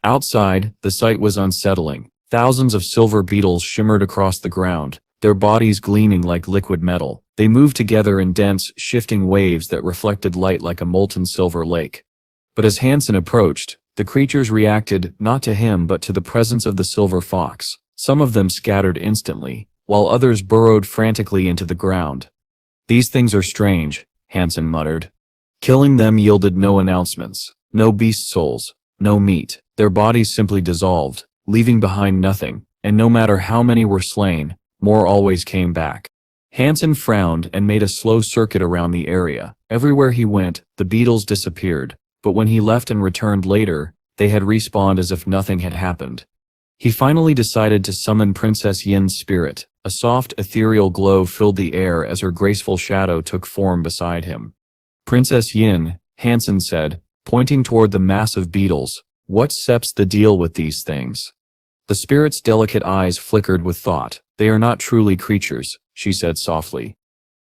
Outside, the sight was unsettling. Thousands of silver beetles shimmered across the ground, their bodies gleaming like liquid metal. They moved together in dense, shifting waves that reflected light like a molten silver lake. But as Han Sen approached, the creatures reacted not to him but to the presence of the silver fox. Some of them scattered instantly, while others burrowed frantically into the ground. "These things are strange," Han Sen muttered. Killing them yielded no announcements, no beast souls, no meat. Their bodies simply dissolved, leaving behind nothing, and no matter how many were slain, more always came back. Han Sen frowned and made a slow circuit around the area. Everywhere he went, the beetles disappeared, but when he left and returned later, they had respawned as if nothing had happened. He finally decided to summon Princess Yin's spirit. A soft, ethereal glow filled the air as her graceful shadow took form beside him. "Princess Yin," Han Sen said, pointing toward the massive beetles, "what's the deal with these things?" The spirit's delicate eyes flickered with thought. "They are not truly creatures," she said softly.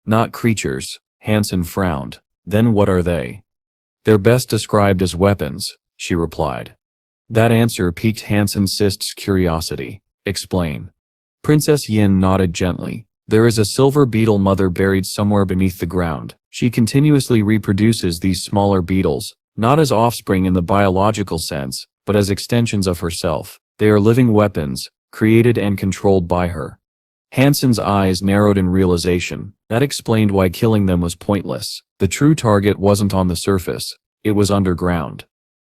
"Not creatures," Han Sen frowned. "Then what are they?" "They're best described as weapons," she replied. That answer piqued Han Sen's curiosity. "Explain." Princess Yin nodded gently. "There is a silver beetle mother buried somewhere beneath the ground. She continuously reproduces these smaller beetles, not as offspring in the biological sense, but as extensions of herself. They are living weapons, created and controlled by her." Han Sen's eyes narrowed in realization. That explained why killing them was pointless. The true target wasn't on the surface, it was underground.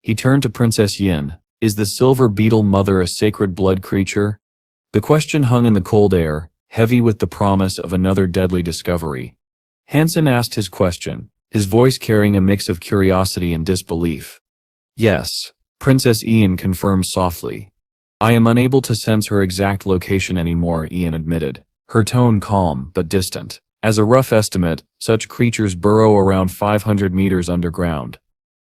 He turned to Princess Yin. "Is the silver beetle mother a sacred blood creature?" The question hung in the cold air, heavy with the promise of another deadly discovery. Han Sen asked his question, his voice carrying a mix of curiosity and disbelief. "Yes," Princess Yin confirmed softly. "I am unable to sense her exact location anymore," Yin admitted, her tone calm but distant. "As a rough estimate, such creatures burrow around 500 meters underground."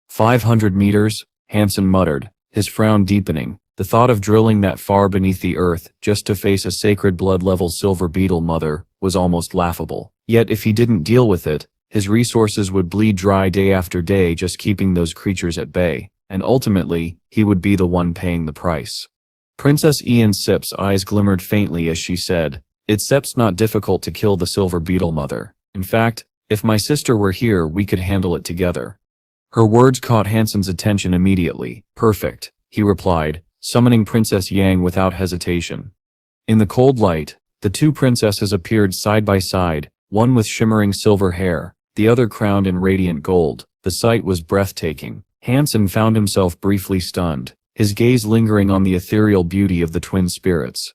500 meters? Han Sen muttered, his frown deepening. The thought of drilling that far beneath the earth just to face a sacred blood-level silver beetle mother was almost laughable. Yet if he didn't deal with it, his resources would bleed dry day after day just keeping those creatures at bay, and ultimately, he would be the one paying the price. Princess Ian Sip's eyes glimmered faintly as she said, "It's not difficult to kill the silver beetle mother. In fact, if my sister were here we could handle it together." Her words caught Han Sen's attention immediately. "Perfect," he replied, summoning Princess Yang without hesitation. In the cold light, the two princesses appeared side by side, one with shimmering silver hair, the other crowned in radiant gold. The sight was breathtaking. Han Sen found himself briefly stunned, his gaze lingering on the ethereal beauty of the twin spirits.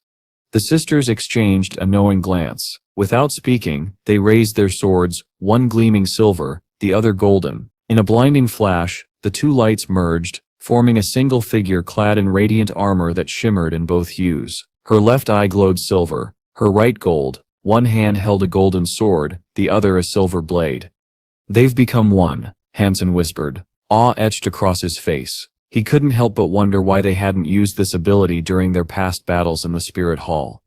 The sisters exchanged a knowing glance. Without speaking, they raised their swords, one gleaming silver, the other golden. In a blinding flash, the two lights merged, forming a single figure clad in radiant armor that shimmered in both hues. Her left eye glowed silver, her right gold. One hand held a golden sword, the other a silver blade. "They've become one," Han Sen whispered, awe etched across his face. He couldn't help but wonder why they hadn't used this ability during their past battles in the spirit hall.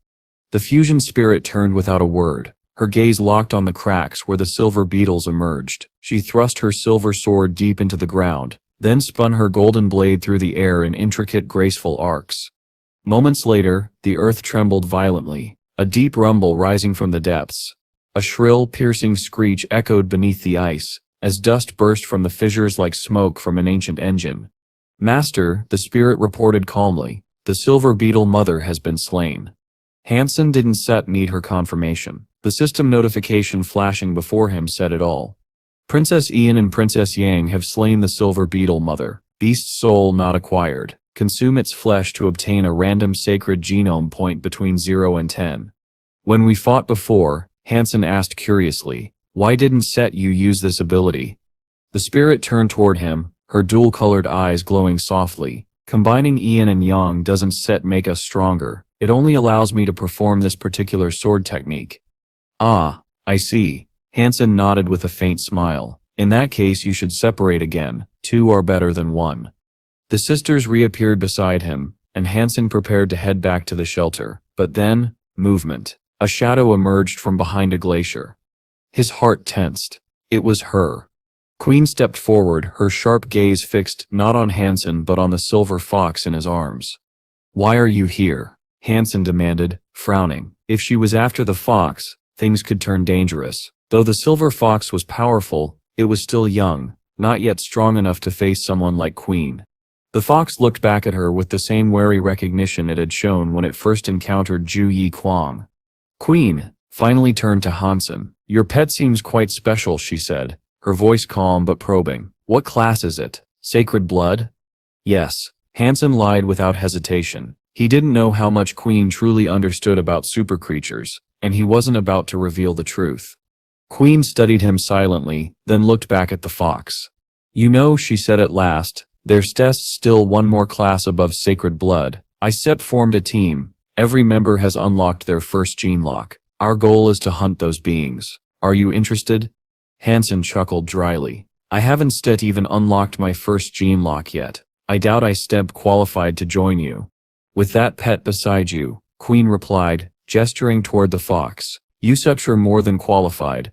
The fusion spirit turned without a word. Her gaze locked on the cracks where the silver beetles emerged. She thrust her silver sword deep into the ground, then spun her golden blade through the air in intricate, graceful arcs. Moments later, the earth trembled violently, a deep rumble rising from the depths. A shrill, piercing screech echoed beneath the ice, as dust burst from the fissures like smoke from an ancient engine. "Master," the spirit reported calmly, "the silver beetle mother has been slain." Han Sen didn't need her confirmation. The system notification flashing before him said it all. Princess Ian and Princess Yang have slain the silver beetle mother. Beast soul not acquired. Consume its flesh to obtain a random sacred genome point between 0 and 10. "When we fought before," Han Sen asked curiously, "why didn't you use this ability?" The spirit turned toward him, her dual-colored eyes glowing softly. "Combining Ian and Yang doesn't make us stronger. It only allows me to perform this particular sword technique." "Ah, I see." Han Sen nodded with a faint smile. "In that case you should separate again. Two are better than one." The sisters reappeared beside him, and Han Sen prepared to head back to the shelter. But then, movement. A shadow emerged from behind a glacier. His heart tensed. It was her. Queen stepped forward, her sharp gaze fixed not on Han Sen but on the silver fox in his arms. "Why are you here?" Han Sen demanded, frowning. If she was after the fox, things could turn dangerous. Though the silver fox was powerful, it was still young, not yet strong enough to face someone like Queen. The fox looked back at her with the same wary recognition it had shown when it first encountered Ju Yi Kwang. Queen finally turned to Han Sen. "Your pet seems quite special," she said, her voice calm but probing. "What class is it? Sacred blood?" "Yes." Han Sen lied without hesitation. He didn't know how much Queen truly understood about super creatures, and he wasn't about to reveal the truth. Queen studied him silently, then looked back at the fox. "You know," she said at last, "there's still one more class above sacred blood. Formed a team. Every member has unlocked their first gene lock. Our goal is to hunt those beings. Are you interested?" Han Sen chuckled dryly. "I haven't even unlocked my first gene lock yet. I doubt qualified to join you." "With that pet beside you," Queen replied, gesturing toward the fox. "You are more than qualified."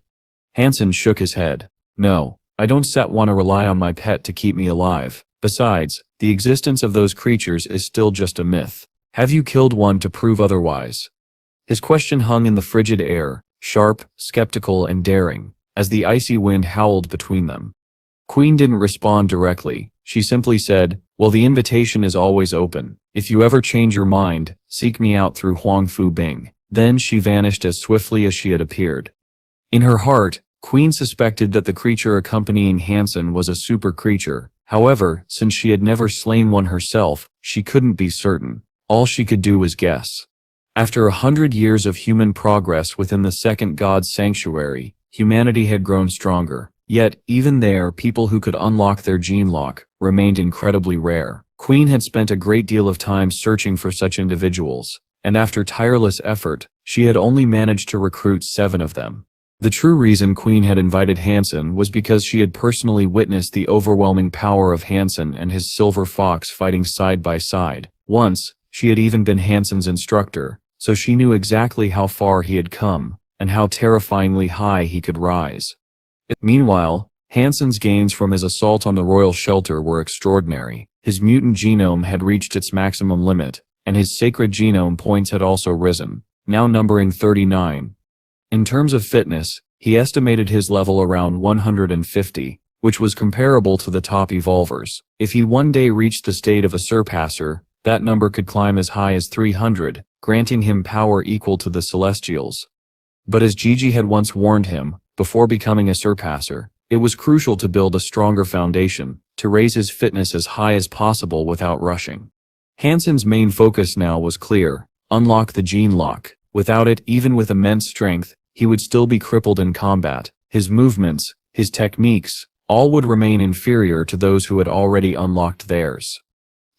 Han Sen shook his head. "No, I don't want to rely on my pet to keep me alive. Besides, the existence of those creatures is still just a myth. Have you killed one to prove otherwise?" His question hung in the frigid air, sharp, skeptical and daring, as the icy wind howled between them. Queen didn't respond directly. She simply said, "Well, the invitation is always open. If you ever change your mind, seek me out through Huang Fu Bing." Then she vanished as swiftly as she had appeared. In her heart, Queen suspected that the creature accompanying Han Sen was a super creature. However, since she had never slain one herself, she couldn't be certain. All she could do was guess. After 100 years of human progress within the second God's sanctuary, humanity had grown stronger. Yet, even there, people who could unlock their gene lock remained incredibly rare. Queen had spent a great deal of time searching for such individuals, and after tireless effort, she had only managed to recruit 7 of them. The true reason Queen had invited Han Sen was because she had personally witnessed the overwhelming power of Han Sen and his silver fox fighting side by side. Once, she had even been Han Sen's instructor, so she knew exactly how far he had come, and how terrifyingly high he could rise. Meanwhile, Han Sen's gains from his assault on the royal shelter were extraordinary. His mutant genome had reached its maximum limit, and his sacred genome points had also risen, now numbering 39. In terms of fitness, he estimated his level around 150, which was comparable to the top evolvers. If he one day reached the state of a surpasser, that number could climb as high as 300, granting him power equal to the Celestials. But as Gigi had once warned him, before becoming a surpasser, it was crucial to build a stronger foundation, to raise his fitness as high as possible without rushing. Han Sen's main focus now was clear: unlock the gene lock. Without it, even with immense strength, he would still be crippled in combat. His movements, his techniques, all would remain inferior to those who had already unlocked theirs.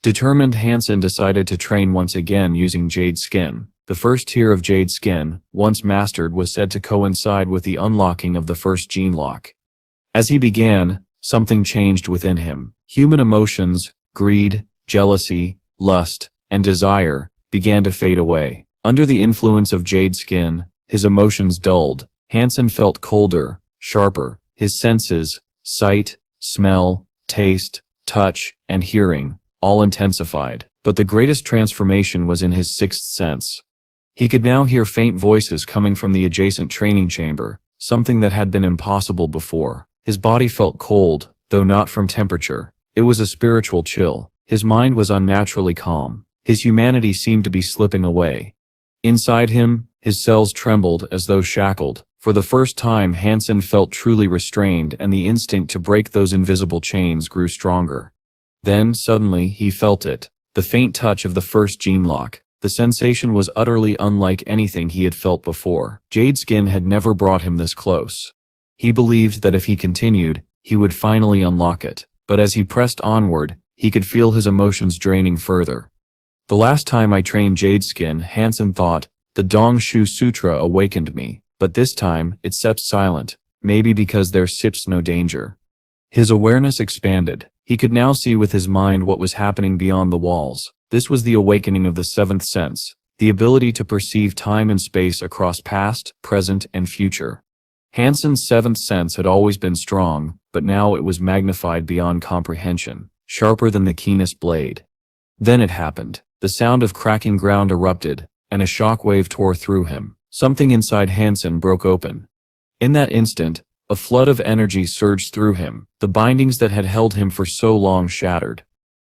Determined, Han Sen decided to train once again using Jade Skin. The first tier of Jade Skin, once mastered, was said to coincide with the unlocking of the first gene lock. As he began, something changed within him. Human emotions, greed, jealousy, lust, and desire, began to fade away. Under the influence of Jade Skin, his emotions dulled. Han Sen felt colder, sharper. His senses, sight, smell, taste, touch, and hearing, all intensified. But the greatest transformation was in his sixth sense. He could now hear faint voices coming from the adjacent training chamber, something that had been impossible before. His body felt cold, though not from temperature. It was a spiritual chill. His mind was unnaturally calm. His humanity seemed to be slipping away. Inside him, his cells trembled as though shackled. For the first time, Han Sen felt truly restrained, and the instinct to break those invisible chains grew stronger. Then, suddenly, he felt it. The faint touch of the first gene lock. The sensation was utterly unlike anything he had felt before. Jade Skin had never brought him this close. He believed that if he continued, he would finally unlock it. But as he pressed onward, he could feel his emotions draining further. The last time I trained Jade Skin, Han Sen thought, the Dong Shu Sutra awakened me. But this time, it sat silent, maybe because there sits no danger. His awareness expanded. He could now see with his mind what was happening beyond the walls. This was the awakening of the seventh sense, the ability to perceive time and space across past, present, and future. Han Sen's seventh sense had always been strong, but now it was magnified beyond comprehension, sharper than the keenest blade. Then it happened. The sound of cracking ground erupted, and a shockwave tore through him. Something inside Han Sen broke open. In that instant, a flood of energy surged through him. The bindings that had held him for so long shattered.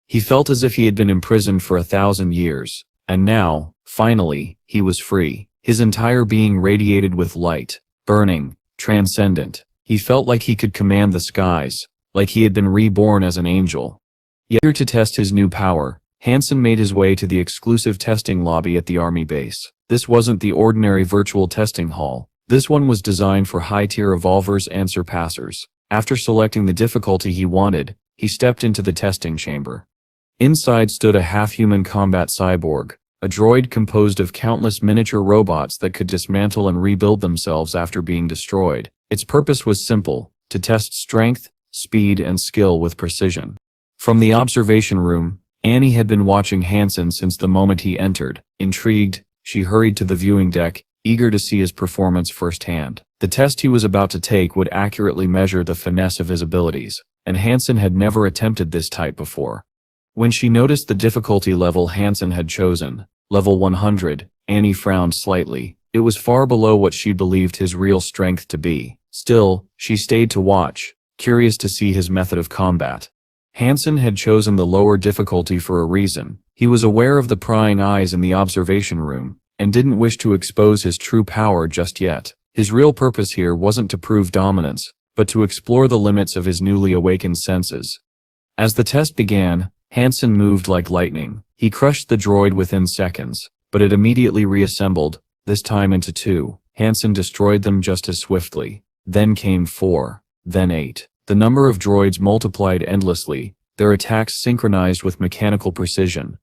He felt as if he had been imprisoned for 1,000 years, and now, finally, he was free. His entire being radiated with light, burning, transcendent. He felt like he could command the skies, like he had been reborn as an angel. Yet, eager to test his new power, Han Sen made his way to the exclusive testing lobby at the army base. This wasn't the ordinary virtual testing hall. This one was designed for high-tier evolvers and surpassers. After selecting the difficulty he wanted, he stepped into the testing chamber. Inside stood a half-human combat cyborg, a droid composed of countless miniature robots that could dismantle and rebuild themselves after being destroyed. Its purpose was simple: to test strength, speed, and skill with precision. From the observation room, Annie had been watching Han Sen since the moment he entered. Intrigued, she hurried to the viewing deck, eager to see his performance firsthand. The test he was about to take would accurately measure the finesse of his abilities, and Han Sen had never attempted this type before. When she noticed the difficulty level Han Sen had chosen, level 100, Annie frowned slightly. It was far below what she believed his real strength to be. Still, she stayed to watch, curious to see his method of combat. Han Sen had chosen the lower difficulty for a reason. He was aware of the prying eyes in the observation room, and didn't wish to expose his true power just yet. His real purpose here wasn't to prove dominance, but to explore the limits of his newly awakened senses. As the test began, Han Sen moved like lightning. He crushed the droid within seconds, but it immediately reassembled, this time into 2. Han Sen destroyed them just as swiftly. Then came 4, then 8. The number of droids multiplied endlessly, their attacks synchronized with mechanical precision.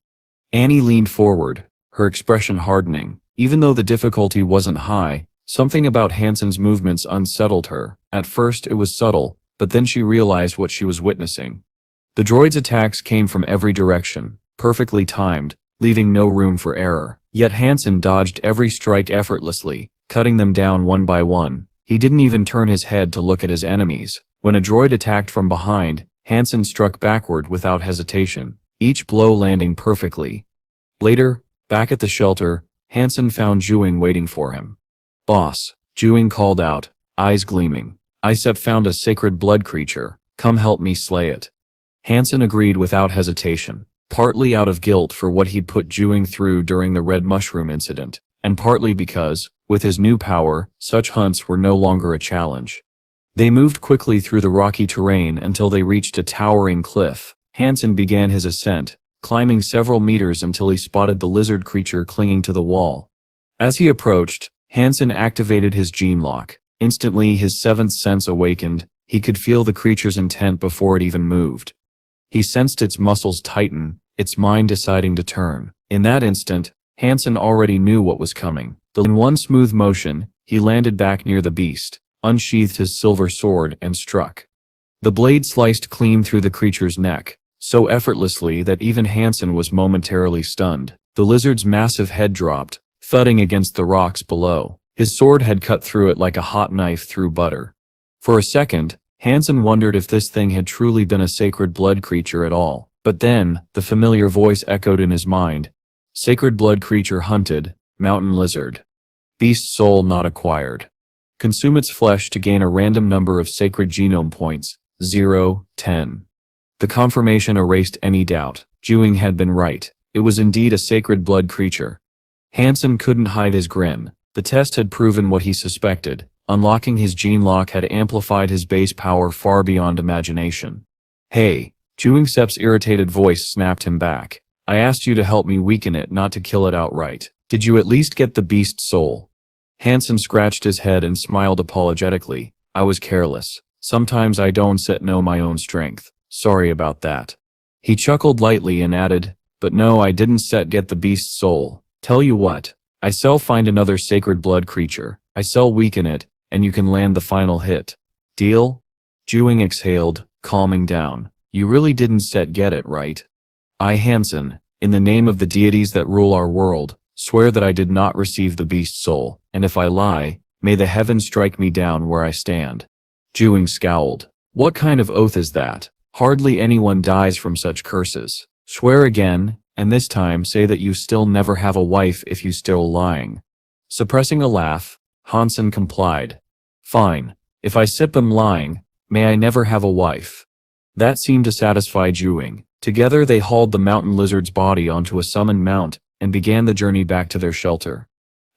Annie leaned forward, her expression hardening. Even though the difficulty wasn't high, something about Han Sen's movements unsettled her. At first it was subtle, but then she realized what she was witnessing. The droids' attacks came from every direction, perfectly timed, leaving no room for error. Yet Han Sen dodged every strike effortlessly, cutting them down one by one. He didn't even turn his head to look at his enemies. When a droid attacked from behind, Han Sen struck backward without hesitation, each blow landing perfectly. Later, back at the shelter, Han Sen found Juing waiting for him. "Boss," Juing called out, eyes gleaming. "Isep found a sacred blood creature. Come help me slay it." Han Sen agreed without hesitation, partly out of guilt for what he'd put Juing through during the Red Mushroom incident, and partly because, with his new power, such hunts were no longer a challenge. They moved quickly through the rocky terrain until they reached a towering cliff. Han Sen began his ascent, climbing several meters until he spotted the lizard creature clinging to the wall. As he approached, Han Sen activated his gene lock. Instantly his seventh sense awakened. He could feel the creature's intent before it even moved. He sensed its muscles tighten, its mind deciding to turn. In that instant, Han Sen already knew what was coming. In one smooth motion, he landed back near the beast, unsheathed his silver sword, and struck. The blade sliced clean through the creature's neck, so effortlessly that even Han Sen was momentarily stunned. The lizard's massive head dropped, thudding against the rocks below. His sword had cut through it like a hot knife through butter. For a second, Han Sen wondered if this thing had truly been a sacred blood creature at all. But then, the familiar voice echoed in his mind. Sacred blood creature hunted, mountain lizard. Beast soul not acquired. Consume its flesh to gain a random number of sacred genome points, 0, 10. The confirmation erased any doubt. Juing had been right. It was indeed a sacred blood creature. Han Sen couldn't hide his grin. The test had proven what he suspected. Unlocking his gene lock had amplified his base power far beyond imagination. Hey, Juing Sep's irritated voice snapped him back. I asked you to help me weaken it, not to kill it outright. Did you at least get the beast's soul? Han Sen scratched his head and smiled apologetically. I was careless. Sometimes I don't know my own strength. Sorry about that. He chuckled lightly and added, but no, I didn't get the beast's soul. Tell you what, I find another sacred blood creature. I weaken it, and you can land the final hit. Deal? Juing exhaled, calming down. You really didn't get it, right? I, Han Sen, in the name of the deities that rule our world, swear that I did not receive the beast's soul, and if I lie, may the heavens strike me down where I stand. Juing scowled. What kind of oath is that? Hardly anyone dies from such curses. Swear again, and this time say that you still never have a wife if you still lying. Suppressing a laugh, Han Sen complied. Fine. If I sip am lying, may I never have a wife. That seemed to satisfy Juing. Together they hauled the mountain lizard's body onto a summoned mount and began the journey back to their shelter.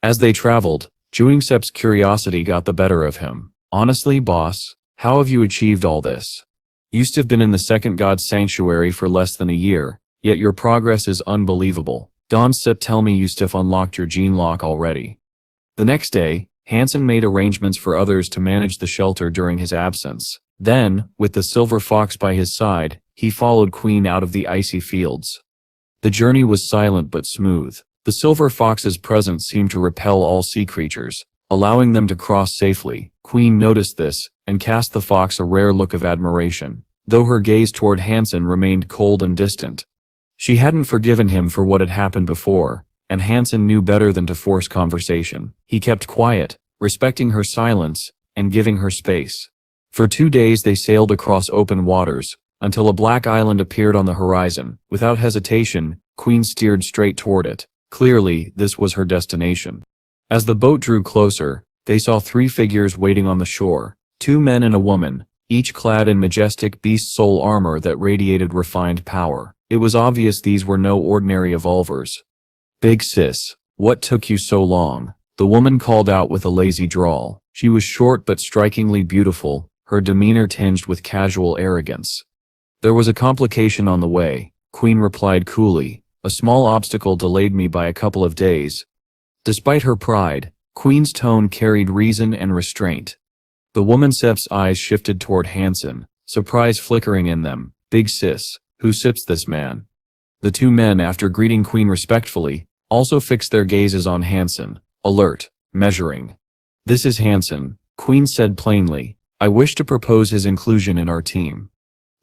As they traveled, Juingsep's curiosity got the better of him. Honestly, boss, how have you achieved all this? Used to have been in the second god's sanctuary for less than a year, yet your progress is unbelievable. Don't tell me you still unlocked your gene lock already. The next day, Han Sen made arrangements for others to manage the shelter during his absence. Then, with the silver fox by his side, he followed Queen out of the icy fields. The journey was silent but smooth. The silver fox's presence seemed to repel all sea creatures, allowing them to cross safely. Queen noticed this, and cast the fox a rare look of admiration, though her gaze toward Han Sen remained cold and distant. She hadn't forgiven him for what had happened before, and Han Sen knew better than to force conversation. He kept quiet, respecting her silence, and giving her space. For 2 days they sailed across open waters, until a black island appeared on the horizon. Without hesitation, Queen steered straight toward it. Clearly, this was her destination. As the boat drew closer, they saw 3 figures waiting on the shore, 2 men and a woman, each clad in majestic beast soul armor that radiated refined power. It was obvious these were no ordinary evolvers. Big sis, what took you so long? The woman called out with a lazy drawl. She was short but strikingly beautiful, her demeanor tinged with casual arrogance. There was a complication on the way, Queen replied coolly. A small obstacle delayed me by a couple of days. Despite her pride, Queen's tone carried reason and restraint. The woman's eyes shifted toward Han Sen, surprise flickering in them. Big sis, who sips this man? The 2 men, after greeting Queen respectfully, also fixed their gazes on Han Sen, alert, measuring. This is Han Sen, Queen said plainly. I wish to propose his inclusion in our team.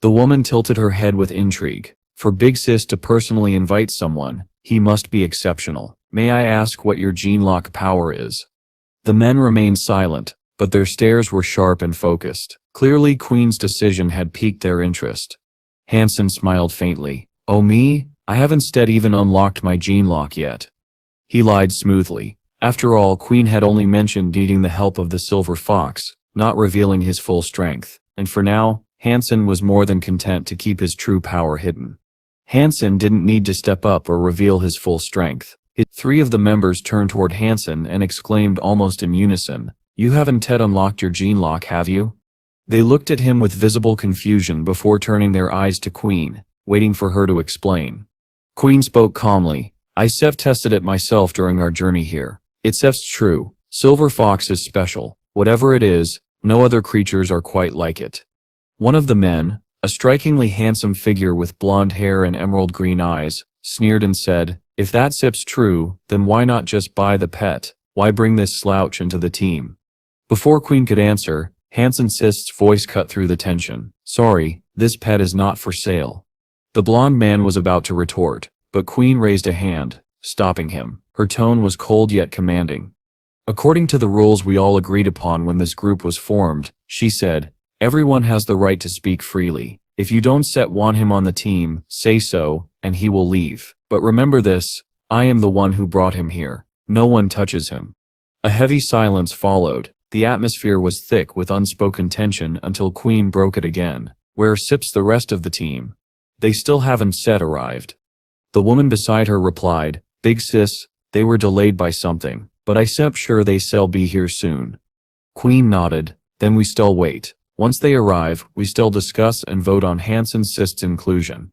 The woman tilted her head with intrigue. For Big Sis to personally invite someone, he must be exceptional. May I ask what your gene lock power is? The men remained silent, but their stares were sharp and focused. Clearly Queen's decision had piqued their interest. Han Sen smiled faintly. Oh me? I haven't even unlocked my gene lock yet. He lied smoothly. After all, Queen had only mentioned needing the help of the silver fox, not revealing his full strength, and for now, Han Sen was more than content to keep his true power hidden. Han Sen didn't need to step up or reveal his full strength. 3 of the members turned toward Han Sen and exclaimed almost in unison, "You haven't unlocked your gene lock, have you?" They looked at him with visible confusion before turning their eyes to Queen, waiting for her to explain. Queen spoke calmly. I tested it myself during our journey here. It's true. Silver Fox is special. Whatever it is, no other creatures are quite like it. One of the men, a strikingly handsome figure with blonde hair and emerald green eyes, sneered and said, if that sip's true, then why not just buy the pet? Why bring this slouch into the team? Before Queen could answer, Han Sen's voice cut through the tension. Sorry, this pet is not for sale. The blonde man was about to retort, but Queen raised a hand, stopping him. Her tone was cold yet commanding. According to the rules we all agreed upon when this group was formed, she said, everyone has the right to speak freely. If you don't want him on the team, say so, and he will leave. But remember this, I am the one who brought him here. No one touches him. A heavy silence followed. The atmosphere was thick with unspoken tension until Queen broke it again. Where sips the rest of the team? They still haven't arrived. The woman beside her replied, Big sis, they were delayed by something, but I sure they be here soon. Queen nodded, then we still wait. Once they arrive, we still discuss and vote on Han Sen's inclusion.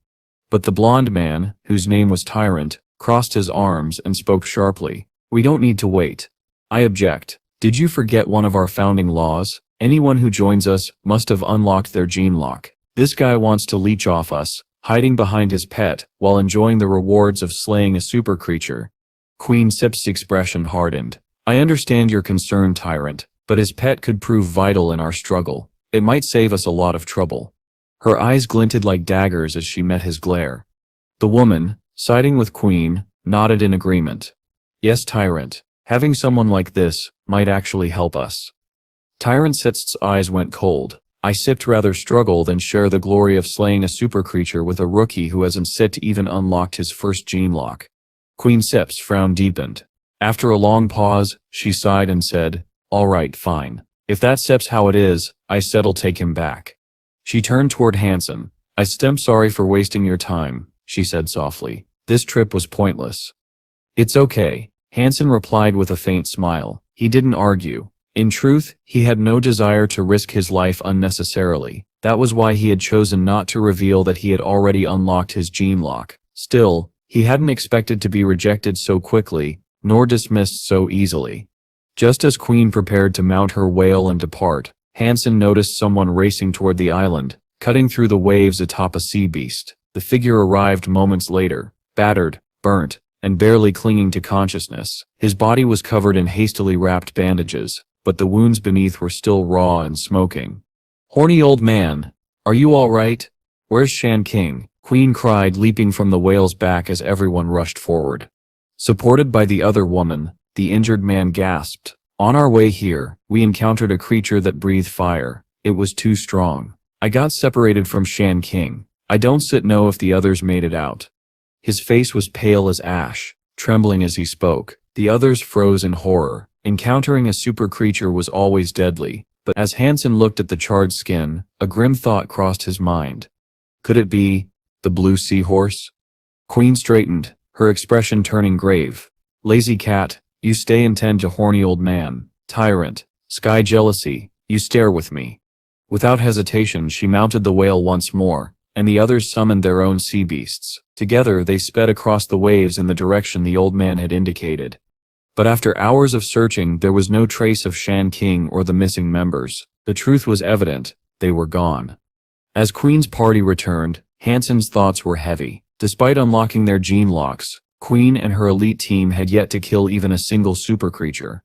But the blonde man, whose name was Tyrant, crossed his arms and spoke sharply. We don't need to wait. I object. Did you forget one of our founding laws? Anyone who joins us must have unlocked their gene lock. This guy wants to leech off us, hiding behind his pet, while enjoying the rewards of slaying a super creature. Queen Sip's expression hardened. I understand your concern, Tyrant, but his pet could prove vital in our struggle. It might save us a lot of trouble. Her eyes glinted like daggers as she met his glare. The woman, siding with Queen, nodded in agreement. Yes, Tyrant, having someone like this might actually help us. Tyrant Sit's eyes went cold. I sipped rather struggle than share the glory of slaying a super creature with a rookie who hasn't even unlocked his first gene lock. Queen Sip's frown deepened. After a long pause, she sighed and said, "All right, fine. If that's how it is, I said'll take him back." She turned toward Han Sen. "I'm sorry for wasting your time," she said softly. "This trip was pointless." "It's okay," Han Sen replied with a faint smile. He didn't argue. In truth, he had no desire to risk his life unnecessarily. That was why he had chosen not to reveal that he had already unlocked his gene lock. Still, he hadn't expected to be rejected so quickly, nor dismissed so easily. Just as Queen prepared to mount her whale and depart, Han Sen noticed someone racing toward the island, cutting through the waves atop a sea beast. The figure arrived moments later, battered, burnt, and barely clinging to consciousness. His body was covered in hastily wrapped bandages, but the wounds beneath were still raw and smoking. "Horny old man, are you all right? Where's Shan King?" Queen cried, leaping from the whale's back as everyone rushed forward. Supported by the other woman, the injured man gasped. "On our way here, we encountered a creature that breathed fire. It was too strong. I got separated from Shan King. I don't know if the others made it out." His face was pale as ash, trembling as he spoke. The others froze in horror. Encountering a super creature was always deadly, but as Han Sen looked at the charred skin, a grim thought crossed his mind. Could it be the blue seahorse? Queen straightened, her expression turning grave. "Lazy cat, you stay and tend to horny old man. Tyrant, sky jealousy, you stare with me." Without hesitation she mounted the whale once more, and the others summoned their own sea beasts. Together they sped across the waves in the direction the old man had indicated. But after hours of searching there was no trace of Shan King or the missing members. The truth was evident, they were gone. As Queen's party returned, Han Sen's thoughts were heavy. Despite unlocking their gene locks, Queen and her elite team had yet to kill even a single super creature.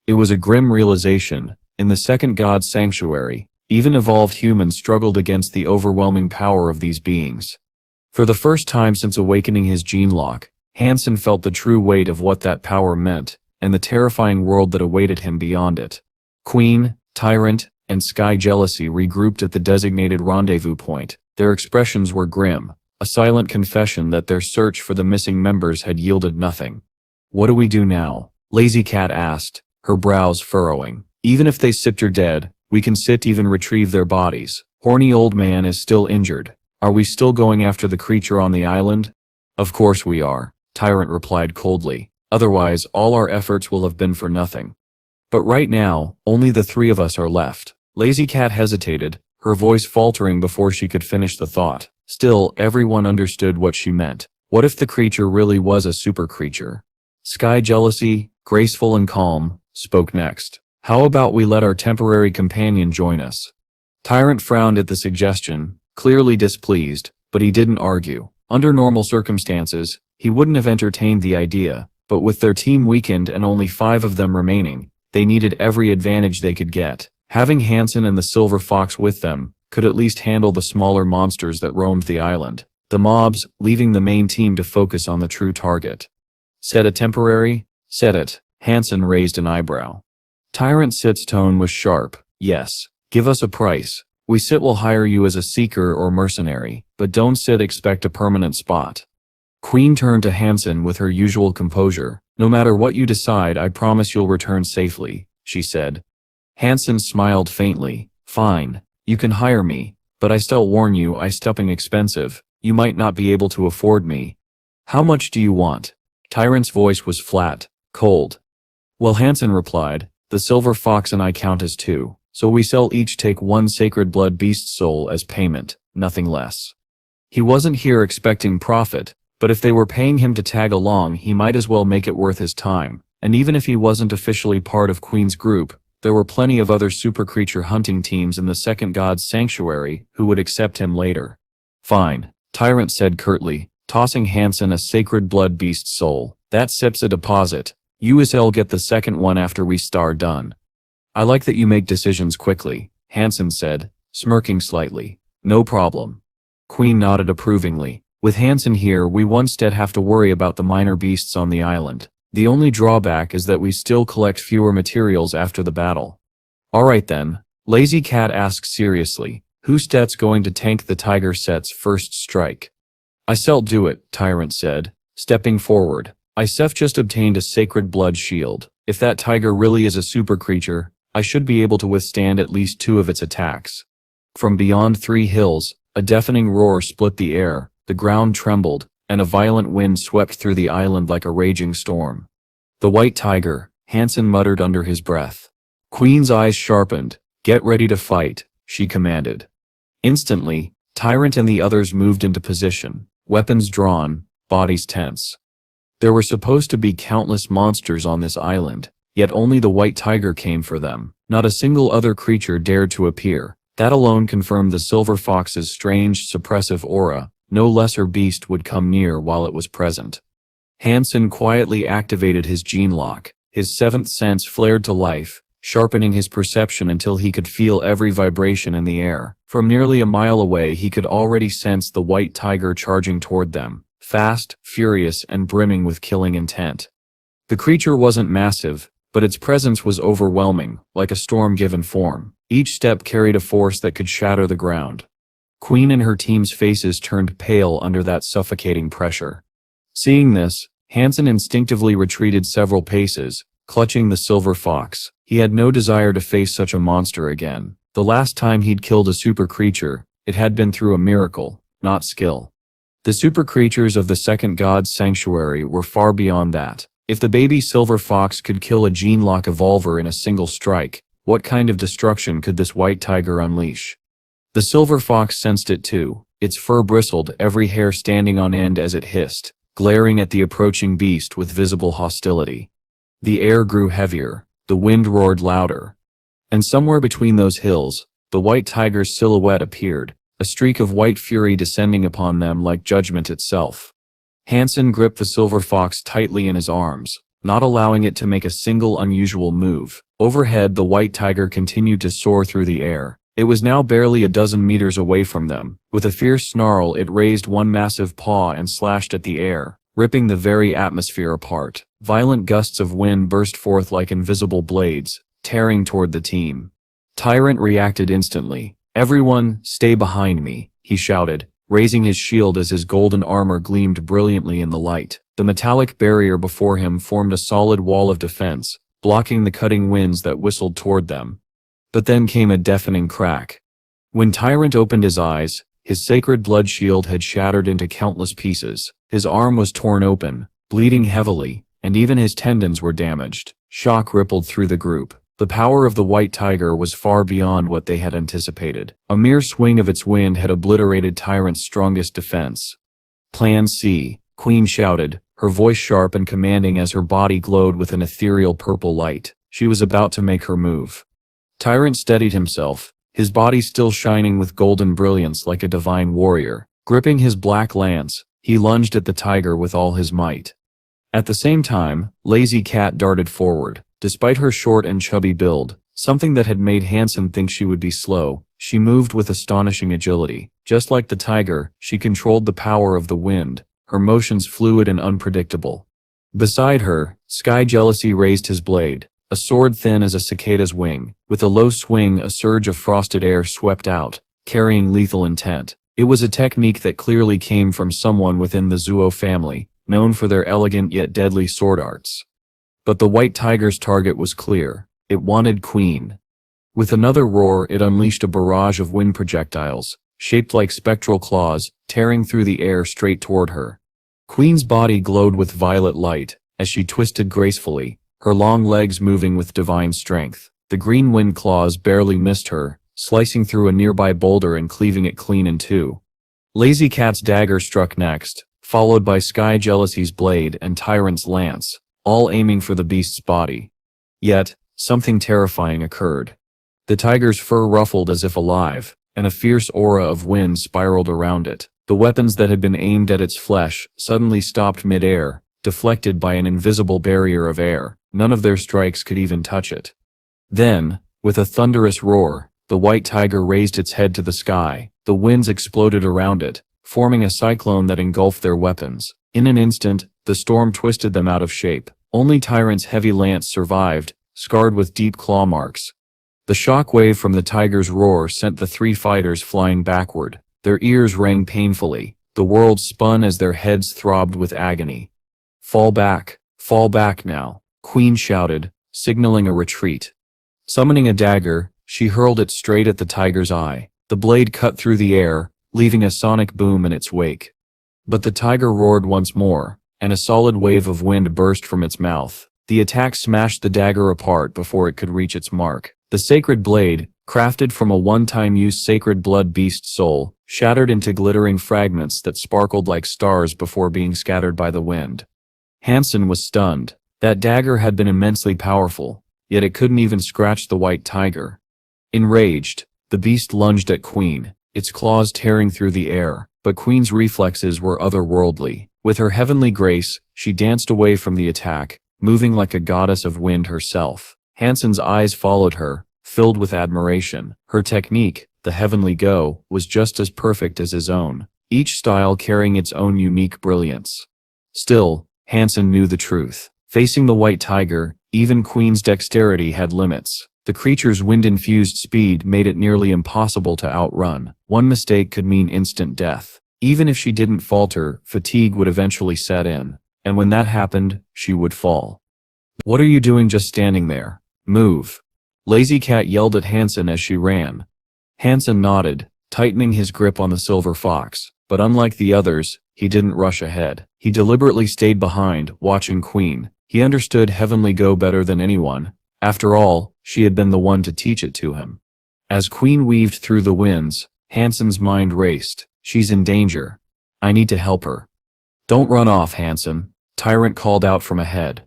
It was a grim realization. In the second God's sanctuary, even evolved humans struggled against the overwhelming power of these beings. For the first time since awakening his gene lock, Han Sen felt the true weight of what that power meant, and the terrifying world that awaited him beyond it. Queen, Tyrant, and Sky Jealousy regrouped at the designated rendezvous point. Their expressions were grim, a silent confession that their search for the missing members had yielded nothing. "What do we do now?" Lazy Cat asked, her brows furrowing. "Even if they are dead, we can even retrieve their bodies. Horny old man is still injured. Are we still going after the creature on the island?" "Of course we are," Tyrant replied coldly. "Otherwise, all our efforts will have been for nothing. But right now, only the three of us are left." Lazy Cat hesitated, her voice faltering before she could finish the thought. Still, everyone understood what she meant. What if the creature really was a super creature? Sky Jealousy, graceful and calm, spoke next. "How about we let our temporary companion join us?" Tyrant frowned at the suggestion, clearly displeased, but he didn't argue. Under normal circumstances, he wouldn't have entertained the idea, but with their team weakened and only 5 of them remaining, they needed every advantage they could get. Having Han Sen and the Silver Fox with them could at least handle the smaller monsters that roamed the island. The mobs, leaving the main team to focus on the true target. "Said a temporary?" "Said it." Han Sen raised an eyebrow. Tyrant Sit's tone was sharp. "Yes. Give us a price. We will hire you as a seeker or mercenary, but don't expect a permanent spot." Queen turned to Han Sen with her usual composure. "No matter what you decide, I promise you'll return safely," she said. Han Sen smiled faintly. "Fine. You can hire me, but I still warn you I'm expensive. You might not be able to afford me." "How much do you want?" Tyrant's voice was flat, cold. "Well," Han Sen replied, "the Silver Fox and I count as 2, so we each take 1 sacred blood beast soul as payment, nothing less." He wasn't here expecting profit, but if they were paying him to tag along he might as well make it worth his time, and even if he wasn't officially part of Queen's group, there were plenty of other super creature hunting teams in the second God's sanctuary who would accept him later. "Fine," Tyrant said curtly, tossing Han Sen a sacred blood beast soul. "That's a deposit. You get the second one after we done." "I like that you make decisions quickly," Han Sen said, smirking slightly. "No problem." Queen nodded approvingly. "With Han Sen here we won't have to worry about the minor beasts on the island. The only drawback is that we still collect fewer materials after the battle." "Alright then, Lazy Cat asks seriously, whose stats going to tank the tiger set's first strike? I'll do it, Tyrant said, stepping forward. I've just obtained a sacred blood shield. If that tiger really is a super creature, I should be able to withstand at least 2 of its attacks. From beyond 3 hills, a deafening roar split the air, the ground trembled, and a violent wind swept through the island like a raging storm. The white tiger, Han Sen muttered under his breath. Queen's eyes sharpened. Get ready to fight, she commanded. Instantly, Tyrant and the others moved into position, weapons drawn, bodies tense. There were supposed to be countless monsters on this island, yet only the white tiger came for them. Not a single other creature dared to appear. That alone confirmed the silver fox's strange, suppressive aura. No lesser beast would come near while it was present. Han Sen quietly activated his gene lock. His 7th sense flared to life, sharpening his perception until he could feel every vibration in the air. From nearly a mile away he could already sense the white tiger charging toward them, fast, furious, and brimming with killing intent. The creature wasn't massive, but its presence was overwhelming, like a storm given form. Each step carried a force that could shatter the ground. Queen and her team's faces turned pale under that suffocating pressure. Seeing this, Han Sen instinctively retreated several paces, clutching the silver fox. He had no desire to face such a monster again. The last time he'd killed a super creature, it had been through a miracle, not skill. The super creatures of the second god's sanctuary were far beyond that. If the baby silver fox could kill a gene lock evolver in a single strike, what kind of destruction could this white tiger unleash? The silver fox sensed it too. Its fur bristled, every hair standing on end as it hissed, glaring at the approaching beast with visible hostility. The air grew heavier, the wind roared louder. And somewhere between those hills, the white tiger's silhouette appeared, a streak of white fury descending upon them like judgment itself. Han Sen gripped the silver fox tightly in his arms, not allowing it to make a single unusual move. Overhead, the white tiger continued to soar through the air. It was now barely a dozen meters away from them. With a fierce snarl, it raised one massive paw and slashed at the air, ripping the very atmosphere apart. Violent gusts of wind burst forth like invisible blades, tearing toward the team. Tyrant reacted instantly. Everyone, stay behind me, he shouted, raising his shield as his golden armor gleamed brilliantly in the light. The metallic barrier before him formed a solid wall of defense, blocking the cutting winds that whistled toward them. But then came a deafening crack. When Tyrant opened his eyes, his sacred blood shield had shattered into countless pieces. His arm was torn open, bleeding heavily, and even his tendons were damaged. Shock rippled through the group. The power of the white tiger was far beyond what they had anticipated. A mere swing of its wind had obliterated Tyrant's strongest defense. Plan C, Queen shouted, her voice sharp and commanding as her body glowed with an ethereal purple light. She was about to make her move. Tyrant steadied himself, his body still shining with golden brilliance like a divine warrior. Gripping his black lance, he lunged at the tiger with all his might. At the same time, Lazy Cat darted forward. Despite her short and chubby build, something that had made Han Sen think she would be slow, she moved with astonishing agility. Just like the tiger, she controlled the power of the wind, her motions fluid and unpredictable. Beside her, Sky Jealousy raised his blade, a sword thin as a cicada's wing. With a low swing, a surge of frosted air swept out, carrying lethal intent. It was a technique that clearly came from someone within the Zuo family, known for their elegant yet deadly sword arts. But the white tiger's target was clear. It wanted Queen. With another roar, it unleashed a barrage of wind projectiles, shaped like spectral claws, tearing through the air straight toward her. Queen's body glowed with violet light, as she twisted gracefully, her long legs moving with divine strength. The green wind claws barely missed her, slicing through a nearby boulder and cleaving it clean in two. Lazy Cat's dagger struck next, followed by Sky Jealousy's blade and Tyrant's lance, all aiming for the beast's body. Yet, something terrifying occurred. The tiger's fur ruffled as if alive, and a fierce aura of wind spiraled around it. The weapons that had been aimed at its flesh suddenly stopped mid-air, deflected by an invisible barrier of air. None of their strikes could even touch it. Then, with a thunderous roar, the white tiger raised its head to the sky. The winds exploded around it, forming a cyclone that engulfed their weapons. In an instant, the storm twisted them out of shape. Only Tyrant's heavy lance survived, scarred with deep claw marks. The shock wave from the tiger's roar sent the three fighters flying backward. Their ears rang painfully. The world spun as their heads throbbed with agony. Fall back now, Queen shouted, signaling a retreat. Summoning a dagger, she hurled it straight at the tiger's eye. The blade cut through the air, leaving a sonic boom in its wake. But the tiger roared once more, and a solid wave of wind burst from its mouth. The attack smashed the dagger apart before it could reach its mark. The sacred blade, crafted from a one-time use sacred blood beast soul, shattered into glittering fragments that sparkled like stars before being scattered by the wind. Han Sen was stunned. That dagger had been immensely powerful, yet it couldn't even scratch the white tiger. Enraged, the beast lunged at Queen, its claws tearing through the air, but Queen's reflexes were otherworldly. With her heavenly grace, she danced away from the attack, moving like a goddess of wind herself. Han Sen's eyes followed her, filled with admiration. Her technique, the heavenly go, was just as perfect as his own, each style carrying its own unique brilliance. Still, Han Sen knew the truth. Facing the white tiger, even Queen's dexterity had limits. The creature's wind-infused speed made it nearly impossible to outrun. One mistake could mean instant death. Even if she didn't falter, fatigue would eventually set in, and when that happened, she would fall. "What are you doing just standing there? Move!" Lazy Cat yelled at Han Sen as she ran. Han Sen nodded, tightening his grip on the silver fox, but unlike the others, he didn't rush ahead. He deliberately stayed behind, watching Queen. He understood heavenly go better than anyone. After all, she had been the one to teach it to him. As Queen weaved through the winds, Han Sen's mind raced. She's in danger. I need to help her. Don't run off, Han Sen, Tyrant called out from ahead.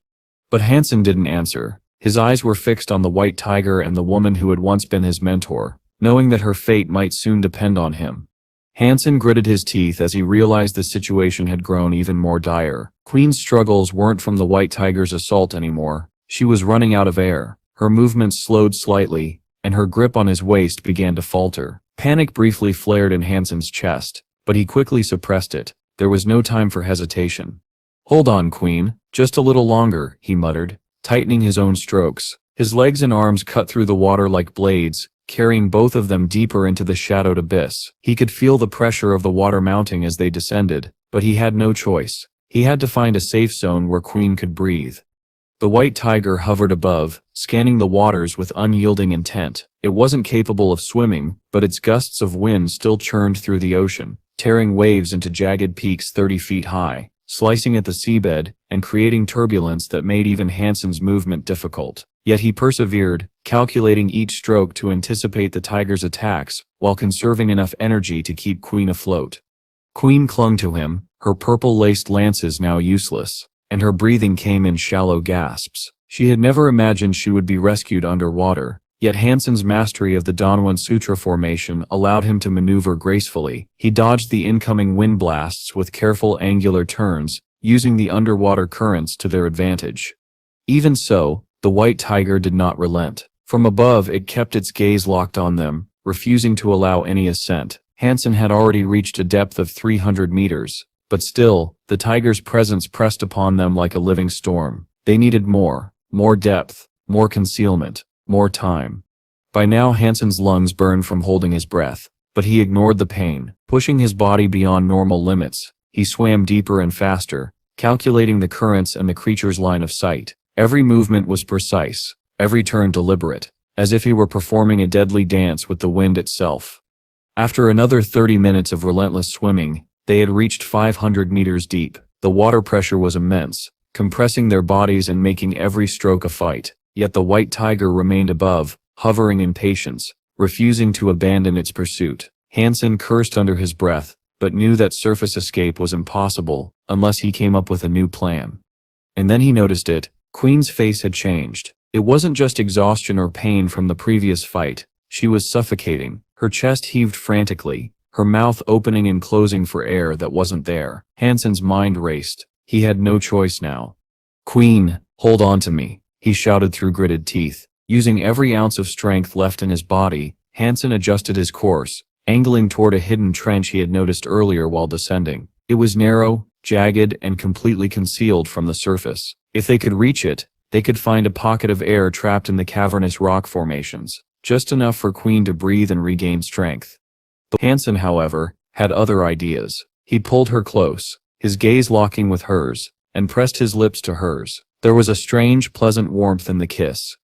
But Han Sen didn't answer. His eyes were fixed on the white tiger and the woman who had once been his mentor, knowing that her fate might soon depend on him. Han Sen gritted his teeth as he realized the situation had grown even more dire. Queen's struggles weren't from the white tiger's assault anymore. She was running out of air. Her movements slowed slightly, and her grip on his waist began to falter. Panic briefly flared in Han Sen's chest, but he quickly suppressed it. There was no time for hesitation. "Hold on, Queen, just a little longer," he muttered, tightening his own strokes. His legs and arms cut through the water like blades, carrying both of them deeper into the shadowed abyss. He could feel the pressure of the water mounting as they descended, but he had no choice. He had to find a safe zone where Queen could breathe. The white tiger hovered above, scanning the waters with unyielding intent. It wasn't capable of swimming, but its gusts of wind still churned through the ocean, tearing waves into jagged peaks 30 feet high, slicing at the seabed, and creating turbulence that made even Han Sen's movement difficult. Yet he persevered, calculating each stroke to anticipate the tiger's attacks, while conserving enough energy to keep Queen afloat. Queen clung to him, her purple-laced lances now useless, and her breathing came in shallow gasps. She had never imagined she would be rescued underwater, yet Han Sen's mastery of the Danwan Sutra formation allowed him to maneuver gracefully. He dodged the incoming wind blasts with careful angular turns, using the underwater currents to their advantage. Even so, the white tiger did not relent. From above, it kept its gaze locked on them, refusing to allow any ascent. Han Sen had already reached a depth of 300 meters, but still, the tiger's presence pressed upon them like a living storm. They needed more depth, more concealment, more time. By now Han Sen's lungs burned from holding his breath, but he ignored the pain. Pushing his body beyond normal limits, he swam deeper and faster, calculating the currents and the creature's line of sight. Every movement was precise, every turn deliberate, as if he were performing a deadly dance with the wind itself. After another 30 minutes of relentless swimming, they had reached 500 meters deep. The water pressure was immense, compressing their bodies and making every stroke a fight. Yet the white tiger remained above, hovering in patience, refusing to abandon its pursuit. Han Sen cursed under his breath, but knew that surface escape was impossible, unless he came up with a new plan. And then he noticed it. Queen's face had changed. It wasn't just exhaustion or pain from the previous fight. She was suffocating. Her chest heaved frantically, her mouth opening and closing for air that wasn't there. Han Sen's mind raced. He had no choice now. "Queen, hold on to me," he shouted through gritted teeth. Using every ounce of strength left in his body, Han Sen adjusted his course, angling toward a hidden trench he had noticed earlier while descending. It was narrow, jagged, and completely concealed from the surface. If they could reach it, they could find a pocket of air trapped in the cavernous rock formations. just enough for Queen to breathe and regain strength. Han Sen, however, had other ideas. He pulled her close, his gaze locking with hers, and pressed his lips to hers. There was a strange, pleasant warmth in the kiss.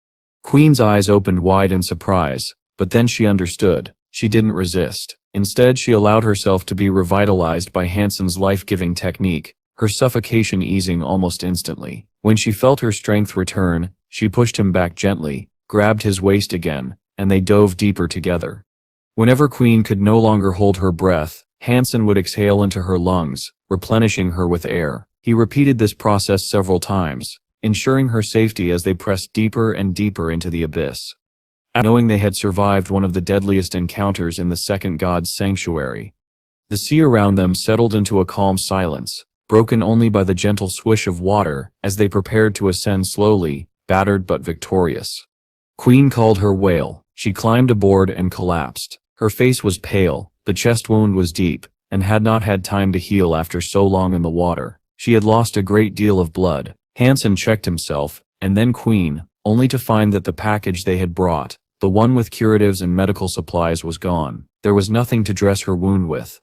Queen's eyes opened wide in surprise, but then she understood. She didn't resist. Instead, she allowed herself to be revitalized by Han Sen's life-giving technique, her suffocation easing almost instantly. When she felt her strength return, she pushed him back gently, grabbed his waist again, and they dove deeper together. Whenever Queen could no longer hold her breath, Han Sen would exhale into her lungs, replenishing her with air. He repeated this process several times, ensuring her safety as they pressed deeper and deeper into the abyss. Knowing they had survived one of the deadliest encounters in the second god's sanctuary, the sea around them settled into a calm silence, broken only by the gentle swish of water as they prepared to ascend slowly, battered but victorious. Queen called her wail. She climbed aboard and collapsed. Her face was pale, the chest wound was deep, and had not had time to heal after so long in the water. She had lost a great deal of blood. Han Sen checked himself, and then Queen, only to find that the package they had brought, the one with curatives and medical supplies, was gone. There was nothing to dress her wound with.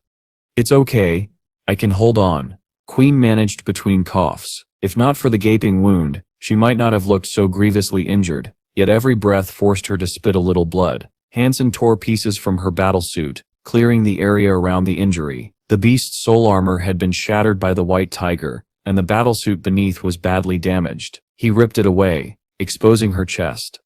"It's okay. I can hold on," Queen managed between coughs. If not for the gaping wound, she might not have looked so grievously injured, yet every breath forced her to spit a little blood. Han Sen tore pieces from her battlesuit, clearing the area around the injury. The beast's soul armor had been shattered by the white tiger, and the battlesuit beneath was badly damaged. He ripped it away, exposing her chest.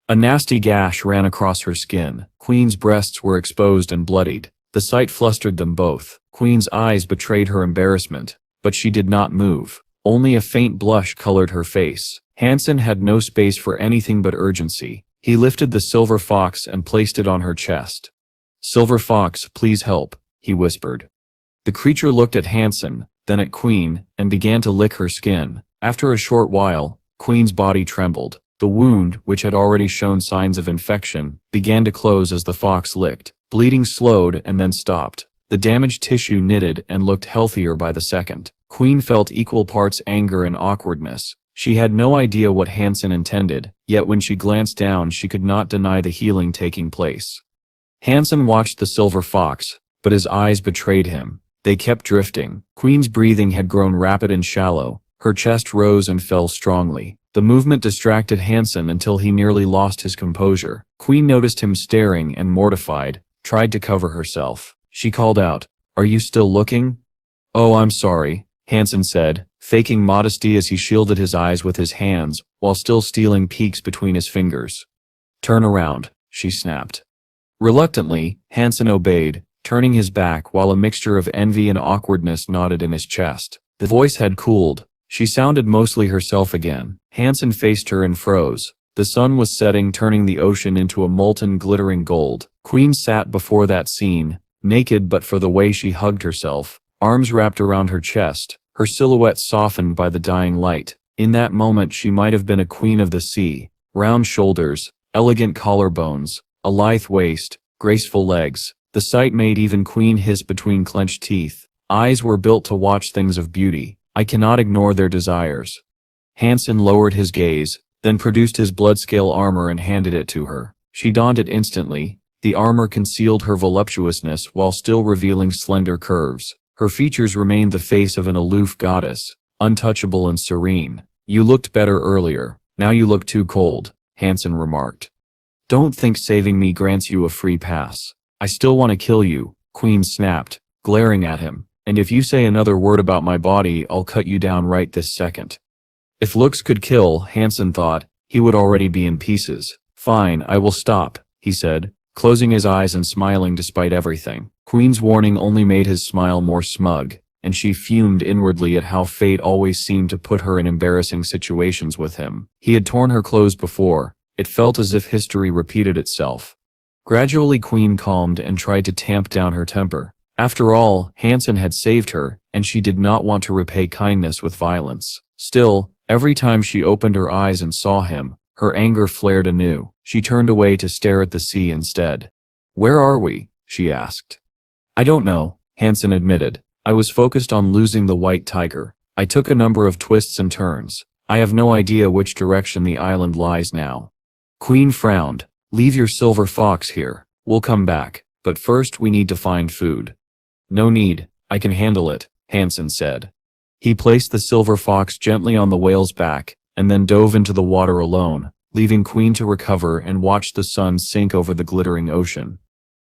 A nasty gash ran across her skin. Queen's breasts were exposed and bloodied. The sight flustered them both. Queen's eyes betrayed her embarrassment, but she did not move. Only a faint blush colored her face. Han Sen had no space for anything but urgency. He lifted the silver fox and placed it on her chest. "Silver fox, please help," he whispered. The creature looked at Han Sen, then at Queen, and began to lick her skin. After a short while, Queen's body trembled. The wound, which had already shown signs of infection, began to close as the fox licked. Bleeding slowed and then stopped. The damaged tissue knitted and looked healthier by the second. Queen felt equal parts anger and awkwardness. She had no idea what Han Sen intended, yet when she glanced down she could not deny the healing taking place. Han Sen watched the silver fox, but his eyes betrayed him. They kept drifting. Queen's breathing had grown rapid and shallow. Her chest rose and fell strongly. The movement distracted Han Sen until he nearly lost his composure. Queen noticed him staring and, mortified, tried to cover herself. She called out, "Are you still looking?" "Oh, I'm sorry," Han Sen said, faking modesty as he shielded his eyes with his hands while still stealing peeks between his fingers. "Turn around," she snapped. Reluctantly, Han Sen obeyed, turning his back while a mixture of envy and awkwardness knotted in his chest. The voice had cooled. She sounded mostly herself again. Han Sen faced her and froze. The sun was setting, turning the ocean into a molten, glittering gold. Queen sat before that scene, naked but for the way she hugged herself, arms wrapped around her chest, her silhouette softened by the dying light. In that moment she might have been a queen of the sea. Round shoulders, elegant collarbones, a lithe waist, graceful legs. The sight made even Queen hiss between clenched teeth. Eyes were built to watch things of beauty. I cannot ignore their desires. Han Sen lowered his gaze, then produced his blood-scale armor and handed it to her. She donned it instantly. The armor concealed her voluptuousness while still revealing slender curves. Her features remained the face of an aloof goddess, untouchable and serene. "You looked better earlier. Now you look too cold," Han Sen remarked. "Don't think saving me grants you a free pass. I still want to kill you," Queen snapped, glaring at him. "And if you say another word about my body, I'll cut you down right this second." If looks could kill, Han Sen thought, he would already be in pieces. "Fine, I will stop," he said, closing his eyes and smiling despite everything. Queen's warning only made his smile more smug, and she fumed inwardly at how fate always seemed to put her in embarrassing situations with him. He had torn her clothes before. It felt as if history repeated itself. Gradually Queen calmed and tried to tamp down her temper. After all, Han Sen had saved her, and she did not want to repay kindness with violence. Still, every time she opened her eyes and saw him, her anger flared anew. She turned away to stare at the sea instead. "Where are we?" she asked. "I don't know," Han Sen admitted. "I was focused on losing the white tiger. I took a number of twists and turns. I have no idea which direction the island lies now." Queen frowned. Leave your silver fox here. We'll come back, but first we need to find food. No need, I can handle it, Han Sen said. He placed the silver fox gently on the whale's back, and then dove into the water alone, leaving Queen to recover and watch the sun sink over the glittering ocean.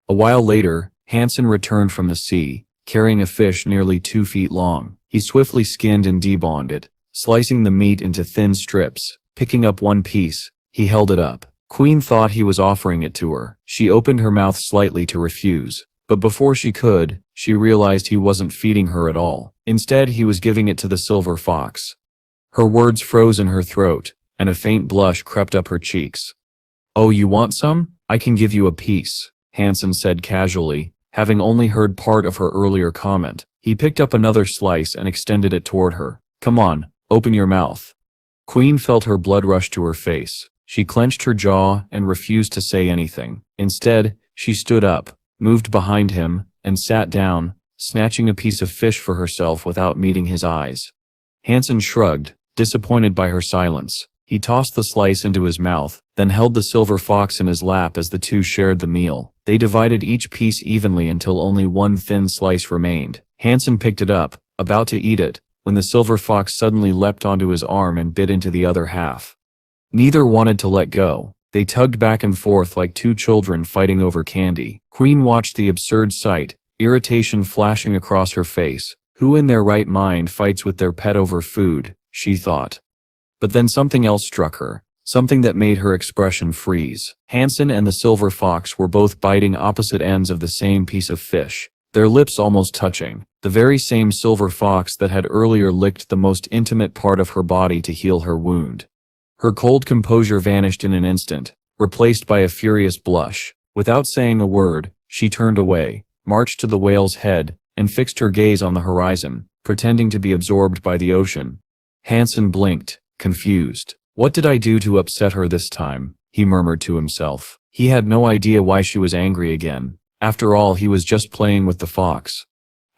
A while later, Han Sen returned from the sea, carrying a fish nearly 2 feet long. He swiftly skinned and deboned it, slicing the meat into thin strips. Picking up one piece, he held it up. Queen thought he was offering it to her. She opened her mouth slightly to refuse, but before she could, she realized he wasn't feeding her at all. Instead, he was giving it to the silver fox. Her words froze in her throat, and a faint blush crept up her cheeks. "Oh, you want some? I can give you a piece," Han Sen said casually, having only heard part of her earlier comment. He picked up another slice and extended it toward her. "Come on, open your mouth." Queen felt her blood rush to her face. She clenched her jaw and refused to say anything. Instead, she stood up, moved behind him, and sat down, snatching a piece of fish for herself without meeting his eyes. Han Sen shrugged, disappointed by her silence. He tossed the slice into his mouth, then held the silver fox in his lap as the two shared the meal. They divided each piece evenly until only one thin slice remained. Han Sen picked it up, about to eat it, when the silver fox suddenly leapt onto his arm and bit into the other half. Neither wanted to let go. They tugged back and forth like two children fighting over candy. Queen watched the absurd sight, irritation flashing across her face. Who in their right mind fights with their pet over food, she thought. But then something else struck her, something that made her expression freeze. Han Sen and the silver fox were both biting opposite ends of the same piece of fish, their lips almost touching. The very same silver fox that had earlier licked the most intimate part of her body to heal her wound. Her cold composure vanished in an instant, replaced by a furious blush. Without saying a word, she turned away, marched to the whale's head, and fixed her gaze on the horizon, pretending to be absorbed by the ocean. Han Sen blinked, confused. What did I do to upset her this time? He murmured to himself. He had no idea why she was angry again. After all, he was just playing with the fox.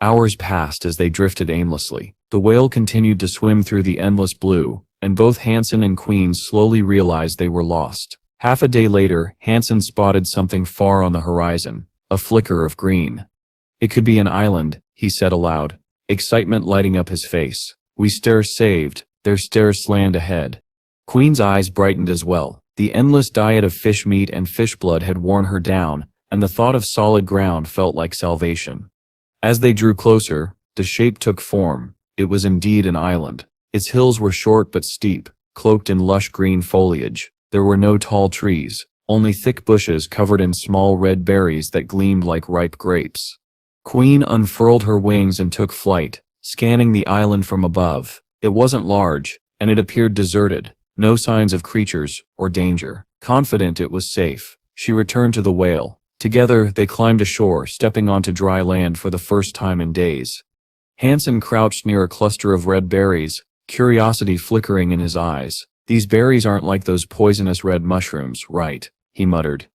Hours passed as they drifted aimlessly. The whale continued to swim through the endless blue, and both Han Sen and Queen slowly realized they were lost. Half a day later, Han Sen spotted something far on the horizon, a flicker of green. "It could be an island," he said aloud, excitement lighting up his face. "We stairs saved." Their stairs slant ahead. Queen's eyes brightened as well. The endless diet of fish meat and fish blood had worn her down, and the thought of solid ground felt like salvation. As they drew closer, the shape took form. It was indeed an island. Its hills were short but steep, cloaked in lush green foliage. There were no tall trees, only thick bushes covered in small red berries that gleamed like ripe grapes. Queen unfurled her wings and took flight, scanning the island from above. It wasn't large, and it appeared deserted, no signs of creatures or danger. Confident it was safe, she returned to the whale. Together, they climbed ashore, stepping onto dry land for the first time in days. Han Sen crouched near a cluster of red berries, curiosity flickering in his eyes. "These berries aren't like those poisonous red mushrooms, right?" he muttered.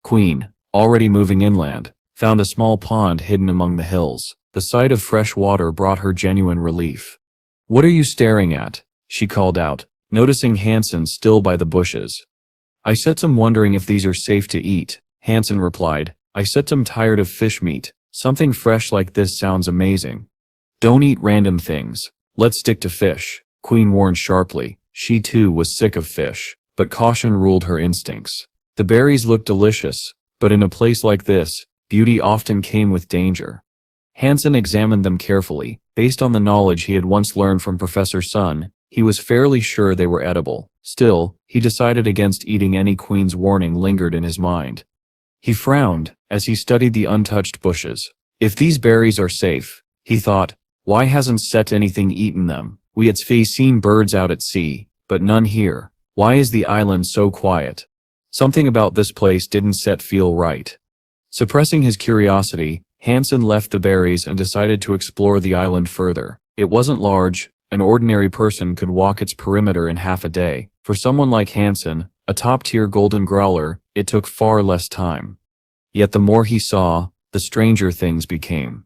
Queen, already moving inland, found a small pond hidden among the hills. The sight of fresh water brought her genuine relief. "What are you staring at?" she called out, noticing Han Sen still by the bushes. "I said I'm wondering if these are safe to eat," Han Sen replied. "I said I'm tired of fish meat. Something fresh like this sounds amazing." "Don't eat random things. Let's stick to fish," Queen warned sharply. She too was sick of fish, but caution ruled her instincts. The berries looked delicious, but in a place like this, beauty often came with danger. Han Sen examined them carefully. Based on the knowledge he had once learned from Professor Sun, he was fairly sure they were edible. Still, he decided against eating any. Queen's warning lingered in his mind. He frowned as he studied the untouched bushes. If these berries are safe, he thought, why hasn't Set anything eaten them? We had seen birds out at sea, but none here. Why is the island so quiet? Something about this place didn't Set feel right. Suppressing his curiosity, Han Sen left the berries and decided to explore the island further. It wasn't large. An ordinary person could walk its perimeter in half a day. For someone like Han Sen, a top-tier golden growler, it took far less time. Yet the more he saw, the stranger things became.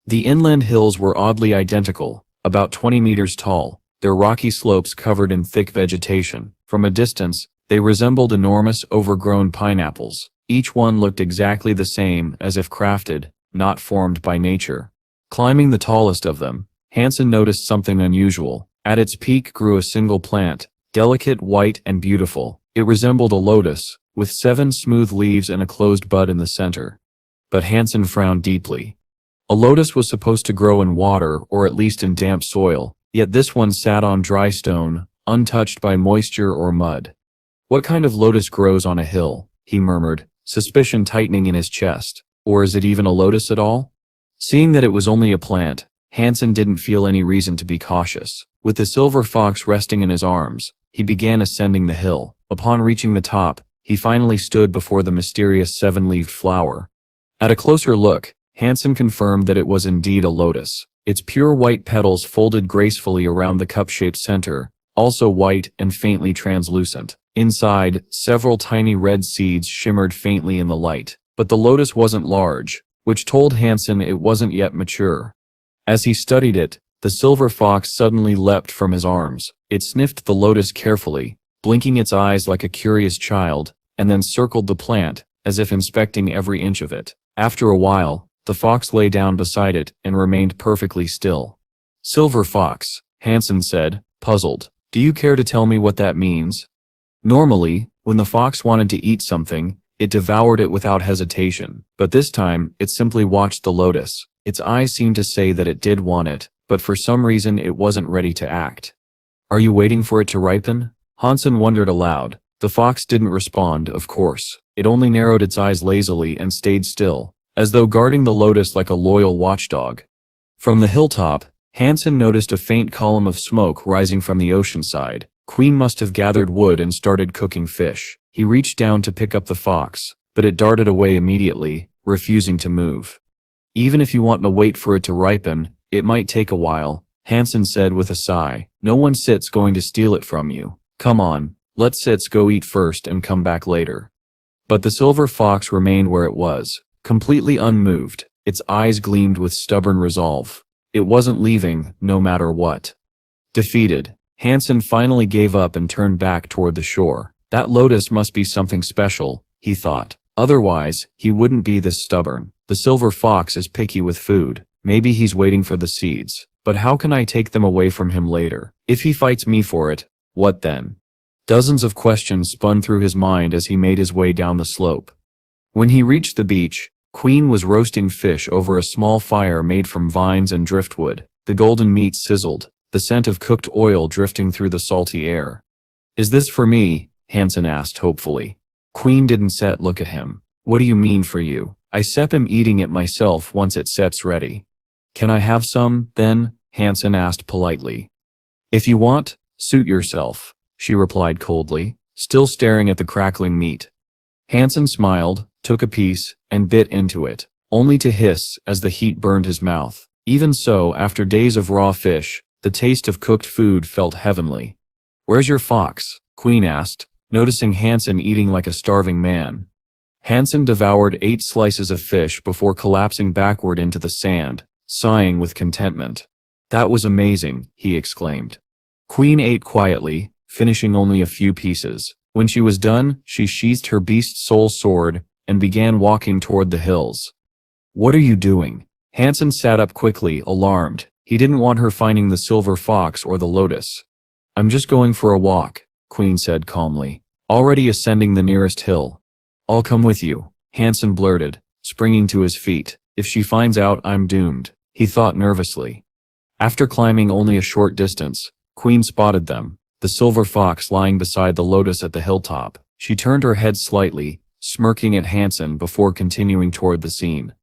The inland hills were oddly identical, about 20 meters tall, their rocky slopes covered in thick vegetation. From a distance, They resembled enormous, overgrown pineapples. Each one looked exactly the same, as if crafted, not formed by nature. Climbing the tallest of them, Han Sen noticed something unusual. At its peak grew a single plant, delicate, white, and beautiful. It resembled a lotus, with 7 smooth leaves and a closed bud in the center. But Han Sen frowned deeply. A lotus was supposed to grow in water, or at least in damp soil, yet this one sat on dry stone, untouched by moisture or mud. "What kind of lotus grows on a hill?" he murmured, suspicion tightening in his chest. "Or is it even a lotus at all?" Seeing that it was only a plant, Han Sen didn't feel any reason to be cautious. With the silver fox resting in his arms, he began ascending the hill. Upon reaching the top, he finally stood before the mysterious 7-leaved flower. At a closer look, Han Sen confirmed that it was indeed a lotus. Its pure white petals folded gracefully around the cup-shaped center, also white and faintly translucent. Inside, several tiny red seeds shimmered faintly in the light, but the lotus wasn't large, which told Han Sen it wasn't yet mature. As he studied it, the silver fox suddenly leapt from his arms. It sniffed the lotus carefully, blinking its eyes like a curious child, and then circled the plant, as if inspecting every inch of it. After a while, the fox lay down beside it and remained perfectly still. "Silver fox," Han Sen said, puzzled. "Do you care to tell me what that means?" Normally, when the fox wanted to eat something, it devoured it without hesitation, but this time, it simply watched the lotus. Its eyes seemed to say that it did want it, but for some reason it wasn't ready to act. "Are you waiting for it to ripen?" Han Sen wondered aloud. The fox didn't respond, of course. It only narrowed its eyes lazily and stayed still, as though guarding the lotus like a loyal watchdog. From the hilltop, Han Sen noticed a faint column of smoke rising from the ocean side. Queen must have gathered wood and started cooking fish. He reached down to pick up the fox, but it darted away immediately, refusing to move. "Even if you want to wait for it to ripen, it might take a while," Han Sen said with a sigh. "No one sit's going to steal it from you. Come on, let sits go eat first and come back later." But the silver fox remained where it was, completely unmoved. Its eyes gleamed with stubborn resolve. It wasn't leaving, no matter what. Defeated, Han Sen finally gave up and turned back toward the shore. That lotus must be something special, he thought. Otherwise, he wouldn't be this stubborn. The silver fox is picky with food. Maybe he's waiting for the seeds. But how can I take them away from him later? If he fights me for it, what then? Dozens of questions spun through his mind as he made his way down the slope. When he reached the beach, Queen was roasting fish over a small fire made from vines and driftwood. The golden meat sizzled, the scent of cooked oil drifting through the salty air. "Is this for me?" Han Sen asked hopefully. Queen didn't look at him. "What do you mean for you? I sep him eating it myself once it sets ready." "Can I have some, then?" Han Sen asked politely. "If you want, suit yourself," she replied coldly, still staring at the crackling meat. Han Sen smiled, took a piece, and bit into it, only to hiss as the heat burned his mouth. Even so, after days of raw fish, the taste of cooked food felt heavenly. "Where's your fox?" Queen asked, noticing Han Sen eating like a starving man. Han Sen devoured 8 slices of fish before collapsing backward into the sand, sighing with contentment. "That was amazing," he exclaimed. Queen ate quietly, finishing only a few pieces. When she was done, she sheathed her beast soul sword and began walking toward the hills. "What are you doing?" Han Sen sat up quickly, alarmed. He didn't want her finding the silver fox or the lotus. "I'm just going for a walk," Queen said calmly, already ascending the nearest hill. "I'll come with you," Han Sen blurted, springing to his feet. "If she finds out, I'm doomed," he thought nervously. After climbing only a short distance, Queen spotted them, the silver fox lying beside the lotus at the hilltop. She turned her head slightly, smirking at Han Sen before continuing toward the scene.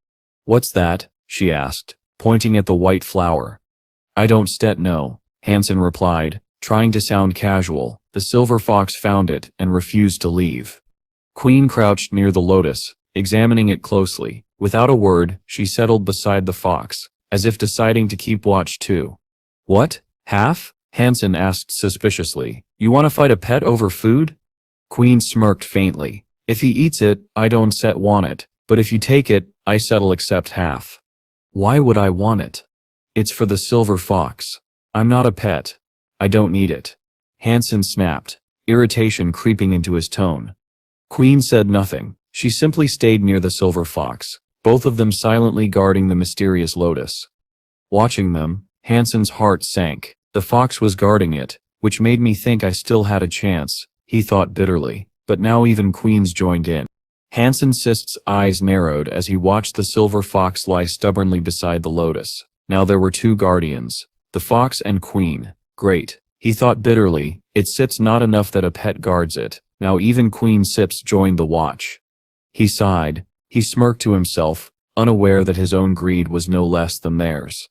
"What's that?" she asked, pointing at the white flower. "I don't know," Han Sen replied, trying to sound casual. The silver fox found it and refused to leave. Queen crouched near the lotus, examining it closely. Without a word, she settled beside the fox, as if deciding to keep watch too. "What? Half?" Han Sen asked suspiciously. "You want to fight a pet over food?" Queen smirked faintly. "If he eats it, I don't want it, but if you take it, I accept half." "Why would I want it?" "It's for the silver fox. I'm not a pet. I don't need it." Han Sen snapped. irritation creeping into his tone. Queen said nothing. She simply stayed near the silver fox, both of them silently guarding the mysterious lotus. Watching them, Han Sen's heart sank. The fox was guarding it, which made me think I still had a chance, he thought bitterly, but now even Queen's joined in. Han Sen's eyes narrowed as he watched the silver fox lie stubbornly beside the lotus. Now there were two guardians, the fox and Queen. Great, he thought bitterly, it's not enough that a pet guards it, now even Queen Sips joined the watch. He sighed, he smirked to himself, unaware that his own greed was no less than theirs.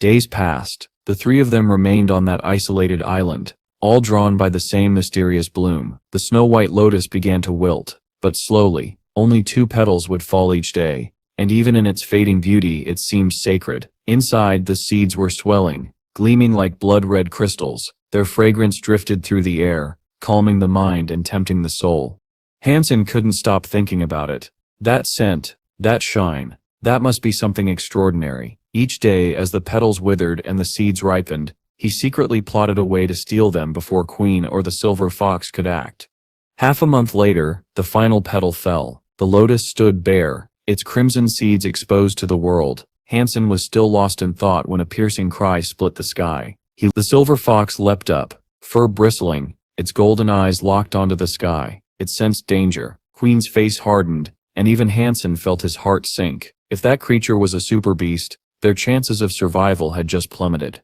Days passed, the three of them remained on that isolated island, all drawn by the same mysterious bloom. The snow-white lotus began to wilt, but slowly, only 2 petals would fall each day, and even in its fading beauty it seemed sacred. Inside, the seeds were swelling, gleaming like blood-red crystals. Their fragrance drifted through the air, calming the mind and tempting the soul. Han Sen couldn't stop thinking about it. That scent, that shine, that must be something extraordinary. Each day, as the petals withered and the seeds ripened, he secretly plotted a way to steal them before Queen or the silver fox could act. Half a month later, the final petal fell. The lotus stood bare, its crimson seeds exposed to the world. Han Sen was still lost in thought when a piercing cry split the sky. The silver fox leapt up, fur bristling, its golden eyes locked onto the sky. It sensed danger. Queen's face hardened, and even Han Sen felt his heart sink. If that creature was a super beast, their chances of survival had just plummeted.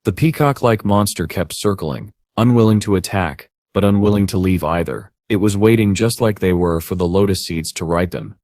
The peacock-like monster kept circling, unwilling to attack, but unwilling to leave either. It was waiting just like they were for the lotus seeds to ripen.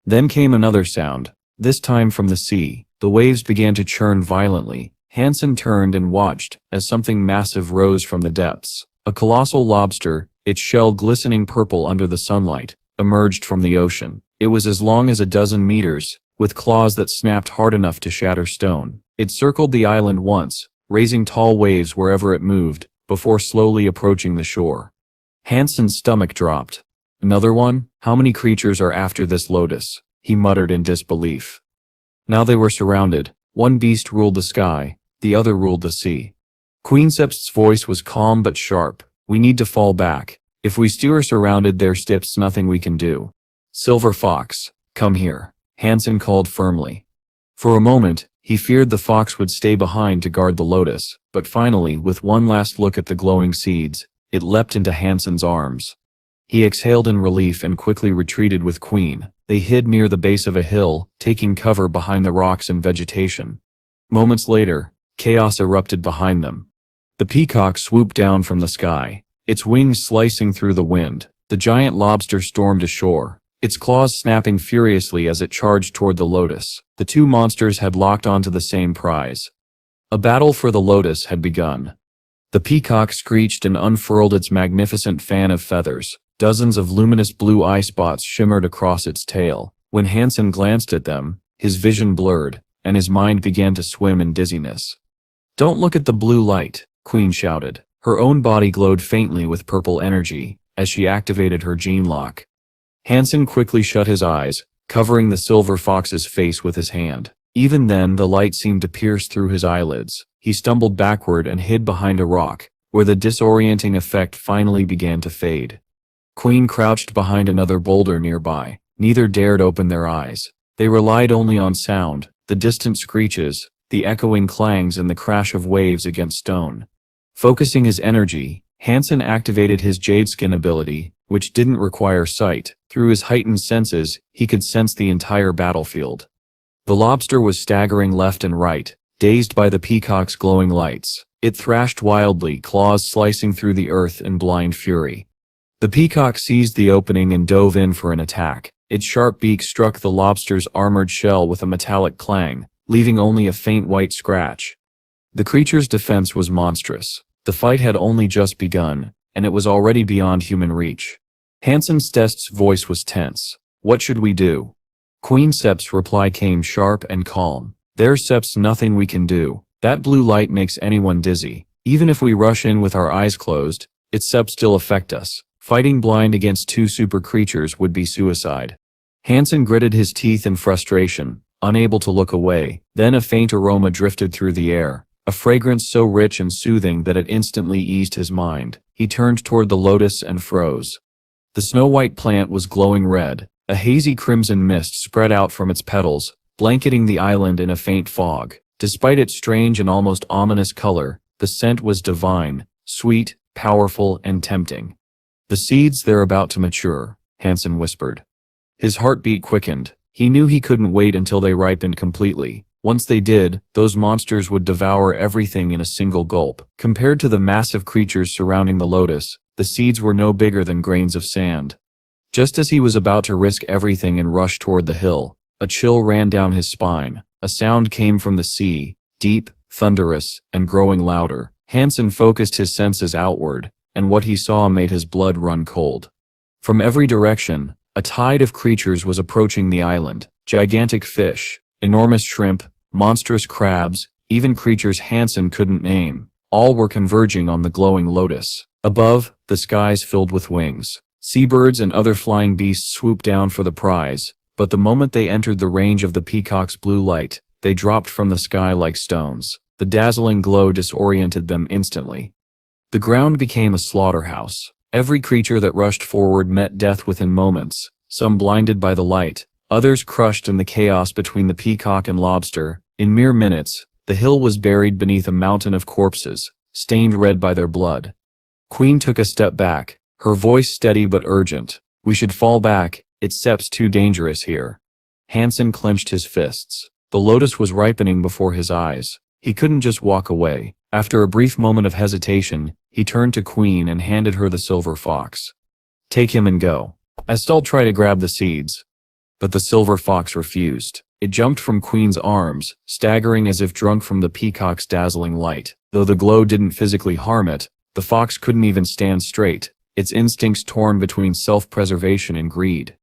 Then came another sound, this time from the sea. The waves began to churn violently. Han Sen turned and watched as something massive rose from the depths. A colossal lobster, its shell glistening purple under the sunlight, emerged from the ocean. It was as long as a dozen meters, with claws that snapped hard enough to shatter stone. It circled the island once, raising tall waves wherever it moved, before slowly approaching the shore. Han Sen's stomach dropped. Another one? How many creatures are after this lotus? He muttered in disbelief. Now they were surrounded. One beast ruled the sky, the other ruled the sea. Queen Sep's voice was calm but sharp. We need to fall back. If we steer surrounded, there's nothing we can do. Silver Fox, come here, Han Sen called firmly. For a moment, he feared the fox would stay behind to guard the lotus, but finally, with one last look at the glowing seeds, it leapt into Han Sen's arms. He exhaled in relief and quickly retreated with Queen. They hid near the base of a hill, taking cover behind the rocks and vegetation. Moments later, chaos erupted behind them. The peacock swooped down from the sky, its wings slicing through the wind. The giant lobster stormed ashore, its claws snapping furiously as it charged toward the lotus. The two monsters had locked onto the same prize. A battle for the lotus had begun. The peacock screeched and unfurled its magnificent fan of feathers. Dozens of luminous blue eye spots shimmered across its tail. When Han Sen glanced at them, his vision blurred, and his mind began to swim in dizziness. "Don't look at the blue light," Queen shouted. Her own body glowed faintly with purple energy as she activated her gene lock. Han Sen quickly shut his eyes, covering the silver fox's face with his hand. Even then, the light seemed to pierce through his eyelids. He stumbled backward and hid behind a rock, where the disorienting effect finally began to fade. Queen crouched behind another boulder nearby. Neither dared open their eyes. They relied only on sound, the distant screeches, the echoing clangs and the crash of waves against stone. Focusing his energy, Han Sen activated his jade skin ability, which didn't require sight. Through his heightened senses, he could sense the entire battlefield. The lobster was staggering left and right, dazed by the peacock's glowing lights. It thrashed wildly, claws slicing through the earth in blind fury. The peacock seized the opening and dove in for an attack. Its sharp beak struck the lobster's armored shell with a metallic clang, leaving only a faint white scratch. The creature's defense was monstrous. The fight had only just begun, and it was already beyond human reach. Han Sen's voice was tense. "What should we do?" Queen Sep's reply came sharp and calm. "There's nothing we can do. That blue light makes anyone dizzy. Even if we rush in with our eyes closed, it still affect us. Fighting blind against two super creatures would be suicide." Han Sen gritted his teeth in frustration, unable to look away. Then a faint aroma drifted through the air, a fragrance so rich and soothing that it instantly eased his mind. he turned toward the lotus and froze. The snow-white plant was glowing red. A hazy crimson mist spread out from its petals, blanketing the island in a faint fog. Despite its strange and almost ominous color, the scent was divine, sweet, powerful, and tempting. "The seeds, they're about to mature," Han Sen whispered. His heartbeat quickened. He knew he couldn't wait until they ripened completely. Once they did, those monsters would devour everything in a single gulp. Compared to the massive creatures surrounding the lotus, the seeds were no bigger than grains of sand. Just as he was about to risk everything and rush toward the hill, a chill ran down his spine. A sound came from the sea, deep, thunderous, and growing louder. Han Sen focused his senses outward, and what he saw made his blood run cold. From every direction, a tide of creatures was approaching the island. Gigantic fish, enormous shrimp, monstrous crabs, even creatures Han Sen couldn't name. All were converging on the glowing lotus. Above, the skies filled with wings. Seabirds and other flying beasts swooped down for the prize, but the moment they entered the range of the peacock's blue light, they dropped from the sky like stones. The dazzling glow disoriented them instantly. The ground became a slaughterhouse. Every creature that rushed forward met death within moments, some blinded by the light, others crushed in the chaos between the peacock and lobster. In mere minutes, the hill was buried beneath a mountain of corpses, stained red by their blood. Queen took a step back, her voice steady but urgent. "We should fall back, it's too dangerous here." Han Sen clenched his fists. The lotus was ripening before his eyes. He couldn't just walk away. After a brief moment of hesitation, he turned to Queen and handed her the silver fox. "Take him and go. I'll try to grab the seeds." But the silver fox refused. It jumped from Queen's arms, staggering as if drunk from the peacock's dazzling light. Though the glow didn't physically harm it, the fox couldn't even stand straight, its instincts torn between self-preservation and greed.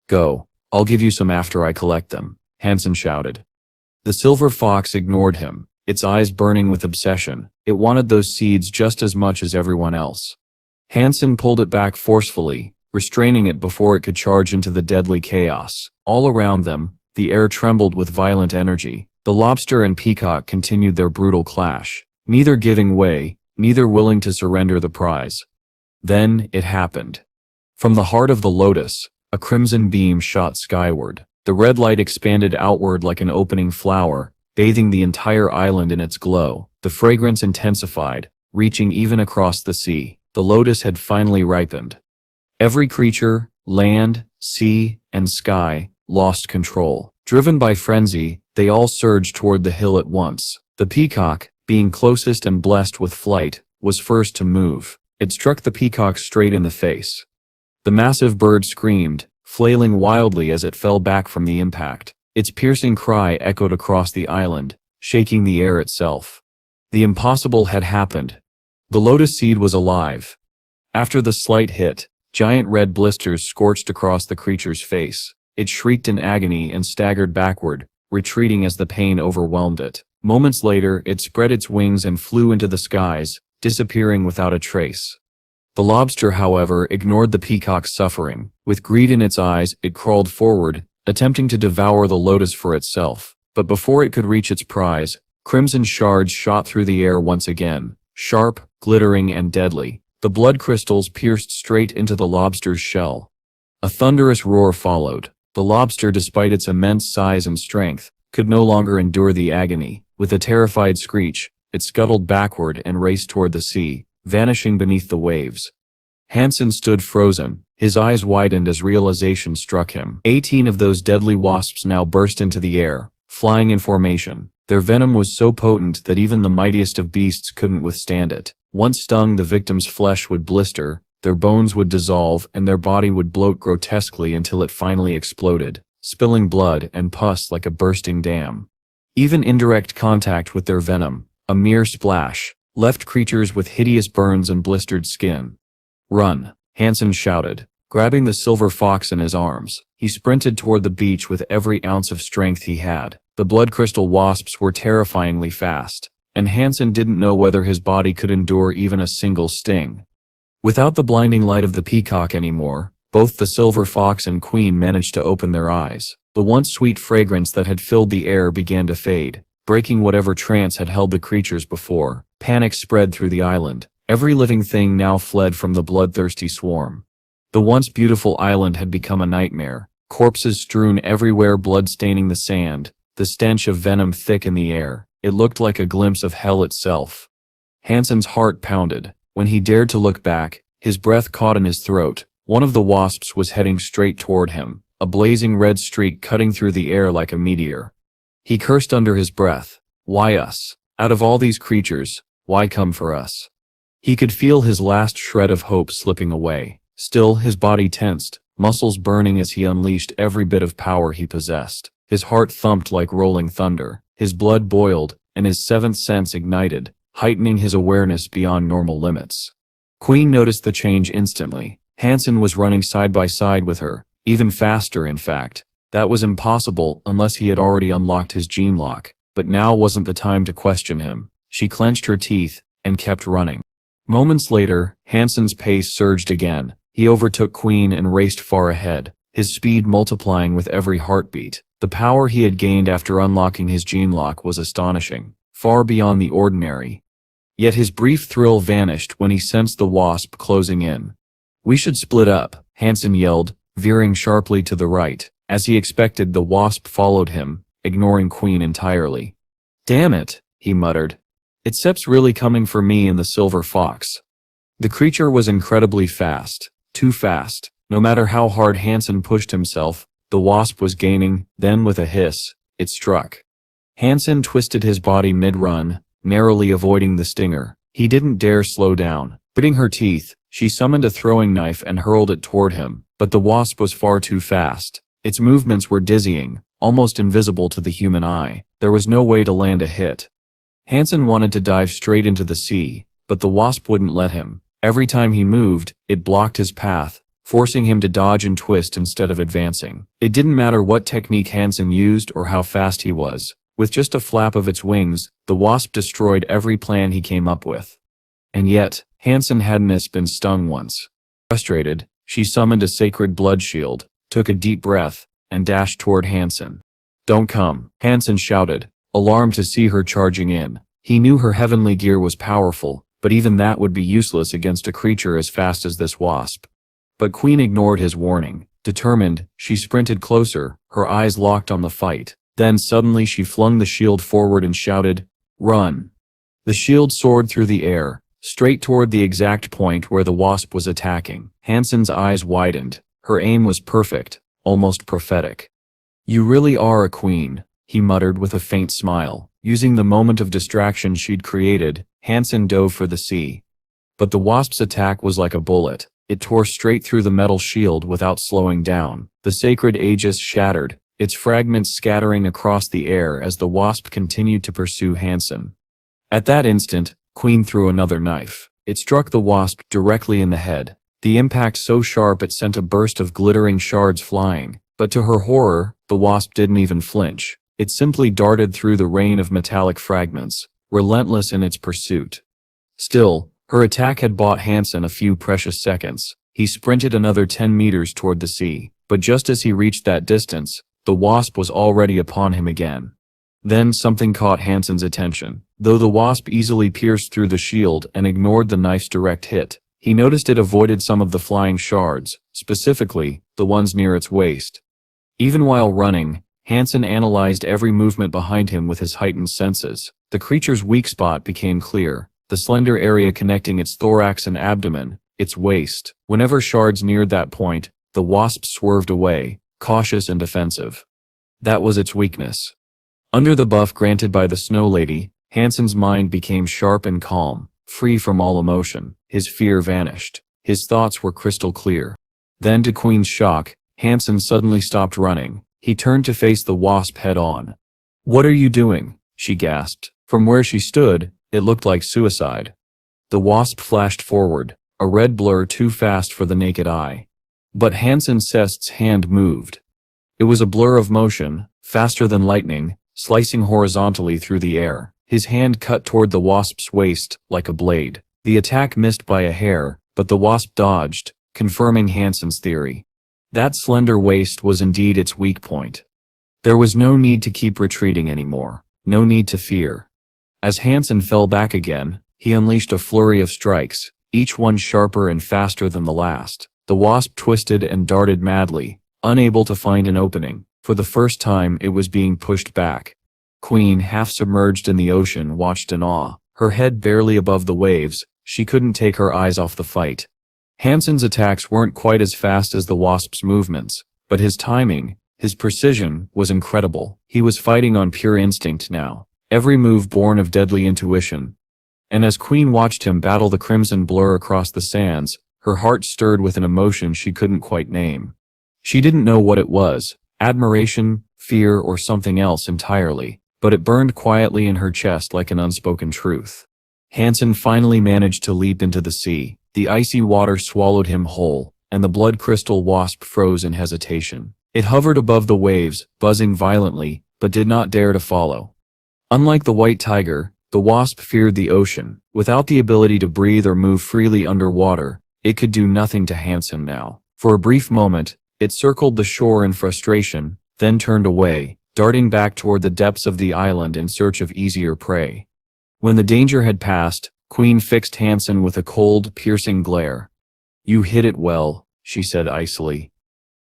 "Go. I'll give you some after I collect them," Han Sen shouted. The silver fox ignored him, its eyes burning with obsession. It wanted those seeds just as much as everyone else. Han Sen pulled it back forcefully, restraining it before it could charge into the deadly chaos. All around them, the air trembled with violent energy. The lobster and peacock continued their brutal clash, neither giving way, neither willing to surrender the prize. Then, it happened. From the heart of the lotus, a crimson beam shot skyward. The red light expanded outward like an opening flower, bathing the entire island in its glow. The fragrance intensified, reaching even across the sea. The lotus had finally ripened. Every creature, land, sea, and sky, lost control. Driven by frenzy, they all surged toward the hill at once. The peacock, being closest and blessed with flight, was first to move. It struck the peacock straight in the face. The massive bird screamed, flailing wildly as it fell back from the impact. Its piercing cry echoed across the island, shaking the air itself. The impossible had happened. The lotus seed was alive. After the slight hit, giant red blisters scorched across the creature's face. It shrieked in agony and staggered backward, retreating as the pain overwhelmed it. Moments later, it spread its wings and flew into the skies, disappearing without a trace. The lobster, however, ignored the peacock's suffering. With greed in its eyes, it crawled forward, attempting to devour the lotus for itself. But before it could reach its prize, crimson shards shot through the air once again, sharp, glittering, and deadly. The blood crystals pierced straight into the lobster's shell. A thunderous roar followed. The lobster, despite its immense size and strength, could no longer endure the agony. With a terrified screech, it scuttled backward and raced toward the sea, vanishing beneath the waves. Han Sen stood frozen, his eyes widened as realization struck him. 18 of those deadly wasps now burst into the air, flying in formation. Their venom was so potent that even the mightiest of beasts couldn't withstand it. Once stung, the victim's flesh would blister, their bones would dissolve, and their body would bloat grotesquely until it finally exploded, spilling blood and pus like a bursting dam. Even indirect contact with their venom, a mere splash, left creatures with hideous burns and blistered skin. "Run," Han Sen shouted. Grabbing the silver fox in his arms, he sprinted toward the beach with every ounce of strength he had. The blood crystal wasps were terrifyingly fast, and Han Sen didn't know whether his body could endure even a single sting. Without the blinding light of the peacock anymore, both the silver fox and Queen managed to open their eyes. The once sweet fragrance that had filled the air began to fade, breaking whatever trance had held the creatures before. Panic spread through the island. Every living thing now fled from the bloodthirsty swarm. The once beautiful island had become a nightmare, corpses strewn everywhere, blood staining the sand, the stench of venom thick in the air. It looked like a glimpse of hell itself. Hansen's heart pounded. When he dared to look back, his breath caught in his throat. One of the wasps was heading straight toward him, a blazing red streak cutting through the air like a meteor. He cursed under his breath. Why us? Out of all these creatures, why come for us? He could feel his last shred of hope slipping away. Still, his body tensed, muscles burning as he unleashed every bit of power he possessed. His heart thumped like rolling thunder. His blood boiled, and his seventh sense ignited, heightening his awareness beyond normal limits. Queen noticed the change instantly. Hansen was running side by side with her, even faster in fact. That was impossible unless he had already unlocked his gene lock, but now wasn't the time to question him. She clenched her teeth and kept running. Moments later, Hansen's pace surged again. He overtook Queen and raced far ahead, his speed multiplying with every heartbeat. The power he had gained after unlocking his gene lock was astonishing, far beyond the ordinary. Yet his brief thrill vanished when he sensed the wasp closing in. "We should split up," Hansen yelled, veering sharply to the right. As he expected, the wasp followed him, ignoring Queen entirely. "Damn it," he muttered. "It's Sep's really coming for me and the silver fox." The creature was incredibly fast, too fast. No matter how hard Hansen pushed himself, the wasp was gaining. Then with a hiss, it struck. Hansen twisted his body mid-run, narrowly avoiding the stinger. He didn't dare slow down. Gritting her teeth, she summoned a throwing knife and hurled it toward him, but the wasp was far too fast. Its movements were dizzying, almost invisible to the human eye. There was no way to land a hit. Hansen wanted to dive straight into the sea, but the wasp wouldn't let him. Every time he moved, it blocked his path, forcing him to dodge and twist instead of advancing. It didn't matter what technique Hansen used or how fast he was. With just a flap of its wings, the wasp destroyed every plan he came up with. And yet, Hansen hadn't been stung once. Frustrated, she summoned a sacred blood shield, took a deep breath, and dashed toward Hansen. "Don't come," Hansen shouted, alarmed to see her charging in. He knew her heavenly gear was powerful, but even that would be useless against a creature as fast as this wasp. But Queen ignored his warning. Determined, she sprinted closer, her eyes locked on the fight. Then suddenly she flung the shield forward and shouted, "Run!" The shield soared through the air, straight toward the exact point where the wasp was attacking. Hansen's eyes widened. Her aim was perfect, almost prophetic. "You really are a queen," he muttered with a faint smile. Using the moment of distraction she'd created, Hansen dove for the sea. But the wasp's attack was like a bullet. It tore straight through the metal shield without slowing down. The sacred aegis shattered, its fragments scattering across the air as the wasp continued to pursue Hansen. At that instant, Queen threw another knife. It struck the wasp directly in the head. The impact so sharp it sent a burst of glittering shards flying. But to her horror, the wasp didn't even flinch. It simply darted through the rain of metallic fragments, relentless in its pursuit. Still, her attack had bought Hansen a few precious seconds. He sprinted another 10 meters toward the sea, but just as he reached that distance, the wasp was already upon him again. Then something caught Hansen's attention. Though the wasp easily pierced through the shield and ignored the knife's direct hit, he noticed it avoided some of the flying shards, specifically, the ones near its waist. Even while running, Hansen analyzed every movement behind him with his heightened senses. The creature's weak spot became clear, the slender area connecting its thorax and abdomen, its waist. Whenever shards neared that point, the wasp swerved away, cautious and defensive. That was its weakness. Under the buff granted by the Snow Lady, Hansen's mind became sharp and calm, free from all emotion. His fear vanished. His thoughts were crystal clear. Then, to Queen's shock, Hansen suddenly stopped running. He turned to face the wasp head-on. "What are you doing?" she gasped. From where she stood, it looked like suicide. The wasp flashed forward, a red blur too fast for the naked eye. But Hansen Sest's hand moved. It was a blur of motion, faster than lightning, slicing horizontally through the air. His hand cut toward the wasp's waist, like a blade. The attack missed by a hair, but the wasp dodged, confirming Hansen's theory. That slender waist was indeed its weak point. There was no need to keep retreating anymore, no need to fear. As Hansen fell back again, He unleashed a flurry of strikes, each one sharper and faster than the last. The wasp twisted and darted madly, unable to find an opening. For the first time, it was being pushed back. Queen, half submerged in the ocean, watched in awe. Her head barely above the waves, she couldn't take her eyes off the fight. Han Sen's attacks weren't quite as fast as the wasp's movements, but his timing, his precision, was incredible. He was fighting on pure instinct now, every move born of deadly intuition. And as Queen watched him battle the crimson blur across the sands, her heart stirred with an emotion she couldn't quite name. She didn't know what it was, admiration, fear, or something else entirely, but it burned quietly in her chest like an unspoken truth. Han Sen finally managed to leap into the sea. The icy water swallowed him whole, and the blood crystal wasp froze in hesitation. It hovered above the waves, buzzing violently, but did not dare to follow. Unlike the white tiger, the wasp feared the ocean. Without the ability to breathe or move freely underwater, it could do nothing to Han Sen now. For a brief moment, it circled the shore in frustration, then turned away, darting back toward the depths of the island in search of easier prey. When the danger had passed, Queen fixed Han Sen with a cold, piercing glare. "You hit it well," she said icily.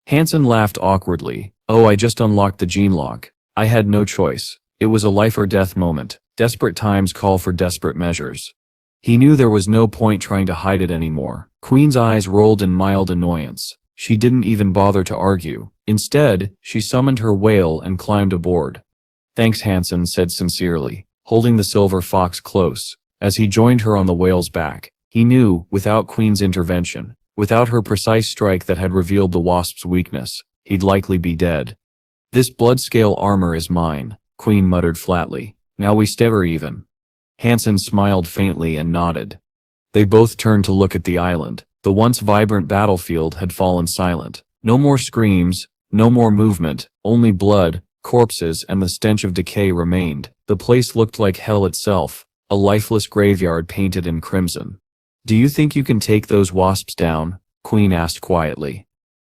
Han Sen laughed awkwardly. "Oh, I just unlocked the gene lock. I had no choice. It was a life-or-death moment. Desperate times call for desperate measures." He knew there was no point trying to hide it anymore. Queen's eyes rolled in mild annoyance. She didn't even bother to argue. Instead, she summoned her whale and climbed aboard. "Thanks," Han Sen said sincerely, holding the silver fox close. As he joined her on the whale's back, he knew, without Queen's intervention, without her precise strike that had revealed the wasp's weakness, he'd likely be dead. "This blood-scale armor is mine," Queen muttered flatly. "Now we stare even." Han Sen smiled faintly and nodded. They both turned to look at the island. The once vibrant battlefield had fallen silent. No more screams, no more movement, only blood, corpses, and the stench of decay remained. The place looked like hell itself, a lifeless graveyard painted in crimson. "Do you think you can take those wasps down?" Queen asked quietly.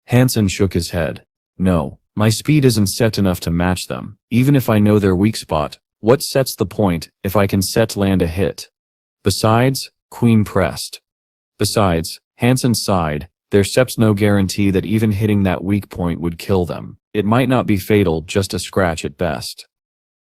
Han Sen shook his head. "No, my speed isn't set enough to match them. Even if I know their weak spot, what sets the point if I can land a hit?" "Besides," Queen pressed. "Besides," Han Sen sighed, "there's no guarantee that even hitting that weak point would kill them. It might not be fatal, just a scratch at best."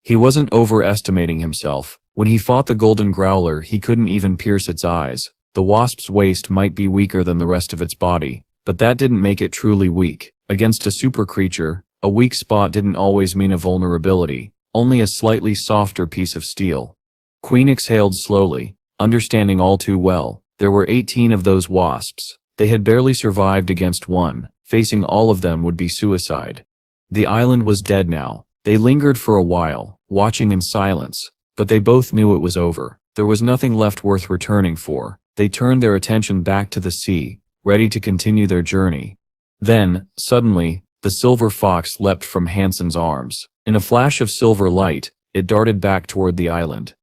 He wasn't overestimating himself. When he fought the golden growler, he couldn't even pierce its eyes. The wasp's waist might be weaker than the rest of its body, but that didn't make it truly weak. Against a super creature, a weak spot didn't always mean a vulnerability, only a slightly softer piece of steel. Queen exhaled slowly, understanding all too well. There were 18 of those wasps. They had barely survived against one. Facing all of them would be suicide. The island was dead now. They lingered for a while, watching in silence, but they both knew it was over. There was nothing left worth returning for. They turned their attention back to the sea, ready to continue their journey. Then, suddenly, the silver fox leapt from Han Sen's arms. In a flash of silver light, it darted back toward the island.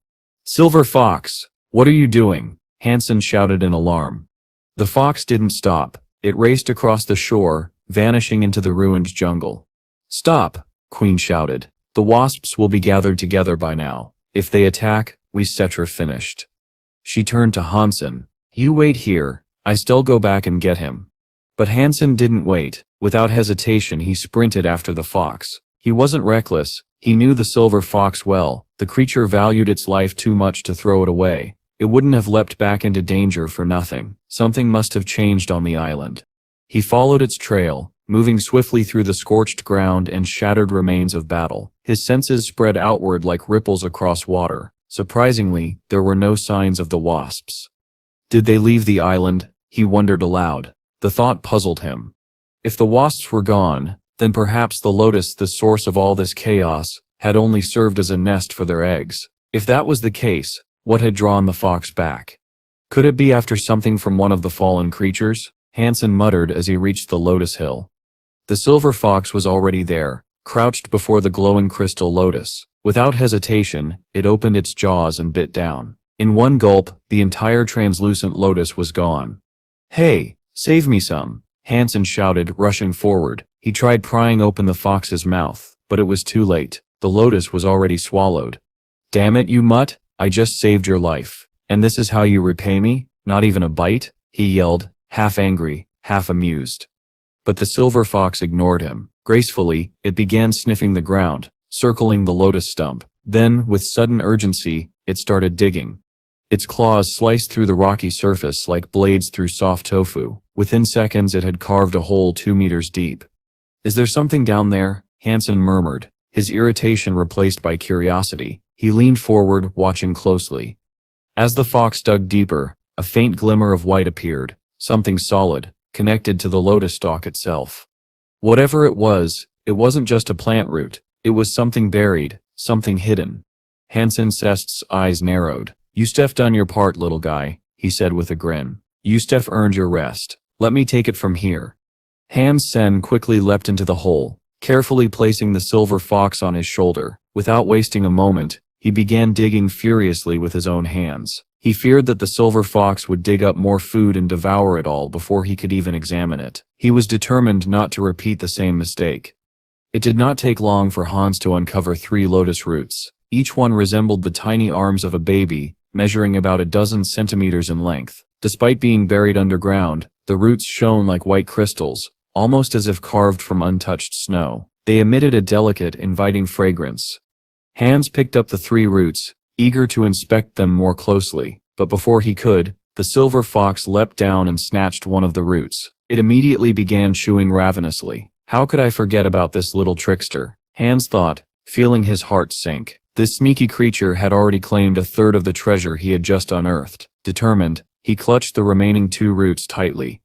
"Silver fox, what are you doing?" Han Sen shouted in alarm. The fox didn't stop. It raced across the shore, vanishing into the ruined jungle. "Stop!" Queen shouted. "The wasps will be gathered together by now. If they attack, we set her finished." She turned to Han Sen. "You wait here. I still go back and get him." But Han Sen didn't wait. Without hesitation, he sprinted after the fox. He wasn't reckless. He knew the silver fox well. The creature valued its life too much to throw it away. It wouldn't have leapt back into danger for nothing. Something must have changed on the island. He followed its trail, moving swiftly through the scorched ground and shattered remains of battle. His senses spread outward like ripples across water. Surprisingly, there were no signs of the wasps. Did they leave the island? He wondered aloud. The thought puzzled him. If the wasps were gone, then perhaps the lotus, the source of all this chaos, had only served as a nest for their eggs. If that was the case, what had drawn the fox back? Could it be after something from one of the fallen creatures? Han Sen muttered as he reached the lotus hill. The silver fox was already there, crouched before the glowing crystal lotus. Without hesitation, it opened its jaws and bit down. In one gulp, the entire translucent lotus was gone. "Hey, save me some," Han Sen shouted, rushing forward. He tried prying open the fox's mouth, but it was too late. The lotus was already swallowed. "Damn it, you mutt, I just saved your life." "And this is how you repay me? Not even a bite?" he yelled, half angry, half amused. But the silver fox ignored him. Gracefully, it began sniffing the ground, circling the lotus stump. Then, with sudden urgency, it started digging. Its claws sliced through the rocky surface like blades through soft tofu. Within seconds it had carved a hole 2 meters deep. "Is there something down there?" Han Sen murmured, his irritation replaced by curiosity. He leaned forward, watching closely. As the fox dug deeper, a faint glimmer of white appeared, something solid, connected to the lotus stalk itself. Whatever it wasn't just a plant root, it was something buried, something hidden. Han Sen's eyes narrowed. "You've done your part, little guy," he said with a grin. "You've earned your rest. Let me take it from here." Han Sen quickly leapt into the hole, carefully placing the silver fox on his shoulder. Without wasting a moment, he began digging furiously with his own hands. He feared that the silver fox would dig up more food and devour it all before he could even examine it. He was determined not to repeat the same mistake. It did not take long for Hans to uncover 3 lotus roots. Each one resembled the tiny arms of a baby, measuring about a dozen centimeters in length. Despite being buried underground, the roots shone like white crystals, almost as if carved from untouched snow. They emitted a delicate, inviting fragrance. Hans picked up the 3 roots, eager to inspect them more closely, but before he could, the silver fox leapt down and snatched one of the roots. It immediately began chewing ravenously. "How could I forget about this little trickster?" Hans thought, feeling his heart sink. This sneaky creature had already claimed a third of the treasure he had just unearthed. Determined, he clutched the remaining 2 roots tightly.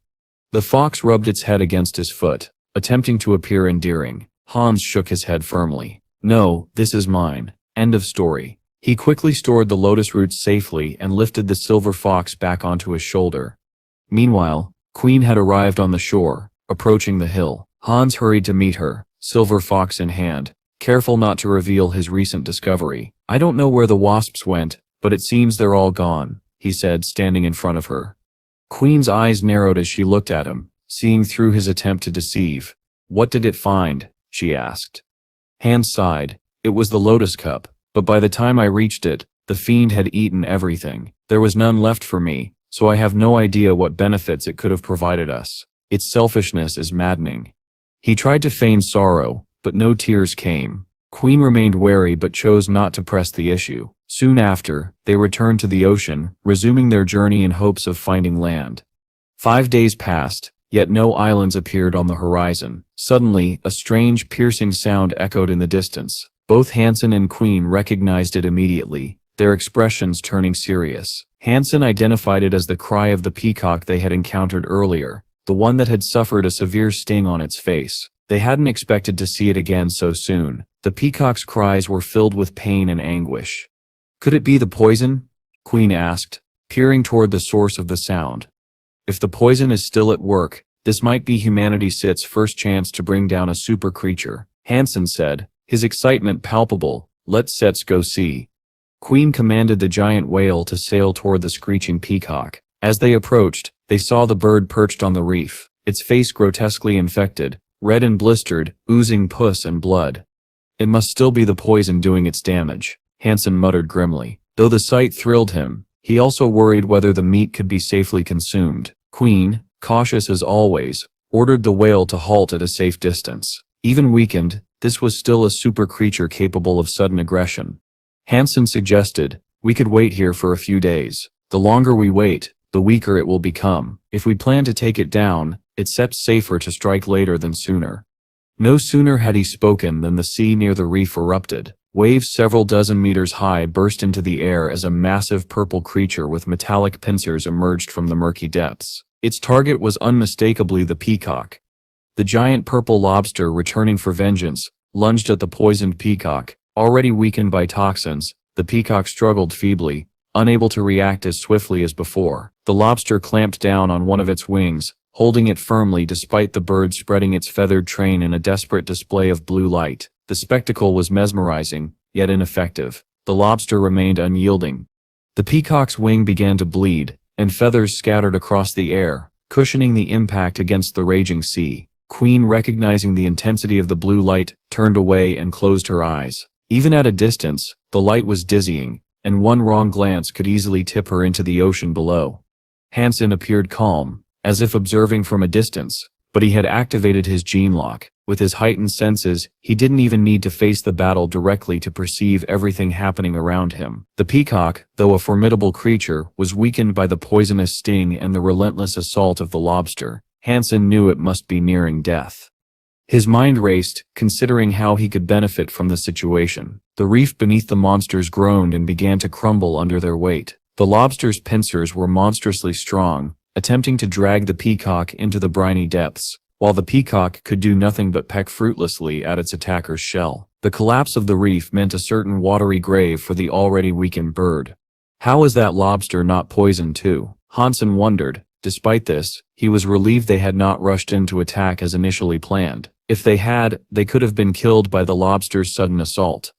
The fox rubbed its head against his foot, attempting to appear endearing. Hans shook his head firmly. "No, this is mine." End of story. He quickly stored the lotus roots safely and lifted the silver fox back onto his shoulder. Meanwhile, Queen had arrived on the shore, approaching the hill. Hans hurried to meet her, silver fox in hand, careful not to reveal his recent discovery. "I don't know where the wasps went, but it seems they're all gone," he said, standing in front of her. Queen's eyes narrowed as she looked at him, seeing through his attempt to deceive. "What did it find?" she asked. Hans sighed. "It was the lotus cup, but by the time I reached it, the fiend had eaten everything. There was none left for me, so I have no idea what benefits it could have provided us. Its selfishness is maddening." He tried to feign sorrow, but no tears came. Queen remained wary but chose not to press the issue. Soon after, they returned to the ocean, resuming their journey in hopes of finding land. 5 days passed, yet no islands appeared on the horizon. Suddenly, a strange, piercing sound echoed in the distance. Both Han Sen and Queen recognized it immediately, their expressions turning serious. Han Sen identified it as the cry of the peacock they had encountered earlier, the one that had suffered a severe sting on its face. They hadn't expected to see it again so soon. The peacock's cries were filled with pain and anguish. "Could it be the poison?" Queen asked, peering toward the source of the sound. "If the poison is still at work, this might be humanity's first chance to bring down a super creature," Han Sen said, his excitement palpable. "Let's go see." Queen commanded the giant whale to sail toward the screeching peacock. As they approached, they saw the bird perched on the reef, its face grotesquely infected, red and blistered, oozing pus and blood. "It must still be the poison doing its damage," Han Sen muttered grimly. Though the sight thrilled him, he also worried whether the meat could be safely consumed. Queen, cautious as always, ordered the whale to halt at a safe distance. Even weakened, this was still a super creature capable of sudden aggression. Han Sen suggested, "We could wait here for a few days. The longer we wait, the weaker it will become. If we plan to take it down, it's safer to strike later than sooner." No sooner had he spoken than the sea near the reef erupted. Waves several dozen meters high burst into the air as a massive purple creature with metallic pincers emerged from the murky depths. Its target was unmistakably the peacock. The giant purple lobster, returning for vengeance, lunged at the poisoned peacock. Already weakened by toxins, the peacock struggled feebly, unable to react as swiftly as before. The lobster clamped down on one of its wings, holding it firmly despite the bird spreading its feathered train in a desperate display of blue light. The spectacle was mesmerizing, yet ineffective. The lobster remained unyielding. The peacock's wing began to bleed, and feathers scattered across the air, cushioning the impact against the raging sea. Queen, recognizing the intensity of the blue light, turned away and closed her eyes. Even at a distance, the light was dizzying, and one wrong glance could easily tip her into the ocean below. Han Sen appeared calm, as if observing from a distance, but he had activated his gene lock. With his heightened senses, he didn't even need to face the battle directly to perceive everything happening around him. The peacock, though a formidable creature, was weakened by the poisonous sting and the relentless assault of the lobster. Han Sen knew it must be nearing death. His mind raced, considering how he could benefit from the situation. The reef beneath the monsters groaned and began to crumble under their weight. The lobster's pincers were monstrously strong, attempting to drag the peacock into the briny depths, while the peacock could do nothing but peck fruitlessly at its attacker's shell. The collapse of the reef meant a certain watery grave for the already weakened bird. How was that lobster not poisoned too? Han Sen wondered. Despite this, he was relieved they had not rushed in to attack as initially planned. If they had, they could have been killed by the lobster's sudden assault.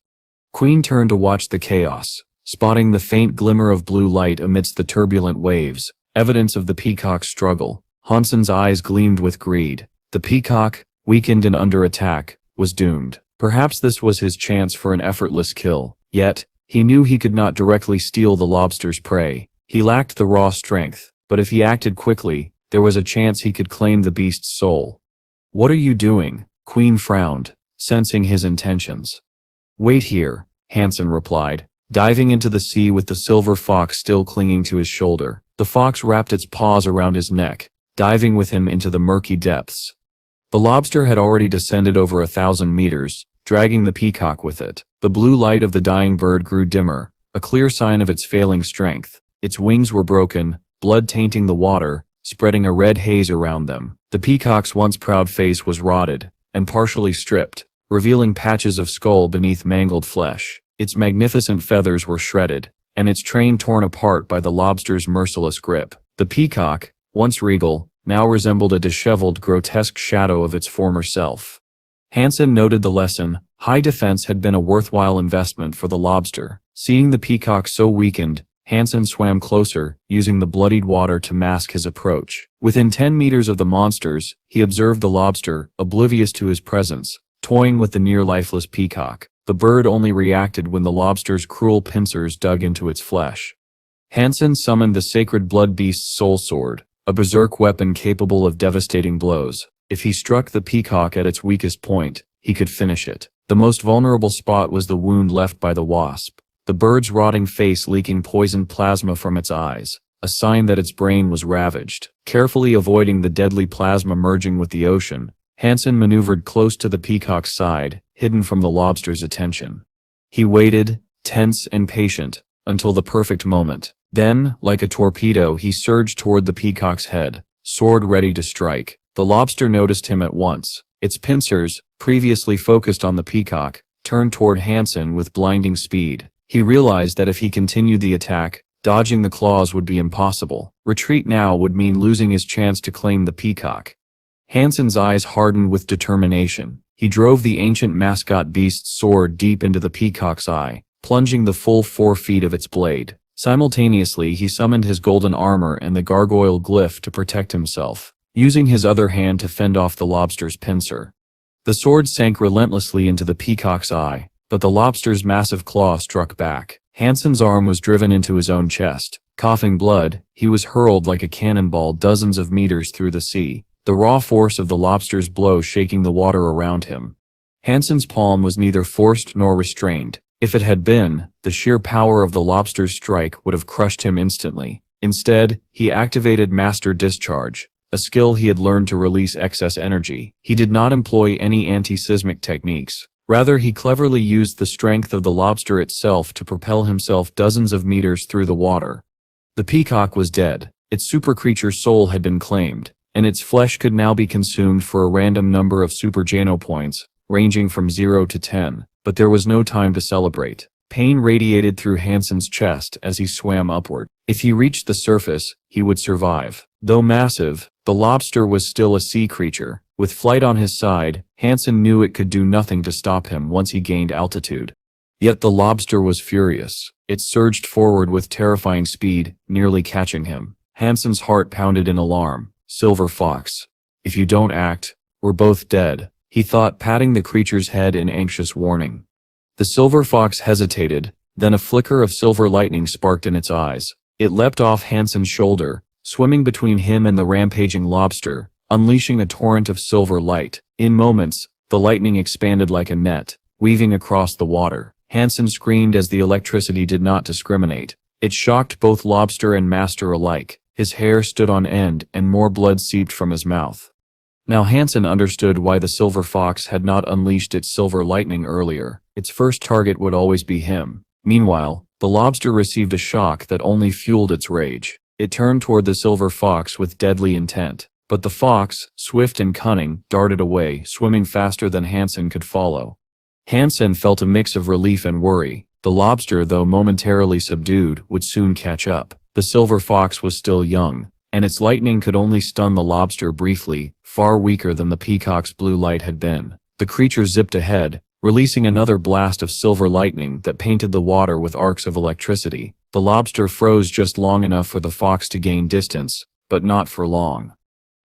Queen turned to watch the chaos, spotting the faint glimmer of blue light amidst the turbulent waves, evidence of the peacock's struggle. Han Sen's eyes gleamed with greed. The peacock, weakened and under attack, was doomed. Perhaps this was his chance for an effortless kill. Yet, he knew he could not directly steal the lobster's prey. He lacked the raw strength, but if he acted quickly, there was a chance he could claim the beast's soul. "What are you doing?" Queen frowned, sensing his intentions. "Wait here," Han Sen replied, diving into the sea with the silver fox still clinging to his shoulder. The fox wrapped its paws around his neck, diving with him into the murky depths. The lobster had already descended over 1,000 meters, dragging the peacock with it. The blue light of the dying bird grew dimmer, a clear sign of its failing strength. Its wings were broken, blood tainting the water, spreading a red haze around them. The peacock's once proud face was rotted, and partially stripped, revealing patches of skull beneath mangled flesh. Its magnificent feathers were shredded, and its train torn apart by the lobster's merciless grip. The peacock, once regal, now resembled a disheveled, grotesque shadow of its former self. Han Sen noted the lesson. High defense had been a worthwhile investment for the lobster. Seeing the peacock so weakened, Han Sen swam closer, using the bloodied water to mask his approach. Within 10 meters of the monsters, he observed the lobster, oblivious to his presence, toying with the near-lifeless peacock. The bird only reacted when the lobster's cruel pincers dug into its flesh. Han Sen summoned the sacred blood beast's soul sword, a berserk weapon capable of devastating blows. If he struck the peacock at its weakest point, he could finish it. The most vulnerable spot was the wound left by the wasp, the bird's rotting face leaking poisoned plasma from its eyes, a sign that its brain was ravaged. Carefully avoiding the deadly plasma merging with the ocean, Han Sen maneuvered close to the peacock's side, hidden from the lobster's attention. He waited, tense and patient, until the perfect moment. Then, like a torpedo, he surged toward the peacock's head, sword ready to strike. The lobster noticed him at once. Its pincers, previously focused on the peacock, turned toward Han Sen with blinding speed. He realized that if he continued the attack, dodging the claws would be impossible. Retreat now would mean losing his chance to claim the peacock. Han Sen's eyes hardened with determination. He drove the ancient mascot beast's sword deep into the peacock's eye, plunging the full 4 feet of its blade. Simultaneously, he summoned his golden armor and the gargoyle glyph to protect himself, using his other hand to fend off the lobster's pincer. The sword sank relentlessly into the peacock's eye, but the lobster's massive claw struck back. Han Sen's arm was driven into his own chest. Coughing blood, he was hurled like a cannonball dozens of meters through the sea, the raw force of the lobster's blow shaking the water around him. Han Sen's palm was neither forced nor restrained. If it had been, the sheer power of the lobster's strike would have crushed him instantly. Instead, he activated Master Discharge, a skill he had learned to release excess energy. He did not employ any anti-seismic techniques. Rather, he cleverly used the strength of the lobster itself to propel himself dozens of meters through the water. The peacock was dead. Its super creature's soul had been claimed, and its flesh could now be consumed for a random number of super Jano points, ranging from 0 to 10. But there was no time to celebrate. Pain radiated through Han Sen's chest as he swam upward. If he reached the surface, he would survive. Though massive, the lobster was still a sea creature. With flight on his side, Han Sen knew it could do nothing to stop him once he gained altitude. Yet the lobster was furious. It surged forward with terrifying speed, nearly catching him. Han Sen's heart pounded in alarm. Silver Fox. If you don't act, we're both dead, he thought, patting the creature's head in anxious warning. The silver fox hesitated, Then a flicker of silver lightning sparked in its eyes. It leapt off Hansen's shoulder, swimming between him and the rampaging lobster, unleashing a torrent of silver light. In moments, the lightning expanded like a net, weaving across the water. Hansen screamed as the electricity did not discriminate. It shocked both lobster and master alike. His hair stood on end and more blood seeped from his mouth. Now Hansen understood why the silver fox had not unleashed its silver lightning earlier. Its first target would always be him. Meanwhile, the lobster received a shock that only fueled its rage. It turned toward the silver fox with deadly intent. But the fox, swift and cunning, darted away, swimming faster than Hansen could follow. Hansen felt a mix of relief and worry. The lobster, though momentarily subdued, would soon catch up. The silver fox was still young, and its lightning could only stun the lobster briefly, far weaker than the peacock's blue light had been. The creature zipped ahead, releasing another blast of silver lightning that painted the water with arcs of electricity. The lobster froze just long enough for the fox to gain distance, but not for long.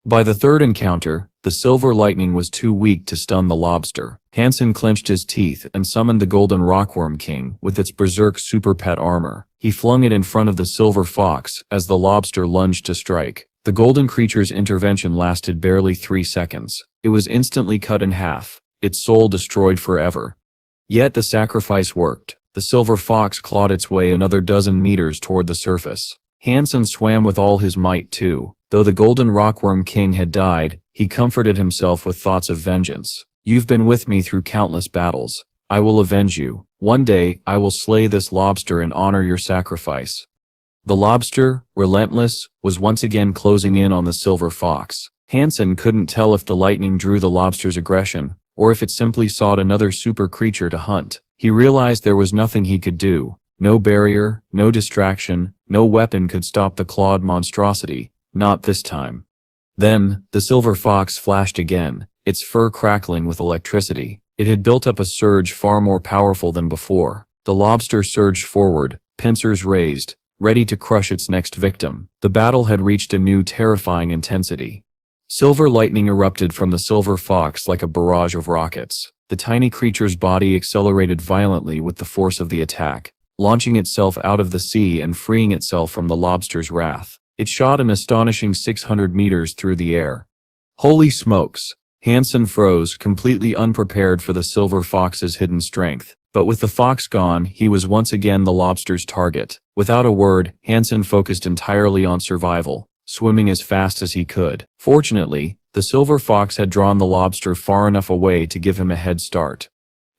By the third encounter, the silver lightning was too weak to stun the lobster. Hansen clenched his teeth and summoned the golden rockworm king with its berserk super pet armor. He flung it in front of the silver fox as the lobster lunged to strike. The golden creature's intervention lasted barely 3 seconds. It was instantly cut in half, its soul destroyed forever. Yet the sacrifice worked. The silver fox clawed its way another dozen meters toward the surface. Hansen swam with all his might too. Though the golden rockworm king had died, he comforted himself with thoughts of vengeance. You've been with me through countless battles. I will avenge you. One day, I will slay this lobster and honor your sacrifice. The lobster, relentless, was once again closing in on the silver fox. Hansen couldn't tell if the lightning drew the lobster's aggression, or if it simply sought another super creature to hunt. He realized there was nothing he could do. No barrier, no distraction, no weapon could stop the clawed monstrosity. Not this time. Then, the silver fox flashed again, its fur crackling with electricity. It had built up a surge far more powerful than before. The lobster surged forward, pincers raised, ready to crush its next victim. The battle had reached a new terrifying intensity. Silver lightning erupted from the silver fox like a barrage of rockets. The tiny creature's body accelerated violently with the force of the attack, launching itself out of the sea and freeing itself from the lobster's wrath. It shot an astonishing 600 meters through the air. Holy smokes! Hansen froze, completely unprepared for the silver fox's hidden strength. But with the fox gone, he was once again the lobster's target. Without a word, Hansen focused entirely on survival, swimming as fast as he could. Fortunately, the silver fox had drawn the lobster far enough away to give him a head start.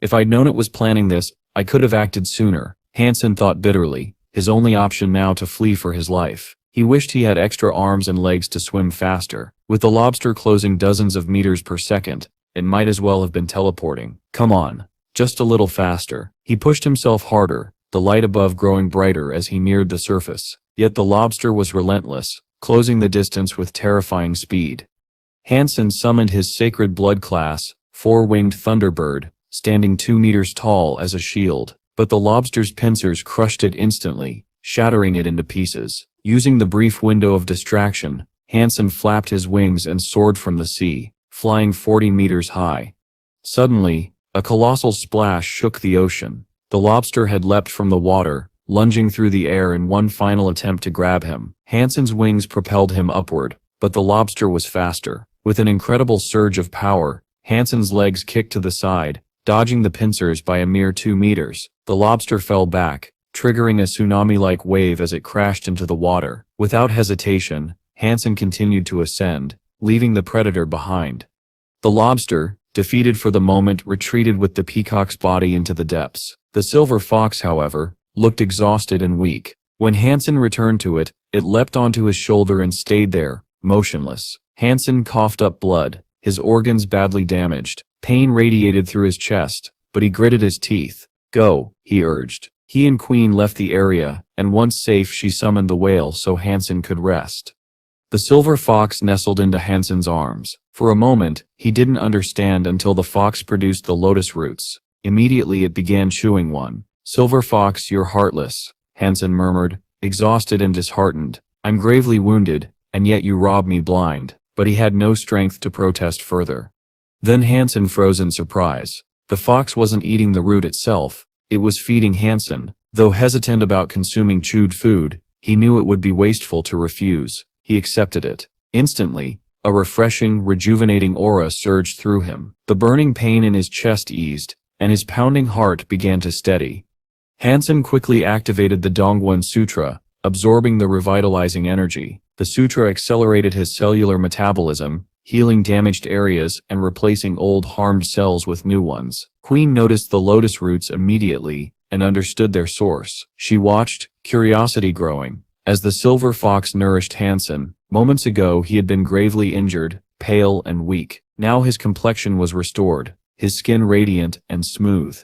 If I'd known it was planning this, I could have acted sooner, Hansen thought bitterly, his only option now to flee for his life. He wished he had extra arms and legs to swim faster. With the lobster closing dozens of meters per second, it might as well have been teleporting. Come on, just a little faster. He pushed himself harder, the light above growing brighter as he neared the surface. Yet the lobster was relentless, closing the distance with terrifying speed. Hansen summoned his sacred blood class, four-winged thunderbird, standing 2 meters tall as a shield. But the lobster's pincers crushed it instantly, shattering it into pieces. Using the brief window of distraction, Hansen flapped his wings and soared from the sea, flying 40 meters high. Suddenly, a colossal splash shook the ocean. The lobster had leapt from the water, lunging through the air in one final attempt to grab him. Hansen's wings propelled him upward, but the lobster was faster. With an incredible surge of power, Hansen's legs kicked to the side, dodging the pincers by a mere 2 meters. The lobster fell back, triggering a tsunami-like wave as it crashed into the water. Without hesitation, Hansen continued to ascend, leaving the predator behind. The lobster, defeated for the moment, retreated with the peacock's body into the depths. The silver fox, however, looked exhausted and weak. When Hansen returned to it, it leapt onto his shoulder and stayed there, motionless. Hansen coughed up blood, his organs badly damaged. Pain radiated through his chest, but he gritted his teeth. Go, he urged. He and Queen left the area, and once safe she summoned the whale so Hansen could rest. The silver fox nestled into Hansen's arms. For a moment, he didn't understand until the fox produced the lotus roots. Immediately it began chewing one. Silver fox, you're heartless, Hansen murmured, exhausted and disheartened. I'm gravely wounded, and yet you rob me blind. But he had no strength to protest further. Then Hansen froze in surprise. The fox wasn't eating the root itself. It was feeding Hansen, Though hesitant about consuming chewed food, he knew it would be wasteful to refuse. He accepted it. Instantly, a refreshing, rejuvenating aura surged through him. The burning pain in his chest eased, and his pounding heart began to steady. Han Sen quickly activated the Dongwon Sutra, absorbing the revitalizing energy. The sutra accelerated his cellular metabolism, healing damaged areas and replacing old harmed cells with new ones. Queen noticed the lotus roots immediately and understood their source. She watched, curiosity growing, as the silver fox nourished Han Sen. Moments ago he had been gravely injured, pale and weak. Now his complexion was restored, his skin radiant and smooth.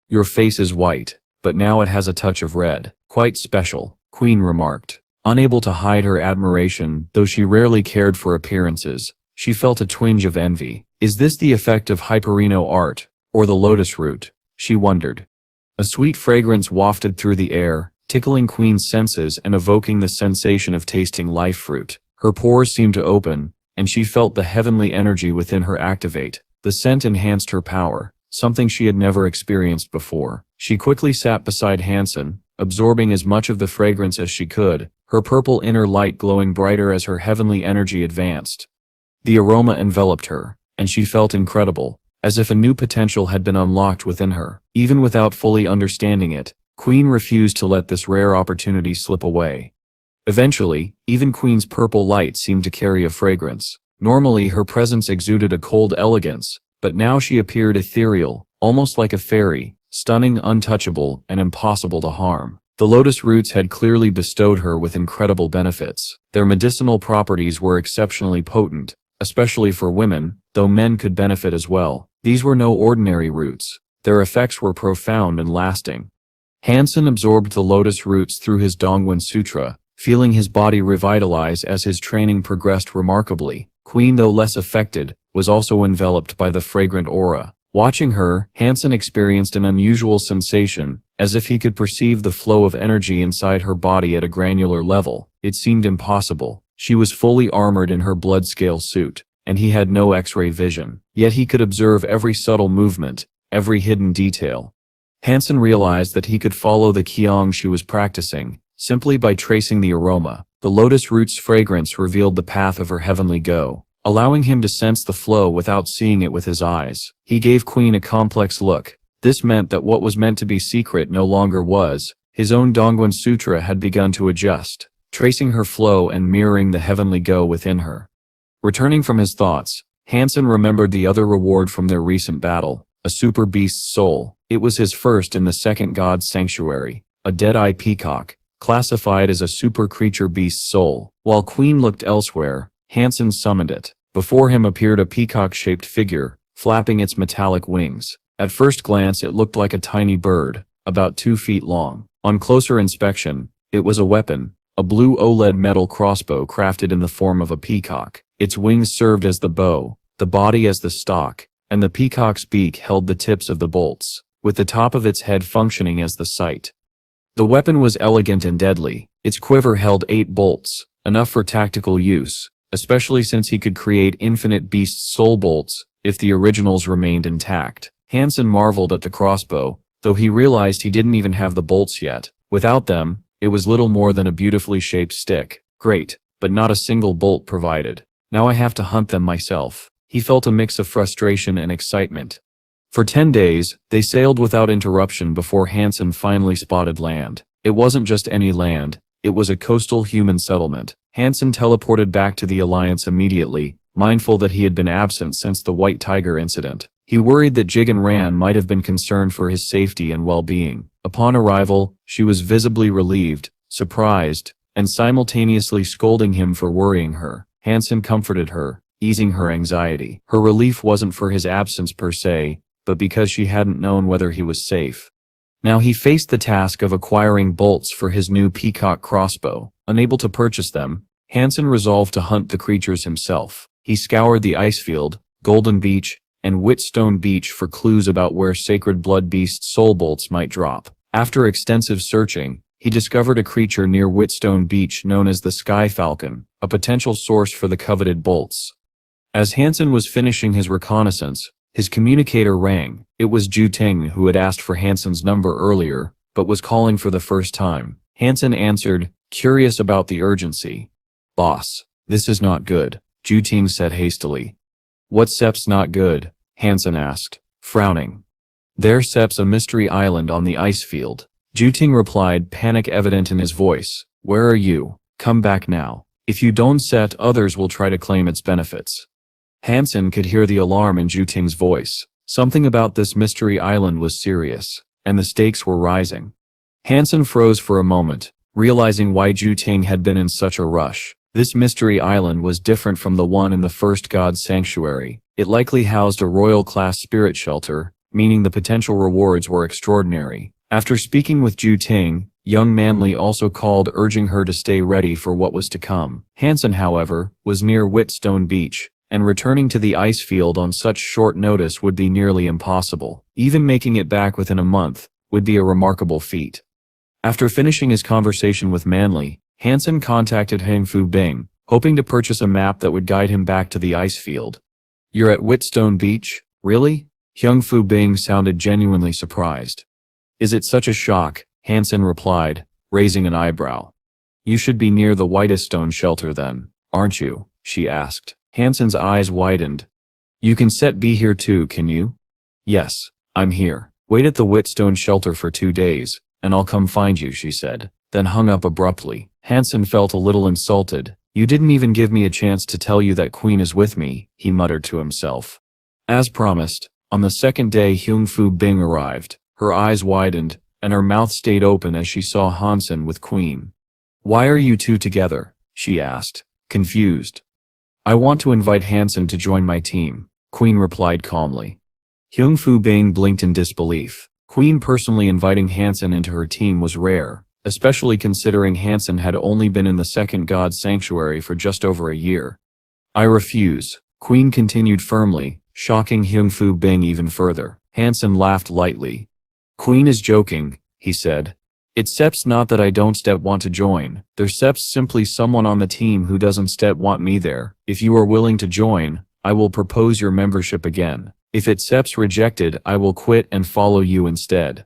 Your face is white, but now it has a touch of red. Quite special, Queen remarked. Unable to hide her admiration, though she rarely cared for appearances, she felt a twinge of envy. Is this the effect of Hyperino art, or the lotus root? She wondered. A sweet fragrance wafted through the air, tickling Queen's senses and evoking the sensation of tasting life fruit. Her pores seemed to open, and she felt the heavenly energy within her activate. The scent enhanced her power, something she had never experienced before. She quickly sat beside Han Sen, absorbing as much of the fragrance as she could, her purple inner light glowing brighter as her heavenly energy advanced. The aroma enveloped her, and she felt incredible, as if a new potential had been unlocked within her. Even without fully understanding it, Queen refused to let this rare opportunity slip away. Eventually, even Queen's purple light seemed to carry a fragrance. Normally her presence exuded a cold elegance, but now she appeared ethereal, almost like a fairy, stunning, untouchable, and impossible to harm. The lotus roots had clearly bestowed her with incredible benefits. Their medicinal properties were exceptionally potent, especially for women, though men could benefit as well. These were no ordinary roots. Their effects were profound and lasting. Han Sen absorbed the lotus roots through his Dongwon Sutra, feeling his body revitalize as his training progressed remarkably. Queen, though less affected, was also enveloped by the fragrant aura. Watching her, Han Sen experienced an unusual sensation, as if he could perceive the flow of energy inside her body at a granular level. It seemed impossible. She was fully armored in her blood-scale suit, and he had no X-ray vision. Yet he could observe every subtle movement, every hidden detail. Han Sen realized that he could follow the qigong she was practicing, simply by tracing the aroma. The lotus root's fragrance revealed the path of her heavenly go, allowing him to sense the flow without seeing it with his eyes. He gave Queen a complex look. This meant that what was meant to be secret no longer was. His own Dongwon Sutra had begun to adjust, tracing her flow and mirroring the heavenly go within her. Returning from his thoughts, Han Sen remembered the other reward from their recent battle, a super beast's soul. It was his first in the second god's sanctuary, a dead-eye peacock, classified as a super creature beast's soul. While Queen looked elsewhere, Han Sen summoned it. Before him appeared a peacock-shaped figure, flapping its metallic wings. At first glance it looked like a tiny bird, about 2 feet long. On closer inspection, it was a weapon, a blue OLED metal crossbow crafted in the form of a peacock. Its wings served as the bow, the body as the stock, and the peacock's beak held the tips of the bolts, with the top of its head functioning as the sight. The weapon was elegant and deadly. Its quiver held 8 bolts, enough for tactical use, especially since he could create infinite beast soul bolts if the originals remained intact. Han Sen marveled at the crossbow, though he realized he didn't even have the bolts yet. Without them, it was little more than a beautifully shaped stick. Great, but not a single bolt provided. Now I have to hunt them myself. He felt a mix of frustration and excitement. For 10 days, they sailed without interruption before Han Sen finally spotted land. It wasn't just any land, it was a coastal human settlement. Han Sen teleported back to the Alliance immediately, mindful that he had been absent since the White Tiger incident. He worried that Jigen Ran might have been concerned for his safety and well-being. Upon arrival, she was visibly relieved, surprised, and simultaneously scolding him for worrying her. Han Sen comforted her, easing her anxiety. Her relief wasn't for his absence per se, but because she hadn't known whether he was safe. Now he faced the task of acquiring bolts for his new peacock crossbow. Unable to purchase them, Han Sen resolved to hunt the creatures himself. He scoured the icefield, Golden Beach, and Whitstone Beach for clues about where sacred blood beast soul bolts might drop. After extensive searching, he discovered a creature near Whitstone Beach known as the Sky Falcon, a potential source for the coveted bolts. As Han Sen was finishing his reconnaissance, his communicator rang. It was Ju Ting who had asked for Han Sen's number earlier, but was calling for the first time. Han Sen answered, curious about the urgency. Boss, this is not good, Ting said hastily. What step's not good? Han Sen asked, frowning. There steps a mystery island on the ice field. Ting replied, panic evident in his voice. Where are you? Come back now. If you don't set, others will try to claim its benefits. Han Sen could hear the alarm in Ting's voice. Something about this mystery island was serious, and the stakes were rising. Han Sen froze for a moment, realizing why Ting had been in such a rush. This mystery island was different from the one in the first god's sanctuary. It likely housed a royal-class spirit shelter, meaning the potential rewards were extraordinary. After speaking with Ting, young Manly also called, urging her to stay ready for what was to come. Han Sen, however, was near Whitstone Beach, and returning to the ice field on such short notice would be nearly impossible. Even making it back within a month would be a remarkable feat. After finishing his conversation with Manly, Han Sen contacted Hyung Fu Bing, hoping to purchase a map that would guide him back to the ice field. You're at Whitstone Beach? Really? Hyung Fu Bing sounded genuinely surprised. Is it such a shock? Han Sen replied, raising an eyebrow. You should be near the Whitestone shelter then, aren't you? She asked. Han Sen's eyes widened. You can be here too, can you? Yes, I'm here. Wait at the Whitstone shelter for 2 days, and I'll come find you, she said, then hung up abruptly. Han Sen felt a little insulted. You didn't even give me a chance to tell you that Queen is with me, he muttered to himself. As promised, on the second day Hyung Fu Bing arrived. Her eyes widened, and her mouth stayed open as she saw Han Sen with Queen. Why are you two together? She asked, confused. I want to invite Han Sen to join my team, Queen replied calmly. Hyung Fu Bing blinked in disbelief. Queen personally inviting Han Sen into her team was rare, especially considering Han Sen had only been in the second god's sanctuary for just over a year. I refuse, Queen continued firmly, shocking Hyung Fu Bing even further. Han Sen laughed lightly. Queen is joking, he said. It's not that I don't want to join, there's simply someone on the team who doesn't want me there. If you are willing to join, I will propose your membership again. If it's rejected, I will quit and follow you instead.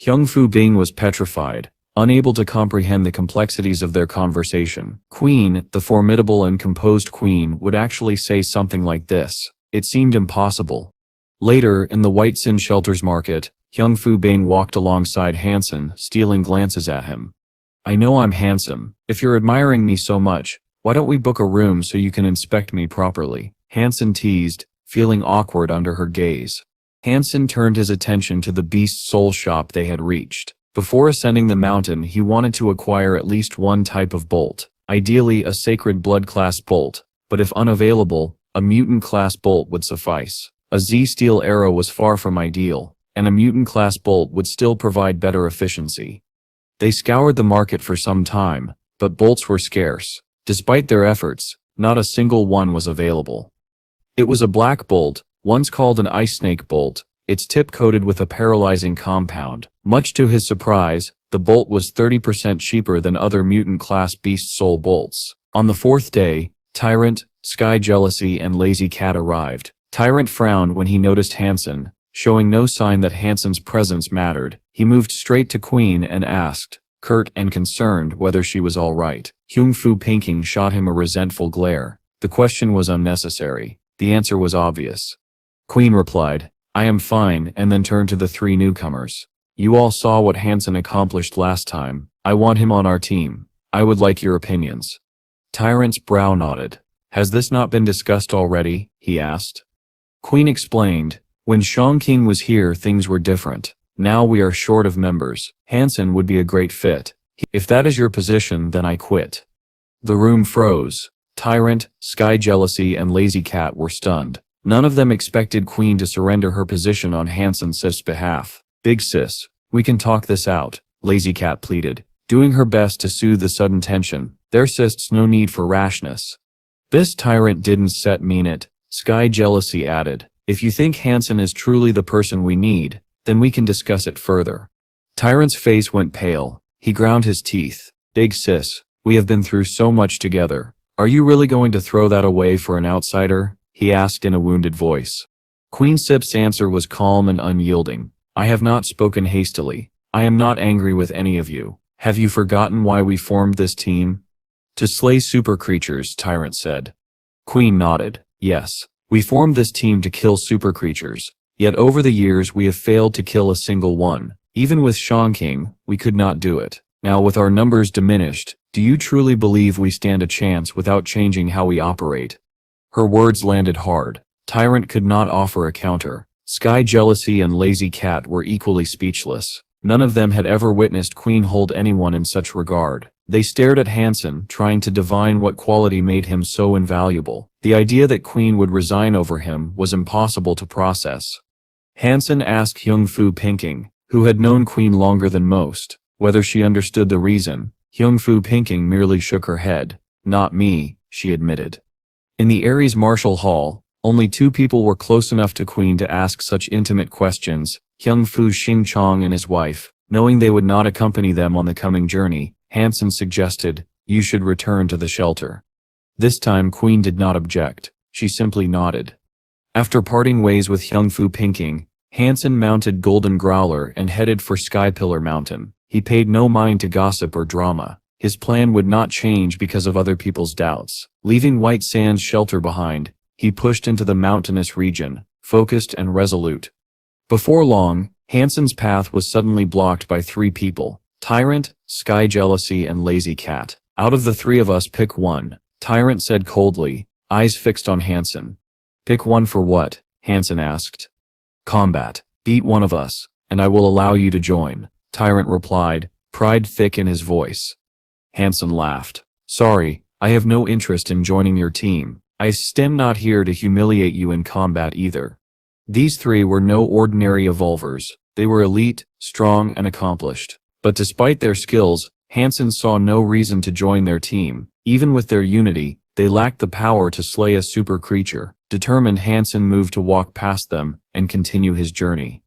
Hyung Fu Bing was petrified, unable to comprehend the complexities of their conversation. Queen, the formidable and composed Queen, would actually say something like this. It seemed impossible. Later, in the White Sin Shelters market, Hyung Fu Bing walked alongside Han Sen, stealing glances at him. I know I'm handsome. If you're admiring me so much, why don't we book a room so you can inspect me properly? Han Sen teased, feeling awkward under her gaze. Han Sen turned his attention to the Beast Soul shop they had reached. Before ascending the mountain, he wanted to acquire at least one type of bolt, ideally a Sacred Blood class bolt, but if unavailable, a Mutant class bolt would suffice. A Z-Steel arrow was far from ideal, and a Mutant class bolt would still provide better efficiency. They scoured the market for some time, but bolts were scarce. Despite their efforts, not a single one was available. It was a black bolt, once called an ice snake bolt, its tip coated with a paralyzing compound. Much to his surprise, the bolt was 30% cheaper than other Mutant class Beast Soul bolts. On the fourth day, Tyrant, Sky Jealousy and Lazy Cat arrived. Tyrant frowned when he noticed Han Sen, showing no sign that Han Sen's presence mattered. He moved straight to Queen and asked, curt and concerned, whether she was all right. Hyung Fu Pinking shot him a resentful glare. The question was unnecessary. The answer was obvious. Queen replied, I am fine, and then turned to the 3 newcomers. You all saw what Han Sen accomplished last time. I want him on our team. I would like your opinions. Tyrant's brow nodded. Has this not been discussed already? He asked. Queen explained, when Shang King was here things were different. Now we are short of members. Han Sen would be a great fit. If that is your position, then I quit. The room froze. Tyrant, Sky Jealousy and Lazy Cat were stunned. None of them expected Queen to surrender her position on Han Sen's behalf. Big sis, we can talk this out, Lazy Cat pleaded, doing her best to soothe the sudden tension. There's no need for rashness. This Tyrant didn't mean it, Sky Jealousy added. If you think Han Sen is truly the person we need, then we can discuss it further. Tyrant's face went pale. He ground his teeth. Big sis, we have been through so much together. Are you really going to throw that away for an outsider? He asked in a wounded voice. Queen Sip's answer was calm and unyielding. I have not spoken hastily. I am not angry with any of you. Have you forgotten why we formed this team? To slay super creatures, Tyrant said. Queen nodded. Yes. We formed this team to kill super creatures. Yet over the years we have failed to kill a single one. Even with Shan King, we could not do it. Now with our numbers diminished, do you truly believe we stand a chance without changing how we operate? Her words landed hard. Tyrant could not offer a counter. Sky Jealousy and Lazy Cat were equally speechless. None of them had ever witnessed Queen hold anyone in such regard. They stared at Han Sen, trying to divine what quality made him so invaluable. The idea that Queen would resign over him was impossible to process. Han Sen asked Hyung Fu Pinking, who had known Queen longer than most, whether she understood the reason. Hyung Fu Pinking merely shook her head. Not me, she admitted. In the Ares Martial Hall, only two people were close enough to Queen to ask such intimate questions, Hyung Fu Xingchong and his wife. Knowing they would not accompany them on the coming journey, Han Sen suggested, you should return to the shelter. This time Queen did not object, she simply nodded. After parting ways with Hyung Fu Pinking, Han Sen mounted Golden Growler and headed for Sky Pillar Mountain. He paid no mind to gossip or drama. His plan would not change because of other people's doubts. Leaving White Sands shelter behind, he pushed into the mountainous region, focused and resolute. Before long, Han Sen's path was suddenly blocked by three people: Tyrant, Sky Jealousy and Lazy Cat. Out of the three of us, pick one, Tyrant said coldly, eyes fixed on Han Sen. Pick one for what? Han Sen asked. Combat. Beat one of us, and I will allow you to join, Tyrant replied, pride thick in his voice. Han Sen laughed. Sorry, I have no interest in joining your team. I am not here to humiliate you in combat either. These three were no ordinary evolvers. They were elite, strong, and accomplished. But despite their skills, Han Sen saw no reason to join their team. Even with their unity, they lacked the power to slay a super creature. Determined, Han Sen moved to walk past them and continue his journey.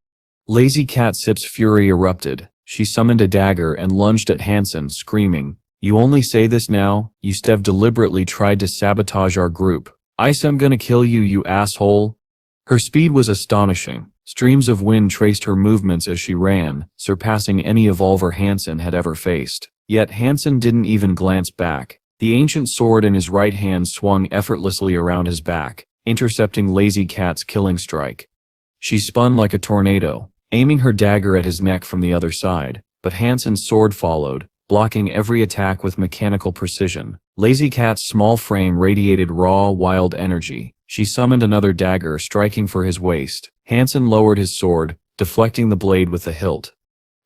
Lazy Cat Sip's fury erupted. She summoned a dagger and lunged at Han Sen, screaming, You only say this now? You Stev deliberately tried to sabotage our group. I'm gonna kill you, you asshole. Her speed was astonishing. Streams of wind traced her movements as she ran, surpassing any evolver Han Sen had ever faced. Yet Han Sen didn't even glance back. The ancient sword in his right hand swung effortlessly around his back, intercepting Lazy Cat's killing strike. She spun like a tornado, aiming her dagger at his neck from the other side, but Han Sen's sword followed, blocking every attack with mechanical precision. Lazy Cat's small frame radiated raw, wild energy. She summoned another dagger, striking for his waist. Han Sen lowered his sword, deflecting the blade with the hilt.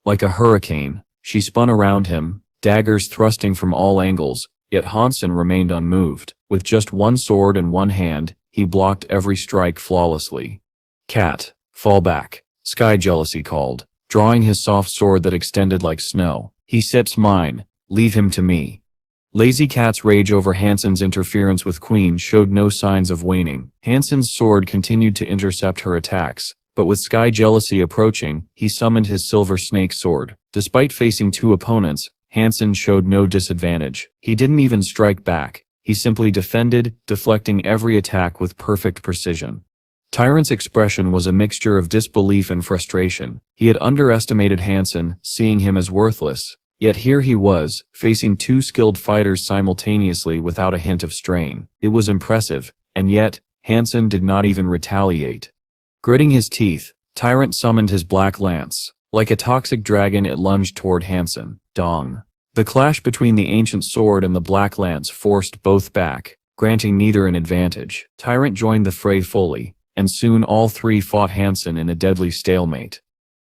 Like a hurricane, she spun around him, daggers thrusting from all angles, yet Han Sen remained unmoved. With just one sword in one hand, he blocked every strike flawlessly. Cat, fall back, Sky Jealousy called, drawing his soft sword that extended like snow. He sits mine, leave him to me. Lazy Cat's rage over Han Sen's interference with Queen showed no signs of waning. Han Sen's sword continued to intercept her attacks, but with Sky Jealousy approaching, he summoned his Silver Snake sword. Despite facing two opponents, Han Sen showed no disadvantage. He didn't even strike back. He simply defended, deflecting every attack with perfect precision. Tyrant's expression was a mixture of disbelief and frustration. He had underestimated Han Sen, seeing him as worthless. Yet here he was, facing two skilled fighters simultaneously without a hint of strain. It was impressive, and yet, Han Sen did not even retaliate. Gritting his teeth, Tyrant summoned his black lance. Like a toxic dragon, it lunged toward Han Sen. Dong. The clash between the ancient sword and the black lance forced both back, granting neither an advantage. Tyrant joined the fray fully, and soon all three fought Han Sen in a deadly stalemate.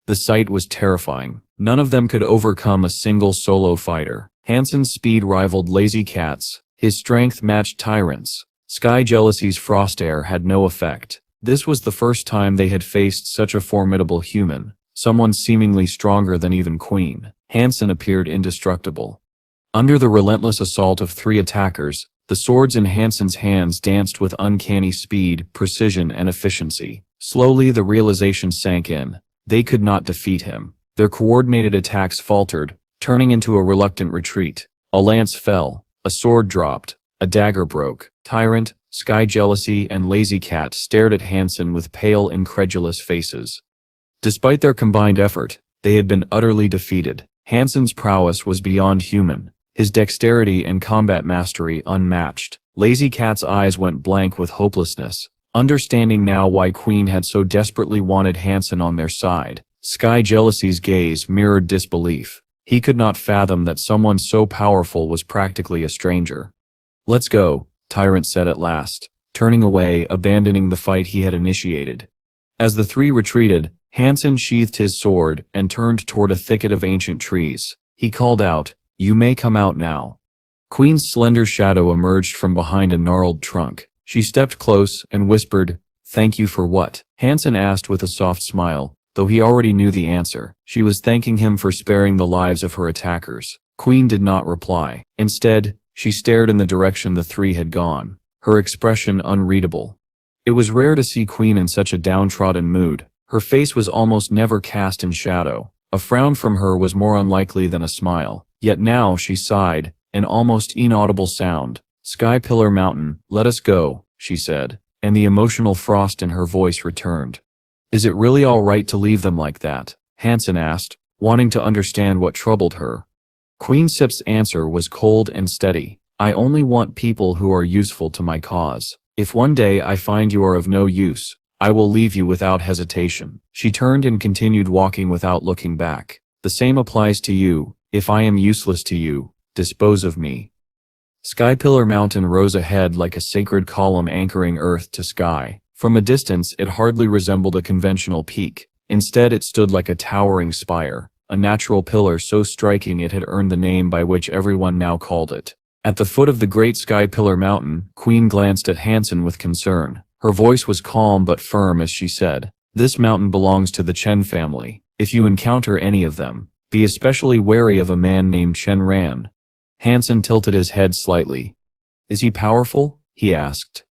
The sight was terrifying. None of them could overcome a single solo fighter. Han Sen's speed rivaled Lazy Cat's. His strength matched Tyrant's. Sky Jealousy's frost air had no effect. This was the first time they had faced such a formidable human, someone seemingly stronger than even Queen. Han Sen appeared indestructible. Under the relentless assault of three attackers, the swords in Han Sen's hands danced with uncanny speed, precision, and efficiency. Slowly the realization sank in. They could not defeat him. Their coordinated attacks faltered, turning into a reluctant retreat. A lance fell, a sword dropped, a dagger broke. Tyrant, Sky Jealousy, and Lazy Cat stared at Han Sen with pale, incredulous faces. Despite their combined effort, They had been utterly defeated. Han Sen's prowess was beyond human, his dexterity and combat mastery unmatched. Lazy Cat's eyes went blank with hopelessness, understanding now why Queen had so desperately wanted Han Sen on their side. Sky Jealousy's gaze mirrored disbelief. He could not fathom that someone so powerful was practically a stranger. "Let's go," Tyrant said at last, turning away, abandoning the fight he had initiated. As the three retreated, Han Sen sheathed his sword and turned toward a thicket of ancient trees. He called out, "You may come out now." Queen's slender shadow emerged from behind a gnarled trunk. She stepped close and whispered, "Thank you for what?" Han Sen asked with a soft smile, though he already knew the answer. She was thanking him for sparing the lives of her attackers. Queen did not reply. Instead, she stared in the direction the three had gone, her expression unreadable. It was rare to see Queen in such a downtrodden mood. Her face was almost never cast in shadow. A frown from her was more unlikely than a smile. Yet now she sighed, an almost inaudible sound. "Sky Pillar Mountain, let us go," she said, and the emotional frost in her voice returned. "Is it really all right to leave them like that?" Han Sen asked, wanting to understand what troubled her. Queen Sip's answer was cold and steady. "I only want people who are useful to my cause. If one day I find you are of no use, I will leave you without hesitation." She turned and continued walking without looking back. "The same applies to you. If I am useless to you, dispose of me." Sky Pillar Mountain rose ahead like a sacred column anchoring earth to sky. From a distance it hardly resembled a conventional peak. Instead it stood like a towering spire, a natural pillar so striking it had earned the name by which everyone now called it. At the foot of the great Sky Pillar Mountain, Queen glanced at Han Sen with concern. Her voice was calm but firm as she said, "This mountain belongs to the Chen family. If you encounter any of them, be especially wary of a man named Chen Ran." Han Sen tilted his head slightly. "Is he powerful?" he asked.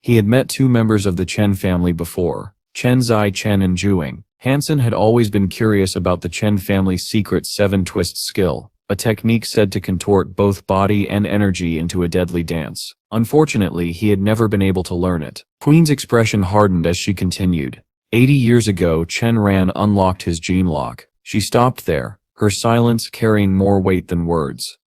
He had met two members of the Chen family before, Chen Zai Chen and Juing. Han Sen had always been curious about the Chen family's secret seven-twist skill, a technique said to contort both body and energy into a deadly dance. Unfortunately, he had never been able to learn it. Queen's expression hardened as she continued. 80 years ago, Chen Ran unlocked his gene lock. She stopped there, her silence carrying more weight than words.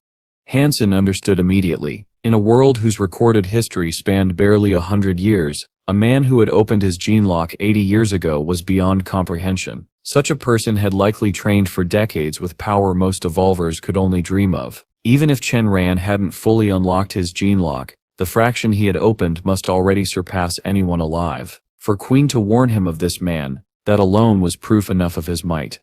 Han Sen understood immediately. In a world whose recorded history spanned barely 100 years, a man who had opened his gene lock 80 years ago was beyond comprehension. Such a person had likely trained for decades with power most evolvers could only dream of. Even if Chen Ran hadn't fully unlocked his gene lock, the fraction he had opened must already surpass anyone alive. For Queen to warn him of this man, that alone was proof enough of his might.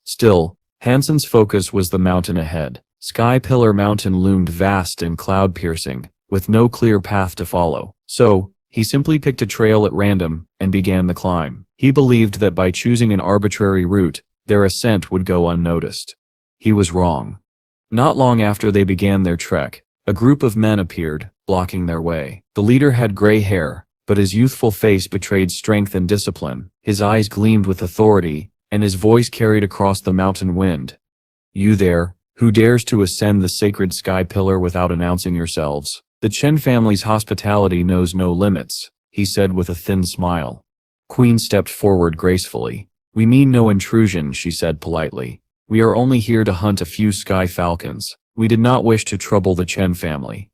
Still, Han Sen's focus was the mountain ahead. Sky Pillar Mountain loomed vast and cloud-piercing, with no clear path to follow. So, he simply picked a trail at random and began the climb. He believed that by choosing an arbitrary route, their ascent would go unnoticed. He was wrong. Not long after they began their trek, a group of men appeared, blocking their way. The leader had gray hair, but his youthful face betrayed strength and discipline. His eyes gleamed with authority, and his voice carried across the mountain wind. "You there, who dares to ascend the sacred sky pillar without announcing yourselves? The Chen family's hospitality knows no limits," he said with a thin smile. Queen stepped forward gracefully. "We mean no intrusion," she said politely. "We are only here to hunt a few sky falcons. We did not wish to trouble the Chen family."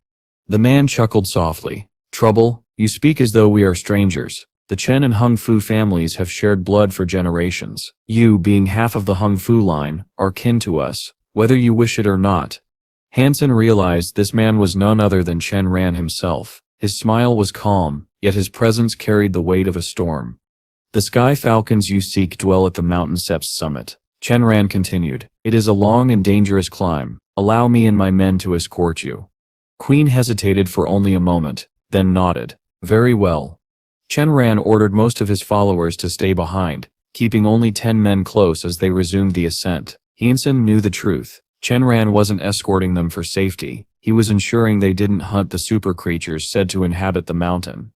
The man chuckled softly. "Trouble? You speak as though we are strangers. The Chen and Hung Fu families have shared blood for generations. You, being half of the Hung Fu line, are kin to us, whether you wish it or not." Han Sen realized this man was none other than Chen Ran himself. His smile was calm, yet his presence carried the weight of a storm. "The sky falcons you seek dwell at the mountain sep's summit," Chen Ran continued. "It is a long and dangerous climb. Allow me and my men to escort you." Queen hesitated for only a moment, then nodded. "Very well." Chen Ran ordered most of his followers to stay behind, keeping only 10 men close as they resumed the ascent. Han Sen knew the truth. Chen Ran wasn't escorting them for safety. He was ensuring they didn't hunt the super creatures said to inhabit the mountain.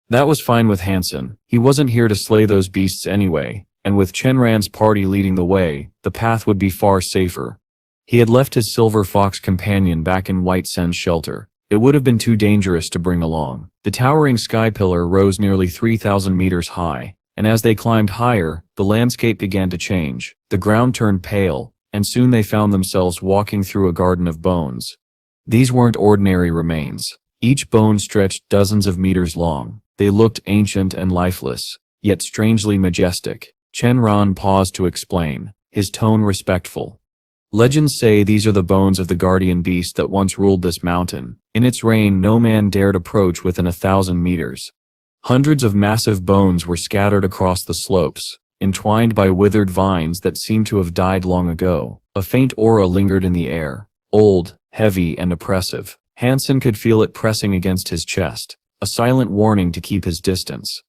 That was fine with Han Sen. He wasn't here to slay those beasts anyway, and with Chen Ran's party leading the way, the path would be far safer. He had left his silver fox companion back in White Sen's shelter. It would have been too dangerous to bring along. The towering sky pillar rose nearly 3,000 meters high, and as they climbed higher, the landscape began to change. The ground turned pale, and soon they found themselves walking through a garden of bones. These weren't ordinary remains. Each bone stretched dozens of meters long. They looked ancient and lifeless, yet strangely majestic. Chen Ran paused to explain, his tone respectful. Legends say these are the bones of the guardian beast that once ruled this mountain. In its reign, no man dared approach within 1,000 meters. Hundreds of massive bones were scattered across the slopes, entwined by withered vines that seemed to have died long ago. A faint aura lingered in the air, old, heavy, and oppressive. Han Sen could feel it pressing against his chest, a silent warning to keep his distance.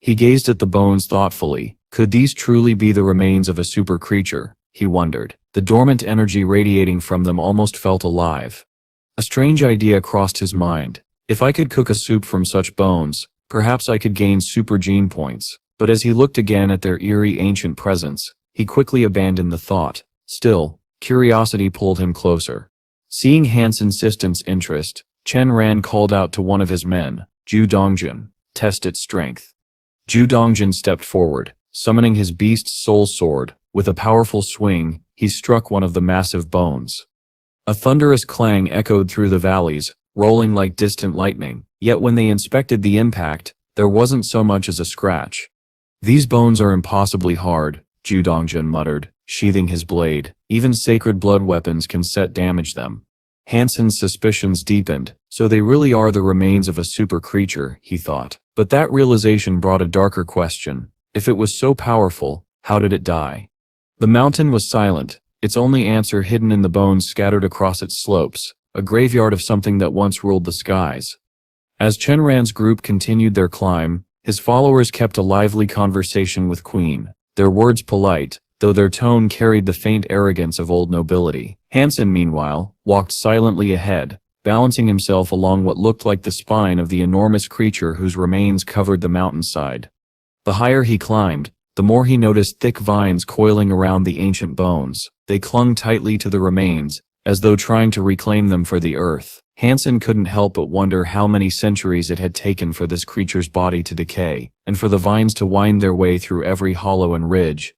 He gazed at the bones thoughtfully. Could these truly be the remains of a super creature? He wondered. The dormant energy radiating from them almost felt alive. A strange idea crossed his mind. If I could cook a soup from such bones, perhaps I could gain super gene points. But as he looked again at their eerie ancient presence, he quickly abandoned the thought. Still, curiosity pulled him closer. Seeing Han Sen's insistent interest, Chen Ran called out to one of his men, Zhu Dongjun, test its strength. Zhu Dongjun stepped forward, summoning his beast's soul sword. With a powerful swing, he struck one of the massive bones. A thunderous clang echoed through the valleys, rolling like distant lightning, yet when they inspected the impact, there wasn't so much as a scratch. These bones are impossibly hard, Zhu Dongjun muttered, sheathing his blade. Even sacred blood weapons can set damage them. Han Sen's suspicions deepened. So they really are the remains of a super creature, he thought. But that realization brought a darker question. If it was so powerful, how did it die? The mountain was silent, its only answer hidden in the bones scattered across its slopes, a graveyard of something that once ruled the skies. As Chen Ran's group continued their climb, his followers kept a lively conversation with Queen, their words polite, though their tone carried the faint arrogance of old nobility. Han Sen, meanwhile, walked silently ahead, balancing himself along what looked like the spine of the enormous creature whose remains covered the mountainside. The higher he climbed, the more he noticed thick vines coiling around the ancient bones. They clung tightly to the remains, as though trying to reclaim them for the earth. Han Sen couldn't help but wonder how many centuries it had taken for this creature's body to decay, and for the vines to wind their way through every hollow and ridge.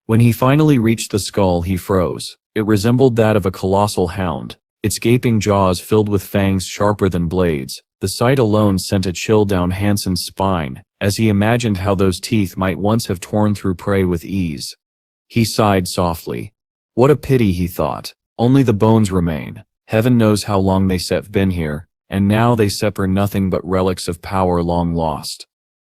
When he finally reached the skull, he froze. It resembled that of a colossal hound, its gaping jaws filled with fangs sharper than blades. The sight alone sent a chill down Han Sen's spine, as he imagined how those teeth might once have torn through prey with ease. He sighed softly. What a pity, he thought. Only the bones remain. Heaven knows how long they've been here, and now they separate nothing but relics of power long lost.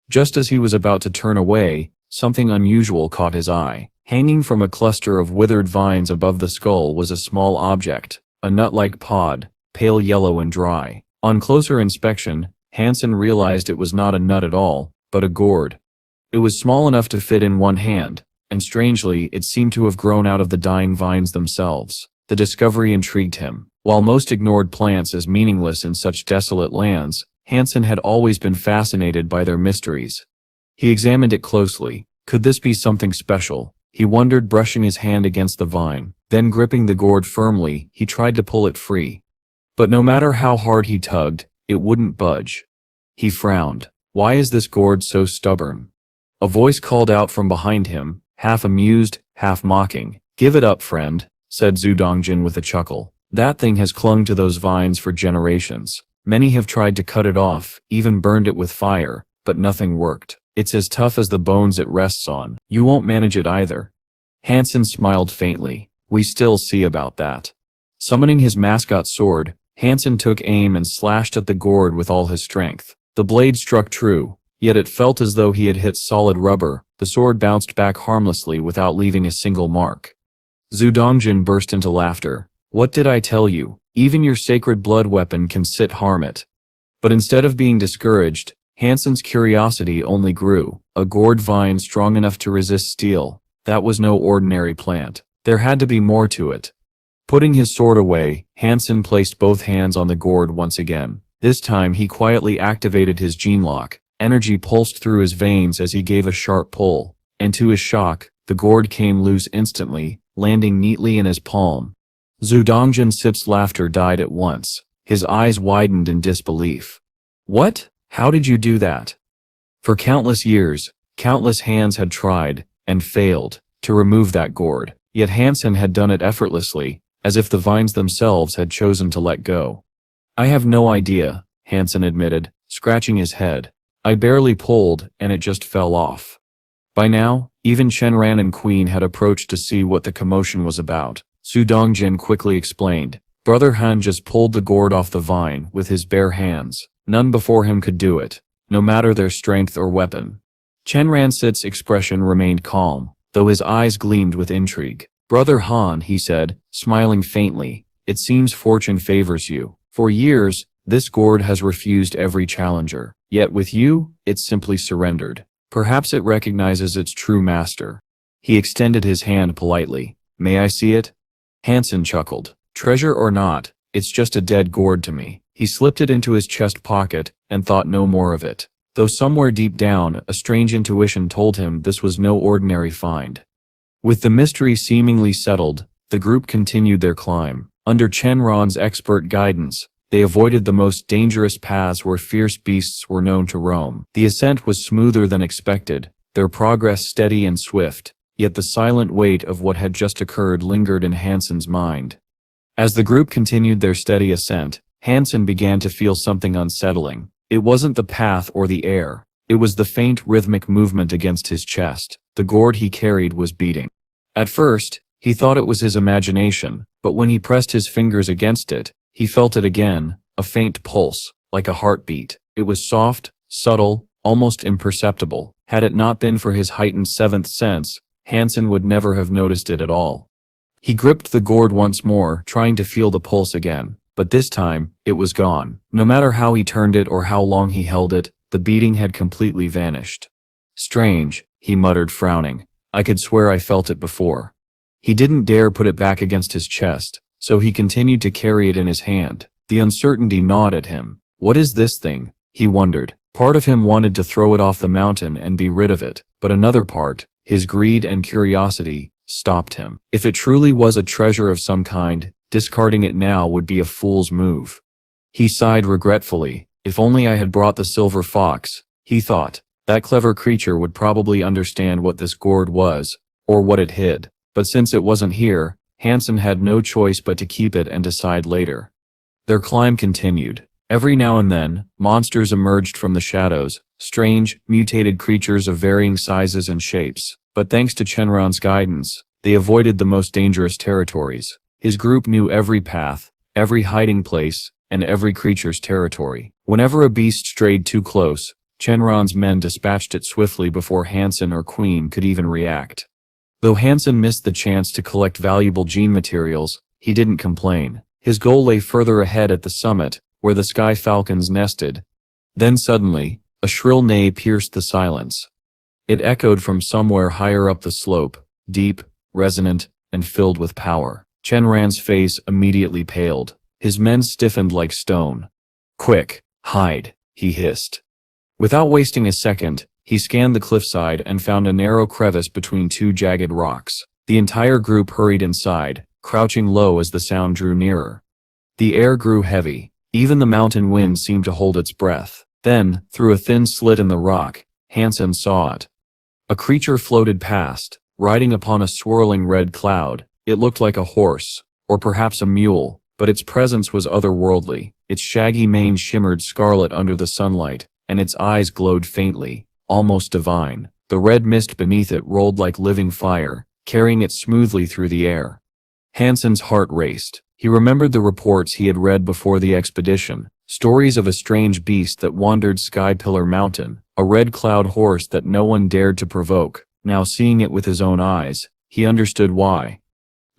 Just as he was about to turn away, something unusual caught his eye. Hanging from a cluster of withered vines above the skull was a small object, a nut-like pod, pale yellow and dry. On closer inspection, Han Sen realized it was not a nut at all, but a gourd. It was small enough to fit in one hand, and strangely, it seemed to have grown out of the dying vines themselves. The discovery intrigued him. While most ignored plants as meaningless in such desolate lands, Han Sen had always been fascinated by their mysteries. He examined it closely. Could this be something special? He wondered, brushing his hand against the vine. Then gripping the gourd firmly, he tried to pull it free. But no matter how hard he tugged, it wouldn't budge. He frowned. Why is this gourd so stubborn? A voice called out from behind him, half amused, half mocking. Give it up, friend, said Zhu Dongjun with a chuckle. That thing has clung to those vines for generations. Many have tried to cut it off, even burned it with fire, but nothing worked. It's as tough as the bones it rests on. You won't manage it either. Han Sen smiled faintly. We still see about that. Summoning his mascot sword, Han Sen took aim and slashed at the gourd with all his strength. The blade struck true, yet it felt as though he had hit solid rubber. The sword bounced back harmlessly without leaving a single mark. Zhu Dongjun burst into laughter. What did I tell you? Even your sacred blood weapon can harm it. But instead of being discouraged, Han Sen's curiosity only grew. A gourd vine strong enough to resist steel. That was no ordinary plant. There had to be more to it. Putting his sword away, Han Sen placed both hands on the gourd once again. This time he quietly activated his gene lock. Energy pulsed through his veins as he gave a sharp pull. And to his shock, the gourd came loose instantly, landing neatly in his palm. Zhu Dongjun's laughter died at once. His eyes widened in disbelief. What? How did you do that? For countless years, Countless hands had tried, and failed, to remove that gourd, yet Han Sen had done it effortlessly, as if the vines themselves had chosen to let go. "I have no idea," Han Sen admitted, scratching his head. "I barely pulled, and it just fell off." By now, even Shenran and Queen had approached to see what the commotion was about. Su Dongjin quickly explained. Brother Han just pulled the gourd off the vine with his bare hands. None before him could do it, no matter their strength or weapon. Chen Ransit's expression remained calm, though his eyes gleamed with intrigue. "Brother Han," he said, smiling faintly, "it seems fortune favors you. For years, this gourd has refused every challenger. Yet with you, it simply surrendered. Perhaps it recognizes its true master." He extended his hand politely. "May I see it?" Han Sen chuckled. "Treasure or not, it's just a dead gourd to me." He slipped it into his chest pocket and thought no more of it, though somewhere deep down, a strange intuition told him this was no ordinary find. With the mystery seemingly settled, the group continued their climb. Under Chenron's expert guidance, they avoided the most dangerous paths where fierce beasts were known to roam. The ascent was smoother than expected, their progress steady and swift, yet the silent weight of what had just occurred lingered in Han Sen's mind. As the group continued their steady ascent, Han Sen began to feel something unsettling. It wasn't the path or the air. It was the faint rhythmic movement against his chest. The gourd he carried was beating. At first, he thought it was his imagination, but when he pressed his fingers against it, he felt it again, a faint pulse, like a heartbeat. It was soft, subtle, almost imperceptible. Had it not been for his heightened seventh sense, Han Sen would never have noticed it at all. He gripped the gourd once more, trying to feel the pulse again. But this time, it was gone. No matter how he turned it or how long he held it, the beating had completely vanished. "Strange," he muttered, frowning. "I could swear I felt it before." He didn't dare put it back against his chest, so he continued to carry it in his hand. The uncertainty gnawed at him. What is this thing? He wondered. Part of him wanted to throw it off the mountain and be rid of it, but another part, his greed and curiosity, stopped him. If it truly was a treasure of some kind, discarding it now would be a fool's move. He sighed regretfully. If only I had brought the silver fox, he thought. That clever creature would probably understand what this gourd was, or what it hid. But since it wasn't here, Han Sen had no choice but to keep it and decide later. Their climb continued. Every now and then, monsters emerged from the shadows, strange, mutated creatures of varying sizes and shapes. But thanks to Chenron's guidance, they avoided the most dangerous territories. His group knew every path, every hiding place, and every creature's territory. Whenever a beast strayed too close, Chenron's men dispatched it swiftly before Han Sen or Queen could even react. Though Han Sen missed the chance to collect valuable gene materials, he didn't complain. His goal lay further ahead at the summit, where the sky falcons nested. Then suddenly, a shrill neigh pierced the silence. It echoed from somewhere higher up the slope, deep, resonant, and filled with power. Chenran's face immediately paled. His men stiffened like stone. "Quick, hide," he hissed. Without wasting a second, he scanned the cliffside and found a narrow crevice between two jagged rocks. The entire group hurried inside, crouching low as the sound drew nearer. The air grew heavy. Even the mountain wind seemed to hold its breath. Then, through a thin slit in the rock, Han Sen saw it. A creature floated past, riding upon a swirling red cloud. It looked like a horse, or perhaps a mule, but its presence was otherworldly. Its shaggy mane shimmered scarlet under the sunlight, and its eyes glowed faintly, almost divine. The red mist beneath it rolled like living fire, carrying it smoothly through the air. Han Sen's heart raced. He remembered the reports he had read before the expedition, stories of a strange beast that wandered Sky Pillar Mountain, a red cloud horse that no one dared to provoke. Now seeing it with his own eyes, he understood why.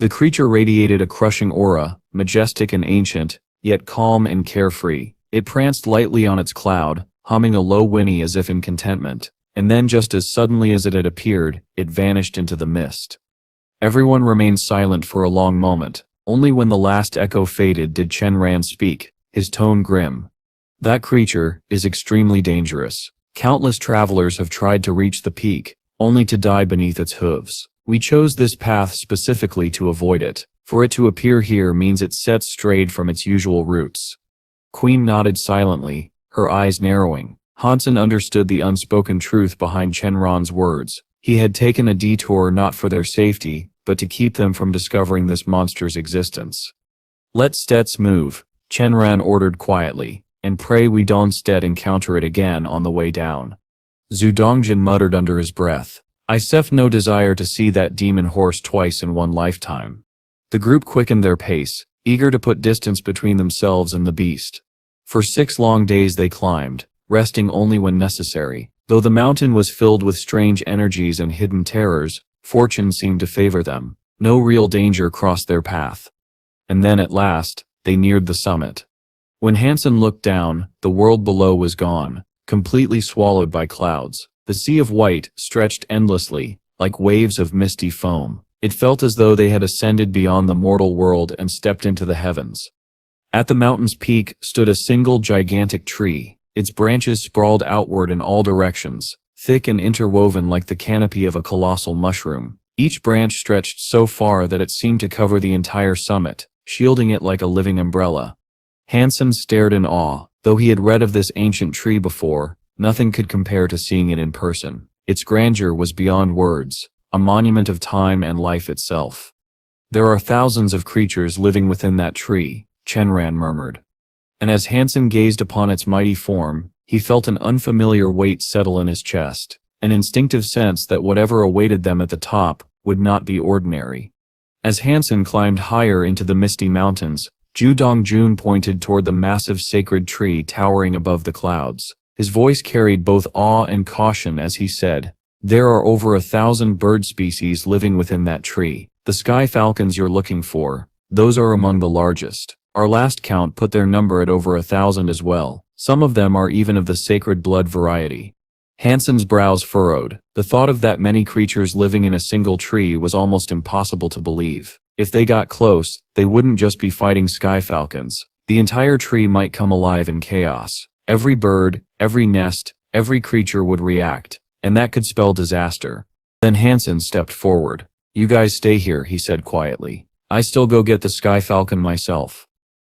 The creature radiated a crushing aura, majestic and ancient, yet calm and carefree. It pranced lightly on its cloud, humming a low whinny as if in contentment, and then just as suddenly as it had appeared, it vanished into the mist. Everyone remained silent for a long moment. Only when the last echo faded did Chenran speak, his tone grim. "That creature is extremely dangerous. Countless travelers have tried to reach the peak, only to die beneath its hooves. We chose this path specifically to avoid it. For it to appear here means it sets strayed from its usual routes." Queen nodded silently, her eyes narrowing. Han Sen understood the unspoken truth behind Shenron's words. He had taken a detour not for their safety, but to keep them from discovering this monster's existence. "Let Stets move," Shenron ordered quietly, "and pray we don't encounter it again on the way down." Zhu Dongjin muttered under his breath, "I have no desire to see that demon horse twice in one lifetime." The group quickened their pace, eager to put distance between themselves and the beast. For 6 long days they climbed, resting only when necessary. Though the mountain was filled with strange energies and hidden terrors, fortune seemed to favor them. No real danger crossed their path. And then at last, they neared the summit. When Han Sen looked down, the world below was gone, completely swallowed by clouds. The sea of white stretched endlessly, like waves of misty foam. It felt as though they had ascended beyond the mortal world and stepped into the heavens. At the mountain's peak stood a single gigantic tree. Its branches sprawled outward in all directions, thick and interwoven like the canopy of a colossal mushroom. Each branch stretched so far that it seemed to cover the entire summit, shielding it like a living umbrella. Han Sen stared in awe. Though he had read of this ancient tree before, nothing could compare to seeing it in person. Its grandeur was beyond words, a monument of time and life itself. "There are thousands of creatures living within that tree," Shenron murmured. And as Han Sen gazed upon its mighty form, he felt an unfamiliar weight settle in his chest, an instinctive sense that whatever awaited them at the top would not be ordinary. As Han Sen climbed higher into the misty mountains, Zhu Dongjun pointed toward the massive sacred tree towering above the clouds. His voice carried both awe and caution as he said, "There are over 1,000 bird species living within that tree. The sky falcons you're looking for, those are among the largest. Our last count put their number at over 1,000 as well. Some of them are even of the sacred blood variety." Han Sen's brows furrowed. The thought of that many creatures living in a single tree was almost impossible to believe. If they got close, they wouldn't just be fighting sky falcons. The entire tree might come alive in chaos. Every bird, every nest, every creature would react, and that could spell disaster. Then Han Sen stepped forward. "You guys stay here," he said quietly. "I still go get the sky falcon myself."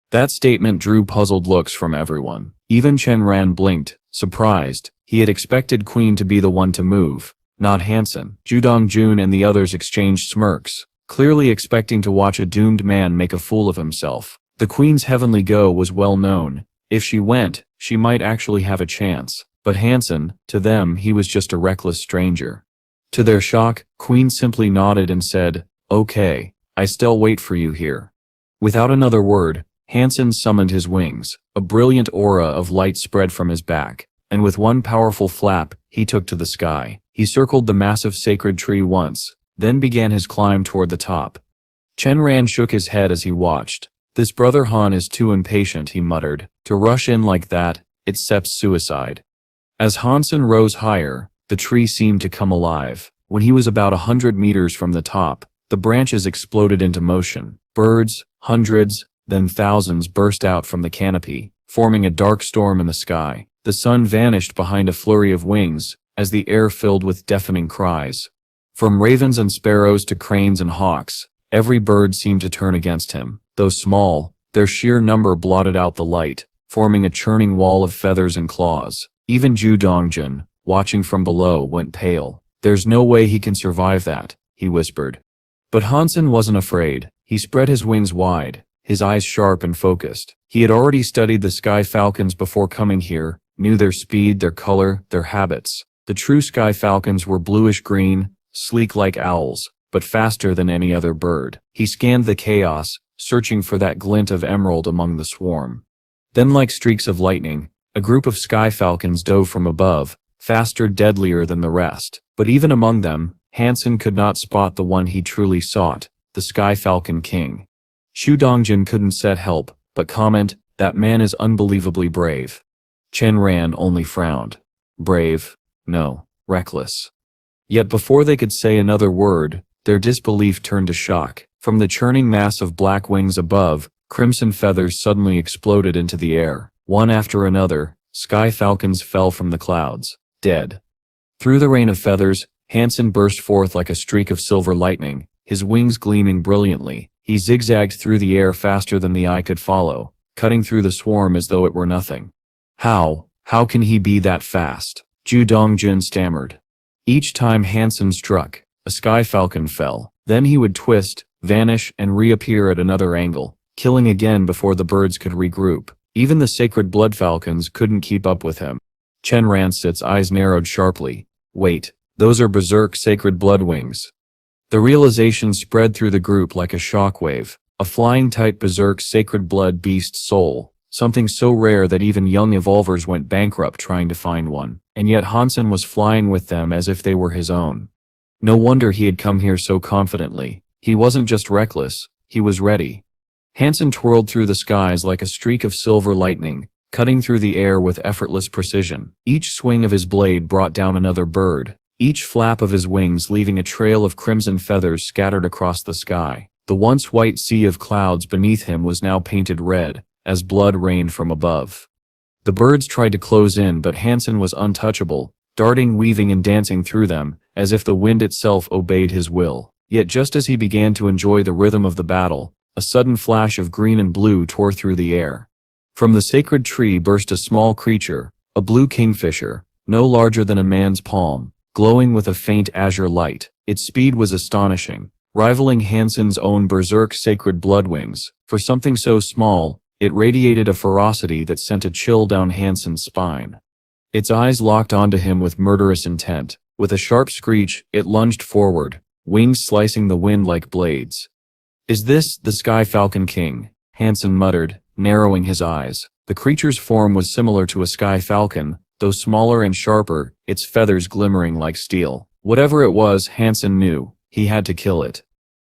That statement drew puzzled looks from everyone. Even Shenron blinked, surprised. He had expected Queen to be the one to move, not Han Sen. Zhu Dongjun and the others exchanged smirks, clearly expecting to watch a doomed man make a fool of himself. The Queen's heavenly go was well known. If she went, she might actually have a chance. But Han Sen, to them he was just a reckless stranger. To their shock, Queen simply nodded and said, "Okay, I still wait for you here." Without another word, Han Sen summoned his wings. A brilliant aura of light spread from his back, and with one powerful flap, he took to the sky. He circled the massive sacred tree once, then began his climb toward the top. Shenron shook his head as he watched. "This brother Han is too impatient," he muttered. "To rush in like that, it's Sep's suicide." As Han Sen rose higher, the tree seemed to come alive. When he was about 100 meters from the top, the branches exploded into motion. Birds, hundreds, then thousands burst out from the canopy, forming a dark storm in the sky. The sun vanished behind a flurry of wings, as the air filled with deafening cries. From ravens and sparrows to cranes and hawks, every bird seemed to turn against him. Though small, their sheer number blotted out the light, forming a churning wall of feathers and claws. Even Zhu Dongjun, watching from below, went pale. "There's no way he can survive that," he whispered. But Han Sen wasn't afraid. He spread his wings wide, his eyes sharp and focused. He had already studied the sky falcons before coming here, knew their speed, their color, their habits. The true sky falcons were bluish-green, sleek like owls, but faster than any other bird. He scanned the chaos, searching for that glint of emerald among the swarm. Then, like streaks of lightning, a group of sky falcons dove from above, faster, deadlier than the rest. But even among them, Han Sen could not spot the one he truly sought, the Sky Falcon King. Zhu Dongjin couldn't set help but comment, "That man is unbelievably brave." Shenron only frowned. Brave? No, reckless. Yet before they could say another word, their disbelief turned to shock. From the churning mass of black wings above, crimson feathers suddenly exploded into the air. One after another, sky falcons fell from the clouds, dead. Through the rain of feathers, Han Sen burst forth like a streak of silver lightning, his wings gleaming brilliantly. He zigzagged through the air faster than the eye could follow, cutting through the swarm as though it were nothing. How How can he be that fast? Ju Dongjun stammered. Each time Han Sen struck, a sky falcon fell. Then he would twist, vanish, and reappear at another angle, killing again before the birds could regroup. Even the sacred blood falcons couldn't keep up with him. Chen Ransit's eyes narrowed sharply. Wait, those are berserk sacred blood wings. The realization spread through the group like a shockwave. A flying-type berserk sacred blood beast soul. Something so rare that even young evolvers went bankrupt trying to find one. And yet Han Sen was flying with them as if they were his own. No wonder he had come here so confidently. He wasn't just reckless, he was ready. Han Sen twirled through the skies like a streak of silver lightning, cutting through the air with effortless precision. Each swing of his blade brought down another bird, each flap of his wings leaving a trail of crimson feathers scattered across the sky. The once white sea of clouds beneath him was now painted red, as blood rained from above. The birds tried to close in, but Han Sen was untouchable, darting, weaving, and dancing through them, as if the wind itself obeyed his will. Yet just as he began to enjoy the rhythm of the battle, a sudden flash of green and blue tore through the air. From the sacred tree burst a small creature, a blue kingfisher, no larger than a man's palm, glowing with a faint azure light. Its speed was astonishing, rivaling Han Sen's own berserk sacred blood wings. For something so small, it radiated a ferocity that sent a chill down Han Sen's spine. Its eyes locked onto him with murderous intent. With a sharp screech, it lunged forward, wings slicing the wind like blades. "Is this the Sky Falcon King?" Han Sen muttered, narrowing his eyes. The creature's form was similar to a sky falcon, though smaller and sharper, its feathers glimmering like steel. Whatever it was, Han Sen knew, he had to kill it.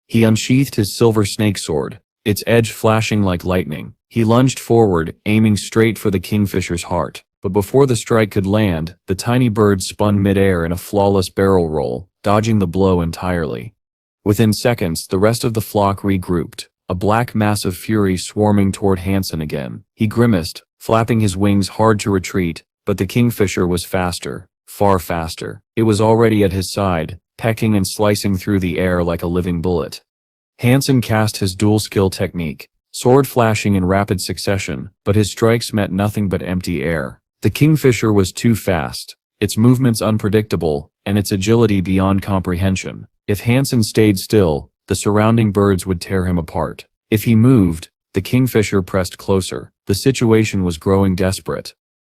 He unsheathed his silver snake sword, its edge flashing like lightning. He lunged forward, aiming straight for the kingfisher's heart. But before the strike could land, the tiny bird spun midair in a flawless barrel roll, dodging the blow entirely. Within seconds, the rest of the flock regrouped, a black mass of fury swarming toward Han Sen again. He grimaced, flapping his wings hard to retreat, but the kingfisher was faster, far faster. It was already at his side, pecking and slicing through the air like a living bullet. Han Sen cast his dual-skill technique, sword flashing in rapid succession, but his strikes met nothing but empty air. The kingfisher was too fast, its movements unpredictable, and its agility beyond comprehension. If Han Sen stayed still, the surrounding birds would tear him apart. If he moved, the kingfisher pressed closer. The situation was growing desperate.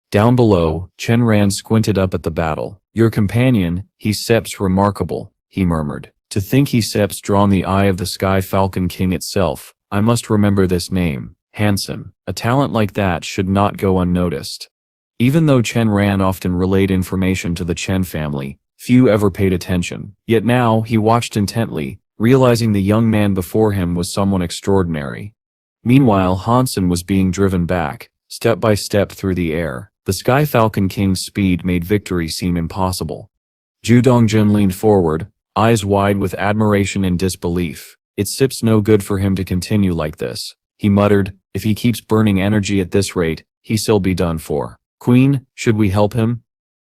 Down below, Chen Ran squinted up at the battle. "Your companion, he seems remarkable," he murmured. "To think he seems drawn the eye of the Sky Falcon King itself. I must remember this name, Han Sen. A talent like that should not go unnoticed." Even though Chen Ran often relayed information to the Chen family, few ever paid attention. Yet now, he watched intently, realizing the young man before him was someone extraordinary. Meanwhile, Han Sen was being driven back, step by step through the air. The Sky Falcon King's speed made victory seem impossible. Ju Dongjun leaned forward, eyes wide with admiration and disbelief. "It sips no good for him to continue like this," he muttered. "If he keeps burning energy at this rate, he'll be done for. Queen, should we help him?"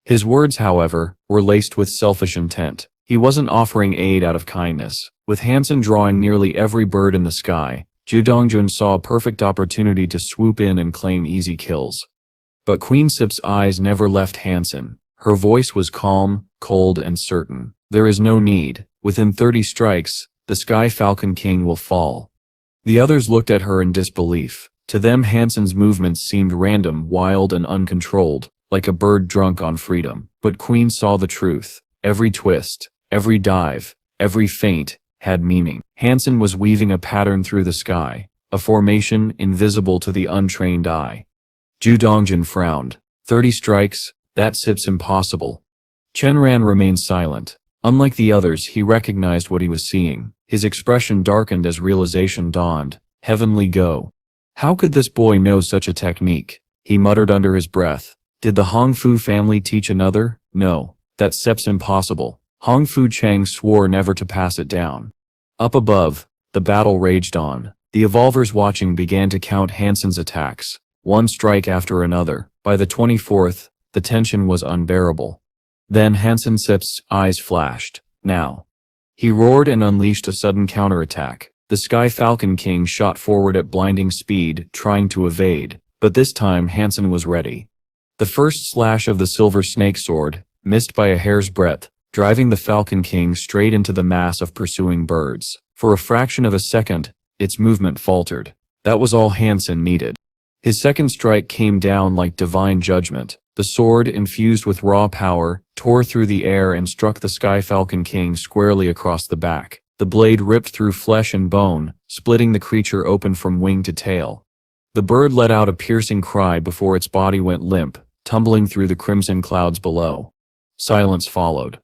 His words, however, were laced with selfish intent. He wasn't offering aid out of kindness. With Han Sen drawing nearly every bird in the sky, Ju Dongjun saw a perfect opportunity to swoop in and claim easy kills. But Queen Sip's eyes never left Han Sen. Her voice was calm, cold, and certain. "There is no need. Within 30 strikes, the Sky Falcon King will fall." The others looked at her in disbelief. To them, Han Sen's movements seemed random, wild, and uncontrolled, like a bird drunk on freedom. But Queen saw the truth. Every twist, every dive, every feint had meaning. Han Sen was weaving a pattern through the sky, a formation invisible to the untrained eye. Ju Dongjun frowned. 30 strikes? That seems impossible. Chen Ran remained silent. Unlike the others, he recognized what he was seeing. His expression darkened as realization dawned. Heavenly Go. How could this boy know such a technique? He muttered under his breath. Did the Hong Fu family teach another? No. That seems impossible. Hong Fu Chang swore never to pass it down. Up above, the battle raged on. The evolvers watching began to count Han Sen's attacks, one strike after another. By the 24th, the tension was unbearable. Then Han Sen's eyes flashed. Now. He roared and unleashed a sudden counterattack. The Sky Falcon King shot forward at blinding speed, trying to evade, but this time Han Sen was ready. The first slash of the silver snake sword missed by a hair's breadth, driving the Falcon King straight into the mass of pursuing birds. For a fraction of a second, its movement faltered. That was all Han Sen needed. His second strike came down like divine judgment. The sword, infused with raw power, tore through the air and struck the Sky Falcon King squarely across the back. The blade ripped through flesh and bone, splitting the creature open from wing to tail. The bird let out a piercing cry before its body went limp, tumbling through the crimson clouds below. Silence followed.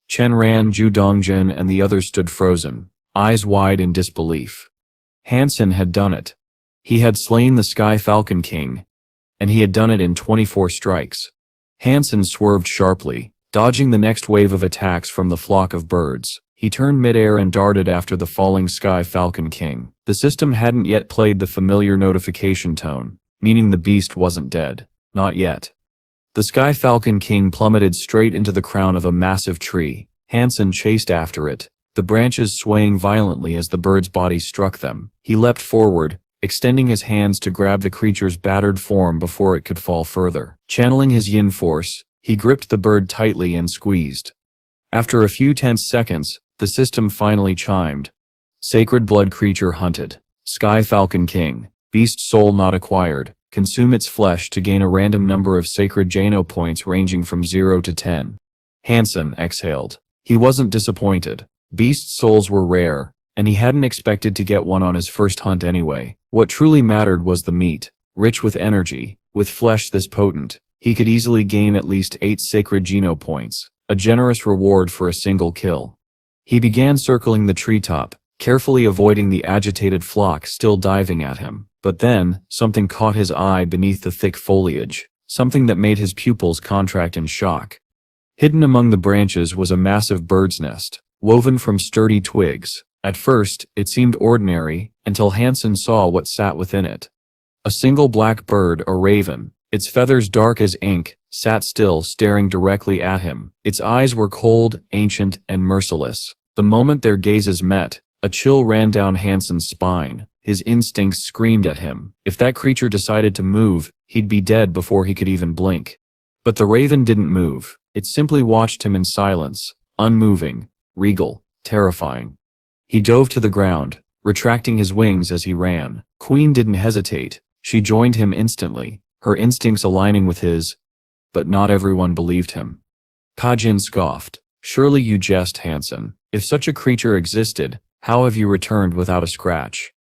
Chen Ran, Zhu Dongjin, and the others stood frozen, eyes wide in disbelief. Han Sen had done it. He had slain the Sky Falcon King, and he had done it in 24 strikes. Han Sen swerved sharply, dodging the next wave of attacks from the flock of birds. He turned midair and darted after the falling Sky Falcon King. The system hadn't yet played the familiar notification tone, meaning the beast wasn't dead. Not yet. The Sky Falcon King plummeted straight into the crown of a massive tree. Han Sen chased after it, the branches swaying violently as the bird's body struck them. He leapt forward, extending his hands to grab the creature's battered form before it could fall further. Channeling his yin force, he gripped the bird tightly and squeezed. After a few tense seconds, the system finally chimed. Sacred blood creature hunted. Sky Falcon King. Beast soul not acquired. Consume its flesh to gain a random number of sacred Jano points ranging from 0 to 10. Han Sen exhaled. He wasn't disappointed. Beast souls were rare, and he hadn't expected to get one on his first hunt anyway. What truly mattered was the meat. Rich with energy, with flesh this potent, he could easily gain at least 8 sacred Jano points, a generous reward for a single kill. He began circling the treetop, carefully avoiding the agitated flock still diving at him. But then, something caught his eye beneath the thick foliage, something that made his pupils contract in shock. Hidden among the branches was a massive bird's nest, woven from sturdy twigs. At first, it seemed ordinary, until Han Sen saw what sat within it. A single black bird, a raven, its feathers dark as ink, sat still, staring directly at him. Its eyes were cold, ancient, and merciless. The moment their gazes met, a chill ran down Han Sen's spine. His instincts screamed at him. If that creature decided to move, he'd be dead before he could even blink. But the raven didn't move. It simply watched him in silence, unmoving, regal, terrifying. He dove to the ground, retracting his wings as he ran. Queen didn't hesitate. She joined him instantly, her instincts aligning with his. But not everyone believed him. Kajin scoffed. Surely you jest, Han Sen. If such a creature existed, how have you returned without a scratch?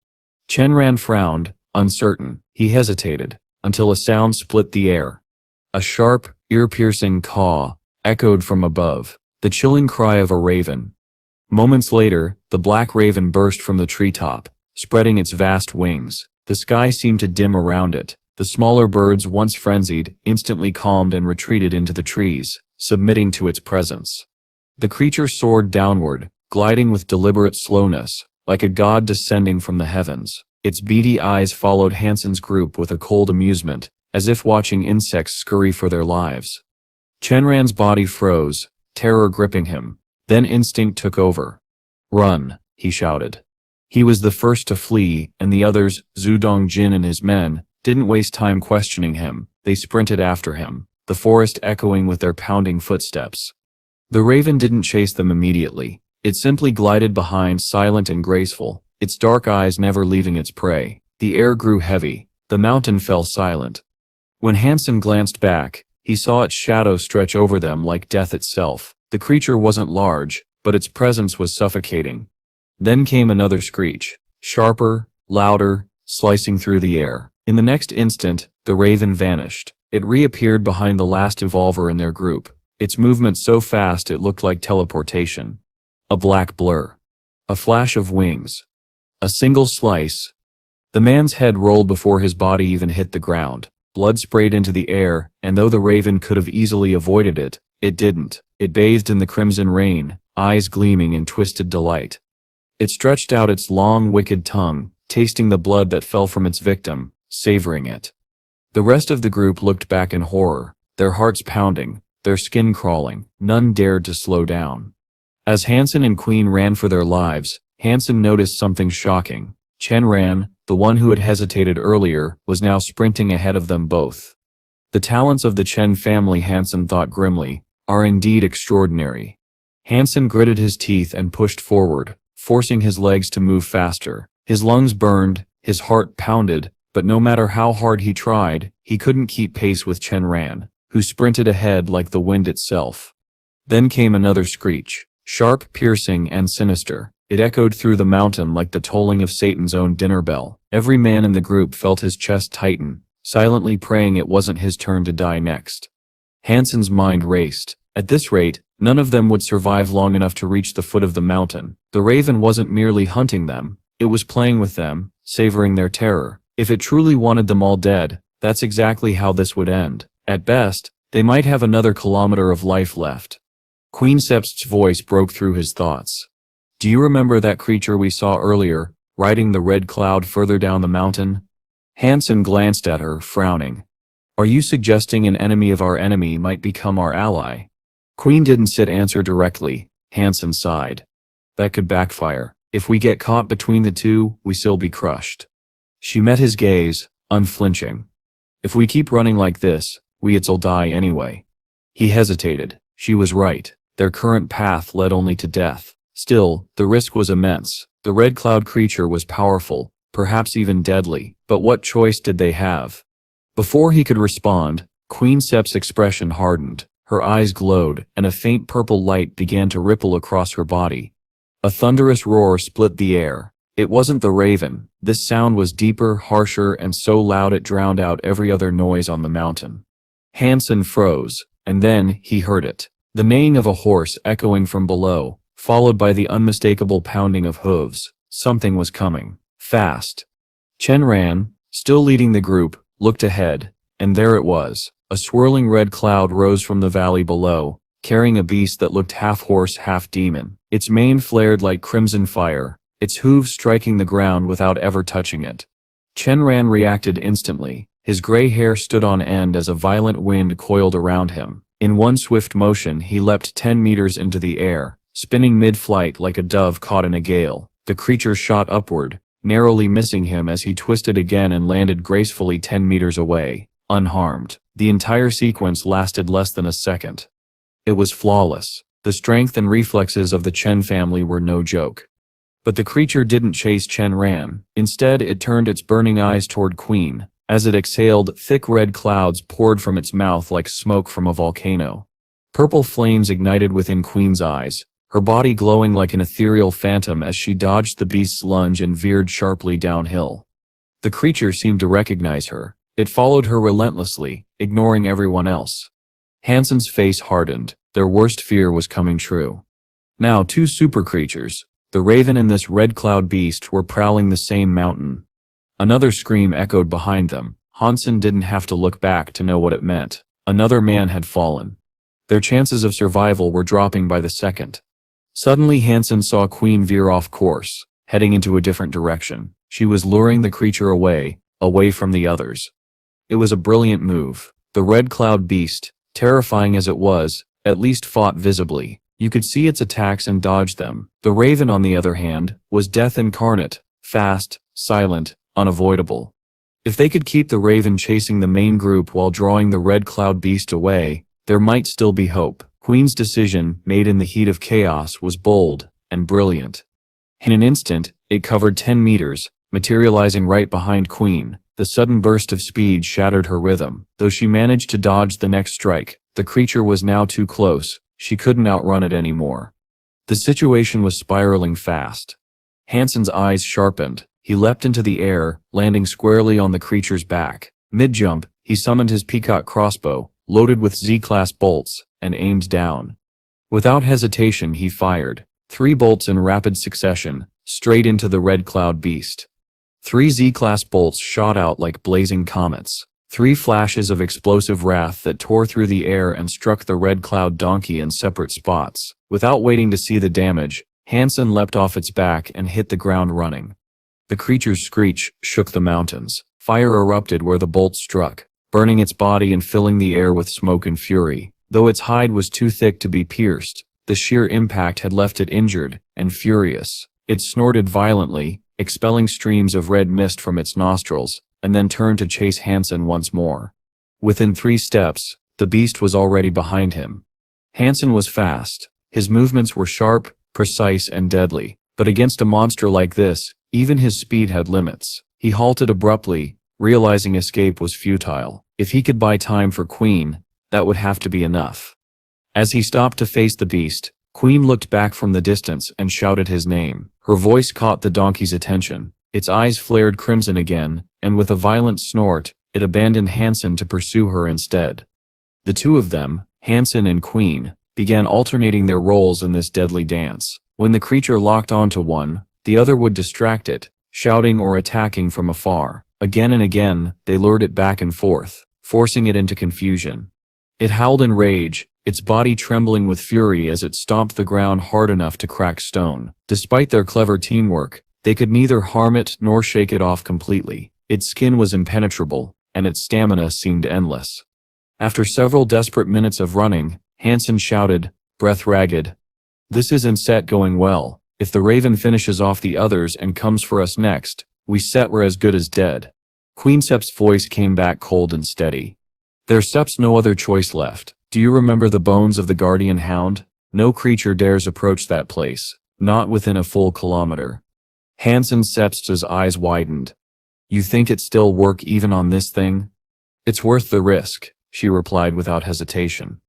Chen Ran frowned, uncertain. He hesitated, until a sound split the air. A sharp, ear-piercing caw echoed from above, the chilling cry of a raven. Moments later, the black raven burst from the treetop, spreading its vast wings. The sky seemed to dim around it. The smaller birds, once frenzied, instantly calmed and retreated into the trees, submitting to its presence. The creature soared downward, gliding with deliberate slowness, like a god descending from the heavens. Its beady eyes followed Han Sen's group with a cold amusement, as if watching insects scurry for their lives. Chen Ran's body froze, terror gripping him. Then instinct took over. Run, he shouted. He was the first to flee, and the others, Zhu Dongjin and his men, didn't waste time questioning him. They sprinted after him, the forest echoing with their pounding footsteps. The raven didn't chase them immediately. It simply glided behind, silent and graceful, its dark eyes never leaving its prey. The air grew heavy. The mountain fell silent. When Han Sen glanced back, he saw its shadow stretch over them like death itself. The creature wasn't large, but its presence was suffocating. Then came another screech, sharper, louder, slicing through the air. In the next instant, the raven vanished. It reappeared behind the last evolver in their group, its movement so fast it looked like teleportation. A black blur. A flash of wings. A single slice. The man's head rolled before his body even hit the ground. Blood sprayed into the air, and though the raven could have easily avoided it, it didn't. It bathed in the crimson rain, eyes gleaming in twisted delight. It stretched out its long, wicked tongue, tasting the blood that fell from its victim, savoring it. The rest of the group looked back in horror, their hearts pounding, their skin crawling. None dared to slow down. As Han Sen and Queen ran for their lives, Han Sen noticed something shocking. Chen Ran, the one who had hesitated earlier, was now sprinting ahead of them both. The talents of the Chen family, Han Sen thought grimly, are indeed extraordinary. Han Sen gritted his teeth and pushed forward, forcing his legs to move faster. His lungs burned, his heart pounded, but no matter how hard he tried, he couldn't keep pace with Chen Ran, who sprinted ahead like the wind itself. Then came another screech, sharp, piercing, and sinister. It echoed through the mountain like the tolling of Satan's own dinner bell. Every man in the group felt his chest tighten, silently praying it wasn't his turn to die next. Han Sen's mind raced. At this rate, none of them would survive long enough to reach the foot of the mountain. The raven wasn't merely hunting them, it was playing with them, savoring their terror. If it truly wanted them all dead, that's exactly how this would end. At best, they might have another kilometer of life left. Queen Sept's voice broke through his thoughts. Do you remember that creature we saw earlier, riding the red cloud further down the mountain? Han Sen glanced at her, frowning. Are you suggesting an enemy of our enemy might become our ally? Queen didn't answer directly. Han Sen sighed. That could backfire. If we get caught between the two, we still be crushed. She met his gaze, unflinching. If we keep running like this, we'll die anyway. He hesitated. She was right. Their current path led only to death. Still, the risk was immense. The red cloud creature was powerful, perhaps even deadly, but what choice did they have? Before he could respond, Queen Sep's expression hardened. Her eyes glowed, and a faint purple light began to ripple across her body. A thunderous roar split the air. It wasn't the raven. This sound was deeper, harsher, and so loud it drowned out every other noise on the mountain. Han Sen froze, and then he heard it. The neighing of a horse echoing from below, followed by the unmistakable pounding of hooves. Something was coming. Fast. Chen Ran, still leading the group, looked ahead, and there it was. A swirling red cloud rose from the valley below, carrying a beast that looked half horse, half demon. Its mane flared like crimson fire, its hooves striking the ground without ever touching it. Chen Ran reacted instantly. His gray hair stood on end as a violent wind coiled around him. In one swift motion, he leapt 10 meters into the air, spinning mid-flight like a dove caught in a gale. The creature shot upward, narrowly missing him as he twisted again and landed gracefully 10 meters away, unharmed. The entire sequence lasted less than a second. It was flawless. The strength and reflexes of the Chen family were no joke. But the creature didn't chase Chen Ran. Instead, it turned its burning eyes toward Queen. As it exhaled, thick red clouds poured from its mouth like smoke from a volcano. Purple flames ignited within Queen's eyes, her body glowing like an ethereal phantom as she dodged the beast's lunge and veered sharply downhill. The creature seemed to recognize her. It followed her relentlessly, ignoring everyone else. Han Sen's face hardened. Their worst fear was coming true. Now 2 super creatures, the raven and this red cloud beast, were prowling the same mountain. Another scream echoed behind them. Han Sen didn't have to look back to know what it meant. Another man had fallen. Their chances of survival were dropping by the second. Suddenly Han Sen saw Queen veer off course, heading into a different direction. She was luring the creature away from the others. It was a brilliant move. The red cloud beast, terrifying as it was, at least fought visibly. You could see its attacks and dodge them. The raven, on the other hand, was death incarnate, fast, silent, unavoidable. If they could keep the raven chasing the main group while drawing the red cloud beast away, there might still be hope. Queen's decision, made in the heat of chaos, was bold and brilliant. In an instant, it covered 10 meters, materializing right behind Queen. The sudden burst of speed shattered her rhythm. Though she managed to dodge the next strike, the creature was now too close. She couldn't outrun it anymore. The situation was spiraling fast. Han Sen's eyes sharpened. He leapt into the air, landing squarely on the creature's back. Mid-jump, he summoned his peacock crossbow, loaded with Z-class bolts, and aimed down. Without hesitation, he fired 3 bolts in rapid succession, straight into the red cloud beast. 3 Z-class bolts shot out like blazing comets. 3 flashes of explosive wrath that tore through the air and struck the red cloud donkey in separate spots. Without waiting to see the damage, Han Sen leapt off its back and hit the ground running. The creature's screech shook the mountains. Fire erupted where the bolt struck, burning its body and filling the air with smoke and fury. Though its hide was too thick to be pierced, the sheer impact had left it injured and furious. It snorted violently, expelling streams of red mist from its nostrils, and then turned to chase Han Sen once more. Within 3 steps, the beast was already behind him. Han Sen was fast. His movements were sharp, precise, and deadly. But against a monster like this, even his speed had limits. He halted abruptly, realizing escape was futile. If he could buy time for Queen, that would have to be enough. As he stopped to face the beast, Queen looked back from the distance and shouted his name. Her voice caught the donkey's attention. Its eyes flared crimson again, and with a violent snort, it abandoned Han Sen to pursue her instead. The two of them, Han Sen and Queen, began alternating their roles in this deadly dance. When the creature locked onto one, the other would distract it, shouting or attacking from afar. Again and again, they lured it back and forth, forcing it into confusion. It howled in rage, its body trembling with fury as it stomped the ground hard enough to crack stone. Despite their clever teamwork, they could neither harm it nor shake it off completely. Its skin was impenetrable, and its stamina seemed endless. After several desperate minutes of running, Han Sen shouted, breath ragged, "This isn't set going well. If the raven finishes off the others and comes for us next, we're as good as dead." Queen Sep's voice came back cold and steady. "There's Sep's no other choice left. Do you remember the bones of the guardian hound? No creature dares approach that place, not within a full kilometer." Han Sen Sep's eyes widened. "You think it still work even on this thing?" "It's worth the risk," she replied without hesitation.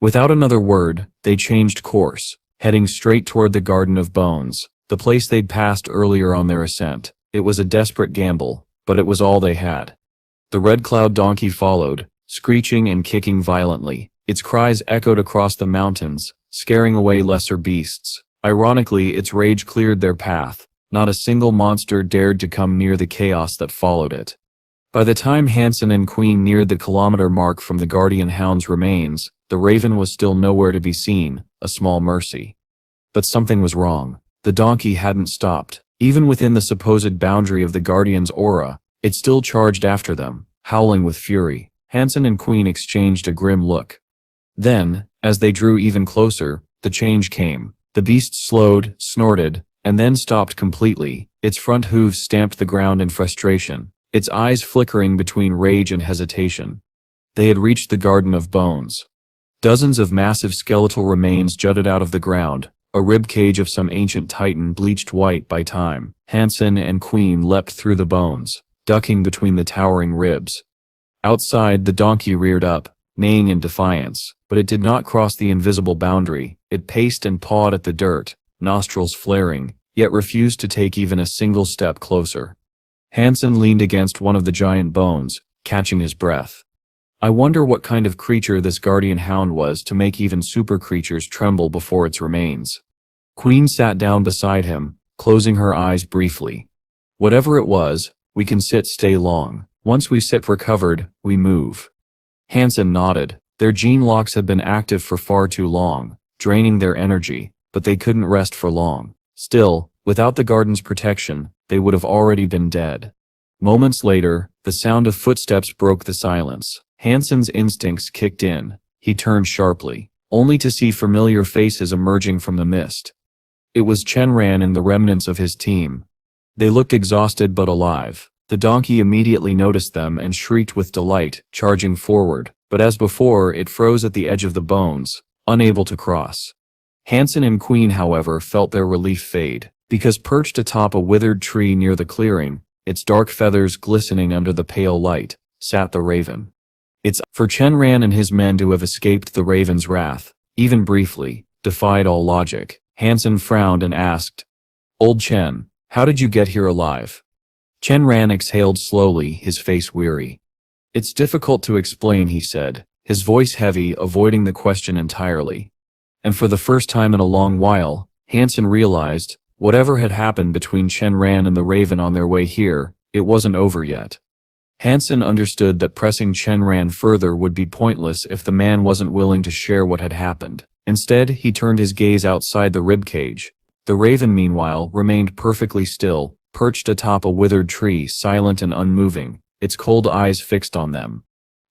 Without another word, they changed course, heading straight toward the Garden of Bones, the place they'd passed earlier on their ascent. It was a desperate gamble, but it was all they had. The Red Cloud donkey followed, screeching and kicking violently. Its cries echoed across the mountains, scaring away lesser beasts. Ironically, its rage cleared their path. Not a single monster dared to come near the chaos that followed it. By the time Han Sen and Queen neared the kilometer mark from the Guardian Hound's remains, the raven was still nowhere to be seen, a small mercy. But something was wrong. The donkey hadn't stopped. Even within the supposed boundary of the Guardian's aura, it still charged after them, howling with fury. Han Sen and Queen exchanged a grim look. Then, as they drew even closer, the change came. The beast slowed, snorted, and then stopped completely. Its front hooves stamped the ground in frustration, its eyes flickering between rage and hesitation. They had reached the Garden of Bones. Dozens of massive skeletal remains jutted out of the ground, a rib cage of some ancient titan bleached white by time. Han Sen and Queen leapt through the bones, ducking between the towering ribs. Outside, the donkey reared up, neighing in defiance, but it did not cross the invisible boundary. It paced and pawed at the dirt, nostrils flaring, yet refused to take even a single step closer. Han Sen leaned against one of the giant bones, catching his breath. I wonder what kind of creature this guardian hound was to make even super creatures tremble before its remains. Queen sat down beside him, closing her eyes briefly. Whatever it was, we can stay long. Once we sit recovered, we move. Han Sen nodded. Their gene locks had been active for far too long, draining their energy, but they couldn't rest for long. Still, without the garden's protection, they would have already been dead. Moments later, the sound of footsteps broke the silence. Han Sen's instincts kicked in. He turned sharply, only to see familiar faces emerging from the mist. It was Chen Ran and the remnants of his team. They looked exhausted but alive. The donkey immediately noticed them and shrieked with delight, charging forward, but as before, it froze at the edge of the bones, unable to cross. Han Sen and Queen, however, felt their relief fade, because perched atop a withered tree near the clearing, its dark feathers glistening under the pale light, sat the raven. It's for Chen Ran and his men to have escaped the raven's wrath, even briefly, defied all logic. Han Sen frowned and asked, "Old Chen, how did you get here alive?" Chen Ran exhaled slowly, his face weary. "It's difficult to explain," he said, his voice heavy, avoiding the question entirely. And for the first time in a long while, Han Sen realized, whatever had happened between Chen Ran and the raven on their way here, it wasn't over yet. Han Sen understood that pressing Chen Ran further would be pointless if the man wasn't willing to share what had happened. Instead, he turned his gaze outside the ribcage. The raven, meanwhile, remained perfectly still, perched atop a withered tree, silent and unmoving, its cold eyes fixed on them.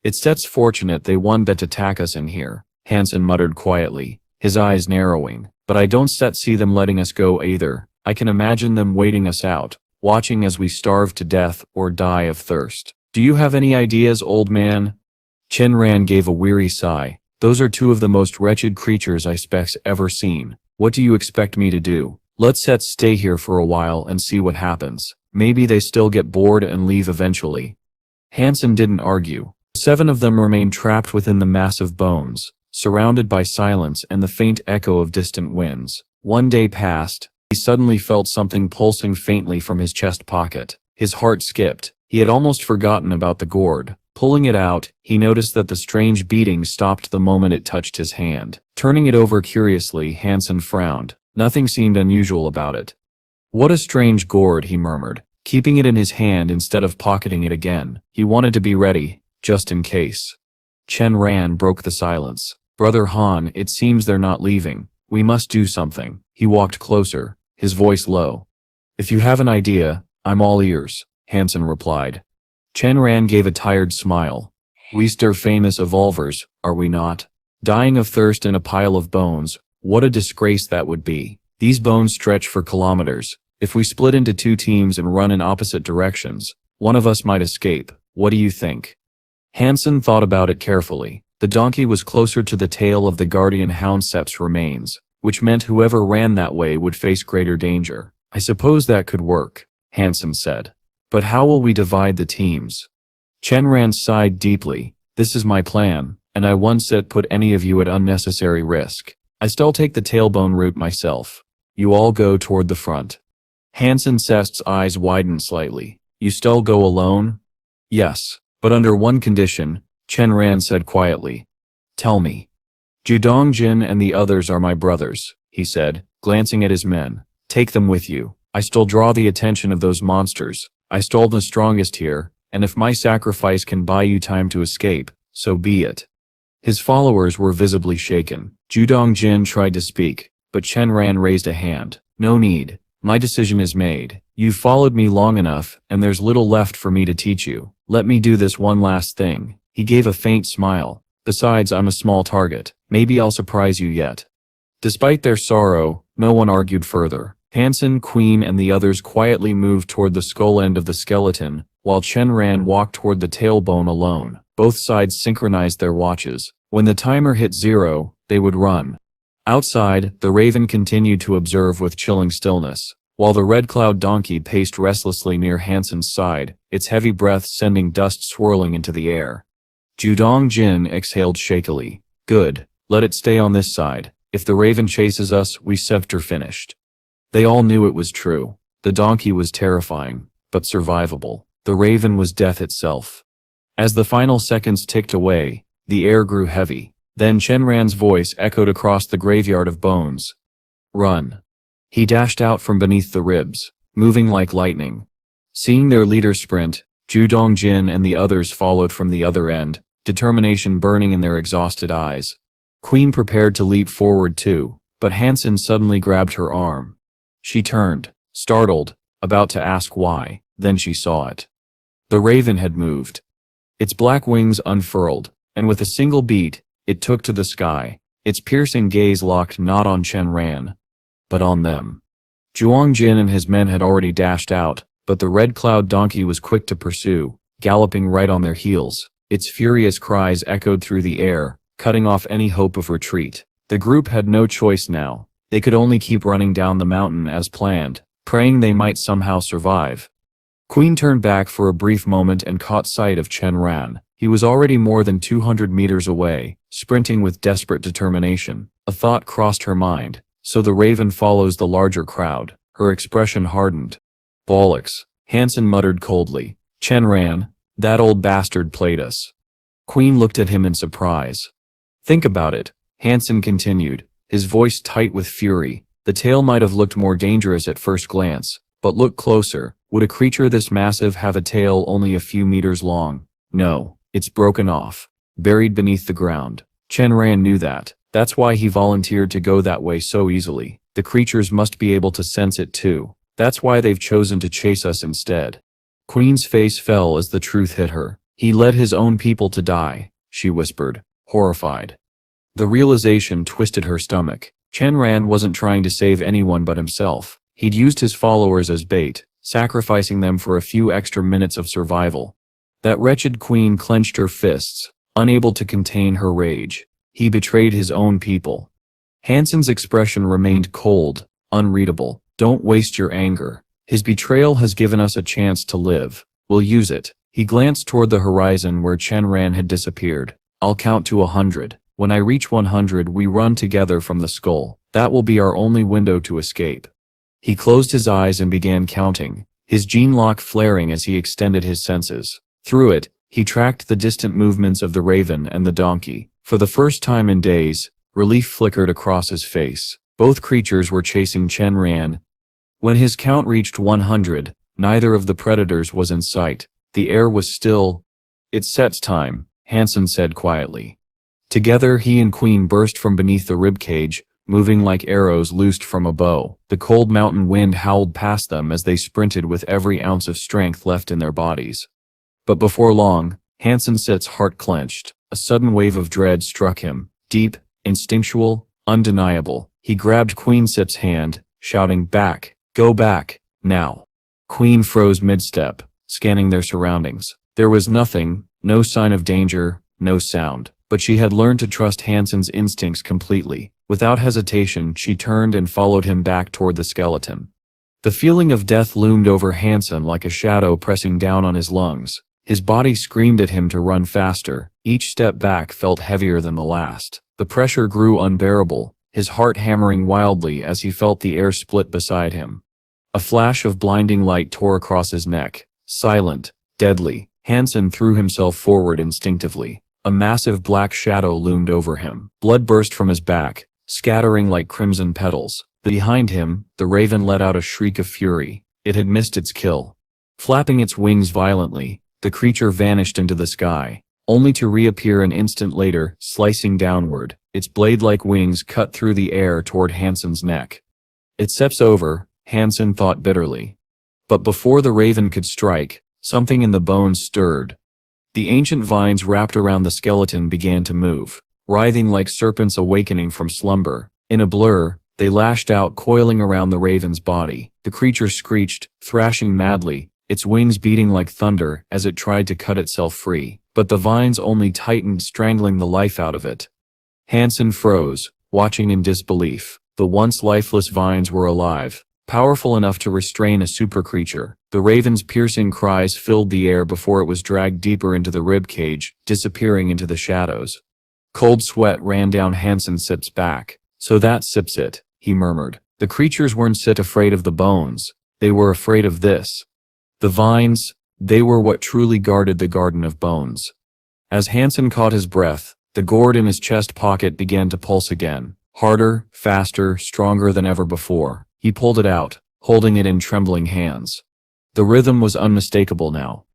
"It's fortunate they won't attack us in here," Han Sen muttered quietly, his eyes narrowing. "But I don't see them letting us go either. I can imagine them waiting us out, watching as we starve to death or die of thirst. Do you have any ideas, old man?" Chen gave a weary sigh. Those are two of the most wretched creatures I specs ever seen. What do you expect me to do? Let's stay here for a while and see what happens. Maybe they still get bored and leave eventually. Han Sen didn't argue. 7 of them remained trapped within the massive bones, surrounded by silence and the faint echo of distant winds. One day passed. He suddenly felt something pulsing faintly from his chest pocket. His heart skipped. He had almost forgotten about the gourd. Pulling it out, he noticed that the strange beating stopped the moment it touched his hand. Turning it over curiously, Han Sen frowned. Nothing seemed unusual about it. What a strange gourd, he murmured, keeping it in his hand instead of pocketing it again. He wanted to be ready, just in case. Chen broke the silence. Brother Han, it seems they're not leaving. We must do something. He walked closer, his voice low. If you have an idea, I'm all ears, Han Sen replied. Chen gave a tired smile. We're famous evolvers, are we not? Dying of thirst in a pile of bones, what a disgrace that would be. These bones stretch for kilometers. If we split into 2 teams and run in opposite directions, one of us might escape. What do you think? Han Sen thought about it carefully. The donkey was closer to the tail of the guardian Han Sen's remains, which meant whoever ran that way would face greater danger. I suppose that could work, Han Sen said. But how will we divide the teams? Chen sighed deeply. This is my plan, and I won't put any of you at unnecessary risk. I still take the tailbone route myself. You all go toward the front. Han Sen's eyes widened slightly. You still go alone? Yes, but under one condition, Chen said quietly. Tell me. Jin and the others are my brothers, he said, glancing at his men. Take them with you. I still draw the attention of those monsters. I stole the strongest here, and if my sacrifice can buy you time to escape, so be it. His followers were visibly shaken. Jin tried to speak, but Chen raised a hand. No need. My decision is made. You've followed me long enough, and there's little left for me to teach you. Let me do this one last thing. He gave a faint smile. Besides, I'm a small target. Maybe I'll surprise you yet. Despite their sorrow, no one argued further. Han Sen, Queen, and the others quietly moved toward the skull end of the skeleton, while Chen walked toward the tailbone alone. Both sides synchronized their watches. When the timer hit 0, they would run. Outside, the raven continued to observe with chilling stillness, while the red cloud donkey paced restlessly near Han Sen's side, its heavy breath sending dust swirling into the air. Jin exhaled shakily. Good, let it stay on this side. If the raven chases us, we scepter finished. They all knew it was true. The donkey was terrifying, but survivable. The raven was death itself. As the final seconds ticked away, the air grew heavy. Then Chen voice echoed across the graveyard of bones. Run. He dashed out from beneath the ribs, moving like lightning. Seeing their leader sprint, Jin and the others followed from the other end, determination burning in their exhausted eyes. Queen prepared to leap forward too, but Han Sen suddenly grabbed her arm. She turned, startled, about to ask why, then she saw it. The raven had moved. Its black wings unfurled, and with a single beat, it took to the sky, its piercing gaze locked not on Chen, but on them. Jin and his men had already dashed out, but the red cloud donkey was quick to pursue, galloping right on their heels. Its furious cries echoed through the air, cutting off any hope of retreat. The group had no choice now. They could only keep running down the mountain as planned, praying they might somehow survive. Queen turned back for a brief moment and caught sight of Chen. He was already more than 200 meters away, sprinting with desperate determination. A thought crossed her mind. So the raven follows the larger crowd. Her expression hardened. Bollocks, Han Sen muttered coldly. Chen, that old bastard played us. Queen looked at him in surprise. Think about it, Han Sen continued, his voice tight with fury. The tail might have looked more dangerous at first glance, but look closer. Would a creature this massive have a tail only a few meters long? No, it's broken off, buried beneath the ground. Chen knew that. That's why he volunteered to go that way so easily. The creatures must be able to sense it too. That's why they've chosen to chase us instead. Queen's face fell as the truth hit her. He led his own people to die, she whispered, horrified. The realization twisted her stomach. Chen wasn't trying to save anyone but himself. He'd used his followers as bait, sacrificing them for a few extra minutes of survival. That wretched queen clenched her fists, unable to contain her rage. He betrayed his own people. Han Sen's expression remained cold, unreadable. Don't waste your anger. His betrayal has given us a chance to live. We'll use it. He glanced toward the horizon where Chen Ran had disappeared. I'll count to 100. When I reach 100, we run together from the skull. That will be our only window to escape. He closed his eyes and began counting, his gene lock flaring as he extended his senses. Through it, he tracked the distant movements of the raven and the donkey. For the first time in days, relief flickered across his face. Both creatures were chasing Chen Ran. When his count reached 100, neither of the predators was in sight. The air was still. It's set time, Han Sen said quietly. Together he and Queen burst from beneath the ribcage, moving like arrows loosed from a bow. The cold mountain wind howled past them as they sprinted with every ounce of strength left in their bodies. But before long, Han Sen's heart clenched. A sudden wave of dread struck him, deep, instinctual, undeniable. He grabbed Queen Sip's hand, shouting, "Back! Go back! Now!" Queen froze mid-step, scanning their surroundings. There was nothing, no sign of danger, no sound. But she had learned to trust Han Sen's instincts completely. Without hesitation, she turned and followed him back toward the skeleton. The feeling of death loomed over Han Sen like a shadow pressing down on his lungs. His body screamed at him to run faster. Each step back felt heavier than the last. The pressure grew unbearable, his heart hammering wildly as he felt the air split beside him. A flash of blinding light tore across his neck. Silent, deadly, Han Sen threw himself forward instinctively. A massive black shadow loomed over him. Blood burst from his back, scattering like crimson petals. Behind him, the raven let out a shriek of fury. It had missed its kill. Flapping its wings violently, the creature vanished into the sky, only to reappear an instant later, slicing downward. Its blade-like wings cut through the air toward Han Sen's neck. "It's over," Han Sen thought bitterly. But before the raven could strike, something in the bones stirred. The ancient vines wrapped around the skeleton began to move, writhing like serpents awakening from slumber. In a blur, they lashed out, coiling around the raven's body. The creature screeched, thrashing madly, its wings beating like thunder as it tried to cut itself free. But the vines only tightened, strangling the life out of it. Han Sen froze, watching in disbelief. The once lifeless vines were alive, powerful enough to restrain a super creature. The raven's piercing cries filled the air before it was dragged deeper into the rib cage, disappearing into the shadows. Cold sweat ran down Han Sen's back. "So that's it," he murmured. The creatures weren't afraid of the bones. They were afraid of this. The vines, they were what truly guarded the Garden of Bones. As Han Sen caught his breath, the gourd in his chest pocket began to pulse again. Harder, faster, stronger than ever before. He pulled it out, holding it in trembling hands. The rhythm was unmistakable now.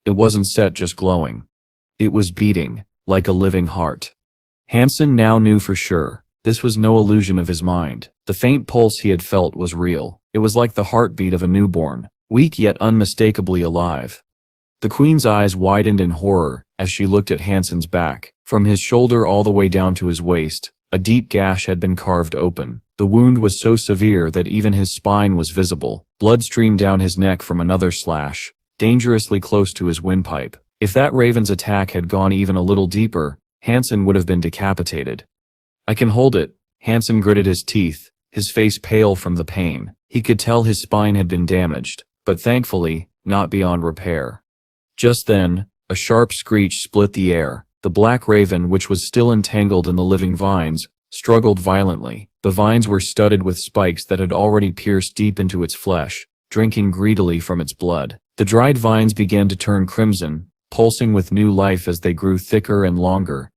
It wasn't set, just glowing. It was beating, like a living heart. Han Sen now knew for sure. This was no illusion of his mind. The faint pulse he had felt was real. It was like the heartbeat of a newborn, weak yet unmistakably alive. The queen's eyes widened in horror as she looked at Han Sen's back. From his shoulder all the way down to his waist, a deep gash had been carved open. The wound was so severe that even his spine was visible. Blood streamed down his neck from another slash, dangerously close to his windpipe. If that raven's attack had gone even a little deeper, Han Sen would have been decapitated. "I can hold it." Han Sen gritted his teeth, his face pale from the pain. He could tell his spine had been damaged, but thankfully, not beyond repair. Just then, a sharp screech split the air. The black raven, which was still entangled in the living vines, struggled violently. The vines were studded with spikes that had already pierced deep into its flesh, drinking greedily from its blood. The dried vines began to turn crimson, pulsing with new life as they grew thicker and longer.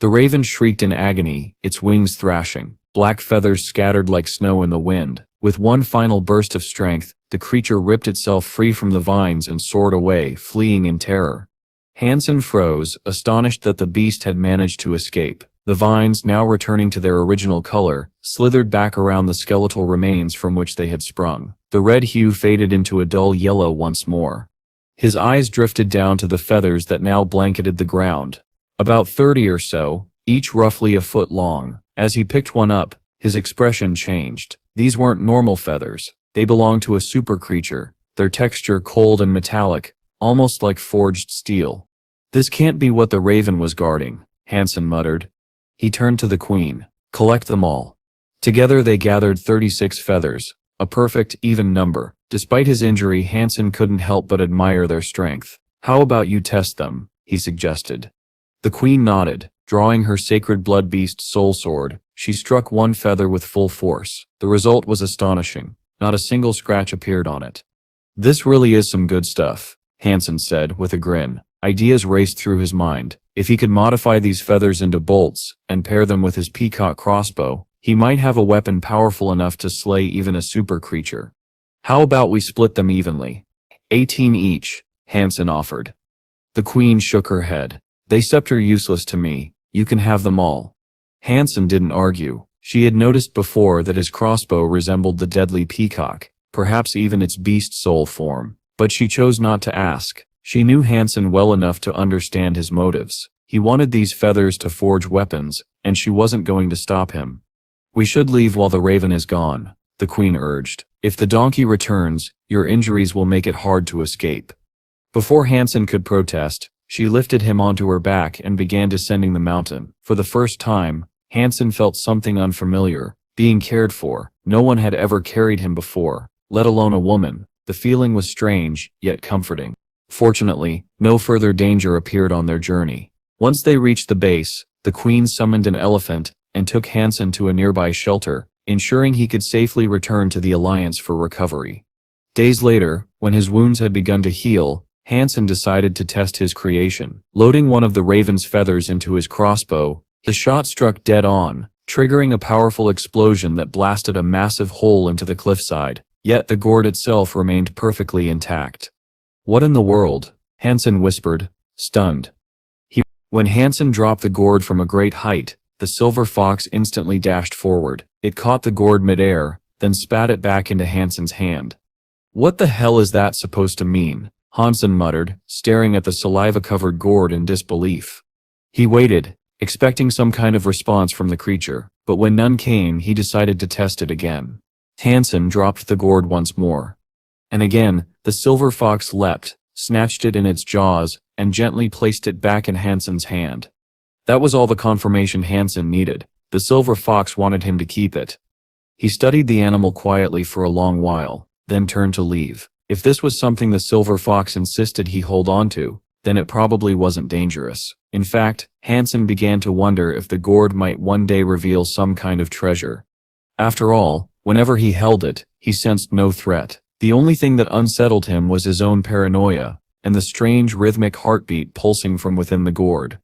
The raven shrieked in agony, its wings thrashing. Black feathers scattered like snow in the wind. With one final burst of strength, the creature ripped itself free from the vines and soared away, fleeing in terror. Han Sen froze, astonished that the beast had managed to escape. The vines, now returning to their original color, slithered back around the skeletal remains from which they had sprung. The red hue faded into a dull yellow once more. His eyes drifted down to the feathers that now blanketed the ground. About 30 or so, each roughly a foot long. As he picked one up, his expression changed. These weren't normal feathers. They belonged to a super creature, their texture cold and metallic, almost like forged steel. This can't be what the raven was guarding, Han Sen muttered. He turned to the queen. Collect them all. Together they gathered 36 feathers, a perfect, even number. Despite his injury, Han Sen couldn't help but admire their strength. How about you test them, he suggested. The queen nodded. Drawing her sacred blood beast soul sword, she struck one feather with full force. The result was astonishing. Not a single scratch appeared on it. This really is some good stuff, Han Sen said with a grin. Ideas raced through his mind. If he could modify these feathers into bolts and pair them with his peacock crossbow, he might have a weapon powerful enough to slay even a super creature. How about we split them evenly? 18 each, Han Sen offered. The queen shook her head. They scepter useless to me. You can have them all. Han Sen didn't argue. She had noticed before that his crossbow resembled the deadly peacock, perhaps even its beast soul form. But she chose not to ask. She knew Han Sen well enough to understand his motives. He wanted these feathers to forge weapons, and she wasn't going to stop him. We should leave while the raven is gone, the queen urged. If the donkey returns, your injuries will make it hard to escape. Before Han Sen could protest, she lifted him onto her back and began descending the mountain. For the first time, Han Sen felt something unfamiliar, being cared for. No one had ever carried him before, let alone a woman. The feeling was strange, yet comforting. Fortunately, no further danger appeared on their journey. Once they reached the base, the queen summoned an elephant and took Han Sen to a nearby shelter, ensuring he could safely return to the Alliance for recovery. Days later, when his wounds had begun to heal, Han Sen decided to test his creation. Loading one of the raven's feathers into his crossbow, the shot struck dead on, triggering a powerful explosion that blasted a massive hole into the cliffside, yet the gourd itself remained perfectly intact. What in the world? Han Sen whispered, stunned. When Han Sen dropped the gourd from a great height, the silver fox instantly dashed forward. It caught the gourd midair, then spat it back into Han Sen's hand. What the hell is that supposed to mean? Han Sen muttered, staring at the saliva-covered gourd in disbelief. He waited, expecting some kind of response from the creature, but when none came, he decided to test it again. Han Sen dropped the gourd once more. And again, the silver fox leapt, snatched it in its jaws, and gently placed it back in Han Sen's hand. That was all the confirmation Han Sen needed. The silver fox wanted him to keep it. He studied the animal quietly for a long while, then turned to leave. If this was something the silver fox insisted he hold on to, then it probably wasn't dangerous. In fact, Han Sen began to wonder if the gourd might one day reveal some kind of treasure. After all, whenever he held it, he sensed no threat. The only thing that unsettled him was his own paranoia, and the strange rhythmic heartbeat pulsing from within the gourd.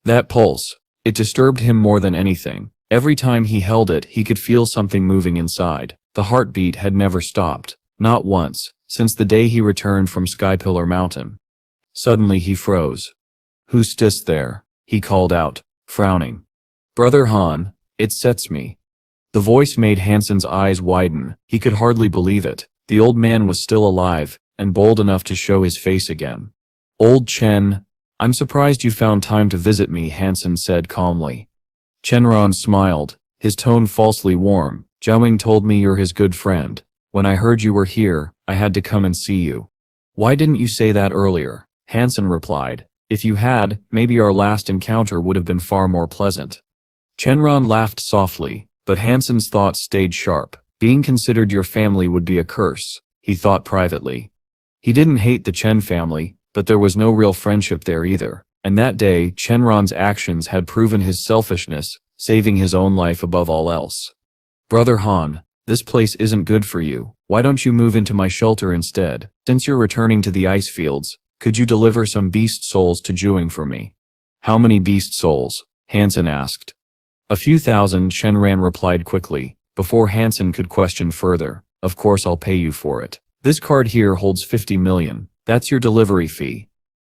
That pulse, it disturbed him more than anything. Every time he held it, he could feel something moving inside. The heartbeat had never stopped, not once, since the day he returned from Skypillar Mountain. Suddenly he froze. Who sits there? He called out, frowning. Brother Han, it sets me. The voice made Han Sen's eyes widen. He could hardly believe it. The old man was still alive, and bold enough to show his face again. Old Chen, I'm surprised you found time to visit me, Han Sen said calmly. Chenron smiled, his tone falsely warm. Jiaoming told me you're his good friend. When I heard you were here, I had to come and see you. Why didn't you say that earlier? Han Sen replied. If you had, maybe our last encounter would have been far more pleasant. Chenron laughed softly, but Han Sen's thoughts stayed sharp. Being considered your family would be a curse, he thought privately. He didn't hate the Chen family, but there was no real friendship there either. And that day, Chenron's actions had proven his selfishness, saving his own life above all else. Brother Han, this place isn't good for you. Why don't you move into my shelter instead? Since you're returning to the ice fields, could you deliver some beast souls to Jiaoming for me? How many beast souls? Han Sen asked. A few thousand, Chenron replied quickly, before Han Sen could question further. Of course I'll pay you for it. This card here holds 50 million. That's your delivery fee.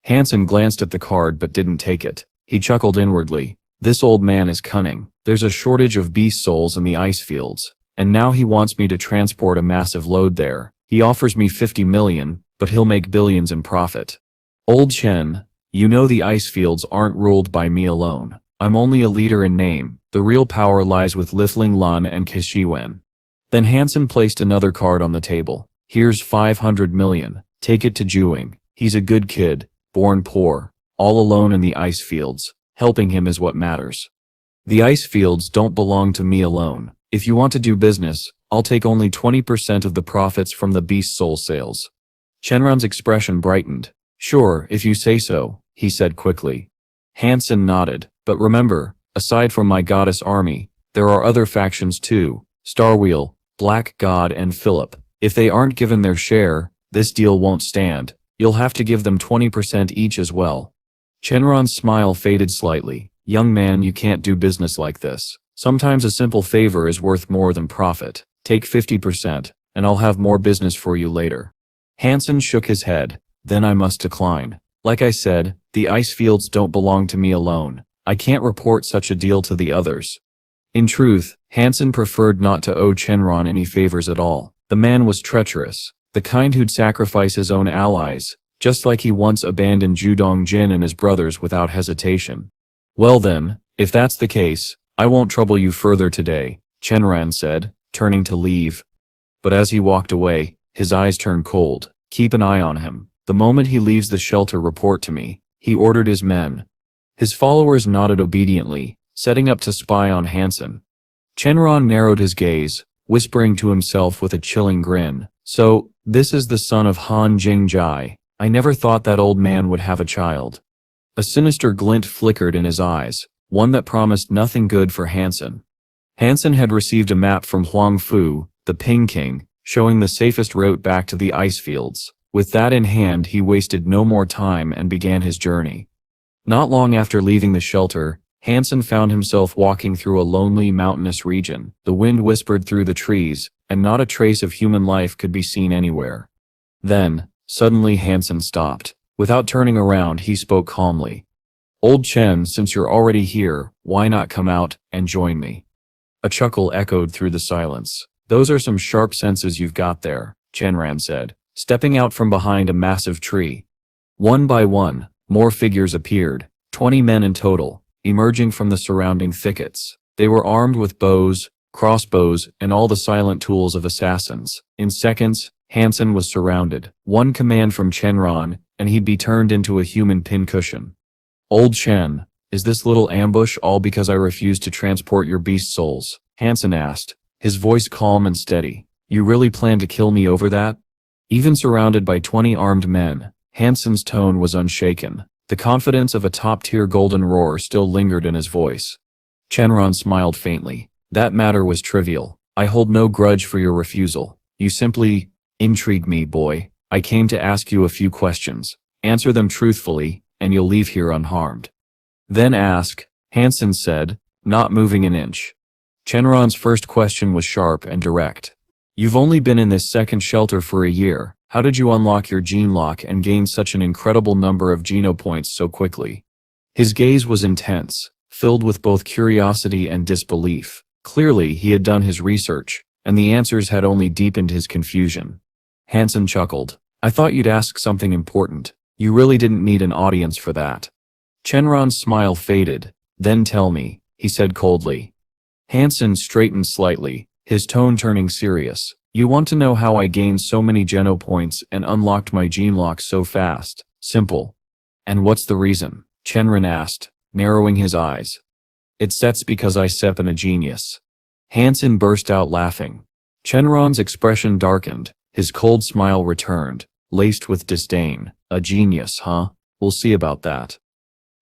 Han Sen glanced at the card but didn't take it. He chuckled inwardly. This old man is cunning. There's a shortage of beast souls in the ice fields, and now he wants me to transport a massive load there. He offers me 50 million, but he'll make billions in profit. Old Chen, you know the ice fields aren't ruled by me alone. I'm only a leader in name. The real power lies with Lifling Lan and Kishiwen. Then Han Sen placed another card on the table. Here's 500 million. Take it to Jiaoming. He's a good kid, born poor. all alone in the ice fields. Helping him is what matters. The ice fields don't belong to me alone. If you want to do business, I'll take only 20% of the profits from the beast soul sales. Shenron's expression brightened. Sure, if you say so, he said quickly. Han Sen nodded, but remember, aside from my goddess army, there are other factions too, Starwheel, Black God and Philip. If they aren't given their share, this deal won't stand. You'll have to give them 20% each as well. Shenron's smile faded slightly. Young man, you can't do business like this. Sometimes a simple favor is worth more than profit. Take 50%, and I'll have more business for you later. Han Sen shook his head. Then I must decline. Like I said, the ice fields don't belong to me alone. I can't report such a deal to the others. In truth, Han Sen preferred not to owe Shenron any favors at all. The man was treacherous, the kind who'd sacrifice his own allies, just like he once abandoned Judong Jin and his brothers without hesitation. Well then, if that's the case, I won't trouble you further today, Shenron said, turning to leave. But as he walked away, his eyes turned cold. Keep an eye on him. The moment he leaves the shelter, report to me, he ordered his men. His followers nodded obediently, setting up to spy on Han Sen. Shenron narrowed his gaze, whispering to himself with a chilling grin. So, this is the son of Han Jingjai. I never thought that old man would have a child. A sinister glint flickered in his eyes, one that promised nothing good for Han Sen. Han Sen had received a map from Huang Fu, the Ping King, showing the safest route back to the ice fields. With that in hand, he wasted no more time and began his journey. Not long after leaving the shelter, Han Sen found himself walking through a lonely mountainous region. The wind whispered through the trees, and not a trace of human life could be seen anywhere. Then, suddenly Han Sen stopped. Without turning around, he spoke calmly. Old Chen, since you're already here, why not come out and join me? A chuckle echoed through the silence. Those are some sharp senses you've got there, Shenron said, stepping out from behind a massive tree. One by one, more figures appeared, 20 men in total, emerging from the surrounding thickets. They were armed with bows, crossbows, and all the silent tools of assassins. In seconds, Han Sen was surrounded. One command from Shenron, and he'd be turned into a human pincushion. Old Chen, is this little ambush all because I refused to transport your beast souls? Han Sen asked, his voice calm and steady. You really plan to kill me over that? Even surrounded by 20 armed men, Han Sen's tone was unshaken. The confidence of a top-tier golden roar still lingered in his voice. Shenron smiled faintly. That matter was trivial. I hold no grudge for your refusal. You simply intrigue me, boy. I came to ask you a few questions. Answer them truthfully, and you'll leave here unharmed. Then ask, Han Sen said, not moving an inch. Shenron's first question was sharp and direct. You've only been in this second shelter for a year. How did you unlock your gene lock and gain such an incredible number of geno points so quickly? His gaze was intense, filled with both curiosity and disbelief. Clearly, he had done his research, and the answers had only deepened his confusion. Han Sen chuckled. I thought you'd ask something important. You really didn't need an audience for that. Shenron's smile faded. Then tell me, he said coldly. Han Sen straightened slightly, his tone turning serious. You want to know how I gained so many geno points and unlocked my gene lock so fast? Simple. And what's the reason? Shenron asked, narrowing his eyes. That's because I am a genius. Han Sen burst out laughing. Shenron's expression darkened, his cold smile returned, laced with disdain. A genius, huh? We'll see about that.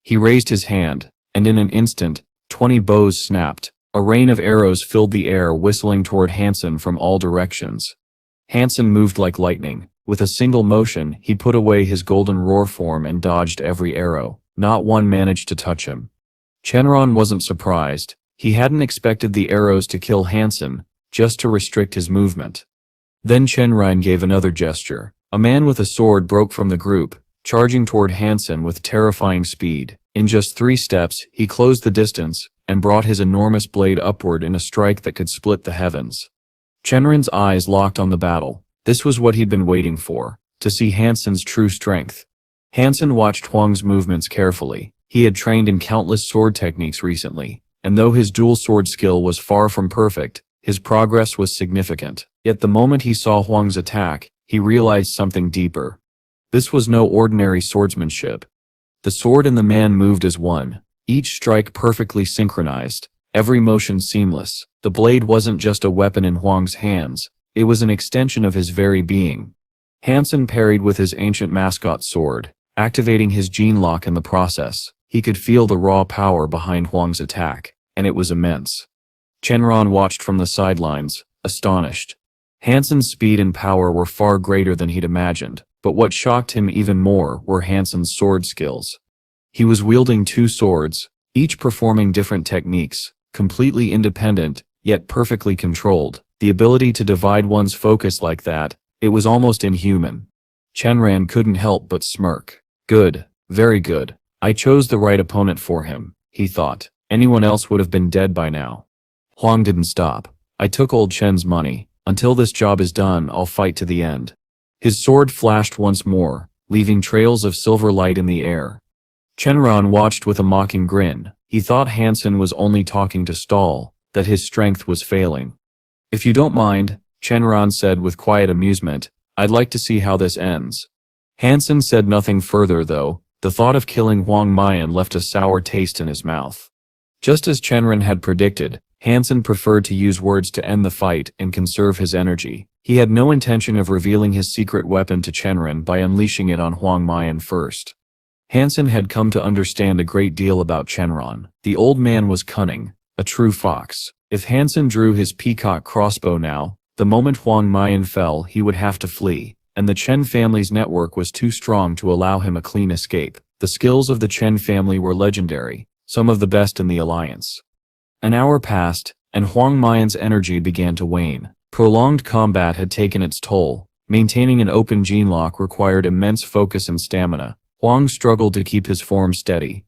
He raised his hand, and in an instant, 20 bows snapped. A rain of arrows filled the air, whistling toward Han Sen from all directions. Han Sen moved like lightning. With a single motion, he put away his golden roar form and dodged every arrow. Not one managed to touch him. Shenron wasn't surprised. He hadn't expected the arrows to kill Han Sen, just to restrict his movement. Then Shenron gave another gesture. A man with a sword broke from the group, charging toward Han Sen with terrifying speed. In just 3 steps, he closed the distance, and brought his enormous blade upward in a strike that could split the heavens. Shenron's eyes locked on the battle. This was what he'd been waiting for, to see Han Sen's true strength. Han Sen watched Huang's movements carefully. He had trained in countless sword techniques recently, and though his dual sword skill was far from perfect, his progress was significant. Yet the moment he saw Huang's attack, he realized something deeper. This was no ordinary swordsmanship. The sword and the man moved as one, each strike perfectly synchronized, every motion seamless. The blade wasn't just a weapon in Huang's hands, it was an extension of his very being. Han Sen parried with his ancient mascot sword, activating his gene lock in the process. He could feel the raw power behind Huang's attack, and it was immense. Shenron watched from the sidelines, astonished. Han Sen's speed and power were far greater than he'd imagined, but what shocked him even more were Han Sen's sword skills. He was wielding two swords, each performing different techniques, completely independent, yet perfectly controlled. The ability to divide one's focus like that, it was almost inhuman. Shenron couldn't help but smirk. Good, very good. I chose the right opponent for him, he thought. Anyone else would have been dead by now. Huang didn't stop. I took old Chen's money. Until this job is done, I'll fight to the end. His sword flashed once more, leaving trails of silver light in the air. Shenron watched with a mocking grin. He thought Han Sen was only talking to stall, that his strength was failing. If you don't mind, Shenron said with quiet amusement, I'd like to see how this ends. Han Sen said nothing further though. The thought of killing Huang Mayan left a sour taste in his mouth. Just as Shenron had predicted, Han Sen preferred to use words to end the fight and conserve his energy. He had no intention of revealing his secret weapon to Shenron by unleashing it on Huang Mayan first. Han Sen had come to understand a great deal about Shenron. The old man was cunning, a true fox. If Han Sen drew his peacock crossbow now, the moment Huang Mayan fell he would have to flee, and the Chen family's network was too strong to allow him a clean escape. The skills of the Chen family were legendary, some of the best in the alliance. An hour passed, and Huang Mayan's energy began to wane. Prolonged combat had taken its toll. Maintaining an open gene lock required immense focus and stamina. Huang struggled to keep his form steady.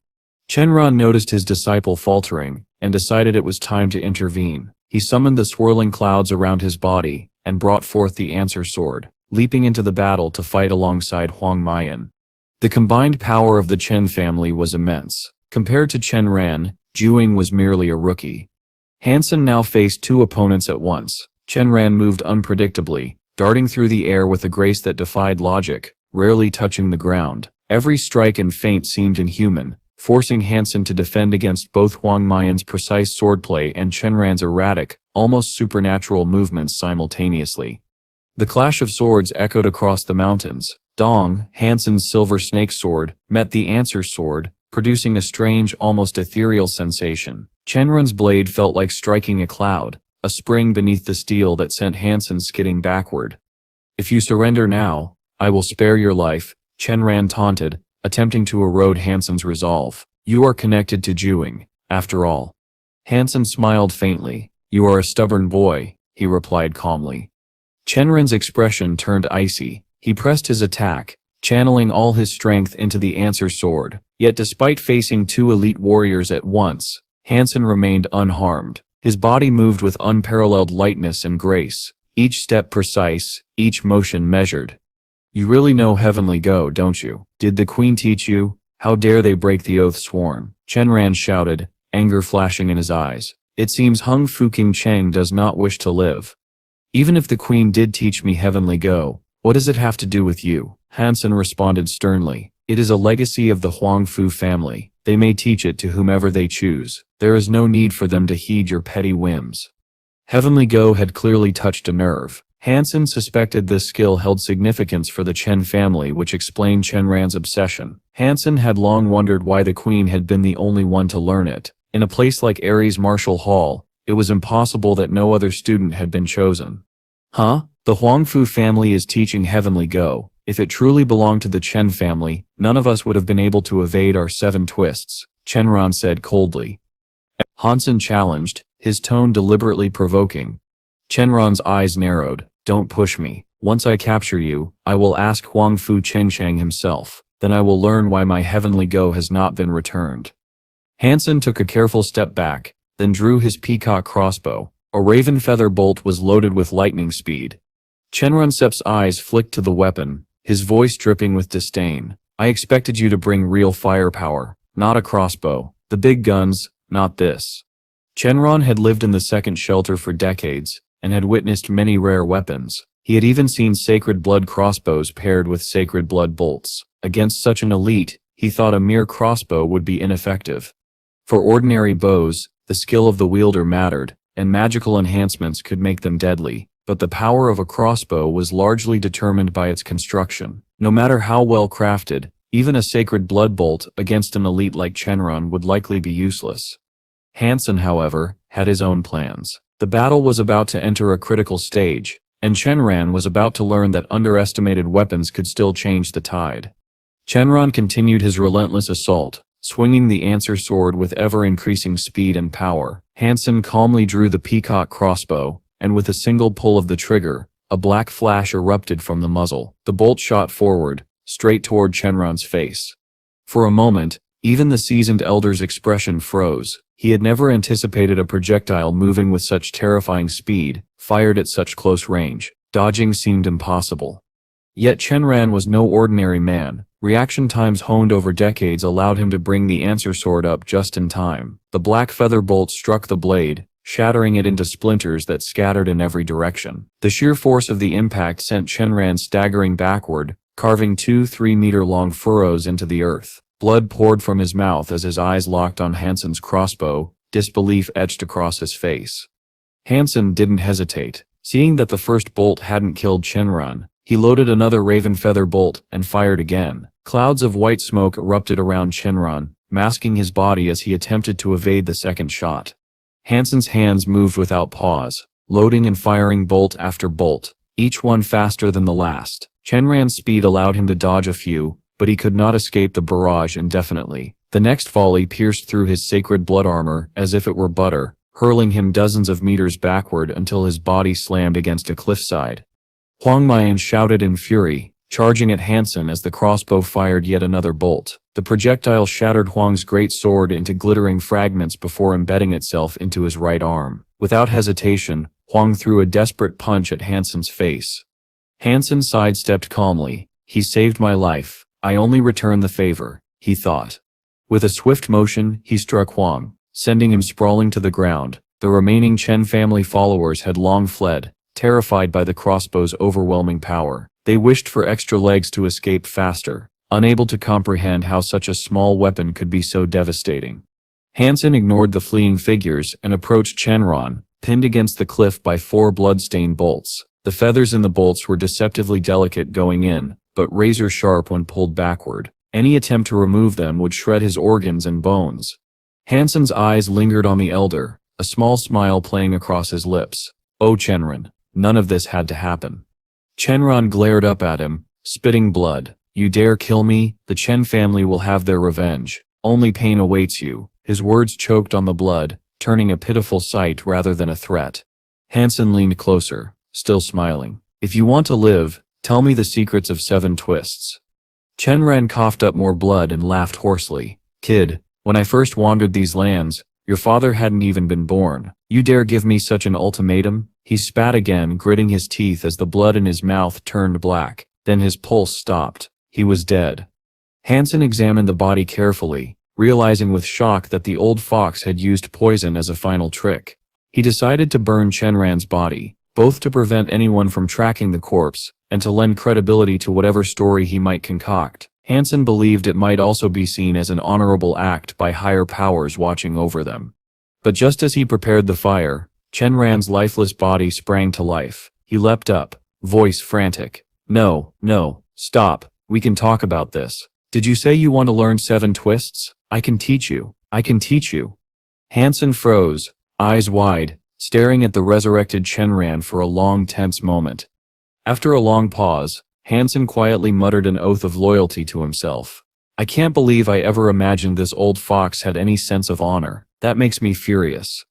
Shenron noticed his disciple faltering, and decided it was time to intervene. He summoned the swirling clouds around his body, and brought forth the answer sword, leaping into the battle to fight alongside Huang Mayan. The combined power of the Chen family was immense. Compared to Shenron, Juing was merely a rookie. Han Sen now faced two opponents at once. Shenron moved unpredictably, darting through the air with a grace that defied logic, rarely touching the ground. Every strike and feint seemed inhuman, forcing Han Sen to defend against both Huang Mayan's precise swordplay and Shenron's erratic, almost supernatural movements simultaneously. The clash of swords echoed across the mountains. Dong, Han Sen's silver snake sword, met the answer sword, producing a strange, almost ethereal sensation. Shenron's blade felt like striking a cloud, a spring beneath the steel that sent Han Sen skidding backward. If you surrender now, I will spare your life, Shenron taunted, attempting to erode Han Sen's resolve. You are connected to Juing, after all. Han Sen smiled faintly. You are a stubborn boy, he replied calmly. Shenron's expression turned icy. He pressed his attack, channeling all his strength into the answer sword. Yet despite facing two elite warriors at once, Han Sen remained unharmed. His body moved with unparalleled lightness and grace, each step precise, each motion measured. You really know Heavenly Go, don't you? Did the Queen teach you? How dare they break the oath sworn? Shenron shouted, anger flashing in his eyes. It seems Hung Fuking Cheng does not wish to live. Even if the Queen did teach me Heavenly Go, what does it have to do with you? Han Sen responded sternly. It is a legacy of the Huangfu family. They may teach it to whomever they choose. There is no need for them to heed your petty whims. Heavenly Go had clearly touched a nerve. Han Sen suspected this skill held significance for the Chen family, which explained Shenron's obsession. Han Sen had long wondered why the Queen had been the only one to learn it. In a place like Ares Martial Hall, it was impossible that no other student had been chosen. Huh? The Huangfu family is teaching Heavenly Go. If it truly belonged to the Chen family, none of us would have been able to evade our 7 twists, Shenron said coldly. Han Sen challenged, his tone deliberately provoking. Shenron's eyes narrowed. Don't push me. Once I capture you, I will ask Huangfu Chensheng himself. Then I will learn why my Heavenly Go has not been returned. Han Sen took a careful step back, then drew his peacock crossbow. A raven feather bolt was loaded with lightning speed. Shenron-sep's eyes flicked to the weapon, his voice dripping with disdain. I expected you to bring real firepower, not a crossbow. The big guns, not this. Shenron had lived in the second shelter for decades, and had witnessed many rare weapons. He had even seen sacred blood crossbows paired with sacred blood bolts. Against such an elite, he thought a mere crossbow would be ineffective. For ordinary bows, the skill of the wielder mattered, and magical enhancements could make them deadly, but the power of a crossbow was largely determined by its construction. No matter how well crafted, even a sacred blood bolt against an elite like Shenron would likely be useless. Han Sen, however, had his own plans. The battle was about to enter a critical stage, and Shenron was about to learn that underestimated weapons could still change the tide. Shenron continued his relentless assault, swinging the answer sword with ever-increasing speed and power. Han Sen calmly drew the peacock crossbow, and with a single pull of the trigger, a black flash erupted from the muzzle. The bolt shot forward, straight toward Shenron's face. For a moment, even the seasoned elder's expression froze. He had never anticipated a projectile moving with such terrifying speed, fired at such close range. Dodging seemed impossible. Yet Shenron was no ordinary man. Reaction times honed over decades allowed him to bring the answer sword up just in time. The black feather bolt struck the blade, shattering it into splinters that scattered in every direction. The sheer force of the impact sent Shenron staggering backward, carving 2-3-meter-long furrows into the earth. Blood poured from his mouth as his eyes locked on Han Sen's crossbow, disbelief etched across his face. Han Sen didn't hesitate. Seeing that the first bolt hadn't killed Shenron, he loaded another raven feather bolt and fired again. Clouds of white smoke erupted around Shenron, masking his body as he attempted to evade the second shot. Han Sen's hands moved without pause, loading and firing bolt after bolt, each one faster than the last. Shenron's speed allowed him to dodge a few, but he could not escape the barrage indefinitely. The next volley pierced through his sacred blood armor as if it were butter, hurling him dozens of meters backward until his body slammed against a cliffside. Huang Mian shouted in fury, charging at Han Sen as the crossbow fired yet another bolt. The projectile shattered Huang's great sword into glittering fragments before embedding itself into his right arm. Without hesitation, Huang threw a desperate punch at Han Sen's face. Han Sen sidestepped calmly. "He saved my life. I only return the favor," he thought. With a swift motion, he struck Huang, sending him sprawling to the ground. The remaining Chen family followers had long fled, terrified by the crossbow's overwhelming power. They wished for extra legs to escape faster, unable to comprehend how such a small weapon could be so devastating. Han Sen ignored the fleeing figures and approached Shenron, pinned against the cliff by 4 blood-stained bolts. The feathers in the bolts were deceptively delicate going in, but razor-sharp when pulled backward. Any attempt to remove them would shred his organs and bones. Han Sen's eyes lingered on the elder, a small smile playing across his lips. "Oh Shenron, none of this had to happen." Shenron glared up at him, spitting blood. "You dare kill me? The Chen family will have their revenge. Only pain awaits you." His words choked on the blood, turning a pitiful sight rather than a threat. Han Sen leaned closer, still smiling. "If you want to live, tell me the secrets of 7 twists." Shenron coughed up more blood and laughed hoarsely. "Kid, when I first wandered these lands, your father hadn't even been born. You dare give me such an ultimatum?" He spat again, gritting his teeth as the blood in his mouth turned black. Then his pulse stopped. He was dead. Han Sen examined the body carefully, realizing with shock that the old fox had used poison as a final trick. He decided to burn Shenron's body, both to prevent anyone from tracking the corpse, and to lend credibility to whatever story he might concoct. Han Sen believed it might also be seen as an honorable act by higher powers watching over them. But just as he prepared the fire, Shenron's lifeless body sprang to life. He leapt up, voice frantic. No, stop, we can talk about this. Did you say you want to learn 7 twists? I can teach you. Han Sen froze, eyes wide, staring at the resurrected Shenron for a long tense moment. After a long pause, Han Sen quietly muttered an oath of loyalty to himself. "I can't believe I ever imagined this old fox had any sense of honor. That makes me furious."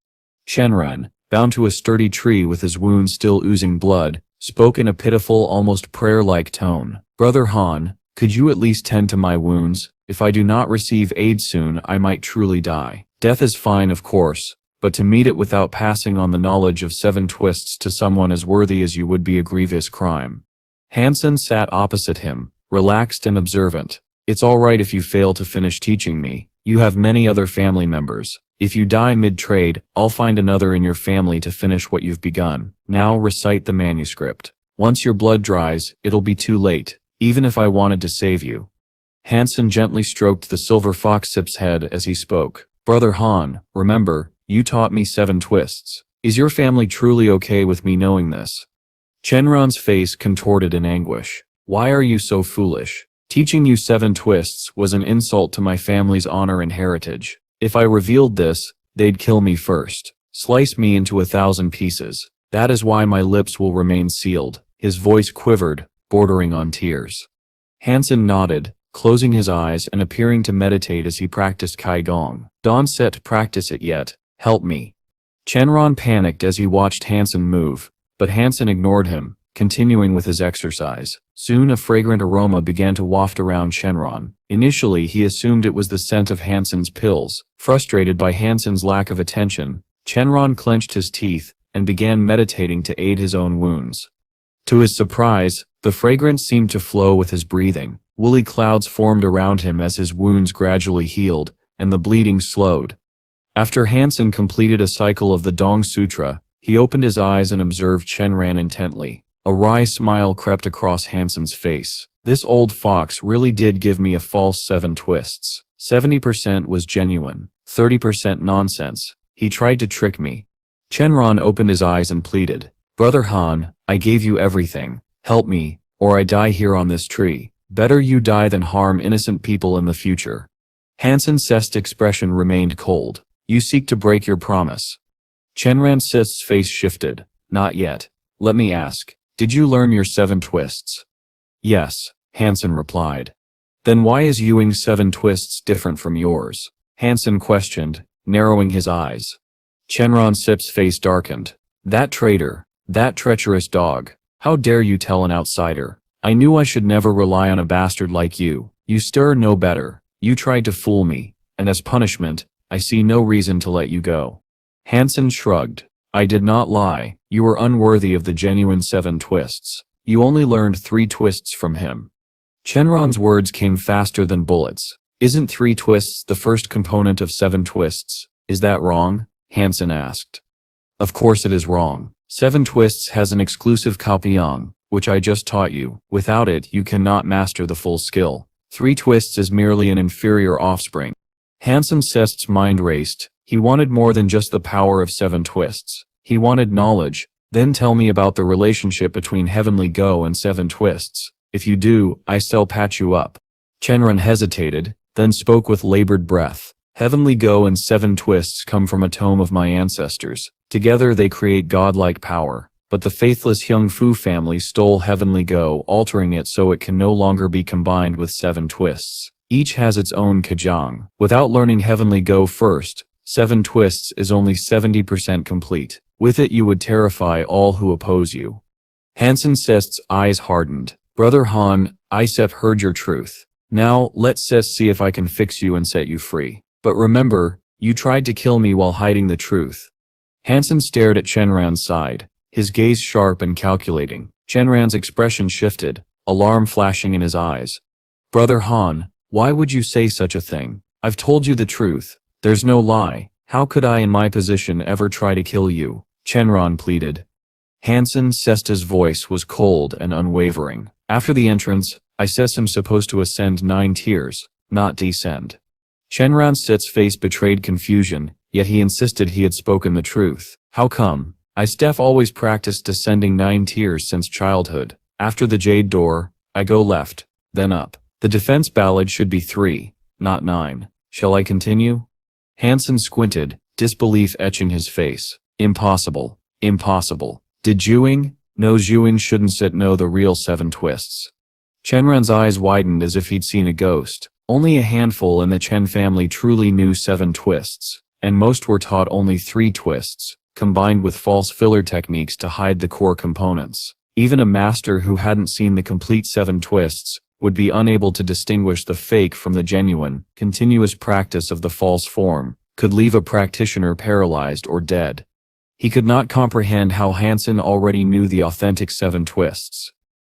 Shenron, bound to a sturdy tree with his wound still oozing blood, spoke in a pitiful, almost prayer-like tone. "Brother Han, could you at least tend to my wounds? If I do not receive aid soon, I might truly die. Death is fine, of course, but to meet it without passing on the knowledge of 7 twists to someone as worthy as you would be a grievous crime." Han Sen sat opposite him, relaxed and observant. "It's all right if you fail to finish teaching me. You have many other family members. If you die mid-trade, I'll find another in your family to finish what you've begun. Now recite the manuscript. Once your blood dries, it'll be too late, even if I wanted to save you." Han Sen gently stroked the silver fox-sip's head as he spoke. Brother Han, remember, you taught me 7 twists. Is your family truly okay with me knowing this? Shenron's face contorted in anguish. Why are you so foolish? Teaching you 7 twists was an insult to my family's honor and heritage. If I revealed this, they'd kill me first. Slice me into 1,000 pieces. That is why my lips will remain sealed. His voice quivered, bordering on tears. Han Sen nodded, closing his eyes and appearing to meditate as he practiced Qigong. Don't set practice it yet. Help me. Shenron panicked as he watched Han Sen move, but Han Sen ignored him, continuing with his exercise. Soon a fragrant aroma began to waft around Shenron. Initially he assumed it was the scent of Han Sen's pills. Frustrated by Han Sen's lack of attention, Shenron clenched his teeth and began meditating to aid his own wounds. To his surprise, the fragrance seemed to flow with his breathing. Woolly clouds formed around him as his wounds gradually healed, and the bleeding slowed. After Han Sen completed a cycle of the Dong Sutra, he opened his eyes and observed Shenron intently. A wry smile crept across Han Sen's face. This old fox really did give me a false 7 twists. 70% was genuine, 30% nonsense. He tried to trick me. Shenron opened his eyes and pleaded, Brother Han, I gave you everything. Help me, or I die here on this tree. Better you die than harm innocent people in the future. Han Sen's expression remained cold. You seek to break your promise. Shenron's face shifted. Not yet. Let me ask, did you learn your 7 twists? Yes, Han Sen replied. Then why is Ewing's 7 twists different from yours? Han Sen questioned, narrowing his eyes. Shenron's face darkened. That traitor, that treacherous dog. How dare you tell an outsider? I knew I should never rely on a bastard like you. You stir no better. You tried to fool me, and as punishment, I see no reason to let you go. Han Sen shrugged. I did not lie. You were unworthy of the genuine 7 twists. You only learned 3 twists from him. Shenron's words came faster than bullets. Isn't 3 twists the first component of 7 twists? Is that wrong? Han Sen asked. Of course it is wrong. 7 twists has an exclusive kaopiang, which I just taught you. Without it, you cannot master the full skill. 3 twists is merely an inferior offspring. Han Sen's mind raced. He wanted more than just the power of 7 twists. He wanted knowledge. Then tell me about the relationship between Heavenly Go and 7 twists. If you do, I shall patch you up. Shenron hesitated, then spoke with labored breath. Heavenly Go and 7 twists come from a tome of my ancestors. Together they create godlike power. But the faithless Hyung Fu family stole Heavenly Go, altering it so it can no longer be combined with 7 twists. Each has its own kajang. Without learning Heavenly Go first, 7 twists is only 70% complete. With it you would terrify all who oppose you. Han Sen's eyes hardened. Brother Han, I have heard your truth. Now, let's see if I can fix you and set you free. But remember, you tried to kill me while hiding the truth. Han Sen stared at Shenron's side, his gaze sharp and calculating. Shenron's expression shifted, alarm flashing in his eyes. Brother Han, why would you say such a thing? I've told you the truth. There's no lie. How could I in my position ever try to kill you? Shenron pleaded. Han Sen's voice was cold and unwavering. After the entrance, I am supposed to ascend 9 tiers, not descend. Shenron's face betrayed confusion, yet he insisted he had spoken the truth. How come? I've always practiced descending 9 tiers since childhood. After the Jade Door, I go left, then up. The defense ballad should be 3, not 9. Shall I continue? Han Sen squinted, disbelief etching his face. Impossible. Impossible. Did Ewing? No, Ewing shouldn't know the real 7 twists. Shenron's eyes widened as if he'd seen a ghost. Only a handful in the Chen family truly knew 7 twists, and most were taught only 3 twists, combined with false filler techniques to hide the core components. Even a master who hadn't seen the complete 7 twists would be unable to distinguish the fake from the genuine. Continuous practice of the false form could leave a practitioner paralyzed or dead. He could not comprehend how Han Sen already knew the authentic 7 twists.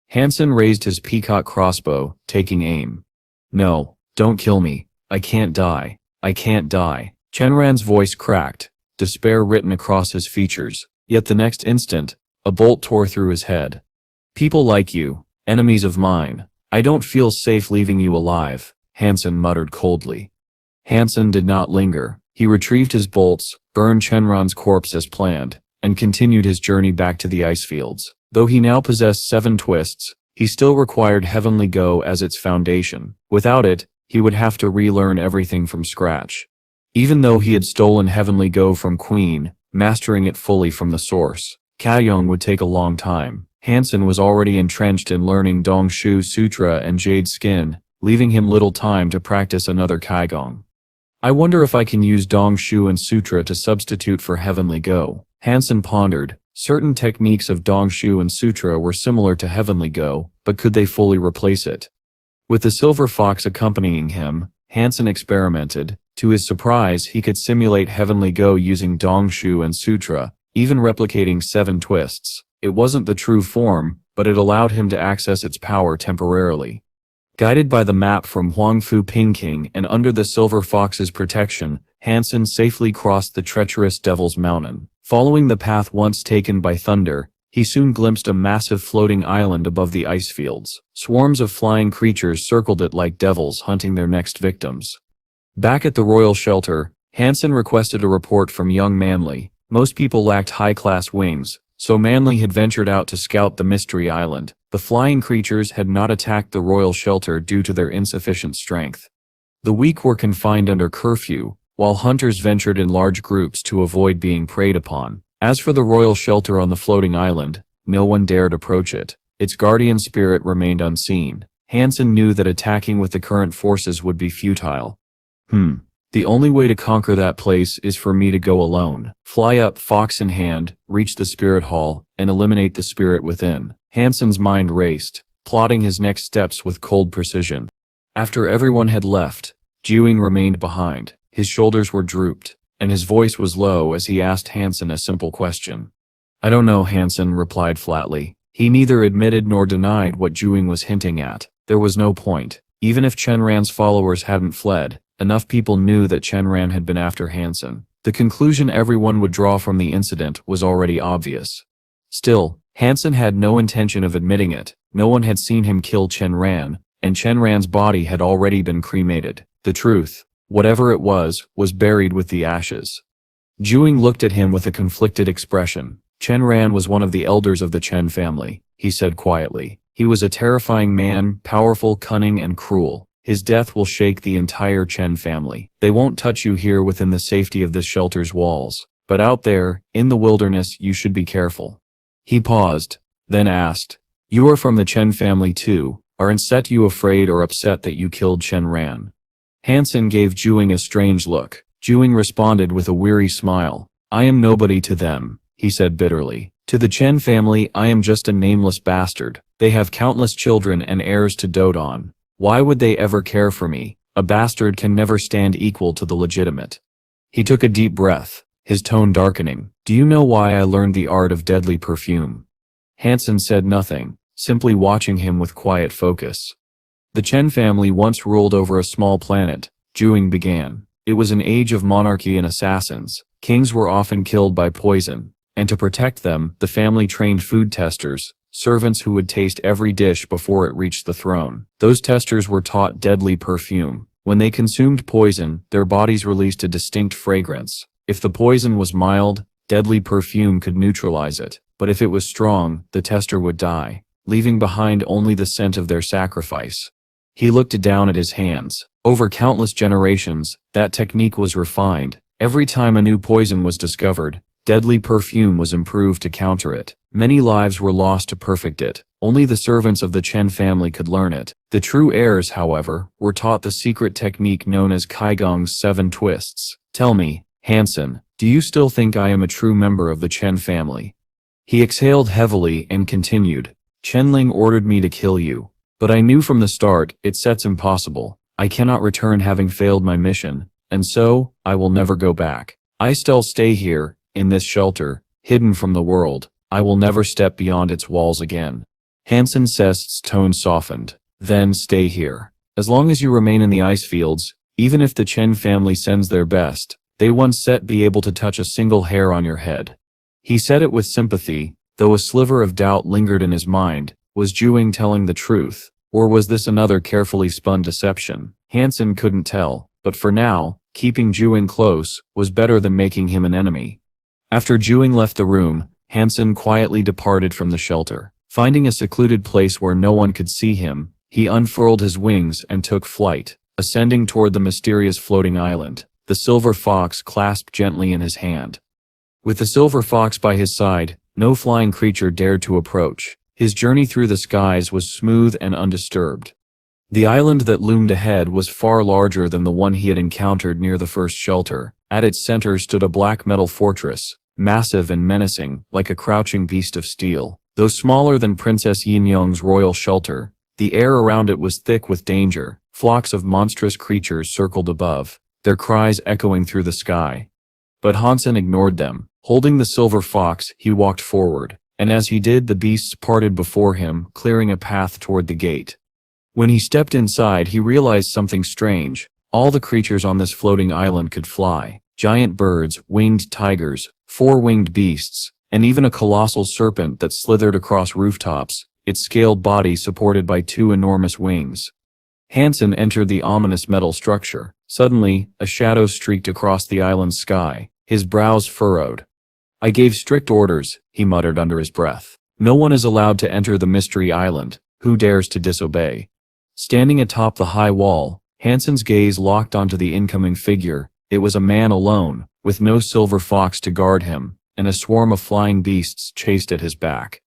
Han Sen raised his peacock crossbow, taking aim. No, don't kill me. I can't die. I can't die. Shenron's voice cracked, despair written across his features, yet the next instant, a bolt tore through his head. People like you, enemies of mine, I don't feel safe leaving you alive, Han Sen muttered coldly. Han Sen did not linger. He retrieved his bolts, burned Shenron's corpse as planned, and continued his journey back to the ice fields. Though he now possessed 7 twists, he still required Heavenly Go as its foundation. Without it, he would have to relearn everything from scratch. Even though he had stolen Heavenly Go from Queen, mastering it fully from the source, Kaiyong would take a long time. Han Sen was already entrenched in learning Dongshu Sutra and Jade Skin, leaving him little time to practice another Kaigong. I wonder if I can use Dongshu and Sutra to substitute for Heavenly Go. Han Sen pondered. Certain techniques of Dongshu and Sutra were similar to Heavenly Go, but could they fully replace it? With the silver fox accompanying him, Han Sen experimented. To his surprise, he could simulate Heavenly Go using Dongshu and Sutra, even replicating 7 twists. It wasn't the true form, but it allowed him to access its power temporarily. Guided by the map from Huangfu Pingking and under the Silver Fox's protection, Han Sen safely crossed the treacherous Devil's Mountain. Following the path once taken by Thunder, he soon glimpsed a massive floating island above the ice fields. Swarms of flying creatures circled it like devils hunting their next victims. Back at the royal shelter, Han Sen requested a report from young Manly. Most people lacked high-class wings, so Manly had ventured out to scout the Mystery Island. The flying creatures had not attacked the royal shelter due to their insufficient strength. The weak were confined under curfew, while hunters ventured in large groups to avoid being preyed upon. As for the royal shelter on the floating island, no one dared approach it. Its guardian spirit remained unseen. Han Sen knew that attacking with the current forces would be futile. The only way to conquer that place is for me to go alone. Fly up, fox in hand, reach the spirit hall, and eliminate the spirit within. Han Sen's mind raced, plotting his next steps with cold precision. After everyone had left, Jiwing remained behind. His shoulders were drooped, and his voice was low as he asked Han Sen a simple question. I don't know, Han Sen replied flatly. He neither admitted nor denied what Jiwing was hinting at. There was no point. Even if Shenran's followers hadn't fled, enough people knew that Shenran had been after Han Sen. The conclusion everyone would draw from the incident was already obvious. Still, Han Sen had no intention of admitting it. No one had seen him kill Shenran, and Shenran's body had already been cremated. The truth, whatever it was buried with the ashes. Jiwing looked at him with a conflicted expression. Shenran was one of the elders of the Chen family, he said quietly. He was a terrifying man, powerful, cunning, and cruel. His death will shake the entire Chen family. They won't touch you here within the safety of this shelter's walls, but out there, in the wilderness, you should be careful. He paused, then asked, You are from the Chen family too. Aren't you afraid or upset that you killed Shenran? Han Sen gave Jiwing a strange look. Jiwing responded with a weary smile. I am nobody to them, he said bitterly. To the Chen family, I am just a nameless bastard. They have countless children and heirs to dote on. Why would they ever care for me? A bastard can never stand equal to the legitimate. He took a deep breath, his tone darkening. Do you know why I learned the art of deadly perfume? Han Sen said nothing, simply watching him with quiet focus. The Chen family once ruled over a small planet, Jiwing began. It was an age of monarchy and assassins. Kings were often killed by poison, and to protect them, the family trained food testers, servants who would taste every dish before it reached the throne. Those testers were taught deadly perfume. When they consumed poison, their bodies released a distinct fragrance. If the poison was mild, deadly perfume could neutralize it, but if it was strong, the tester would die, leaving behind only the scent of their sacrifice. He looked down at his hands. Over countless generations, that technique was refined. Every time a new poison was discovered, deadly perfume was improved to counter it. Many lives were lost to perfect it. Only the servants of the Chen family could learn it. The true heirs, however, were taught the secret technique known as Kaigong's 7 twists. Tell me, Han Sen, do you still think I am a true member of the Chen family? He exhaled heavily and continued. Chenling ordered me to kill you. But I knew from the start, that's impossible. I cannot return having failed my mission, and so, I will never go back. I still stay here, in this shelter, hidden from the world. I will never step beyond its walls again. Han Sen's tone softened. Then stay here. As long as you remain in the ice fields, even if the Chen family sends their best, they won't be able to touch a single hair on your head. He said it with sympathy, though a sliver of doubt lingered in his mind. Was Jiwing telling the truth? Or was this another carefully spun deception? Han Sen couldn't tell, but for now, keeping Juing close was better than making him an enemy. After Juing left the room, Han Sen quietly departed from the shelter. Finding a secluded place where no one could see him, he unfurled his wings and took flight, ascending toward the mysterious floating island, the silver fox clasped gently in his hand. With the silver fox by his side, no flying creature dared to approach. His journey through the skies was smooth and undisturbed. The island that loomed ahead was far larger than the one he had encountered near the first shelter. At its center stood a black metal fortress, massive and menacing, like a crouching beast of steel. Though smaller than Princess Yin-Yong's royal shelter, the air around it was thick with danger. Flocks of monstrous creatures circled above, their cries echoing through the sky. But Han Sen ignored them. Holding the silver fox, he walked forward, and as he did, the beasts parted before him, clearing a path toward the gate. When he stepped inside, he realized something strange. All the creatures on this floating island could fly. Giant birds, winged tigers, four-winged beasts, and even a colossal serpent that slithered across rooftops, its scaled body supported by two enormous wings. Han Sen entered the ominous metal structure. Suddenly, a shadow streaked across the island's sky, his brows furrowed. "I gave strict orders," he muttered under his breath. "No one is allowed to enter the mystery island. Who dares to disobey?" Standing atop the high wall, Han Sen's gaze locked onto the incoming figure. It was a man alone, with no silver fox to guard him, and a swarm of flying beasts chased at his back.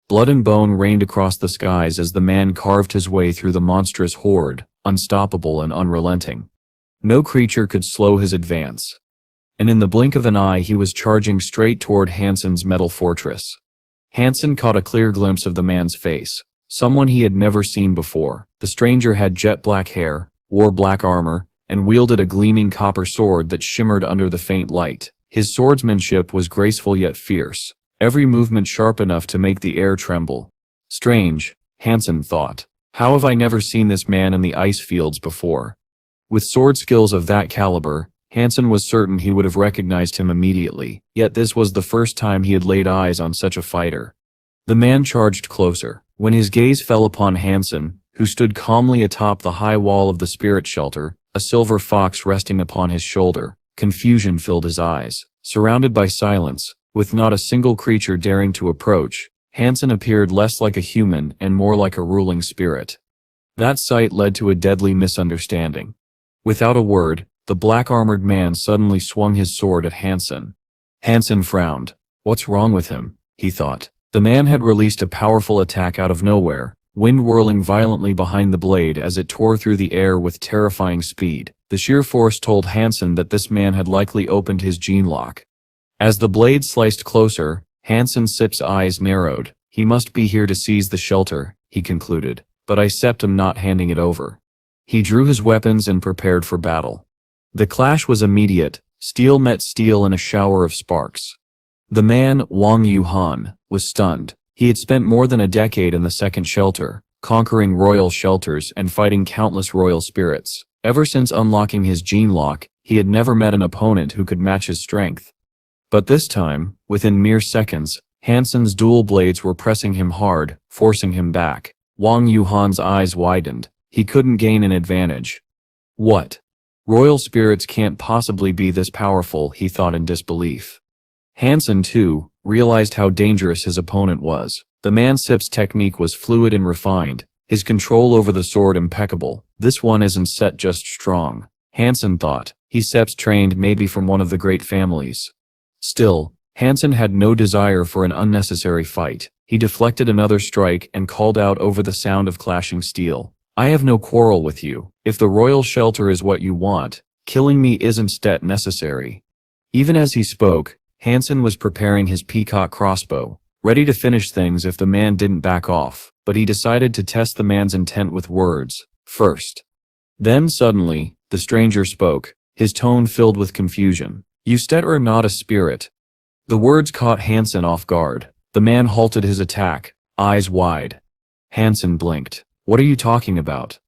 Blood and bone rained across the skies as the man carved his way through the monstrous horde, unstoppable and unrelenting. No creature could slow his advance. And in the blink of an eye he was charging straight toward Han Sen's metal fortress. Han Sen caught a clear glimpse of the man's face, someone he had never seen before. The stranger had jet black hair, wore black armor, and wielded a gleaming copper sword that shimmered under the faint light. His swordsmanship was graceful yet fierce, every movement sharp enough to make the air tremble. Strange, Han Sen thought. How have I never seen this man in the ice fields before? With sword skills of that caliber, Han Sen was certain he would have recognized him immediately, yet this was the first time he had laid eyes on such a fighter. The man charged closer. When his gaze fell upon Han Sen, who stood calmly atop the high wall of the spirit shelter, a silver fox resting upon his shoulder, confusion filled his eyes. Surrounded by silence, with not a single creature daring to approach, Han Sen appeared less like a human and more like a ruling spirit. That sight led to a deadly misunderstanding. Without a word, the black-armored man suddenly swung his sword at Han Sen. Han Sen frowned. What's wrong with him? He thought. The man had released a powerful attack out of nowhere, wind whirling violently behind the blade as it tore through the air with terrifying speed. The sheer force told Han Sen that this man had likely opened his gene lock. As the blade sliced closer, Han Sen's eyes narrowed. He must be here to seize the shelter, he concluded, but I am not handing it over. He drew his weapons and prepared for battle. The clash was immediate. Steel met steel in a shower of sparks. The man, Wang Yuhan, was stunned. He had spent more than a decade in the second shelter, conquering royal shelters and fighting countless royal spirits. Ever since unlocking his gene lock, he had never met an opponent who could match his strength. But this time, within mere seconds, Han Sen's dual blades were pressing him hard, forcing him back. Wang Yuhan's eyes widened. He couldn't gain an advantage. What? Royal spirits can't possibly be this powerful, he thought in disbelief. Han Sen, too, realized how dangerous his opponent was. The man's technique was fluid and refined, his control over the sword impeccable. This one isn't set just strong, Han Sen thought. He's trained maybe from one of the great families. Still, Han Sen had no desire for an unnecessary fight. He deflected another strike and called out over the sound of clashing steel. I have no quarrel with you. If the royal shelter is what you want, killing me isn't necessary. Even as he spoke, Han Sen was preparing his peacock crossbow, ready to finish things if the man didn't back off, but he decided to test the man's intent with words first. Then suddenly, the stranger spoke, his tone filled with confusion. You are not a spirit. The words caught Han Sen off guard. The man halted his attack, eyes wide. Han Sen blinked. What are you talking about?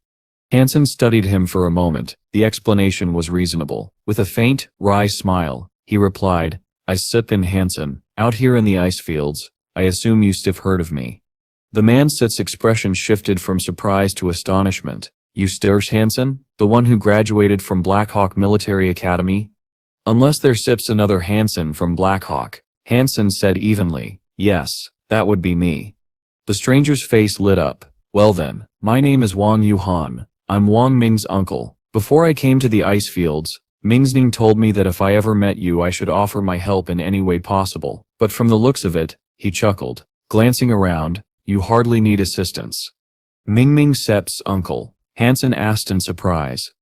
Han Sen studied him for a moment. The explanation was reasonable. With a faint, wry smile, he replied, I in Han Sen, out here in the ice fields. I assume you've heard of me. The man Set's expression shifted from surprise to astonishment. You stirs Hansen? The one who graduated from Blackhawk Military Academy? Unless there sips another Hansen from Blackhawk. Hansen said evenly. Yes, that would be me. The stranger's face lit up. Well then, my name is Wang Yuhan. I'm Wang Ming's uncle. Before I came to the ice fields, Mingzning told me that if I ever met you I should offer my help in any way possible. But from the looks of it, he chuckled. Glancing around, you hardly need assistance. Ming Sep's uncle. Hansen asked in surprise.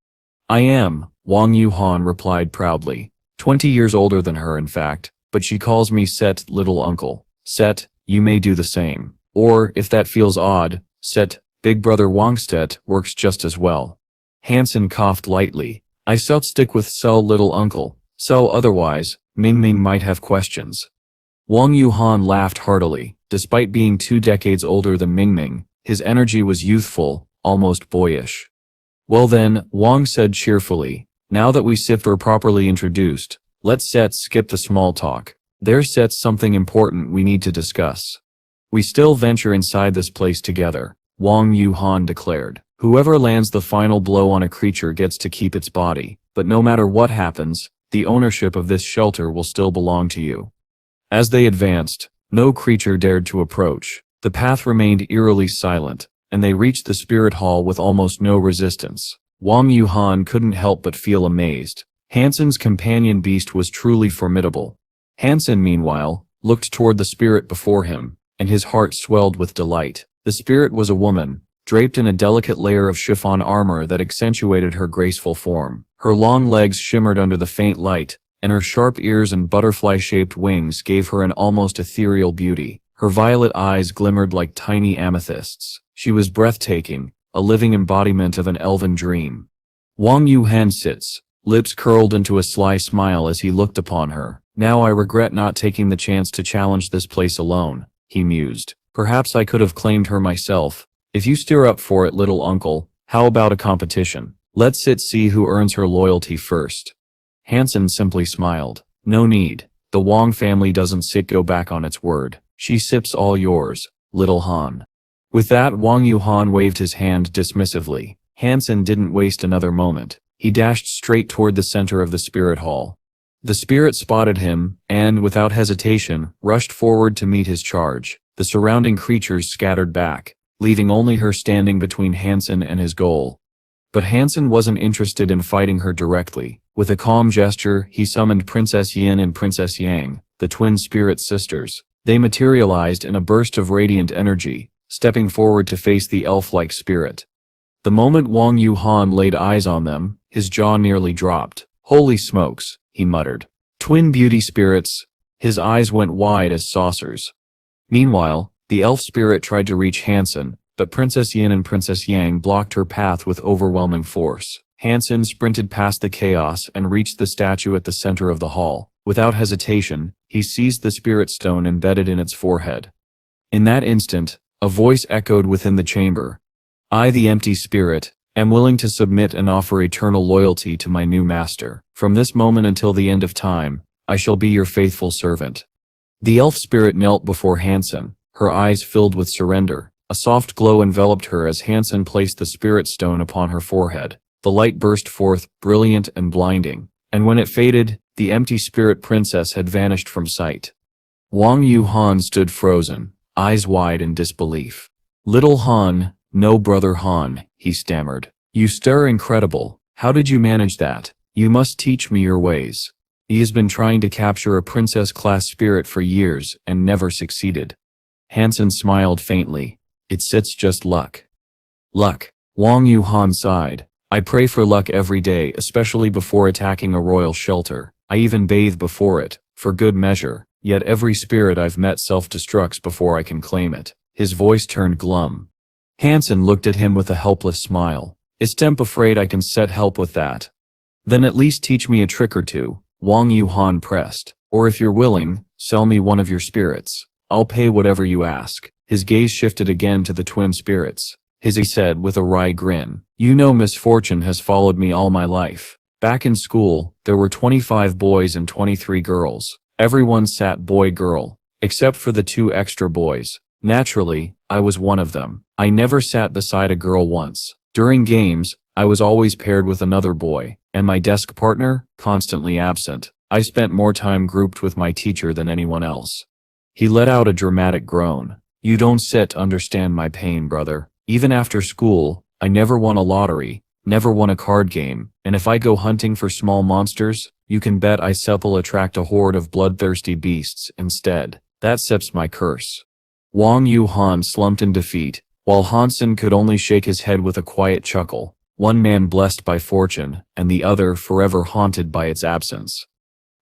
I am, Wang Yuhan replied proudly. 20 years older than her in fact, but she calls me Set little uncle. Set, you may do the same. Or, if that feels odd, Set, big brother Wangstedt works just as well. Hansen coughed lightly. I stick with Sel little uncle. So otherwise, Ming might have questions. Wang Yuhan laughed heartily. Despite being 2 decades older than Ming, his energy was youthful, almost boyish. Well then, Wang said cheerfully, now that we are properly introduced, let's skip the small talk. There's something important we need to discuss. We still venture inside this place together, Wang Yuhan declared. Whoever lands the final blow on a creature gets to keep its body, but no matter what happens, the ownership of this shelter will still belong to you. As they advanced, no creature dared to approach. The path remained eerily silent, and they reached the spirit hall with almost no resistance. Wang Yuhan couldn't help but feel amazed. Hansen's companion beast was truly formidable. Hansen, meanwhile, looked toward the spirit before him, and his heart swelled with delight. The spirit was a woman, draped in a delicate layer of chiffon armor that accentuated her graceful form. Her long legs shimmered under the faint light, and her sharp ears and butterfly-shaped wings gave her an almost ethereal beauty. Her violet eyes glimmered like tiny amethysts. She was breathtaking, a living embodiment of an elven dream. Wang Yuhan sits, lips curled into a sly smile as he looked upon her. Now I regret not taking the chance to challenge this place alone, he mused. Perhaps I could have claimed her myself. If you steer up for it, little uncle, how about a competition? Let's see who earns her loyalty first. Hansen simply smiled. No need. The Wang family doesn't go back on its word. She sips all yours, little Han. With that, Wang Yuhan waved his hand dismissively. Hansen didn't waste another moment. He dashed straight toward the center of the spirit hall. The spirit spotted him, and, without hesitation, rushed forward to meet his charge. The surrounding creatures scattered back, leaving only her standing between Hansen and his goal. But Hansen wasn't interested in fighting her directly. With a calm gesture, he summoned Princess Yin and Princess Yang, the twin spirit sisters. They materialized in a burst of radiant energy, stepping forward to face the elf-like spirit. The moment Wang Yuhan laid eyes on them, his jaw nearly dropped. Holy smokes, he muttered. Twin beauty spirits. His eyes went wide as saucers. Meanwhile, the elf spirit tried to reach Hansen, but Princess Yin and Princess Yang blocked her path with overwhelming force. Hansen sprinted past the chaos and reached the statue at the center of the hall. Without hesitation, he seized the spirit stone embedded in its forehead. In that instant, a voice echoed within the chamber. I, the empty spirit, am willing to submit and offer eternal loyalty to my new master. From this moment until the end of time, I shall be your faithful servant. The elf spirit knelt before Hansen, her eyes filled with surrender. A soft glow enveloped her as Hansen placed the spirit stone upon her forehead. The light burst forth, brilliant and blinding, and when it faded, the empty spirit princess had vanished from sight. Wang Yuhan stood frozen, eyes wide in disbelief. Little Han, no brother Han, he stammered. You stir incredible. How did you manage that? You must teach me your ways. He has been trying to capture a princess-class spirit for years and never succeeded. Hansen smiled faintly. It's just luck. Luck. Wang Yuhan sighed. I pray for luck every day, especially before attacking a royal shelter. I even bathe before it, for good measure, yet every spirit I've met self-destructs before I can claim it. His voice turned glum. Hansen looked at him with a helpless smile. I'm afraid I can help with that. Then at least teach me a trick or two, Wang Yuhan pressed. Or if you're willing, sell me one of your spirits. I'll pay whatever you ask. His gaze shifted again to the twin spirits. He said with a wry grin, you know misfortune has followed me all my life. Back in school, there were 25 boys and 23 girls. Everyone sat boy-girl, except for the 2 extra boys. Naturally, I was one of them. I never sat beside a girl once. During games, I was always paired with another boy, and my desk partner, constantly absent. I spent more time grouped with my teacher than anyone else. He let out a dramatic groan. You don't sit to understand my pain, brother. Even after school, I never won a lottery, never won a card game, and if I go hunting for small monsters, you can bet I supple attract a horde of bloodthirsty beasts instead. That sips my curse. Wang Yuhan slumped in defeat, while Han Sen could only shake his head with a quiet chuckle, one man blessed by fortune, and the other forever haunted by its absence.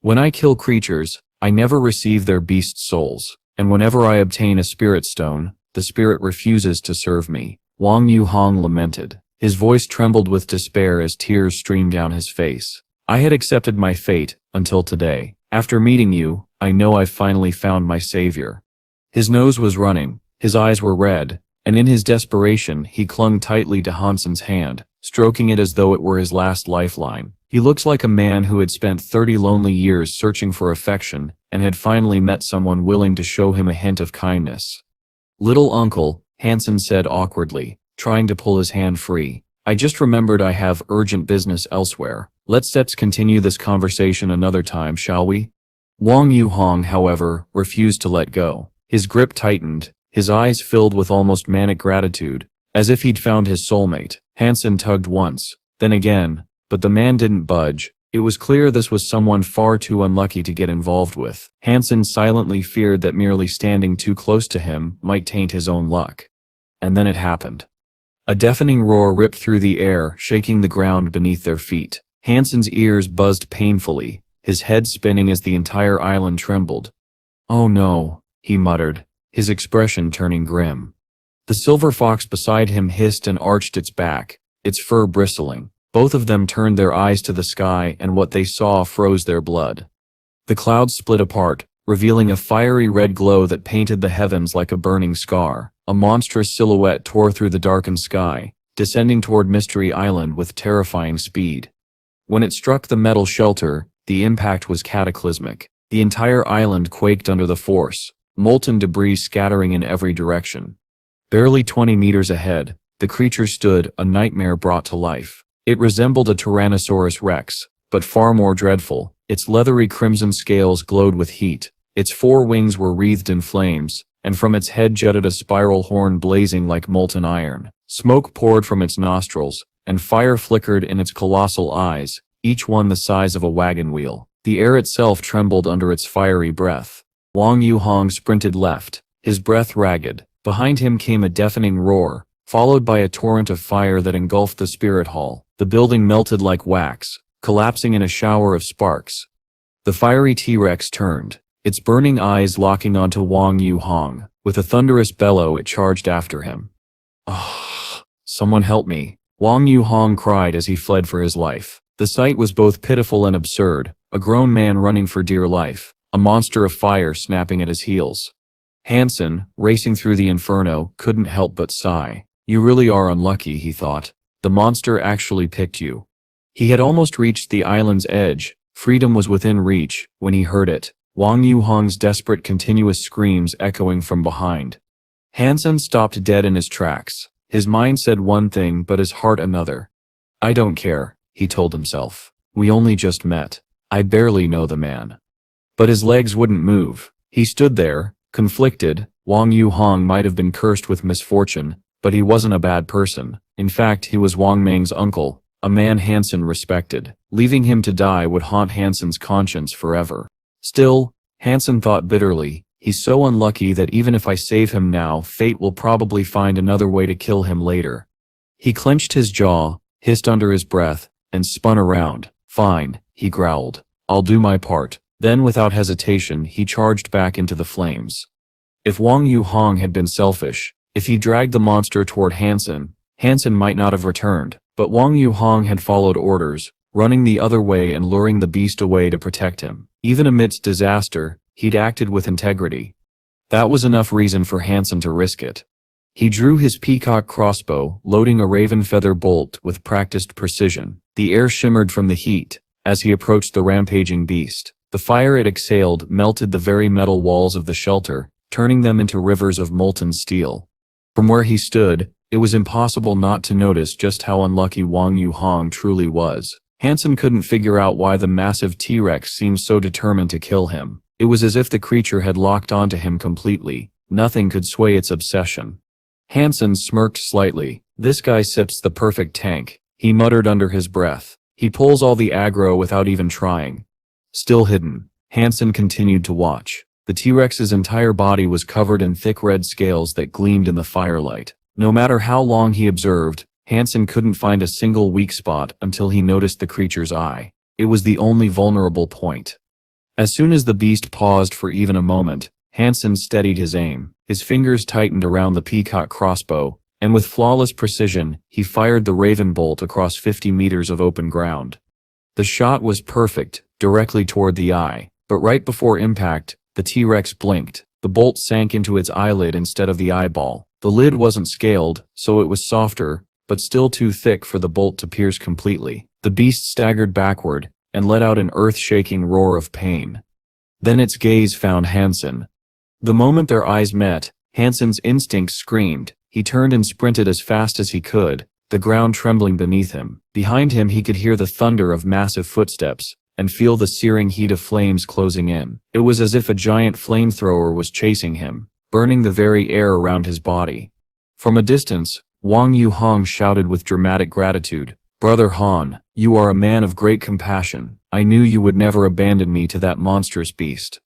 When I kill creatures, I never receive their beast souls, and whenever I obtain a spirit stone, the spirit refuses to serve me. Wang Yuhang lamented. His voice trembled with despair as tears streamed down his face. I had accepted my fate, until today. After meeting you, I know I've finally found my savior. His nose was running, his eyes were red, and in his desperation he clung tightly to Han Sen's hand, stroking it as though it were his last lifeline. He looked like a man who had spent 30 lonely years searching for affection, and had finally met someone willing to show him a hint of kindness. Little uncle, Han Sen said awkwardly, trying to pull his hand free. I just remembered I have urgent business elsewhere. Let's continue this conversation another time, shall we? Wang Yuhong, however, refused to let go. His grip tightened, his eyes filled with almost manic gratitude, as if he'd found his soulmate. Han Sen tugged once, then again, but the man didn't budge. It was clear this was someone far too unlucky to get involved with. Han Sen silently feared that merely standing too close to him might taint his own luck. And then it happened. A deafening roar ripped through the air, shaking the ground beneath their feet. Han Sen's ears buzzed painfully, his head spinning as the entire island trembled. Oh no, he muttered, his expression turning grim. The silver fox beside him hissed and arched its back, its fur bristling. Both of them turned their eyes to the sky, and what they saw froze their blood. The clouds split apart, revealing a fiery red glow that painted the heavens like a burning scar. A monstrous silhouette tore through the darkened sky, descending toward Mystery Island with terrifying speed. When it struck the metal shelter, the impact was cataclysmic. The entire island quaked under the force, molten debris scattering in every direction. Barely 20 meters ahead, the creature stood, a nightmare brought to life. It resembled a Tyrannosaurus Rex, but far more dreadful. Its leathery crimson scales glowed with heat, its 4 wings were wreathed in flames, and from its head jutted a spiral horn blazing like molten iron. Smoke poured from its nostrils, and fire flickered in its colossal eyes, each one the size of a wagon wheel. The air itself trembled under its fiery breath. Wang Yuhong sprinted left, his breath ragged. Behind him came a deafening roar, followed by a torrent of fire that engulfed the spirit hall. The building melted like wax, collapsing in a shower of sparks. The fiery T-Rex turned, its burning eyes locking onto Wang Yuhong. With a thunderous bellow it charged after him. "Ah, someone help me," Wang Yuhong cried as he fled for his life. The sight was both pitiful and absurd, a grown man running for dear life, a monster of fire snapping at his heels. Han Sen, racing through the inferno, couldn't help but sigh. You really are unlucky, he thought. The monster actually picked you. He had almost reached the island's edge, freedom was within reach, when he heard it. Wang Yuhong's desperate continuous screams echoing from behind. Han Sen stopped dead in his tracks. His mind said one thing but his heart another. I don't care, he told himself. We only just met. I barely know the man. But his legs wouldn't move. He stood there, conflicted. Wang Yuhong might have been cursed with misfortune, but he wasn't a bad person. In fact, he was Wang Meng's uncle, a man Han Sen respected. Leaving him to die would haunt Han Sen's conscience forever. Still, Han Sen thought bitterly, he's so unlucky that even if I save him now, fate will probably find another way to kill him later. He clenched his jaw, hissed under his breath, and spun around. Fine, he growled. I'll do my part. Then without hesitation, he charged back into the flames. If Wang Yuhong had been selfish, if he dragged the monster toward Han Sen might not have returned, but Wang Yuhong had followed orders, running the other way and luring the beast away to protect him. Even amidst disaster, he'd acted with integrity. That was enough reason for Han Sen to risk it. He drew his peacock crossbow, loading a raven feather bolt with practiced precision. The air shimmered from the heat as he approached the rampaging beast. The fire it exhaled melted the very metal walls of the shelter, turning them into rivers of molten steel. From where he stood, it was impossible not to notice just how unlucky Wang Yuhong truly was. Han Sen couldn't figure out why the massive T-Rex seemed so determined to kill him. It was as if the creature had locked onto him completely. Nothing could sway its obsession. Han Sen smirked slightly. "This guy sips the perfect tank," he muttered under his breath. "He pulls all the aggro without even trying." Still hidden, Han Sen continued to watch. The T-Rex's entire body was covered in thick red scales that gleamed in the firelight. No matter how long he observed, Han Sen couldn't find a single weak spot until he noticed the creature's eye. It was the only vulnerable point. As soon as the beast paused for even a moment, Han Sen steadied his aim. His fingers tightened around the peacock crossbow, and with flawless precision, he fired the raven bolt across 50 meters of open ground. The shot was perfect, directly toward the eye, but right before impact, the T-Rex blinked. The bolt sank into its eyelid instead of the eyeball. The lid wasn't scaled, so it was softer, but still too thick for the bolt to pierce completely. The beast staggered backward, and let out an earth-shaking roar of pain. Then its gaze found Han Sen. The moment their eyes met, Han Sen's instincts screamed. He turned and sprinted as fast as he could, the ground trembling beneath him. Behind him he could hear the thunder of massive footsteps, and feel the searing heat of flames closing in. It was as if a giant flamethrower was chasing him, burning the very air around his body. From a distance, Wang Yuhong shouted with dramatic gratitude, "Brother Han, you are a man of great compassion. I knew you would never abandon me to that monstrous beast."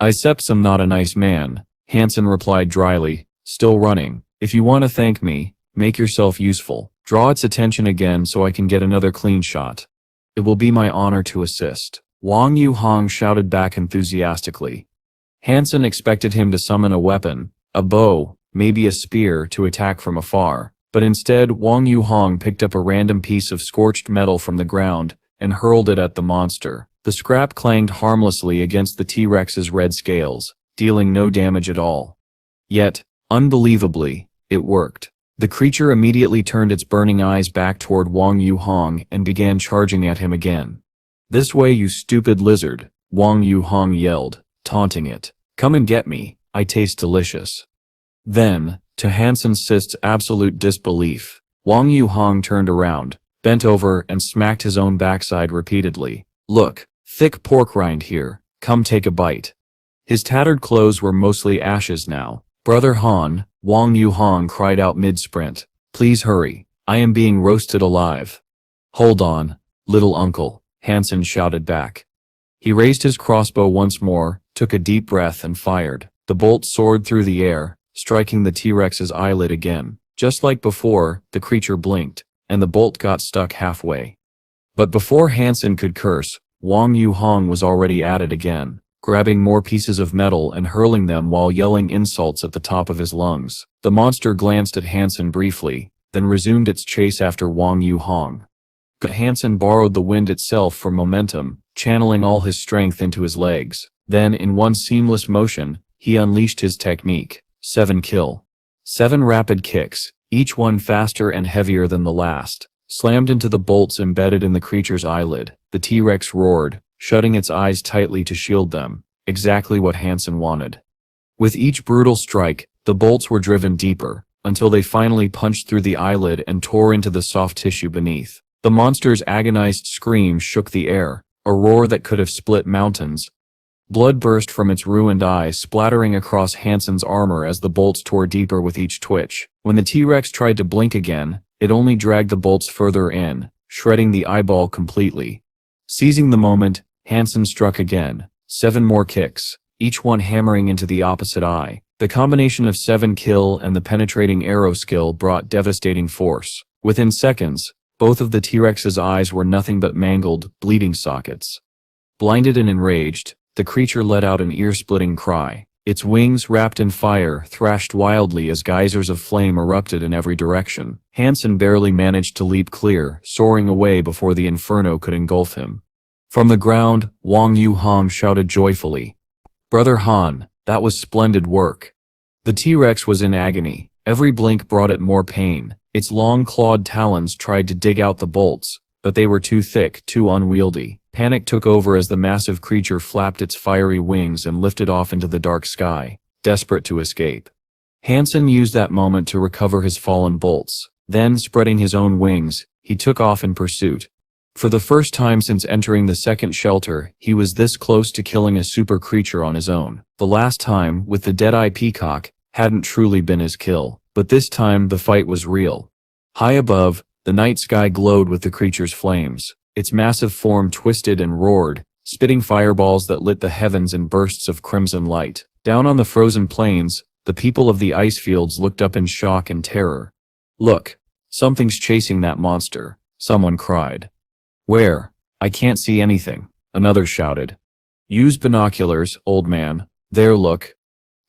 "Iseps am not a nice man," Han Sen replied dryly, still running. "If you want to thank me, make yourself useful. Draw its attention again so I can get another clean shot." "It will be my honor to assist," Wang Yuhong shouted back enthusiastically. Han Sen expected him to summon a weapon, a bow, maybe a spear, to attack from afar, but instead Wang Yuhong picked up a random piece of scorched metal from the ground and hurled it at the monster. The scrap clanged harmlessly against the T-Rex's red scales, dealing no damage at all. Yet, unbelievably, it worked. The creature immediately turned its burning eyes back toward Wang Yuhong and began charging at him again. "This way, you stupid lizard," Wang Yuhong yelled, taunting it. "Come and get me, I taste delicious." Then, to Han Sen's absolute disbelief, Wang Yuhong turned around, bent over and smacked his own backside repeatedly. "Look, thick pork rind here, come take a bite." His tattered clothes were mostly ashes now. "Brother Han," Wang Yuhong cried out mid-sprint, "please hurry, I am being roasted alive." "Hold on, little uncle," Han Sen shouted back. He raised his crossbow once more, took a deep breath and fired. The bolt soared through the air, striking the T-Rex's eyelid again. Just like before, the creature blinked, and the bolt got stuck halfway. But before Han Sen could curse, Wang Yuhong was already at it again, grabbing more pieces of metal and hurling them while yelling insults at the top of his lungs. The monster glanced at Han Sen briefly, then resumed its chase after Wang Yuhong. Han Sen borrowed the wind itself for momentum, channeling all his strength into his legs. Then, in one seamless motion, he unleashed his technique. 7 kill. 7 rapid kicks, each one faster and heavier than the last, slammed into the bolts embedded in the creature's eyelid. The T-Rex roared, shutting its eyes tightly to shield them, exactly what Han Sen wanted. With each brutal strike, the bolts were driven deeper, until they finally punched through the eyelid and tore into the soft tissue beneath. The monster's agonized scream shook the air, a roar that could have split mountains. Blood burst from its ruined eye, splattering across Han Sen's armor as the bolts tore deeper with each twitch. When the T-Rex tried to blink again, it only dragged the bolts further in, shredding the eyeball completely. Seizing the moment, Han Sen struck again. 7 more kicks, each one hammering into the opposite eye. The combination of 7 kill and the penetrating arrow skill brought devastating force. Within seconds, both of the T-Rex's eyes were nothing but mangled, bleeding sockets. Blinded and enraged, the creature let out an ear-splitting cry. Its wings, wrapped in fire, thrashed wildly as geysers of flame erupted in every direction. Han Sen barely managed to leap clear, soaring away before the inferno could engulf him. From the ground, Wang Yuhong shouted joyfully, "Brother Han, that was splendid work." The T-Rex was in agony. Every blink brought it more pain. Its long clawed talons tried to dig out the bolts, but they were too thick, too unwieldy. Panic took over as the massive creature flapped its fiery wings and lifted off into the dark sky. desperate to escape. Han Sen used that moment to recover his fallen bolts. Then, spreading his own wings, he took off in pursuit. For the first time since entering the second shelter, he was this close to killing a super creature on his own. The last time, with the dead-eye peacock, hadn't truly been his kill, but this time the fight was real. High above, the night sky glowed with the creature's flames. Its massive form twisted and roared, spitting fireballs that lit the heavens in bursts of crimson light. Down on the frozen plains, the people of the ice fields looked up in shock and terror. "Look, something's chasing that monster," someone cried. "Where? I can't see anything," another shouted. "Use binoculars, old man. There, look."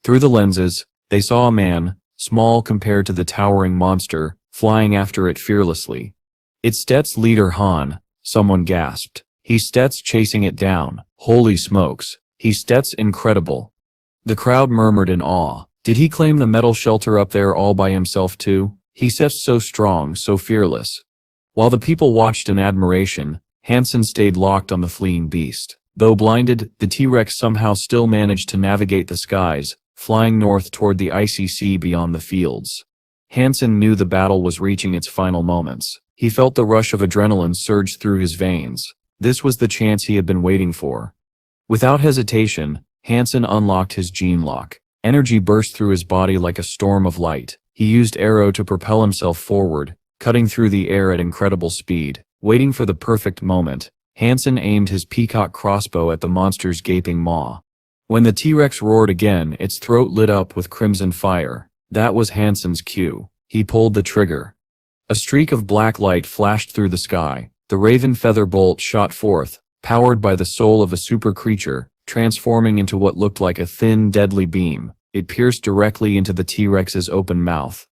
Through the lenses, they saw a man, small compared to the towering monster, flying after it fearlessly. "It's Stet's leader Han," someone gasped. "He's Stet's chasing it down. Holy smokes, he's Stet's incredible." The crowd murmured in awe. Did he claim the metal shelter up there all by himself too? He Stet's so strong, so fearless. While the people watched in admiration, Han Sen stayed locked on the fleeing beast. Though blinded, the T-Rex somehow still managed to navigate the skies, flying north toward the icy sea beyond the fields. Han Sen knew the battle was reaching its final moments. He felt the rush of adrenaline surge through his veins. This was the chance he had been waiting for. Without hesitation, Han Sen unlocked his gene lock. Energy burst through his body like a storm of light. He used arrow to propel himself forward, cutting through the air at incredible speed. Waiting for the perfect moment, Han Sen aimed his peacock crossbow at the monster's gaping maw. When the T-Rex roared again, its throat lit up with crimson fire. That was Han Sen's cue. He pulled the trigger. A streak of black light flashed through the sky. The raven feather bolt shot forth, powered by the soul of a super creature, transforming into what looked like a thin, deadly beam. It pierced directly into the T-Rex's open mouth.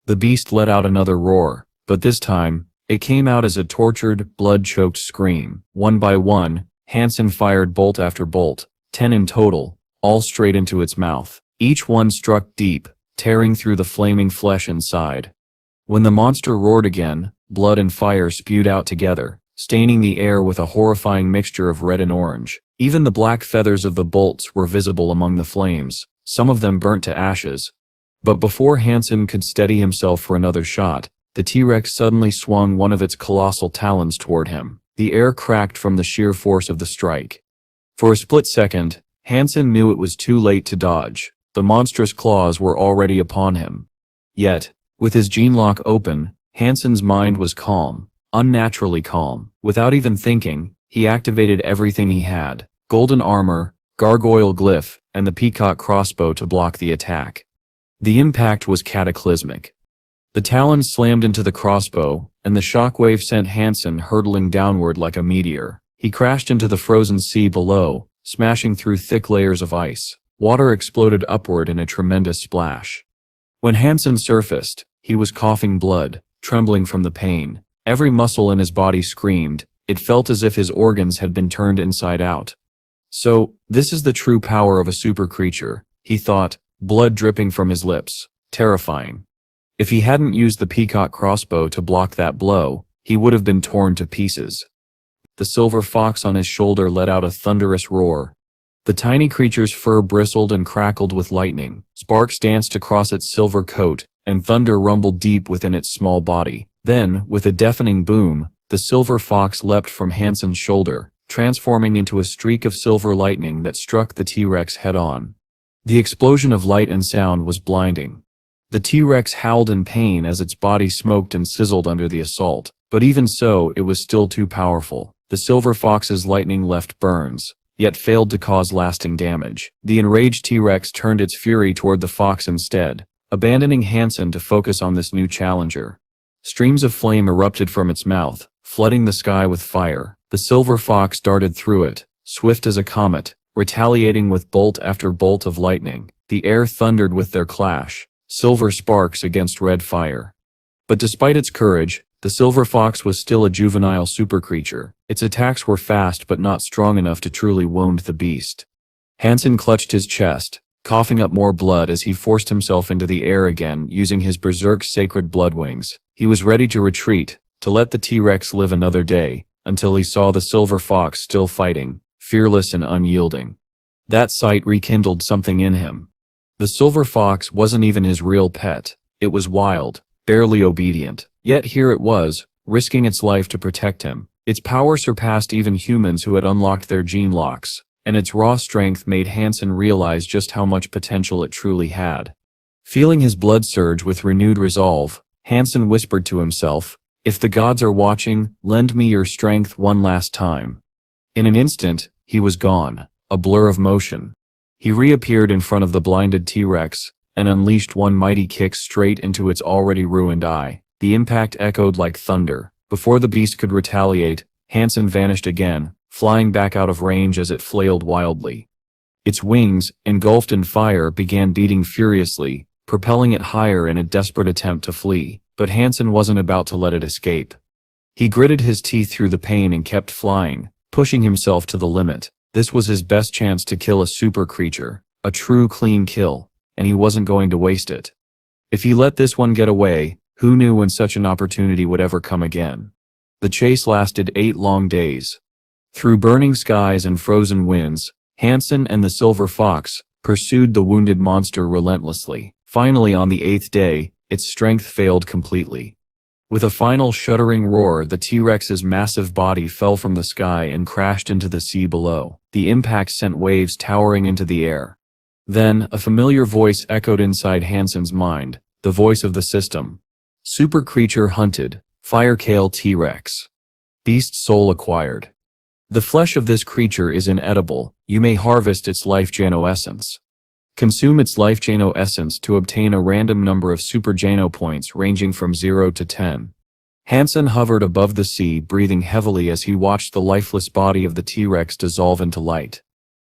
The beast let out another roar, but this time, it came out as a tortured, blood-choked scream. One by one, Han Sen fired bolt after bolt, 10 in total, all straight into its mouth. Each one struck deep, tearing through the flaming flesh inside. When the monster roared again, blood and fire spewed out together, staining the air with a horrifying mixture of red and orange. Even the black feathers of the bolts were visible among the flames, some of them burnt to ashes. But before Han Sen could steady himself for another shot, the T-Rex suddenly swung one of its colossal talons toward him. The air cracked from the sheer force of the strike. For a split second, Han Sen knew it was too late to dodge. The monstrous claws were already upon him. Yet, with his gene lock open, Han Sen's mind was calm, unnaturally calm. Without even thinking, he activated everything he had: golden armor, gargoyle glyph, and the peacock crossbow to block the attack. The impact was cataclysmic. The talons slammed into the crossbow, and the shockwave sent Han Sen hurtling downward like a meteor. He crashed into the frozen sea below, smashing through thick layers of ice. Water exploded upward in a tremendous splash. When Han Sen surfaced, he was coughing blood, trembling from the pain. Every muscle in his body screamed. It felt as if his organs had been turned inside out. So, this is the true power of a super creature, he thought, blood dripping from his lips. Terrifying. If he hadn't used the peacock crossbow to block that blow, he would have been torn to pieces. The silver fox on his shoulder let out a thunderous roar. The tiny creature's fur bristled and crackled with lightning. Sparks danced across its silver coat, and thunder rumbled deep within its small body. Then, with a deafening boom, the silver fox leapt from Han Sen's shoulder, transforming into a streak of silver lightning that struck the T-Rex head-on. The explosion of light and sound was blinding. The T-Rex howled in pain as its body smoked and sizzled under the assault, but even so, it was still too powerful. The silver fox's lightning left burns, yet failed to cause lasting damage. The enraged T-Rex turned its fury toward the fox instead, abandoning Han Sen to focus on this new challenger. Streams of flame erupted from its mouth, flooding the sky with fire. The silver fox darted through it, swift as a comet, retaliating with bolt after bolt of lightning. The air thundered with their clash, silver sparks against red fire. But despite its courage, the silver fox was still a juvenile super creature. Its attacks were fast but not strong enough to truly wound the beast. Han Sen clutched his chest, coughing up more blood as he forced himself into the air again using his berserk sacred blood wings. He was ready to retreat, to let the T-Rex live another day, until he saw the silver fox still fighting, fearless and unyielding. That sight rekindled something in him. The silver fox wasn't even his real pet. It was wild, barely obedient. Yet here it was, risking its life to protect him. Its power surpassed even humans who had unlocked their gene locks, and its raw strength made Han Sen realize just how much potential it truly had. Feeling his blood surge with renewed resolve, Han Sen whispered to himself, "If the gods are watching, lend me your strength one last time." In an instant, he was gone, a blur of motion. He reappeared in front of the blinded T-Rex, and unleashed one mighty kick straight into its already ruined eye. The impact echoed like thunder. Before the beast could retaliate, Han Sen vanished again, flying back out of range as it flailed wildly. Its wings, engulfed in fire, began beating furiously, propelling it higher in a desperate attempt to flee, but Han Sen wasn't about to let it escape. He gritted his teeth through the pain and kept flying, pushing himself to the limit. This was his best chance to kill a super creature, a true clean kill, and he wasn't going to waste it. If he let this one get away, who knew when such an opportunity would ever come again? The chase lasted 8 long days. Through burning skies and frozen winds, Han Sen and the silver fox pursued the wounded monster relentlessly. Finally, on the 8th day, its strength failed completely. With a final shuddering roar, the T-Rex's massive body fell from the sky and crashed into the sea below. The impact sent waves towering into the air. Then, a familiar voice echoed inside Han Sen's mind, the voice of the system. Super creature hunted, Firekale T-Rex. Beast soul acquired. The flesh of this creature is inedible. You may harvest its life Geno essence. Consume its life Geno essence to obtain a random number of super Geno points ranging from 0 to 10. Han Sen hovered above the sea, breathing heavily as he watched the lifeless body of the T-Rex dissolve into light.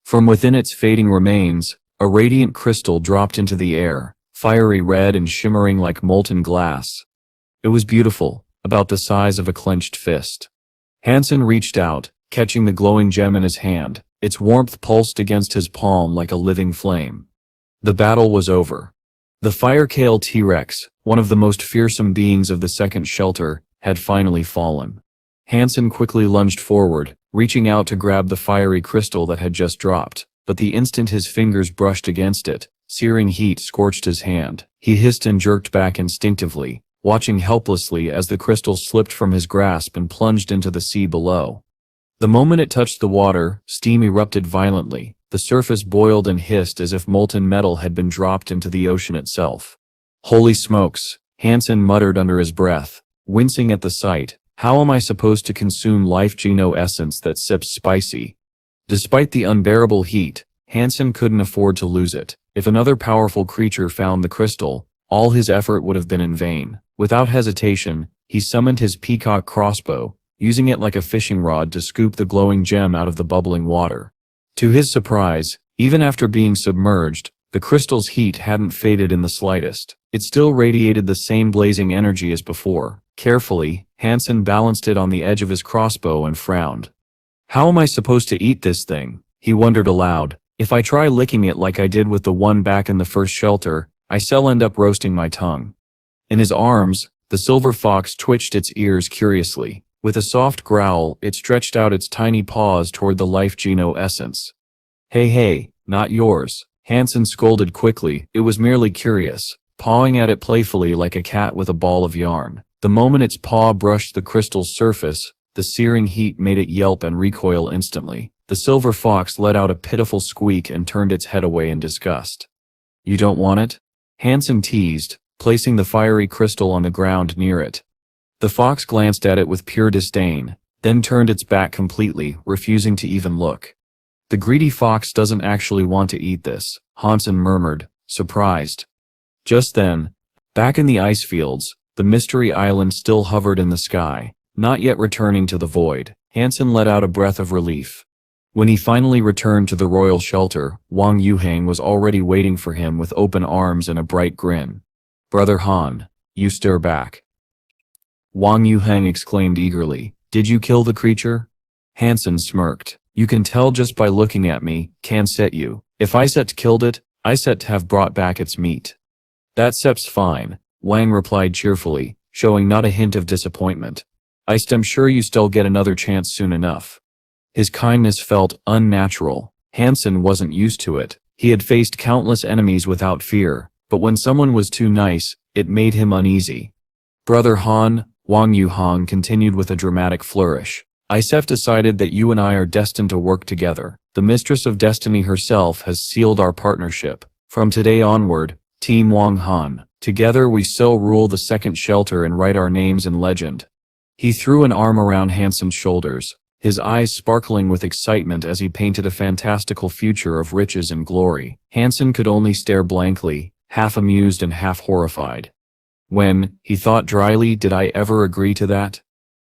From within its fading remains, a radiant crystal dropped into the air, fiery red and shimmering like molten glass. It was beautiful, about the size of a clenched fist. Han Sen reached out, catching the glowing gem in his hand. Its warmth pulsed against his palm like a living flame. The battle was over. The Firekale T-Rex, one of the most fearsome beings of the second shelter, had finally fallen. Han Sen quickly lunged forward, reaching out to grab the fiery crystal that had just dropped, but the instant his fingers brushed against it, searing heat scorched his hand. He hissed and jerked back instinctively, watching helplessly as the crystal slipped from his grasp and plunged into the sea below. The moment it touched the water, steam erupted violently. The surface boiled and hissed as if molten metal had been dropped into the ocean itself. Holy smokes, Han Sen muttered under his breath, wincing at the sight. How am I supposed to consume life Geno essence that sips spicy? Despite the unbearable heat, Han Sen couldn't afford to lose it. If another powerful creature found the crystal, all his effort would have been in vain. Without hesitation, he summoned his peacock crossbow, using it like a fishing rod to scoop the glowing gem out of the bubbling water. To his surprise, even after being submerged, the crystal's heat hadn't faded in the slightest. It still radiated the same blazing energy as before. Carefully, Han Sen balanced it on the edge of his crossbow and frowned. How am I supposed to eat this thing? He wondered aloud. If I try licking it like I did with the one back in the first shelter, I'll end up roasting my tongue. In his arms, the silver fox twitched its ears curiously. With a soft growl, it stretched out its tiny paws toward the life Geno essence. Hey, not yours. Han Sen scolded quickly. It was merely curious, pawing at it playfully like a cat with a ball of yarn. The moment its paw brushed the crystal's surface, the searing heat made it yelp and recoil instantly. The silver fox let out a pitiful squeak and turned its head away in disgust. You don't want it? Han Sen teased, placing the fiery crystal on the ground near it. The fox glanced at it with pure disdain, then turned its back completely, refusing to even look. The greedy fox doesn't actually want to eat this, Han Sen murmured, surprised. Just then, back in the ice fields, the mystery island still hovered in the sky, not yet returning to the void. Han Sen let out a breath of relief. When he finally returned to the royal shelter, Wang Yuhang was already waiting for him with open arms and a bright grin. Brother Han, you stir back. Wang Yuhang exclaimed eagerly. Did you kill the creature? Han Sen smirked. You can tell just by looking at me, can set you. If I set killed it, I set to have brought back its meat. That sep's fine, Wang replied cheerfully, showing not a hint of disappointment. I'm sure you still get another chance soon enough. His kindness felt unnatural. Han Sen wasn't used to it. He had faced countless enemies without fear, but when someone was too nice, it made him uneasy. Brother Han, Wang Yuhang continued with a dramatic flourish. Isef decided that you and I are destined to work together. The Mistress of Destiny herself has sealed our partnership. From today onward, Team Wang Han, together we so rule the second shelter and write our names in legend. He threw an arm around Hansen's shoulders, his eyes sparkling with excitement as he painted a fantastical future of riches and glory. Hansen could only stare blankly, half amused and half horrified. When, he thought dryly, did I ever agree to that?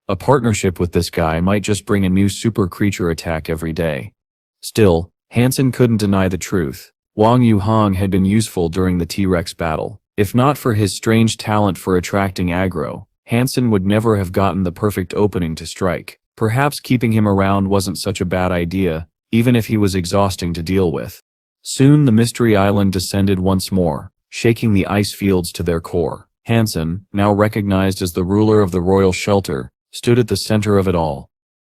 A partnership with this guy might just bring a new super creature attack every day. Still, Hansen couldn't deny the truth. Wang Yuhang had been useful during the T-Rex battle. If not for his strange talent for attracting aggro, Hansen would never have gotten the perfect opening to strike. Perhaps keeping him around wasn't such a bad idea, even if he was exhausting to deal with. Soon the Mystery Island descended once more, shaking the ice fields to their core. Hansen, now recognized as the ruler of the royal shelter, stood at the center of it all.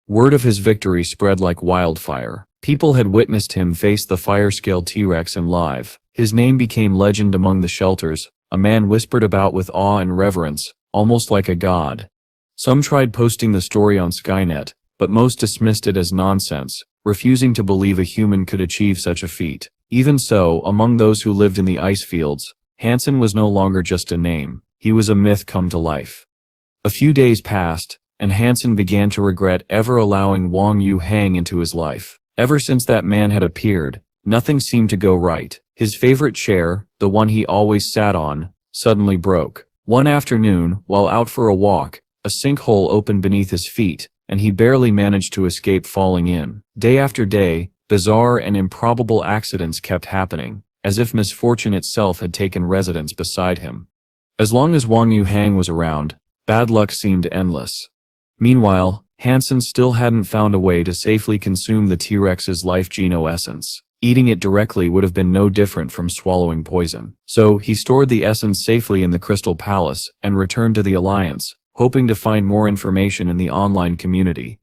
Word of his victory spread like wildfire. People had witnessed him face the fire-scale T-Rex in live. His name became legend among the shelters, a man whispered about with awe and reverence, almost like a god. Some tried posting the story on Skynet, but most dismissed it as nonsense, refusing to believe a human could achieve such a feat. Even so, among those who lived in the ice fields, Hansen was no longer just a name, he was a myth come to life. A few days passed, and Hansen began to regret ever allowing Wang Yuhang into his life. Ever since that man had appeared, nothing seemed to go right. His favorite chair, the one he always sat on, suddenly broke. One afternoon, while out for a walk, a sinkhole opened beneath his feet, and he barely managed to escape falling in. Day after day, bizarre and improbable accidents kept happening, as if misfortune itself had taken residence beside him. As long as Wang Yuhang was around, bad luck seemed endless. Meanwhile, Hansen still hadn't found a way to safely consume the T-Rex's life geno-essence. Eating it directly would have been no different from swallowing poison. So, he stored the essence safely in the Crystal Palace and returned to the Alliance, hoping to find more information in the online community.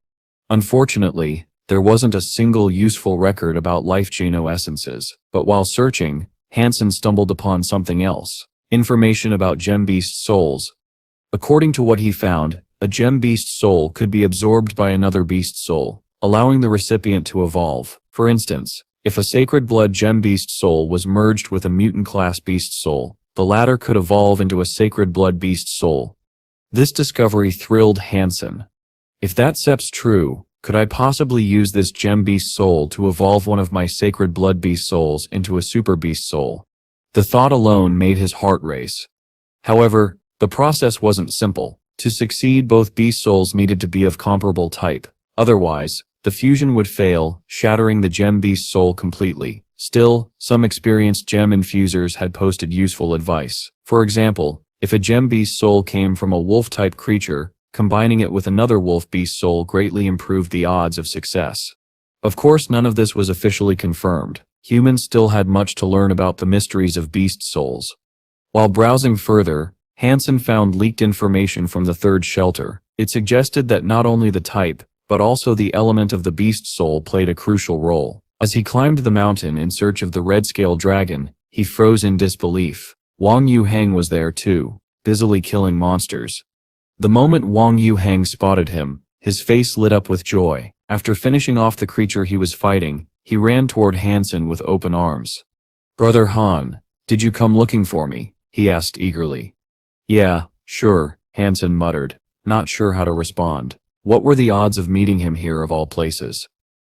Unfortunately, there wasn't a single useful record about life geno-essences, but while searching, Hansen stumbled upon something else. Information about gem beast souls. According to what he found, a gem beast soul could be absorbed by another beast soul, allowing the recipient to evolve. For instance, if a sacred blood gem beast soul was merged with a mutant class beast soul, the latter could evolve into a sacred blood beast soul. This discovery thrilled Hansen. If that sep's true, could I possibly use this gem beast soul to evolve one of my sacred blood beast souls into a super beast soul? The thought alone made his heart race. However, the process wasn't simple. To succeed, both beast souls needed to be of comparable type. Otherwise, the fusion would fail, shattering the gem beast soul completely. Still, some experienced gem infusers had posted useful advice. For example, if a gem beast soul came from a wolf-type creature, combining it with another wolf beast soul greatly improved the odds of success. Of course, none of this was officially confirmed. Humans still had much to learn about the mysteries of beast souls. While browsing further, Hansen found leaked information from the third shelter. It suggested that not only the type, but also the element of the beast soul played a crucial role. As he climbed the mountain in search of the red-scale dragon, he froze in disbelief. Wang Yuhang was there too, busily killing monsters. The moment Wang Yuhang spotted him, his face lit up with joy. After finishing off the creature he was fighting, he ran toward Hansen with open arms. "Brother Han, did you come looking for me?" he asked eagerly. "Yeah, sure," Hansen muttered, not sure how to respond. What were the odds of meeting him here of all places?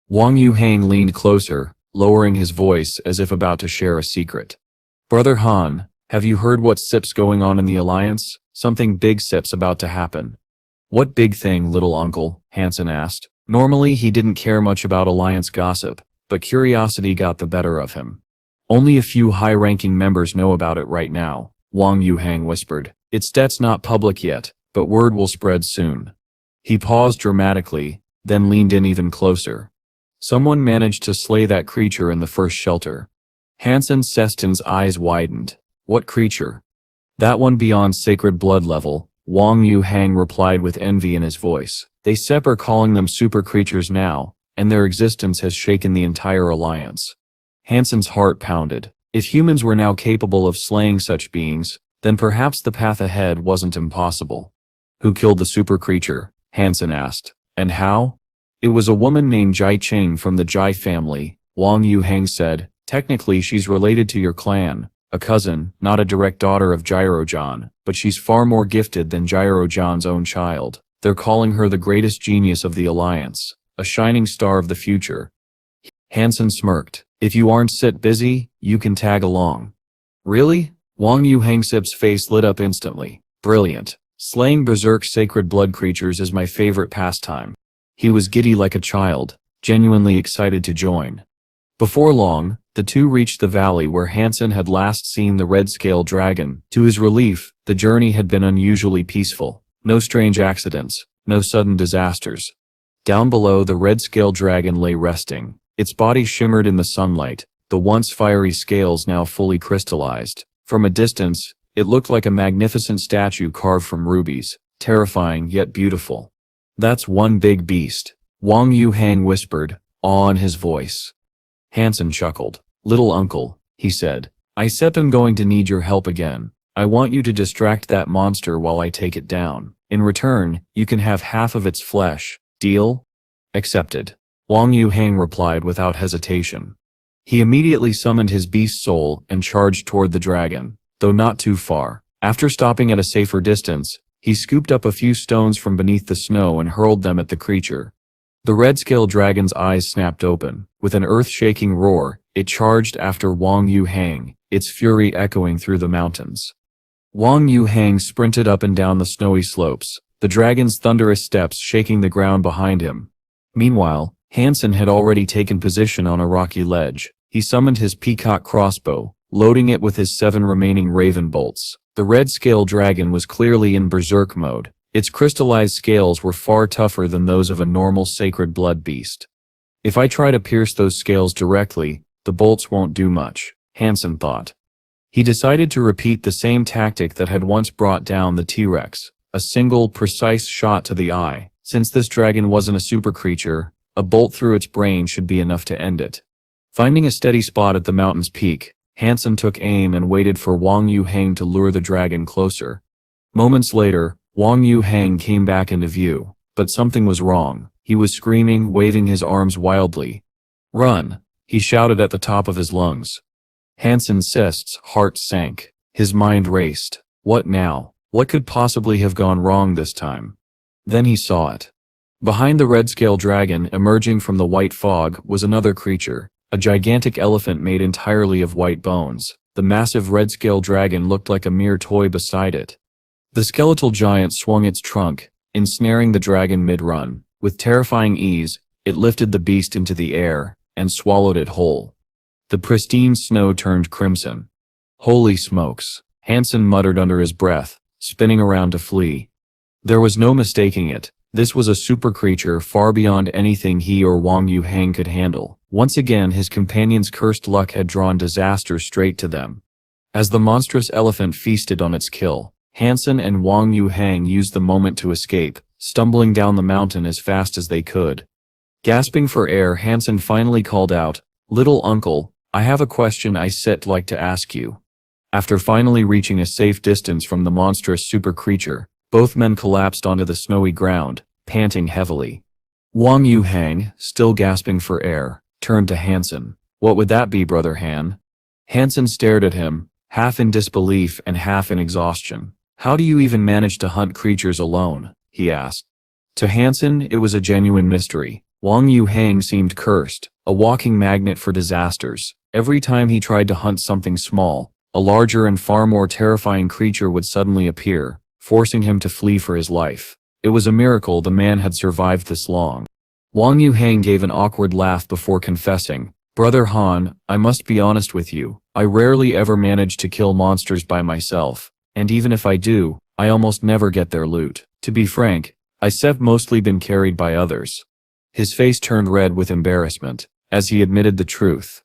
Wang Yuhang leaned closer, lowering his voice as if about to share a secret. "Brother Han, have you heard what SIP's going on in the Alliance? Something big SIP's about to happen." "What big thing, little uncle?" Hansen asked. Normally he didn't care much about Alliance gossip, but curiosity got the better of him. "Only a few high-ranking members know about it right now," Wang Yuhang whispered. "It's not public yet, but word will spread soon." He paused dramatically, then leaned in even closer. "Someone managed to slay that creature in the first shelter." Hansen Seston's eyes widened. "What creature?" "That one beyond sacred blood level," Wang Yuhang replied with envy in his voice. "They are calling them super creatures now, and their existence has shaken the entire Alliance." Hansen's heart pounded. If humans were now capable of slaying such beings, then perhaps the path ahead wasn't impossible. Who killed the super creature? Hansen asked. And how? It was a woman named Jai Ching from the Jai family, Wang Yuhang said. Technically she's related to your clan, a cousin, not a direct daughter of Jirojan, but she's far more gifted than Jirojan's own child. They're calling her the greatest genius of the alliance, a shining star of the future. Hansen smirked. If you aren't busy, you can tag along. Really? Wang Yuhang's face lit up instantly. Brilliant. Slaying berserk sacred blood creatures is my favorite pastime. He was giddy like a child, genuinely excited to join. Before long, the two reached the valley where Hansen had last seen the red-scale dragon. To his relief, the journey had been unusually peaceful. No strange accidents, no sudden disasters. Down below, the red-scale dragon lay resting. Its body shimmered in the sunlight, the once fiery scales now fully crystallized. From a distance, it looked like a magnificent statue carved from rubies, terrifying yet beautiful. That's one big beast, Wang Yuhang whispered, awe in his voice. Hansen chuckled. Little uncle, he said, I said I'm going to need your help again. I want you to distract that monster while I take it down. In return, you can have half of its flesh. Deal? Accepted. Wang Yuhang replied without hesitation. He immediately summoned his beast soul and charged toward the dragon, though not too far. After stopping at a safer distance, he scooped up a few stones from beneath the snow and hurled them at the creature. The red-scale dragon's eyes snapped open. With an earth-shaking roar, it charged after Wang Yuhang, its fury echoing through the mountains. Wang Yuhang sprinted up and down the snowy slopes, the dragon's thunderous steps shaking the ground behind him. Meanwhile, Hansen had already taken position on a rocky ledge. He summoned his peacock crossbow, loading it with his 7 remaining raven bolts. The red-scale dragon was clearly in berserk mode. Its crystallized scales were far tougher than those of a normal sacred blood beast. If I try to pierce those scales directly, the bolts won't do much, Hansen thought. He decided to repeat the same tactic that had once brought down the T-Rex, a single, precise shot to the eye. Since this dragon wasn't a super creature, a bolt through its brain should be enough to end it. Finding a steady spot at the mountain's peak, Hansen took aim and waited for Wang Yuhang to lure the dragon closer. Moments later, Wang Yuhang came back into view, but something was wrong. He was screaming, waving his arms wildly. Run! He shouted at the top of his lungs. Hansen's heart sank. His mind raced. What now? What could possibly have gone wrong this time? Then he saw it. Behind the red-scale dragon, emerging from the white fog, was another creature, a gigantic elephant made entirely of white bones. The massive red-scale dragon looked like a mere toy beside it. The skeletal giant swung its trunk, ensnaring the dragon mid-run. With terrifying ease, it lifted the beast into the air, and swallowed it whole. The pristine snow turned crimson. Holy smokes, Hansen muttered under his breath, spinning around to flee. There was no mistaking it. This was a super creature far beyond anything he or Wang Yuhang could handle. Once again, his companion's cursed luck had drawn disaster straight to them. As the monstrous elephant feasted on its kill, Hansen and Wang Yuhang used the moment to escape, stumbling down the mountain as fast as they could. Gasping for air, Hansen finally called out, "Little uncle, I have a question I'd like to ask you." After finally reaching a safe distance from the monstrous super creature, both men collapsed onto the snowy ground, panting heavily. Wang Yuhang, still gasping for air, turned to Hansen. "What would that be, Brother Han?" Hansen stared at him, half in disbelief and half in exhaustion. "How do you even manage to hunt creatures alone?" he asked. To Hansen, it was a genuine mystery. Wang Yuhang seemed cursed, a walking magnet for disasters. Every time he tried to hunt something small, a larger and far more terrifying creature would suddenly appear, forcing him to flee for his life. It was a miracle the man had survived this long. Wang Yuhang gave an awkward laugh before confessing, "Brother Han, I must be honest with you. I rarely ever manage to kill monsters by myself, and even if I do, I almost never get their loot. To be frank, I've mostly been carried by others." His face turned red with embarrassment, as he admitted the truth.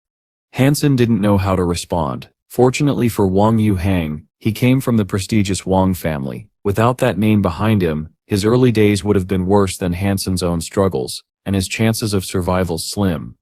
Hansen didn't know how to respond. Fortunately for Wang Yuhang, he came from the prestigious Wang family. Without that name behind him, his early days would have been worse than Hansen's own struggles, and his chances of survival slim.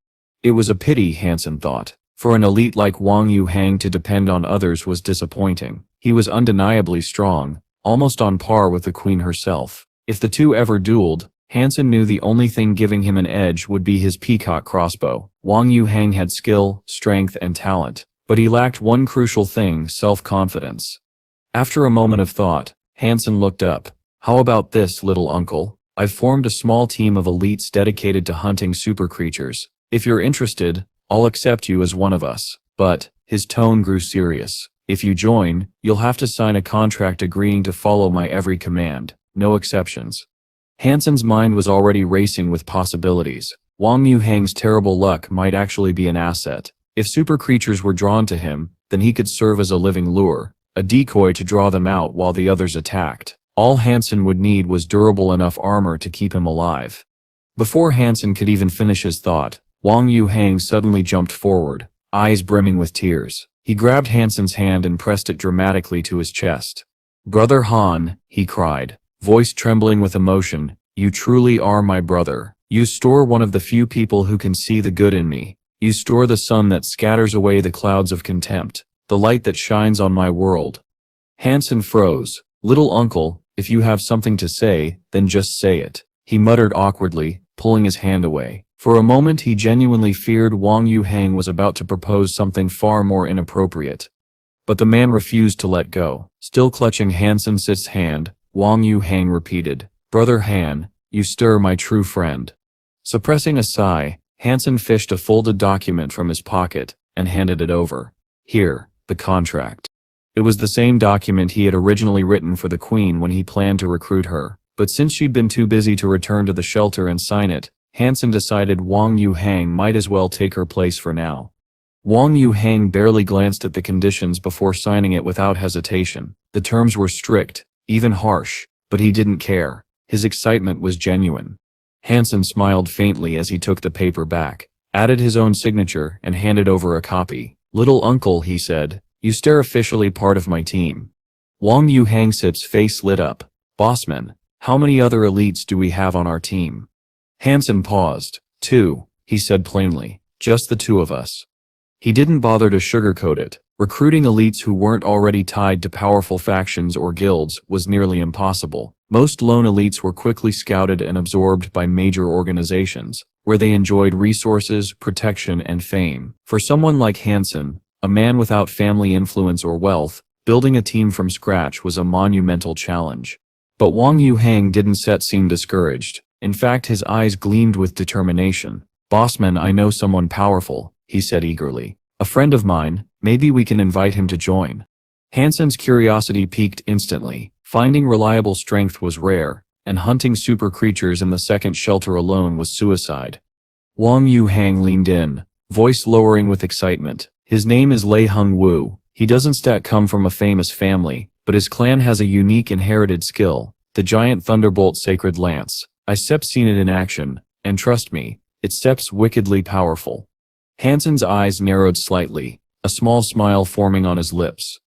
It was a pity, Hansen thought. For an elite like Wang Yuhang to depend on others was disappointing. He was undeniably strong, almost on par with the queen herself. If the two ever dueled, Han Sen knew the only thing giving him an edge would be his peacock crossbow. Wang Yuhang had skill, strength, and talent, but he lacked one crucial thing: self-confidence. After a moment of thought, Han Sen looked up. "How about this, little uncle? I've formed a small team of elites dedicated to hunting super creatures. If you're interested, I'll accept you as one of us." But his tone grew serious. "If you join, you'll have to sign a contract agreeing to follow my every command. No exceptions." Han Sen's mind was already racing with possibilities. Wang Yuhang's terrible luck might actually be an asset. If super creatures were drawn to him, then he could serve as a living lure, a decoy to draw them out while the others attacked. All Han Sen would need was durable enough armor to keep him alive. Before Han Sen could even finish his thought, Wang Yuhang suddenly jumped forward, eyes brimming with tears. He grabbed Han Sen's hand and pressed it dramatically to his chest. "Brother Han," he cried, voice trembling with emotion, "you truly are my brother. You store one of the few people who can see the good in me. You store the sun that scatters away the clouds of contempt, the light that shines on my world." Han Sen froze. "Little uncle, if you have something to say, then just say it," he muttered awkwardly, pulling his hand away. For a moment he genuinely feared Wang Yuhang was about to propose something far more inappropriate. But the man refused to let go. Still clutching Han Sen's hand, Wang Yuhang repeated, "Brother Han, you stir my true friend." Suppressing a sigh, Han Sen fished a folded document from his pocket and handed it over. "Here, the contract." It was the same document he had originally written for the queen when he planned to recruit her, but since she'd been too busy to return to the shelter and sign it, Han Sen decided Wang Yuhang might as well take her place for now. Wang Yuhang barely glanced at the conditions before signing it without hesitation. The terms were strict, even harsh, but he didn't care. His excitement was genuine. Han Sen smiled faintly as he took the paper back, added his own signature, and handed over a copy. "Little uncle," he said, "you stare officially part of my team." Wang Yuhang's face lit up. "Bossman, how many other elites do we have on our team?" Han Sen paused. "Two," he said plainly. "Just the two of us." He didn't bother to sugarcoat it. Recruiting elites who weren't already tied to powerful factions or guilds was nearly impossible. Most lone elites were quickly scouted and absorbed by major organizations, where they enjoyed resources, protection, and fame. For someone like Han Sen, a man without family influence or wealth, building a team from scratch was a monumental challenge. But Wang Yuhang didn't seem discouraged. In fact, his eyes gleamed with determination. "Bossman, I know someone powerful," he said eagerly. "A friend of mine, maybe we can invite him to join." Han Sen's curiosity piqued instantly. Finding reliable strength was rare, and hunting super creatures in the second shelter alone was suicide. Wang Yuhang leaned in, voice lowering with excitement. "His name is Lei Hung Wu. He doesn't come from a famous family, but his clan has a unique inherited skill, the giant thunderbolt sacred lance. I've seen it in action, and trust me, it's wickedly powerful." Han Sen's eyes narrowed slightly, a small smile forming on his lips.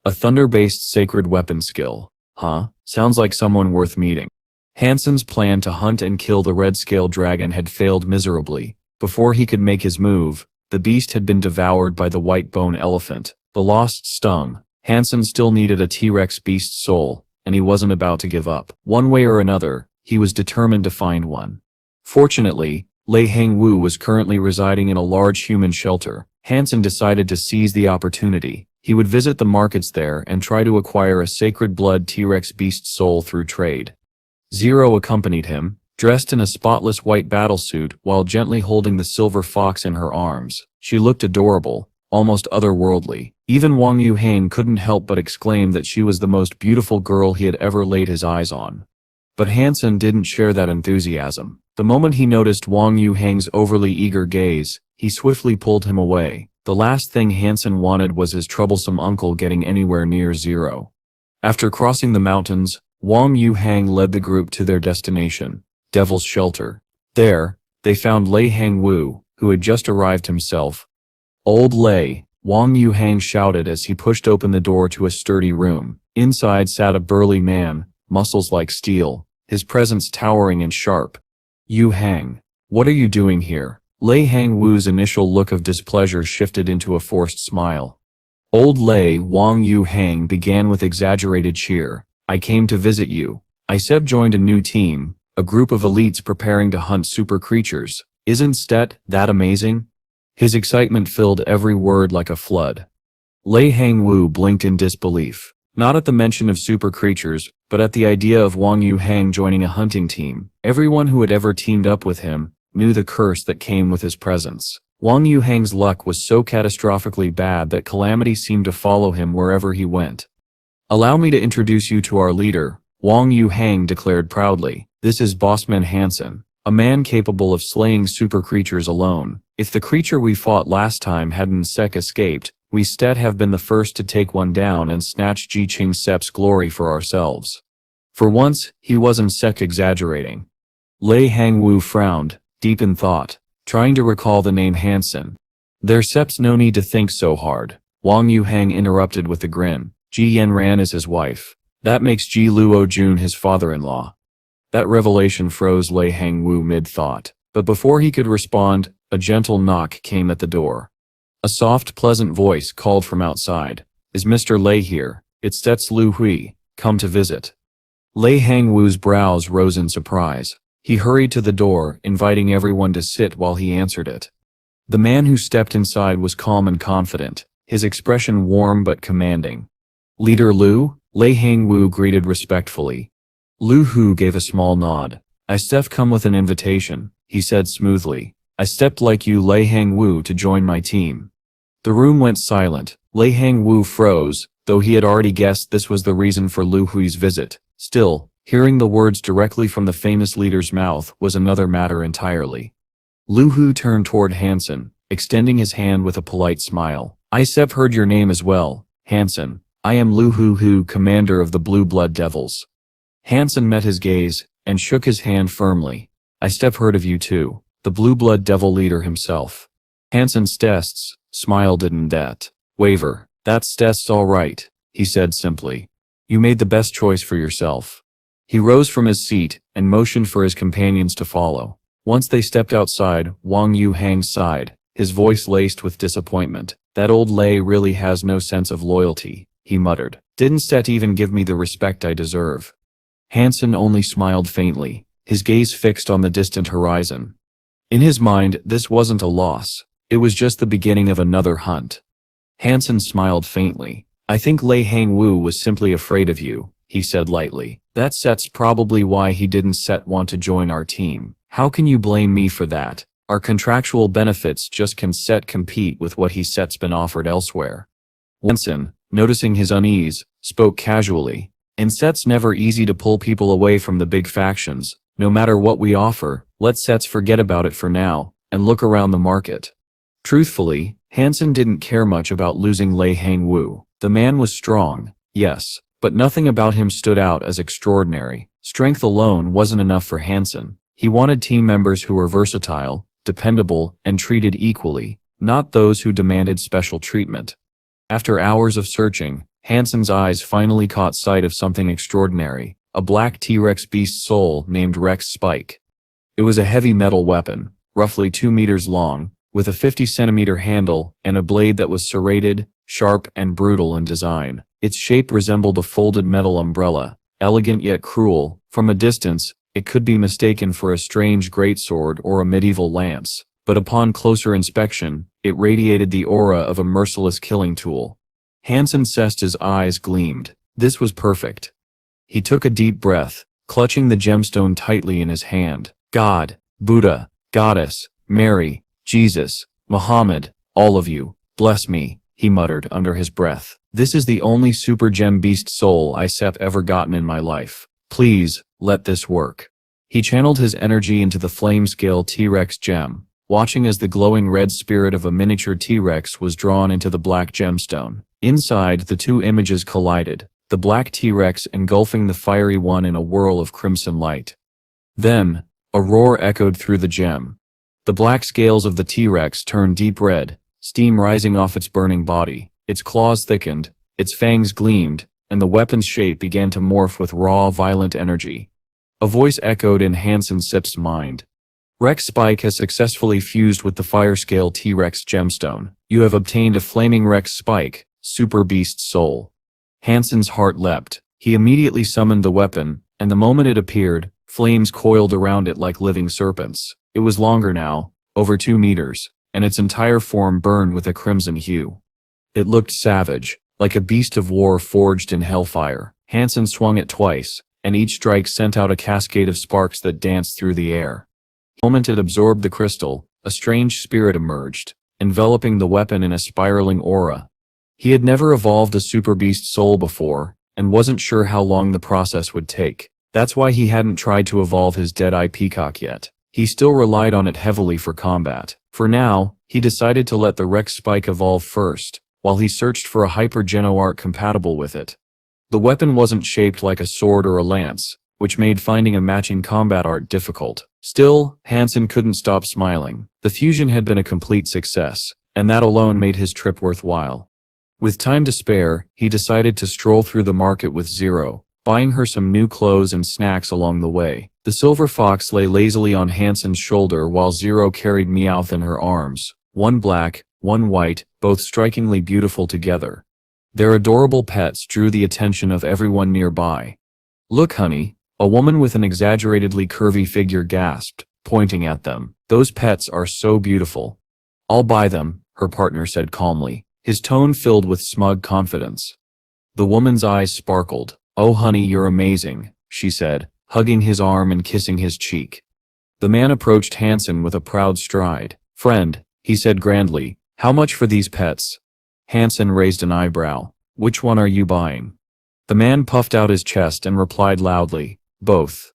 "A thunder-based sacred weapon skill. Huh? Sounds like someone worth meeting." Han Sen's plan to hunt and kill the red-scale dragon had failed miserably. Before he could make his move, the beast had been devoured by the white bone elephant. The loss stung. Han Sen still needed a T-Rex beast soul, and he wasn't about to give up. One way or another, he was determined to find one. Fortunately, Lei Hang Wu was currently residing in a large human shelter. Han Sen decided to seize the opportunity. He would visit the markets there and try to acquire a sacred blood T-Rex beast soul through trade. Zero accompanied him, dressed in a spotless white battlesuit while gently holding the silver fox in her arms. She looked adorable, almost otherworldly. Even Wang Yuhang couldn't help but exclaim that she was the most beautiful girl he had ever laid his eyes on. But Han Sen didn't share that enthusiasm. The moment he noticed Wang Yuhang's overly eager gaze, he swiftly pulled him away. The last thing Han Sen wanted was his troublesome uncle getting anywhere near Zero. After crossing the mountains, Wang Yuhang led the group to their destination, Devil's Shelter. There, they found Lei Hang Wu, who had just arrived himself. "Old Lei," Wang Yuhang shouted as he pushed open the door to a sturdy room. Inside sat a burly man, muscles like steel, his presence towering and sharp. "Yuhang, what are you doing here?" Lei Hangwu's initial look of displeasure shifted into a forced smile. Old Lei Wang Yu Hang began with exaggerated cheer. I came to visit you. Isep joined a new team, a group of elites preparing to hunt super creatures. Isn't that amazing? His excitement filled every word like a flood. Lei Hangwu blinked in disbelief, not at the mention of super creatures, but at the idea of Wang Yu Hang joining a hunting team. Everyone who had ever teamed up with him knew the curse that came with his presence. Wang Yu Hang's luck was so catastrophically bad that calamity seemed to follow him wherever he went. Allow me to introduce you to our leader, Wang Yu Hang declared proudly. This is Bossman Han Sen, a man capable of slaying super creatures alone. If the creature we fought last time hadn't escaped, we have been the first to take one down and snatch Ji Qing Sep's glory for ourselves. For once, he wasn't exaggerating. Lei Hangwu frowned, deep in thought, trying to recall the name Han Sen. There's no need to think so hard, Wang Yu Hang interrupted with a grin. Ji Yanran is his wife. That makes Ji Luo Jun his father-in-law. That revelation froze Lei Hangwu mid-thought, but before he could respond, a gentle knock came at the door. A soft, pleasant voice called from outside. Is Mr. Lei here? It's Lu Hui, come to visit. Lei Hangwu's brows rose in surprise. He hurried to the door, inviting everyone to sit while he answered it. The man who stepped inside was calm and confident, his expression warm but commanding. Leader Lu? Lei Hangwu greeted respectfully. Lu Hu gave a small nod. I come with an invitation, he said smoothly. I stepped like you Lei Hangwu to join my team. The room went silent. Lei Hangwu froze, though he had already guessed this was the reason for Lu Hui's visit. Still, hearing the words directly from the famous leader's mouth was another matter entirely. Lu Hu turned toward Han Sen, extending his hand with a polite smile. I heard your name as well, Han Sen. I am Lu Hu, commander of the Blue Blood Devils. Han Sen met his gaze, and shook his hand firmly. I heard of you too, the Blue Blood Devil leader himself. Han Sen's smile didn't waver. That's all right, he said simply. You made the best choice for yourself. He rose from his seat, and motioned for his companions to follow. Once they stepped outside, Wang Yu Hang sighed, his voice laced with disappointment. That old Lei really has no sense of loyalty, he muttered. Didn't even give me the respect I deserve. Han Sen only smiled faintly, his gaze fixed on the distant horizon. In his mind, this wasn't a loss. It was just the beginning of another hunt. Han Sen smiled faintly. I think Lei Hangwu was simply afraid of you, he said lightly. That's probably why he didn't want to join our team. How can you blame me for that? Our contractual benefits just can compete with what he's been offered elsewhere. Han Sen, noticing his unease, spoke casually. And it's never easy to pull people away from the big factions. No matter what we offer, let's forget about it for now, and look around the market. Truthfully, Han Sen didn't care much about losing Lei Hangwu. The man was strong, yes, but nothing about him stood out as extraordinary. Strength alone wasn't enough for Han Sen. He wanted team members who were versatile, dependable, and treated equally, not those who demanded special treatment. After hours of searching, Han Sen's eyes finally caught sight of something extraordinary, a black T-Rex beast soul named Rex Spike. It was a heavy metal weapon, roughly 2 meters long, with a 50-centimeter handle and a blade that was serrated, sharp, and brutal in design. Its shape resembled a folded metal umbrella, elegant yet cruel. From a distance, it could be mistaken for a strange greatsword or a medieval lance, but upon closer inspection, it radiated the aura of a merciless killing tool. Han Sen's eyes gleamed. This was perfect. He took a deep breath, clutching the gemstone tightly in his hand. God, Buddha, Goddess, Mary, Jesus, Muhammad, all of you, bless me, he muttered under his breath. This is the only super gem beast soul I've ever gotten in my life. Please, let this work. He channeled his energy into the flame-scale T-Rex gem, watching as the glowing red spirit of a miniature T-Rex was drawn into the black gemstone. Inside, the two images collided, the black T-Rex engulfing the fiery one in a whirl of crimson light. Then, a roar echoed through the gem. The black scales of the T-Rex turned deep red, steam rising off its burning body. Its claws thickened, its fangs gleamed, and the weapon's shape began to morph with raw, violent energy. A voice echoed in Han Sen's mind. Rex Spike has successfully fused with the Firescale T-Rex gemstone. You have obtained a flaming Rex Spike, Super Beast Soul. Han Sen's heart leapt. He immediately summoned the weapon, and the moment it appeared, flames coiled around it like living serpents. It was longer now, over 2 meters, and its entire form burned with a crimson hue. It looked savage, like a beast of war forged in hellfire. Han Sen swung it twice, and each strike sent out a cascade of sparks that danced through the air. The moment it absorbed the crystal, a strange spirit emerged, enveloping the weapon in a spiraling aura. He had never evolved a Super Beast Soul before, and wasn't sure how long the process would take. That's why he hadn't tried to evolve his Deadeye Peacock yet. He still relied on it heavily for combat. For now, he decided to let the Rex Spike evolve first, while he searched for a Hyper-Geno art compatible with it. The weapon wasn't shaped like a sword or a lance, which made finding a matching combat art difficult. Still, Han Sen couldn't stop smiling. The fusion had been a complete success, and that alone made his trip worthwhile. With time to spare, he decided to stroll through the market with Zero, buying her some new clothes and snacks along the way. The silver fox lay lazily on Han Sen's shoulder while Zero carried Meowth in her arms, one black, one white, both strikingly beautiful together. Their adorable pets drew the attention of everyone nearby. "Look, honey," a woman with an exaggeratedly curvy figure gasped, pointing at them. "Those pets are so beautiful." "I'll buy them," her partner said calmly, his tone filled with smug confidence. The woman's eyes sparkled. "Oh honey, you're amazing," she said, hugging his arm and kissing his cheek. The man approached Han Sen with a proud stride. "Friend," he said grandly, "how much for these pets?" Han Sen raised an eyebrow. "Which one are you buying?" The man puffed out his chest and replied loudly, "Both."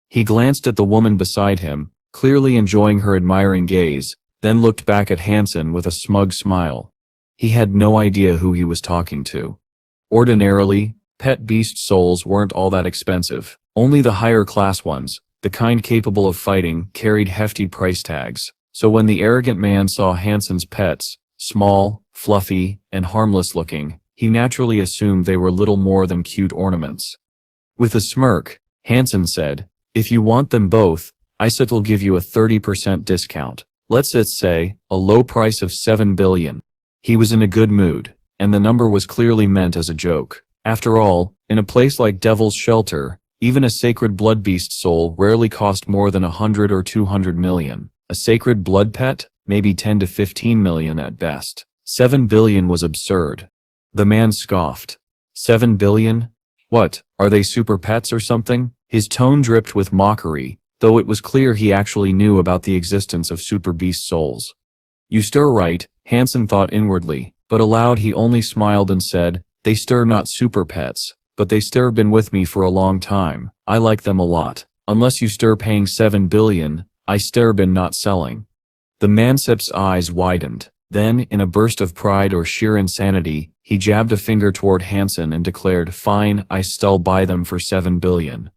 He glanced at the woman beside him, clearly enjoying her admiring gaze, then looked back at Han Sen with a smug smile. He had no idea who he was talking to. Ordinarily, pet beast souls weren't all that expensive. Only the higher class ones, the kind capable of fighting, carried hefty price tags. So when the arrogant man saw Han Sen's pets, small, fluffy, and harmless looking, he naturally assumed they were little more than cute ornaments. With a smirk, Han Sen said, "If you want them both, Iset'll give you a 30% discount. Let's say, a low price of 7 billion. He was in a good mood, and the number was clearly meant as a joke. After all, in a place like Devil's Shelter, even a sacred blood beast soul rarely cost more than 100 or 200 million. A sacred blood pet? Maybe 10 to 15 million at best. 7 billion was absurd. The man scoffed. 7 billion? What, are they super pets or something? His tone dripped with mockery, though it was clear he actually knew about the existence of super beast souls. You stir right, Han Sen thought inwardly, but aloud he only smiled and said, "They stir not super pets, but they stir been with me for a long time. I like them a lot. Unless you stir paying 7 billion, I stir been not selling." The Mansep's eyes widened. Then, in a burst of pride or sheer insanity, he jabbed a finger toward Han Sen and declared, "Fine, I still buy them for 7 billion.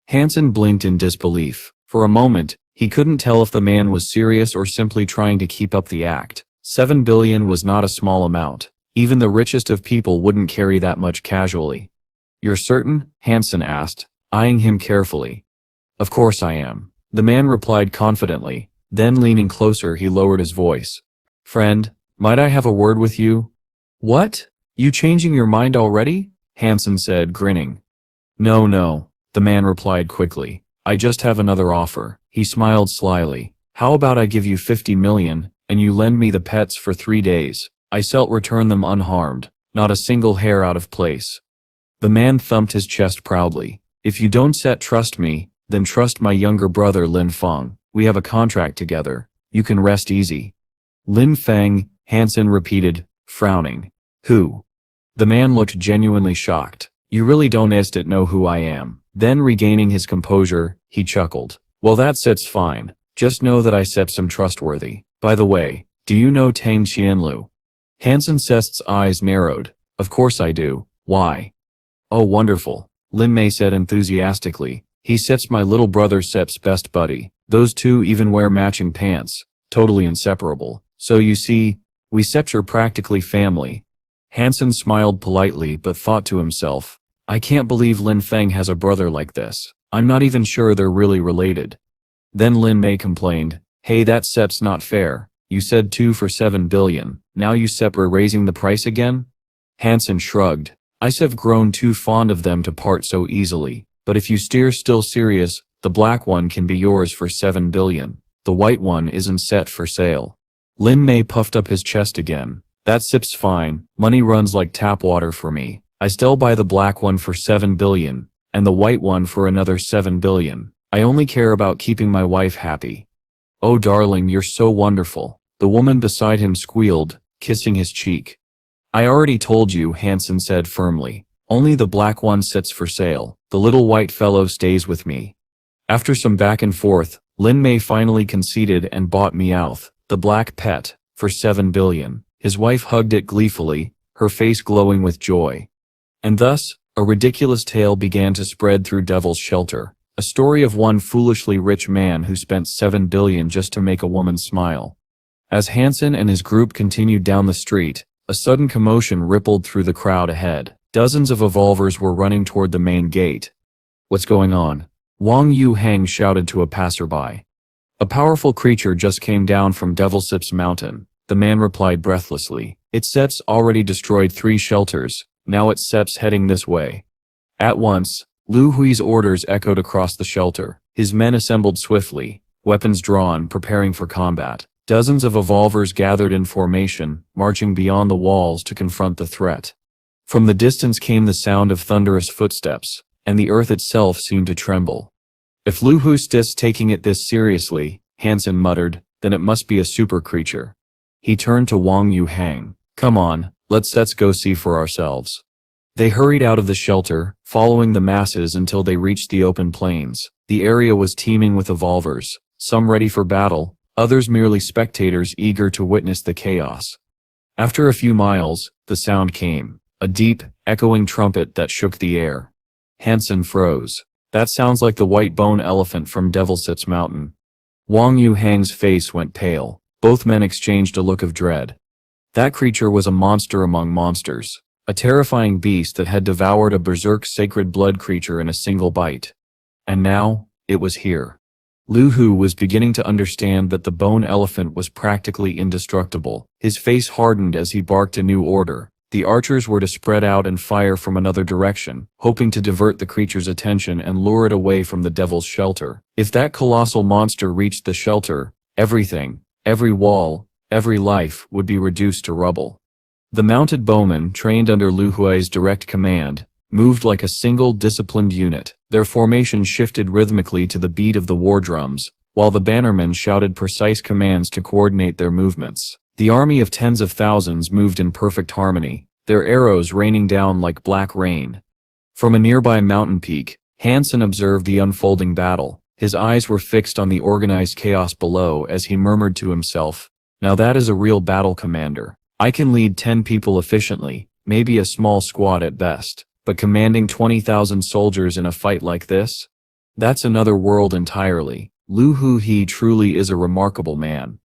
Han Sen blinked in disbelief. For a moment, he couldn't tell if the man was serious or simply trying to keep up the act. 7 billion was not a small amount. Even the richest of people wouldn't carry that much casually. "You're certain?" Han Sen asked, eyeing him carefully. "Of course I am," the man replied confidently. Then leaning closer he lowered his voice. "Friend, might I have a word with you?" "What? You changing your mind already?" Han Sen said, grinning. No, the man replied quickly. "I just have another offer." He smiled slyly. "How about I give you 50 million, and you lend me the pets for 3 days? I shall return them unharmed, not a single hair out of place." The man thumped his chest proudly. "If you don't trust me, then trust my younger brother Lin Feng. We have a contract together. You can rest easy." "Lin Feng," Han Sen repeated, frowning. "Who?" The man looked genuinely shocked. "You really don't know who I am." Then regaining his composure, he chuckled. "Well, that's fine. Just know that I am trustworthy. By the way, do you know Tang Qianlu?" Han Sen's eyes narrowed. "Of course I do. Why?" "Oh, wonderful," Lin Mei said enthusiastically. "He's my little brother Sep's best buddy. Those two even wear matching pants. Totally inseparable. So you see, we are practically family." Han Sen smiled politely but thought to himself, "I can't believe Lin Feng has a brother like this. I'm not even sure they're really related." Then Lin Mei complained, "Hey, that SEP's not fair. You said 2 for 7 billion. Now you SEP are raising the price again?" Han Sen shrugged. "I've grown too fond of them to part so easily. But if you steer still serious, the black one can be yours for 7 billion. The white one isn't set for sale." Lin Mei puffed up his chest again. "That SIP's fine. Money runs like tap water for me. I still buy the black one for 7 billion, and the white one for another 7 billion. I only care about keeping my wife happy." "Oh darling, you're so wonderful," the woman beside him squealed, kissing his cheek. "I already told you," Han Sen said firmly. "Only the black one sits for sale. The little white fellow stays with me." After some back and forth, Lin Mei finally conceded and bought Meowth, the black pet, for 7 billion. His wife hugged it gleefully, her face glowing with joy. And thus, a ridiculous tale began to spread through Devil's Shelter, a story of one foolishly rich man who spent 7 billion just to make a woman smile. As Han Sen and his group continued down the street, a sudden commotion rippled through the crowd ahead. Dozens of evolvers were running toward the main gate. "What's going on?" Wang Yu-hang shouted to a passerby. "A powerful creature just came down from Devil Sip's mountain," the man replied breathlessly. "Its Sep's already destroyed 3 shelters, now its Sep's heading this way." At once, Lu Hui's orders echoed across the shelter. His men assembled swiftly, weapons drawn, preparing for combat. Dozens of evolvers gathered in formation, marching beyond the walls to confront the threat. From the distance came the sound of thunderous footsteps, and the earth itself seemed to tremble. "If Lu Hu's taking it this seriously," Han Sen muttered, "then it must be a super creature." He turned to Wang Yu-hang. "Come on, let's go see for ourselves." They hurried out of the shelter, following the masses until they reached the open plains. The area was teeming with evolvers, some ready for battle, others merely spectators eager to witness the chaos. After a few miles, the sound came, a deep, echoing trumpet that shook the air. Han Sen froze. "That sounds like the white bone elephant from Devil Sip's mountain." Wang Yu-hang's face went pale. Both men exchanged a look of dread. That creature was a monster among monsters, a terrifying beast that had devoured a berserk sacred blood creature in a single bite. And now, it was here. Lu Hu was beginning to understand that the bone elephant was practically indestructible. His face hardened as he barked a new order. The archers were to spread out and fire from another direction, hoping to divert the creature's attention and lure it away from the Devil's Shelter. If that colossal monster reached the shelter, everything, every wall, every life would be reduced to rubble. The mounted bowmen, trained under Lu Hui's direct command, moved like a single disciplined unit. Their formation shifted rhythmically to the beat of the war drums, while the bannermen shouted precise commands to coordinate their movements. The army of tens of thousands moved in perfect harmony, their arrows raining down like black rain. From a nearby mountain peak, Han Sen observed the unfolding battle. His eyes were fixed on the organized chaos below as he murmured to himself, "Now that is a real battle commander. I can lead 10 people efficiently, maybe a small squad at best, but commanding 20,000 soldiers in a fight like this? That's another world entirely. Lu Hu he truly is a remarkable man."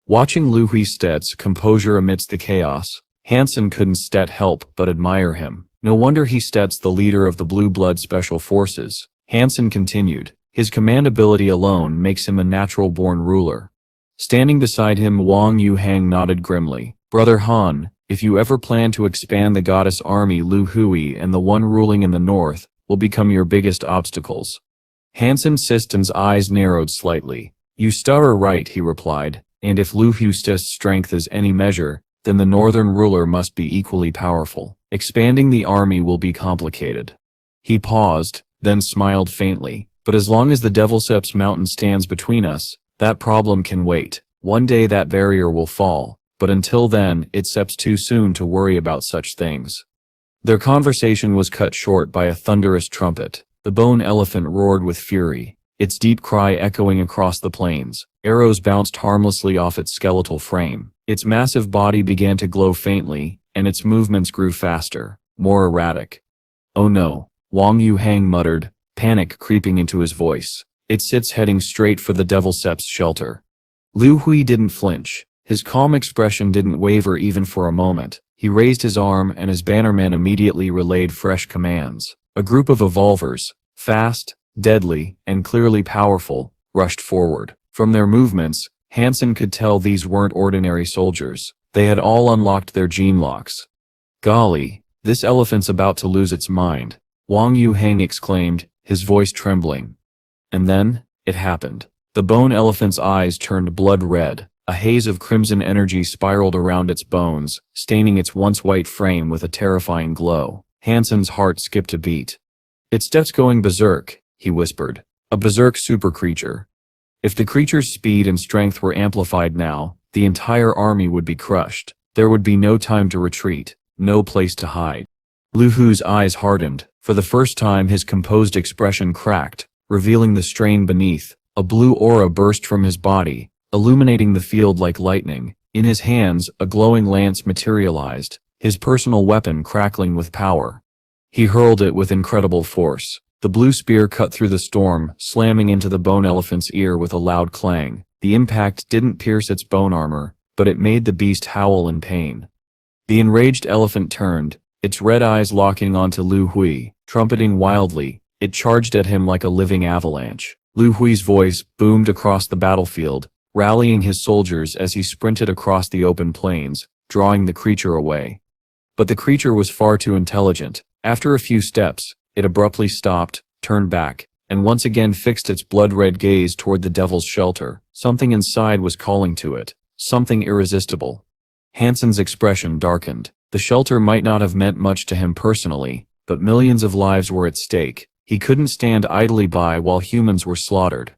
Watching Lu Hui's composure amidst the chaos, Han Sen couldn't help but admire him. No wonder he's the leader of the Blue Blood Special Forces. Han Sen continued, "His command ability alone makes him a natural-born ruler." Standing beside him, Wang Yu-hang nodded grimly. "Brother Han, if you ever plan to expand the goddess army, Lu Hui and the one ruling in the north will become your biggest obstacles." Han Sen's eyes narrowed slightly. "You are right," he replied, "and if Lu Hu's strength is any measure, then the northern ruler must be equally powerful. Expanding the army will be complicated." He paused, then smiled faintly. "But as long as the Devil Sip's mountain stands between us, that problem can wait. One day that barrier will fall, but until then, it's too soon to worry about such things." Their conversation was cut short by a thunderous trumpet. The bone elephant roared with fury, its deep cry echoing across the plains. Arrows bounced harmlessly off its skeletal frame. Its massive body began to glow faintly, and its movements grew faster, more erratic. "Oh no," Wang Yu-hang muttered, panic creeping into his voice. "It's heading straight for the Devil Sip's shelter." Lu Hui didn't flinch. His calm expression didn't waver even for a moment. He raised his arm and his bannermen immediately relayed fresh commands. A group of evolvers, fast, deadly, and clearly powerful, rushed forward. From their movements, Han Sen could tell these weren't ordinary soldiers. They had all unlocked their gene locks. Golly, this elephant's about to lose its mind, Wang Yuheng exclaimed, his voice trembling. And then, it happened. The bone elephant's eyes turned blood red. A haze of crimson energy spiraled around its bones, staining its once white frame with a terrifying glow. Han Sen's heart skipped a beat. "Its depth's going berserk," he whispered. "A berserk super creature." If the creature's speed and strength were amplified now, the entire army would be crushed. There would be no time to retreat, no place to hide. Lu Hu's eyes hardened. For the first time his composed expression cracked, revealing the strain beneath. A blue aura burst from his body, illuminating the field like lightning. In his hands, a glowing lance materialized, his personal weapon crackling with power. He hurled it with incredible force. The blue spear cut through the storm, slamming into the bone elephant's ear with a loud clang. The impact didn't pierce its bone armor, but it made the beast howl in pain. The enraged elephant turned, its red eyes locking onto Lu Hui, trumpeting wildly. It charged at him like a living avalanche. Lu Hui's voice boomed across the battlefield, rallying his soldiers as he sprinted across the open plains, drawing the creature away. But the creature was far too intelligent. After a few steps, it abruptly stopped, turned back, and once again fixed its blood-red gaze toward the devil's shelter. Something inside was calling to it, something irresistible. Han Sen's expression darkened. The shelter might not have meant much to him personally, but millions of lives were at stake. He couldn't stand idly by while humans were slaughtered.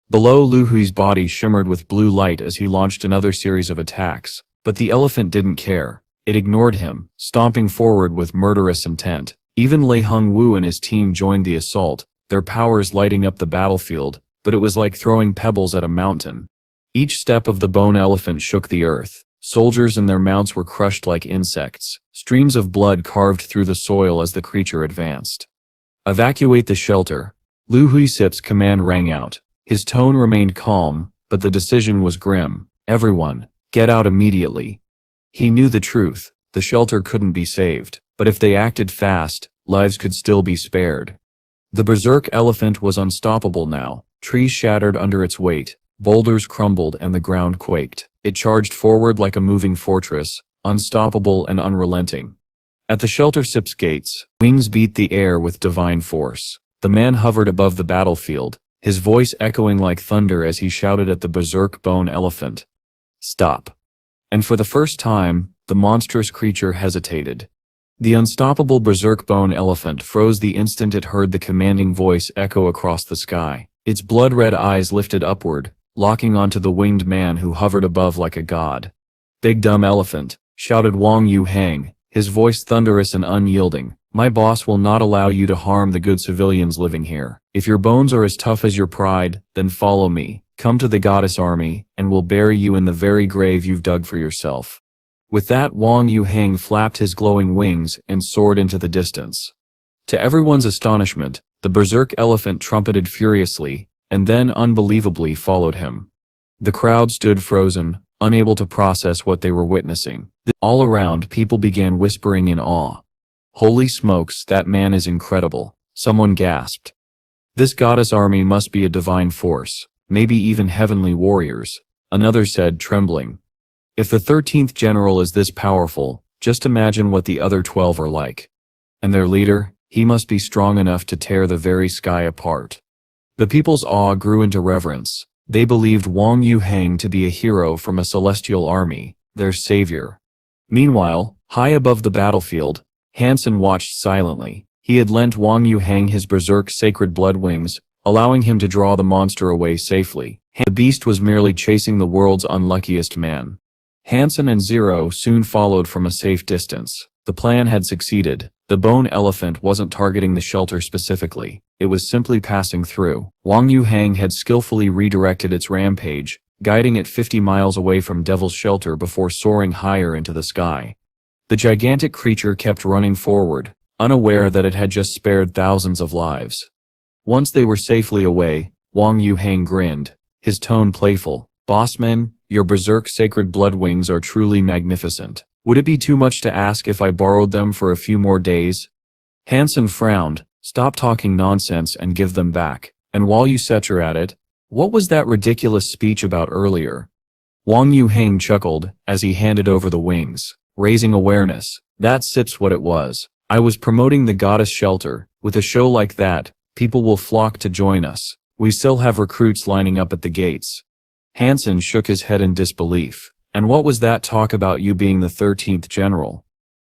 Below, Lu Hui's body shimmered with blue light as he launched another series of attacks, but the elephant didn't care. It ignored him, stomping forward with murderous intent. Even Lei Hongwu and his team joined the assault, their powers lighting up the battlefield, but it was like throwing pebbles at a mountain. Each step of the bone elephant shook the earth. Soldiers and their mounts were crushed like insects. Streams of blood carved through the soil as the creature advanced. "Evacuate the shelter." Lu Huisip's command rang out. His tone remained calm, but the decision was grim. "Everyone, get out immediately." He knew the truth. The shelter couldn't be saved, but if they acted fast, lives could still be spared. The berserk elephant was unstoppable now. Trees shattered under its weight, boulders crumbled and the ground quaked. It charged forward like a moving fortress, unstoppable and unrelenting. At the shelter ship's gates, wings beat the air with divine force. The man hovered above the battlefield, his voice echoing like thunder as he shouted at the berserk bone elephant. "Stop." And for the first time, the monstrous creature hesitated. The unstoppable berserk bone elephant froze the instant it heard the commanding voice echo across the sky. Its blood-red eyes lifted upward, locking onto the winged man who hovered above like a god. "Big dumb elephant," shouted Wang Yuheng, his voice thunderous and unyielding. "My boss will not allow you to harm the good civilians living here. If your bones are as tough as your pride, then follow me. Come to the goddess army, and we'll bury you in the very grave you've dug for yourself." With that, Wang Yuheng flapped his glowing wings and soared into the distance. To everyone's astonishment, the berserk elephant trumpeted furiously, and then unbelievably followed him. The crowd stood frozen, unable to process what they were witnessing. All around, people began whispering in awe. "Holy smokes, that man is incredible," someone gasped. "This goddess army must be a divine force, maybe even heavenly warriors," another said, trembling. "If the 13th general is this powerful, just imagine what the other 12 are like. And their leader, he must be strong enough to tear the very sky apart." The people's awe grew into reverence. They believed Wang Yuheng to be a hero from a celestial army, their savior. Meanwhile, high above the battlefield, Han Sen watched silently. He had lent Wang Yuheng his berserk sacred blood wings, allowing him to draw the monster away safely. The beast was merely chasing the world's unluckiest man. Han Sen and Zero soon followed from a safe distance. The plan had succeeded. The bone elephant wasn't targeting the shelter specifically. It was simply passing through. Wang Yuheng had skillfully redirected its rampage, guiding it 50 miles away from Devil's Shelter before soaring higher into the sky. The gigantic creature kept running forward, unaware that it had just spared thousands of lives. Once they were safely away, Wang Yuheng grinned, his tone playful. "Bossman, your berserk sacred blood wings are truly magnificent. Would it be too much to ask if I borrowed them for a few more days?" Han Sen frowned. "Stop talking nonsense and give them back. And while you set her at it, What was that ridiculous speech about earlier? Wang Yuheng chuckled as he handed over the wings, raising awareness. That sip's what it was. I was promoting the goddess shelter. With a show like that, people will flock to join us. We still have recruits lining up at the gates. Han Sen shook his head in disbelief. And what was that talk about you being the 13th general?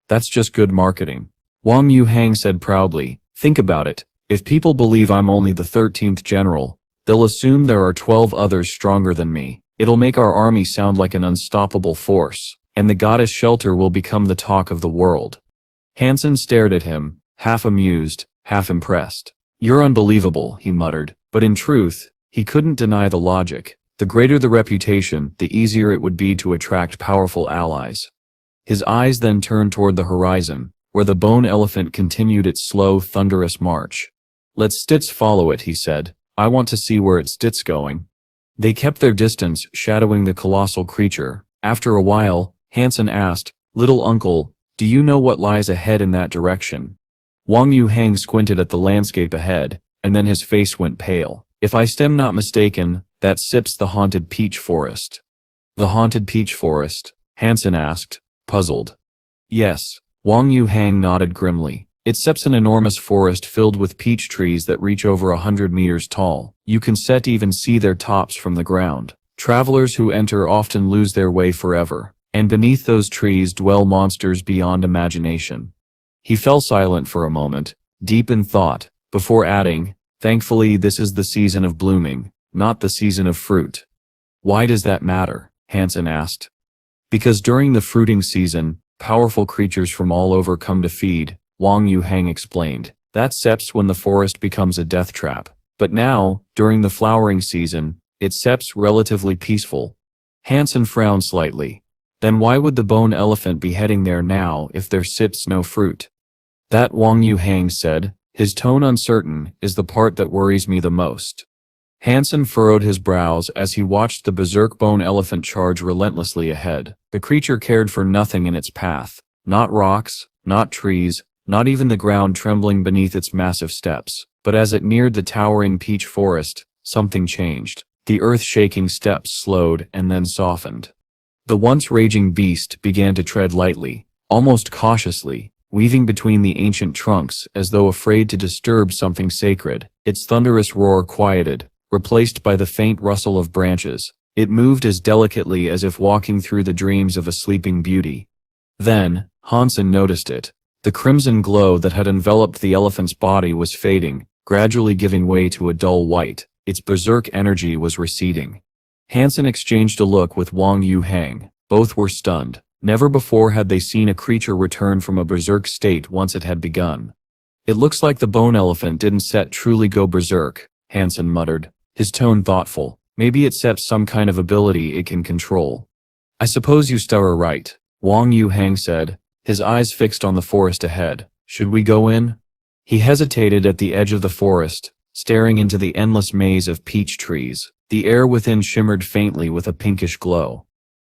That's just good marketing. Wang Yuheng said proudly. Think about it. If people believe I'm only the 13th general, they'll assume there are 12 others stronger than me. It'll make our army sound like an unstoppable force, and the goddess shelter will become the talk of the world. Han Sen stared at him, half amused, half impressed. You're unbelievable, he muttered, but in truth, he couldn't deny the logic. The greater the reputation, the easier it would be to attract powerful allies. His eyes then turned toward the horizon, where the bone elephant continued its slow, thunderous march. Let Stitz follow it, he said. I want to see where it's going. They kept their distance, shadowing the colossal creature. After a while, Han Sen asked, Little uncle, do you know what lies ahead in that direction? Wang Yuheng squinted at the landscape ahead, and then his face went pale. If I am not mistaken, that sips the haunted peach forest. The haunted peach forest? Han Sen asked, puzzled. Yes. Wang Yuheng nodded grimly. It sips an enormous forest filled with peach trees that reach over 100 meters tall. You can even see their tops from the ground. Travelers who enter often lose their way forever, and beneath those trees dwell monsters beyond imagination. He fell silent for a moment, deep in thought, before adding, Thankfully this is the season of blooming, not the season of fruit. Why does that matter? Han Sen asked. Because during the fruiting season, powerful creatures from all over come to feed, Wang Yuheng explained. That seps when the forest becomes a death trap. But now, during the flowering season, it seps relatively peaceful. Han Sen frowned slightly. Then why would the bone elephant be heading there now if there sips no fruit? That, Wang Yuheng said, his tone uncertain, is the part that worries me the most. Han Sen furrowed his brows as he watched the berserk bone elephant charge relentlessly ahead. The creature cared for nothing in its path. Not rocks, not trees, not even the ground trembling beneath its massive steps. But as it neared the towering peach forest, something changed. The earth-shaking steps slowed and then softened. The once raging beast began to tread lightly, almost cautiously, weaving between the ancient trunks as though afraid to disturb something sacred. Its thunderous roar quieted, replaced by the faint rustle of branches. It moved as delicately as if walking through the dreams of a sleeping beauty. Then, Han Sen noticed it. The crimson glow that had enveloped the elephant's body was fading, gradually giving way to a dull white. Its berserk energy was receding. Han Sen exchanged a look with Wang Yuheng. Both were stunned. Never before had they seen a creature return from a berserk state once it had begun. It looks like the bone elephant didn't truly go berserk, Han Sen muttered, his tone thoughtful. Maybe it sets some kind of ability it can control. I suppose you are right, Wang Yuheng said, his eyes fixed on the forest ahead. Should we go in? He hesitated at the edge of the forest, staring into the endless maze of peach trees. The air within shimmered faintly with a pinkish glow.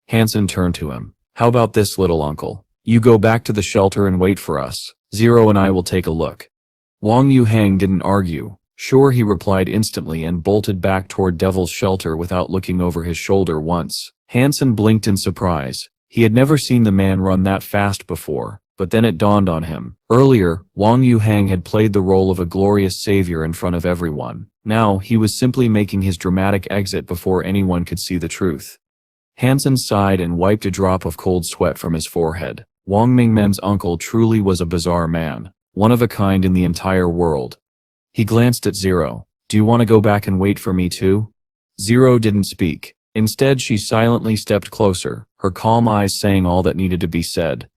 Han Sen turned to him. How about this, little uncle? You go back to the shelter and wait for us. Zero and I will take a look. Wang Yuheng didn't argue. Sure, he replied instantly and bolted back toward Devil's Shelter without looking over his shoulder once. Han Sen blinked in surprise. He had never seen the man run that fast before, but then it dawned on him. Earlier, Wang Yuheng had played the role of a glorious savior in front of everyone. Now, he was simply making his dramatic exit before anyone could see the truth. Han Sen sighed and wiped a drop of cold sweat from his forehead. Wang Mingmen's uncle truly was a bizarre man, one of a kind in the entire world. He glanced at Zero. Do you want to go back and wait for me too? Zero didn't speak. Instead, she silently stepped closer, her calm eyes saying all that needed to be said.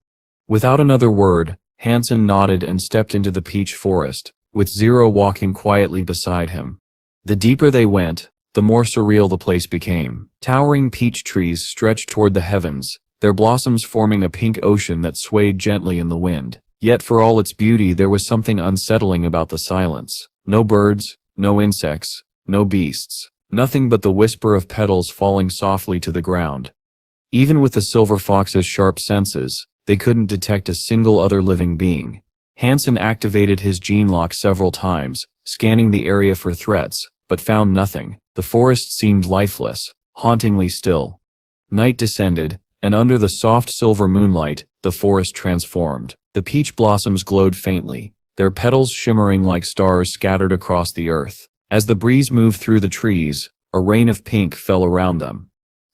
Without another word, Han Sen nodded and stepped into the peach forest, with Zero walking quietly beside him. The deeper they went, the more surreal the place became. Towering peach trees stretched toward the heavens, their blossoms forming a pink ocean that swayed gently in the wind. Yet for all its beauty there was something unsettling about the silence. No birds, no insects, no beasts. Nothing but the whisper of petals falling softly to the ground. Even with the silver fox's sharp senses, they couldn't detect a single other living being. Han Sen activated his gene lock several times, scanning the area for threats, but found nothing. The forest seemed lifeless, hauntingly still. Night descended, and under the soft silver moonlight, the forest transformed. The peach blossoms glowed faintly, their petals shimmering like stars scattered across the earth. As the breeze moved through the trees, a rain of pink fell around them.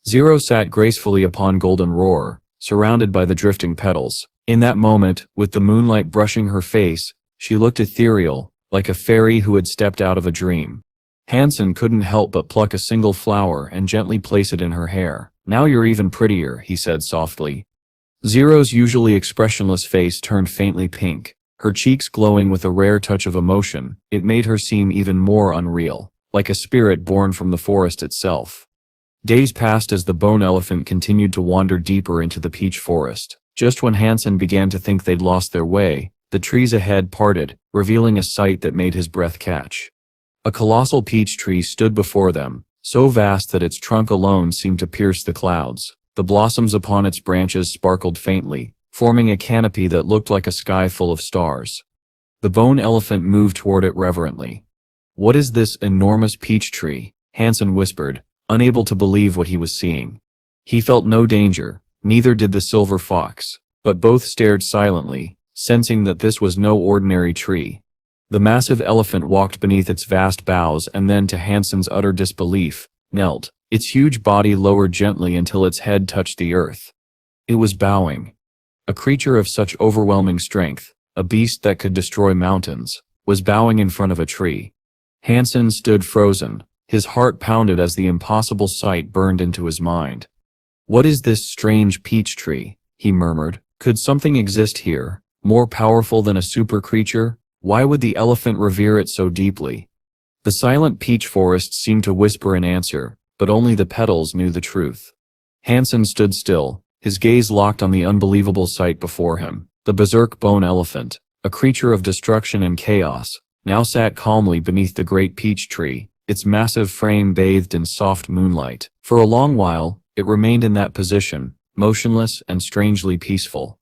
Zero sat gracefully upon golden roar, surrounded by the drifting petals. In that moment, with the moonlight brushing her face, she looked ethereal, like a fairy who had stepped out of a dream. Han Sen couldn't help but pluck a single flower and gently place it in her hair. "Now you're even prettier," he said softly. Zero's usually expressionless face turned faintly pink, her cheeks glowing with a rare touch of emotion. It made her seem even more unreal, like a spirit born from the forest itself. Days passed as the bone elephant continued to wander deeper into the peach forest. Just when Han Sen began to think they'd lost their way, the trees ahead parted, revealing a sight that made his breath catch. A colossal peach tree stood before them, so vast that its trunk alone seemed to pierce the clouds. The blossoms upon its branches sparkled faintly, forming a canopy that looked like a sky full of stars. The bone elephant moved toward it reverently. "What is this enormous peach tree?" Han Sen whispered, unable to believe what he was seeing. He felt no danger, neither did the silver fox, but both stared silently, sensing that this was no ordinary tree. The massive elephant walked beneath its vast boughs and then, to Han Sen's utter disbelief, knelt, its huge body lowered gently until its head touched the earth. It was bowing. A creature of such overwhelming strength, a beast that could destroy mountains, was bowing in front of a tree. Han Sen stood frozen, his heart pounded as the impossible sight burned into his mind. "What is this strange peach tree?" he murmured. "Could something exist here, more powerful than a super creature? Why would the elephant revere it so deeply?" The silent peach forest seemed to whisper an answer, but only the petals knew the truth. Han Sen stood still, his gaze locked on the unbelievable sight before him. The berserk bone elephant, a creature of destruction and chaos, now sat calmly beneath the great peach tree, its massive frame bathed in soft moonlight. For a long while, it remained in that position, motionless and strangely peaceful.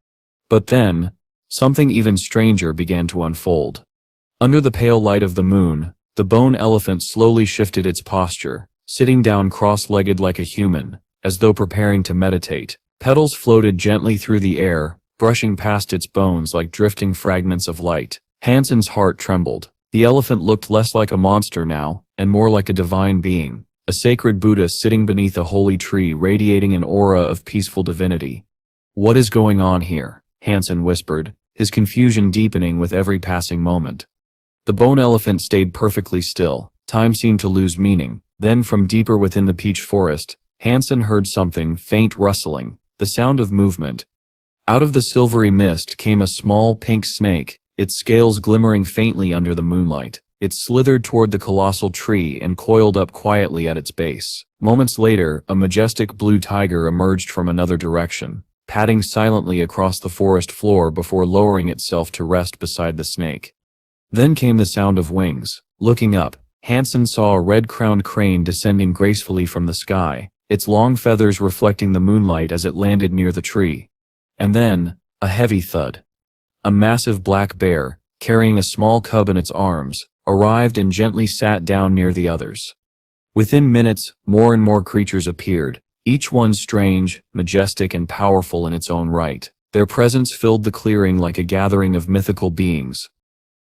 But then, something even stranger began to unfold. Under the pale light of the moon, the bone elephant slowly shifted its posture, sitting down cross-legged like a human, as though preparing to meditate. Petals floated gently through the air, brushing past its bones like drifting fragments of light. Han Sen's heart trembled. The elephant looked less like a monster now, and more like a divine being, a sacred Buddha sitting beneath a holy tree radiating an aura of peaceful divinity. "What is going on here?" Han Sen whispered, his confusion deepening with every passing moment. The bone elephant stayed perfectly still. Time seemed to lose meaning. Then, from deeper within the peach forest, Han Sen heard something, faint rustling, the sound of movement. Out of the silvery mist came a small pink snake, its scales glimmering faintly under the moonlight. It slithered toward the colossal tree and coiled up quietly at its base. Moments later, a majestic blue tiger emerged from another direction, padding silently across the forest floor before lowering itself to rest beside the snake. Then came the sound of wings. Looking up, Han Sen saw a red-crowned crane descending gracefully from the sky, its long feathers reflecting the moonlight as it landed near the tree. And then, a heavy thud. A massive black bear, carrying a small cub in its arms, arrived and gently sat down near the others. Within minutes, more and more creatures appeared, each one strange, majestic, and powerful in its own right. Their presence filled the clearing like a gathering of mythical beings.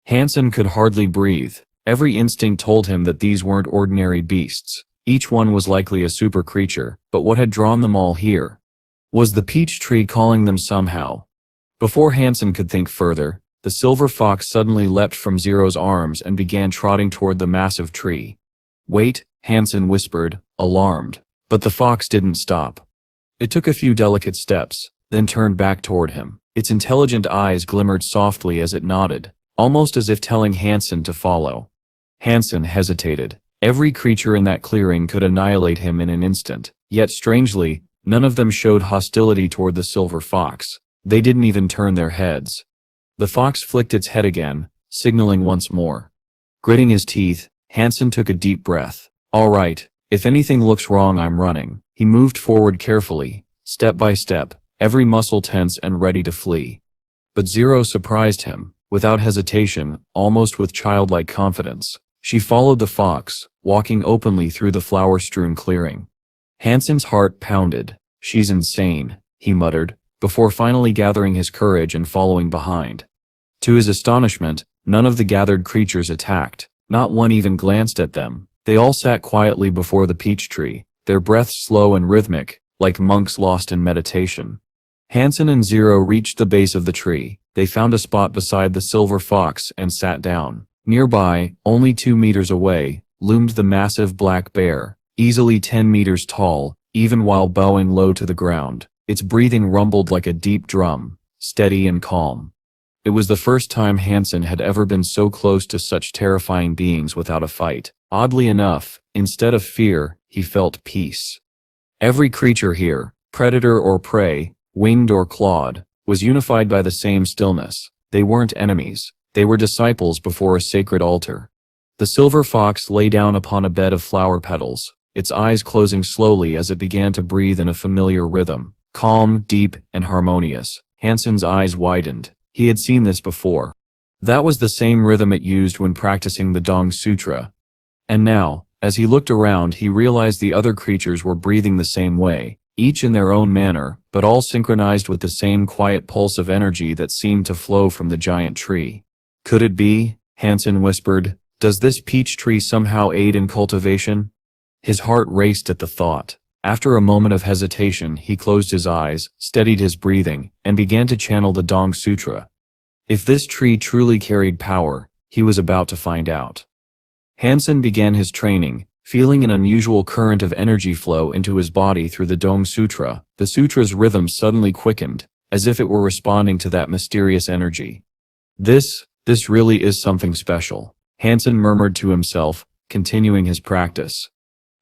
Han Sen could hardly breathe. Every instinct told him that these weren't ordinary beasts. Each one was likely a super creature, but what had drawn them all here? Was the peach tree calling them somehow? Before Han Sen could think further, the silver fox suddenly leapt from Zero's arms and began trotting toward the massive tree. "Wait," Han Sen whispered, alarmed. But the fox didn't stop. It took a few delicate steps, then turned back toward him. Its intelligent eyes glimmered softly as it nodded, almost as if telling Han Sen to follow. Han Sen hesitated. Every creature in that clearing could annihilate him in an instant, yet strangely, none of them showed hostility toward the silver fox. They didn't even turn their heads. The fox flicked its head again, signaling once more. Gritting his teeth, Han Sen took a deep breath. "All right, if anything looks wrong, I'm running." He moved forward carefully, step by step, every muscle tense and ready to flee. But Zero surprised him, without hesitation, almost with childlike confidence. She followed the fox, walking openly through the flower-strewn clearing. Han Sen's heart pounded. "She's insane," he muttered, before finally gathering his courage and following behind. To his astonishment, none of the gathered creatures attacked. Not one even glanced at them. They all sat quietly before the peach tree, their breaths slow and rhythmic, like monks lost in meditation. Han Sen and Zero reached the base of the tree. They found a spot beside the silver fox and sat down. Nearby, only 2 meters away, loomed the massive black bear, easily 10 meters tall, even while bowing low to the ground. Its breathing rumbled like a deep drum, steady and calm. It was the first time Han Sen had ever been so close to such terrifying beings without a fight. Oddly enough, instead of fear, he felt peace. Every creature here, predator or prey, winged or clawed, was unified by the same stillness. They weren't enemies. They were disciples before a sacred altar. The silver fox lay down upon a bed of flower petals, its eyes closing slowly as it began to breathe in a familiar rhythm, calm, deep, and harmonious. Han Sen's eyes widened. He had seen this before. That was the same rhythm it used when practicing the Dong Sutra. And now, as he looked around, he realized the other creatures were breathing the same way, each in their own manner, but all synchronized with the same quiet pulse of energy that seemed to flow from the giant tree. "Could it be?" Han Sen whispered. "Does this peach tree somehow aid in cultivation?" His heart raced at the thought. After a moment of hesitation, he closed his eyes, steadied his breathing, and began to channel the Dong Sutra. If this tree truly carried power, he was about to find out. Han Sen began his training, feeling an unusual current of energy flow into his body through the Dong Sutra. The sutra's rhythm suddenly quickened, as if it were responding to that mysterious energy. This really is something special," Han Sen murmured to himself, continuing his practice.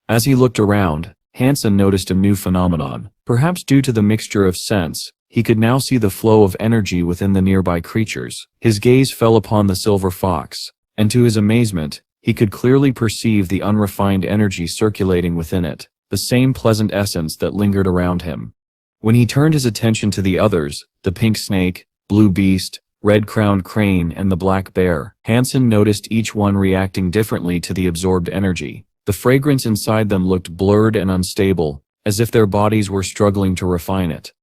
As he looked around, Han Sen noticed a new phenomenon. Perhaps due to the mixture of sense, he could now see the flow of energy within the nearby creatures. His gaze fell upon the silver fox, and to his amazement, he could clearly perceive the unrefined energy circulating within it, the same pleasant essence that lingered around him. When he turned his attention to the others, the pink snake, blue beast, red-crowned crane, and the black bear, Han Sen noticed each one reacting differently to the absorbed energy. The fragrance inside them looked blurred and unstable, as if their bodies were struggling to refine it.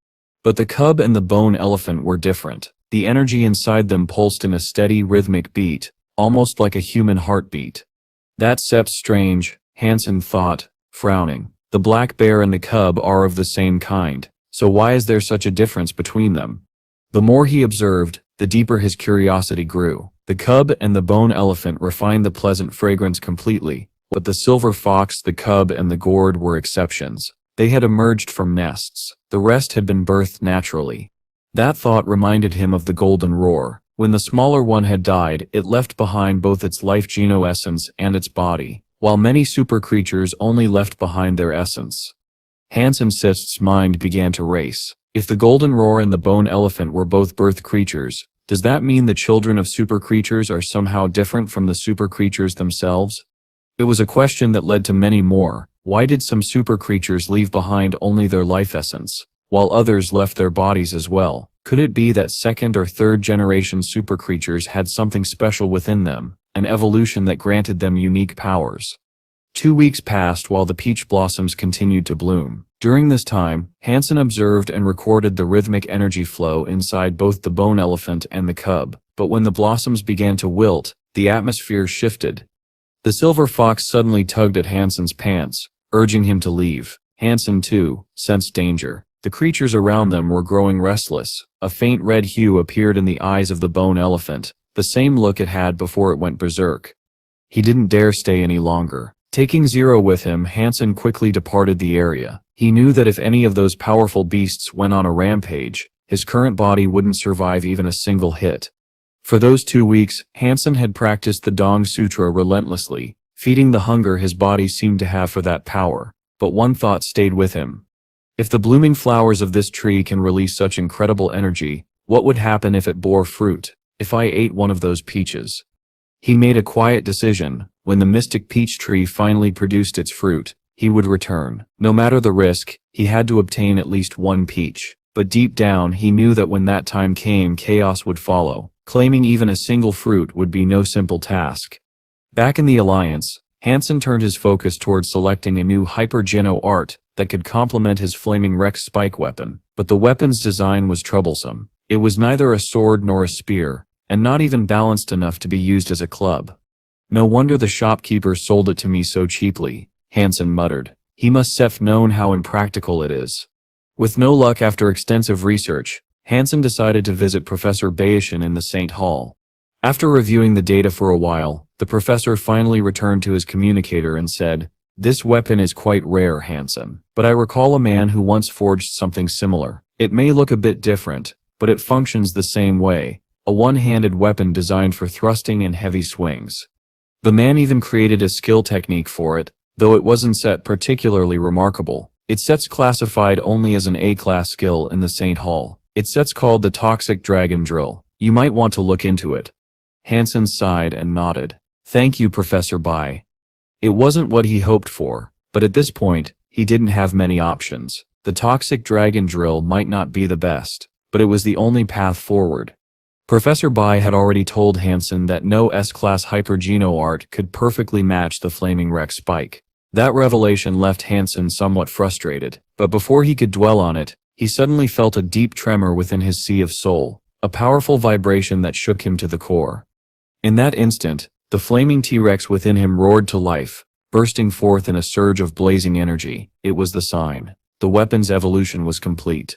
But the cub and the bone elephant were different. The energy inside them pulsed in a steady rhythmic beat, almost like a human heartbeat. "That's strange," Han Sen thought, frowning. "The black bear and the cub are of the same kind, so why is there such a difference between them?" The more he observed, the deeper his curiosity grew. The cub and the bone elephant refined the pleasant fragrance completely, but the silver fox, the cub, and the gourd were exceptions. They had emerged from nests. The rest had been birthed naturally. That thought reminded him of the golden roar. When the smaller one had died, it left behind both its life geno-essence and its body, while many super creatures only left behind their essence. Han Sen's mind began to race. If the golden roar and the bone elephant were both birth creatures, does that mean the children of super creatures are somehow different from the super creatures themselves? It was a question that led to many more. Why did some super creatures leave behind only their life essence, while others left their bodies as well? Could it be that second or third generation super creatures had something special within them, an evolution that granted them unique powers? 2 weeks passed while the peach blossoms continued to bloom. During this time, Han Sen observed and recorded the rhythmic energy flow inside both the bone elephant and the cub. But when the blossoms began to wilt, the atmosphere shifted. The silver fox suddenly tugged at Han Sen's pants, urging him to leave. Han Sen, too, sensed danger. The creatures around them were growing restless. A faint red hue appeared in the eyes of the bone elephant, the same look it had before it went berserk. He didn't dare stay any longer. Taking Zero with him, Han Sen quickly departed the area. He knew that if any of those powerful beasts went on a rampage, his current body wouldn't survive even a single hit. For those 2 weeks, Han Sen had practiced the Dong Sutra relentlessly, feeding the hunger his body seemed to have for that power. But one thought stayed with him. If the blooming flowers of this tree can release such incredible energy, what would happen if it bore fruit? If I ate one of those peaches? He made a quiet decision. When the mystic peach tree finally produced its fruit, he would return. No matter the risk, he had to obtain at least one peach. But deep down, he knew that when that time came, chaos would follow. Claiming even a single fruit would be no simple task. Back in the Alliance, Han Sen turned his focus towards selecting a new Hyper-Geno art that could complement his Flaming Rex spike weapon, but the weapon's design was troublesome. It was neither a sword nor a spear, and not even balanced enough to be used as a club. No wonder the shopkeeper sold it to me so cheaply, Han Sen muttered. He must have known how impractical it is. With no luck after extensive research, Han Sen decided to visit Professor Bayesian in the St. Hall. After reviewing the data for a while, the professor finally returned to his communicator and said, "This weapon is quite rare, Han Sen, but I recall a man who once forged something similar. It may look a bit different, but it functions the same way, a one-handed weapon designed for thrusting and heavy swings. The man even created a skill technique for it, though it wasn't set particularly remarkable. Its set's classified only as an A-class skill in the St. Hall. Its set's called the Toxic Dragon Drill. You might want to look into it." Han Sen sighed and nodded. "Thank you, Professor Bai." It wasn't what he hoped for, but at this point, he didn't have many options. The Toxic Dragon Drill might not be the best, but it was the only path forward. Professor Bai had already told Han Sen that no S-class Hyper-Geno art could perfectly match the Flaming Rex spike. That revelation left Han Sen somewhat frustrated, but before he could dwell on it, he suddenly felt a deep tremor within his sea of soul, a powerful vibration that shook him to the core. In that instant, the flaming T-Rex within him roared to life, bursting forth in a surge of blazing energy. It was the sign. The weapon's evolution was complete.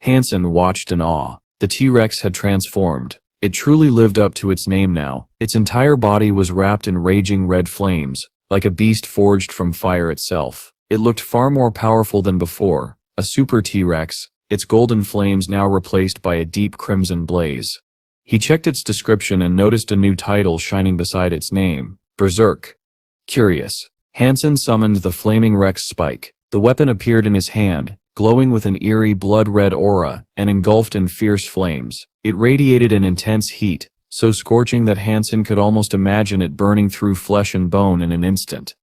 Han Sen watched in awe. The T-Rex had transformed. It truly lived up to its name now. Its entire body was wrapped in raging red flames, like a beast forged from fire itself. It looked far more powerful than before, a super T-Rex, its golden flames now replaced by a deep crimson blaze. He checked its description and noticed a new title shining beside its name, Berserk. Curious. Han Sen summoned the Flaming Rex spike. The weapon appeared in his hand, glowing with an eerie blood-red aura, and engulfed in fierce flames. It radiated an intense heat, so scorching that Han Sen could almost imagine it burning through flesh and bone in an instant.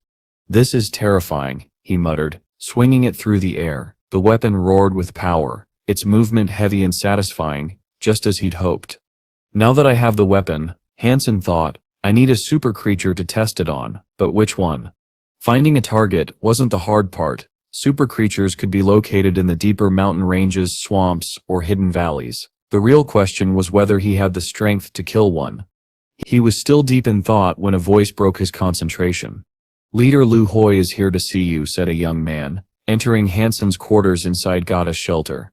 "This is terrifying," he muttered, swinging it through the air. The weapon roared with power, its movement heavy and satisfying, just as he'd hoped. "Now that I have the weapon," Han Sen thought, "I need a super creature to test it on, but which one?" Finding a target wasn't the hard part. Super creatures could be located in the deeper mountain ranges, swamps, or hidden valleys. The real question was whether he had the strength to kill one. He was still deep in thought when a voice broke his concentration. "Leader Lu Hoi is here to see you," said a young man, entering Han Sen's quarters inside Goddess Shelter.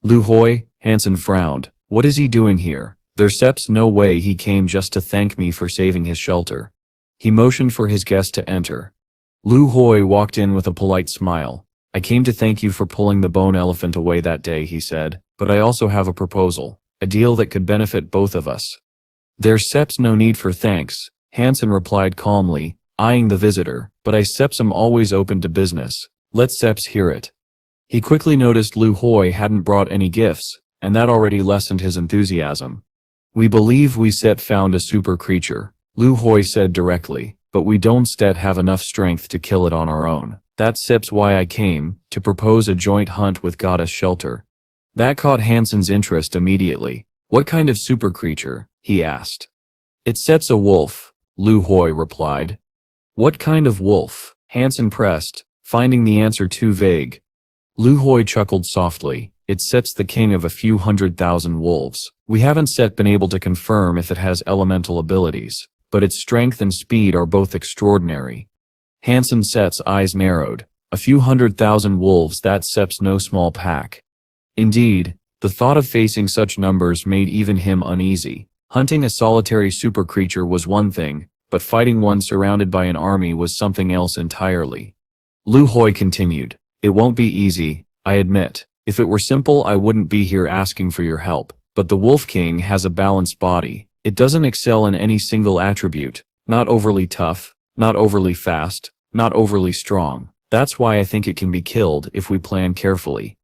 "Lu Hoi?" Han Sen frowned. "What is he doing here? There's no way he came just to thank me for saving his shelter." He motioned for his guest to enter. Lu Hoi walked in with a polite smile. "I came to thank you for pulling the bone elephant away that day," he said, "but I also have a proposal, a deal that could benefit both of us." "There's no need for thanks," Han Sen replied calmly, eyeing the visitor, "but I'm always open to business. Let hear it." He quickly noticed Lu Hoi hadn't brought any gifts, and that already lessened his enthusiasm. "We believe we found a super creature," Lu Hoi said directly, "but we don't have enough strength to kill it on our own. That's why I came, to propose a joint hunt with Goddess Shelter." That caught Han Sen's interest immediately. "What kind of super creature?" he asked. "It's a wolf," Lu Hoi replied. "What kind of wolf?" Han Sen pressed, finding the answer too vague. Lu Hoi chuckled softly. "It's the king of a few 100,000 wolves. We haven't been able to confirm if it has elemental abilities, but its strength and speed are both extraordinary." Han Sen's eyes narrowed. A few 100,000 wolves, that's no small pack. Indeed, the thought of facing such numbers made even him uneasy. Hunting a solitary super creature was one thing, but fighting one surrounded by an army was something else entirely. Lu Hoi continued, "It won't be easy, I admit. If it were simple, I wouldn't be here asking for your help. But the Wolf King has a balanced body. It doesn't excel in any single attribute. Not overly tough, not overly fast, not overly strong. That's why I think it can be killed if we plan carefully."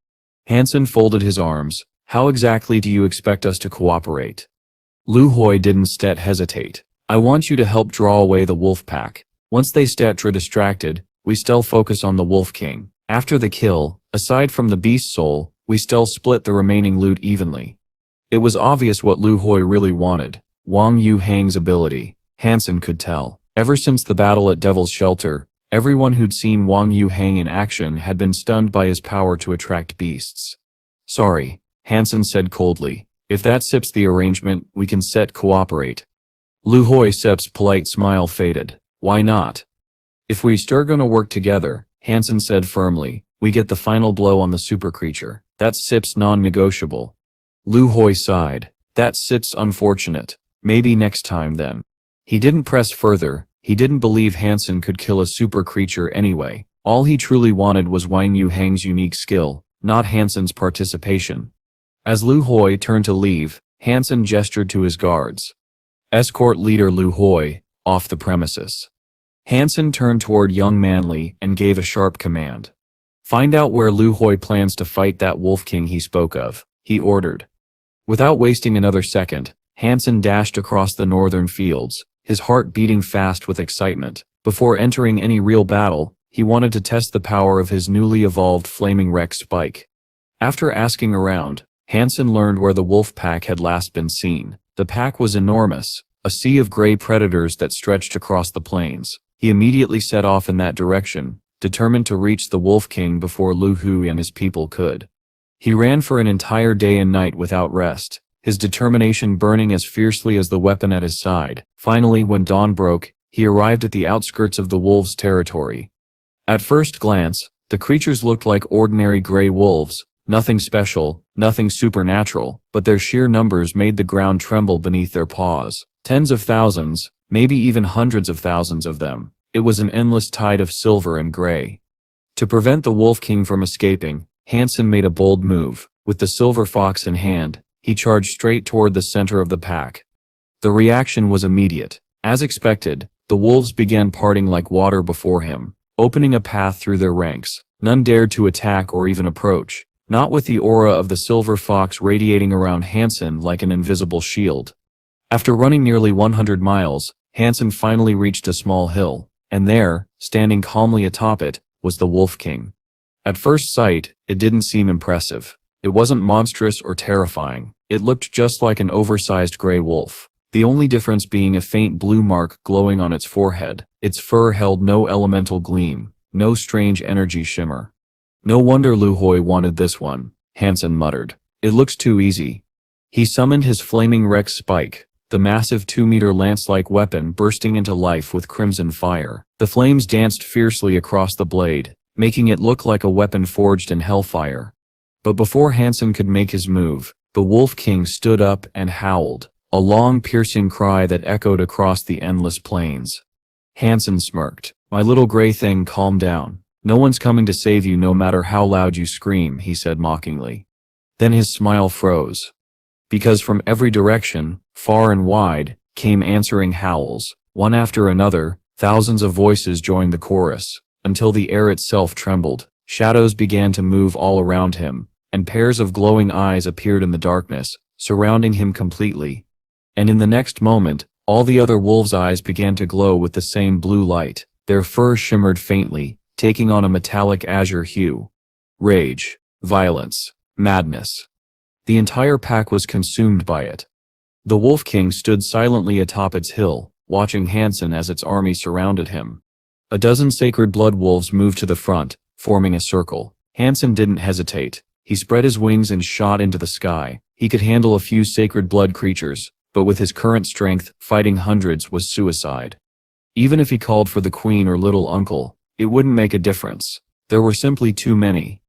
Han Sen folded his arms. "How exactly do you expect us to cooperate?" Lu Hoi didn't hesitate. "I want you to help draw away the wolf pack. Once they are distracted, we still focus on the Wolf King. After the kill, aside from the beast soul, we still split the remaining loot evenly." It was obvious what Lu Hoi really wanted. Wang Yu Hang's ability. Han Sen could tell. Ever since the battle at Devil's Shelter, everyone who'd seen Wang Yu hang in action had been stunned by his power to attract beasts. "Sorry," Han Sen said coldly. "If that sips the arrangement, we can cooperate." Lu Hoi Sep's polite smile faded. "Why not? If we still gonna work together," Han Sen said firmly, "we get the final blow on the super creature. That sip's non-negotiable." Lu Hoi sighed. "That sip's unfortunate. Maybe next time then." He didn't press further. He didn't believe Han Sen could kill a super creature anyway. All he truly wanted was Wang Yu Hang's unique skill, not Han Sen's participation. As Lu Hoi turned to leave, Han Sen gestured to his guards. "Escort leader Lu Hoi off the premises." Han Sen turned toward young Manly and gave a sharp command. "Find out where Lu Hoi plans to fight that Wolf King he spoke of," he ordered. Without wasting another second, Han Sen dashed across the northern fields, his heart beating fast with excitement. Before entering any real battle, he wanted to test the power of his newly evolved Flaming Rex Spike. After asking around, Han Sen learned where the wolf pack had last been seen. The pack was enormous, a sea of gray predators that stretched across the plains. He immediately set off in that direction, determined to reach the Wolf King before Lu Hui and his people could. He ran for an entire day and night without rest, his determination burning as fiercely as the weapon at his side. Finally, when dawn broke, he arrived at the outskirts of the wolves' territory. At first glance, the creatures looked like ordinary gray wolves, nothing special, nothing supernatural, but their sheer numbers made the ground tremble beneath their paws. Tens of thousands, maybe even hundreds of thousands of them. It was an endless tide of silver and gray. To prevent the Wolf King from escaping, Han Sen made a bold move. With the silver fox in hand, he charged straight toward the center of the pack. The reaction was immediate. As expected, the wolves began parting like water before him, opening a path through their ranks. None dared to attack or even approach, not with the aura of the silver fox radiating around Han Sen like an invisible shield. After running nearly 100 miles, Han Sen finally reached a small hill, and there, standing calmly atop it, was the Wolf King. At first sight, it didn't seem impressive. It wasn't monstrous or terrifying. It looked just like an oversized gray wolf, the only difference being a faint blue mark glowing on its forehead. Its fur held no elemental gleam, no strange energy shimmer. "No wonder Lu Hoi wanted this one," Han Sen muttered. "It looks too easy." He summoned his Flaming Rex Spike, the massive 2-meter lance-like weapon bursting into life with crimson fire. The flames danced fiercely across the blade, making it look like a weapon forged in hellfire. But before Han Sen could make his move, the Wolf King stood up and howled, a long piercing cry that echoed across the endless plains. Han Sen smirked. "My little gray thing, calm down. No one's coming to save you no matter how loud you scream," he said mockingly. Then his smile froze. Because from every direction, far and wide, came answering howls. One after another, thousands of voices joined the chorus, until the air itself trembled. Shadows began to move all around him, and pairs of glowing eyes appeared in the darkness, surrounding him completely. And in the next moment, all the other wolves' eyes began to glow with the same blue light. Their fur shimmered faintly, taking on a metallic azure hue. Rage, violence, madness. The entire pack was consumed by it. The Wolf King stood silently atop its hill, watching Han Sen as its army surrounded him. A dozen sacred blood wolves moved to the front, forming a circle. Han Sen didn't hesitate. He spread his wings and shot into the sky. He could handle a few sacred blood creatures, but with his current strength, fighting hundreds was suicide. Even if he called for the queen or little uncle, it wouldn't make a difference. There were simply too many.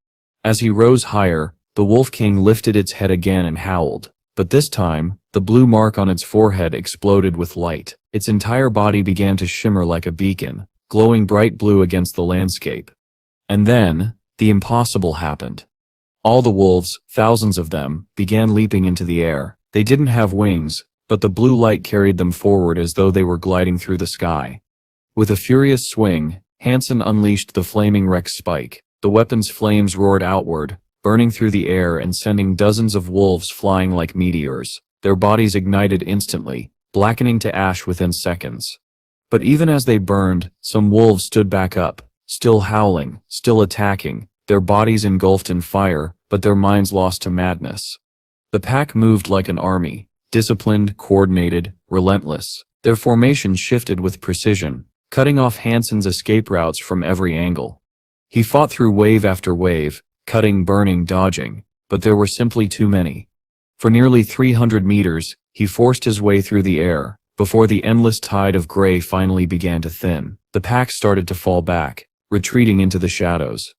As he rose higher, the Wolf King lifted its head again and howled. But this time, the blue mark on its forehead exploded with light. Its entire body began to shimmer like a beacon, glowing bright blue against the landscape. And then, the impossible happened. All the wolves, thousands of them, began leaping into the air. They didn't have wings, but the blue light carried them forward as though they were gliding through the sky. With a furious swing, Han Sen unleashed the Flaming Rex Spike. The weapon's flames roared outward, burning through the air and sending dozens of wolves flying like meteors. Their bodies ignited instantly, blackening to ash within seconds. But even as they burned, some wolves stood back up, still howling, still attacking, their bodies engulfed in fire, but their minds lost to madness. The pack moved like an army, disciplined, coordinated, relentless. Their formation shifted with precision, cutting off Han Sen's escape routes from every angle. He fought through wave after wave, cutting, burning, dodging, but there were simply too many. For nearly 300 meters, he forced his way through the air. Before the endless tide of gray finally began to thin, the pack started to fall back, retreating into the shadows.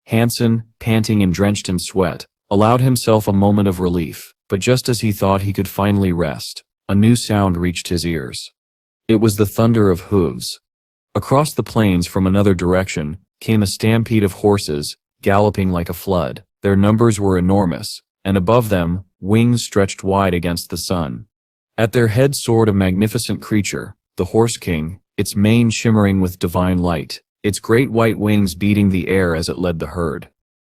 Han Sen, panting and drenched in sweat, allowed himself a moment of relief, but just as he thought he could finally rest, a new sound reached his ears. It was the thunder of hooves. Across the plains from another direction came a stampede of horses, galloping like a flood. Their numbers were enormous, and above them, wings stretched wide against the sun. At their head soared a magnificent creature, the Horse King, its mane shimmering with divine light, its great white wings beating the air as it led the herd.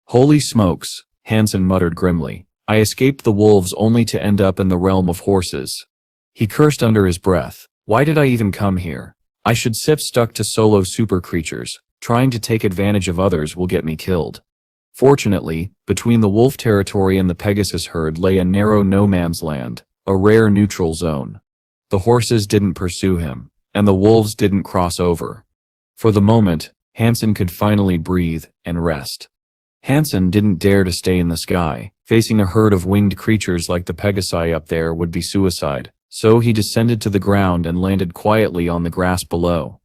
"Holy smokes," Han Sen muttered grimly. "I escaped the wolves only to end up in the realm of horses." He cursed under his breath. "Why did I even come here? I should sit stuck to solo super creatures. Trying to take advantage of others will get me killed." Fortunately, between the wolf territory and the Pegasus herd lay a narrow no-man's land, a rare neutral zone. The horses didn't pursue him, and the wolves didn't cross over. For the moment, Han Sen could finally breathe and rest. Han Sen didn't dare to stay in the sky. Facing a herd of winged creatures like the Pegasi up there would be suicide, so he descended to the ground and landed quietly on the grass below.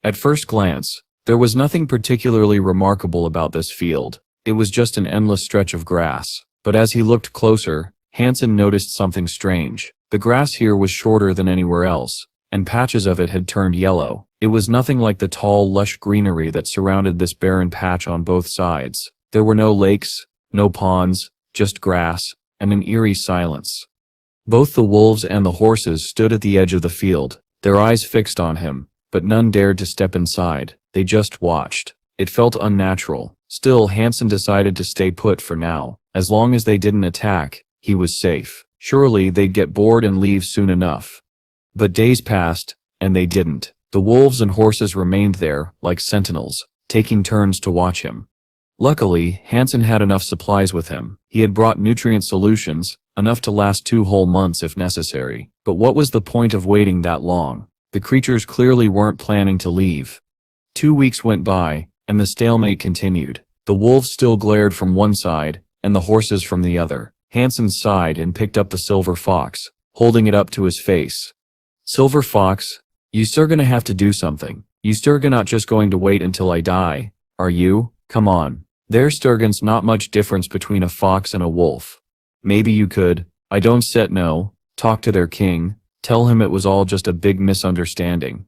At first glance, there was nothing particularly remarkable about this field. It was just an endless stretch of grass. But as he looked closer, Han Sen noticed something strange. The grass here was shorter than anywhere else, and patches of it had turned yellow. It was nothing like the tall, lush greenery that surrounded this barren patch on both sides. There were no lakes, no ponds, just grass, and an eerie silence. Both the wolves and the horses stood at the edge of the field, their eyes fixed on him, but none dared to step inside. They just watched. It felt unnatural. Still, Han Sen decided to stay put for now. As long as they didn't attack, he was safe. Surely they'd get bored and leave soon enough. But days passed, and they didn't. The wolves and horses remained there, like sentinels, taking turns to watch him. Luckily, Han Sen had enough supplies with him. He had brought nutrient solutions, enough to last 2 whole months if necessary. But what was the point of waiting that long? The creatures clearly weren't planning to leave. 2 weeks went by, and the stalemate continued. The wolves still glared from one side, and the horses from the other. Han Sen sighed and picked up the silver fox, holding it up to his face. "Silver fox, you sure gonna have to do something. You sure not just going to wait until I die, are you? Come on. There's sturgans not much difference between a fox and a wolf. Maybe you could, I don't set no, talk to their king, tell him it was all just a big misunderstanding."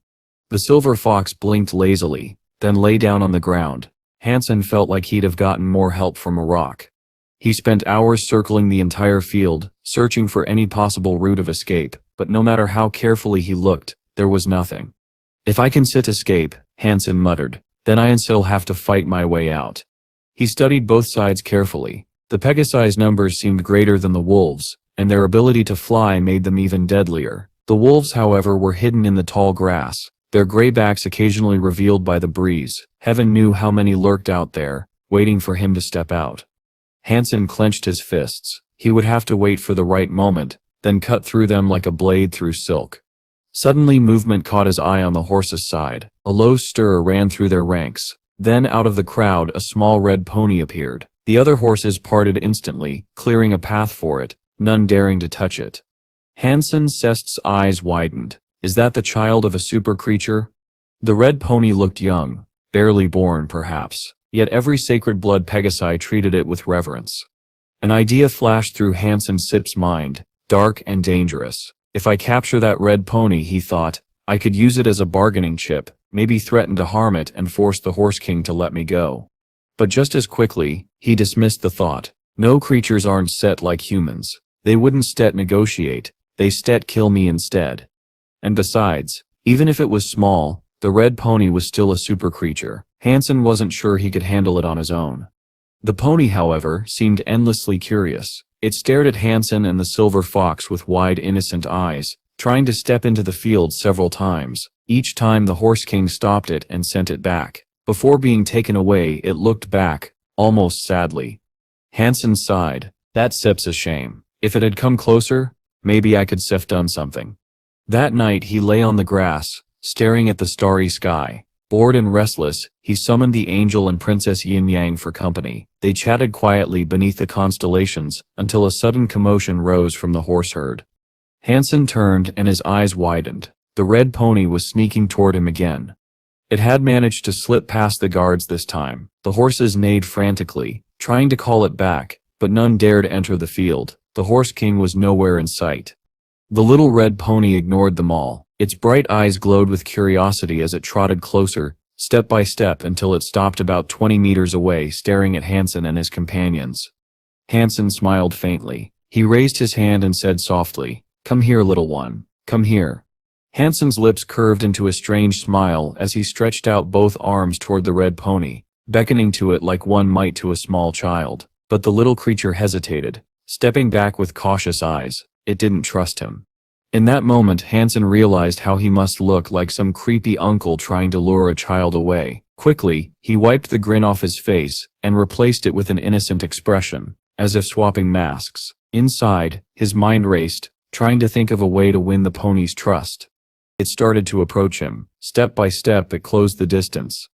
The silver fox blinked lazily, then lay down on the ground. Han Sen felt like he'd have gotten more help from a rock. He spent hours circling the entire field, searching for any possible route of escape, but no matter how carefully he looked, there was nothing. "If I can sit escape," Han Sen muttered, "then I still have to fight my way out." He studied both sides carefully. The Pegasi's numbers seemed greater than the wolves, and their ability to fly made them even deadlier. The wolves, however, were hidden in the tall grass, their gray backs occasionally revealed by the breeze. Heaven knew how many lurked out there, waiting for him to step out. Han Sen clenched his fists. He would have to wait for the right moment, then cut through them like a blade through silk. Suddenly movement caught his eye on the horses' side. A low stir ran through their ranks. Then out of the crowd a small red pony appeared. The other horses parted instantly, clearing a path for it, none daring to touch it. Han Sen's eyes widened. Is that the child of a super creature? The red pony looked young, barely born perhaps, yet every sacred blood Pegasi treated it with reverence. An idea flashed through Han Sen's mind, dark and dangerous. If I capture that red pony, he thought, I could use it as a bargaining chip, maybe threaten to harm it and force the Horse King to let me go. But just as quickly, he dismissed the thought. No creatures aren't set like humans. They wouldn't stet negotiate, they stet kill me instead. And besides, even if it was small, the red pony was still a super creature. Han Sen wasn't sure he could handle it on his own. The pony, however, seemed endlessly curious. It stared at Han Sen and the silver fox with wide, innocent eyes, trying to step into the field several times. Each time the Horse King stopped it and sent it back. Before being taken away, it looked back, almost sadly. Han Sen sighed. That's a shame. If it had come closer, maybe I could have done something. That night he lay on the grass, staring at the starry sky. Bored and restless, he summoned the angel and Princess Yin Yang for company. They chatted quietly beneath the constellations until a sudden commotion rose from the horse herd. Han Sen turned and his eyes widened. The red pony was sneaking toward him again. It had managed to slip past the guards this time. The horses neighed frantically, trying to call it back, but none dared enter the field. The Horse King was nowhere in sight. The little red pony ignored them all. Its bright eyes glowed with curiosity as it trotted closer, step by step until it stopped about 20 meters away, staring at Han Sen and his companions. Han Sen smiled faintly. He raised his hand and said softly, "Come here, little one. Come here." Han Sen's lips curved into a strange smile as he stretched out both arms toward the red pony, beckoning to it like one might to a small child. But the little creature hesitated, stepping back with cautious eyes. It didn't trust him. In that moment, Han Sen realized how he must look like some creepy uncle trying to lure a child away. Quickly, he wiped the grin off his face and replaced it with an innocent expression, as if swapping masks. Inside, his mind raced, trying to think of a way to win the pony's trust. It started to approach him. Step by step, it closed the distance.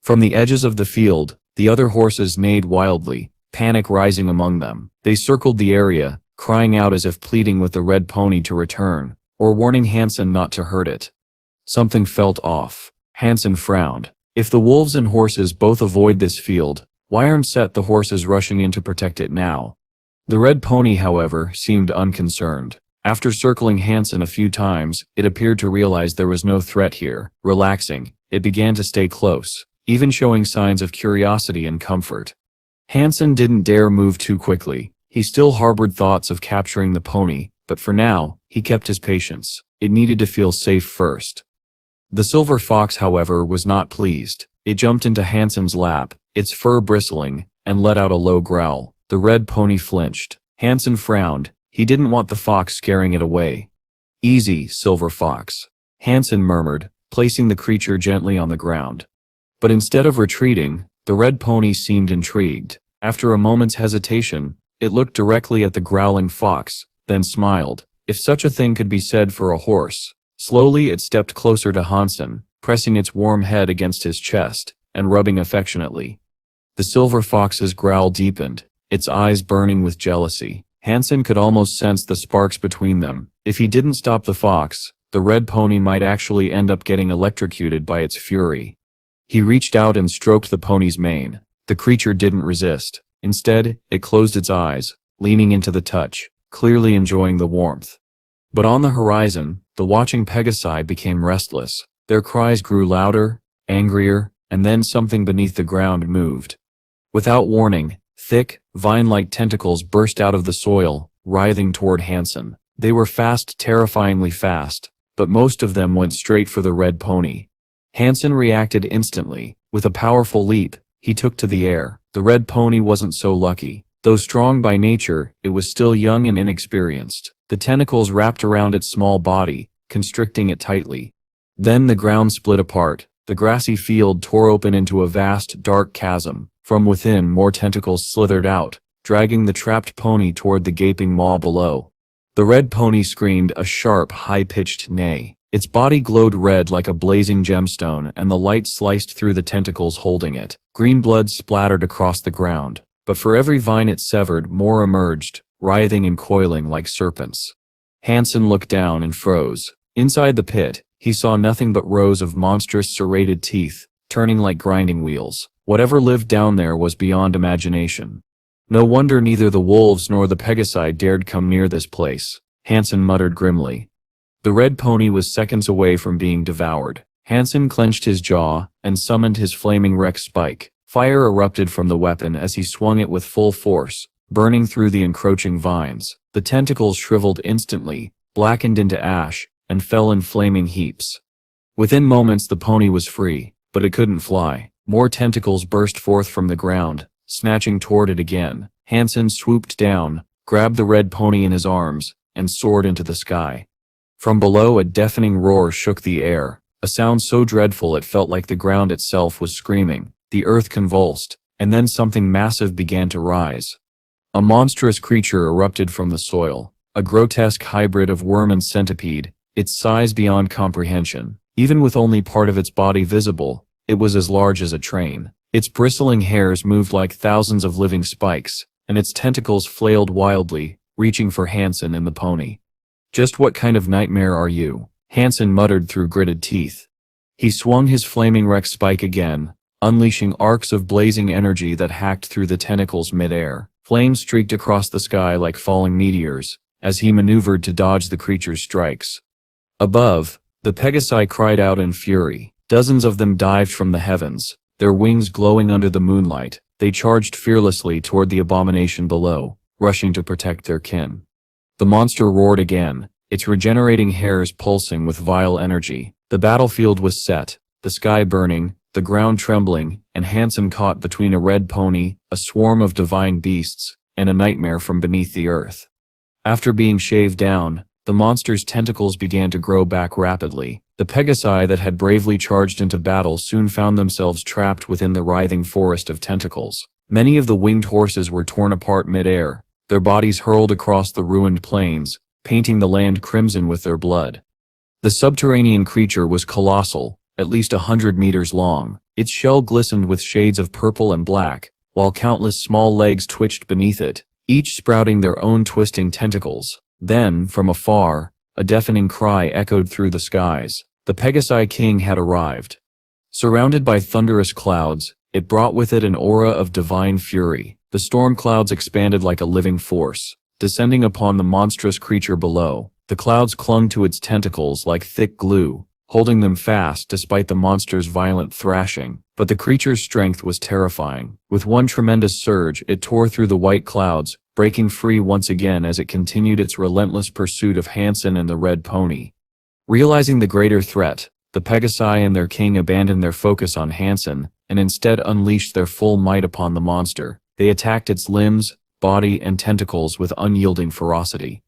From the edges of the field, the other horses neighed wildly, panic rising among them. They circled the area, crying out as if pleading with the red pony to return, or warning Han Sen not to hurt it. Something felt off. Han Sen frowned. If the wolves and horses both avoid this field, why aren't the horses rushing in to protect it now? The red pony, however, seemed unconcerned. After circling Han Sen a few times, it appeared to realize there was no threat here. Relaxing, it began to stay close, even showing signs of curiosity and comfort. Han Sen didn't dare move too quickly. He still harbored thoughts of capturing the pony, but for now, he kept his patience. It needed to feel safe first. The silver fox, however, was not pleased. It jumped into Han Sen's lap, its fur bristling, and let out a low growl. The red pony flinched. Han Sen frowned. He didn't want the fox scaring it away. "Easy, silver fox," Han Sen murmured, placing the creature gently on the ground. But instead of retreating, the red pony seemed intrigued. After a moment's hesitation, it looked directly at the growling fox, then smiled. If such a thing could be said for a horse. Slowly it stepped closer to Han Sen, pressing its warm head against his chest, and rubbing affectionately. The silver fox's growl deepened, its eyes burning with jealousy. Han Sen could almost sense the sparks between them. If he didn't stop the fox, the red pony might actually end up getting electrocuted by its fury. He reached out and stroked the pony's mane. The creature didn't resist. Instead, it closed its eyes, leaning into the touch, clearly enjoying the warmth. But on the horizon, the watching Pegasi became restless. Their cries grew louder, angrier, and then something beneath the ground moved. Without warning, thick, vine-like tentacles burst out of the soil, writhing toward Han Sen. They were fast, terrifyingly fast, but most of them went straight for the red pony. Han Sen reacted instantly. With a powerful leap, he took to the air. The red pony wasn't so lucky. Though strong by nature, it was still young and inexperienced. The tentacles wrapped around its small body, constricting it tightly. Then the ground split apart. The grassy field tore open into a vast, dark chasm. From within, more tentacles slithered out, dragging the trapped pony toward the gaping maw below. The red pony screamed a sharp, high-pitched neigh. Its body glowed red like a blazing gemstone, and the light sliced through the tentacles holding it. Green blood splattered across the ground, but for every vine it severed, more emerged, writhing and coiling like serpents. Han Sen looked down and froze. Inside the pit, he saw nothing but rows of monstrous serrated teeth, turning like grinding wheels. Whatever lived down there was beyond imagination. No wonder neither the wolves nor the Pegasi dared come near this place, Han Sen muttered grimly. The red pony was seconds away from being devoured. Han Sen clenched his jaw and summoned his flaming Rex spike. Fire erupted from the weapon as he swung it with full force, burning through the encroaching vines. The tentacles shriveled instantly, blackened into ash, and fell in flaming heaps. Within moments the pony was free, but it couldn't fly. More tentacles burst forth from the ground, snatching toward it again. Han Sen swooped down, grabbed the red pony in his arms, and soared into the sky. From below, a deafening roar shook the air, a sound so dreadful it felt like the ground itself was screaming. The earth convulsed, and then something massive began to rise. A monstrous creature erupted from the soil, a grotesque hybrid of worm and centipede, its size beyond comprehension. Even with only part of its body visible, it was as large as a train. Its bristling hairs moved like thousands of living spikes, and its tentacles flailed wildly, reaching for Han Sen and the pony. "Just what kind of nightmare are you?" Han Sen muttered through gritted teeth. He swung his flaming Rex spike again, unleashing arcs of blazing energy that hacked through the tentacles mid-air. Flames streaked across the sky like falling meteors, as he maneuvered to dodge the creature's strikes. Above, the Pegasi cried out in fury. Dozens of them dived from the heavens, their wings glowing under the moonlight. They charged fearlessly toward the abomination below, rushing to protect their kin. The monster roared again, its regenerating hairs pulsing with vile energy. The battlefield was set, the sky burning, the ground trembling, and Han Sen caught between a red pony, a swarm of divine beasts, and a nightmare from beneath the earth. After being shaved down, the monster's tentacles began to grow back rapidly. The Pegasi that had bravely charged into battle soon found themselves trapped within the writhing forest of tentacles. Many of the winged horses were torn apart mid-air, their bodies hurled across the ruined plains, painting the land crimson with their blood. The subterranean creature was colossal, at least 100 meters long. Its shell glistened with shades of purple and black, while countless small legs twitched beneath it, each sprouting their own twisting tentacles. Then, from afar, a deafening cry echoed through the skies. The Pegasi King had arrived. Surrounded by thunderous clouds, it brought with it an aura of divine fury. The storm clouds expanded like a living force, descending upon the monstrous creature below. The clouds clung to its tentacles like thick glue, holding them fast despite the monster's violent thrashing. But the creature's strength was terrifying. With one tremendous surge, it tore through the white clouds, breaking free once again as it continued its relentless pursuit of Han Sen and the red pony. Realizing the greater threat, the Pegasi and their king abandoned their focus on Han Sen, and instead unleashed their full might upon the monster. They attacked its limbs, body, and tentacles with unyielding ferocity.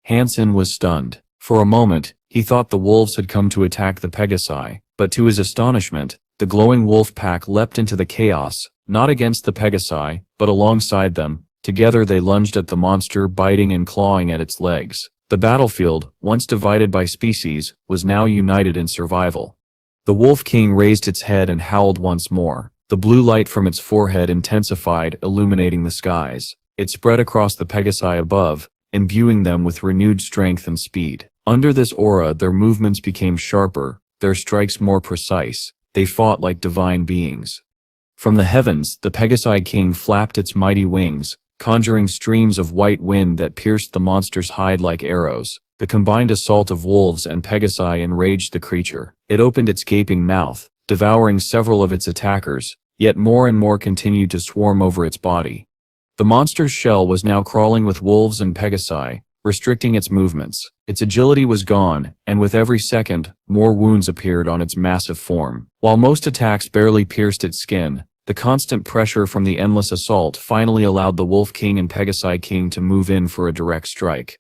Han Sen was stunned. For a moment, he thought the wolves had come to attack the Pegasi, but to his astonishment, the glowing wolf pack leapt into the chaos, not against the Pegasi, but alongside them. Together they lunged at the monster, biting and clawing at its legs. The battlefield, once divided by species, was now united in survival. The Wolf King raised its head and howled once more. The blue light from its forehead intensified, illuminating the skies. It spread across the Pegasi above, imbuing them with renewed strength and speed. Under this aura, their movements became sharper, their strikes more precise. They fought like divine beings. From the heavens, the Pegasi King flapped its mighty wings, conjuring streams of white wind that pierced the monster's hide like arrows. The combined assault of wolves and Pegasi enraged the creature. It opened its gaping mouth, devouring several of its attackers, yet more and more continued to swarm over its body. The monster's shell was now crawling with wolves and Pegasi, restricting its movements. Its agility was gone, and with every second, more wounds appeared on its massive form. While most attacks barely pierced its skin, the constant pressure from the endless assault finally allowed the Wolf King and Pegasi King to move in for a direct strike.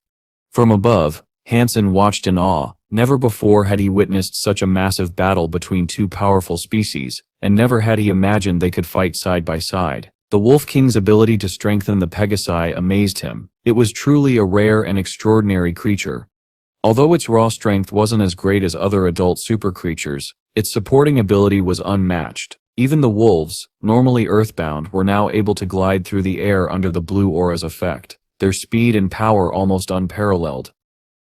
From above, Han Sen watched in awe. Never before had he witnessed such a massive battle between two powerful species, and never had he imagined they could fight side by side. The Wolf King's ability to strengthen the Pegasi amazed him. It was truly a rare and extraordinary creature. Although its raw strength wasn't as great as other adult super creatures, its supporting ability was unmatched. Even the wolves, normally earthbound, were now able to glide through the air under the blue aura's effect, their speed and power almost unparalleled.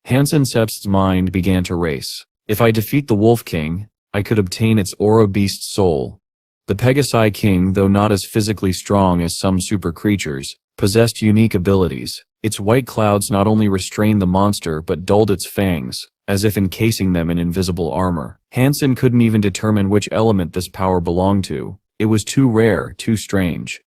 Han Sen's mind began to race. If I defeat the Wolf King, I could obtain its aura beast soul. The Pegasi King, though not as physically strong as some super creatures, possessed unique abilities. Its white clouds not only restrained the monster but dulled its fangs, as if encasing them in invisible armor. Han Sen couldn't even determine which element this power belonged to. It was too rare, too strange.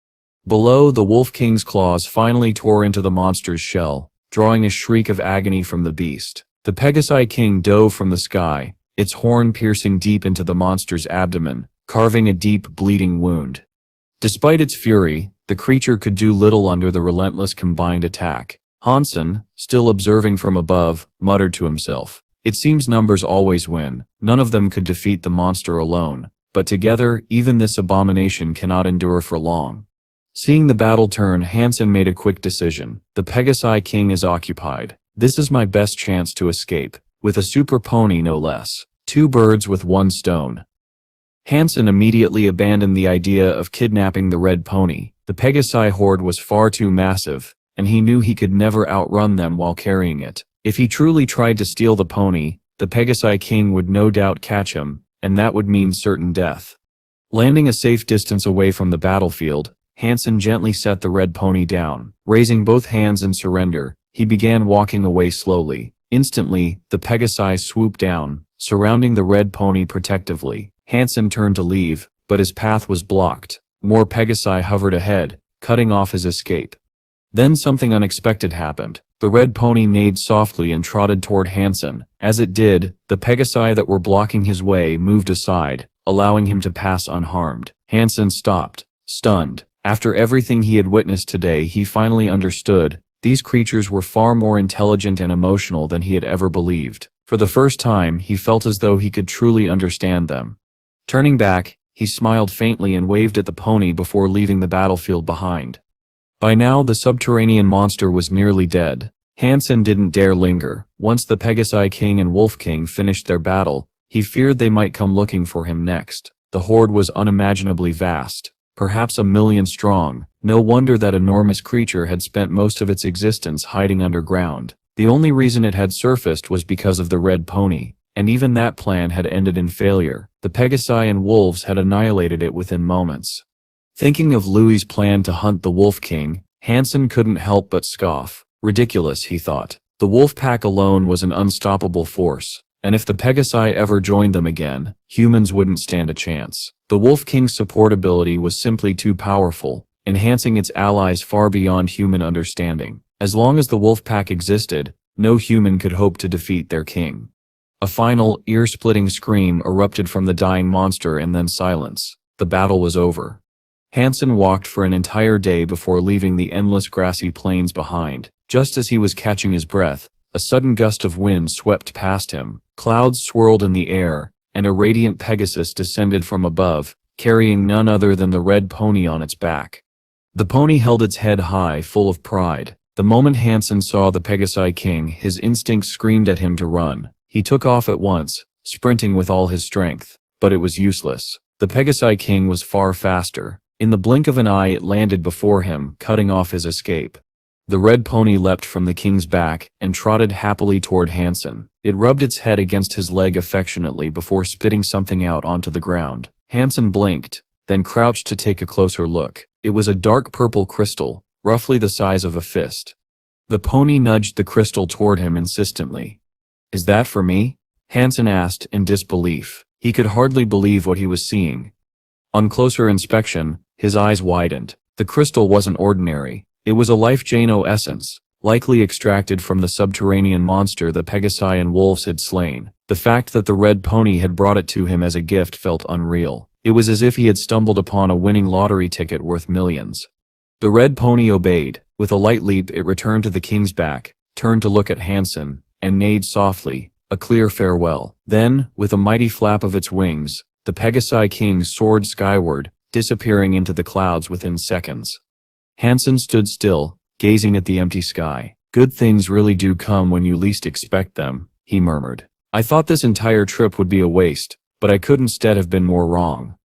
Below, the Wolf King's claws finally tore into the monster's shell, drawing a shriek of agony from the beast. The Pegasi King dove from the sky, its horn piercing deep into the monster's abdomen, carving a deep, bleeding wound. Despite its fury, the creature could do little under the relentless combined attack. Han Sen, still observing from above, muttered to himself, "It seems numbers always win. None of them could defeat the monster alone, but together, even this abomination cannot endure for long." Seeing the battle turn, Han Sen made a quick decision. The Pegasi King is occupied. This is my best chance to escape. with a super pony no less. Two birds with one stone. Han Sen immediately abandoned the idea of kidnapping the red pony. The Pegasi horde was far too massive, and he knew he could never outrun them while carrying it. If he truly tried to steal the pony, the Pegasi king would no doubt catch him, and that would mean certain death. Landing a safe distance away from the battlefield, Han Sen gently set the red pony down. Raising both hands in surrender, he began walking away slowly. Instantly, the Pegasi swooped down, surrounding the red pony protectively. Han Sen turned to leave, but his path was blocked. More Pegasi hovered ahead, cutting off his escape. Then something unexpected happened. The red pony neighed softly and trotted toward Han Sen. As it did, the Pegasi that were blocking his way moved aside, allowing him to pass unharmed. Han Sen stopped, stunned. After everything he had witnessed today, he finally understood. These creatures were far more intelligent and emotional than he had ever believed. For the first time, he felt as though he could truly understand them. Turning back, he smiled faintly and waved at the pony before leaving the battlefield behind. By now, the subterranean monster was nearly dead. Han Sen didn't dare linger. Once the Pegasi King and Wolf King finished their battle, he feared they might come looking for him next. The horde was unimaginably vast, perhaps 1,000,000 strong. No wonder that enormous creature had spent most of its existence hiding underground. The only reason it had surfaced was because of the red pony, and even that plan had ended in failure. The Pegasi and wolves had annihilated it within moments. Thinking of Louis's plan to hunt the Wolf King, Han Sen couldn't help but scoff. Ridiculous, he thought. The wolf pack alone was an unstoppable force, and if the Pegasi ever joined them again, humans wouldn't stand a chance. The Wolf King's support ability was simply too powerful, enhancing its allies far beyond human understanding. As long as the wolf pack existed, no human could hope to defeat their king. A final, ear-splitting scream erupted from the dying monster and then silence. The battle was over. Han Sen walked for an entire day before leaving the endless grassy plains behind. Just as he was catching his breath, a sudden gust of wind swept past him. Clouds swirled in the air, and a radiant Pegasus descended from above, carrying none other than the red pony on its back. The pony held its head high, full of pride. The moment Han Sen saw the Pegasi King, his instincts screamed at him to run. He took off at once, sprinting with all his strength, but it was useless. The Pegasi King was far faster. In the blink of an eye, it landed before him, cutting off his escape. The red pony leapt from the king's back and trotted happily toward Han Sen. It rubbed its head against his leg affectionately before spitting something out onto the ground. Han Sen blinked, then crouched to take a closer look. It was a dark purple crystal, roughly the size of a fist. The pony nudged the crystal toward him insistently. "Is that for me?" Han Sen asked in disbelief. He could hardly believe what he was seeing. On closer inspection, his eyes widened. The crystal wasn't ordinary. It was a life Jano essence, likely extracted from the subterranean monster the Pegasi and wolves had slain. The fact that the red pony had brought it to him as a gift felt unreal. It was as if he had stumbled upon a winning lottery ticket worth millions. The red pony obeyed. With a light leap, it returned to the king's back, turned to look at Han Sen, and neighed softly, a clear farewell. Then, with a mighty flap of its wings, the Pegasi King soared skyward, disappearing into the clouds within seconds. Han Sen stood still, gazing at the empty sky. "Good things really do come when you least expect them," he murmured. "I thought this entire trip would be a waste, but I could instead have been more wrong."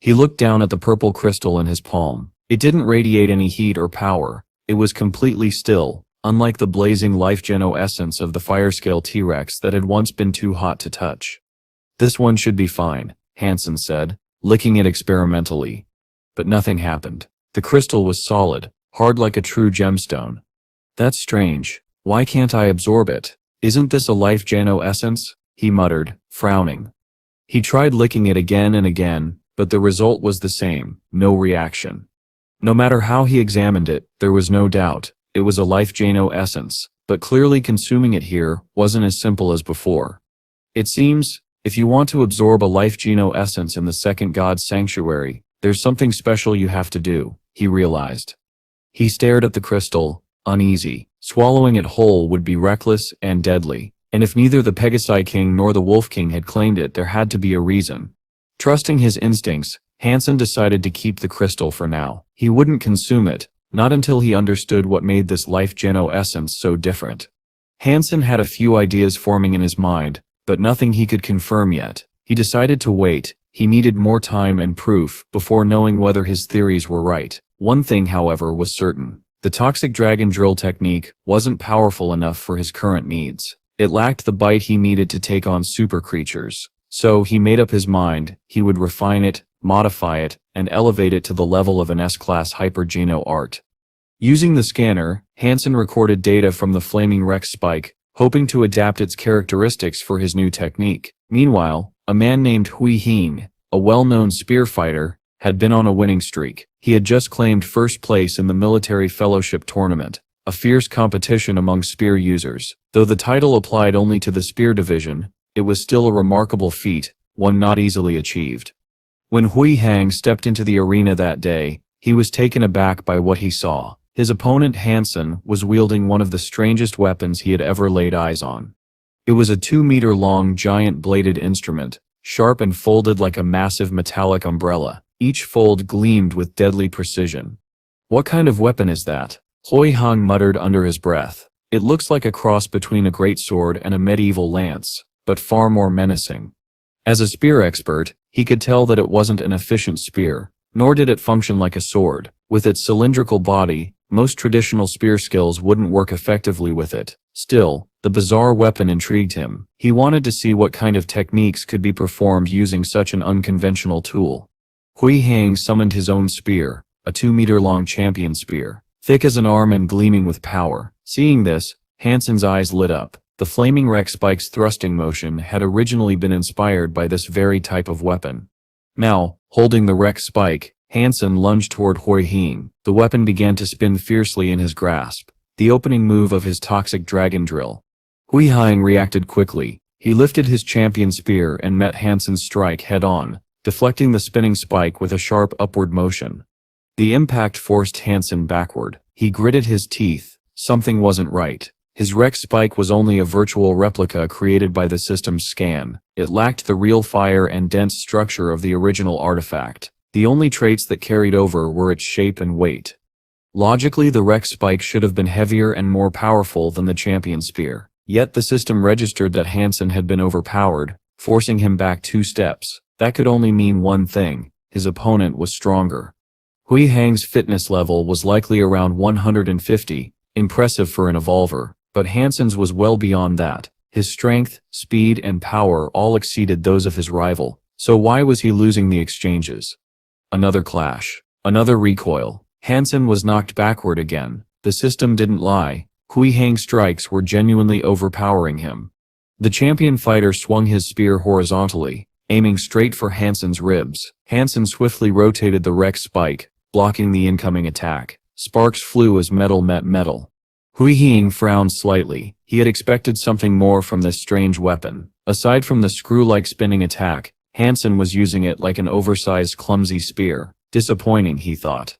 He looked down at the purple crystal in his palm. It didn't radiate any heat or power. It was completely still, unlike the blazing life Geno essence of the Firescale T-Rex that had once been too hot to touch. "This one should be fine," Han Sen said, licking it experimentally. But nothing happened. The crystal was solid, hard like a true gemstone. "That's strange. Why can't I absorb it? Isn't this a life Geno essence?" he muttered, frowning. He tried licking it again and again, but the result was the same, no reaction. No matter how he examined it, there was no doubt, it was a life Geno essence, but clearly consuming it here wasn't as simple as before. It seems, if you want to absorb a life Geno essence in the second god's sanctuary, there's something special you have to do, he realized. He stared at the crystal, uneasy. Swallowing it whole would be reckless and deadly, and if neither the Pegasi King nor the Wolf King had claimed it, there had to be a reason. Trusting his instincts, Han Sen decided to keep the crystal for now. He wouldn't consume it, not until he understood what made this life Geno essence so different. Han Sen had a few ideas forming in his mind, but nothing he could confirm yet. He decided to wait. He needed more time and proof before knowing whether his theories were right. One thing, however, was certain. The toxic dragon drill technique wasn't powerful enough for his current needs. It lacked the bite he needed to take on super creatures. So he made up his mind. He would refine it, modify it, and elevate it to the level of an S-class hyper-geno art. Using the scanner, Han Sen recorded data from the flaming Rex spike, hoping to adapt its characteristics for his new technique. Meanwhile, a man named Hui Hing, a well-known spear fighter, had been on a winning streak. He had just claimed first place in the military fellowship tournament, a fierce competition among spear users. Though the title applied only to the spear division, it was still a remarkable feat, one not easily achieved. When Hui Hang stepped into the arena that day, he was taken aback by what he saw. His opponent Han Sen was wielding one of the strangest weapons he had ever laid eyes on. It was a 2-meter-long giant-bladed instrument, sharp and folded like a massive metallic umbrella. Each fold gleamed with deadly precision. "What kind of weapon is that?" Hui Hang muttered under his breath. "It looks like a cross between a great sword and a medieval lance, but far more menacing." As a spear expert, he could tell that it wasn't an efficient spear, nor did it function like a sword. With its cylindrical body, most traditional spear skills wouldn't work effectively with it. Still, the bizarre weapon intrigued him. He wanted to see what kind of techniques could be performed using such an unconventional tool. Hui Hang summoned his own spear, a 2-meter-long champion spear, thick as an arm and gleaming with power. Seeing this, Han Sen's eyes lit up. The flaming Rex spike's thrusting motion had originally been inspired by this very type of weapon. Now, holding the Rex spike, Han Sen lunged toward Hui Hing. The weapon began to spin fiercely in his grasp, the opening move of his toxic dragon drill. Hui Hing reacted quickly. He lifted his champion spear and met Han Sen's strike head-on, deflecting the spinning spike with a sharp upward motion. The impact forced Han Sen backward. He gritted his teeth. Something wasn't right. His Rex spike was only a virtual replica created by the system's scan. It lacked the real fire and dense structure of the original artifact. The only traits that carried over were its shape and weight. Logically, the Rex spike should have been heavier and more powerful than the champion spear. Yet the system registered that Han Sen had been overpowered, forcing him back 2 steps. That could only mean one thing: his opponent was stronger. Hui Hang's fitness level was likely around 150, impressive for an evolver, but Han Sen's was well beyond that. His strength, speed, and power all exceeded those of his rival. So why was he losing the exchanges? Another clash. Another recoil. Han Sen was knocked backward again. The system didn't lie. Hui Hang's strikes were genuinely overpowering him. The champion fighter swung his spear horizontally, aiming straight for Han Sen's ribs. Han Sen swiftly rotated the Rex spike, blocking the incoming attack. Sparks flew as metal met metal. Hui Hing frowned slightly. He had expected something more from this strange weapon. Aside from the screw-like spinning attack, Han Sen was using it like an oversized clumsy spear. Disappointing, he thought.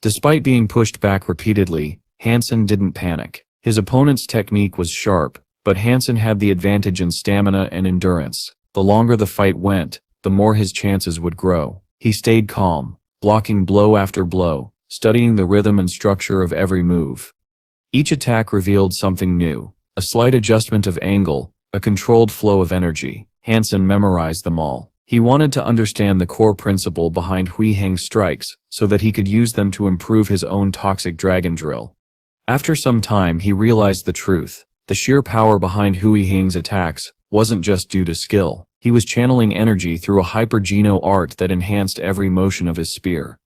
Despite being pushed back repeatedly, Han Sen didn't panic. His opponent's technique was sharp, but Han Sen had the advantage in stamina and endurance. The longer the fight went, the more his chances would grow. He stayed calm, blocking blow after blow, studying the rhythm and structure of every move. Each attack revealed something new. A slight adjustment of angle, a controlled flow of energy. Han Sen memorized them all. He wanted to understand the core principle behind Hui Hang's strikes so that he could use them to improve his own toxic dragon drill. After some time, he realized the truth. The sheer power behind Hui Hang's attacks wasn't just due to skill. He was channeling energy through a hyper-geno art that enhanced every motion of his spear.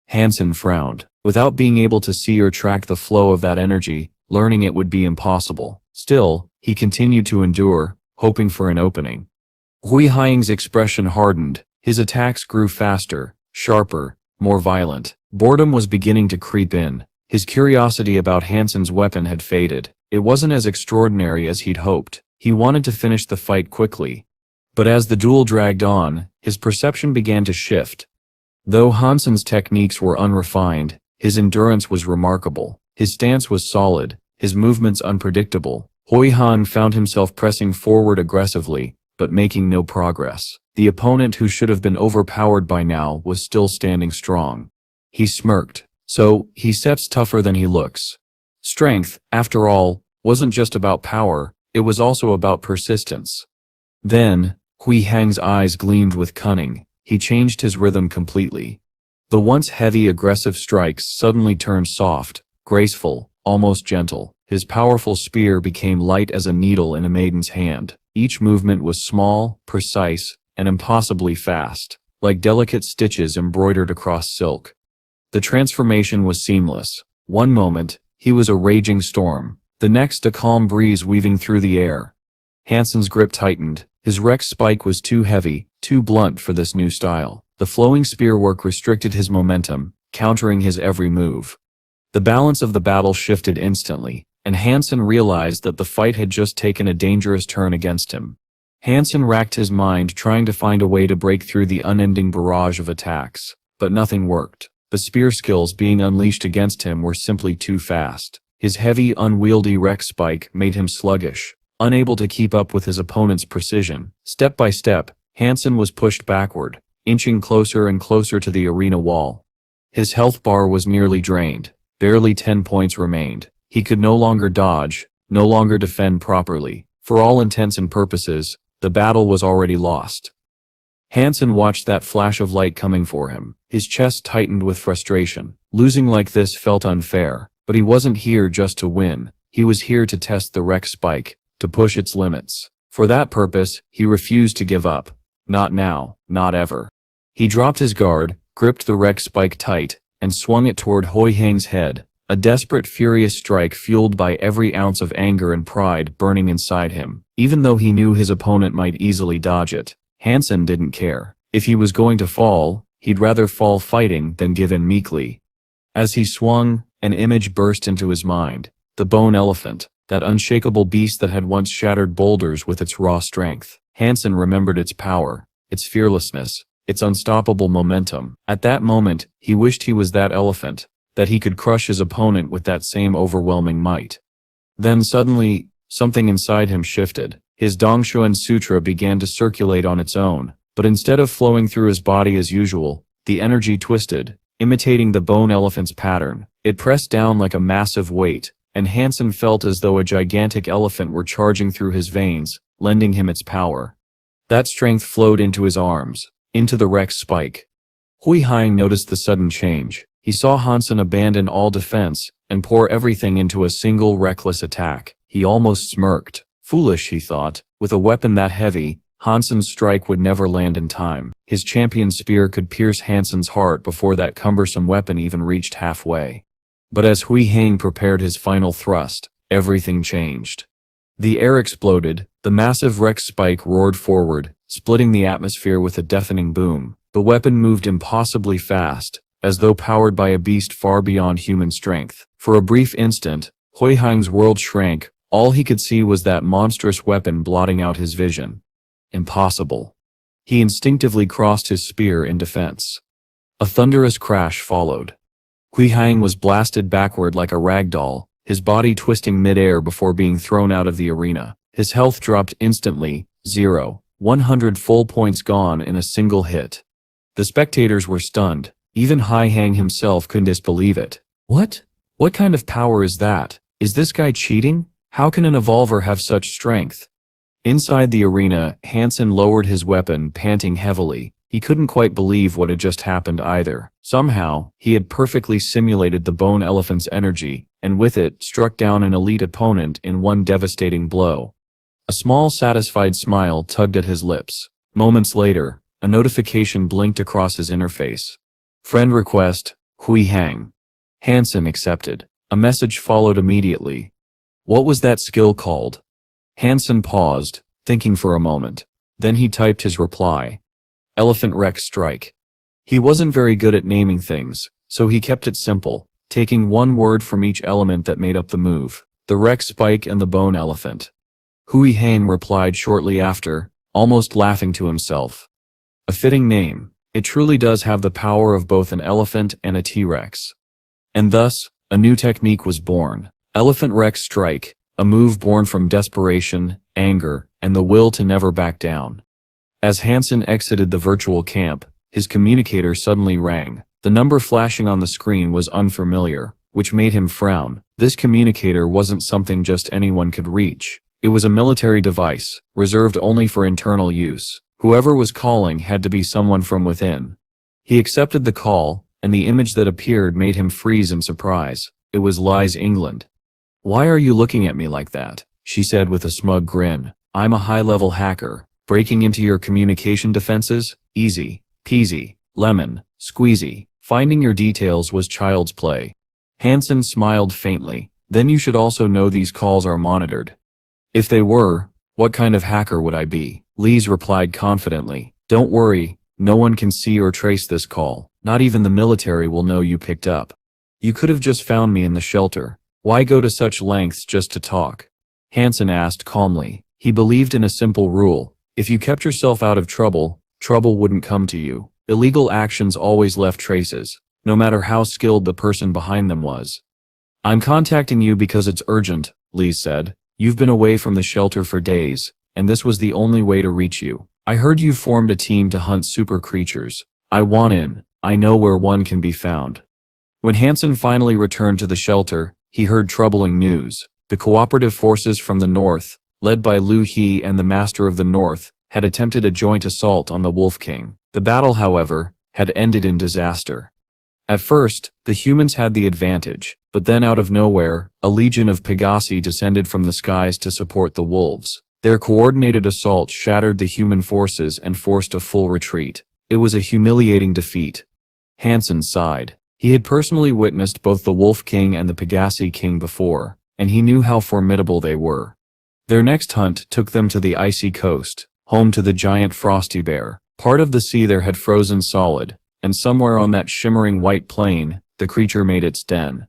Han Sen frowned. Without being able to see or track the flow of that energy, learning it would be impossible. Still, he continued to endure, hoping for an opening. Hui Hang's expression hardened. His attacks grew faster, sharper, more violent. Boredom was beginning to creep in. His curiosity about Han Sen's weapon had faded. It wasn't as extraordinary as he'd hoped. He wanted to finish the fight quickly. But as the duel dragged on, his perception began to shift. Though Han Sen's techniques were unrefined, his endurance was remarkable. His stance was solid, his movements unpredictable. Hui Hang found himself pressing forward aggressively, but making no progress. The opponent who should have been overpowered by now was still standing strong. He smirked. So, he steps tougher than he looks. Strength, after all, wasn't just about power, it was also about persistence. Then, Hui Hang's eyes gleamed with cunning. He changed his rhythm completely. The once heavy, aggressive strikes suddenly turned soft, graceful, almost gentle. His powerful spear became light as a needle in a maiden's hand. Each movement was small, precise, and impossibly fast, like delicate stitches embroidered across silk. The transformation was seamless. One moment, he was a raging storm. The next, a calm breeze weaving through the air. Han Sen's grip tightened. His Rex spike was too heavy, too blunt for this new style. The flowing spearwork restricted his momentum, countering his every move. The balance of the battle shifted instantly, and Han Sen realized that the fight had just taken a dangerous turn against him. Han Sen racked his mind trying to find a way to break through the unending barrage of attacks, but nothing worked. The spear skills being unleashed against him were simply too fast. His heavy, unwieldy Rex spike made him sluggish, unable to keep up with his opponent's precision. Step by step, Han Sen was pushed backward, inching closer and closer to the arena wall. His health bar was nearly drained. Barely 10 points remained. He could no longer dodge, no longer defend properly. For all intents and purposes, the battle was already lost. Han Sen watched that flash of light coming for him. His chest tightened with frustration. Losing like this felt unfair, but he wasn't here just to win. He was here to test the Rex spike, to push its limits. For that purpose, he refused to give up. Not now, not ever. He dropped his guard, gripped the Rex spike tight, and swung it toward Hui Hang's head. A desperate, furious strike fueled by every ounce of anger and pride burning inside him. Even though he knew his opponent might easily dodge it, Han Sen didn't care. If he was going to fall, he'd rather fall fighting than give in meekly. As he swung, an image burst into his mind. The bone elephant, that unshakable beast that had once shattered boulders with its raw strength. Han Sen remembered its power, its fearlessness, its unstoppable momentum. At that moment, he wished he was that elephant, that he could crush his opponent with that same overwhelming might. Then suddenly, something inside him shifted. His Dongshuan Sutra began to circulate on its own, but instead of flowing through his body as usual, the energy twisted, imitating the bone elephant's pattern. It pressed down like a massive weight, and Han Sen felt as though a gigantic elephant were charging through his veins, lending him its power. That strength flowed into his arms, into the Rex spike. Hui Hang noticed the sudden change. He saw Han Sen abandon all defense and pour everything into a single reckless attack. He almost smirked. Foolish, he thought. With a weapon that heavy, Han Sen's strike would never land in time. His champion spear could pierce Han Sen's heart before that cumbersome weapon even reached halfway. But as Hui Hang prepared his final thrust, everything changed. The air exploded. The massive Rex spike roared forward, splitting the atmosphere with a deafening boom. The weapon moved impossibly fast, as though powered by a beast far beyond human strength. For a brief instant, Hui Hang's world shrank. All he could see was that monstrous weapon blotting out his vision. Impossible. He instinctively crossed his spear in defense. A thunderous crash followed. Hui Hang was blasted backward like a rag doll, his body twisting mid-air before being thrown out of the arena. His health dropped instantly, 100 full points gone in a single hit. The spectators were stunned. Even Hui Hang himself couldn't disbelieve it. What? What kind of power is that? Is this guy cheating? How can an evolver have such strength? Inside the arena, Han Sen lowered his weapon, panting heavily. He couldn't quite believe what had just happened either. Somehow, he had perfectly simulated the bone elephant's energy, and with it, struck down an elite opponent in one devastating blow. A small, satisfied smile tugged at his lips. Moments later, a notification blinked across his interface. Friend request, Hui Hang. Han Sen accepted. A message followed immediately. What was that skill called? Han Sen paused, thinking for a moment. Then he typed his reply. Elephant Rex Strike. He wasn't very good at naming things, so he kept it simple, taking one word from each element that made up the move. The Rex Spike and the Bone Elephant. Hui Hang replied shortly after, almost laughing to himself. A fitting name. It truly does have the power of both an elephant and a T-Rex. And thus, a new technique was born. Elephant Rex Strike, a move born from desperation, anger, and the will to never back down. As Han Sen exited the virtual camp, his communicator suddenly rang. The number flashing on the screen was unfamiliar, which made him frown. This communicator wasn't something just anyone could reach. It was a military device, reserved only for internal use. Whoever was calling had to be someone from within. He accepted the call, and the image that appeared made him freeze in surprise. It was Liz England. "Why are you looking at me like that?" she said with a smug grin. "I'm a high-level hacker. Breaking into your communication defenses? Easy peasy, lemon squeezy. Finding your details was child's play." Han Sen smiled faintly. "Then you should also know these calls are monitored." "If they were, what kind of hacker would I be?" Liz replied confidently. "Don't worry, no one can see or trace this call. Not even the military will know you picked up. You could have just found me in the shelter. Why go to such lengths just to talk?" Han Sen asked calmly. He believed in a simple rule. If you kept yourself out of trouble, trouble wouldn't come to you. Illegal actions always left traces, no matter how skilled the person behind them was. "I'm contacting you because it's urgent," Liz said. "You've been away from the shelter for days, and this was the only way to reach you. I heard you formed a team to hunt super creatures. I want in. I know where one can be found." When Han Sen finally returned to the shelter, he heard troubling news. The cooperative forces from the north, led by Lu He and the Master of the North, had attempted a joint assault on the Wolf King. The battle, however, had ended in disaster. At first, the humans had the advantage, but then out of nowhere, a legion of Pegasi descended from the skies to support the wolves. Their coordinated assault shattered the human forces and forced a full retreat. It was a humiliating defeat. Han Sen sighed. He had personally witnessed both the Wolf King and the Pegasi King before, and he knew how formidable they were. Their next hunt took them to the icy coast, home to the giant frosty bear. Part of the sea there had frozen solid, and somewhere on that shimmering white plain, the creature made its den.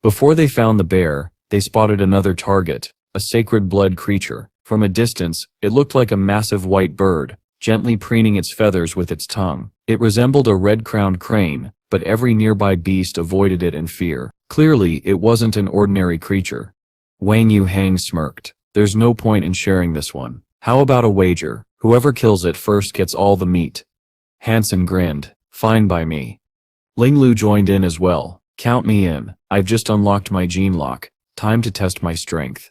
Before they found the bear, they spotted another target, a sacred blood creature. From a distance, it looked like a massive white bird, gently preening its feathers with its tongue. It resembled a red-crowned crane, but every nearby beast avoided it in fear. Clearly, it wasn't an ordinary creature. Wang Yuhang smirked. "There's no point in sharing this one. How about a wager? Whoever kills it first gets all the meat." Han Sen grinned. "Fine by me." Ling Lu joined in as well. "Count me in. I've just unlocked my gene lock. Time to test my strength."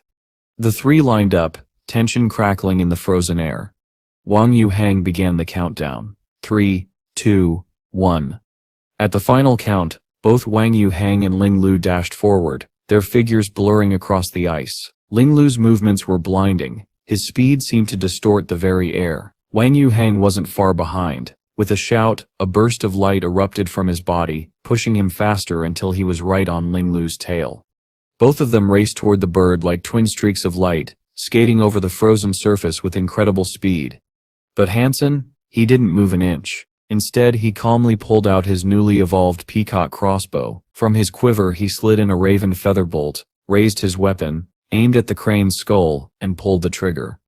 The three lined up, tension crackling in the frozen air. Wang Yuhang began the countdown. 3, 2, 1. At the final count, both Wang Yuhang and Ling Lu dashed forward, their figures blurring across the ice. Ling Lu's movements were blinding. His speed seemed to distort the very air. Wang Yuhang wasn't far behind. With a shout, a burst of light erupted from his body, pushing him faster until he was right on Ling Lu's tail. Both of them raced toward the bird like twin streaks of light, skating over the frozen surface with incredible speed. But Han Sen, he didn't move an inch. Instead, he calmly pulled out his newly evolved peacock crossbow. From his quiver he slid in a raven feather bolt, raised his weapon, aimed at the crane's skull, and pulled the trigger.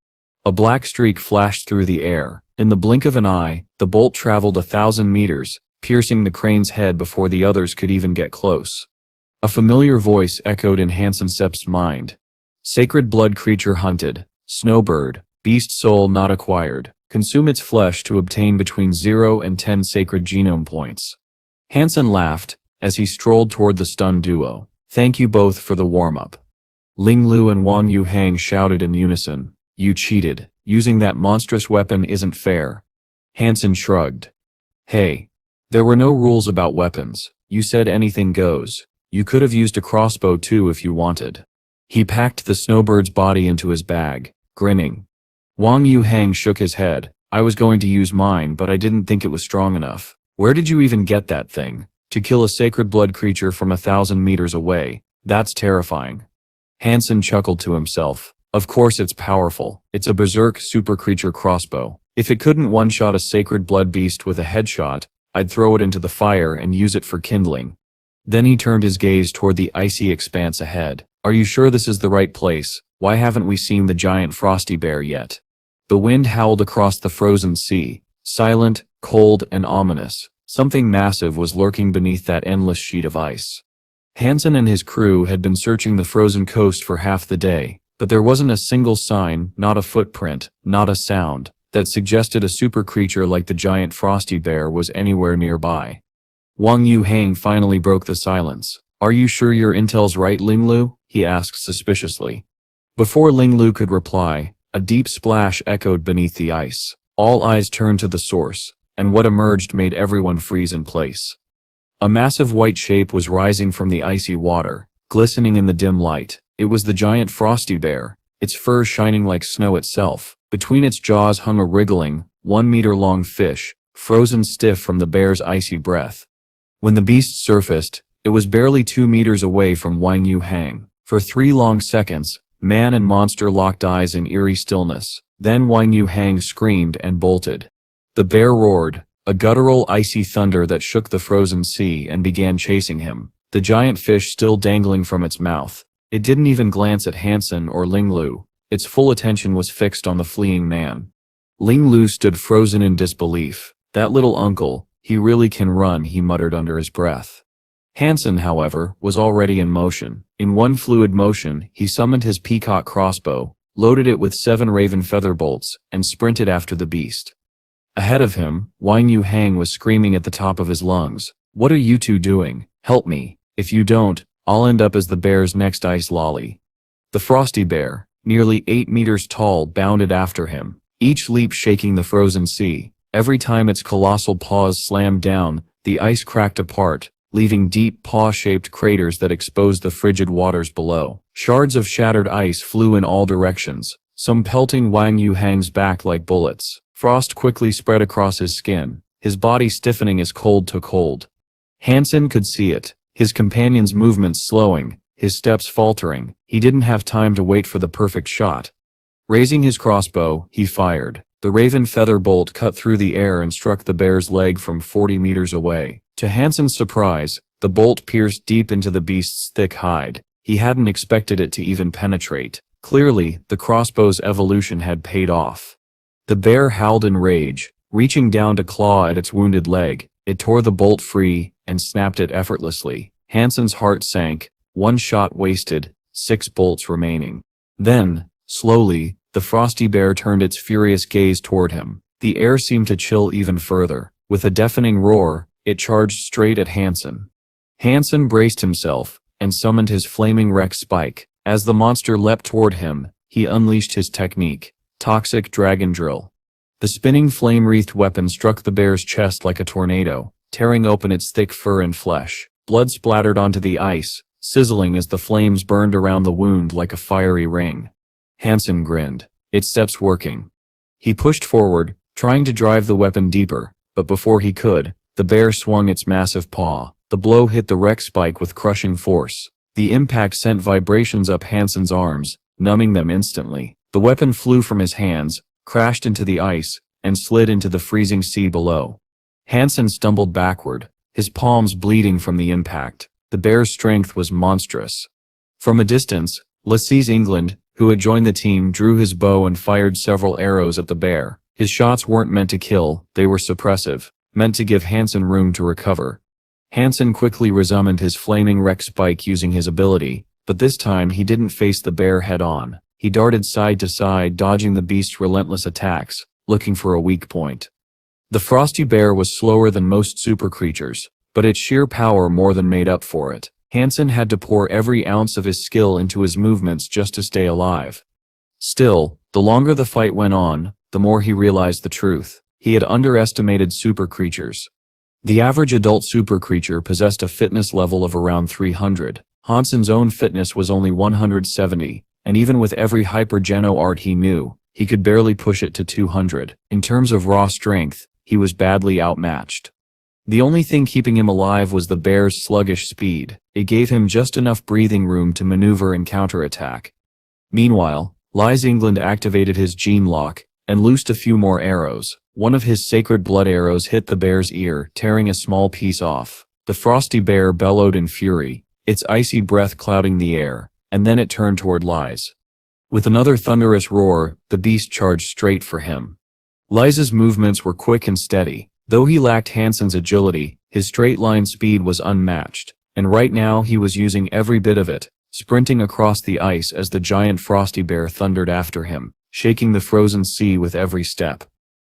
A black streak flashed through the air. In the blink of an eye, the bolt traveled 1,000 meters, piercing the crane's head before the others could even get close. A familiar voice echoed in Han Sen's mind. "Sacred blood creature hunted. Snowbird. Beast soul not acquired. Consume its flesh to obtain between 0 and 10 sacred genome points." Han Sen laughed, as he strolled toward the stunned duo. "Thank you both for the warm-up." Ling Lu and Wang Yuhang shouted in unison. "You cheated. Using that monstrous weapon isn't fair." Han Sen shrugged. "Hey. There were no rules about weapons. You said anything goes. You could have used a crossbow too if you wanted." He packed the snowbird's body into his bag, grinning. Wang Yuhang shook his head. "I was going to use mine, but I didn't think it was strong enough." "Where did you even get that thing? To kill a sacred blood creature from 1,000 meters away? That's terrifying." Han Sen chuckled to himself. "Of course it's powerful. It's a berserk super creature crossbow. If it couldn't one-shot a sacred blood beast with a headshot, I'd throw it into the fire and use it for kindling." Then he turned his gaze toward the icy expanse ahead. "Are you sure this is the right place? Why haven't we seen the giant frosty bear yet?" The wind howled across the frozen sea, silent, cold, and ominous. Something massive was lurking beneath that endless sheet of ice. Han Sen and his crew had been searching the frozen coast for half the day, but there wasn't a single sign, not a footprint, not a sound, that suggested a super creature like the giant frosty bear was anywhere nearby. Wang Yuhang finally broke the silence. "Are you sure your intel's right, Linglu?" he asked suspiciously. Before Linglu could reply, a deep splash echoed beneath the ice. All eyes turned to the source, and what emerged made everyone freeze in place. A massive white shape was rising from the icy water, glistening in the dim light. It was the giant frosty bear, its fur shining like snow itself. Between its jaws hung a wriggling, 1-meter-long fish, frozen stiff from the bear's icy breath. When the beast surfaced, it was barely 2 meters away from Wang Yu Hang. For 3 long seconds, man and monster locked eyes in eerie stillness. Then Wang Yu Hang screamed and bolted. The bear roared, a guttural icy thunder that shook the frozen sea, and began chasing him, the giant fish still dangling from its mouth. It didn't even glance at Han Sen or Linglu. Its full attention was fixed on the fleeing man. Linglu stood frozen in disbelief. "That little uncle, he really can run," he muttered under his breath. Han Sen, however, was already in motion. In one fluid motion, he summoned his peacock crossbow, loaded it with 7 raven feather bolts, and sprinted after the beast. Ahead of him, Wang Yu Hang was screaming at the top of his lungs, "What are you two doing? Help me. If you don't, I'll end up as the bear's next ice lolly." The frosty bear, nearly 8 meters tall, bounded after him, each leap shaking the frozen sea. Every time its colossal paws slammed down, the ice cracked apart, leaving deep paw-shaped craters that exposed the frigid waters below. Shards of shattered ice flew in all directions, some pelting Wang Yu Hang's back like bullets. Frost quickly spread across his skin, his body stiffening as cold took hold. Han Sen could see it, his companion's movements slowing, his steps faltering. He didn't have time to wait for the perfect shot. Raising his crossbow, he fired. The raven feather bolt cut through the air and struck the bear's leg from 40 meters away. To Han Sen's surprise, the bolt pierced deep into the beast's thick hide. He hadn't expected it to even penetrate. Clearly, the crossbow's evolution had paid off. The bear howled in rage, reaching down to claw at its wounded leg. It tore the bolt free and snapped it effortlessly. Han Sen's heart sank. 1 shot wasted, 6 bolts remaining. Then, slowly, the frosty bear turned its furious gaze toward him. The air seemed to chill even further. With a deafening roar, it charged straight at Han Sen. Han Sen braced himself and summoned his flaming Rex spike. As the monster leapt toward him, he unleashed his technique, Toxic Dragon Drill. The spinning flame-wreathed weapon struck the bear's chest like a tornado, tearing open its thick fur and flesh. Blood splattered onto the ice, sizzling as the flames burned around the wound like a fiery ring. Han Sen grinned. "It steps working." He pushed forward, trying to drive the weapon deeper, but before he could, the bear swung its massive paw. The blow hit the Rex spike with crushing force. The impact sent vibrations up Han Sen's arms, numbing them instantly. The weapon flew from his hands, crashed into the ice, and slid into the freezing sea below. Han Sen stumbled backward, his palms bleeding from the impact. The bear's strength was monstrous. From a distance, Lessees England, who had joined the team, drew his bow and fired several arrows at the bear. His shots weren't meant to kill, they were suppressive, meant to give Han Sen room to recover. Han Sen quickly resummoned his flaming Rex spike using his ability, but this time he didn't face the bear head-on. He darted side to side, dodging the beast's relentless attacks, looking for a weak point. The frosty bear was slower than most super creatures, but its sheer power more than made up for it. Han Sen had to pour every ounce of his skill into his movements just to stay alive. Still, the longer the fight went on, the more he realized the truth. He had underestimated super creatures. The average adult super creature possessed a fitness level of around 300. Han Sen's own fitness was only 170, and even with every hyper-geno art he knew, he could barely push it to 200. In terms of raw strength, he was badly outmatched. The only thing keeping him alive was the bear's sluggish speed. It gave him just enough breathing room to maneuver and counterattack. Meanwhile, Lys England activated his gene lock and loosed a few more arrows. One of his sacred blood arrows hit the bear's ear, tearing a small piece off. The frosty bear bellowed in fury, its icy breath clouding the air, and then it turned toward Lys. With another thunderous roar, the beast charged straight for him. Lys's movements were quick and steady. Though he lacked Han Sen's agility, his straight-line speed was unmatched, and right now he was using every bit of it, sprinting across the ice as the giant frosty bear thundered after him, shaking the frozen sea with every step.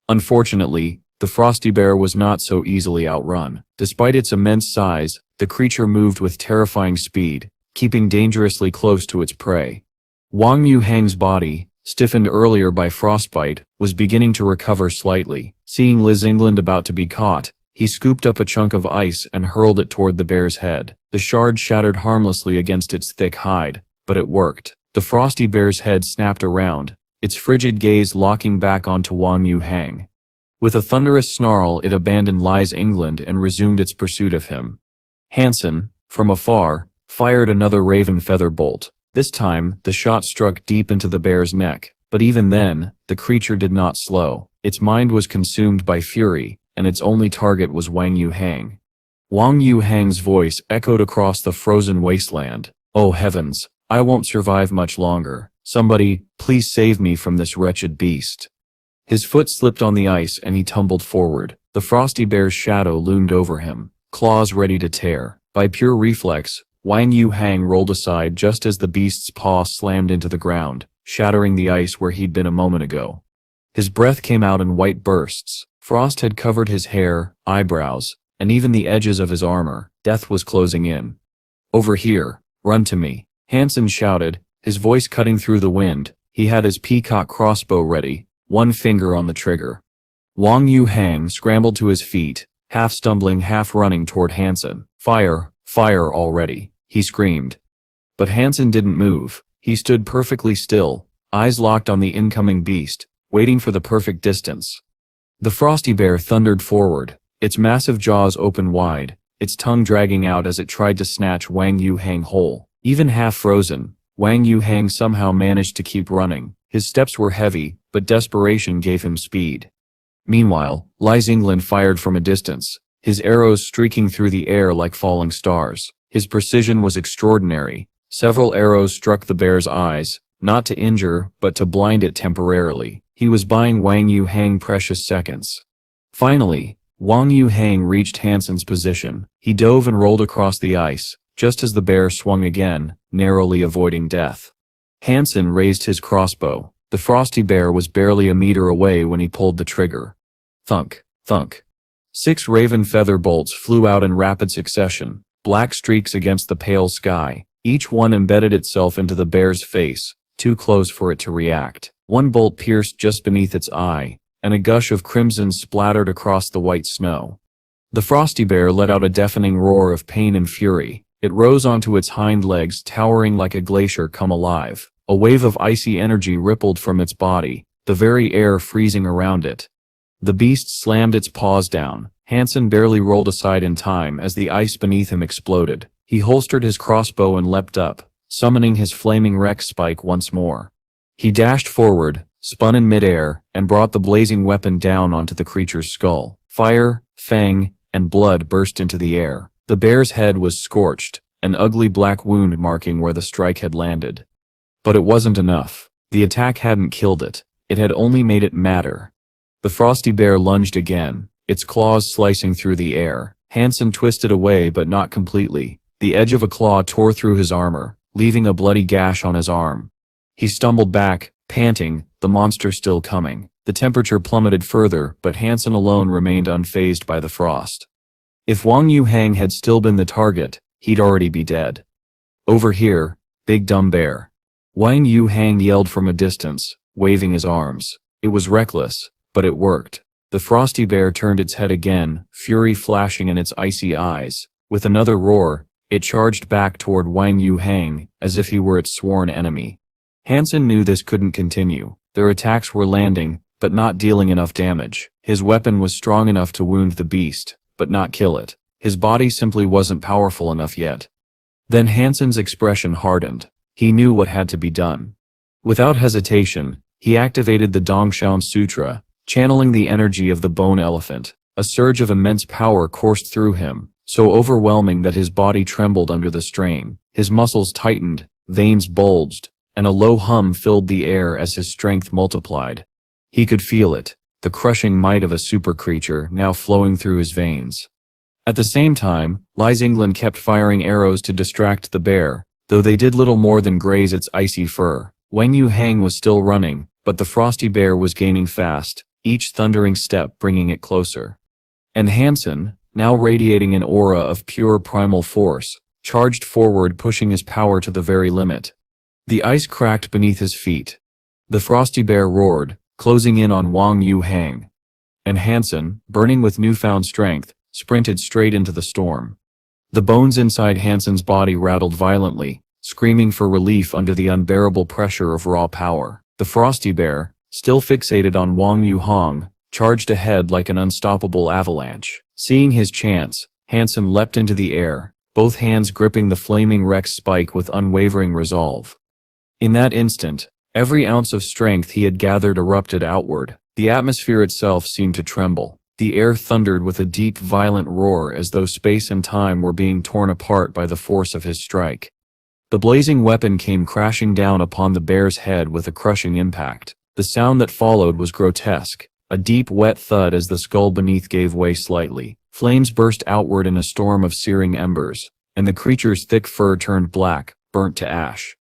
Unfortunately, the frosty bear was not so easily outrun. Despite its immense size, The creature moved with terrifying speed, keeping dangerously close to its prey. Wang Yuhang's body, stiffened earlier by frostbite, was beginning to recover slightly. Seeing Liz England about to be caught, he scooped up a chunk of ice and hurled it toward the bear's head. The shard shattered harmlessly against its thick hide, but it worked. The frosty bear's head snapped around, its frigid gaze locking back onto Wang Yuhang. With a thunderous snarl, it abandoned Liz England and resumed its pursuit of him. Han Sen, from afar, fired another raven feather bolt. This time, the shot struck deep into the bear's neck, but even then, the creature did not slow. Its mind was consumed by fury, and its only target was Wang Yuhang. Wang Yuhang's voice echoed across the frozen wasteland. "Oh heavens, I won't survive much longer. Somebody, please save me from this wretched beast." His foot slipped on the ice and he tumbled forward. The frosty bear's shadow loomed over him, claws ready to tear. By pure reflex, Wang Yuhang rolled aside just as the beast's paw slammed into the ground, shattering the ice where he'd been a moment ago. His breath came out in white bursts. Frost had covered his hair, eyebrows, and even the edges of his armor. Death was closing in. "Over here, run to me," Han Sen shouted, his voice cutting through the wind. He had his peacock crossbow ready, one finger on the trigger. Wang Yuhang scrambled to his feet, half stumbling, half running toward Han Sen. "Fire, fire already," he screamed. But Han Sen didn't move. He stood perfectly still, eyes locked on the incoming beast, waiting for the perfect distance. The frosty bear thundered forward, its massive jaws open wide, its tongue dragging out as it tried to snatch Wang Yuhang whole. Even half frozen, Wang Yuhang somehow managed to keep running. His steps were heavy, but desperation gave him speed. Meanwhile, Liz England fired from a distance, his arrows streaking through the air like falling stars. His precision was extraordinary. Several arrows struck the bear's eyes, not to injure, but to blind it temporarily. He was buying Wang Yuhang precious seconds. Finally, Wang Yuhang reached Han Sen's position. He dove and rolled across the ice, just as the bear swung again, narrowly avoiding death. Han Sen raised his crossbow. The frosty bear was barely a meter away when he pulled the trigger. Thunk, thunk. 6 raven feather bolts flew out in rapid succession, black streaks against the pale sky. Each one embedded itself into the bear's face, too close for it to react. One bolt pierced just beneath its eye, and a gush of crimson splattered across the white snow. The frosty bear let out a deafening roar of pain and fury. It rose onto its hind legs, towering like a glacier come alive. A wave of icy energy rippled from its body, the very air freezing around it. The beast slammed its paws down. Han Sen barely rolled aside in time as the ice beneath him exploded. He holstered his crossbow and leapt up, summoning his flaming Rex spike once more. He dashed forward, spun in midair, and brought the blazing weapon down onto the creature's skull. Fire, fang, and blood burst into the air. The bear's head was scorched, an ugly black wound marking where the strike had landed. But it wasn't enough. The attack hadn't killed it. It had only made it madder. The frosty bear lunged again, its claws slicing through the air. Han Sen twisted away, but not completely. The edge of a claw tore through his armor, leaving a bloody gash on his arm. He stumbled back, panting, the monster still coming. The temperature plummeted further, but Han Sen alone remained unfazed by the frost. If Wang Yuhang had still been the target, he'd already be dead. "Over here, big dumb bear." Wang Yuhang yelled from a distance, waving his arms. It was reckless, but it worked. The frosty bear turned its head again, fury flashing in its icy eyes. With another roar, it charged back toward Wang Yuhang, as if he were its sworn enemy. Han Sen knew this couldn't continue. Their attacks were landing, but not dealing enough damage. His weapon was strong enough to wound the beast, but not kill it. His body simply wasn't powerful enough yet. Then Han Sen's expression hardened. He knew what had to be done. Without hesitation, he activated the Dongshan Sutra, channeling the energy of the bone elephant. A surge of immense power coursed through him, so overwhelming that his body trembled under the strain. His muscles tightened, veins bulged, and a low hum filled the air as his strength multiplied. He could feel it, the crushing might of a super creature now flowing through his veins. At the same time, Liz England kept firing arrows to distract the bear, though they did little more than graze its icy fur. Wang Yuhang was still running, but the frosty bear was gaining fast, each thundering step bringing it closer. And Han Sen, now radiating an aura of pure primal force, charged forward, pushing his power to the very limit. The ice cracked beneath his feet. The frosty bear roared, closing in on Wang Yu Hang. And Han Sen, burning with newfound strength, sprinted straight into the storm. The bones inside Han Sen's body rattled violently, screaming for relief under the unbearable pressure of raw power. The frosty bear, still fixated on Wang Yu Hong, charged ahead like an unstoppable avalanche. Seeing his chance, Han Sen leapt into the air, both hands gripping the flaming Rex spike with unwavering resolve. In that instant, every ounce of strength he had gathered erupted outward. The atmosphere itself seemed to tremble. The air thundered with a deep, violent roar as though space and time were being torn apart by the force of his strike. The blazing weapon came crashing down upon the bear's head with a crushing impact. The sound that followed was grotesque, a deep, wet thud as the skull beneath gave way slightly. Flames burst outward in a storm of searing embers, and the creature's thick fur turned black, burnt to ash.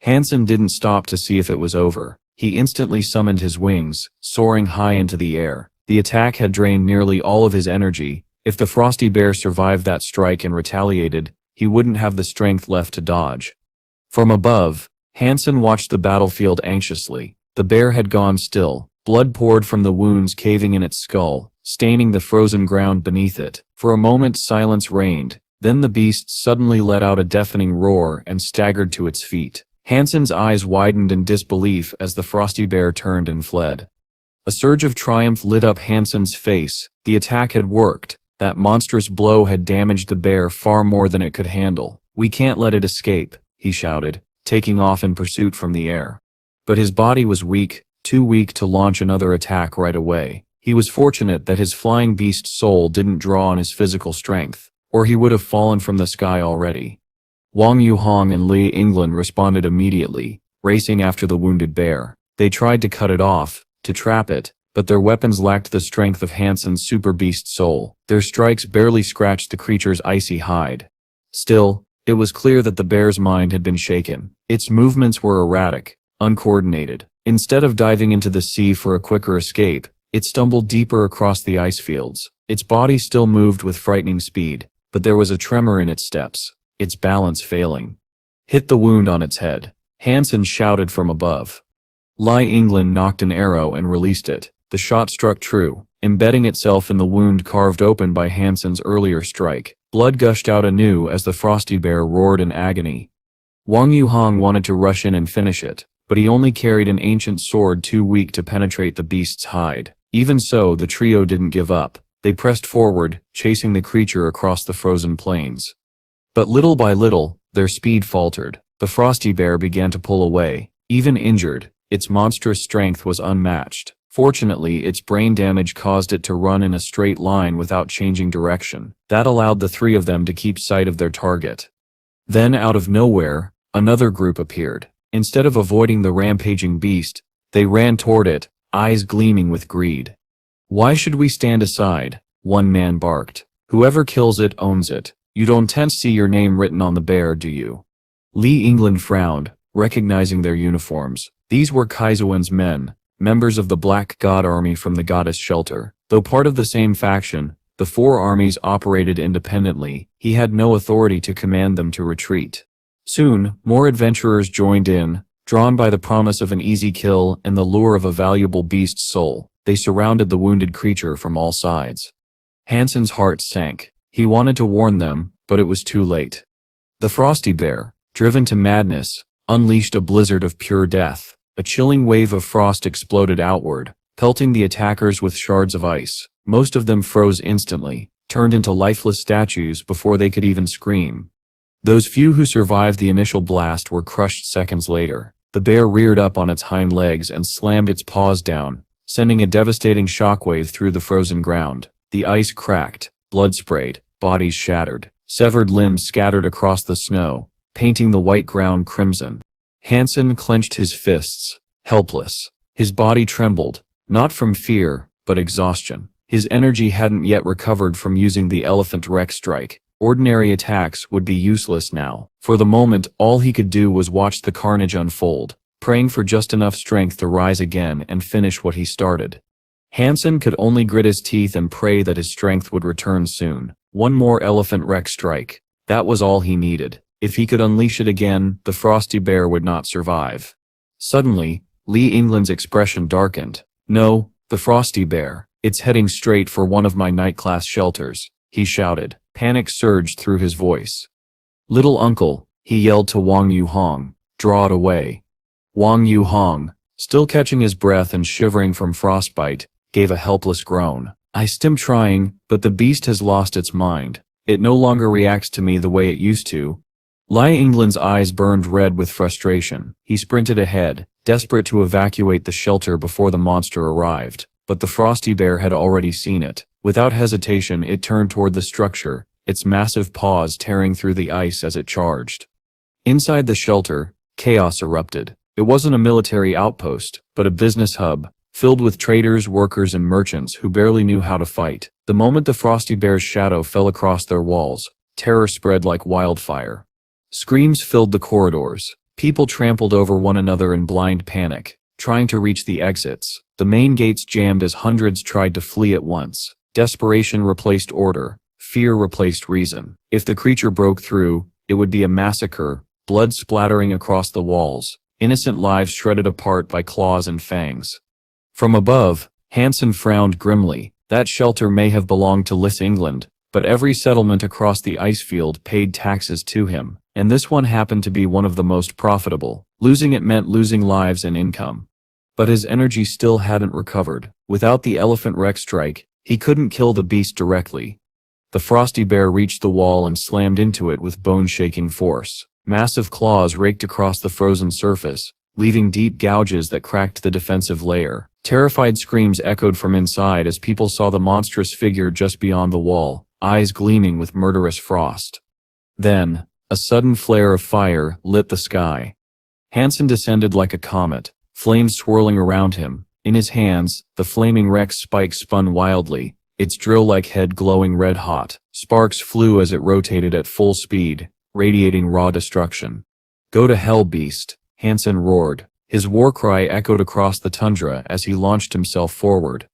Han Sen didn't stop to see if it was over. He instantly summoned his wings, soaring high into the air. The attack had drained nearly all of his energy. If the frosty bear survived that strike and retaliated, he wouldn't have the strength left to dodge. From above, Han Sen watched the battlefield anxiously. The bear had gone still. Blood poured from the wounds caving in its skull, staining the frozen ground beneath it. For a moment silence reigned, then the beast suddenly let out a deafening roar and staggered to its feet. Han Sen's eyes widened in disbelief as the frosty bear turned and fled. A surge of triumph lit up Han Sen's face. The attack had worked. That monstrous blow had damaged the bear far more than it could handle. "We can't let it escape," he shouted, taking off in pursuit from the air. But his body was weak, too weak to launch another attack right away. He was fortunate that his flying beast soul didn't draw on his physical strength, or he would have fallen from the sky already. Wang Yu Hong and Li England responded immediately, racing after the wounded bear. They tried to cut it off, to trap it, but their weapons lacked the strength of Han Sen's super beast soul. Their strikes barely scratched the creature's icy hide. Still, it was clear that the bear's mind had been shaken. Its movements were erratic, uncoordinated. Instead of diving into the sea for a quicker escape, it stumbled deeper across the ice fields. Its body still moved with frightening speed, but there was a tremor in its steps, its balance failing. "Hit the wound on its head," Han Sen shouted from above. Li England knocked an arrow and released it. The shot struck true, embedding itself in the wound carved open by Han Sen's earlier strike. Blood gushed out anew as the frosty bear roared in agony. Wang Yu Hong wanted to rush in and finish it, but he only carried an ancient sword too weak to penetrate the beast's hide. Even so, the trio didn't give up. They pressed forward, chasing the creature across the frozen plains. But little by little, their speed faltered. The frosty bear began to pull away. Even injured, its monstrous strength was unmatched. Fortunately, its brain damage caused it to run in a straight line without changing direction. That allowed the three of them to keep sight of their target. Then, out of nowhere, another group appeared. Instead of avoiding the rampaging beast, they ran toward it, eyes gleaming with greed. "Why should we stand aside?" one man barked. "Whoever kills it owns it. You don't tend to see your name written on the bear, do you?" Li England frowned, recognizing their uniforms. These were Kaizuen's men, members of the Black God Army from the Goddess Shelter. Though part of the same faction, the four armies operated independently. He had no authority to command them to retreat. Soon, more adventurers joined in, drawn by the promise of an easy kill and the lure of a valuable beast's soul. They surrounded the wounded creature from all sides. Han Sen's heart sank. He wanted to warn them, but it was too late. The frosty bear, driven to madness, unleashed a blizzard of pure death. A chilling wave of frost exploded outward, pelting the attackers with shards of ice. Most of them froze instantly, turned into lifeless statues before they could even scream. Those few who survived the initial blast were crushed seconds later. The bear reared up on its hind legs and slammed its paws down, sending a devastating shockwave through the frozen ground. The ice cracked, blood sprayed, bodies shattered, severed limbs scattered across the snow, painting the white ground crimson. Han Sen clenched his fists, helpless. His body trembled, not from fear, but exhaustion. His energy hadn't yet recovered from using the Elephant Rex strike. Ordinary attacks would be useless now. For the moment, all he could do was watch the carnage unfold, praying for just enough strength to rise again and finish what he started. Han Sen could only grit his teeth and pray that his strength would return soon. One more elephant wreck strike. That was all he needed. If he could unleash it again, the frosty bear would not survive. Suddenly, Lee England's expression darkened. No, the frosty bear. It's heading straight for one of my night class shelters, he shouted. Panic surged through his voice. Little uncle, he yelled to Wang Yuhong. Draw it away. Wang Yuhong, still catching his breath and shivering from frostbite, gave a helpless groan. I'm trying, but the beast has lost its mind. It no longer reacts to me the way it used to. Lai England's eyes burned red with frustration. He sprinted ahead, desperate to evacuate the shelter before the monster arrived. But the frosty bear had already seen it. Without hesitation, it turned toward the structure, its massive paws tearing through the ice as it charged. Inside the shelter, chaos erupted. It wasn't a military outpost, but a business hub, filled with traders, workers, and merchants who barely knew how to fight. The moment the frosty bear's shadow fell across their walls, terror spread like wildfire. Screams filled the corridors. People trampled over one another in blind panic, trying to reach the exits. The main gates jammed as hundreds tried to flee at once. Desperation replaced order. Fear replaced reason. If the creature broke through, it would be a massacre, blood splattering across the walls, innocent lives shredded apart by claws and fangs. From above, Han Sen frowned grimly. That shelter may have belonged to Lis England, but every settlement across the ice field paid taxes to him, and this one happened to be one of the most profitable. Losing it meant losing lives and income. But his energy still hadn't recovered. Without the elephant wreck strike, he couldn't kill the beast directly. The frosty bear reached the wall and slammed into it with bone-shaking force. Massive claws raked across the frozen surface, leaving deep gouges that cracked the defensive layer. Terrified screams echoed from inside as people saw the monstrous figure just beyond the wall, eyes gleaming with murderous frost. Then, a sudden flare of fire lit the sky. Han Sen descended like a comet, flames swirling around him. In his hands, the flaming wreck's spike spun wildly, its drill-like head glowing red-hot. Sparks flew as it rotated at full speed, radiating raw destruction. Go to hell, beast, Han Sen roared. His war cry echoed across the tundra as he launched himself forward.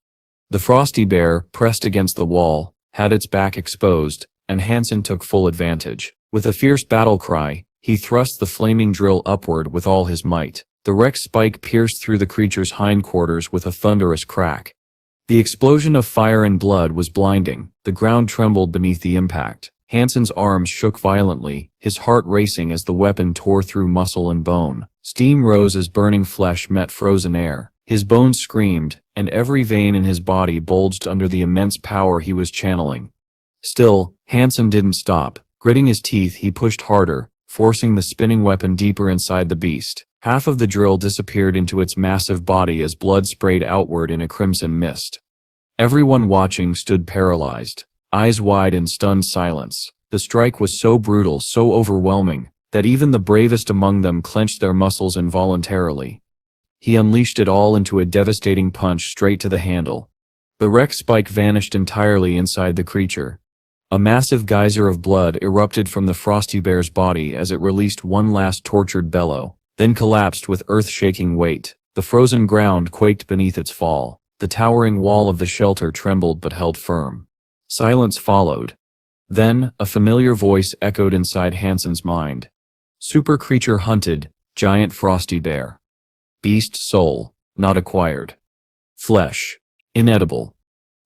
The frosty bear, pressed against the wall, had its back exposed, and Han Sen took full advantage. With a fierce battle cry, he thrust the flaming drill upward with all his might. The wreck's spike pierced through the creature's hindquarters with a thunderous crack. The explosion of fire and blood was blinding. The ground trembled beneath the impact. Han Sen's arms shook violently, his heart racing as the weapon tore through muscle and bone. Steam rose as burning flesh met frozen air. His bones screamed, and every vein in his body bulged under the immense power he was channeling. Still, Han Sen didn't stop. Gritting his teeth, he pushed harder, forcing the spinning weapon deeper inside the beast. Half of the drill disappeared into its massive body as blood sprayed outward in a crimson mist. Everyone watching stood paralyzed, eyes wide in stunned silence. The strike was so brutal, so overwhelming, that even the bravest among them clenched their muscles involuntarily. He unleashed it all into a devastating punch straight to the handle. The wreck spike vanished entirely inside the creature. A massive geyser of blood erupted from the frosty bear's body as it released one last tortured bellow, then collapsed with earth-shaking weight. The frozen ground quaked beneath its fall. The towering wall of the shelter trembled but held firm. Silence followed. Then, a familiar voice echoed inside Han Sen's mind. Super creature hunted, giant frosty bear. Beast soul, not acquired. Flesh, inedible.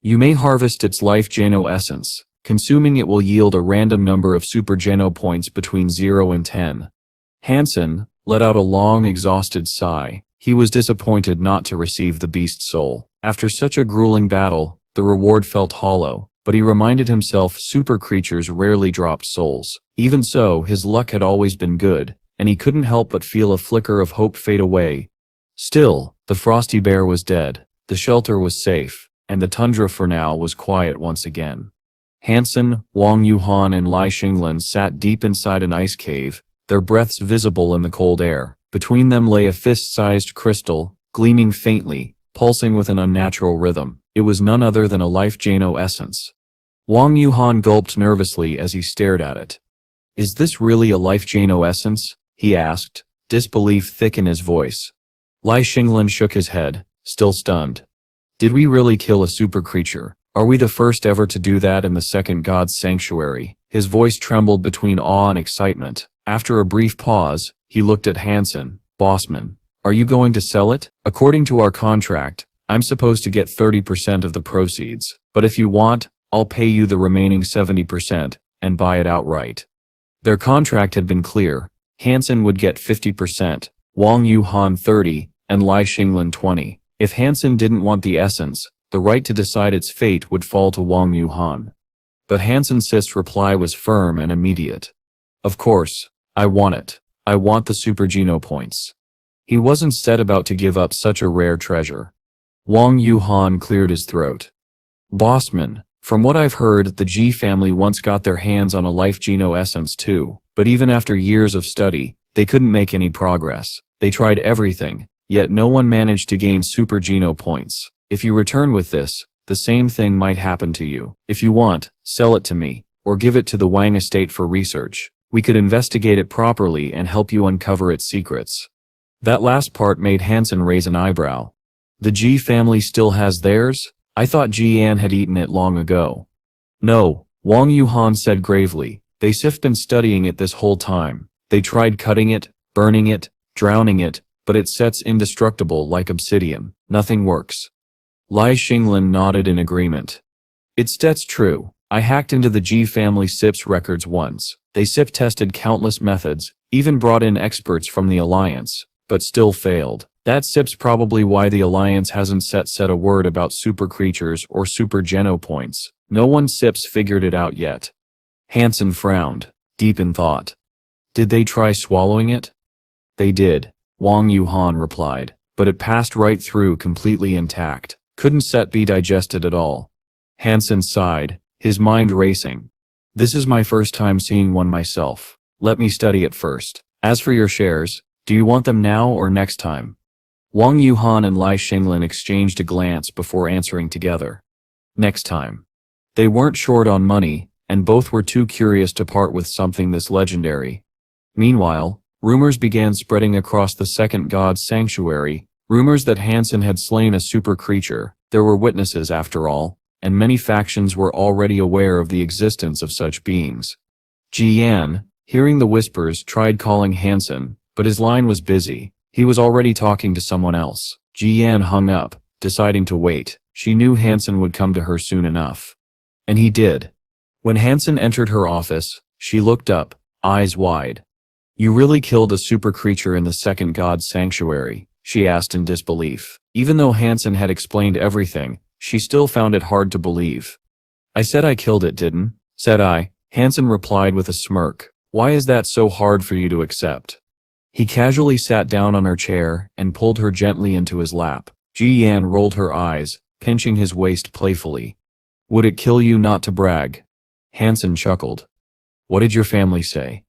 You may harvest its life Geno essence. Consuming it will yield a random number of super Geno points between 0 and 10. Han Sen let out a long, exhausted sigh. He was disappointed not to receive the beast soul. After such a grueling battle, the reward felt hollow, but he reminded himself super creatures rarely dropped souls. Even so, his luck had always been good, and he couldn't help but feel a flicker of hope fade away. Still, the frosty bear was dead, the shelter was safe, and the tundra for now was quiet once again. Han Sen, Wang Yuhan, and Lai Xinglan sat deep inside an ice cave, their breaths visible in the cold air. Between them lay a fist-sized crystal, gleaming faintly, pulsing with an unnatural rhythm. It was none other than a life Geno essence. Wang Yuhan gulped nervously as he stared at it. Is this really a life Geno essence? He asked, disbelief thick in his voice. Lai Xinglan shook his head, still stunned. Did we really kill a super creature? Are we the first ever to do that in the second god's sanctuary? His voice trembled between awe and excitement. After a brief pause, he looked at Han Sen. Bossman, are you going to sell it? According to our contract, I'm supposed to get 30% of the proceeds, but if you want, I'll pay you the remaining 70% and buy it outright. Their contract had been clear. Han Sen would get 50%, Wang Yuhan 30, and Lai Xinglan 20. If Han Sen didn't want the essence, the right to decide its fate would fall to Wang Yuhan. But Han Sen's reply was firm and immediate. Of course, I want it. I want the Super Geno points. He wasn't set about to give up such a rare treasure. Wang Yuhan cleared his throat. Bossman, from what I've heard, the G family once got their hands on a life Geno essence too, but even after years of study, they couldn't make any progress. They tried everything, yet no one managed to gain Super Geno points. If you return with this, the same thing might happen to you. If you want, sell it to me, or give it to the Wang estate for research. We could investigate it properly and help you uncover its secrets. That last part made Han Sen raise an eyebrow. The G family still has theirs? I thought Jian had eaten it long ago. No, Wang Yuhan said gravely. They've been studying it this whole time. They tried cutting it, burning it, drowning it, but it sets indestructible like obsidian. Nothing works. Lai Xinglan nodded in agreement. That's true. I hacked into the G family SIP's records once. They SIP tested countless methods, even brought in experts from the Alliance, but still failed. That SIP's probably why the Alliance hasn't said a word about super creatures or super Geno points. No one SIP's figured it out yet. Han Sen frowned, deep in thought. Did they try swallowing it? They did, Wang Yuhan replied, but it passed right through completely intact. Couldn't be digested at all. Han Sen sighed, his mind racing. This is my first time seeing one myself. Let me study it first. As for your shares, do you want them now or next time? Wang Yuhan and Lai Xinglan exchanged a glance before answering together. Next time. They weren't short on money, and both were too curious to part with something this legendary. Meanwhile, rumors began spreading across the second god's sanctuary, rumors that Han Sen had slain a super creature. There were witnesses after all, and many factions were already aware of the existence of such beings. Jian, hearing the whispers, tried calling Han Sen, but his line was busy. He was already talking to someone else. Jian hung up, deciding to wait. She knew Han Sen would come to her soon enough. And he did. When Han Sen entered her office, she looked up, eyes wide. You really killed a super creature in the second god's sanctuary? She asked in disbelief. Even though Han Sen had explained everything, she still found it hard to believe. I said I killed it, didn't? Said I. Han Sen replied with a smirk. Why is that so hard for you to accept? He casually sat down on her chair and pulled her gently into his lap. Ji Yan rolled her eyes, pinching his waist playfully. Would it kill you not to brag? Han Sen chuckled. What did your family say?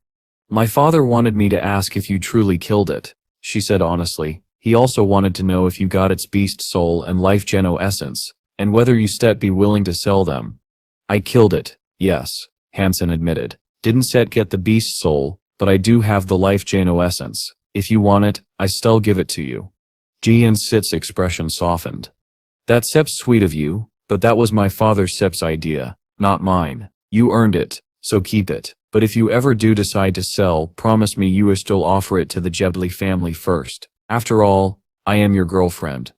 My father wanted me to ask if you truly killed it, she said honestly. He also wanted to know if you got its beast soul and life Geno essence, and whether you be willing to sell them. I killed it, yes, Han Sen admitted. Didn't get the beast soul, but I do have the life Geno essence. If you want it, I still give it to you. Jian's expression softened. That's sweet of you, but that was my father's idea, not mine. You earned it, so keep it. But if you ever do decide to sell, promise me you will still offer it to the Jebli family first. After all, I am your girlfriend.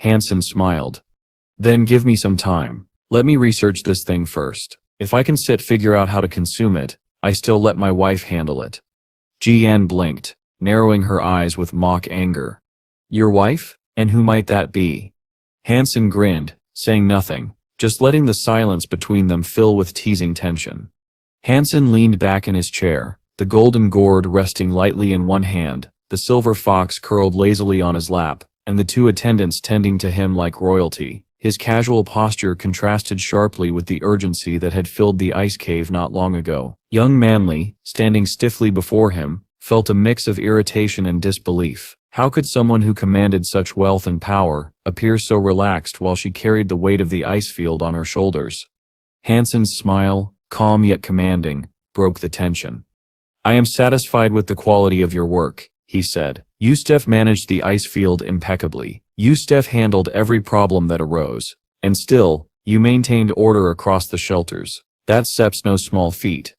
Han Sen smiled. Then give me some time. Let me research this thing first. If I can figure out how to consume it, I still let my wife handle it. Jian blinked, narrowing her eyes with mock anger. Your wife? And who might that be? Han Sen grinned, saying nothing, just letting the silence between them fill with teasing tension. Han Sen leaned back in his chair, the golden gourd resting lightly in one hand, the silver fox curled lazily on his lap, and the two attendants tending to him like royalty. His casual posture contrasted sharply with the urgency that had filled the ice cave not long ago. Young Manly, standing stiffly before him, felt a mix of irritation and disbelief. How could someone who commanded such wealth and power appear so relaxed while she carried the weight of the ice field on her shoulders? Han Sen's smile, calm yet commanding, broke the tension. I am satisfied with the quality of your work, he said. You managed the ice field impeccably. You handled every problem that arose. And still, You maintained order across the shelters. That's Sep's no small feat.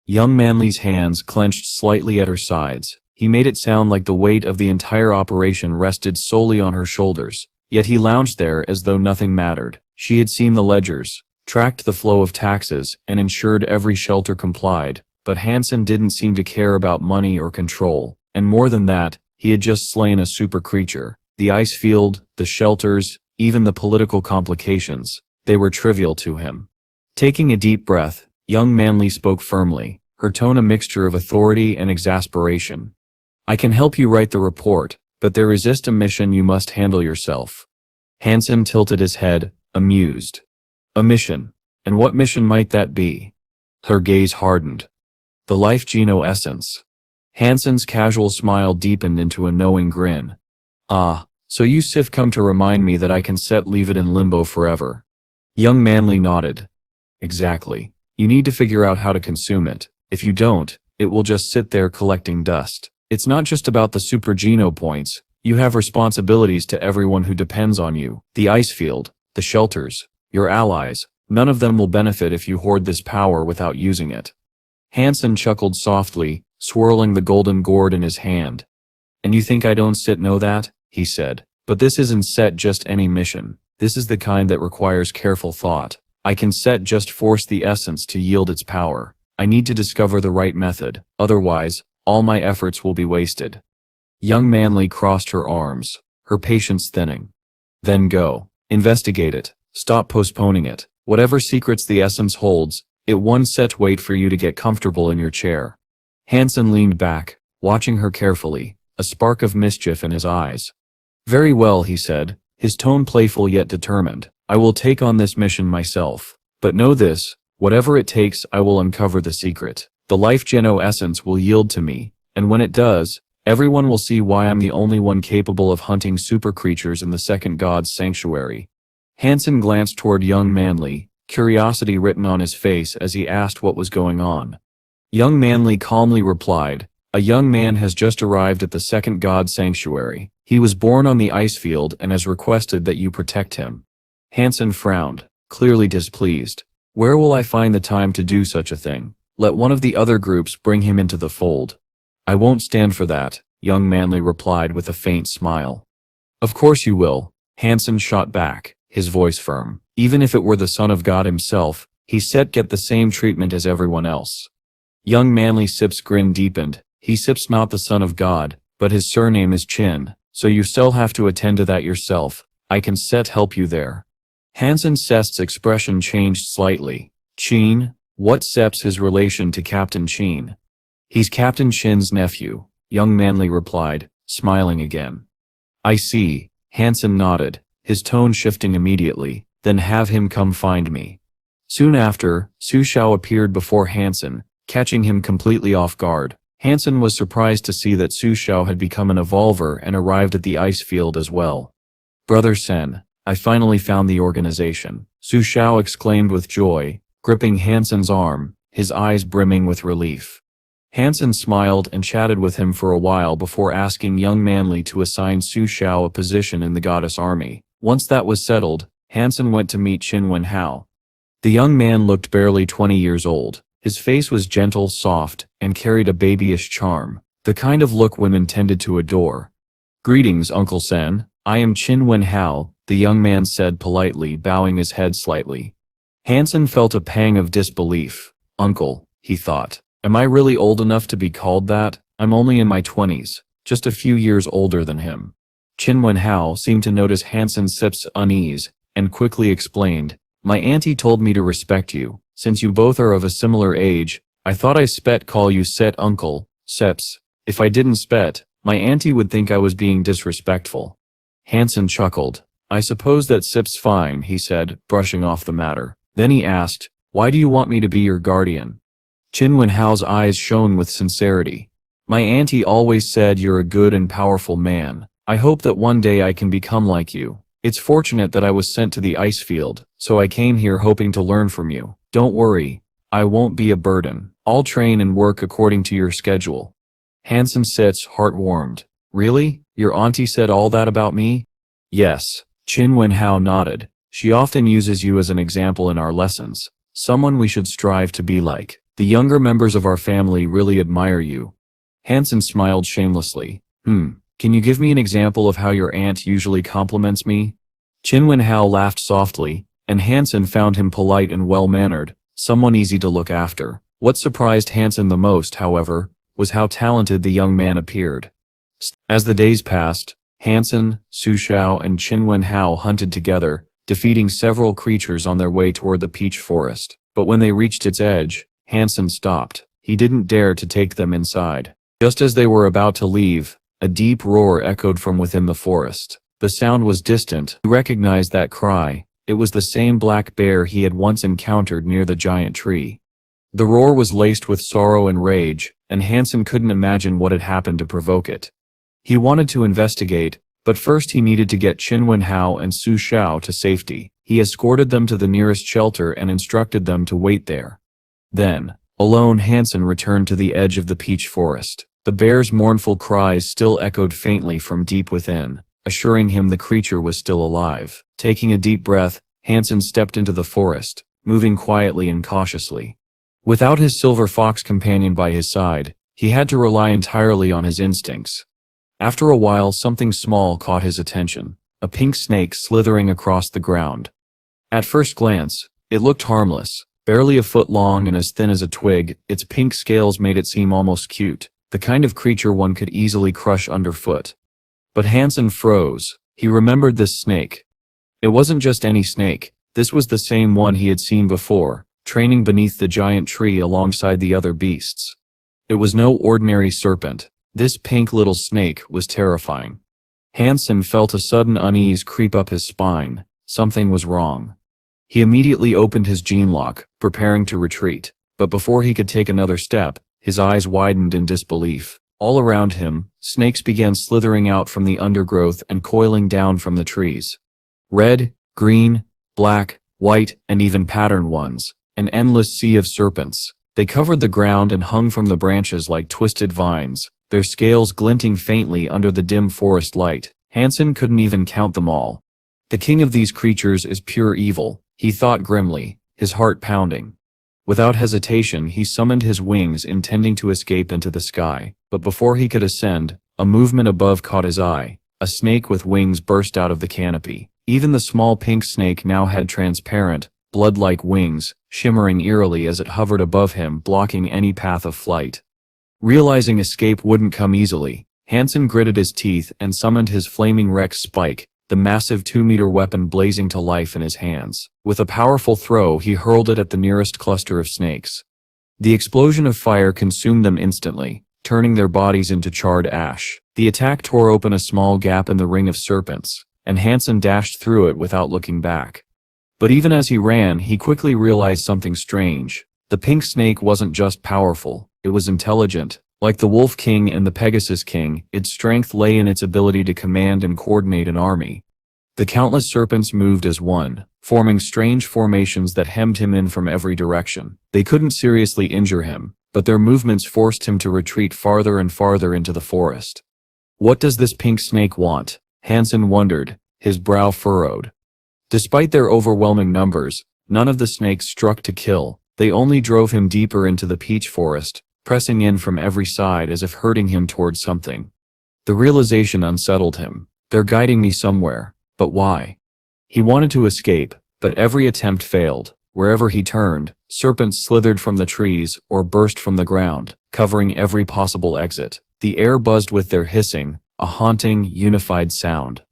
Young Manly's hands clenched slightly at her sides. He made it sound like the weight of the entire operation rested solely on her shoulders. Yet he lounged there as though nothing mattered. She had seen the ledgers, tracked the flow of taxes, and ensured every shelter complied. But Han Sen didn't seem to care about money or control. And more than that, he had just slain a super creature. The ice field, the shelters, even the political complications, they were trivial to him. Taking a deep breath, young Manly spoke firmly, her tone a mixture of authority and exasperation. I can help you write the report, but there is a mission you must handle yourself. Han Sen tilted his head, amused. A mission? And what mission might that be? Her gaze hardened. The life geno essence. Han Sen's casual smile deepened into a knowing grin. Ah, so you Sif come to remind me that I can leave it in limbo forever. Young Manly nodded. Exactly. You need to figure out how to consume it. If you don't, it will just sit there collecting dust. It's not just about the super geno points. You have responsibilities to everyone who depends on you. The ice field, the shelters, your allies. None of them will benefit if you hoard this power without using it. Han Sen chuckled softly, swirling the golden gourd in his hand. And you think I don't know that? He said. But this isn't just any mission. This is the kind that requires careful thought. I can just force the essence to yield its power. I need to discover the right method. Otherwise, all my efforts will be wasted. Young Manly crossed her arms, her patience thinning. Then go. Investigate it. Stop postponing it. Whatever secrets the essence holds, it won't wait for you to get comfortable in your chair. Han Sen leaned back, watching her carefully, a spark of mischief in his eyes. Very well, he said, his tone playful yet determined. I will take on this mission myself. But know this, whatever it takes, I will uncover the secret. The life geno essence will yield to me, and when it does, everyone will see why I'm the only one capable of hunting super creatures in the second god's sanctuary. Han Sen glanced toward young Manly, curiosity written on his face as he asked what was going on. Young Manly calmly replied, a young man has just arrived at the second god's sanctuary. He was born on the ice field and has requested that you protect him. Han Sen frowned, clearly displeased. Where will I find the time to do such a thing? Let one of the other groups bring him into the fold. I won't stand for that, young Manly replied with a faint smile. Of course you will, Han Sen shot back, his voice firm. Even if it were the Son of God himself, he get the same treatment as everyone else. Young Manly Sip's grin deepened. He Sip's not the Son of God, but his surname is Chin, so you still have to attend to that yourself. I can help you there. Han Sen's expression changed slightly. Chin? What his relation to Captain Chin? He's Captain Chin's nephew, young Manly replied, smiling again. I see, Han Sen nodded, his tone shifting immediately. Then have him come find me. Soon after, Su Xiao appeared before Han Sen, catching him completely off guard. Han Sen was surprised to see that Su Xiao had become an evolver and arrived at the ice field as well. Brother Sen, I finally found the organization, Su Xiao exclaimed with joy, gripping Han Sen's arm, his eyes brimming with relief. Han Sen smiled and chatted with him for a while before asking young Manly to assign Su Xiao a position in the goddess army. Once that was settled, Han Sen went to meet Qin Wenhao. The young man looked barely 20 years old. His face was gentle, soft, and carried a babyish charm, the kind of look women tended to adore. Greetings, Uncle Sen. I am Qin Wenhao, the young man said politely, bowing his head slightly. Han Sen felt a pang of disbelief. Uncle, he thought. Am I really old enough to be called that? I'm only in my 20s, just a few years older than him. Qin Wenhao seemed to notice Han Sen's unease, and quickly explained, my auntie told me to respect you. Since you both are of a similar age, I thought I call you uncle, Seps. If I didn't my auntie would think I was being disrespectful. Han Sen chuckled. I suppose that Sip's fine, he said, brushing off the matter. Then he asked, why do you want me to be your guardian? Qin Wenhao's eyes shone with sincerity. My auntie always said you're a good and powerful man. I hope that one day I can become like you. It's fortunate that I was sent to the ice field, so I came here hoping to learn from you. Don't worry, I won't be a burden. I'll train and work according to your schedule. Han Sen's heart warmed. Really? Your auntie said all that about me? Yes. Qin Wenhao nodded. She often uses you as an example in our lessons, someone we should strive to be like. The younger members of our family really admire you." Han Sen smiled shamelessly. Can you give me an example of how your aunt usually compliments me?" Qin Wenhao laughed softly, and Han Sen found him polite and well-mannered, someone easy to look after. What surprised Han Sen the most, however, was how talented the young man appeared. As the days passed, Han Sen, Su Xiao and Qin Wenhao hunted together, defeating several creatures on their way toward the peach forest. But when they reached its edge, Han Sen stopped. He didn't dare to take them inside. Just as they were about to leave, a deep roar echoed from within the forest. The sound was distant. He recognized that cry. It was the same black bear he had once encountered near the giant tree. The roar was laced with sorrow and rage, and Han Sen couldn't imagine what had happened to provoke it. He wanted to investigate, but first he needed to get Qin Wenhao and Su Xiao to safety. He escorted them to the nearest shelter and instructed them to wait there. Then, alone, Han Sen returned to the edge of the peach forest. The bear's mournful cries still echoed faintly from deep within, assuring him the creature was still alive. Taking a deep breath, Han Sen stepped into the forest, moving quietly and cautiously. Without his silver fox companion by his side, he had to rely entirely on his instincts. After a while, something small caught his attention, a pink snake slithering across the ground. At first glance, it looked harmless, barely a foot long and as thin as a twig. Its pink scales made it seem almost cute, the kind of creature one could easily crush underfoot. But Han Sen froze. He remembered this snake. It wasn't just any snake. This was the same one he had seen before, training beneath the giant tree alongside the other beasts. It was no ordinary serpent. This pink little snake was terrifying. Han Sen felt a sudden unease creep up his spine. Something was wrong. He immediately opened his gene lock, preparing to retreat. But before he could take another step, his eyes widened in disbelief. All around him, snakes began slithering out from the undergrowth and coiling down from the trees. Red, green, black, white, and even patterned ones. An endless sea of serpents. They covered the ground and hung from the branches like twisted vines, their scales glinting faintly under the dim forest light. Han Sen couldn't even count them all. The king of these creatures is pure evil, he thought grimly, his heart pounding. Without hesitation, he summoned his wings, intending to escape into the sky. But before he could ascend, a movement above caught his eye. A snake with wings burst out of the canopy. Even the small pink snake now had transparent, blood-like wings, shimmering eerily as it hovered above him, blocking any path of flight. Realizing escape wouldn't come easily, Han Sen gritted his teeth and summoned his flaming Rex Spike, the massive 2-meter weapon blazing to life in his hands. With a powerful throw, he hurled it at the nearest cluster of snakes. The explosion of fire consumed them instantly, turning their bodies into charred ash. The attack tore open a small gap in the ring of serpents, and Han Sen dashed through it without looking back. But even as he ran, he quickly realized something strange. The pink snake wasn't just powerful, it was intelligent. Like the Wolf King and the Pegasus King, its strength lay in its ability to command and coordinate an army. The countless serpents moved as one, forming strange formations that hemmed him in from every direction. They couldn't seriously injure him, but their movements forced him to retreat farther and farther into the forest. What does this pink snake want? Han Sen wondered, his brow furrowed. Despite their overwhelming numbers, none of the snakes struck to kill. They only drove him deeper into the peach forest, pressing in from every side as if herding him towards something. The realization unsettled him. They're guiding me somewhere, but why? He wanted to escape, but every attempt failed. Wherever he turned, serpents slithered from the trees or burst from the ground, covering every possible exit. The air buzzed with their hissing, a haunting, unified sound.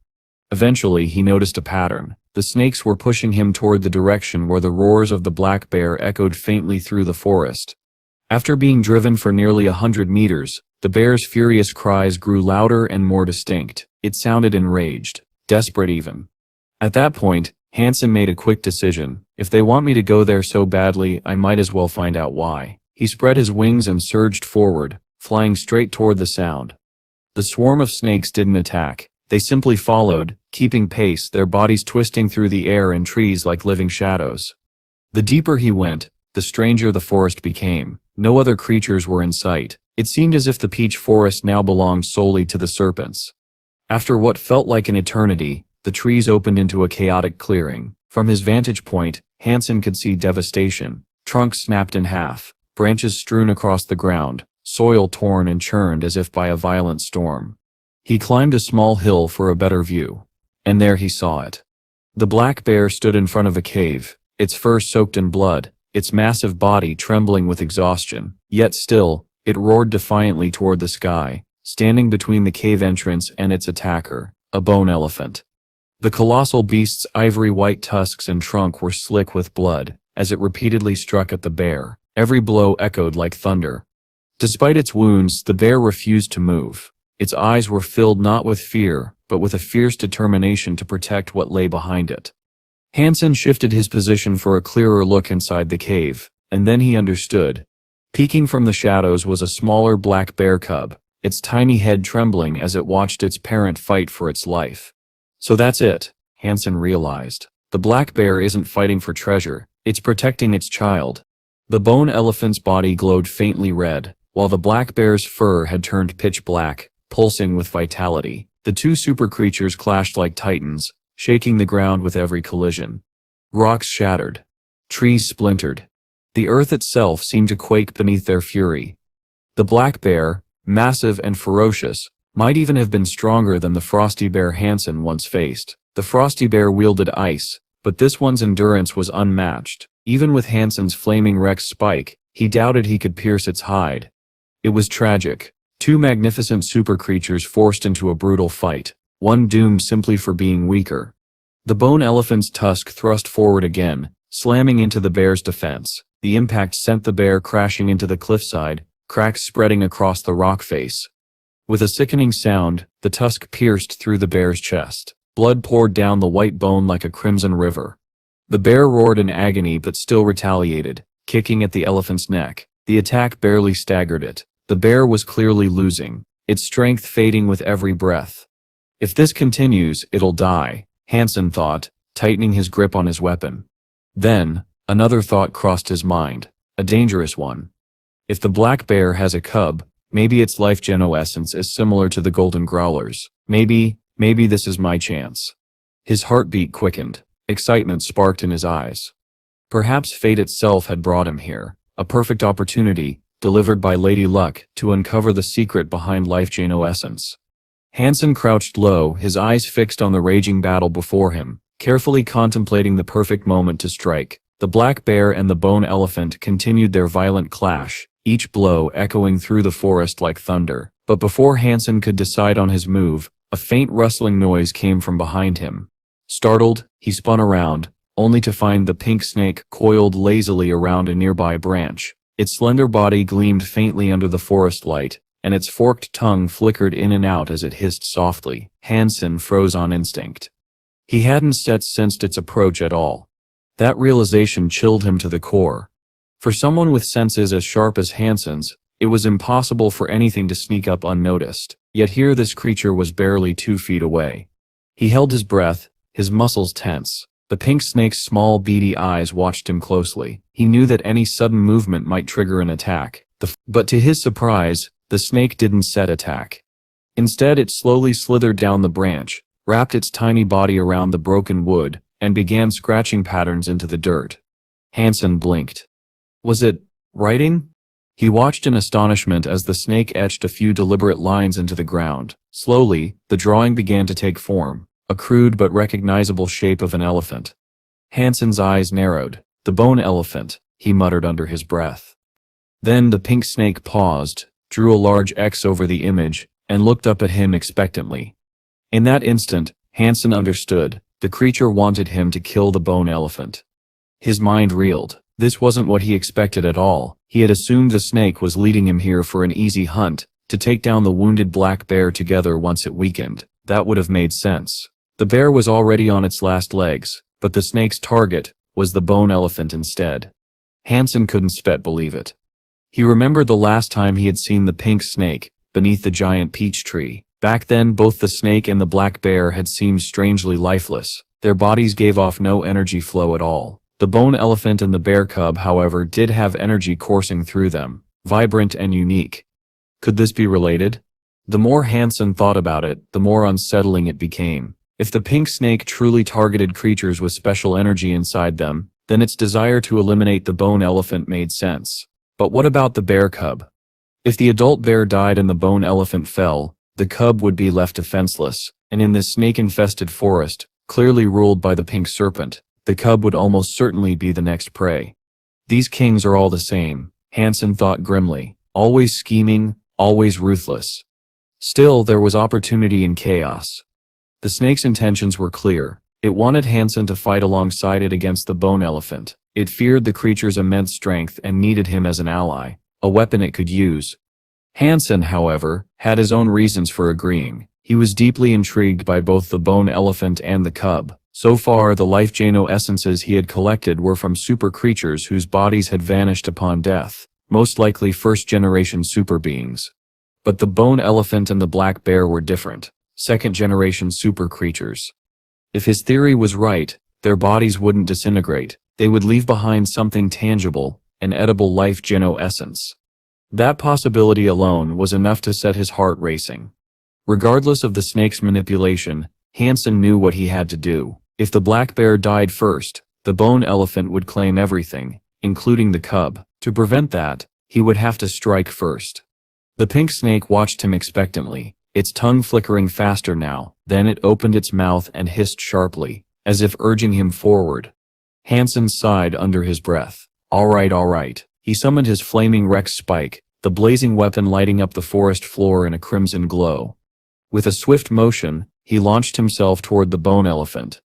Eventually, he noticed a pattern. The snakes were pushing him toward the direction where the roars of the black bear echoed faintly through the forest. After being driven for nearly 100 meters, the bear's furious cries grew louder and more distinct. It sounded enraged, desperate even. At that point, Han Sen made a quick decision. If they want me to go there so badly, I might as well find out why. He spread his wings and surged forward, flying straight toward the sound. The swarm of snakes didn't attack. They simply followed, keeping pace, their bodies twisting through the air and trees like living shadows. The deeper he went, the stranger the forest became. No other creatures were in sight. It seemed as if the peach forest now belonged solely to the serpents. After what felt like an eternity, the trees opened into a chaotic clearing. From his vantage point, Han Sen could see devastation. Trunks snapped in half, branches strewn across the ground, soil torn and churned as if by a violent storm. He climbed a small hill for a better view. And there he saw it. The black bear stood in front of a cave, its fur soaked in blood, its massive body trembling with exhaustion. Yet still, it roared defiantly toward the sky, standing between the cave entrance and its attacker, a bone elephant. The colossal beast's ivory-white tusks and trunk were slick with blood, as it repeatedly struck at the bear. Every blow echoed like thunder. Despite its wounds, the bear refused to move. Its eyes were filled not with fear, but with a fierce determination to protect what lay behind it. Han Sen shifted his position for a clearer look inside the cave, and then he understood. Peeking from the shadows was a smaller black bear cub, its tiny head trembling as it watched its parent fight for its life. So that's it, Han Sen realized. The black bear isn't fighting for treasure, it's protecting its child. The bone elephant's body glowed faintly red, while the black bear's fur had turned pitch black, pulsing with vitality. The two super creatures clashed like titans, shaking the ground with every collision. Rocks shattered. Trees splintered. The earth itself seemed to quake beneath their fury. The black bear, massive and ferocious, might even have been stronger than the frosty bear Han Sen once faced. The frosty bear wielded ice, but this one's endurance was unmatched. Even with Han Sen's flaming Rex spike, he doubted he could pierce its hide. It was tragic. Two magnificent super creatures forced into a brutal fight, one doomed simply for being weaker. The bone elephant's tusk thrust forward again, slamming into the bear's defense. The impact sent the bear crashing into the cliffside, cracks spreading across the rock face. With a sickening sound, the tusk pierced through the bear's chest. Blood poured down the white bone like a crimson river. The bear roared in agony but still retaliated, kicking at the elephant's neck. The attack barely staggered it. The bear was clearly losing, its strength fading with every breath. If this continues, it'll die, Han Sen thought, tightening his grip on his weapon. Then, another thought crossed his mind, a dangerous one. If the black bear has a cub, maybe its life geno essence is similar to the golden growlers. Maybe this is my chance. His heartbeat quickened, excitement sparked in his eyes. Perhaps fate itself had brought him here, a perfect opportunity, delivered by Lady Luck, to uncover the secret behind life geno essence. Han Sen crouched low, his eyes fixed on the raging battle before him, carefully contemplating the perfect moment to strike. The black bear and the bone elephant continued their violent clash, each blow echoing through the forest like thunder. But before Han Sen could decide on his move, a faint rustling noise came from behind him. Startled, he spun around, only to find the pink snake coiled lazily around a nearby branch. Its slender body gleamed faintly under the forest light, and its forked tongue flickered in and out as it hissed softly. Han Sen froze on instinct. He hadn't sensed its approach at all. That realization chilled him to the core. For someone with senses as sharp as Han Sen's, it was impossible for anything to sneak up unnoticed. Yet here this creature was barely 2 feet away. He held his breath, his muscles tense. The pink snake's small beady eyes watched him closely. He knew that any sudden movement might trigger an attack. But to his surprise, the snake didn't set attack. Instead, it slowly slithered down the branch, wrapped its tiny body around the broken wood, and began scratching patterns into the dirt. Han Sen blinked. Was it writing? He watched in astonishment as the snake etched a few deliberate lines into the ground. Slowly, the drawing began to take form, a crude but recognizable shape of an elephant. Han Sen's eyes narrowed. The bone elephant, he muttered under his breath. Then the pink snake paused, drew a large X over the image, and looked up at him expectantly. In that instant, Han Sen understood. The creature wanted him to kill the bone elephant. His mind reeled. This wasn't what he expected at all. He had assumed the snake was leading him here for an easy hunt, to take down the wounded black bear together once it weakened. That would have made sense. The bear was already on its last legs, but the snake's target was the bone elephant instead. Han Sen couldn't believe it. He remembered the last time he had seen the pink snake, beneath the giant peach tree. Back then both the snake and the black bear had seemed strangely lifeless. Their bodies gave off no energy flow at all. The bone elephant and the bear cub, however, did have energy coursing through them, vibrant and unique. Could this be related? The more Han Sen thought about it, the more unsettling it became. If the pink snake truly targeted creatures with special energy inside them, then its desire to eliminate the bone elephant made sense. But what about the bear cub? If the adult bear died and the bone elephant fell, the cub would be left defenseless, and in this snake-infested forest, clearly ruled by the pink serpent, the cub would almost certainly be the next prey. These kings are all the same, Han Sen thought grimly, always scheming, always ruthless. Still, there was opportunity in chaos. The snake's intentions were clear. It wanted Han Sen to fight alongside it against the bone elephant. It feared the creature's immense strength and needed him as an ally, a weapon it could use. Han Sen, however, had his own reasons for agreeing. He was deeply intrigued by both the bone elephant and the cub. So far, the life Jano essences he had collected were from super creatures whose bodies had vanished upon death, most likely first-generation super beings. But the bone elephant and the black bear were different, second-generation super creatures. If his theory was right, their bodies wouldn't disintegrate. They would leave behind something tangible, an edible life Jano essence. That possibility alone was enough to set his heart racing. Regardless of the snake's manipulation, Han Sen knew what he had to do. If the black bear died first, the bone elephant would claim everything, including the cub. To prevent that, he would have to strike first. The pink snake watched him expectantly, its tongue flickering faster now. Then it opened its mouth and hissed sharply, as if urging him forward. Han Sen sighed under his breath. All right. He summoned his flaming Rex spike, the blazing weapon lighting up the forest floor in a crimson glow. With a swift motion, he launched himself toward the bone elephant.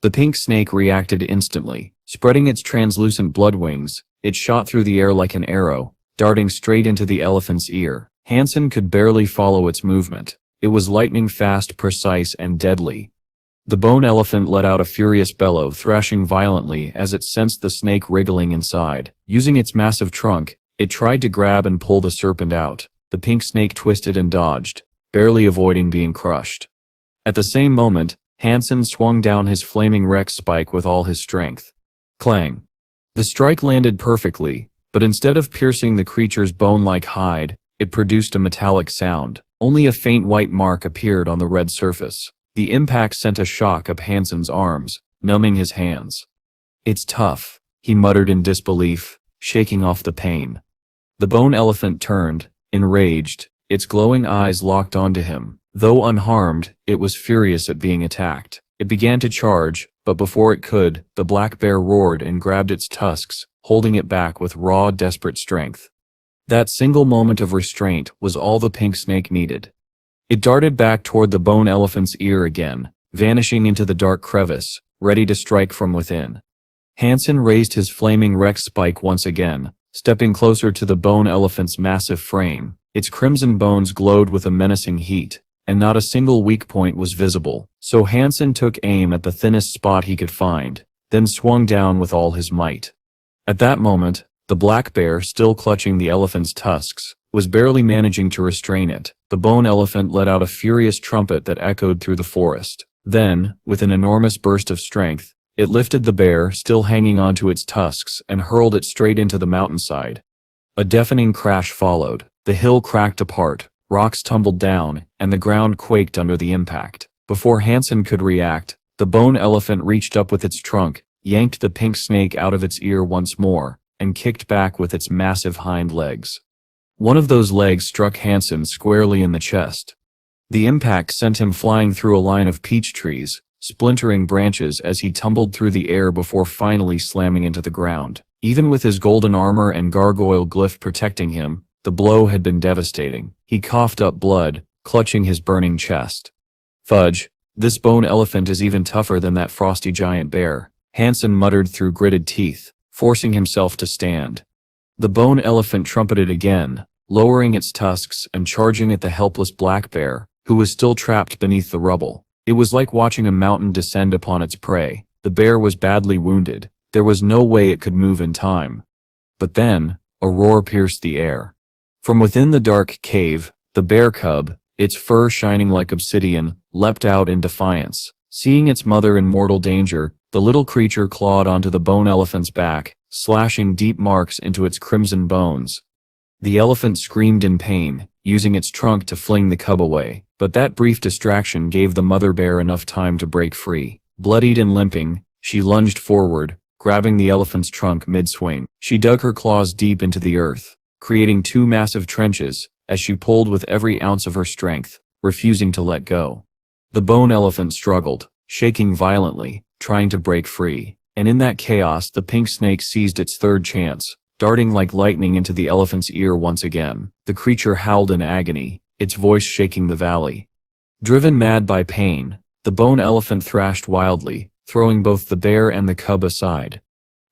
The pink snake reacted instantly. Spreading its translucent blood wings, it shot through the air like an arrow, darting straight into the elephant's ear. Han Sen could barely follow its movement. It was lightning fast, precise, and deadly. The bone elephant let out a furious bellow, thrashing violently as it sensed the snake wriggling inside. Using its massive trunk, it tried to grab and pull the serpent out. The pink snake twisted and dodged, barely avoiding being crushed. At the same moment, Han Sen swung down his flaming Rex spike with all his strength. Clang! The strike landed perfectly, but instead of piercing the creature's bone-like hide, it produced a metallic sound. Only a faint white mark appeared on the red surface. The impact sent a shock up Han Sen's arms, numbing his hands. It's tough, he muttered in disbelief, shaking off the pain. The bone elephant turned, enraged, its glowing eyes locked onto him. Though unharmed, it was furious at being attacked. It began to charge, but before it could, the black bear roared and grabbed its tusks, holding it back with raw, desperate strength. That single moment of restraint was all the pink snake needed. It darted back toward the bone elephant's ear again, vanishing into the dark crevice, ready to strike from within. Han Sen raised his flaming Rex spike once again, stepping closer to the bone elephant's massive frame. Its crimson bones glowed with a menacing heat, and not a single weak point was visible. So Han Sen took aim at the thinnest spot he could find, then swung down with all his might. At that moment, the black bear, still clutching the elephant's tusks, was barely managing to restrain it. The bone elephant let out a furious trumpet that echoed through the forest. Then, with an enormous burst of strength, it lifted the bear, still hanging onto its tusks, and hurled it straight into the mountainside. A deafening crash followed. The hill cracked apart, rocks tumbled down, and the ground quaked under the impact. Before Han Sen could react, the bone elephant reached up with its trunk, yanked the pink snake out of its ear once more, and kicked back with its massive hind legs. One of those legs struck Han Sen squarely in the chest. The impact sent him flying through a line of peach trees, splintering branches as he tumbled through the air before finally slamming into the ground. Even with his golden armor and gargoyle glyph protecting him, the blow had been devastating. He coughed up blood, clutching his burning chest. Fudge, this bone elephant is even tougher than that frosty giant bear, Han Sen muttered through gritted teeth, forcing himself to stand. The bone elephant trumpeted again, lowering its tusks and charging at the helpless black bear, who was still trapped beneath the rubble. It was like watching a mountain descend upon its prey. The bear was badly wounded. There was no way it could move in time. But then, a roar pierced the air. From within the dark cave, the bear cub, its fur shining like obsidian, leapt out in defiance. Seeing its mother in mortal danger, the little creature clawed onto the bone elephant's back, slashing deep marks into its crimson bones. The elephant screamed in pain, using its trunk to fling the cub away. But that brief distraction gave the mother bear enough time to break free. Bloodied and limping, she lunged forward, grabbing the elephant's trunk mid-swing. She dug her claws deep into the earth, creating two massive trenches, as she pulled with every ounce of her strength, refusing to let go. The bone elephant struggled, shaking violently, trying to break free. And in that chaos, the pink snake seized its third chance, darting like lightning into the elephant's ear once again. The creature howled in agony, its voice shaking the valley. Driven mad by pain, the bone elephant thrashed wildly, throwing both the bear and the cub aside.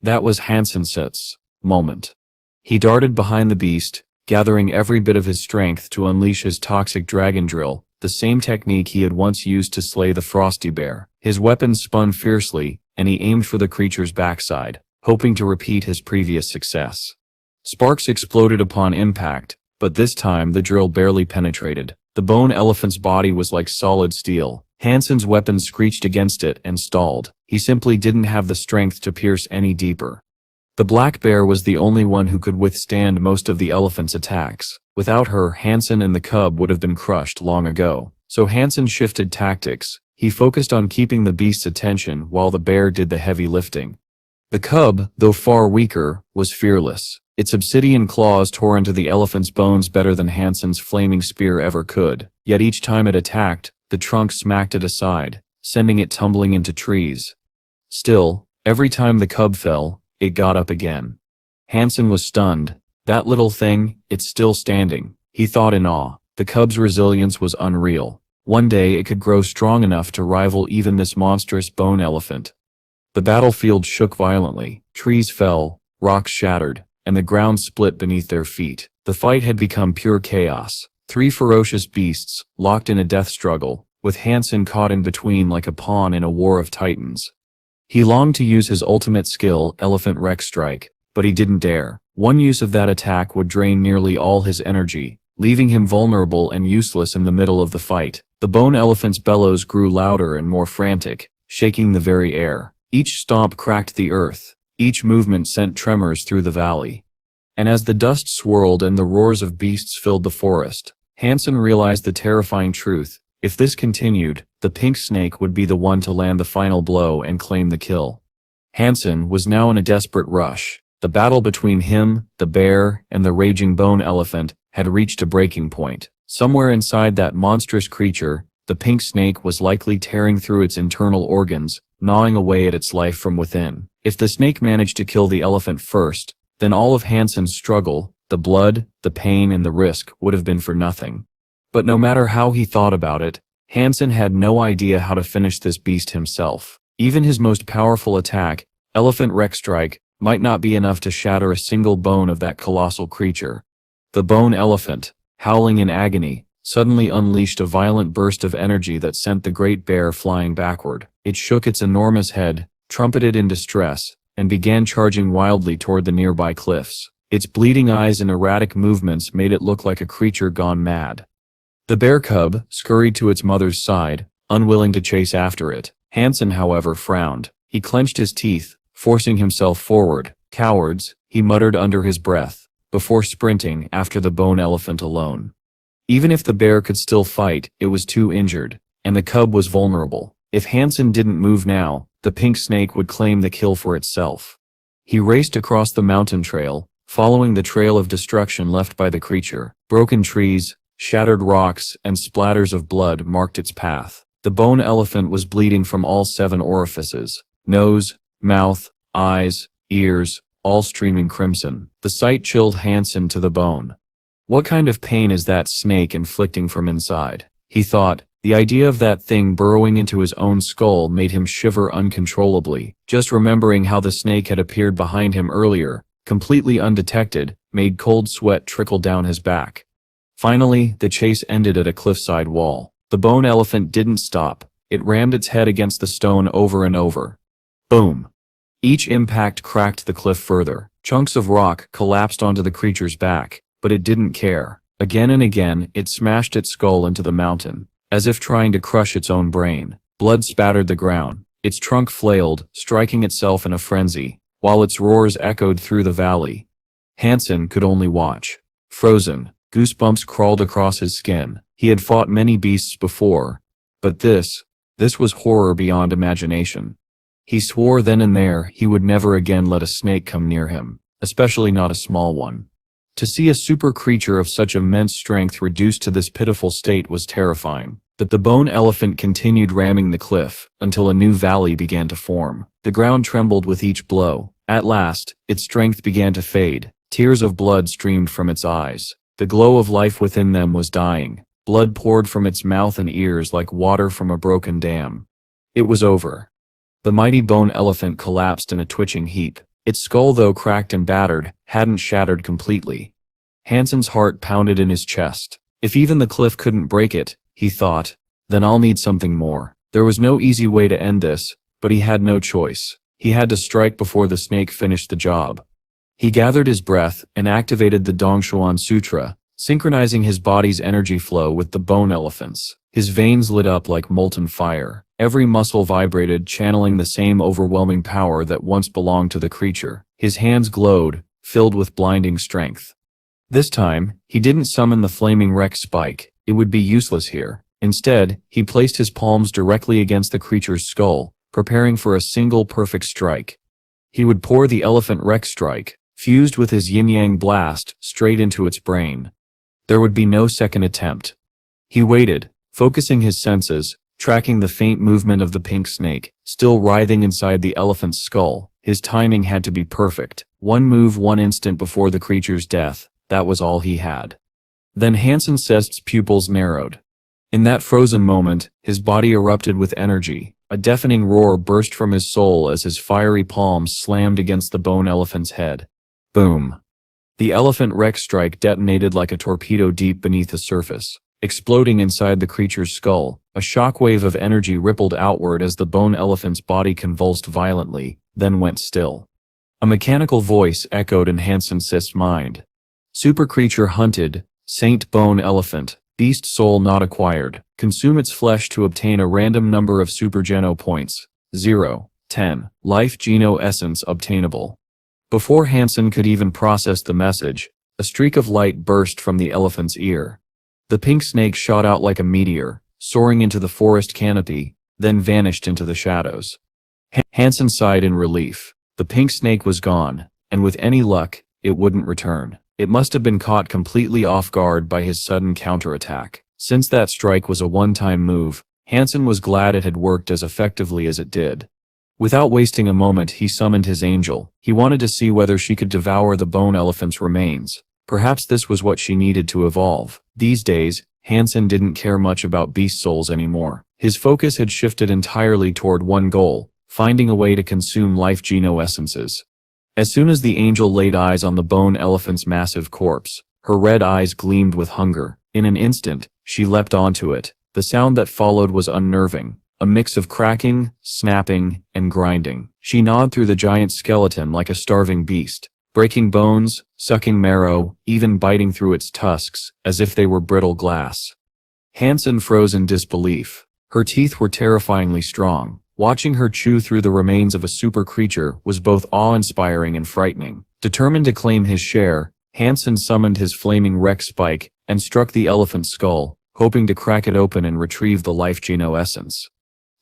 That was Han Sen's moment. He darted behind the beast, gathering every bit of his strength to unleash his toxic dragon drill, the same technique he had once used to slay the frosty bear. His weapon spun fiercely, and he aimed for the creature's backside, hoping to repeat his previous success. Sparks exploded upon impact, but this time the drill barely penetrated. The bone elephant's body was like solid steel. Han Sen's weapon screeched against it and stalled. He simply didn't have the strength to pierce any deeper. The black bear was the only one who could withstand most of the elephant's attacks. Without her, Han Sen and the cub would have been crushed long ago. So Han Sen shifted tactics. He focused on keeping the beast's attention while the bear did the heavy lifting. The cub, though far weaker, was fearless. Its obsidian claws tore into the elephant's bones better than Han Sen's flaming spear ever could. Yet each time it attacked, the trunk smacked it aside, sending it tumbling into trees. Still, every time the cub fell, it got up again. Han Sen was stunned. That little thing, it's still standing, he thought in awe. The cub's resilience was unreal. One day it could grow strong enough to rival even this monstrous bone elephant. The battlefield shook violently. Trees fell, rocks shattered, and the ground split beneath their feet. The fight had become pure chaos. Three ferocious beasts, locked in a death struggle, with Han Sen caught in between like a pawn in a war of titans. He longed to use his ultimate skill, Elephant Rex Strike, but he didn't dare. One use of that attack would drain nearly all his energy, leaving him vulnerable and useless in the middle of the fight. The bone elephant's bellows grew louder and more frantic, shaking the very air. Each stomp cracked the earth. Each movement sent tremors through the valley. And as the dust swirled and the roars of beasts filled the forest, Han Sen realized the terrifying truth. If this continued, the pink snake would be the one to land the final blow and claim the kill. Han Sen was now in a desperate rush. The battle between him, the bear, and the raging bone elephant had reached a breaking point. Somewhere inside that monstrous creature, the pink snake was likely tearing through its internal organs, gnawing away at its life from within. If the snake managed to kill the elephant first, then all of Han Sen's struggle, the blood, the pain, and the risk would have been for nothing. But no matter how he thought about it, Han Sen had no idea how to finish this beast himself. Even his most powerful attack, Elephant Rex Strike, might not be enough to shatter a single bone of that colossal creature. The bone elephant, howling in agony, suddenly unleashed a violent burst of energy that sent the great bear flying backward. It shook its enormous head, trumpeted in distress, and began charging wildly toward the nearby cliffs. Its bleeding eyes and erratic movements made it look like a creature gone mad. The bear cub scurried to its mother's side, unwilling to chase after it. Han Sen, however, frowned. He clenched his teeth, forcing himself forward. "Cowards," he muttered under his breath, before sprinting after the bone elephant alone. Even if the bear could still fight, it was too injured, and the cub was vulnerable. If Han Sen didn't move now, the pink snake would claim the kill for itself. He raced across the mountain trail, following the trail of destruction left by the creature. Broken trees, shattered rocks, and splatters of blood marked its path. The bone elephant was bleeding from all 7 orifices: nose, mouth, eyes, ears, all streaming crimson. The sight chilled Han Sen to the bone. What kind of pain is that snake inflicting from inside? He thought. The idea of that thing burrowing into his own skull made him shiver uncontrollably. Just remembering how the snake had appeared behind him earlier, completely undetected, made cold sweat trickle down his back. Finally, the chase ended at a cliffside wall. The bone elephant didn't stop. It rammed its head against the stone over and over. Boom! Each impact cracked the cliff further. Chunks of rock collapsed onto the creature's back, but it didn't care. Again and again, it smashed its skull into the mountain, as if trying to crush its own brain. Blood spattered the ground. Its trunk flailed, striking itself in a frenzy, while its roars echoed through the valley. Han Sen could only watch. Frozen, goosebumps crawled across his skin. He had fought many beasts before, but this was horror beyond imagination. He swore then and there he would never again let a snake come near him, especially not a small one. To see a super creature of such immense strength reduced to this pitiful state was terrifying. But the bone elephant continued ramming the cliff, until a new valley began to form. The ground trembled with each blow. At last, its strength began to fade. Tears of blood streamed from its eyes. The glow of life within them was dying. Blood poured from its mouth and ears like water from a broken dam. It was over. The mighty bone elephant collapsed in a twitching heap. Its skull, though cracked and battered, hadn't shattered completely. Han Sen's heart pounded in his chest. If even the cliff couldn't break it, he thought, then I'll need something more. There was no easy way to end this, but he had no choice. He had to strike before the snake finished the job. He gathered his breath and activated the Dongshuan Sutra, synchronizing his body's energy flow with the bone elephant's. His veins lit up like molten fire. Every muscle vibrated, channeling the same overwhelming power that once belonged to the creature. His hands glowed, filled with blinding strength. This time, he didn't summon the flaming Rex spike. It would be useless here. Instead, he placed his palms directly against the creature's skull, preparing for a single perfect strike. He would pour the elephant Rex strike, fused with his yin-yang blast, straight into its brain. There would be no second attempt. He waited, focusing his senses, tracking the faint movement of the pink snake, still writhing inside the elephant's skull. His timing had to be perfect. One move, one instant before the creature's death. That was all he had. Then Han Sen's pupils narrowed. In that frozen moment, his body erupted with energy. A deafening roar burst from his soul as his fiery palms slammed against the bone elephant's head. Boom. The elephant Rex strike detonated like a torpedo deep beneath the surface. Exploding inside the creature's skull, a shockwave of energy rippled outward as the bone elephant's body convulsed violently, then went still. A mechanical voice echoed in Han Sen's mind. Super creature hunted, Saint Bone Elephant, beast soul not acquired. Consume its flesh to obtain a random number of super geno points. 0, 10. Life geno essence obtainable. Before Han Sen could even process the message, a streak of light burst from the elephant's ear. The pink snake shot out like a meteor, soaring into the forest canopy, then vanished into the shadows. Han Sen sighed in relief. The pink snake was gone, and with any luck, it wouldn't return. It must have been caught completely off guard by his sudden counterattack. Since that strike was a one-time move, Han Sen was glad it had worked as effectively as it did. Without wasting a moment, he summoned his angel. He wanted to see whether she could devour the bone elephant's remains. Perhaps this was what she needed to evolve. These days, Han Sen didn't care much about beast souls anymore. His focus had shifted entirely toward one goal, finding a way to consume life geno essences. As soon as the angel laid eyes on the bone elephant's massive corpse, her red eyes gleamed with hunger. In an instant, she leapt onto it. The sound that followed was unnerving, a mix of cracking, snapping, and grinding. She gnawed through the giant skeleton like a starving beast, breaking bones, sucking marrow, even biting through its tusks, as if they were brittle glass. Han Sen froze in disbelief. Her teeth were terrifyingly strong. Watching her chew through the remains of a super creature was both awe-inspiring and frightening. Determined to claim his share, Han Sen summoned his flaming Rex spike and struck the elephant's skull, hoping to crack it open and retrieve the life geno essence.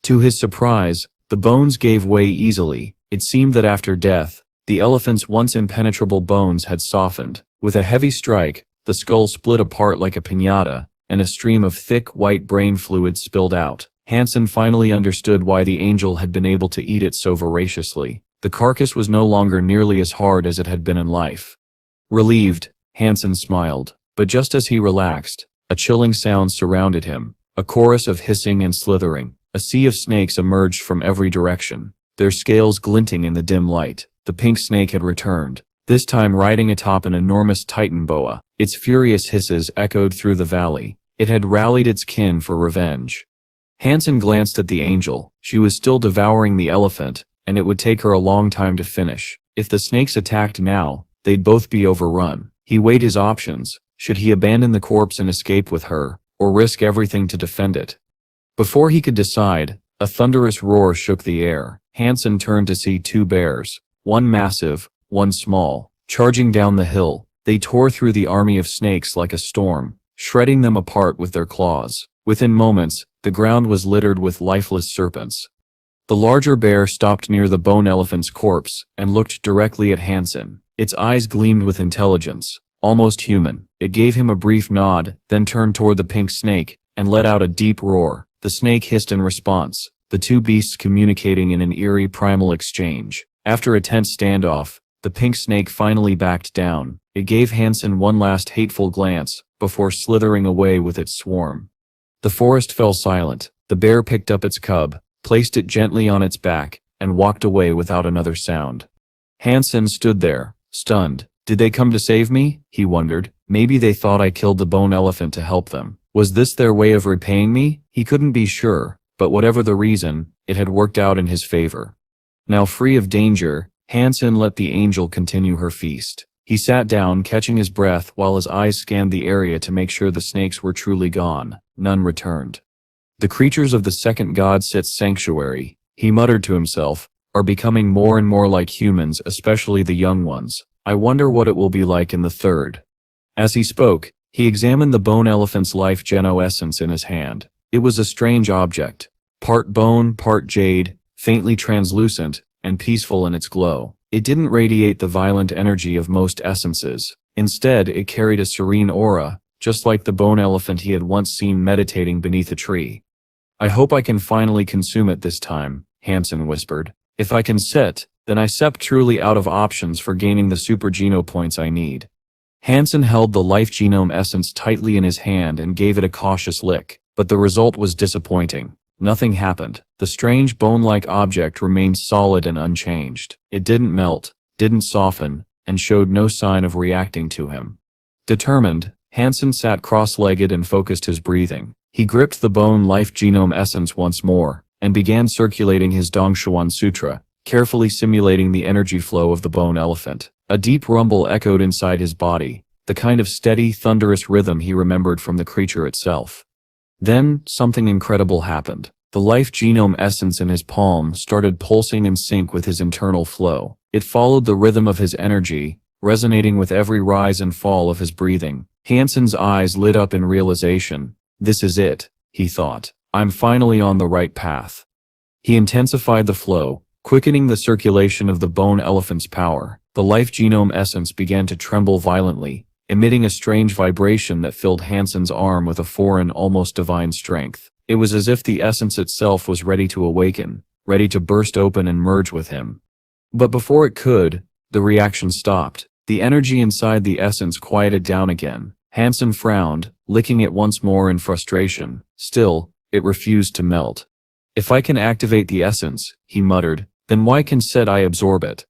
To his surprise, the bones gave way easily. It seemed that after death, the elephant's once impenetrable bones had softened. With a heavy strike, the skull split apart like a piñata, and a stream of thick, white brain fluid spilled out. Han Sen finally understood why the angel had been able to eat it so voraciously. The carcass was no longer nearly as hard as it had been in life. Relieved, Han Sen smiled, but just as he relaxed, a chilling sound surrounded him, a chorus of hissing and slithering. A sea of snakes emerged from every direction, their scales glinting in the dim light. The pink snake had returned, this time riding atop an enormous titan boa. Its furious hisses echoed through the valley. It had rallied its kin for revenge. Han Sen glanced at the angel. She was still devouring the elephant, and it would take her a long time to finish. If the snakes attacked now, they'd both be overrun. He weighed his options. Should he abandon the corpse and escape with her, or risk everything to defend it? Before he could decide, a thunderous roar shook the air. Han Sen turned to see two bears, one massive, one small, charging down the hill. They tore through the army of snakes like a storm, shredding them apart with their claws. Within moments, the ground was littered with lifeless serpents. The larger bear stopped near the bone elephant's corpse and looked directly at Han Sen. Its eyes gleamed with intelligence, almost human. It gave him a brief nod, then turned toward the pink snake and let out a deep roar. The snake hissed in response, the two beasts communicating in an eerie primal exchange. After a tense standoff, the pink snake finally backed down. It gave Han Sen one last hateful glance before slithering away with its swarm. The forest fell silent. The bear picked up its cub, placed it gently on its back, and walked away without another sound. Han Sen stood there, stunned. Did they come to save me? He wondered. Maybe they thought I killed the bone elephant to help them. Was this their way of repaying me? He couldn't be sure, but whatever the reason, it had worked out in his favor. Now free of danger, Han Sen let the angel continue her feast. He sat down, catching his breath while his eyes scanned the area to make sure the snakes were truly gone. None returned. The creatures of the second god Sit's sanctuary, he muttered to himself, are becoming more and more like humans, especially the young ones. I wonder what it will be like in the third. As he spoke, he examined the bone elephant's life geno essence in his hand. It was a strange object, part bone, part jade, faintly translucent, and peaceful in its glow. It didn't radiate the violent energy of most essences. Instead, it carried a serene aura, just like the bone elephant he had once seen meditating beneath a tree. I hope I can finally consume it this time, Han Sen whispered. If I can sit, then I step truly out of options for gaining the super geno points I need. Han Sen held the life genome essence tightly in his hand and gave it a cautious lick, but the result was disappointing. Nothing happened. The strange bone-like object remained solid and unchanged. It didn't melt, didn't soften, and showed no sign of reacting to him. Determined, Han Sen sat cross-legged and focused his breathing. He gripped the bone life genome essence once more, and began circulating his Dongshuan Sutra, carefully simulating the energy flow of the bone elephant. A deep rumble echoed inside his body, the kind of steady, thunderous rhythm he remembered from the creature itself. Then, something incredible happened. The life genome essence in his palm started pulsing in sync with his internal flow. It followed the rhythm of his energy, resonating with every rise and fall of his breathing. Han Sen's eyes lit up in realization. This is it, he thought. I'm finally on the right path. He intensified the flow, quickening the circulation of the bone elephant's power. The life genome essence began to tremble violently, emitting a strange vibration that filled Han Sen's arm with a foreign, almost divine strength. It was as if the essence itself was ready to awaken, ready to burst open and merge with him. But before it could, the reaction stopped. The energy inside the essence quieted down again. Han Sen frowned, licking it once more in frustration. Still, it refused to melt. If I can activate the essence, he muttered, then why can I absorb it?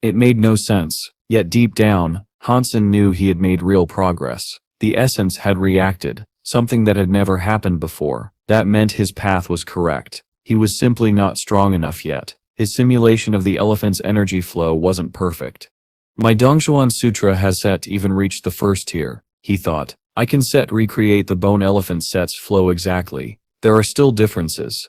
It made no sense, yet deep down, Han Sen knew he had made real progress. The essence had reacted, something that had never happened before. That meant his path was correct. He was simply not strong enough yet. His simulation of the elephant's energy flow wasn't perfect. My Dongshuan Sutra has yet even reached the first tier, he thought. I can recreate the bone elephant set's flow exactly. There are still differences.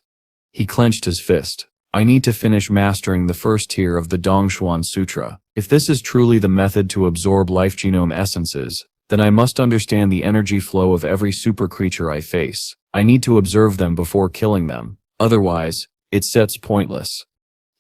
He clenched his fist. I need to finish mastering the first tier of the Dongshuan Sutra. If this is truly the method to absorb life genome essences, then I must understand the energy flow of every super creature I face. I need to observe them before killing them. Otherwise, it's pointless.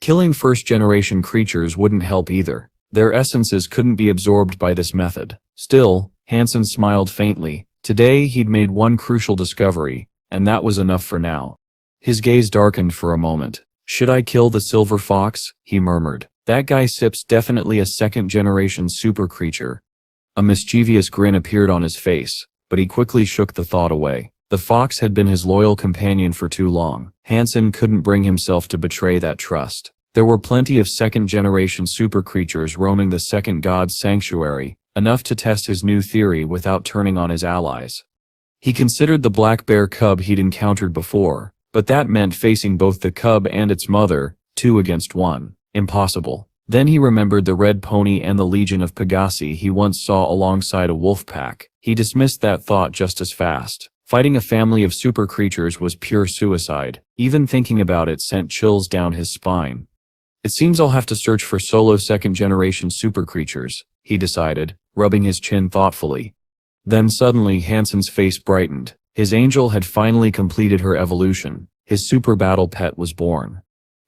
Killing first-generation creatures wouldn't help either. Their essences couldn't be absorbed by this method. Still, Han Sen smiled faintly. Today he'd made one crucial discovery, and that was enough for now. His gaze darkened for a moment. Should I kill the silver fox? He murmured. That guy Sip's definitely a second-generation super creature. A mischievous grin appeared on his face, but he quickly shook the thought away. The fox had been his loyal companion for too long. Han Sen couldn't bring himself to betray that trust. There were plenty of second-generation super creatures roaming the second god's sanctuary, enough to test his new theory without turning on his allies. He considered the black bear cub he'd encountered before, but that meant facing both the cub and its mother, 2 against 1. Impossible. Then he remembered the red pony and the legion of Pegasi he once saw alongside a wolf pack. He dismissed that thought just as fast. Fighting a family of super creatures was pure suicide. Even thinking about it sent chills down his spine. It seems I'll have to search for solo second-generation super creatures, he decided, rubbing his chin thoughtfully. Then suddenly Hansen's face brightened. His angel had finally completed her evolution. His super battle pet was born.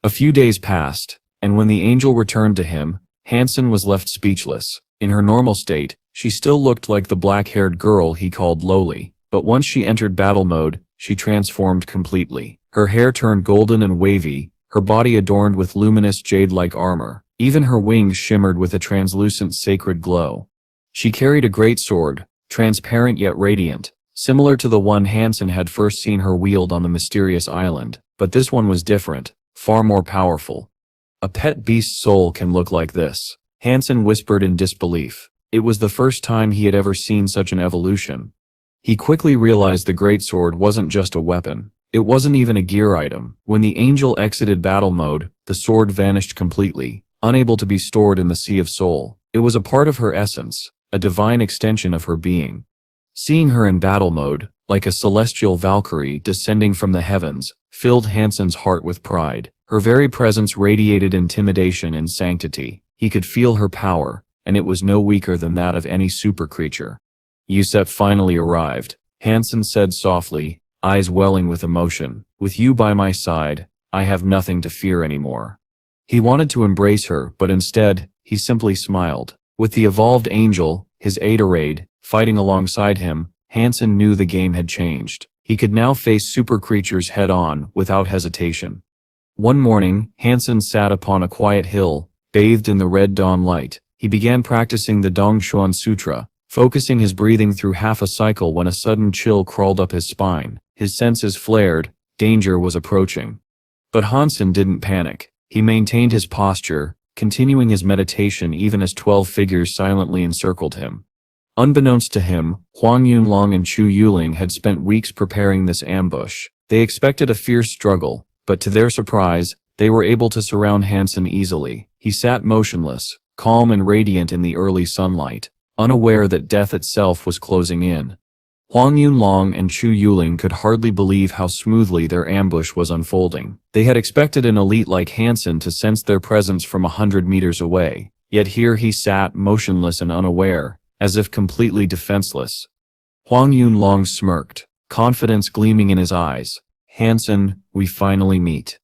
A few days passed, and when the angel returned to him, Hansen was left speechless. In her normal state, she still looked like the black-haired girl he called lowly, but once she entered battle mode, she transformed completely. Her hair turned golden and wavy, her body adorned with luminous jade-like armor. Even her wings shimmered with a translucent sacred glow. She carried a great sword, transparent yet radiant, similar to the one Hansen had first seen her wield on the mysterious island, but this one was different, far more powerful. A pet beast's soul can look like this. Hansen whispered in disbelief. It was the first time he had ever seen such an evolution. He quickly realized the greatsword wasn't just a weapon. It wasn't even a gear item. When the angel exited battle mode, the sword vanished completely, unable to be stored in the Sea of Soul. It was a part of her essence, a divine extension of her being. Seeing her in battle mode, like a celestial Valkyrie descending from the heavens, filled Hansen's heart with pride. Her very presence radiated intimidation and sanctity. He could feel her power, and it was no weaker than that of any super creature. Yusef finally arrived, Hansen said softly, eyes welling with emotion. With you by my side, I have nothing to fear anymore. He wanted to embrace her, but instead, he simply smiled. With the evolved angel, his Aetorade, fighting alongside him, Hansen knew the game had changed. He could now face super creatures head-on, without hesitation. One morning, Hansen sat upon a quiet hill, bathed in the red dawn light. He began practicing the Dongshuan Sutra, focusing his breathing through half a cycle when a sudden chill crawled up his spine. His senses flared, danger was approaching. But Han Sen didn't panic. He maintained his posture, continuing his meditation even as 12 figures silently encircled him. Unbeknownst to him, Huang Yunlong and Chu Yuling had spent weeks preparing this ambush. They expected a fierce struggle, but to their surprise, they were able to surround Hansen easily. He sat motionless, calm and radiant in the early sunlight, unaware that death itself was closing in. Huang Yunlong and Chu Yuling could hardly believe how smoothly their ambush was unfolding. They had expected an elite like Hansen to sense their presence from 100 meters away, yet here he sat motionless and unaware, as if completely defenseless. Huang Yunlong smirked, confidence gleaming in his eyes. Hansen, we finally meet.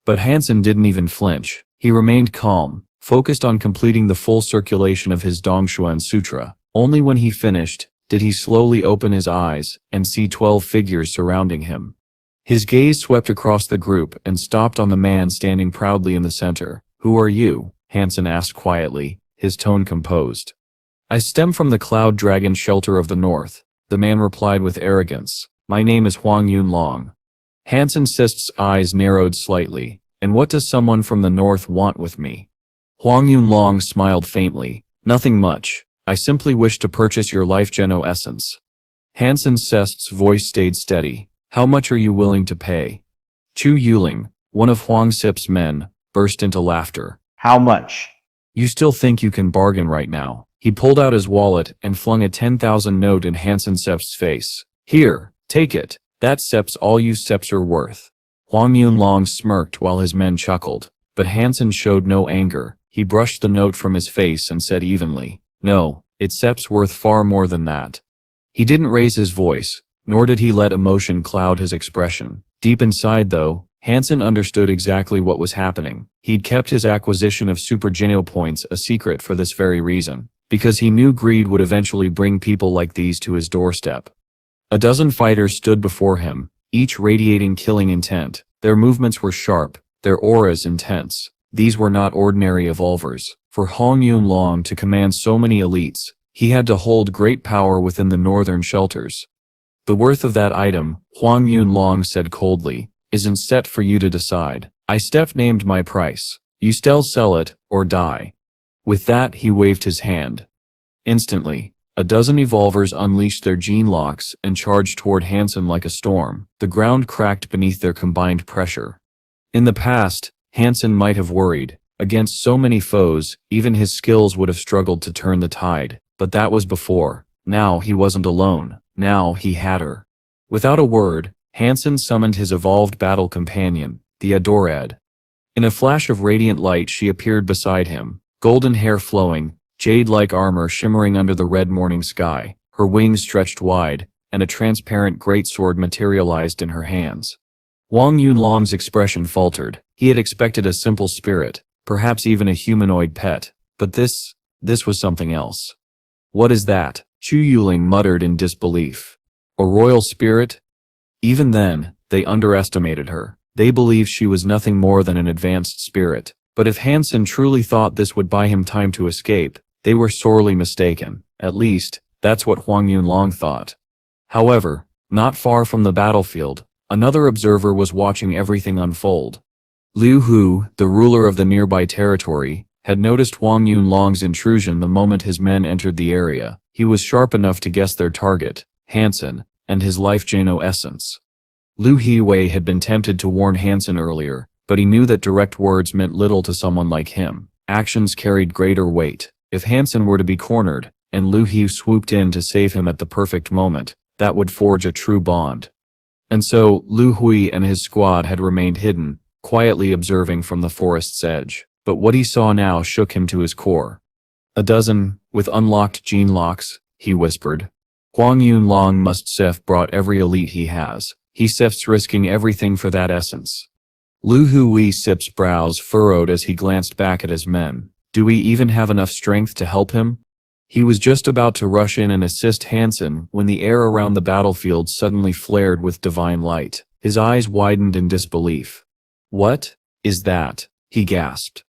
But Hansen didn't even flinch. He remained calm, focused on completing the full circulation of his Dongshuan Sutra. Only when he finished, did he slowly open his eyes and see 12 figures surrounding him. His gaze swept across the group and stopped on the man standing proudly in the center. Who are you? Hansen asked quietly, his tone composed. I stem from the Cloud Dragon shelter of the north, the man replied with arrogance. My name is Huang Yunlong. Hansen Sist's eyes narrowed slightly. And what does someone from the north want with me? Huang Yunlong smiled faintly. Nothing much. I simply wish to purchase your life geno essence. Hansen Sist's voice stayed steady. How much are you willing to pay? Chu Yuling, one of Huang Sip's men, burst into laughter. How much? You still think you can bargain right now? He pulled out his wallet and flung a 10,000 note in Hansen Sep's face. Here, take it. That Sep's all you Seps are worth. Huang Yunlong smirked while his men chuckled, but Hansen showed no anger. He brushed the note from his face and said evenly, no, it's Sep's worth far more than that. He didn't raise his voice, nor did he let emotion cloud his expression. Deep inside though, Hansen understood exactly what was happening. He'd kept his acquisition of Super Geno points a secret for this very reason, because he knew greed would eventually bring people like these to his doorstep. A dozen fighters stood before him, each radiating killing intent. Their movements were sharp, their auras intense. These were not ordinary evolvers. For Huang Yunlong to command so many elites, he had to hold great power within the northern shelters. The worth of that item, Huang Yunlong said coldly, isn't set for you to decide. I named my price. You still sell it, or die. With that he waved his hand. Instantly, a dozen evolvers unleashed their gene locks and charged toward Hansen like a storm. The ground cracked beneath their combined pressure. In the past, Hansen might have worried. Against so many foes, even his skills would have struggled to turn the tide. But that was before. Now he wasn't alone. Now he had her. Without a word, Hansen summoned his evolved battle companion, the Adored. In a flash of radiant light she appeared beside him, golden hair flowing, jade-like armor shimmering under the red morning sky. her wings stretched wide, and a transparent greatsword materialized in her hands. Huang Yunlong's expression faltered. He had expected a simple spirit, perhaps even a humanoid pet, but this was something else. What is that? Chu Yuling muttered in disbelief. A royal spirit? Even then, they underestimated her. They believed she was nothing more than an advanced spirit. But if Han Sen truly thought this would buy him time to escape, they were sorely mistaken. At least, that's what Huang Yunlong thought. However, not far from the battlefield, another observer was watching everything unfold. Liu Hu, the ruler of the nearby territory, had noticed Huang Yunlong's intrusion the moment his men entered the area. He was sharp enough to guess their target, Han Sen, and his life Jano essence. Liu Hiwei had been tempted to warn Han Sen earlier, but he knew that direct words meant little to someone like him. Actions carried greater weight. If Han Sen were to be cornered, and Liu He swooped in to save him at the perfect moment, that would forge a true bond. And so, Liu Hui and his squad had remained hidden, quietly observing from the forest's edge. But what he saw now shook him to his core. A dozen, with unlocked gene locks, he whispered. Huang Yunlong must have brought every elite he has. He sifts risking everything for that essence. Liu Hui's brows furrowed as he glanced back at his men. Do we even have enough strength to help him? He was just about to rush in and assist Han Sen when the air around the battlefield suddenly flared with divine light. His eyes widened in disbelief. What is that? He gasped.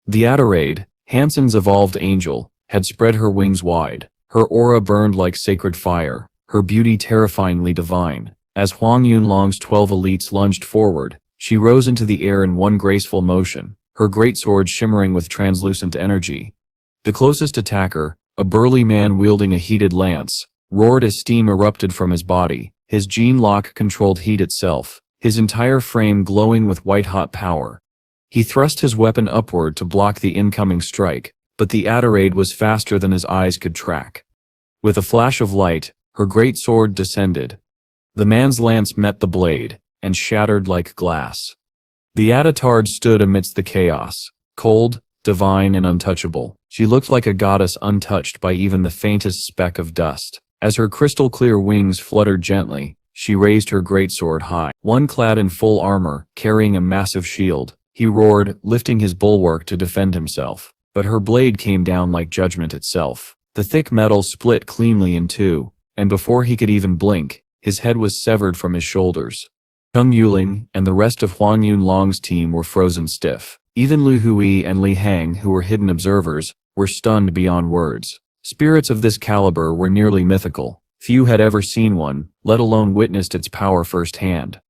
The Adelaide, Han Sen's evolved angel, had spread her wings wide. Her aura burned like sacred fire, her beauty terrifyingly divine. As Huang Yunlong's 12 elites lunged forward, she rose into the air in one graceful motion, her greatsword shimmering with translucent energy. The closest attacker, a burly man wielding a heated lance, roared as steam erupted from his body. His gene lock controlled heat itself, his entire frame glowing with white-hot power. He thrust his weapon upward to block the incoming strike, but the Adelaide was faster than his eyes could track. With a flash of light, her great sword descended. The man's lance met the blade, and shattered like glass. The Adatard stood amidst the chaos, cold, divine and untouchable. She looked like a goddess untouched by even the faintest speck of dust. As her crystal-clear wings fluttered gently, she raised her greatsword high. One clad in full armor, carrying a massive shield, he roared, lifting his bulwark to defend himself. But her blade came down like judgment itself. The thick metal split cleanly in two, and before he could even blink, his head was severed from his shoulders. Cheng Yuling and the rest of Huang Yunlong's team were frozen stiff. Even Liu Hui and Li Hang, who were hidden observers, were stunned beyond words. Spirits of this caliber were nearly mythical. Few had ever seen one, let alone witnessed its power firsthand.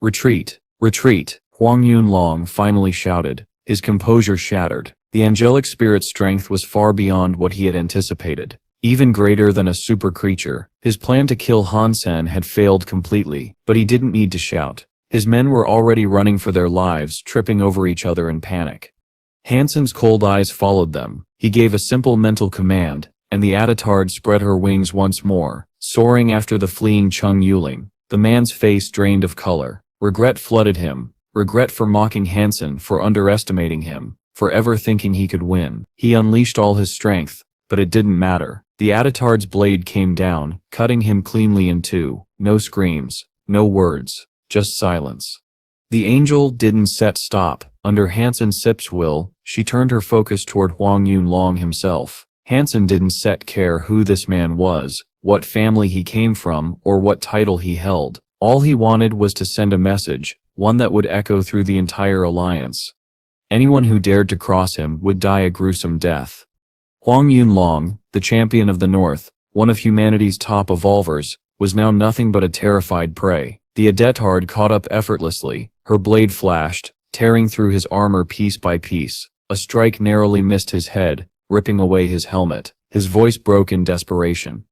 Retreat! Retreat! Huang Yunlong finally shouted, his composure shattered. The angelic spirit's strength was far beyond what he had anticipated. Even greater than a super creature, his plan to kill Han Sen had failed completely, but he didn't need to shout. His men were already running for their lives, tripping over each other in panic. Han Sen's cold eyes followed them. He gave a simple mental command, and the Adatard spread her wings once more, soaring after the fleeing Cheng Yuling. The man's face drained of color. Regret flooded him. Regret for mocking Han Sen, for underestimating him, for ever thinking he could win. He unleashed all his strength, but it didn't matter. The Adatard's blade came down, cutting him cleanly in two. No screams, no words, just silence. The angel didn't stop. Under Han Sen's will, she turned her focus toward Huang Yunlong himself. Han Sen didn't care who this man was, what family he came from, or what title he held. All he wanted was to send a message, one that would echo through the entire alliance. Anyone who dared to cross him would die a gruesome death. Huang Yunlong, the champion of the North, one of humanity's top evolvers, was now nothing but a terrified prey. The Adatard caught up effortlessly. Her blade flashed, tearing through his armor piece by piece. A strike narrowly missed his head, ripping away his helmet. His voice broke in desperation.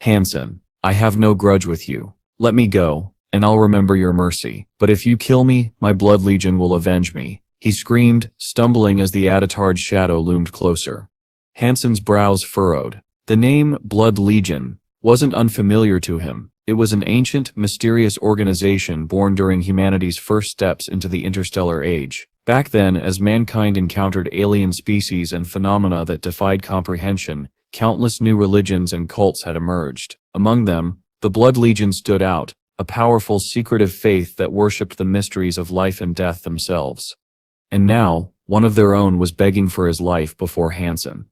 Han Sen, I have no grudge with you. Let me go, and I'll remember your mercy. But if you kill me, my blood legion will avenge me. He screamed, stumbling as the Adatard's shadow loomed closer. Han Sen's brows furrowed. The name Blood Legion wasn't unfamiliar to him. It was an ancient, mysterious organization born during humanity's first steps into the interstellar age. Back then, as mankind encountered alien species and phenomena that defied comprehension, countless new religions and cults had emerged. Among them, the Blood Legion stood out, a powerful secretive faith that worshipped the mysteries of life and death themselves. And now, one of their own was begging for his life before Han Sen.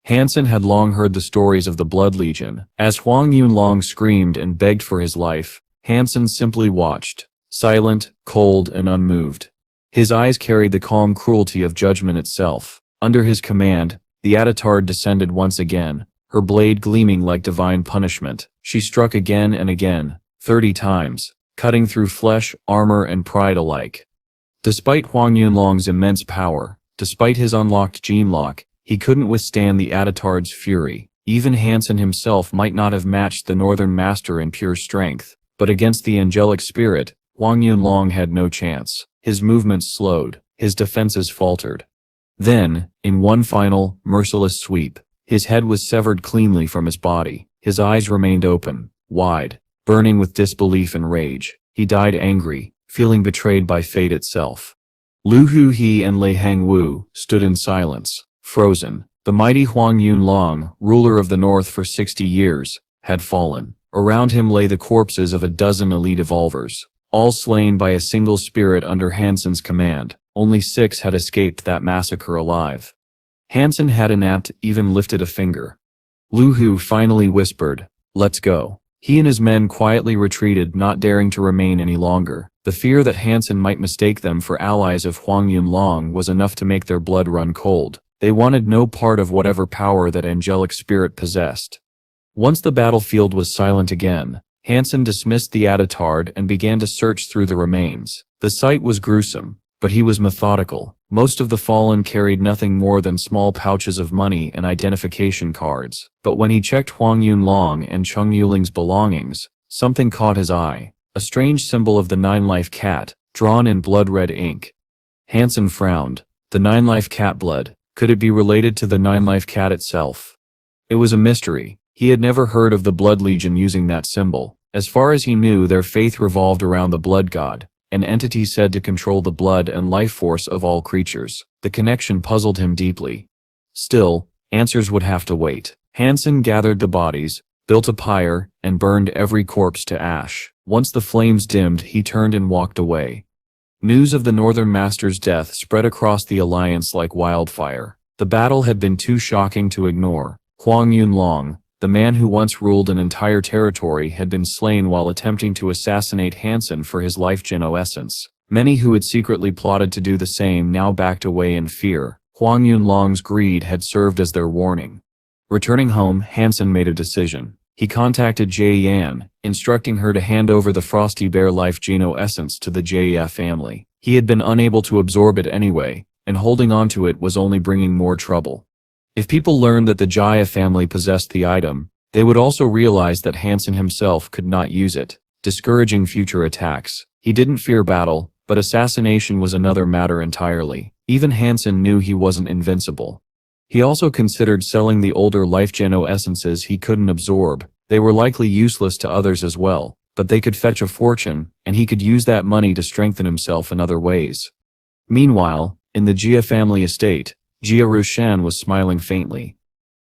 Han Sen had long heard the stories of the Blood Legion. As Huang Yunlong screamed and begged for his life, Han Sen simply watched, silent, cold, and unmoved. His eyes carried the calm cruelty of judgment itself. Under his command, the Atitard descended once again, her blade gleaming like divine punishment. She struck again and again, 30 times, cutting through flesh, armor, and pride alike. Despite Huang Yunlong's immense power, despite his unlocked gene lock, he couldn't withstand the Atitard's fury. Even Han Sen himself might not have matched the Northern Master in pure strength, but against the angelic spirit, Huang Yunlong had no chance. His movements slowed, his defenses faltered. Then, in one final, merciless sweep, his head was severed cleanly from his body. His eyes remained open, wide, burning with disbelief and rage. He died angry, feeling betrayed by fate itself. Lu Huhi and Lei Hangwu stood in silence, frozen. The mighty Huang Yunlong, ruler of the north for 60 years, had fallen. Around him lay the corpses of a dozen elite evolvers, all slain by a single spirit under Han Sen's command. Only 6 had escaped that massacre alive. Han Sen hadn't even lifted a finger. Lu Hu finally whispered, "Let's go." He and his men quietly retreated, not daring to remain any longer. The fear that Han Sen might mistake them for allies of Huang Yunlong was enough to make their blood run cold. They wanted no part of whatever power that angelic spirit possessed. Once the battlefield was silent again, Han Sen dismissed the Atitard and began to search through the remains. The sight was gruesome, but he was methodical. Most of the fallen carried nothing more than small pouches of money and identification cards. But when he checked Huang Yunlong and Cheng Yuling's belongings, something caught his eye. A strange symbol of the nine-life cat, drawn in blood-red ink. Han Sen frowned. The nine-life cat blood. Could it be related to the nine-life cat itself? It was a mystery. He had never heard of the Blood Legion using that symbol. As far as he knew, their faith revolved around the blood god, an entity said to control the blood and life force of all creatures. The connection puzzled him deeply. Still, answers would have to wait. Han Sen gathered the bodies, built a pyre, and burned every corpse to ash. Once the flames dimmed, he turned and walked away. News of the Northern Master's death spread across the Alliance like wildfire. The battle had been too shocking to ignore. Huang Yunlong, the man who once ruled an entire territory, had been slain while attempting to assassinate Han Sen for his life geno essence. Many who had secretly plotted to do the same now backed away in fear. Huang Yunlong's greed had served as their warning. Returning home, Han Sen made a decision. He contacted Jie Yan, instructing her to hand over the Frosty Bear life geno essence to the Jie family. He had been unable to absorb it anyway, and holding onto it was only bringing more trouble. If people learned that the Jaya family possessed the item, they would also realize that Han Sen himself could not use it, discouraging future attacks. He didn't fear battle, but assassination was another matter entirely. Even Han Sen knew he wasn't invincible. He also considered selling the older life geno essences he couldn't absorb. They were likely useless to others as well, but they could fetch a fortune, and he could use that money to strengthen himself in other ways. Meanwhile, in the Jia family estate, Jia Rushan was smiling faintly.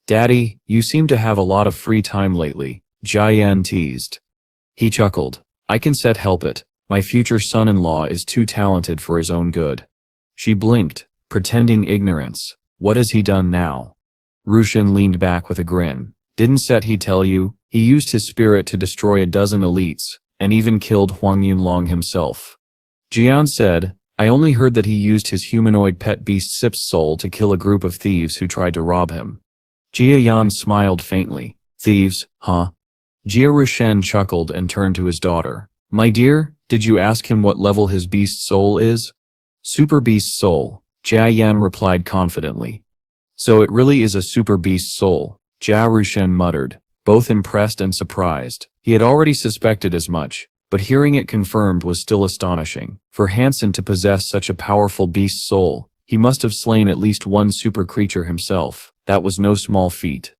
"Daddy, you seem to have a lot of free time lately," Jia Yan teased. He chuckled. "I can set help it. My future son-in-law is too talented for his own good." She blinked, pretending ignorance. "What has he done now?" Rushan leaned back with a grin. "Didn't Set he tell you? He used his spirit to destroy a dozen elites, and even killed Huang Yunlong himself." Jian said, "I only heard that he used his humanoid pet beast Sip's soul to kill a group of thieves who tried to rob him." Jia Yan smiled faintly. "Thieves, huh?" Jia Rushen chuckled and turned to his daughter. "My dear, did you ask him what level his beast soul is?" "Super beast soul," Jia Yan replied confidently. "So it really is a super beast soul," Jia Rushen muttered, both impressed and surprised. He had already suspected as much, but hearing it confirmed was still astonishing. For Han Sen to possess such a powerful beast soul, he must have slain at least one super creature himself. That was no small feat.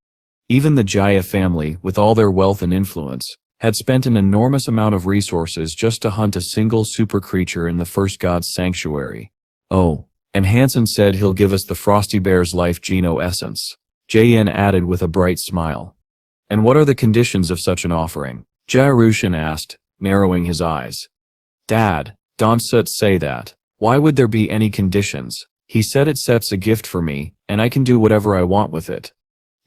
Even the Jaya family, with all their wealth and influence, had spent an enormous amount of resources just to hunt a single super creature in the first god's sanctuary. "Oh, and Han Sen said he'll give us the Frosty Bear's life geno essence." Jae-yen added with a bright smile. And what are the conditions of such an offering? Jae-rushin asked, narrowing his eyes. Dad, don't say that. Why would there be any conditions? He said it sets a gift for me, and I can do whatever I want with it.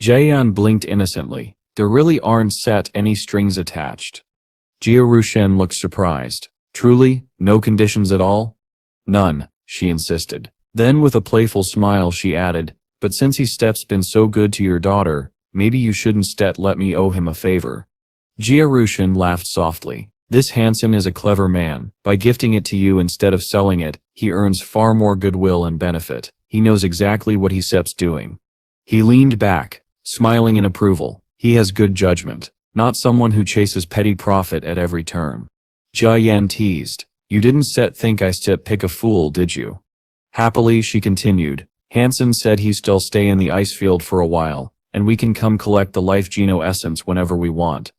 Jae-yeon blinked innocently. There really aren't set any strings attached. Jae-rushin looked surprised. Truly, no conditions at all? None, she insisted. Then with a playful smile she added, but since he steps been so good to your daughter, maybe you shouldn't let me owe him a favor. Jae-rushin laughed softly. This Han Sen is a clever man. By gifting it to you instead of selling it, he earns far more goodwill and benefit. He knows exactly what he steps doing. He leaned back, smiling in approval. He has good judgment, not someone who chases petty profit at every turn. Jae-yen teased. You didn't think I pick a fool, did you? Happily, she continued. Han Sen said he'd still stay in the ice field for a while, and we can come collect the life geno essence whenever we want.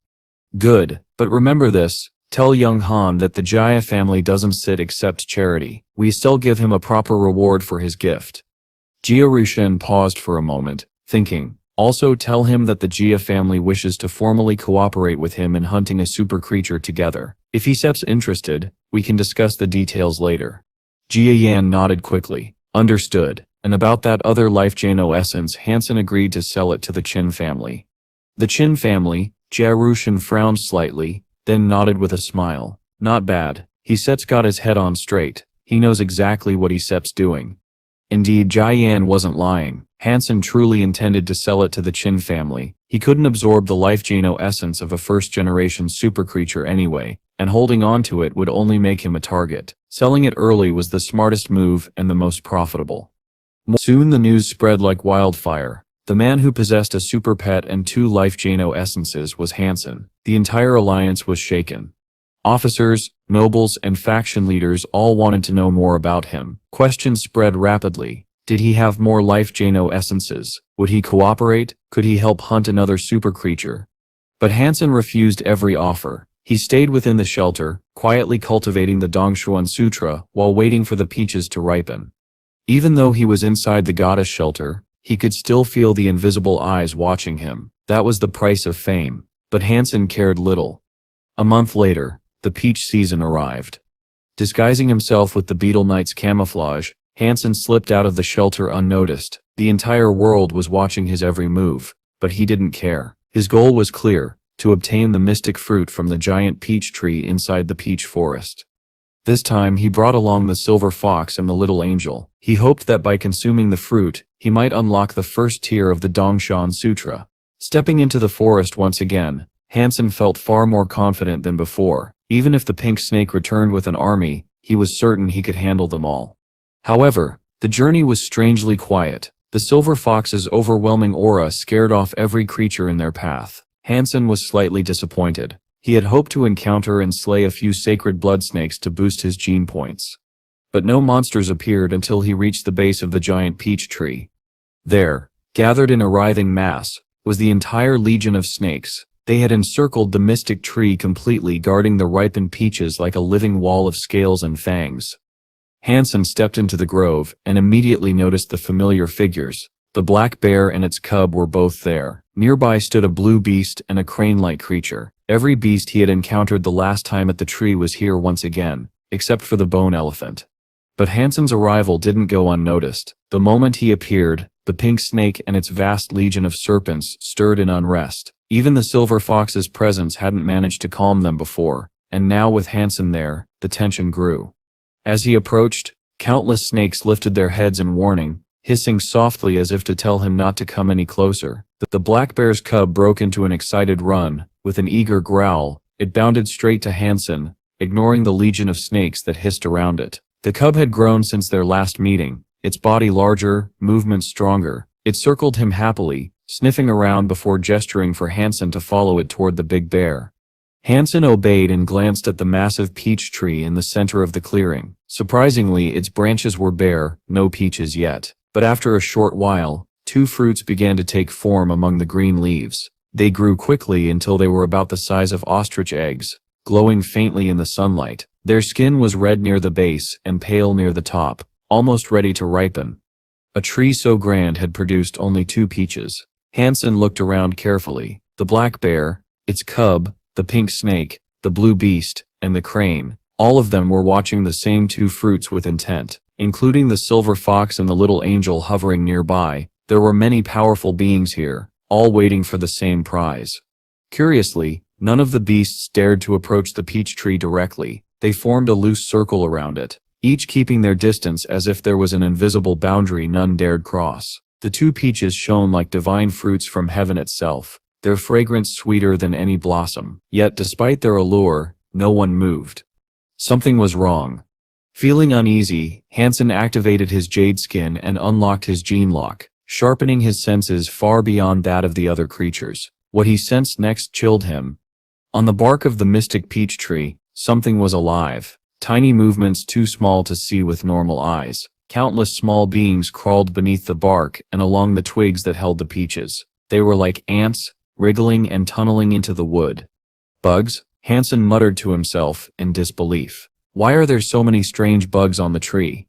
Good, but remember this. Tell young Han that the Jaya family doesn't accept charity. We still give him a proper reward for his gift. Jae-rushin paused for a moment, thinking. Also tell him that the Jia family wishes to formally cooperate with him in hunting a super creature together. If he seems interested, we can discuss the details later. Jae-yen nodded quickly. Understood. And about that other life geno essence, Han Sen agreed to sell it to the Chin family. The Chin family? Jae-rushin frowned slightly, then nodded with a smile. Not bad. He got his head on straight. He knows exactly what he's doing. Indeed, Jae-yen wasn't lying. Han Sen truly intended to sell it to the Chin family. He couldn't absorb the life geno essence of a first-generation super creature anyway, and holding on to it would only make him a target. Selling it early was the smartest move and the most profitable. Soon the news spread like wildfire. The man who possessed a super pet and 2 life geno essences was Han Sen. The entire alliance was shaken. Officers, nobles, and faction leaders all wanted to know more about him. Questions spread rapidly. Did he have more life geno essences? Would he cooperate? Could he help hunt another super creature? But Han Sen refused every offer. He stayed within the shelter, quietly cultivating the Dongshuan Sutra while waiting for the peaches to ripen. Even though he was inside the goddess shelter, he could still feel the invisible eyes watching him. That was the price of fame. But Han Sen cared little. A month later, the peach season arrived. Disguising himself with the Beetle Knight's camouflage, Han Sen slipped out of the shelter unnoticed. The entire world was watching his every move, but he didn't care. His goal was clear, to obtain the mystic fruit from the giant peach tree inside the peach forest. This time he brought along the silver fox and the little angel. He hoped that by consuming the fruit, he might unlock the first tier of the Dongshan Sutra. Stepping into the forest once again, Han Sen felt far more confident than before. Even if the pink snake returned with an army, he was certain he could handle them all. However, the journey was strangely quiet. The silver fox's overwhelming aura scared off every creature in their path. Han Sen was slightly disappointed. He had hoped to encounter and slay a few sacred blood snakes to boost his gene points. But no monsters appeared until he reached the base of the giant peach tree. There, gathered in a writhing mass, was the entire legion of snakes. They had encircled the mystic tree completely, guarding the ripened peaches like a living wall of scales and fangs. Han Sen stepped into the grove and immediately noticed the familiar figures. The black bear and its cub were both there. Nearby stood a blue beast and a crane-like creature. Every beast he had encountered the last time at the tree was here once again, except for the bone elephant. But Han Sen's arrival didn't go unnoticed. The moment he appeared, the pink snake and its vast legion of serpents stirred in unrest. Even the silver fox's presence hadn't managed to calm them before, and now with Han Sen there, the tension grew. As he approached, countless snakes lifted their heads in warning, hissing softly as if to tell him not to come any closer. The black bear's cub broke into an excited run. With an eager growl, it bounded straight to Han Sen, ignoring the legion of snakes that hissed around it. The cub had grown since their last meeting, its body larger, movement stronger. It circled him happily, sniffing around before gesturing for Han Sen to follow it toward the big bear. Han Sen obeyed and glanced at the massive peach tree in the center of the clearing. Surprisingly, its branches were bare, no peaches yet. But after a short while, 2 fruits began to take form among the green leaves. They grew quickly until they were about the size of ostrich eggs, glowing faintly in the sunlight. Their skin was red near the base and pale near the top, almost ready to ripen. A tree so grand had produced only 2 peaches. Han Sen looked around carefully. The black bear, its cub, the pink snake, the blue beast, and the crane, all of them were watching the same two fruits with intent, including the silver fox and the little angel hovering nearby. There were many powerful beings here, all waiting for the same prize. Curiously, none of the beasts dared to approach the peach tree directly. They formed a loose circle around it, each keeping their distance as if there was an invisible boundary none dared cross. The two peaches shone like divine fruits from heaven itself, their fragrance sweeter than any blossom. Yet despite their allure, no one moved. Something was wrong. Feeling uneasy, Han Sen activated his jade skin and unlocked his gene lock, sharpening his senses far beyond that of the other creatures. What he sensed next chilled him. On the bark of the mystic peach tree, something was alive. Tiny movements too small to see with normal eyes. Countless small beings crawled beneath the bark and along the twigs that held the peaches. They were like ants, wriggling and tunneling into the wood. Bugs? Han Sen muttered to himself in disbelief. Why are there so many strange bugs on the tree?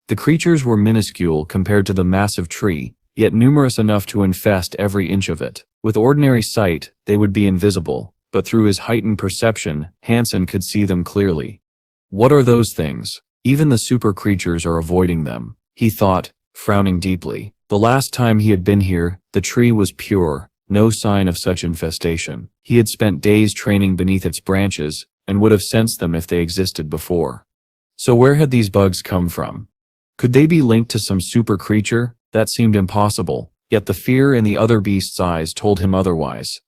The creatures were minuscule compared to the massive tree, yet numerous enough to infest every inch of it. With ordinary sight, they would be invisible, but through his heightened perception, Han Sen could see them clearly. What are those things? Even the super creatures are avoiding them, he thought, frowning deeply. The last time he had been here, the tree was pure, no sign of such infestation. He had spent days training beneath its branches, and would have sensed them if they existed before. So where had these bugs come from? Could they be linked to some super creature? That seemed impossible, yet the fear in the other beast's eyes told him otherwise.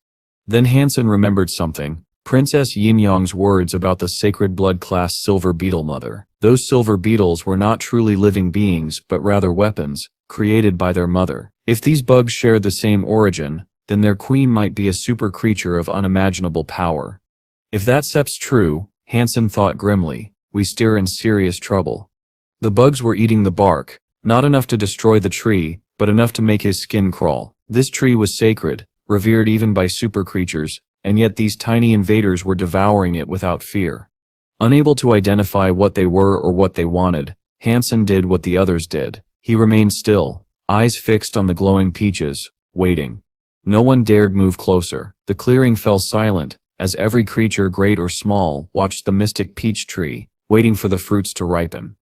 Then Han Sen remembered something. Princess Yin Yang's words about the sacred blood class silver beetle mother. Those silver beetles were not truly living beings but rather weapons, created by their mother. If these bugs shared the same origin, then their queen might be a super creature of unimaginable power. If that sep's true, Han Sen thought grimly, we steer in serious trouble. The bugs were eating the bark, not enough to destroy the tree, but enough to make his skin crawl. This tree was sacred, revered even by super creatures, and yet these tiny invaders were devouring it without fear. Unable to identify what they were or what they wanted, Han Sen did what the others did. He remained still, eyes fixed on the glowing peaches, waiting. No one dared move closer. The clearing fell silent, as every creature great or small watched the mystic peach tree, waiting for the fruits to ripen.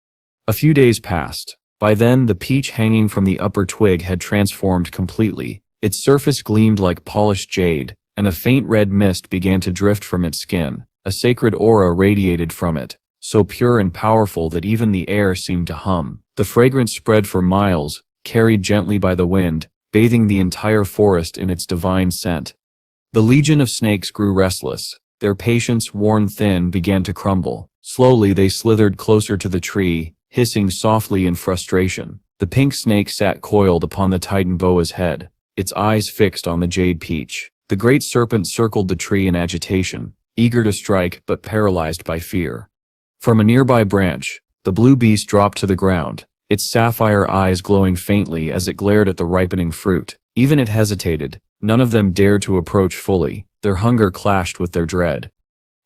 A few days passed. By then the peach hanging from the upper twig had transformed completely. Its surface gleamed like polished jade, and a faint red mist began to drift from its skin. A sacred aura radiated from it, so pure and powerful that even the air seemed to hum. The fragrance spread for miles, carried gently by the wind, bathing the entire forest in its divine scent. The legion of snakes grew restless. Their patience, worn thin, began to crumble. Slowly they slithered closer to the tree, hissing softly in frustration. The pink snake sat coiled upon the Titan boa's head, its eyes fixed on the jade peach. The great serpent circled the tree in agitation, eager to strike but paralyzed by fear. From a nearby branch, the blue beast dropped to the ground, its sapphire eyes glowing faintly as it glared at the ripening fruit. Even it hesitated. None of them dared to approach fully. Their hunger clashed with their dread.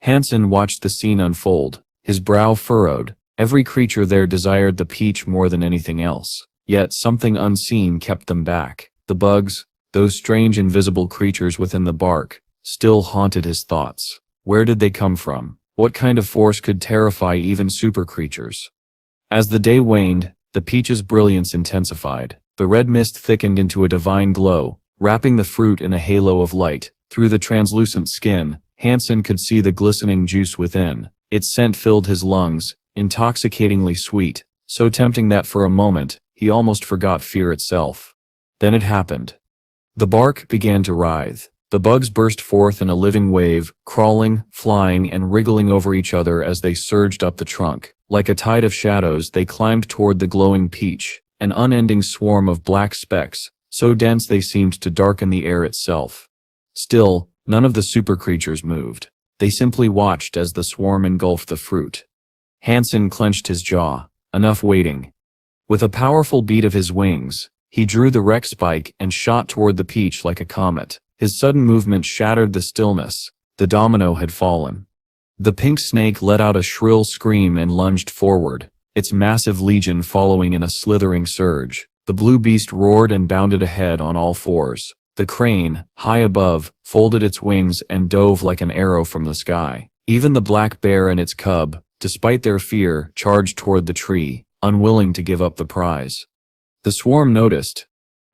Han Sen watched the scene unfold, his brow furrowed. Every creature there desired the peach more than anything else. Yet something unseen kept them back. The bugs, those strange invisible creatures within the bark, still haunted his thoughts. Where did they come from? What kind of force could terrify even super creatures? As the day waned, the peach's brilliance intensified. The red mist thickened into a divine glow, wrapping the fruit in a halo of light. Through the translucent skin, Han Sen could see the glistening juice within. Its scent filled his lungs, intoxicatingly sweet, so tempting that for a moment, he almost forgot fear itself. Then it happened. The bark began to writhe. The bugs burst forth in a living wave, crawling, flying, and wriggling over each other as they surged up the trunk. Like a tide of shadows, they climbed toward the glowing peach, an unending swarm of black specks, so dense they seemed to darken the air itself. Still, none of the super creatures moved. They simply watched as the swarm engulfed the fruit. Han Sen clenched his jaw. Enough waiting. With a powerful beat of his wings, he drew the wreck spike and shot toward the peach like a comet. His sudden movement shattered the stillness. The domino had fallen. The pink snake let out a shrill scream and lunged forward, its massive legion following in a slithering surge. The blue beast roared and bounded ahead on all fours. The crane, high above, folded its wings and dove like an arrow from the sky. Even the black bear and its cub, despite their fear, charged toward the tree, unwilling to give up the prize. The swarm noticed.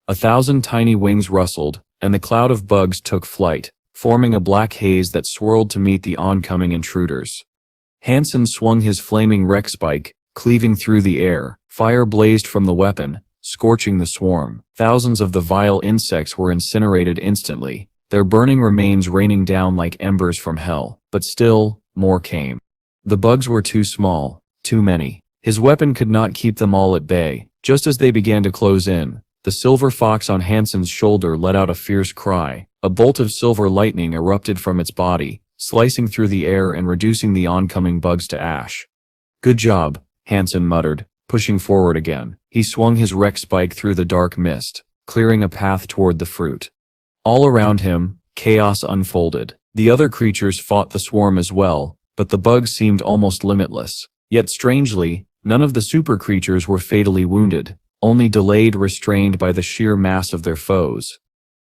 1,000 tiny wings rustled, and the cloud of bugs took flight, forming a black haze that swirled to meet the oncoming intruders. Han Sen swung his flaming wreck spike, cleaving through the air. Fire blazed from the weapon, scorching the swarm. Thousands of the vile insects were incinerated instantly, their burning remains raining down like embers from hell. But still, more came. The bugs were too small, too many. His weapon could not keep them all at bay. Just as they began to close in, the silver fox on Han Sen's shoulder let out a fierce cry. A bolt of silver lightning erupted from its body, slicing through the air and reducing the oncoming bugs to ash. "Good job," Han Sen muttered, pushing forward again. He swung his wreck spike through the dark mist, clearing a path toward the fruit. All around him, chaos unfolded. The other creatures fought the swarm as well, but the bugs seemed almost limitless. Yet strangely, none of the super creatures were fatally wounded, only delayed, restrained by the sheer mass of their foes.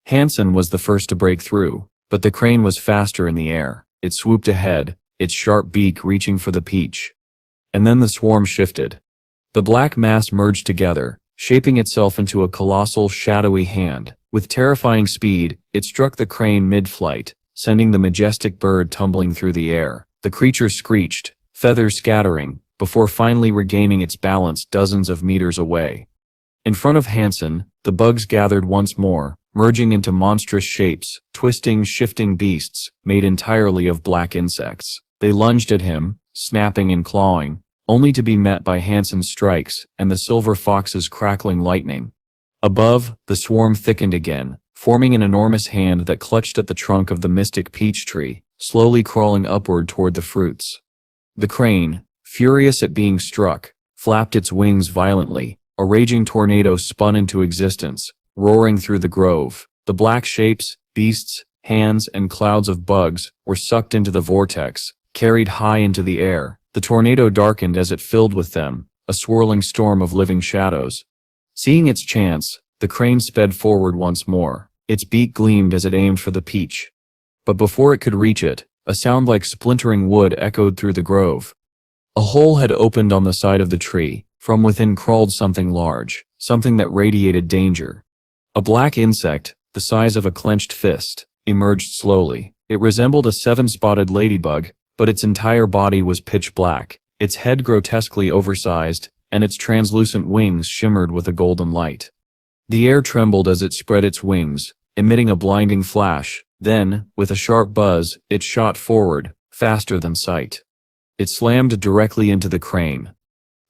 Han Sen was the first to break through, but the crane was faster in the air. It swooped ahead, its sharp beak reaching for the peach. And then the swarm shifted. The black mass merged together, shaping itself into a colossal, shadowy hand. With terrifying speed, it struck the crane mid-flight, sending the majestic bird tumbling through the air. The creature screeched, feathers scattering, before finally regaining its balance dozens of meters away. In front of Han Sen, the bugs gathered once more, merging into monstrous shapes, twisting, shifting beasts, made entirely of black insects. They lunged at him, snapping and clawing, only to be met by Han Sen's strikes and the silver fox's crackling lightning. Above, the swarm thickened again, forming an enormous hand that clutched at the trunk of the mystic peach tree, slowly crawling upward toward the fruits. The crane, furious at being struck, flapped its wings violently. A raging tornado spun into existence, roaring through the grove. The black shapes, beasts, hands, and clouds of bugs were sucked into the vortex, carried high into the air. The tornado darkened as it filled with them, a swirling storm of living shadows. Seeing its chance, the crane sped forward once more. Its beak gleamed as it aimed for the peach. But before it could reach it, a sound like splintering wood echoed through the grove. A hole had opened on the side of the tree. From within crawled something large, something that radiated danger. A black insect, the size of a clenched fist, emerged slowly. It resembled a 7-spotted ladybug, but its entire body was pitch black, its head grotesquely oversized, and its translucent wings shimmered with a golden light. The air trembled as it spread its wings, emitting a blinding flash. Then, with a sharp buzz, it shot forward, faster than sight. It slammed directly into the crane.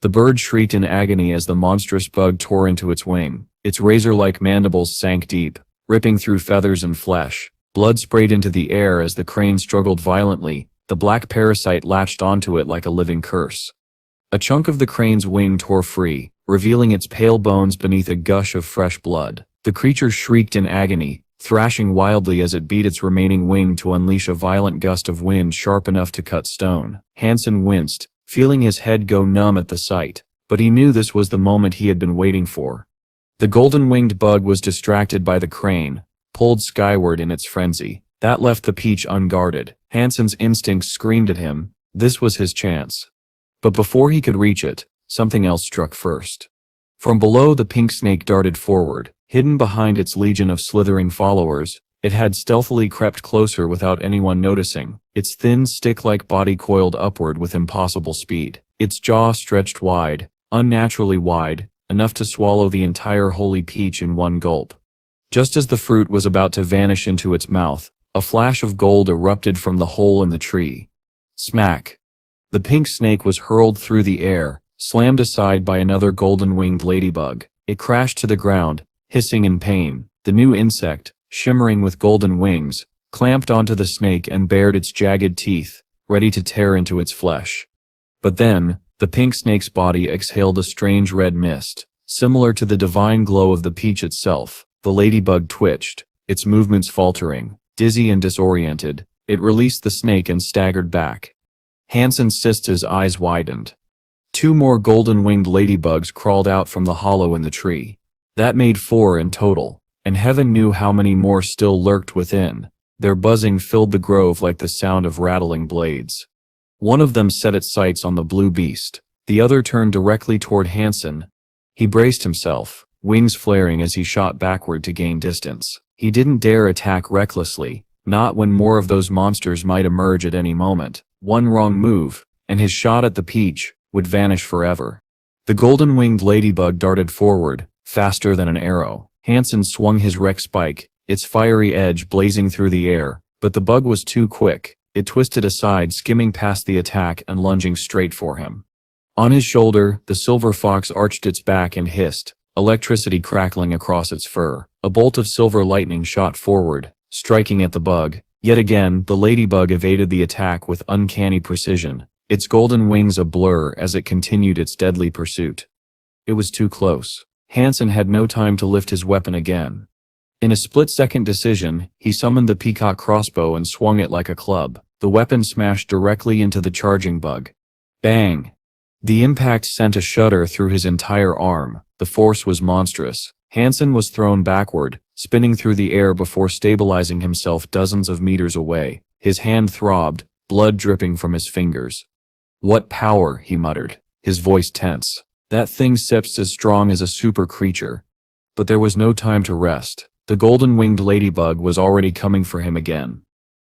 The bird shrieked in agony as the monstrous bug tore into its wing. Its razor-like mandibles sank deep, ripping through feathers and flesh. Blood sprayed into the air as the crane struggled violently. The black parasite latched onto it like a living curse. A chunk of the crane's wing tore free, revealing its pale bones beneath a gush of fresh blood. The creature shrieked in agony, thrashing wildly as it beat its remaining wing to unleash a violent gust of wind sharp enough to cut stone. Han Sen winced, feeling his head go numb at the sight, but he knew this was the moment he had been waiting for. The golden-winged bug was distracted by the crane, pulled skyward in its frenzy. That left the peach unguarded. Han Sen's instincts screamed at him. This was his chance. But before he could reach it, something else struck first. From below, the pink snake darted forward. Hidden behind its legion of slithering followers, it had stealthily crept closer without anyone noticing. Its thin, stick-like body coiled upward with impossible speed. Its jaw stretched wide, unnaturally wide, enough to swallow the entire holy peach in one gulp. Just as the fruit was about to vanish into its mouth, a flash of gold erupted from the hole in the tree. Smack! The pink snake was hurled through the air, slammed aside by another golden-winged ladybug. It crashed to the ground, hissing in pain. The new insect, shimmering with golden wings, clamped onto the snake and bared its jagged teeth, ready to tear into its flesh. But then, the pink snake's body exhaled a strange red mist, similar to the divine glow of the peach itself. The ladybug twitched, its movements faltering. Dizzy and disoriented, it released the snake and staggered back. Han Sen's eyes widened. 2 more golden-winged ladybugs crawled out from the hollow in the tree. That made 4 in total. and heaven knew how many more still lurked within. Their buzzing filled the grove like the sound of rattling blades. One of them set its sights on the blue beast. The other turned directly toward Han Sen. He braced himself, wings flaring as he shot backward to gain distance. He didn't dare attack recklessly, not when more of those monsters might emerge at any moment. One wrong move, and his shot at the peach would vanish forever. The golden-winged ladybug darted forward, faster than an arrow. Han Sen swung his wreck spike, its fiery edge blazing through the air, but the bug was too quick. It twisted aside, skimming past the attack and lunging straight for him. On his shoulder, the silver fox arched its back and hissed, electricity crackling across its fur. A bolt of silver lightning shot forward, striking at the bug. Yet again, the ladybug evaded the attack with uncanny precision, its golden wings a blur as it continued its deadly pursuit. It was too close. Han Sen had no time to lift his weapon again. In a split-second decision, he summoned the peacock crossbow and swung it like a club. The weapon smashed directly into the charging bug. Bang! The impact sent a shudder through his entire arm. The force was monstrous. Han Sen was thrown backward, spinning through the air before stabilizing himself dozens of meters away. His hand throbbed, blood dripping from his fingers. "What power," he muttered, his voice tense. "That thing seems as strong as a super creature." But there was no time to rest. The golden-winged ladybug was already coming for him again.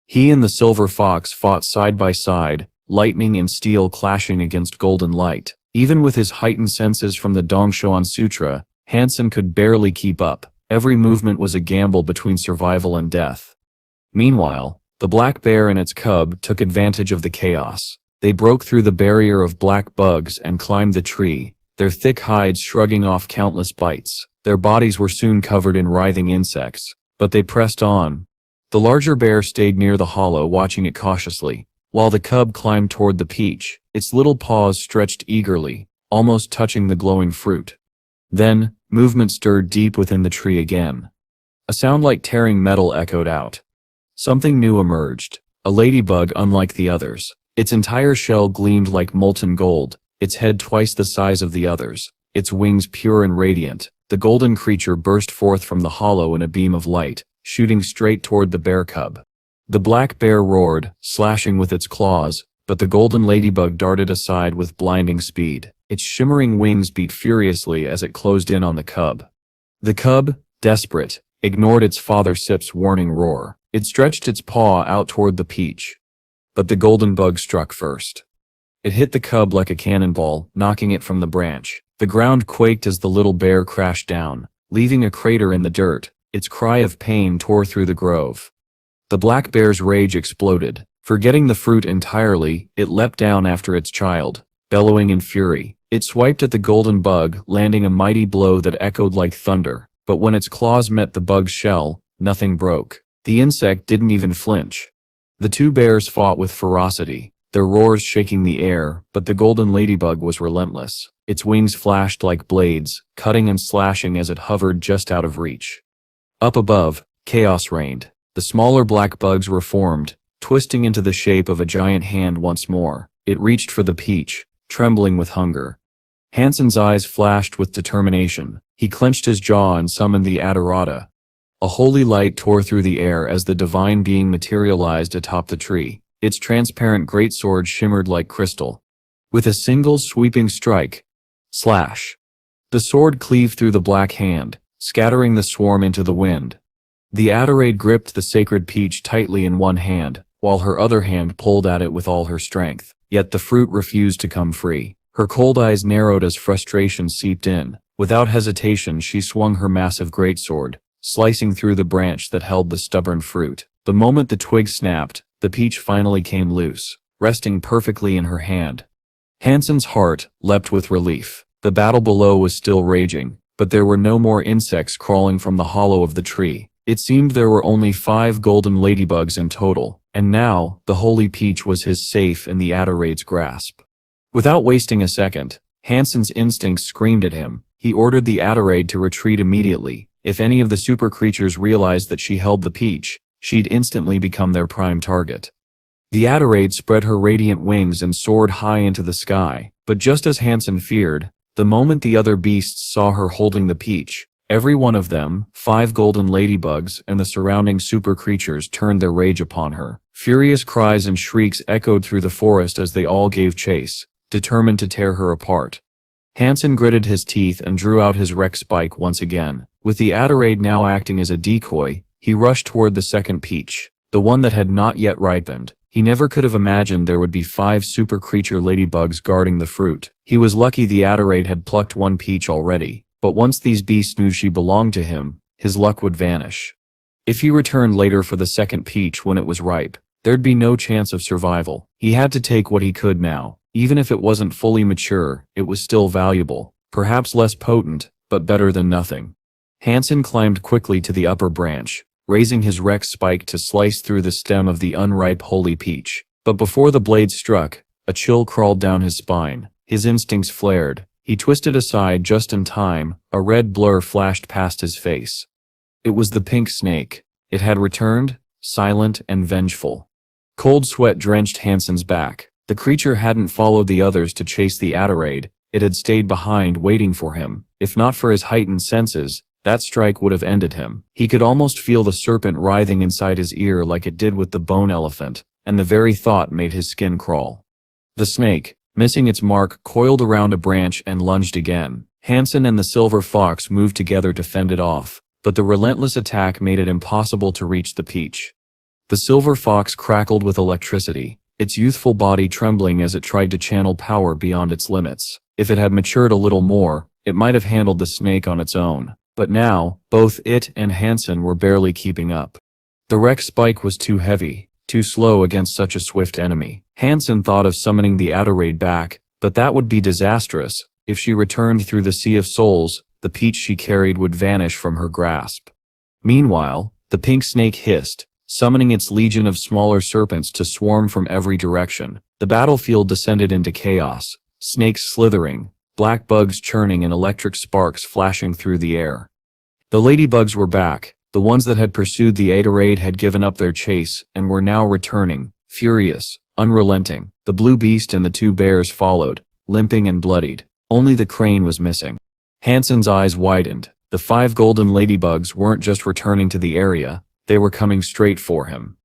He and the silver fox fought side by side, lightning and steel clashing against golden light. Even with his heightened senses from the Dongshoan Sutra, Han Sen could barely keep up. Every movement was a gamble between survival and death. Meanwhile, the black bear and its cub took advantage of the chaos. They broke through the barrier of black bugs and climbed the tree, their thick hides shrugging off countless bites. Their bodies were soon covered in writhing insects, but they pressed on. The larger bear stayed near the hollow, watching it cautiously, while the cub climbed toward the peach, its little paws stretched eagerly, almost touching the glowing fruit. Then, movement stirred deep within the tree again. A sound like tearing metal echoed out. Something new emerged, a ladybug unlike the others. Its entire shell gleamed like molten gold, its head twice the size of the others, its wings pure and radiant. The golden creature burst forth from the hollow in a beam of light, shooting straight toward the bear cub. The black bear roared, slashing with its claws, but the golden ladybug darted aside with blinding speed. Its shimmering wings beat furiously as it closed in on the cub. The cub, desperate, ignored its father Sip's warning roar. It stretched its paw out toward the peach. But the golden bug struck first. It hit the cub like a cannonball, knocking it from the branch. The ground quaked as the little bear crashed down, leaving a crater in the dirt. Its cry of pain tore through the grove. The black bear's rage exploded. Forgetting the fruit entirely, it leapt down after its child, bellowing in fury. It swiped at the golden bug, landing a mighty blow that echoed like thunder. But when its claws met the bug's shell, nothing broke. The insect didn't even flinch. The two bears fought with ferocity, their roars shaking the air, but the golden ladybug was relentless. Its wings flashed like blades, cutting and slashing as it hovered just out of reach. Up above, chaos reigned. The smaller black bugs were formed, twisting into the shape of a giant hand once more. It reached for the peach, trembling with hunger. Han Sen's eyes flashed with determination. He clenched his jaw and summoned the Adorata. A holy light tore through the air as the divine being materialized atop the tree. Its transparent greatsword shimmered like crystal. With a single sweeping strike, slash! The sword cleaved through the black hand, scattering the swarm into the wind. The Adorate gripped the sacred peach tightly in one hand, while her other hand pulled at it with all her strength. Yet the fruit refused to come free. Her cold eyes narrowed as frustration seeped in. Without hesitation, she swung her massive greatsword, slicing through the branch that held the stubborn fruit. The moment the twig snapped, the peach finally came loose, resting perfectly in her hand. Han Sen's heart leapt with relief. The battle below was still raging, but there were no more insects crawling from the hollow of the tree. It seemed there were only 5 golden ladybugs in total, and now, the holy peach was his safe in the Adorate's grasp. Without wasting a second, Han Sen's instincts screamed at him. He ordered the Adorate to retreat immediately. If any of the super creatures realized that she held the peach, she'd instantly become their prime target. The Adorate spread her radiant wings and soared high into the sky, but just as Han Sen feared, the moment the other beasts saw her holding the peach, Every one of them, 5 golden ladybugs and the surrounding super creatures turned their rage upon her. Furious cries and shrieks echoed through the forest as they all gave chase, determined to tear her apart. Han Sen gritted his teeth and drew out his Rex spike once again. With the Adderade now acting as a decoy, he rushed toward the second peach, the one that had not yet ripened. He never could have imagined there would be 5 super creature ladybugs guarding the fruit. He was lucky the Adderade had plucked one peach already, but once these beasts knew she belonged to him, his luck would vanish. If he returned later for the second peach when it was ripe, there'd be no chance of survival. He had to take what he could now. Even if it wasn't fully mature, it was still valuable, perhaps less potent, but better than nothing. Han Sen climbed quickly to the upper branch, raising his Rex spike to slice through the stem of the unripe holy peach. But before the blade struck, a chill crawled down his spine. His instincts flared. He twisted aside just in time. A red blur flashed past his face. It was the pink snake. It had returned, silent and vengeful. Cold sweat drenched Han Sen's back. The creature hadn't followed the others to chase the Adderade. It had stayed behind waiting for him. If not for his heightened senses, that strike would have ended him. He could almost feel the serpent writhing inside his ear like it did with the bone elephant, and the very thought made his skin crawl. The snake, missing its mark, coiled around a branch and lunged again. Han Sen and the silver fox moved together to fend it off, but the relentless attack made it impossible to reach the peach. The silver fox crackled with electricity, its youthful body trembling as it tried to channel power beyond its limits. If it had matured a little more, it might have handled the snake on its own. But now, both it and Han Sen were barely keeping up. The Rex spike was too heavy, too slow against such a swift enemy. Han Sen thought of summoning the Adderade back, but that would be disastrous. If she returned through the Sea of Souls, the peach she carried would vanish from her grasp. Meanwhile, the pink snake hissed, summoning its legion of smaller serpents to swarm from every direction. The battlefield descended into chaos, snakes slithering, black bugs churning and electric sparks flashing through the air. The ladybugs were back. The ones that had pursued the Adderade had given up their chase and were now returning, furious, unrelenting. The blue beast and the 2 bears followed, limping and bloodied. Only the crane was missing. Han Sen's eyes widened. The 5 golden ladybugs weren't just returning to the area, they were coming straight for him.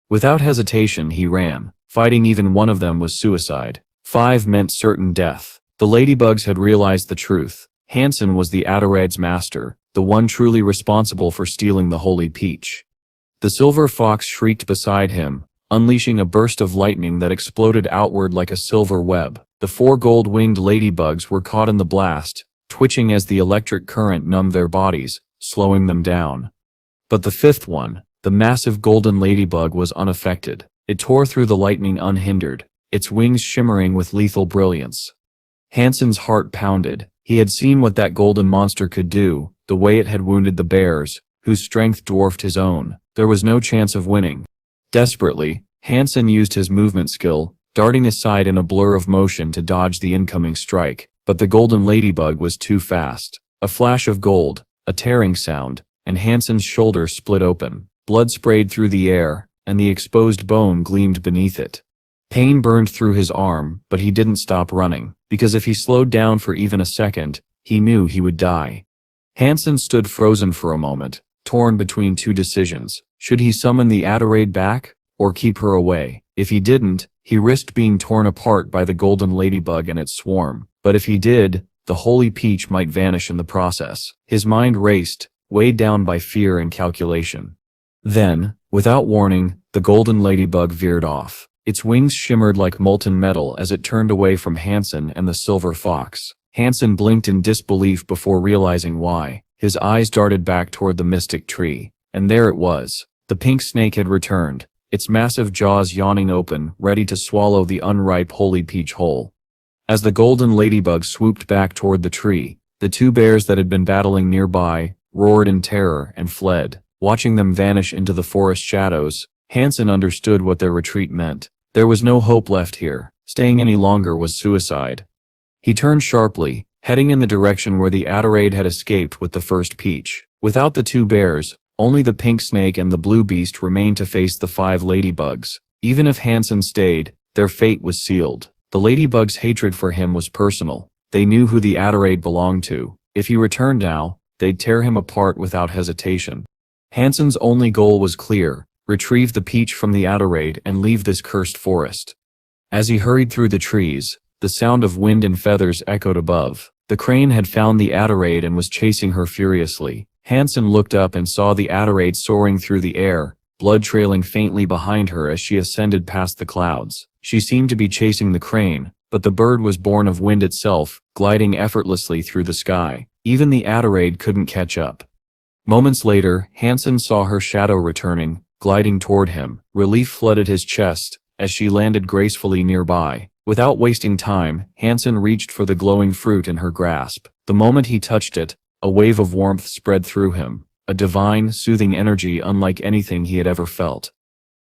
Without hesitation he ran. Fighting even one of them was suicide. 5 meant certain death. The ladybugs had realized the truth. Han Sen was the Adderade's master, the one truly responsible for stealing the holy peach. The silver fox shrieked beside him, unleashing a burst of lightning that exploded outward like a silver web. The 4 gold-winged ladybugs were caught in the blast, twitching as the electric current numbed their bodies, slowing them down. But the 5th one, the massive golden ladybug, was unaffected. It tore through the lightning unhindered, its wings shimmering with lethal brilliance. Han Sen's heart pounded. He had seen what that golden monster could do, the way it had wounded the bears, whose strength dwarfed his own. There was no chance of winning. Desperately, Han Sen used his movement skill, darting aside in a blur of motion to dodge the incoming strike, but the golden ladybug was too fast. A flash of gold, a tearing sound, and Han Sen's shoulder split open. Blood sprayed through the air, and the exposed bone gleamed beneath it. Pain burned through his arm, but he didn't stop running, because if he slowed down for even a second, he knew he would die. Han Sen stood frozen for a moment, torn between 2 decisions. Should he summon the Adderade back, or keep her away? If he didn't, he risked being torn apart by the golden ladybug and its swarm. But if he did, the holy peach might vanish in the process. His mind raced, weighed down by fear and calculation. Then, without warning, the golden ladybug veered off. Its wings shimmered like molten metal as it turned away from Han Sen and the silver fox. Han Sen blinked in disbelief before realizing why. His eyes darted back toward the mystic tree, and there it was. The pink snake had returned, its massive jaws yawning open, ready to swallow the unripe holy peach whole. As the golden ladybug swooped back toward the tree, the 2 bears that had been battling nearby roared in terror and fled. Watching them vanish into the forest shadows, Han Sen understood what their retreat meant. There was no hope left here. Staying any longer was suicide. He turned sharply, heading in the direction where the Adderade had escaped with the first peach. Without the 2 bears, only the pink snake and the blue beast remained to face the 5 ladybugs. Even if Han Sen stayed, their fate was sealed. The ladybugs' hatred for him was personal. They knew who the Adderade belonged to. If he returned now, they'd tear him apart without hesitation. Han Sen's only goal was clear: retrieve the peach from the Adelaide and leave this cursed forest. As he hurried through the trees, the sound of wind and feathers echoed above. The crane had found the Adelaide and was chasing her furiously. Han Sen looked up and saw the Adelaide soaring through the air, blood trailing faintly behind her as she ascended past the clouds. She seemed to be chasing the crane, but the bird was born of wind itself, gliding effortlessly through the sky. Even the Adelaide couldn't catch up. Moments later, Han Sen saw her shadow returning, gliding toward him. Relief flooded his chest as she landed gracefully nearby. Without wasting time, Han Sen reached for the glowing fruit in her grasp. The moment he touched it, a wave of warmth spread through him, a divine, soothing energy unlike anything he had ever felt.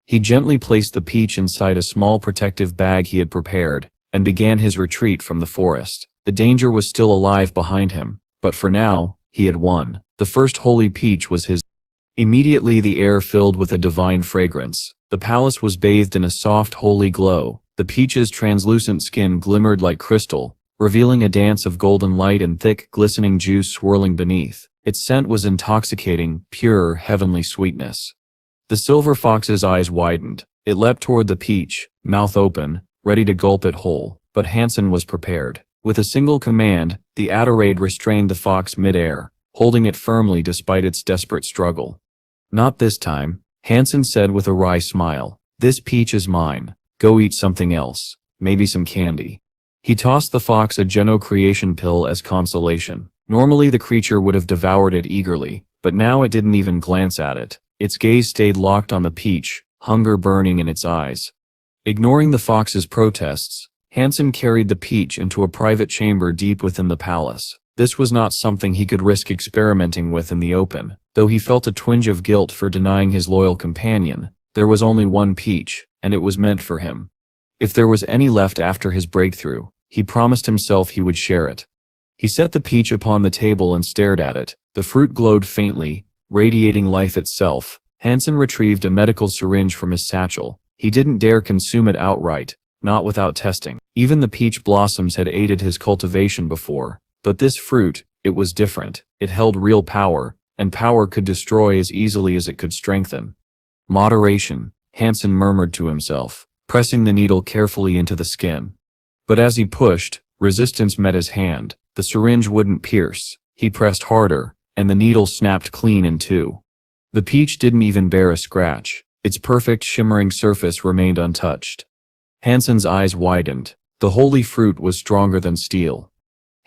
He gently placed the peach inside a small protective bag he had prepared, and began his retreat from the forest. The danger was still alive behind him, but for now, he had won. The first holy peach was his. Immediately the air filled with a divine fragrance. The palace was bathed in a soft, holy glow. The peach's translucent skin glimmered like crystal, revealing a dance of golden light and thick, glistening juice swirling beneath. Its scent was intoxicating, pure, heavenly sweetness. The silver fox's eyes widened. It leapt toward the peach, mouth open, ready to gulp it whole. But Han Sen was prepared. With a single command, the Adelaide restrained the fox mid-air, holding it firmly despite its desperate struggle. "Not this time," Han Sen said with a wry smile. "This peach is mine. Go eat something else, maybe some candy." He tossed the fox a Geno creation pill as consolation. Normally the creature would have devoured it eagerly, but now it didn't even glance at it. Its gaze stayed locked on the peach, hunger burning in its eyes. Ignoring the fox's protests, Han Sen carried the peach into a private chamber deep within the palace. This was not something he could risk experimenting with in the open. Though he felt a twinge of guilt for denying his loyal companion, there was only one peach, and it was meant for him. If there was any left after his breakthrough, he promised himself he would share it. He set the peach upon the table and stared at it. The fruit glowed faintly, radiating life itself. Han Sen retrieved a medical syringe from his satchel. He didn't dare consume it outright, not without testing. Even the peach blossoms had aided his cultivation before, but this fruit, it was different. It held real power, and power could destroy as easily as it could strengthen. Moderation, Han Sen murmured to himself, pressing the needle carefully into the skin. But as he pushed, resistance met his hand. The syringe wouldn't pierce. He pressed harder, and the needle snapped clean in two. The peach didn't even bear a scratch. Its perfect shimmering surface remained untouched. Han Sen's eyes widened. The holy fruit was stronger than steel.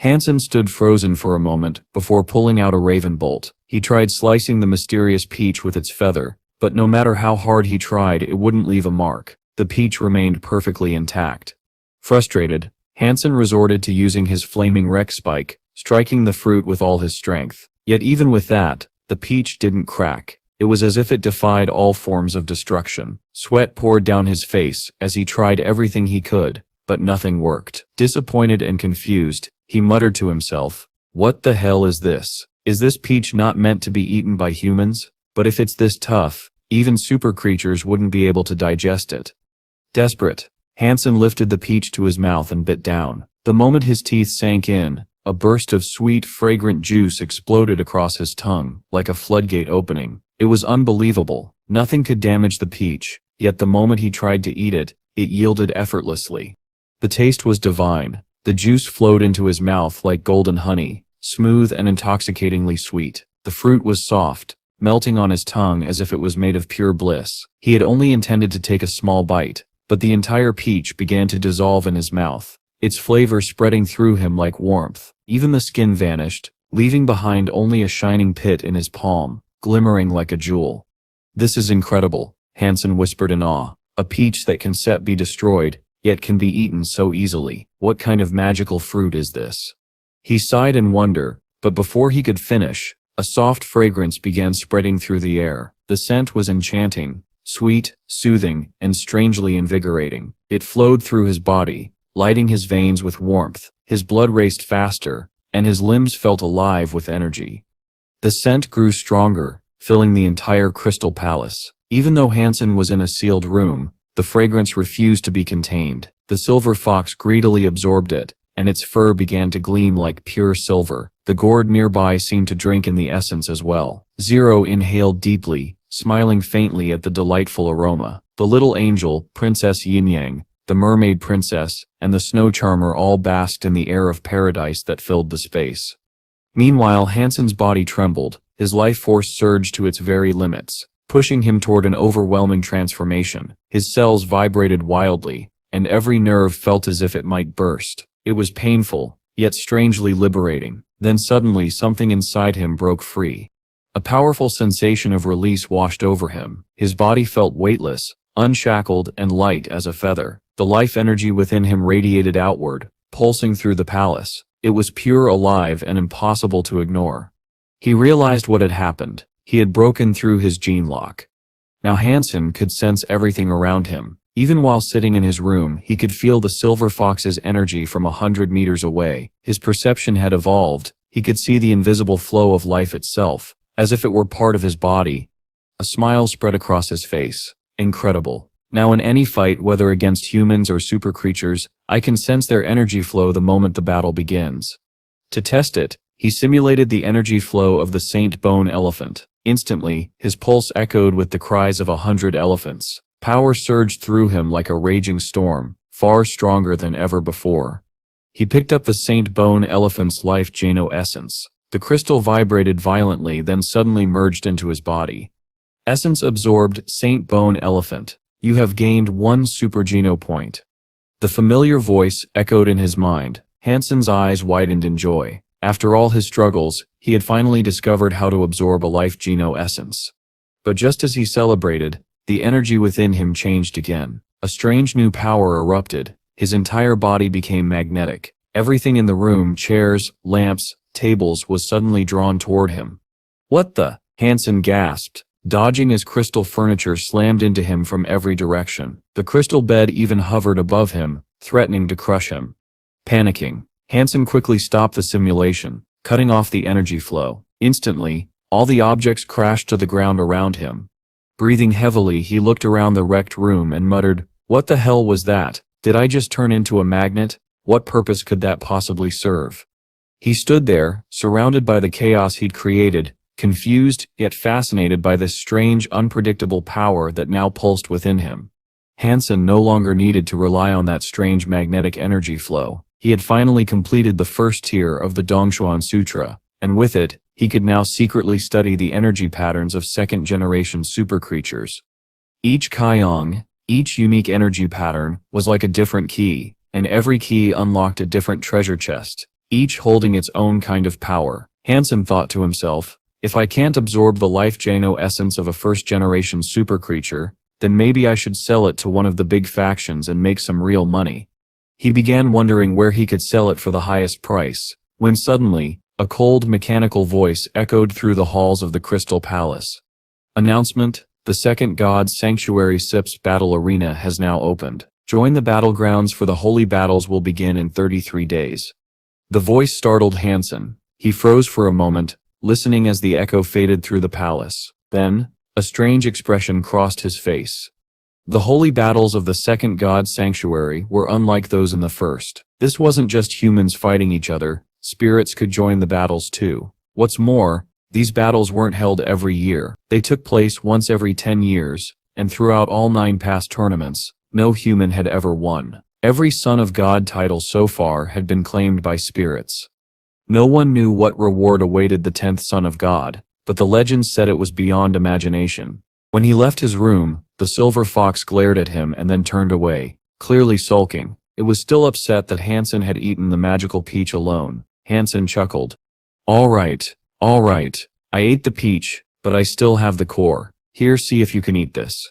Han Sen stood frozen for a moment before pulling out a raven bolt. He tried slicing the mysterious peach with its feather, but no matter how hard he tried, it wouldn't leave a mark. The peach remained perfectly intact. Frustrated, Han Sen resorted to using his flaming Rex spike, striking the fruit with all his strength. Yet even with that, the peach didn't crack. It was as if it defied all forms of destruction. Sweat poured down his face as he tried everything he could, but nothing worked. Disappointed and confused, he muttered to himself, "What the hell is this? Is this peach not meant to be eaten by humans? But if it's this tough, even super creatures wouldn't be able to digest it." Desperate, Han Sen lifted the peach to his mouth and bit down. The moment his teeth sank in, a burst of sweet, fragrant juice exploded across his tongue, like a floodgate opening. It was unbelievable. Nothing could damage the peach, yet the moment he tried to eat it, it yielded effortlessly. The taste was divine. The juice flowed into his mouth like golden honey, smooth and intoxicatingly sweet. The fruit was soft, melting on his tongue as if it was made of pure bliss. He had only intended to take a small bite, but the entire peach began to dissolve in his mouth, its flavor spreading through him like warmth. Even the skin vanished, leaving behind only a shining pit in his palm, glimmering like a jewel. "This is incredible," Han Sen whispered in awe. "A peach that can be destroyed, yet can be eaten so easily. What kind of magical fruit is this?" He sighed in wonder, but before he could finish, a soft fragrance began spreading through the air. The scent was enchanting, sweet, soothing, and strangely invigorating. It flowed through his body, lighting his veins with warmth. His blood raced faster, and his limbs felt alive with energy. The scent grew stronger, filling the entire crystal palace. Even though Han Sen was in a sealed room, the fragrance refused to be contained. The silver fox greedily absorbed it, and its fur began to gleam like pure silver. The gourd nearby seemed to drink in the essence as well. Zero inhaled deeply, smiling faintly at the delightful aroma. The little angel, Princess Yin Yang, the mermaid princess, and the snow charmer all basked in the air of paradise that filled the space. Meanwhile, Hansen's body trembled, his life force surged to its very limits, pushing him toward an overwhelming transformation. His cells vibrated wildly, and every nerve felt as if it might burst. It was painful, yet strangely liberating. Then suddenly something inside him broke free. A powerful sensation of release washed over him. His body felt weightless, unshackled, and light as a feather. The life energy within him radiated outward, pulsing through the palace. It was pure, alive, and impossible to ignore. He realized what had happened. He had broken through his gene lock. Now Hansen could sense everything around him. Even while sitting in his room, he could feel the silver fox's energy from 100 meters away. His perception had evolved. He could see the invisible flow of life itself, as if it were part of his body. A smile spread across his face. Incredible. Now in any fight, whether against humans or super creatures, I can sense their energy flow the moment the battle begins. To test it, he simulated the energy flow of the Saint Bone elephant. Instantly, his pulse echoed with the cries of 100 elephants. Power surged through him like a raging storm, far stronger than ever before. He picked up the Saint Bone elephant's life Geno essence. The crystal vibrated violently, then suddenly merged into his body. Essence absorbed. Saint Bone elephant. You have gained 1 super Geno point. The familiar voice echoed in his mind. Hansen's eyes widened in joy. After all his struggles, he had finally discovered how to absorb a life Geno essence. But just as he celebrated, the energy within him changed again. A strange new power erupted. His entire body became magnetic. Everything in the room, chairs, lamps, tables, was suddenly drawn toward him. What the? Hansen gasped, dodging as crystal furniture slammed into him from every direction. The crystal bed even hovered above him, threatening to crush him. Panicking, Hansen quickly stopped the simulation, cutting off the energy flow. Instantly, all the objects crashed to the ground around him. Breathing heavily, he looked around the wrecked room and muttered, "What the hell was that? Did I just turn into a magnet? What purpose could that possibly serve?" He stood there, surrounded by the chaos he'd created, confused yet fascinated by this strange, unpredictable power that now pulsed within him. Hansen no longer needed to rely on that strange magnetic energy flow. He had finally completed the first tier of the Dongxuan Sutra, and with it, he could now secretly study the energy patterns of second-generation super creatures. Each Kaiyong, each unique energy pattern, was like a different key, and every key unlocked a different treasure chest, each holding its own kind of power. Hansen thought to himself, if I can't absorb the life Geno essence of a first-generation super creature, then maybe I should sell it to one of the big factions and make some real money. He began wondering where he could sell it for the highest price, when suddenly, a cold mechanical voice echoed through the halls of the Crystal Palace. Announcement: the Second God Sanctuary SIP's Battle Arena has now opened. Join the battlegrounds for the holy battles will begin in 33 days. The voice startled Hansen. He froze for a moment, listening as the echo faded through the palace. Then, a strange expression crossed his face. The holy battles of the Second God Sanctuary were unlike those in the first. This wasn't just humans fighting each other. Spirits could join the battles too. What's more, these battles weren't held every year. They took place once every 10 years, and throughout all 9 past tournaments, no human had ever won. Every Son of God title so far had been claimed by spirits. No one knew what reward awaited the 10th Son of God, but the legends said it was beyond imagination. When he left his room, the silver fox glared at him and then turned away, clearly sulking. It was still upset that Hansen had eaten the magical peach alone. Hansen chuckled. All right, I ate the peach, but I still have the core. Here, see if you can eat this."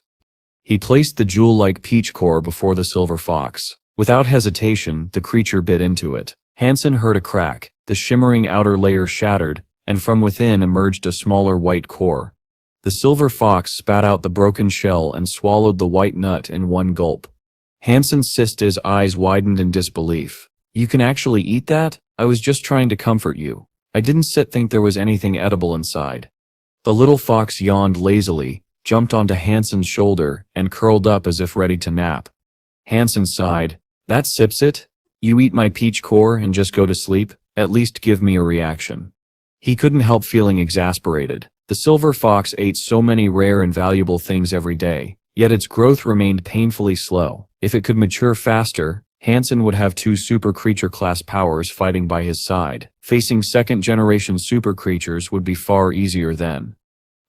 He placed the jewel-like peach core before the silver fox. Without hesitation, the creature bit into it. Hansen heard a crack, the shimmering outer layer shattered, and from within emerged a smaller white core. The silver fox spat out the broken shell and swallowed the white nut in one gulp. Hansen's sister's eyes widened in disbelief. "You can actually eat that? I was just trying to comfort you. I didn't think there was anything edible inside." The little fox yawned lazily, jumped onto Hansen's shoulder, and curled up as if ready to nap. Hansen sighed. "That sips it? You eat my peach core and just go to sleep?" At least give me a reaction. He couldn't help feeling exasperated. The silver fox ate so many rare and valuable things every day, yet its growth remained painfully slow. If it could mature faster, Han Sen would have two super creature class powers fighting by his side. Facing second-generation super creatures would be far easier then.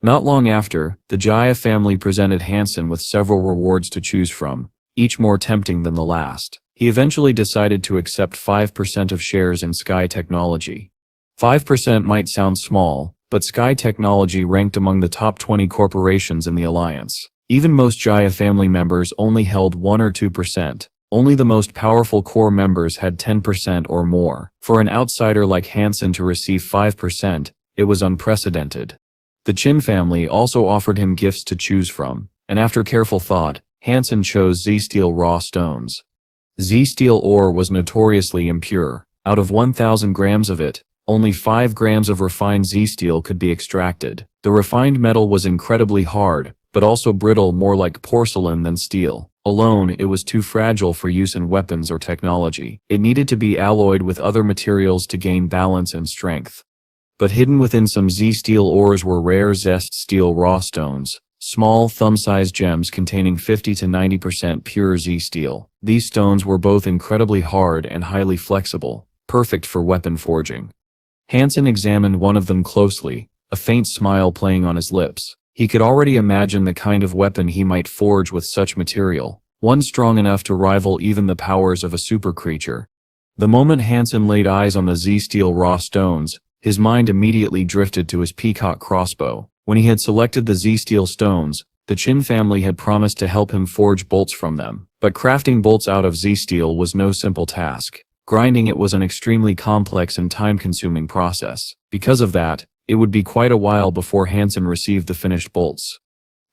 Not long after, the Jaya family presented Han Sen with several rewards to choose from, each more tempting than the last. He eventually decided to accept 5% of shares in Sky Technology. 5% might sound small, but Sky Technology ranked among the top 20 corporations in the alliance. Even most Jaya family members only held 1 or 2%. Only the most powerful core members had 10% or more. For an outsider like Han Sen to receive 5%, it was unprecedented. The Chin family also offered him gifts to choose from, and after careful thought, Han Sen chose Z-Steel raw stones. Z-Steel ore was notoriously impure. Out of 1,000 grams of it, only 5 grams of refined Z-Steel could be extracted. The refined metal was incredibly hard, but also brittle, more like porcelain than steel. Alone, it was too fragile for use in weapons or technology. It needed to be alloyed with other materials to gain balance and strength. But hidden within some Z-Steel ores were rare Zest Steel raw stones, small thumb-sized gems containing 50 to 90% pure Z-Steel. These stones were both incredibly hard and highly flexible, perfect for weapon forging. Han Sen examined one of them closely, a faint smile playing on his lips. He could already imagine the kind of weapon he might forge with such material, one strong enough to rival even the powers of a super creature. The moment Han Sen laid eyes on the Z-Steel raw stones, his mind immediately drifted to his peacock crossbow. When he had selected the Z-Steel stones, the Chin family had promised to help him forge bolts from them. But crafting bolts out of Z-Steel was no simple task. Grinding it was an extremely complex and time-consuming process. Because of that, it would be quite a while before Han Sen received the finished bolts.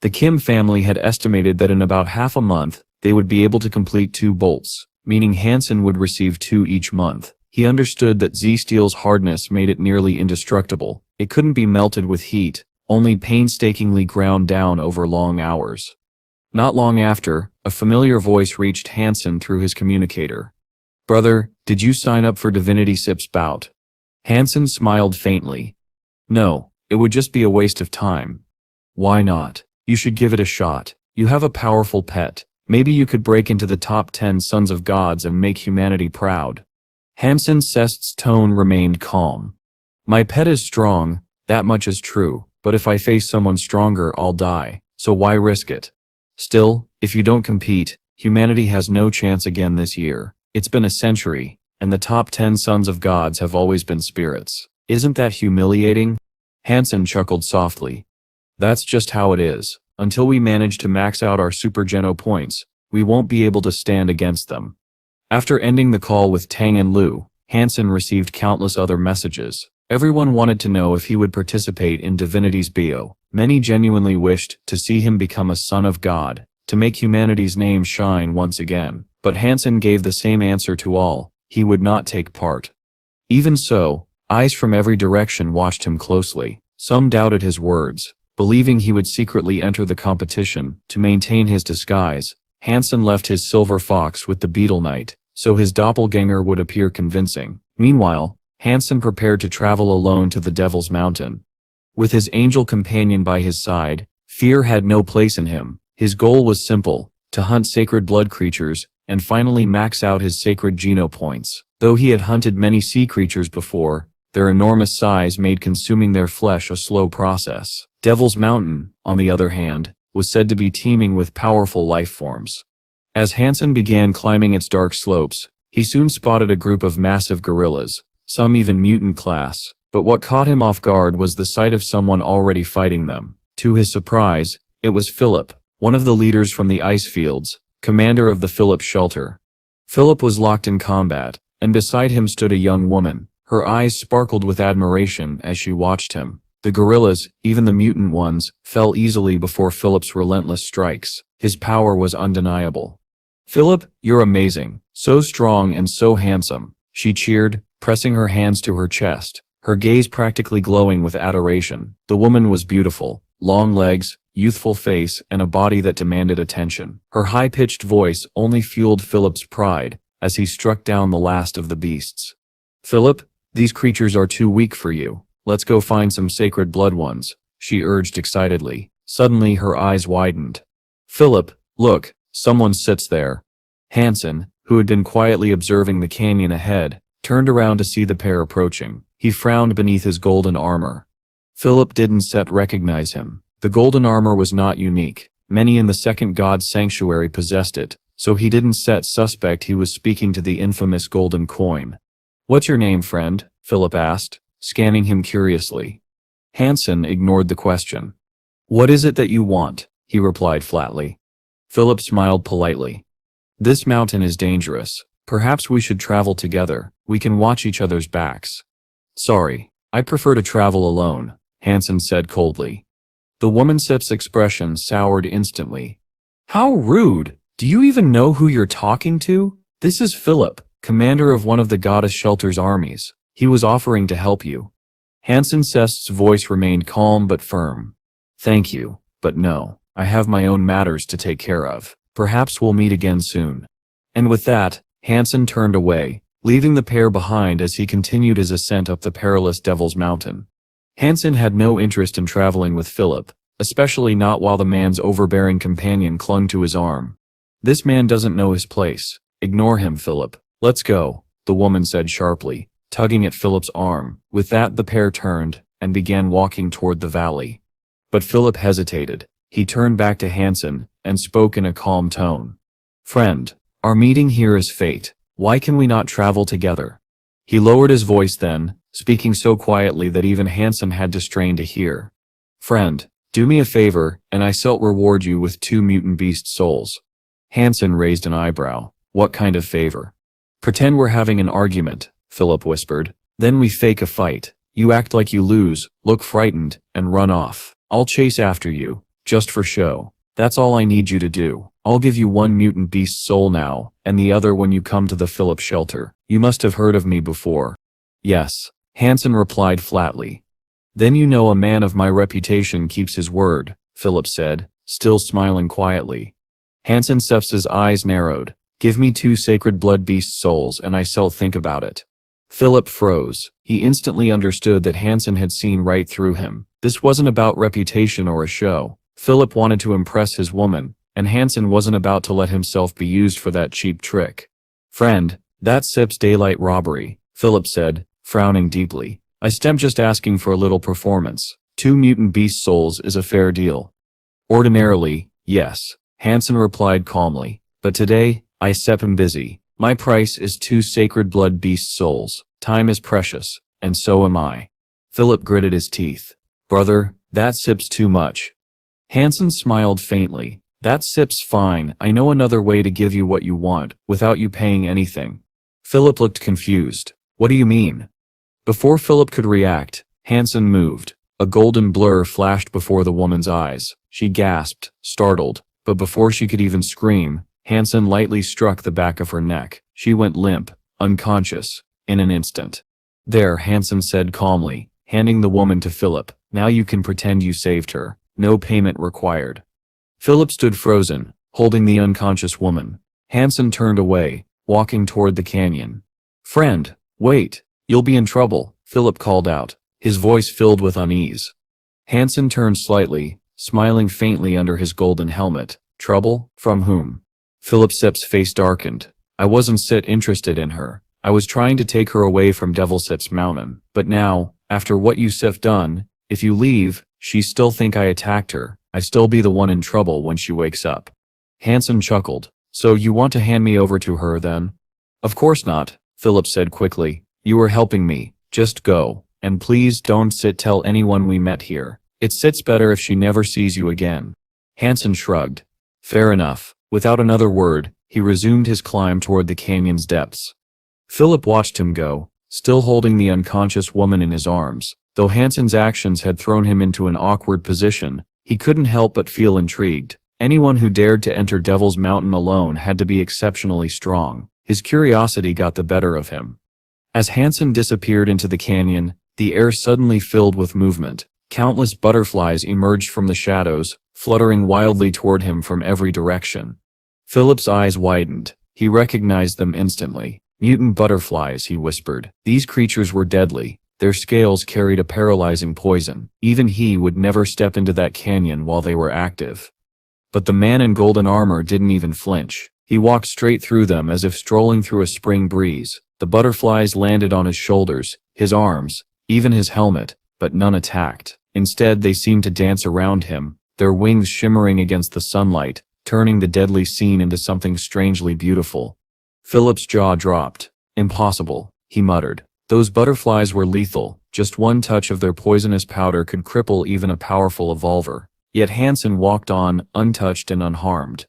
The Kim family had estimated that in about half a month, they would be able to complete 2 bolts, meaning Han Sen would receive 2 each month. He understood that Z-Steel's hardness made it nearly indestructible. It couldn't be melted with heat, only painstakingly ground down over long hours. Not long after, a familiar voice reached Han Sen through his communicator. "Brother, did you sign up for Divinity Sip's bout?" Han Sen smiled faintly. "No, it would just be a waste of time." "Why not? You should give it a shot. You have a powerful pet. Maybe you could break into the top 10 sons of gods and make humanity proud." Han Sen's tone remained calm. "My pet is strong, that much is true, but if I face someone stronger I'll die, so why risk it? Still, if you don't compete, humanity has no chance again this year. It's been a century, and the top 10 sons of gods have always been spirits. Isn't that humiliating?" Han Sen chuckled softly. "That's just how it is. Until we manage to max out our Super Geno points, we won't be able to stand against them." After ending the call with Tang and Lu, Han Sen received countless other messages. Everyone wanted to know if he would participate in Divinity's bio. Many genuinely wished to see him become a son of God, to make humanity's name shine once again. But Han Sen gave the same answer to all: he would not take part. Even so, eyes from every direction watched him closely. Some doubted his words, believing he would secretly enter the competition. To maintain his disguise, Han Sen left his silver fox with the Beetle Knight, so his doppelganger would appear convincing. Meanwhile, Han Sen prepared to travel alone to the Devil's Mountain. With his angel companion by his side, fear had no place in him. His goal was simple: to hunt sacred blood creatures, and finally max out his sacred Geno points. Though he had hunted many sea creatures before, their enormous size made consuming their flesh a slow process. Devil's Mountain, on the other hand, was said to be teeming with powerful life forms. As Han Sen began climbing its dark slopes, he soon spotted a group of massive gorillas, some even mutant class. But what caught him off guard was the sight of someone already fighting them. To his surprise, it was Philip, one of the leaders from the ice fields, commander of the Philip shelter. Philip was locked in combat, and beside him stood a young woman. Her eyes sparkled with admiration as she watched him. The gorillas, even the mutant ones, fell easily before Philip's relentless strikes. His power was undeniable. "Philip, you're amazing, so strong and so handsome," she cheered, pressing her hands to her chest, her gaze practically glowing with adoration. The woman was beautiful: long legs, youthful face, and a body that demanded attention. Her high-pitched voice only fueled Philip's pride as he struck down the last of the beasts. "Philip, These creatures are too weak for you. Let's go find some sacred blood ones, she urged excitedly. Suddenly her eyes widened. Philip, look, someone sits there. Han Sen, who had been quietly observing the canyon ahead, turned around to see the pair approaching. He frowned beneath his golden armor. Philip didn't recognize him. The golden armor was not unique. Many in the second god's sanctuary possessed it, so he didn't suspect he was speaking to the infamous golden coin. What's your name, friend? Philip asked, scanning him curiously. Han Sen ignored the question. What is it that you want? He replied flatly. Philip smiled politely. This mountain is dangerous. Perhaps we should travel together. We can watch each other's backs. Sorry, I prefer to travel alone, Han Sen said coldly. The woman's expression soured instantly. How rude! Do you even know who you're talking to? This is Philip, commander of one of the goddess shelter's armies. He was offering to help you. Han Sen's voice remained calm but firm. Thank you, but no, I have my own matters to take care of. Perhaps we'll meet again soon. And with that, Han Sen turned away, leaving the pair behind as he continued his ascent up the perilous Devil's Mountain. Han Sen had no interest in traveling with Philip, especially not while the man's overbearing companion clung to his arm. This man doesn't know his place. Ignore him, Philip. Let's go, the woman said sharply, tugging at Philip's arm. With that, the pair turned and began walking toward the valley. But Philip hesitated. He turned back to Han Sen and spoke in a calm tone. Friend, our meeting here is fate. Why can we not travel together? He lowered his voice then, speaking so quietly that even Han Sen had to strain to hear. Friend, do me a favor, and I shall reward you with 2 mutant beast souls. Han Sen raised an eyebrow. What kind of favor? Pretend we're having an argument, Philip whispered. Then we fake a fight. You act like you lose, look frightened, and run off. I'll chase after you, just for show. That's all I need you to do. I'll give you 1 mutant beast soul now, and the other when you come to the Philip shelter. You must have heard of me before. Yes, Han Sen replied flatly. Then you know a man of my reputation keeps his word, Philip said, still smiling quietly. Han Sen's eyes narrowed. Give me 2 sacred blood beast souls and I shall think about it. Philip froze. He instantly understood that Han Sen had seen right through him. This wasn't about reputation or a show. Philip wanted to impress his woman, and Han Sen wasn't about to let himself be used for that cheap trick. Friend, that's daylight robbery, Philip said, frowning deeply. I'm just asking for a little performance. 2 mutant beast souls is a fair deal. Ordinarily, yes, Han Sen replied calmly. But today, I'm busy. My price is 2 sacred blood beast souls. Time is precious, and so am I. Philip gritted his teeth. Brother, that's too much. Han Sen smiled faintly. That's fine. I know another way to give you what you want, without you paying anything. Philip looked confused. What do you mean? Before Philip could react, Han Sen moved. A golden blur flashed before the woman's eyes. She gasped, startled, but before she could even scream, Han Sen lightly struck the back of her neck. She went limp, unconscious, in an instant. There, Han Sen said calmly, handing the woman to Philip. Now you can pretend you saved her. No payment required. Philip stood frozen, holding the unconscious woman. Han Sen turned away, walking toward the canyon. Friend, wait, you'll be in trouble, Philip called out, his voice filled with unease. Han Sen turned slightly, smiling faintly under his golden helmet. Trouble? From whom? Philip's face darkened. I wasn't interested in her. I was trying to take her away from Devil's Mountain. But now, after what you've done, if you leave, she still think I attacked her. I still be the one in trouble when she wakes up. Han Sen chuckled. So you want to hand me over to her then? Of course not, Philip said quickly. You were helping me. Just go. And please don't tell anyone we met here. It sits better if she never sees you again. Han Sen shrugged. Fair enough. Without another word, he resumed his climb toward the canyon's depths. Philip watched him go, still holding the unconscious woman in his arms. Though Han Sen's actions had thrown him into an awkward position, he couldn't help but feel intrigued. Anyone who dared to enter Devil's Mountain alone had to be exceptionally strong. His curiosity got the better of him. As Han Sen disappeared into the canyon, the air suddenly filled with movement. Countless butterflies emerged from the shadows, fluttering wildly toward him from every direction. Philip's eyes widened. He recognized them instantly. Mutant butterflies, he whispered. These creatures were deadly. Their scales carried a paralyzing poison. Even he would never step into that canyon while they were active. But the man in golden armor didn't even flinch. He walked straight through them as if strolling through a spring breeze. The butterflies landed on his shoulders, his arms, even his helmet, but none attacked. Instead, they seemed to dance around him, their wings shimmering against the sunlight, turning the deadly scene into something strangely beautiful. Philip's jaw dropped. Impossible, he muttered. Those butterflies were lethal. Just one touch of their poisonous powder could cripple even a powerful evolver. Yet Han Sen walked on, untouched and unharmed.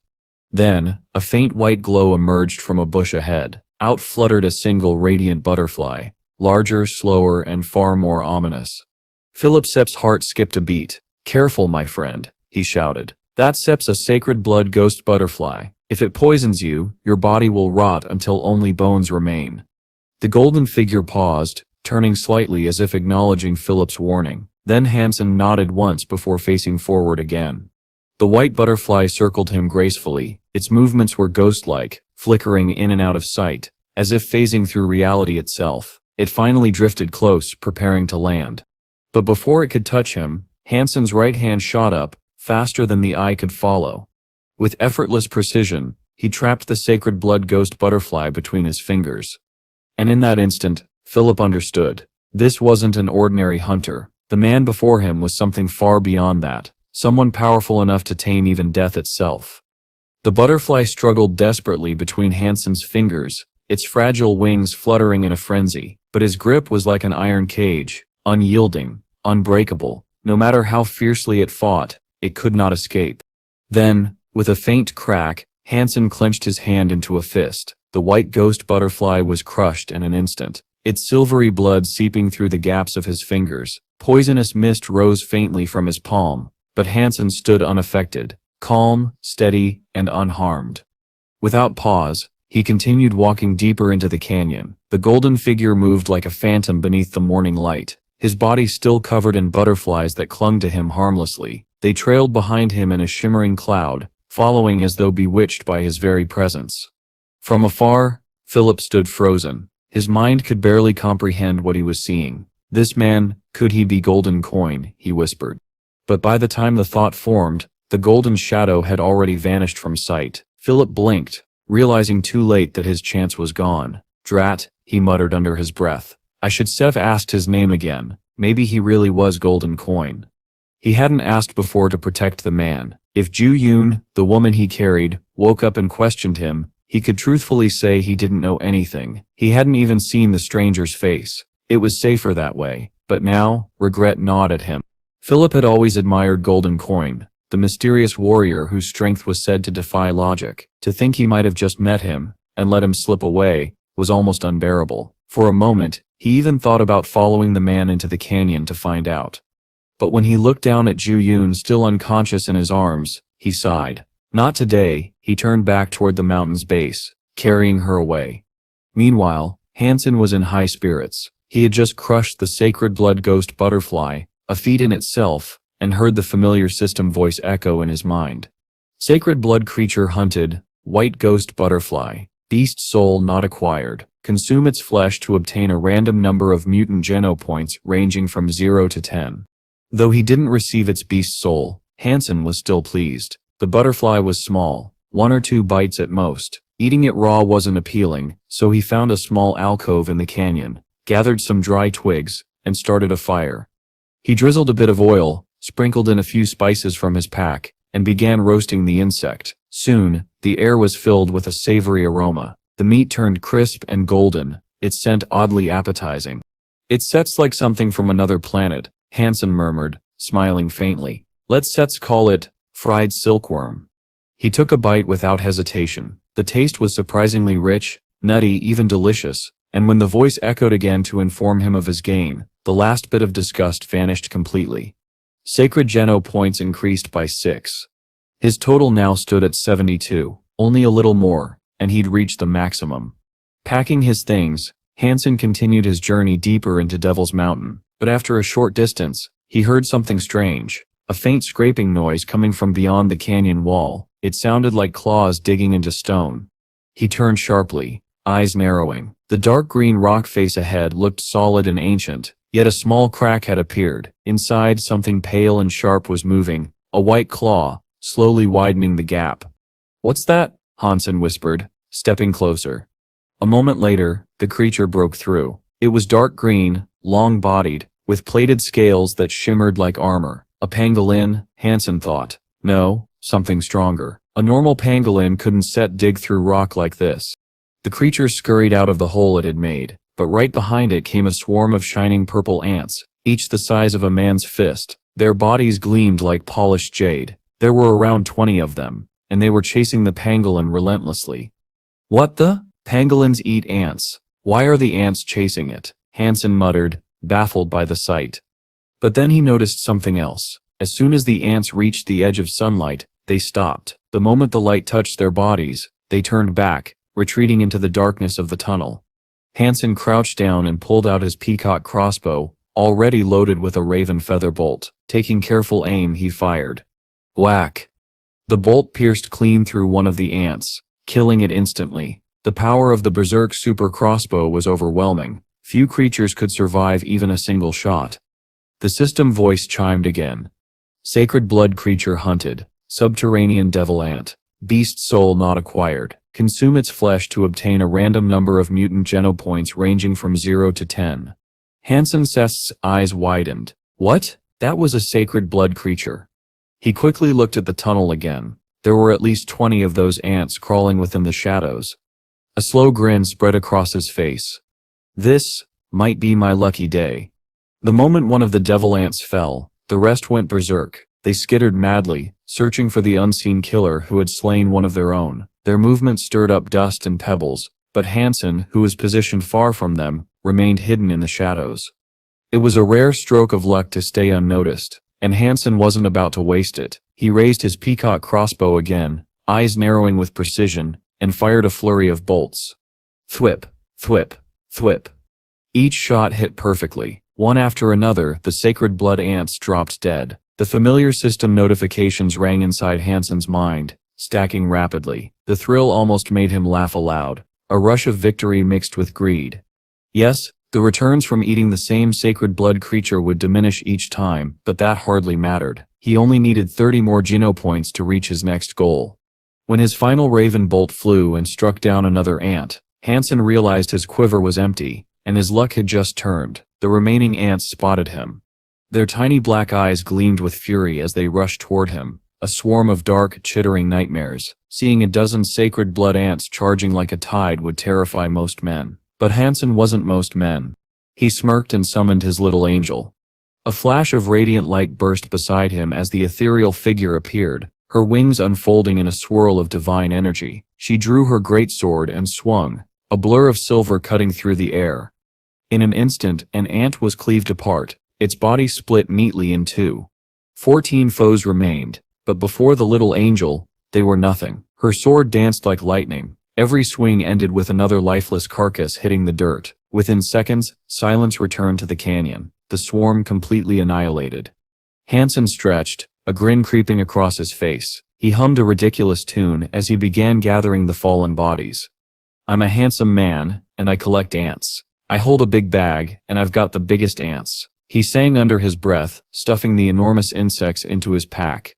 Then, a faint white glow emerged from a bush ahead. Out fluttered a single radiant butterfly, larger, slower, and far more ominous. Philip Sepp's heart skipped a beat. "Careful, my friend," he shouted. "That Sepp's a sacred blood ghost butterfly. If it poisons you, your body will rot until only bones remain." The golden figure paused, turning slightly as if acknowledging Philip's warning. Then Han Sen nodded once before facing forward again. The white butterfly circled him gracefully. Its movements were ghost-like, flickering in and out of sight, as if phasing through reality itself. It finally drifted close, preparing to land. But before it could touch him, Han Sen's right hand shot up, faster than the eye could follow. With effortless precision, he trapped the sacred blood ghost butterfly between his fingers. And in that instant, Philip understood. This wasn't an ordinary hunter. The man before him was something far beyond that, someone powerful enough to tame even death itself. The butterfly struggled desperately between Han Sen's fingers, its fragile wings fluttering in a frenzy, but his grip was like an iron cage, unyielding, unbreakable. No matter how fiercely it fought, it could not escape. Then, with a faint crack, Han Sen clenched his hand into a fist. The white ghost butterfly was crushed in an instant, its silvery blood seeping through the gaps of his fingers. Poisonous mist rose faintly from his palm, but Han Sen stood unaffected, calm, steady, and unharmed. Without pause, he continued walking deeper into the canyon. The golden figure moved like a phantom beneath the morning light, his body still covered in butterflies that clung to him harmlessly. They trailed behind him in a shimmering cloud, following as though bewitched by his very presence. From afar, Philip stood frozen. His mind could barely comprehend what he was seeing. "This man, could he be Golden Coin?" he whispered. But by the time the thought formed, the golden shadow had already vanished from sight. Philip blinked, realizing too late that his chance was gone. "Drat," he muttered under his breath. "I should have asked his name again. Maybe he really was Golden Coin." He hadn't asked before to protect the man. If Ju Yoon, the woman he carried, woke up and questioned him, he could truthfully say he didn't know anything. He hadn't even seen the stranger's face. It was safer that way. But now, regret gnawed at him. Philip had always admired Golden Coin, the mysterious warrior whose strength was said to defy logic. To think he might have just met him, and let him slip away, was almost unbearable. For a moment, he even thought about following the man into the canyon to find out. But when he looked down at Ju Yoon still unconscious in his arms, he sighed. Not today. He turned back toward the mountain's base, carrying her away. Meanwhile, Han Sen was in high spirits. He had just crushed the sacred blood ghost butterfly, a feat in itself, and heard the familiar system voice echo in his mind. Sacred blood creature hunted, white ghost butterfly, beast soul not acquired. Consume its flesh to obtain a random number of mutant geno points ranging from 0 to 10. Though he didn't receive its beast soul, Han Sen was still pleased. The butterfly was small, 1 or 2 bites at most. Eating it raw wasn't appealing, so he found a small alcove in the canyon, gathered some dry twigs, and started a fire. He drizzled a bit of oil, sprinkled in a few spices from his pack, and began roasting the insect. Soon, the air was filled with a savory aroma. The meat turned crisp and golden, its scent oddly appetizing. "It sets like something from another planet," Han Sen murmured, smiling faintly. "Let's call it fried silkworm." He took a bite without hesitation. The taste was surprisingly rich, nutty, even delicious, and when the voice echoed again to inform him of his gain, the last bit of disgust vanished completely. Sacred Geno points increased by 6. His total now stood at 72, only a little more, and he'd reached the maximum. Packing his things, Han Sen continued his journey deeper into Devil's Mountain, but after a short distance, he heard something strange. A faint scraping noise coming from beyond the canyon wall. It sounded like claws digging into stone. He turned sharply. eyes narrowing. The dark green rock face ahead looked solid and ancient, yet a small crack had appeared. Inside, something pale and sharp was moving, a white claw, slowly widening the gap. "What's that?" Han Sen whispered, stepping closer. A moment later, the creature broke through. It was dark green, long-bodied, with plated scales that shimmered like armor. A pangolin, Han Sen thought. No, something stronger. A normal pangolin couldn't dig through rock like this. The creature scurried out of the hole it had made, but right behind it came a swarm of shining purple ants, each the size of a man's fist. Their bodies gleamed like polished jade. There were around 20 of them, and they were chasing the pangolin relentlessly. "What the? Pangolins eat ants. Why are the ants chasing it?" Han Sen muttered, baffled by the sight. But then he noticed something else. As soon as the ants reached the edge of sunlight, they stopped. The moment the light touched their bodies, they turned back, retreating into the darkness of the tunnel. Han Sen crouched down and pulled out his peacock crossbow, already loaded with a raven feather bolt. Taking careful aim, he fired. Whack! The bolt pierced clean through one of the ants, killing it instantly. The power of the Berserk super crossbow was overwhelming. Few creatures could survive even a single shot. The system voice chimed again. Sacred blood creature hunted. Subterranean devil ant. Beast soul not acquired. Consume its flesh to obtain a random number of mutant genopoints ranging from 0 to 10. Han Sen's eyes widened. What? That was a sacred blood creature. He quickly looked at the tunnel again. There were at least 20 of those ants crawling within the shadows. A slow grin spread across his face. This might be my lucky day. The moment one of the devil ants fell, the rest went berserk. They skittered madly, searching for the unseen killer who had slain one of their own. Their movement stirred up dust and pebbles, but Han Sen, who was positioned far from them, remained hidden in the shadows. It was a rare stroke of luck to stay unnoticed, and Han Sen wasn't about to waste it. He raised his peacock crossbow again, eyes narrowing with precision, and fired a flurry of bolts. Thwip, thwip, thwip. Each shot hit perfectly. One after another, the sacred blood ants dropped dead. The familiar system notifications rang inside Han Sen's mind, stacking rapidly. The thrill almost made him laugh aloud, a rush of victory mixed with greed. Yes, the returns from eating the same sacred blood creature would diminish each time, but that hardly mattered. He only needed 30 more genopoints to reach his next goal. When his final raven bolt flew and struck down another ant, Han Sen realized his quiver was empty, and his luck had just turned. The remaining ants spotted him. Their tiny black eyes gleamed with fury as they rushed toward him, a swarm of dark, chittering nightmares. Seeing a dozen sacred blood ants charging like a tide would terrify most men. But Han Sen wasn't most men. He smirked and summoned his little angel. A flash of radiant light burst beside him as the ethereal figure appeared, her wings unfolding in a swirl of divine energy. She drew her greatsword and swung, a blur of silver cutting through the air. In an instant, an ant was cleaved apart, its body split neatly in two. 14 foes remained, but before the little angel, they were nothing. Her sword danced like lightning. Every swing ended with another lifeless carcass hitting the dirt. Within seconds, silence returned to the canyon, the swarm completely annihilated. Han Sen stretched, a grin creeping across his face. He hummed a ridiculous tune as he began gathering the fallen bodies. I'm a handsome man, and I collect ants. I hold a big bag, and I've got the biggest ants. He sang under his breath, stuffing the enormous insects into his pack.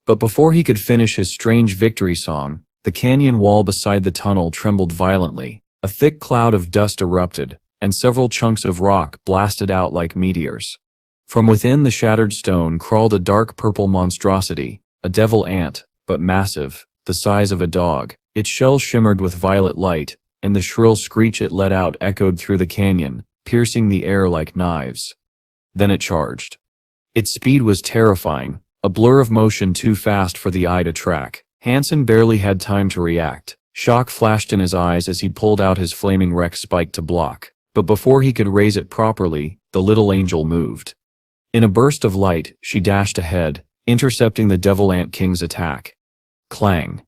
But before he could finish his strange victory song, the canyon wall beside the tunnel trembled violently. A thick cloud of dust erupted, and several chunks of rock blasted out like meteors. From within the shattered stone crawled a dark purple monstrosity, a devil ant, but massive, the size of a dog. Its shell shimmered with violet light, and the shrill screech it let out echoed through the canyon, piercing the air like knives. Then it charged. Its speed was terrifying, a blur of motion too fast for the eye to track. Han Sen barely had time to react. Shock flashed in his eyes as he pulled out his flaming Rex spike to block. But before he could raise it properly, the little angel moved. In a burst of light, she dashed ahead, intercepting the Devil Ant King's attack. Clang.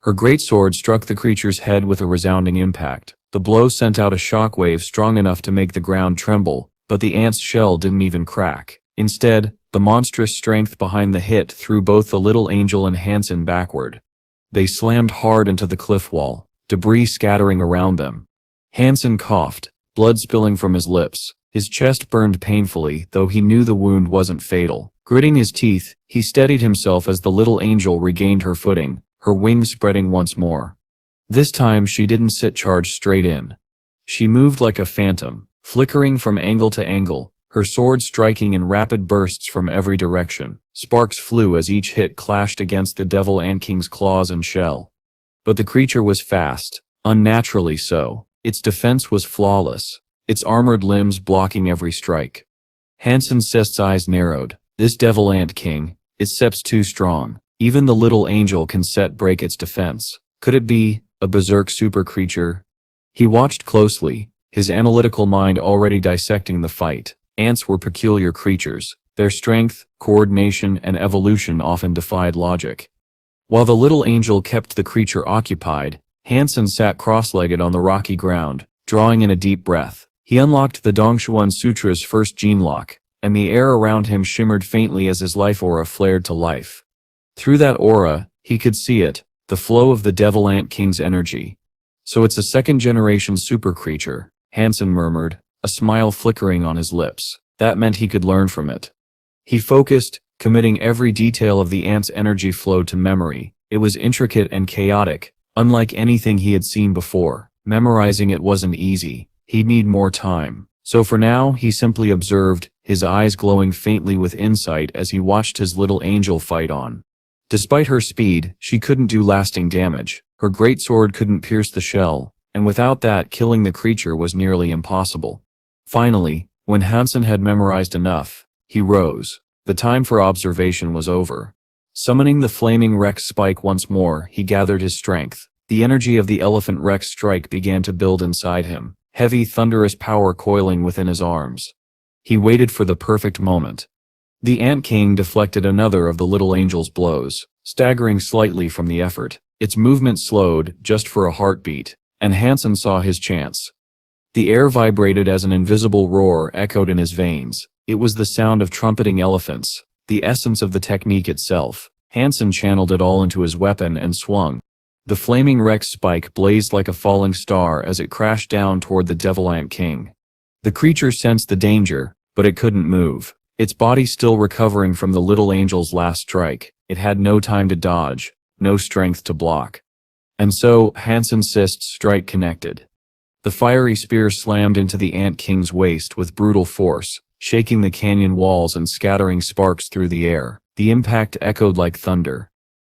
Her greatsword struck the creature's head with a resounding impact. The blow sent out a shockwave strong enough to make the ground tremble, but the ant's shell didn't even crack. Instead, the monstrous strength behind the hit threw both the little angel and Han Sen backward. They slammed hard into the cliff wall, debris scattering around them. Han Sen coughed, blood spilling from his lips. His chest burned painfully, though he knew the wound wasn't fatal. Gritting his teeth, he steadied himself as the little angel regained her footing, her wings spreading once more. This time she didn't sit charged straight in. She moved like a phantom, flickering from angle to angle, her sword striking in rapid bursts from every direction. Sparks flew as each hit clashed against the devil ant king's claws and shell. But the creature was fast, unnaturally so. Its defense was flawless, its armored limbs blocking every strike. Han Sen's eyes narrowed. This devil ant king, its sep's too strong. Even the little angel can break its defense. Could it be a berserk super creature? He watched closely, his analytical mind already dissecting the fight. Ants were peculiar creatures. Their strength, coordination, and evolution often defied logic. While the little angel kept the creature occupied, Han Sen sat cross-legged on the rocky ground, drawing in a deep breath. He unlocked the Dongshuan Sutra's first gene lock, and the air around him shimmered faintly as his life aura flared to life. Through that aura, he could see it, the flow of the Devil Ant King's energy. So it's a second-generation super creature, Han Sen murmured, a smile flickering on his lips. That meant he could learn from it. He focused, committing every detail of the ant's energy flow to memory. It was intricate and chaotic, unlike anything he had seen before. Memorizing it wasn't easy. He'd need more time. So for now, he simply observed, his eyes glowing faintly with insight as he watched his little angel fight on. Despite her speed, she couldn't do lasting damage. Her greatsword couldn't pierce the shell, and without that, killing the creature was nearly impossible. Finally, when Han Sen had memorized enough, he rose. The time for observation was over. Summoning the flaming Rex spike once more, he gathered his strength. The energy of the elephant Rex strike began to build inside him, heavy thunderous power coiling within his arms. He waited for the perfect moment. The Ant King deflected another of the little angel's blows, staggering slightly from the effort. Its movement slowed, just for a heartbeat, and Han Sen saw his chance. The air vibrated as an invisible roar echoed in his veins. It was the sound of trumpeting elephants, the essence of the technique itself. Han Sen channeled it all into his weapon and swung. The flaming Rex spike blazed like a falling star as it crashed down toward the Devil Ant King. The creature sensed the danger, but it couldn't move. Its body still recovering from the little angel's last strike, it had no time to dodge, no strength to block. And so, Han Sen's strike connected. The fiery spear slammed into the Ant King's waist with brutal force, shaking the canyon walls and scattering sparks through the air. The impact echoed like thunder.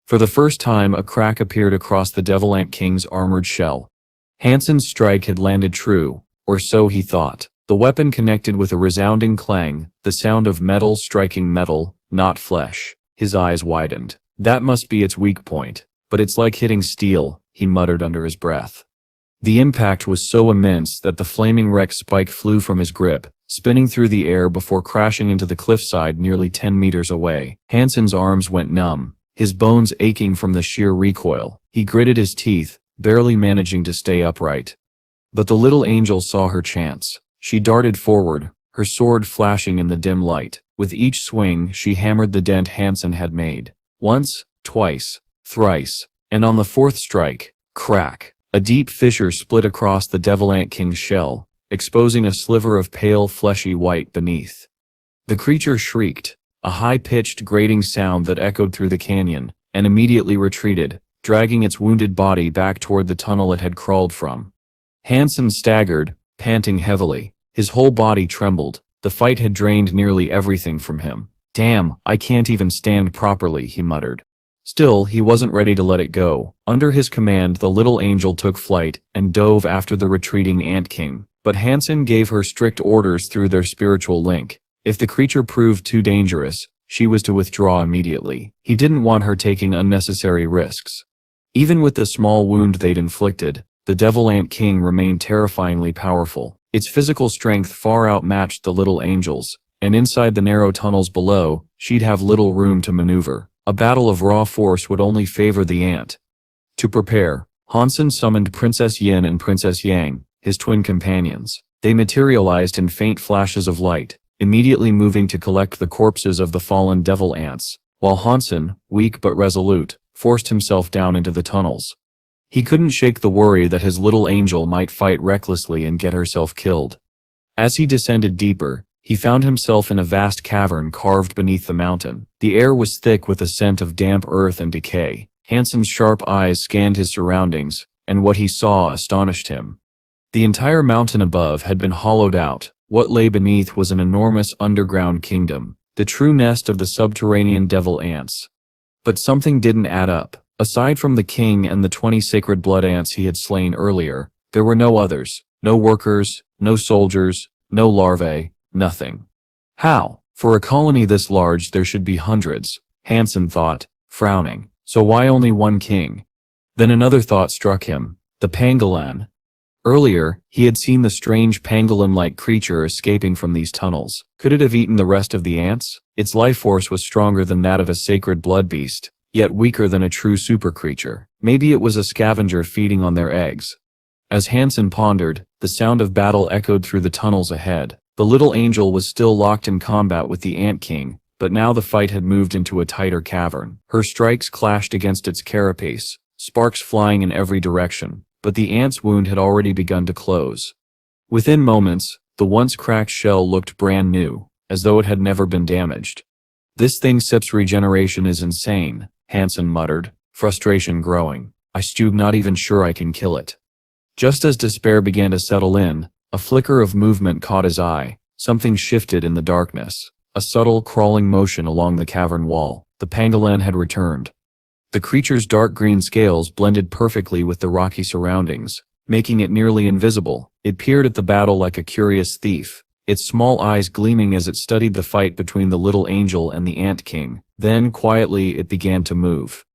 For the first time, a crack appeared across the Devil Ant King's armored shell. Han Sen's strike had landed true, or so he thought. The weapon connected with a resounding clang, the sound of metal striking metal, not flesh. His eyes widened. That must be its weak point, but it's like hitting steel, he muttered under his breath. The impact was so immense that the flaming Rex spike flew from his grip, spinning through the air before crashing into the cliffside nearly 10 meters away. Han Sen's arms went numb, his bones aching from the sheer recoil. He gritted his teeth, barely managing to stay upright. But the little angel saw her chance. She darted forward, her sword flashing in the dim light. With each swing, she hammered the dent Han Sen had made. Once, twice, thrice, and on the fourth strike, crack, a deep fissure split across the Devil Ant King's shell, exposing a sliver of pale fleshy white beneath. The creature shrieked, a high-pitched grating sound that echoed through the canyon, and immediately retreated, dragging its wounded body back toward the tunnel it had crawled from. Han Sen staggered, panting heavily. His whole body trembled. The fight had drained nearly everything from him. Damn, I can't even stand properly, he muttered. Still, he wasn't ready to let it go. Under his command, the little angel took flight and dove after the retreating Ant King. But Han Sen gave her strict orders through their spiritual link. If the creature proved too dangerous, she was to withdraw immediately. He didn't want her taking unnecessary risks. Even with the small wound they'd inflicted, the Devil Ant King remained terrifyingly powerful. Its physical strength far outmatched the little angel's, and inside the narrow tunnels below, she'd have little room to maneuver. A battle of raw force would only favor the ant. To prepare, Han Sen summoned Princess Yin and Princess Yang, his twin companions. They materialized in faint flashes of light, immediately moving to collect the corpses of the fallen devil ants, while Han Sen, weak but resolute, forced himself down into the tunnels. He couldn't shake the worry that his little angel might fight recklessly and get herself killed. As he descended deeper, he found himself in a vast cavern carved beneath the mountain. The air was thick with a scent of damp earth and decay. Han Sen's sharp eyes scanned his surroundings, and what he saw astonished him. The entire mountain above had been hollowed out. What lay beneath was an enormous underground kingdom, the true nest of the subterranean devil ants. But something didn't add up. Aside from the king and the 20 sacred blood ants he had slain earlier, there were no others. No workers, no soldiers, no larvae, nothing. How? For a colony this large there should be hundreds, Han Sen thought, frowning. So why only one king? Then another thought struck him. The pangolin. Earlier, he had seen the strange pangolin-like creature escaping from these tunnels. Could it have eaten the rest of the ants? Its life force was stronger than that of a sacred blood beast, yet weaker than a true super creature. Maybe it was a scavenger feeding on their eggs. As Han Sen pondered, the sound of battle echoed through the tunnels ahead. The little angel was still locked in combat with the Ant King, but now the fight had moved into a tighter cavern. Her strikes clashed against its carapace, sparks flying in every direction, but the ant's wound had already begun to close. Within moments, the once cracked shell looked brand new, as though it had never been damaged. This thing sips regeneration is insane, Han Sen muttered, frustration growing. I'm not even sure I can kill it. Just as despair began to settle in, a flicker of movement caught his eye. Something shifted in the darkness. A subtle, crawling motion along the cavern wall. The pangolin had returned. The creature's dark green scales blended perfectly with the rocky surroundings, making it nearly invisible. It peered at the battle like a curious thief, its small eyes gleaming as it studied the fight between the little angel and the Ant King. Then, quietly, it began to move.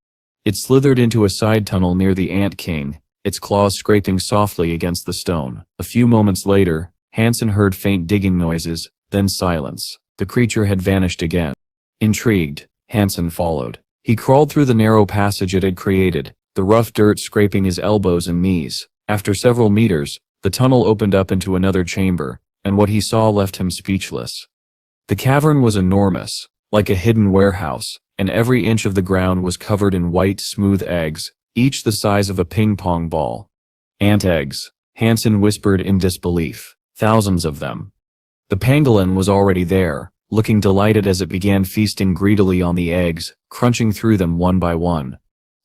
It slithered into a side tunnel near the Ant King, its claws scraping softly against the stone. A few moments later, Han Sen heard faint digging noises, then silence. The creature had vanished again. Intrigued, Han Sen followed. He crawled through the narrow passage it had created, the rough dirt scraping his elbows and knees. After several meters, the tunnel opened up into another chamber, and what he saw left him speechless. The cavern was enormous, like a hidden warehouse, and every inch of the ground was covered in white, smooth eggs, each the size of a ping-pong ball. Ant eggs, Han Sen whispered in disbelief. Thousands of them. The pangolin was already there, looking delighted as it began feasting greedily on the eggs, crunching through them one by one.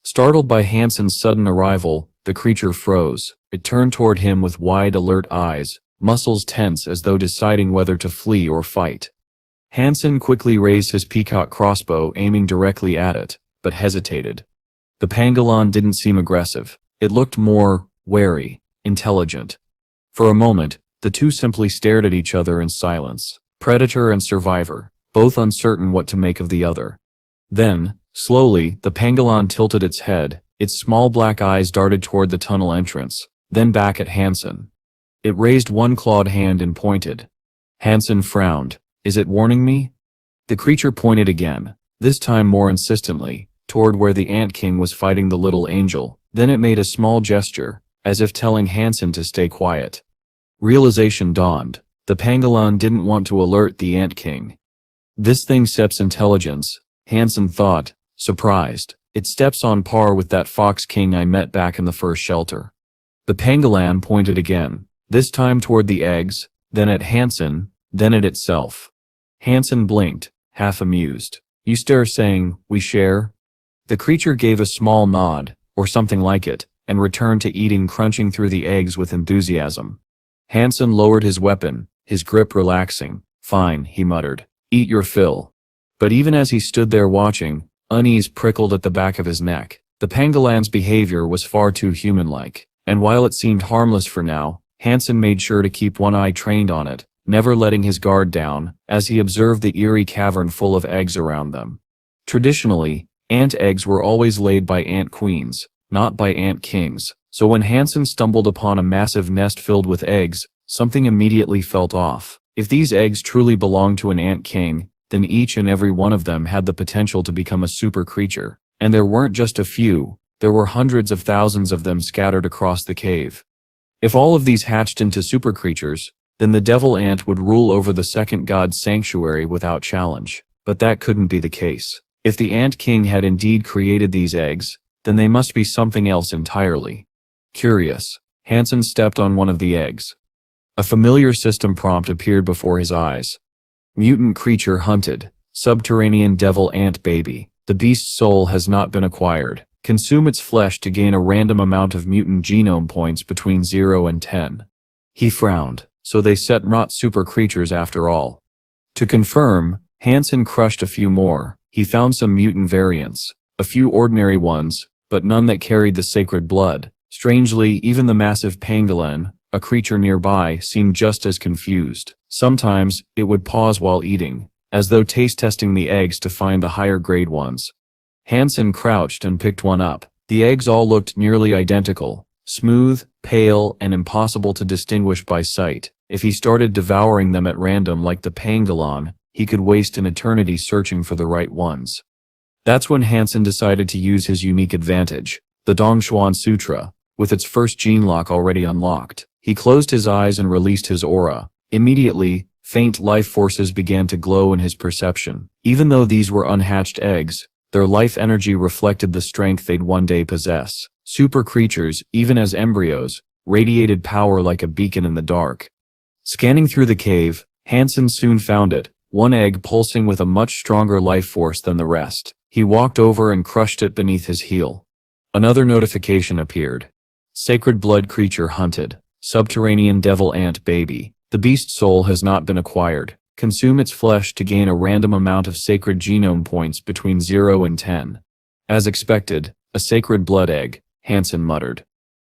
Startled by Han Sen's sudden arrival, the creature froze. It turned toward him with wide, alert eyes, muscles tense as though deciding whether to flee or fight. Han Sen quickly raised his peacock crossbow, aiming directly at it, but hesitated. The pangolin didn't seem aggressive. It looked more wary, intelligent. For a moment, the two simply stared at each other in silence. Predator and survivor, both uncertain what to make of the other. Then, slowly, the pangolin tilted its head. Its small black eyes darted toward the tunnel entrance, then back at Han Sen. It raised one clawed hand and pointed. Han Sen frowned. Is it warning me? The creature pointed again, this time more insistently, toward where the Ant King was fighting the little angel. Then it made a small gesture, as if telling Han Sen to stay quiet. Realization dawned. The pangolin didn't want to alert the Ant King. This thing steps intelligence, Han Sen thought, surprised. It steps on par with that fox king I met back in the first shelter. The pangolin pointed again, this time toward the eggs, then at Han Sen, then at itself. Han Sen blinked, half amused. You stare saying, we share? The creature gave a small nod, or something like it, and returned to eating, crunching through the eggs with enthusiasm. Han Sen lowered his weapon, his grip relaxing. Fine, he muttered. Eat your fill. But even as he stood there watching, unease prickled at the back of his neck. The pangolin's behavior was far too human-like, and while it seemed harmless for now, Han Sen made sure to keep one eye trained on it, never letting his guard down, as he observed the eerie cavern full of eggs around them. Traditionally, ant eggs were always laid by ant queens, not by ant kings, so when Han Sen stumbled upon a massive nest filled with eggs, something immediately felt off. If these eggs truly belonged to an ant king, then each and every one of them had the potential to become a super creature. And there weren't just a few, there were hundreds of thousands of them scattered across the cave. If all of these hatched into super creatures, then the devil ant would rule over the second god's sanctuary without challenge. But that couldn't be the case. If the ant king had indeed created these eggs, Then they must be something else entirely. Curious, Han Sen stepped on one of the eggs. A familiar system prompt appeared before his eyes. Mutant creature hunted. Subterranean devil ant baby. The beast's soul has not been acquired. Consume its flesh to gain a random amount of mutant genome points between 0 and 10. He frowned. So they set not super creatures after all. To confirm, Han Sen crushed a few more. He found some mutant variants. A few ordinary ones, but none that carried the sacred blood. Strangely, even the massive pangolin, a creature nearby, seemed just as confused. Sometimes, it would pause while eating, as though taste-testing the eggs to find the higher-grade ones. Han Sen crouched and picked one up. The eggs all looked nearly identical, smooth, pale, and impossible to distinguish by sight. If he started devouring them at random like the pangolin, he could waste an eternity searching for the right ones. That's when Han Sen decided to use his unique advantage, the Dongxuan Sutra, with its first gene lock already unlocked. He closed his eyes and released his aura. Immediately, faint life forces began to glow in his perception. Even though these were unhatched eggs, their life energy reflected the strength they'd one day possess. Super creatures, even as embryos, radiated power like a beacon in the dark. Scanning through the cave, Han Sen soon found it, one egg pulsing with a much stronger life force than the rest. He walked over and crushed it beneath his heel. Another notification appeared. Sacred blood creature hunted. Subterranean devil ant baby. The beast's soul has not been acquired. Consume its flesh to gain a random amount of sacred genome points between 0 and 10. As expected, a sacred blood egg, Han Sen muttered.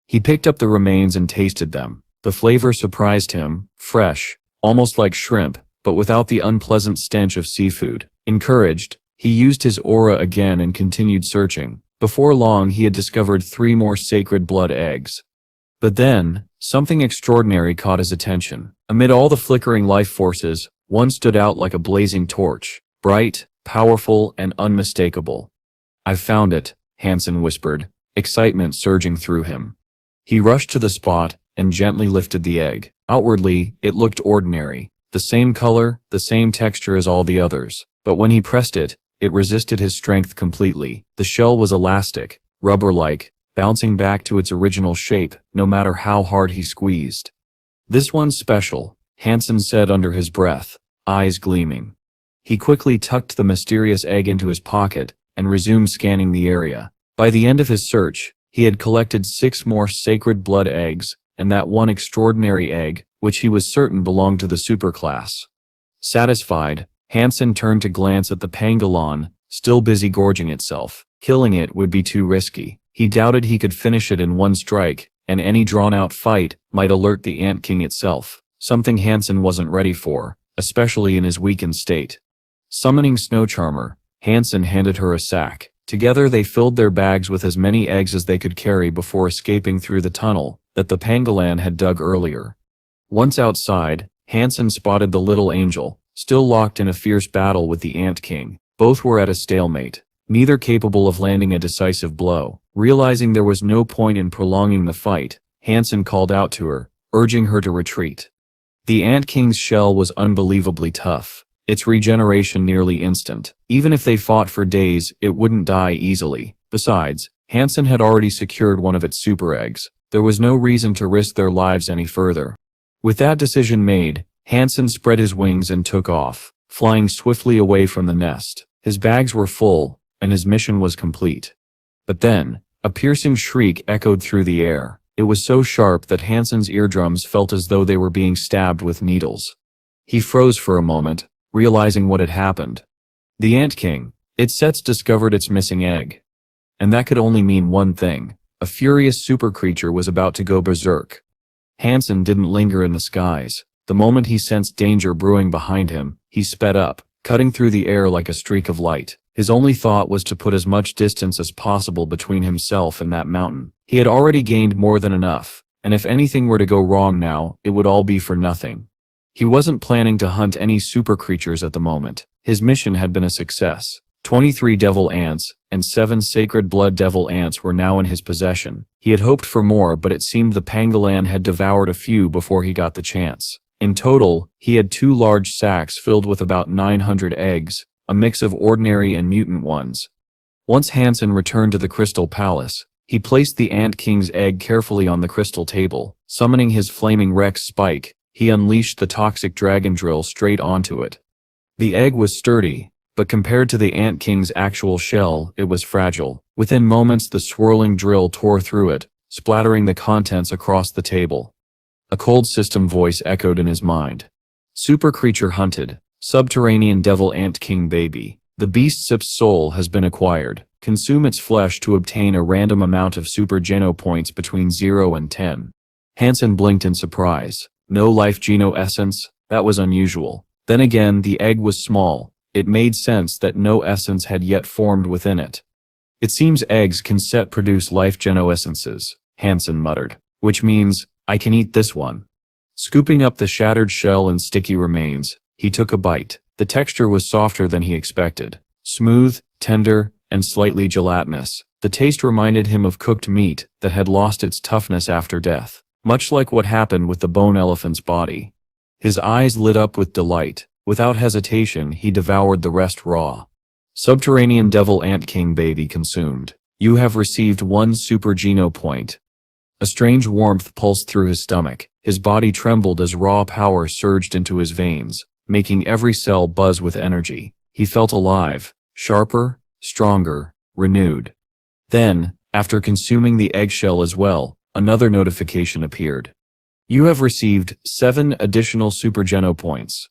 He picked up the remains and tasted them. The flavor surprised him, fresh, almost like shrimp, but without the unpleasant stench of seafood. Encouraged, he used his aura again and continued searching. Before long he had discovered 3 more sacred blood eggs. But then, something extraordinary caught his attention. Amid all the flickering life forces, one stood out like a blazing torch, bright, powerful, and unmistakable. "I've found it," Han Sen whispered, excitement surging through him. He rushed to the spot and gently lifted the egg. Outwardly, it looked ordinary, the same color, the same texture as all the others. But when he pressed it, it resisted his strength completely. The shell was elastic, rubber-like, bouncing back to its original shape, no matter how hard he squeezed. "This one's special," Han Sen said under his breath, eyes gleaming. He quickly tucked the mysterious egg into his pocket and resumed scanning the area. By the end of his search, he had collected 6 more sacred blood eggs, and that one extraordinary egg, which he was certain belonged to the superclass. Satisfied, Han Sen turned to glance at the pangolin, still busy gorging itself. Killing it would be too risky. He doubted he could finish it in one strike, and any drawn-out fight might alert the Ant King itself, something Han Sen wasn't ready for, especially in his weakened state. Summoning Snow Charmer, Han Sen handed her a sack. Together they filled their bags with as many eggs as they could carry before escaping through the tunnel that the pangolin had dug earlier. Once outside, Han Sen spotted the little angel, still locked in a fierce battle with the Ant King. Both were at a stalemate, neither capable of landing a decisive blow. Realizing there was no point in prolonging the fight, Han Sen called out to her, urging her to retreat. The Ant King's shell was unbelievably tough, its regeneration nearly instant. Even if they fought for days, it wouldn't die easily. Besides, Han Sen had already secured one of its super eggs. There was no reason to risk their lives any further. With that decision made, Han Sen spread his wings and took off, flying swiftly away from the nest. His bags were full, and his mission was complete. But then, a piercing shriek echoed through the air. It was so sharp that Han Sen's eardrums felt as though they were being stabbed with needles. He froze for a moment, realizing what had happened. The Ant King, its sets discovered its missing egg. And that could only mean one thing. A furious super creature was about to go berserk. Han Sen didn't linger in the skies. The moment he sensed danger brewing behind him, he sped up, cutting through the air like a streak of light. His only thought was to put as much distance as possible between himself and that mountain. He had already gained more than enough, and if anything were to go wrong now, it would all be for nothing. He wasn't planning to hunt any super creatures at the moment. His mission had been a success. 23 devil ants, and 7 sacred blood devil ants were now in his possession. He had hoped for more, but it seemed the pangolin had devoured a few before he got the chance. In total, he had 2 large sacks filled with about 900 eggs, a mix of ordinary and mutant ones. Once Han Sen returned to the Crystal Palace, he placed the Ant King's egg carefully on the crystal table. Summoning his flaming Rex spike, he unleashed the toxic dragon drill straight onto it. The egg was sturdy, but compared to the Ant King's actual shell, it was fragile. Within moments the swirling drill tore through it, splattering the contents across the table. A cold system voice echoed in his mind. Super creature hunted. Subterranean devil Ant King baby. The beast's soul has been acquired. Consume its flesh to obtain a random amount of super geno points between 0 and 10. Han Sen blinked in surprise. No life geno essence? That was unusual. Then again, the egg was small. It made sense that no essence had yet formed within it. It seems eggs can produce life geno essences, Han Sen muttered. Which means, I can eat this one. Scooping up the shattered shell and sticky remains, he took a bite. The texture was softer than he expected. Smooth, tender, and slightly gelatinous. The taste reminded him of cooked meat that had lost its toughness after death, much like what happened with the bone elephant's body. His eyes lit up with delight. Without hesitation, he devoured the rest raw. Subterranean devil Ant King baby consumed. You have received 1 super geno point. A strange warmth pulsed through his stomach. His body trembled as raw power surged into his veins, making every cell buzz with energy. He felt alive, sharper, stronger, renewed. Then, after consuming the eggshell as well, another notification appeared. You have received 7 additional super geno points.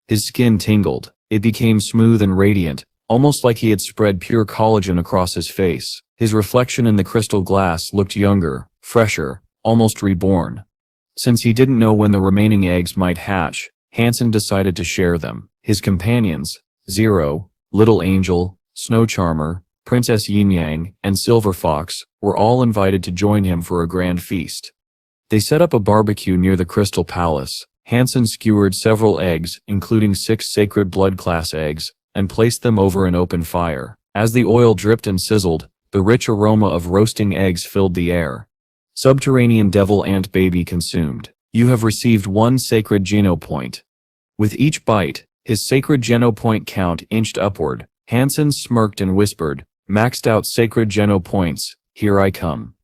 His skin tingled. It became smooth and radiant, almost like he had spread pure collagen across his face. His reflection in the crystal glass looked younger, fresher, almost reborn. Since he didn't know when the remaining eggs might hatch, Han Sen decided to share them. His companions, Zero, Little Angel, Snow Charmer, Princess Yin Yang, and Silver Fox, were all invited to join him for a grand feast. They set up a barbecue near the Crystal Palace. Han Sen skewered several eggs, including 6 sacred blood class eggs, and placed them over an open fire. As the oil dripped and sizzled, the rich aroma of roasting eggs filled the air. Subterranean devil ant baby consumed. You have received 1 sacred geno point. With each bite, his sacred geno point count inched upward. Han Sen smirked and whispered, maxed out sacred geno points, here I come.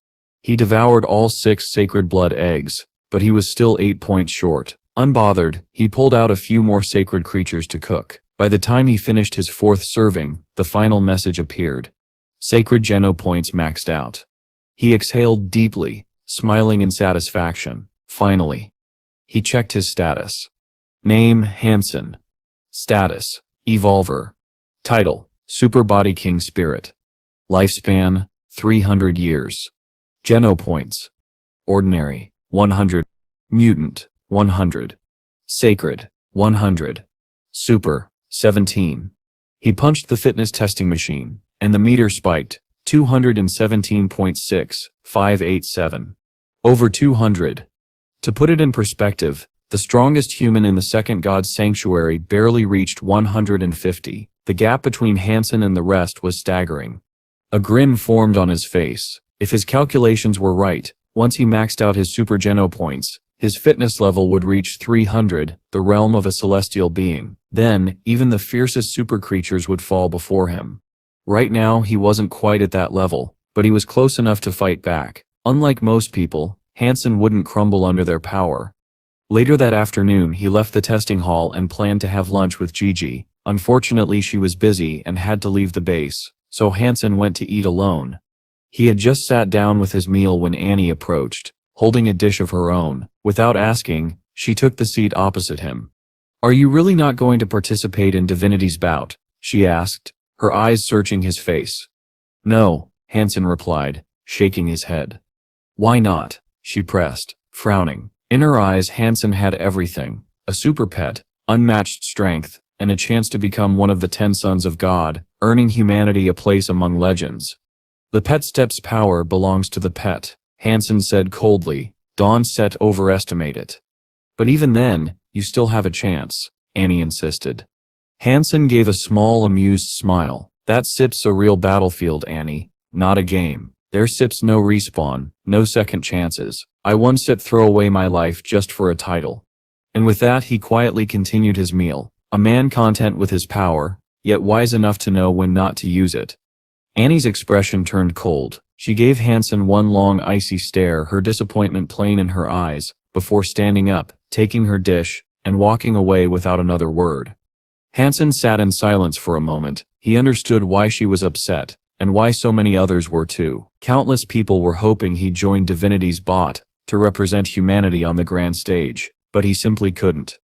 He devoured all 6 sacred blood eggs, but he was still 8 points short. Unbothered, he pulled out a few more sacred creatures to cook. By the time he finished his 4th serving, the final message appeared. Sacred geno points maxed out. He exhaled deeply, smiling in satisfaction. Finally. He checked his status. Name, Han Sen. Status, Evolver. Title, Super Body King Spirit. Lifespan, 300 years. Geno points. Ordinary, 100. Mutant, 100. Sacred, 100. Super, 17. He punched the fitness testing machine, and the meter spiked, 217.6587. Over 200. To put it in perspective, the strongest human in the second God's Sanctuary barely reached 150. The gap between Han Sen and the rest was staggering. A grin formed on his face. If his calculations were right, once he maxed out his super geno points, his fitness level would reach 300, the realm of a celestial being. Then, even the fiercest super creatures would fall before him. Right now, he wasn't quite at that level, but he was close enough to fight back. Unlike most people, Han Sen wouldn't crumble under their power. Later that afternoon, he left the testing hall and planned to have lunch with Gigi. Unfortunately, she was busy and had to leave the base, so Han Sen went to eat alone. He had just sat down with his meal when Annie approached, holding a dish of her own. Without asking, she took the seat opposite him. Are you really not going to participate in Divinity's bout? She asked, her eyes searching his face. No, Han Sen replied, shaking his head. Why not? She pressed, frowning. In her eyes, Han Sen had everything. A super pet, unmatched strength, and a chance to become one of the 10 sons of God, earning humanity a place among legends. The pet step's power belongs to the pet, Han Sen said coldly. Don't overestimate it. But even then, you still have a chance, Annie insisted. Han Sen gave a small amused smile. That SIP's a real battlefield, Annie, not a game. There's SIP's no respawn, no second chances. I won't throw away my life just for a title. And with that he quietly continued his meal, a man content with his power, yet wise enough to know when not to use it. Annie's expression turned cold. She gave Han Sen one long icy stare, her disappointment plain in her eyes, before standing up, taking her dish, and walking away without another word. Han Sen sat in silence for a moment. He understood why she was upset, and why so many others were too. Countless people were hoping he'd join Divinity's bot to represent humanity on the grand stage, but he simply couldn't.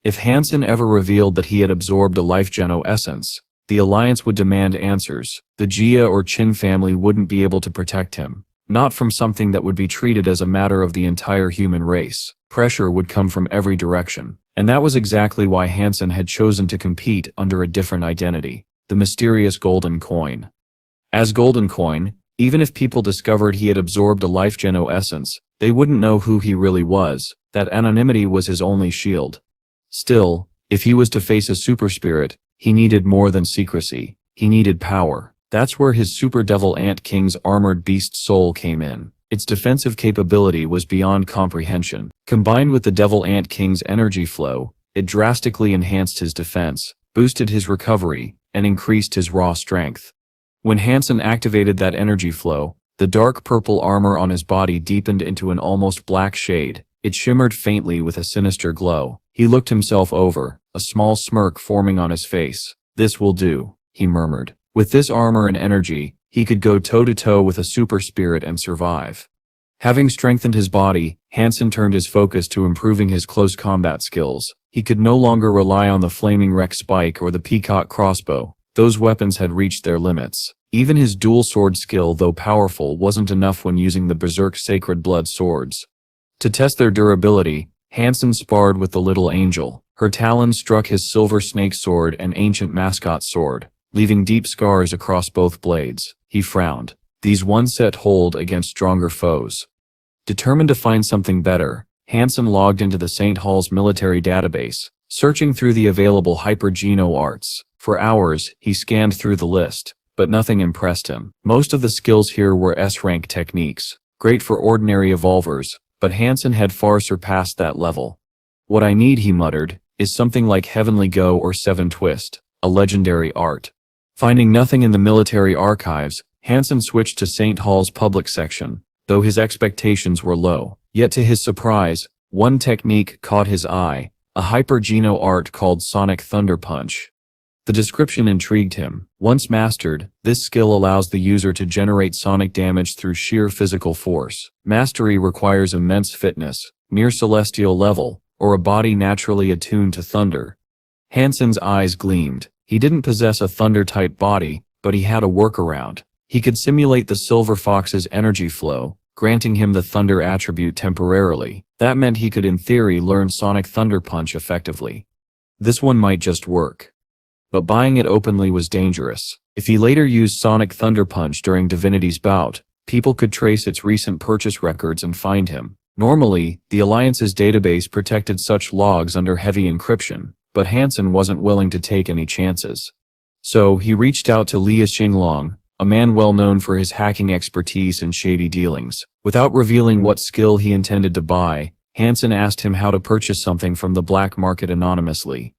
If Han Sen ever revealed that he had absorbed a life-geno essence, the Alliance would demand answers. The Jia or Qin family wouldn't be able to protect him, not from something that would be treated as a matter of the entire human race. Pressure would come from every direction, and that was exactly why Han Sen had chosen to compete under a different identity, the mysterious Golden Coin. As Golden Coin, even if people discovered he had absorbed a life-geno essence, they wouldn't know who he really was. That anonymity was his only shield. Still, if he was to face a super spirit, he needed more than secrecy. He needed power. That's where his Super Devil Ant King's armored beast soul came in. Its defensive capability was beyond comprehension. Combined with the Devil Ant King's energy flow, it drastically enhanced his defense, boosted his recovery, and increased his raw strength. When Han Sen activated that energy flow, the dark purple armor on his body deepened into an almost black shade. It shimmered faintly with a sinister glow. He looked himself over, a small smirk forming on his face. "This will do," he murmured. With this armor and energy, he could go toe-to-toe with a super spirit and survive. Having strengthened his body, Han Sen turned his focus to improving his close combat skills. He could no longer rely on the flaming wreck spike or the peacock crossbow. Those weapons had reached their limits. Even his dual sword skill, though powerful, wasn't enough when using the Berserk Sacred Blood swords. To test their durability, Han Sen sparred with the Little Angel. Her talons struck his silver snake sword and ancient mascot sword, leaving deep scars across both blades. He frowned. These ones set hold against stronger foes. Determined to find something better, Han Sen logged into the St. Hall's military database, searching through the available hyper-geno arts. For hours, he scanned through the list, but nothing impressed him. Most of the skills here were S-rank techniques, great for ordinary evolvers, but Han Sen had far surpassed that level. "What I need," he muttered, "is something like Heavenly Go or Seven Twist, a legendary art." Finding nothing in the military archives, Han Sen switched to St. Hall's public section, though his expectations were low. Yet to his surprise, one technique caught his eye, a hyper-geno art called Sonic Thunder Punch. The description intrigued him. Once mastered, this skill allows the user to generate sonic damage through sheer physical force. Mastery requires immense fitness, near celestial level, or a body naturally attuned to thunder. Han Sen's eyes gleamed. He didn't possess a thunder-type body, but he had a workaround. He could simulate the Silver Fox's energy flow, granting him the thunder attribute temporarily. That meant he could in theory learn Sonic Thunder Punch effectively. This one might just work. But buying it openly was dangerous. If he later used Sonic Thunder Punch during Divinity's bout, people could trace its recent purchase records and find him. Normally, the Alliance's database protected such logs under heavy encryption, but Han Sen wasn't willing to take any chances. So, he reached out to Lia Xinglong, a man well known for his hacking expertise and shady dealings. Without revealing what skill he intended to buy, Han Sen asked him how to purchase something from the black market anonymously.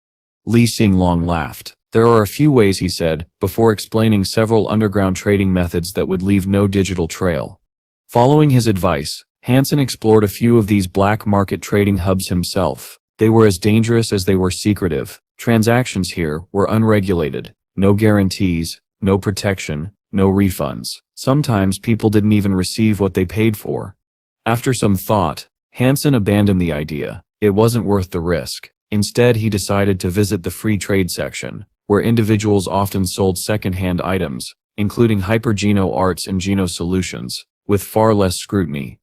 Li Xinglong laughed. "There are a few ways," he said, before explaining several underground trading methods that would leave no digital trail. Following his advice, Han Sen explored a few of these black market trading hubs himself. They were as dangerous as they were secretive. Transactions here were unregulated. No guarantees, no protection, no refunds. Sometimes people didn't even receive what they paid for. After some thought, Han Sen abandoned the idea. It wasn't worth the risk. Instead, he decided to visit the free trade section, where individuals often sold second-hand items, including hyper-geno arts and geno solutions, with far less scrutiny.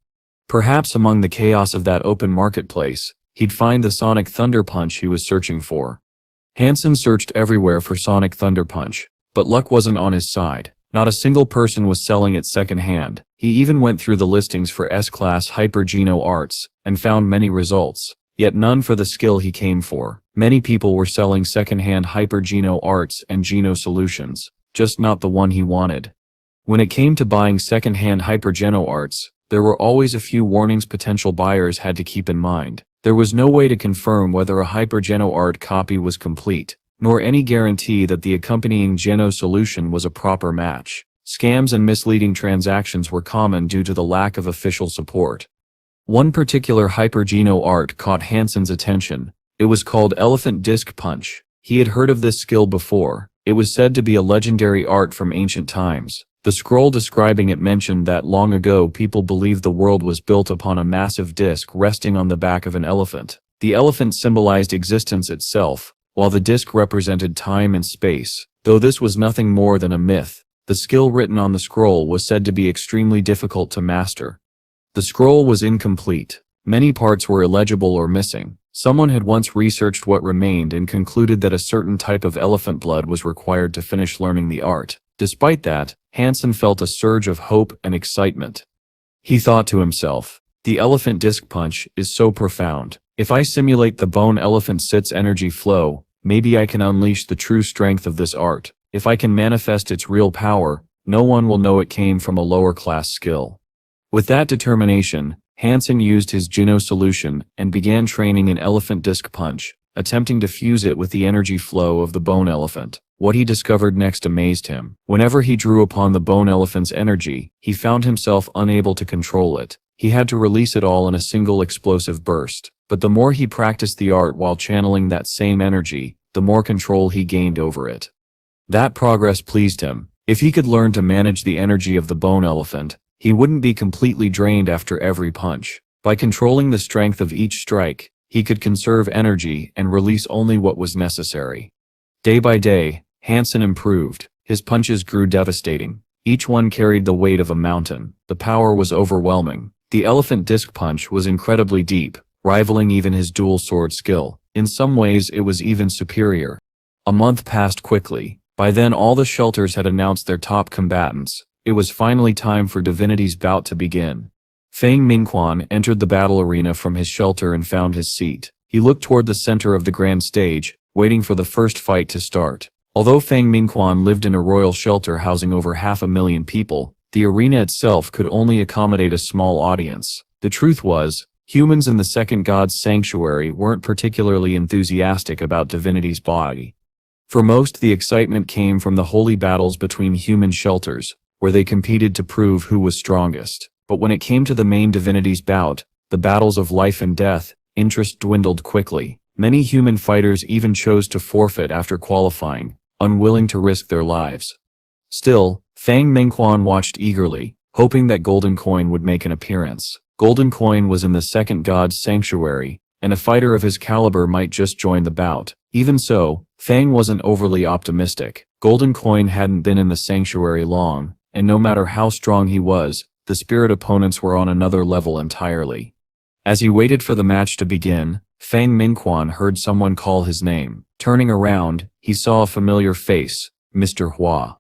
Perhaps among the chaos of that open marketplace, he'd find the Sonic Thunder Punch he was searching for. Han Sen searched everywhere for Sonic Thunder Punch, but luck wasn't on his side. Not a single person was selling it second-hand. He even went through the listings for S-class hyper-geno arts, and found many results, yet none for the skill he came for. Many people were selling second-hand hyper-geno arts and geno solutions, just not the one he wanted. When it came to buying second-hand hyper-geno arts, there were always a few warnings potential buyers had to keep in mind. There was no way to confirm whether a hyper-geno art copy was complete, nor any guarantee that the accompanying geno solution was a proper match. Scams and misleading transactions were common due to the lack of official support. One particular hypergeno art caught Han Sen's attention. It was called Elephant Disc Punch. He had heard of this skill before. It was said to be a legendary art from ancient times. The scroll describing it mentioned that long ago people believed the world was built upon a massive disc resting on the back of an elephant. The elephant symbolized existence itself, while the disc represented time and space. Though this was nothing more than a myth, the skill written on the scroll was said to be extremely difficult to master. The scroll was incomplete. Many parts were illegible or missing. Someone had once researched what remained and concluded that a certain type of elephant blood was required to finish learning the art. Despite that, Han Sen felt a surge of hope and excitement. He thought to himself, the elephant disc punch is so profound. If I simulate the bone elephant sit's energy flow, maybe I can unleash the true strength of this art. If I can manifest its real power, no one will know it came from a lower class skill. With that determination, Han Sen used his Geno solution and began training in elephant disc punch, attempting to fuse it with the energy flow of the bone elephant. What he discovered next amazed him. Whenever he drew upon the bone elephant's energy, he found himself unable to control it. He had to release it all in a single explosive burst. But the more he practiced the art while channeling that same energy, the more control he gained over it. That progress pleased him. If he could learn to manage the energy of the bone elephant, he wouldn't be completely drained after every punch. By controlling the strength of each strike, he could conserve energy and release only what was necessary. Day by day, Han Sen improved. His punches grew devastating. Each one carried the weight of a mountain. The power was overwhelming. The elephant disc punch was incredibly deep, rivaling even his dual sword skill. In some ways it was even superior. A month passed quickly. By then all the shelters had announced their top combatants. It was finally time for Divinity's bout to begin. Fang Mingquan entered the battle arena from his shelter and found his seat. He looked toward the center of the grand stage, waiting for the first fight to start. Although Fang Mingquan lived in a royal shelter housing over 500,000 people, the arena itself could only accommodate a small audience. The truth was, humans in the second god's sanctuary weren't particularly enthusiastic about Divinity's body. For most, the excitement came from the holy battles between human shelters, where they competed to prove who was strongest. But when it came to the main Divinity's bout, the battles of life and death, interest dwindled quickly. Many human fighters even chose to forfeit after qualifying, unwilling to risk their lives. Still, Fang Mingquan watched eagerly, hoping that Golden Coin would make an appearance. Golden Coin was in the second god's sanctuary, and a fighter of his caliber might just join the bout. Even so, Fang wasn't overly optimistic. Golden Coin hadn't been in the sanctuary long, and no matter how strong he was, the spirit opponents were on another level entirely. As he waited for the match to begin, Fang Mingquan heard someone call his name. Turning around, he saw a familiar face, Mr. Hua.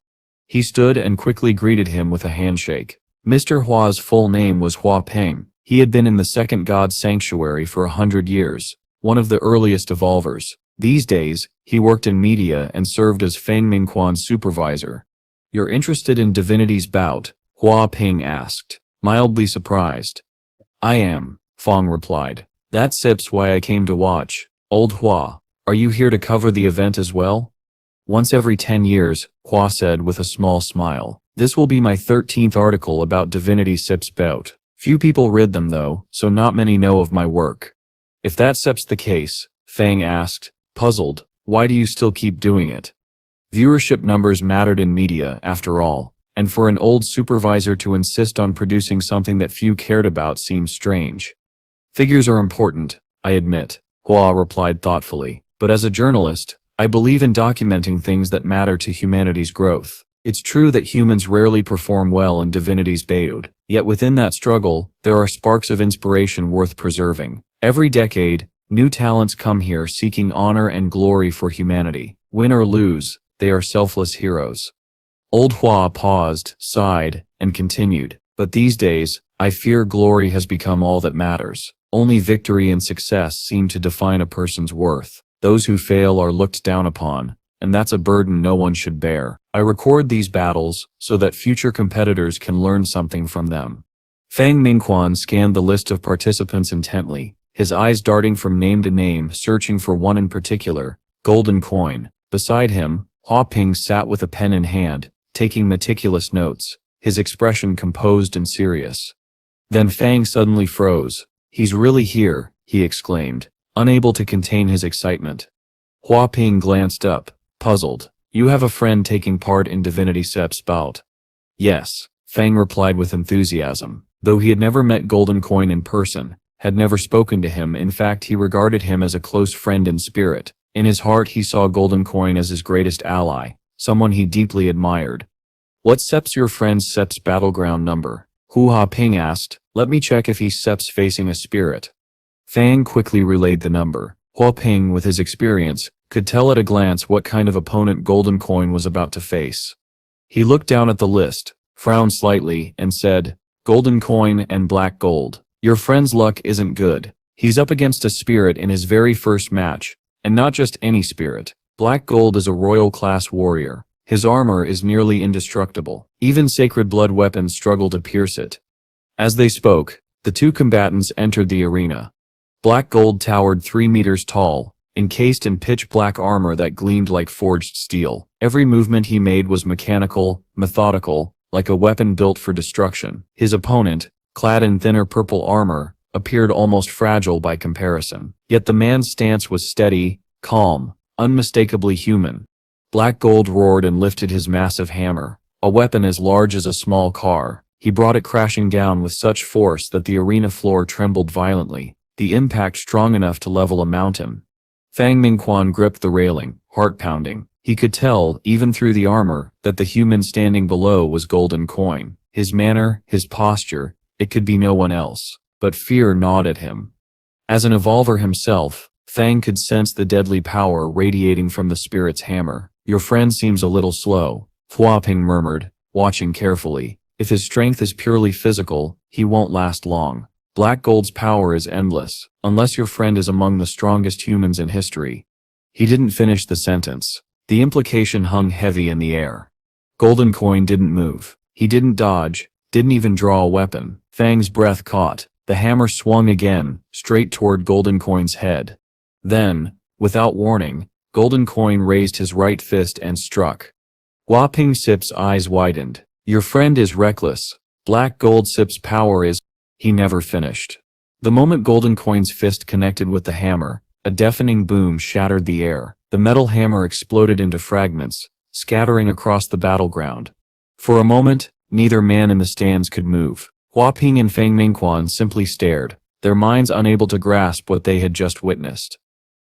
He stood and quickly greeted him with a handshake. Mr. Hua's full name was Hua Peng. He had been in the second god's sanctuary for 100 years, one of the earliest evolvers. These days, he worked in media and served as Fang Mingquan's supervisor. "You're interested in Divinity's bout?" Hua Peng asked, mildly surprised. "I am," Fang replied. "That's why I came to watch." "Old Hua, are you here to cover the event as well?" "Once every 10 years, Hua said with a small smile. "This will be my 13th article about Divinity SIP's bout. Few people read them though, so not many know of my work." "If that's the case," Fang asked, puzzled, "why do you still keep doing it?" Viewership numbers mattered in media, after all, and for an old supervisor to insist on producing something that few cared about seemed strange. "Figures are important, I admit," Hua replied thoughtfully, "but as a journalist, I believe in documenting things that matter to humanity's growth. It's true that humans rarely perform well in Divinity's bout, yet within that struggle, there are sparks of inspiration worth preserving. Every decade, new talents come here seeking honor and glory for humanity. Win or lose, they are selfless heroes." Old Hua paused, sighed, and continued, "But these days, I fear glory has become all that matters. Only victory and success seem to define a person's worth. Those who fail are looked down upon, and that's a burden no one should bear. I record these battles so that future competitors can learn something from them." Fang Mingquan scanned the list of participants intently, his eyes darting from name to name, searching for one in particular, Golden Coin. Beside him, Hua Ping sat with a pen in hand, taking meticulous notes, his expression composed and serious. Then Fang suddenly froze. "He's really here," he exclaimed, unable to contain his excitement. Hua Ping glanced up, puzzled. "You have a friend taking part in Divinity Sep's bout?" "Yes," Fang replied with enthusiasm. Though he had never met Golden Coin in person, had never spoken to him, in fact he regarded him as a close friend in spirit. In his heart he saw Golden Coin as his greatest ally, someone he deeply admired. "What Sep's your friend Sep's battleground number?" Hua Ping asked. "Let me check if he's Sep's facing a spirit." Fang quickly relayed the number. Hua Ping, with his experience, could tell at a glance what kind of opponent Golden Coin was about to face. He looked down at the list, frowned slightly, and said, "Golden Coin and Black Gold. Your friend's luck isn't good. He's up against a spirit in his very first match, and not just any spirit. Black Gold is a royal class warrior. His armor is nearly indestructible. Even sacred blood weapons struggle to pierce it." As they spoke, the two combatants entered the arena. Black Gold towered 3 meters tall, encased in pitch-black armor that gleamed like forged steel. Every movement he made was mechanical, methodical, like a weapon built for destruction. His opponent, clad in thinner purple armor, appeared almost fragile by comparison. Yet the man's stance was steady, calm, unmistakably human. Black Gold roared and lifted his massive hammer, a weapon as large as a small car. He brought it crashing down with such force that the arena floor trembled violently, the impact strong enough to level a mountain. Fang Mingquan gripped the railing, heart pounding. He could tell, even through the armor, that the human standing below was Golden Coin. His manner, his posture, it could be no one else. But fear gnawed at him. As an evolver himself, Fang could sense the deadly power radiating from the spirit's hammer. "Your friend seems a little slow," Hua Ping murmured, watching carefully. "If his strength is purely physical, he won't last long. Black Gold's power is endless, unless your friend is among the strongest humans in history." He didn't finish the sentence. The implication hung heavy in the air. Golden Coin didn't move. He didn't dodge, didn't even draw a weapon. Fang's breath caught. The hammer swung again, straight toward Golden Coin's head. Then, without warning, Golden Coin raised his right fist and struck. Hua Ping Sip's eyes widened. "Your friend is reckless. Black Gold Sip's power is—" He never finished. The moment Golden Coin's fist connected with the hammer, a deafening boom shattered the air. The metal hammer exploded into fragments, scattering across the battleground. For a moment, neither man in the stands could move. Hua Ping and Fang Mingquan simply stared, their minds unable to grasp what they had just witnessed.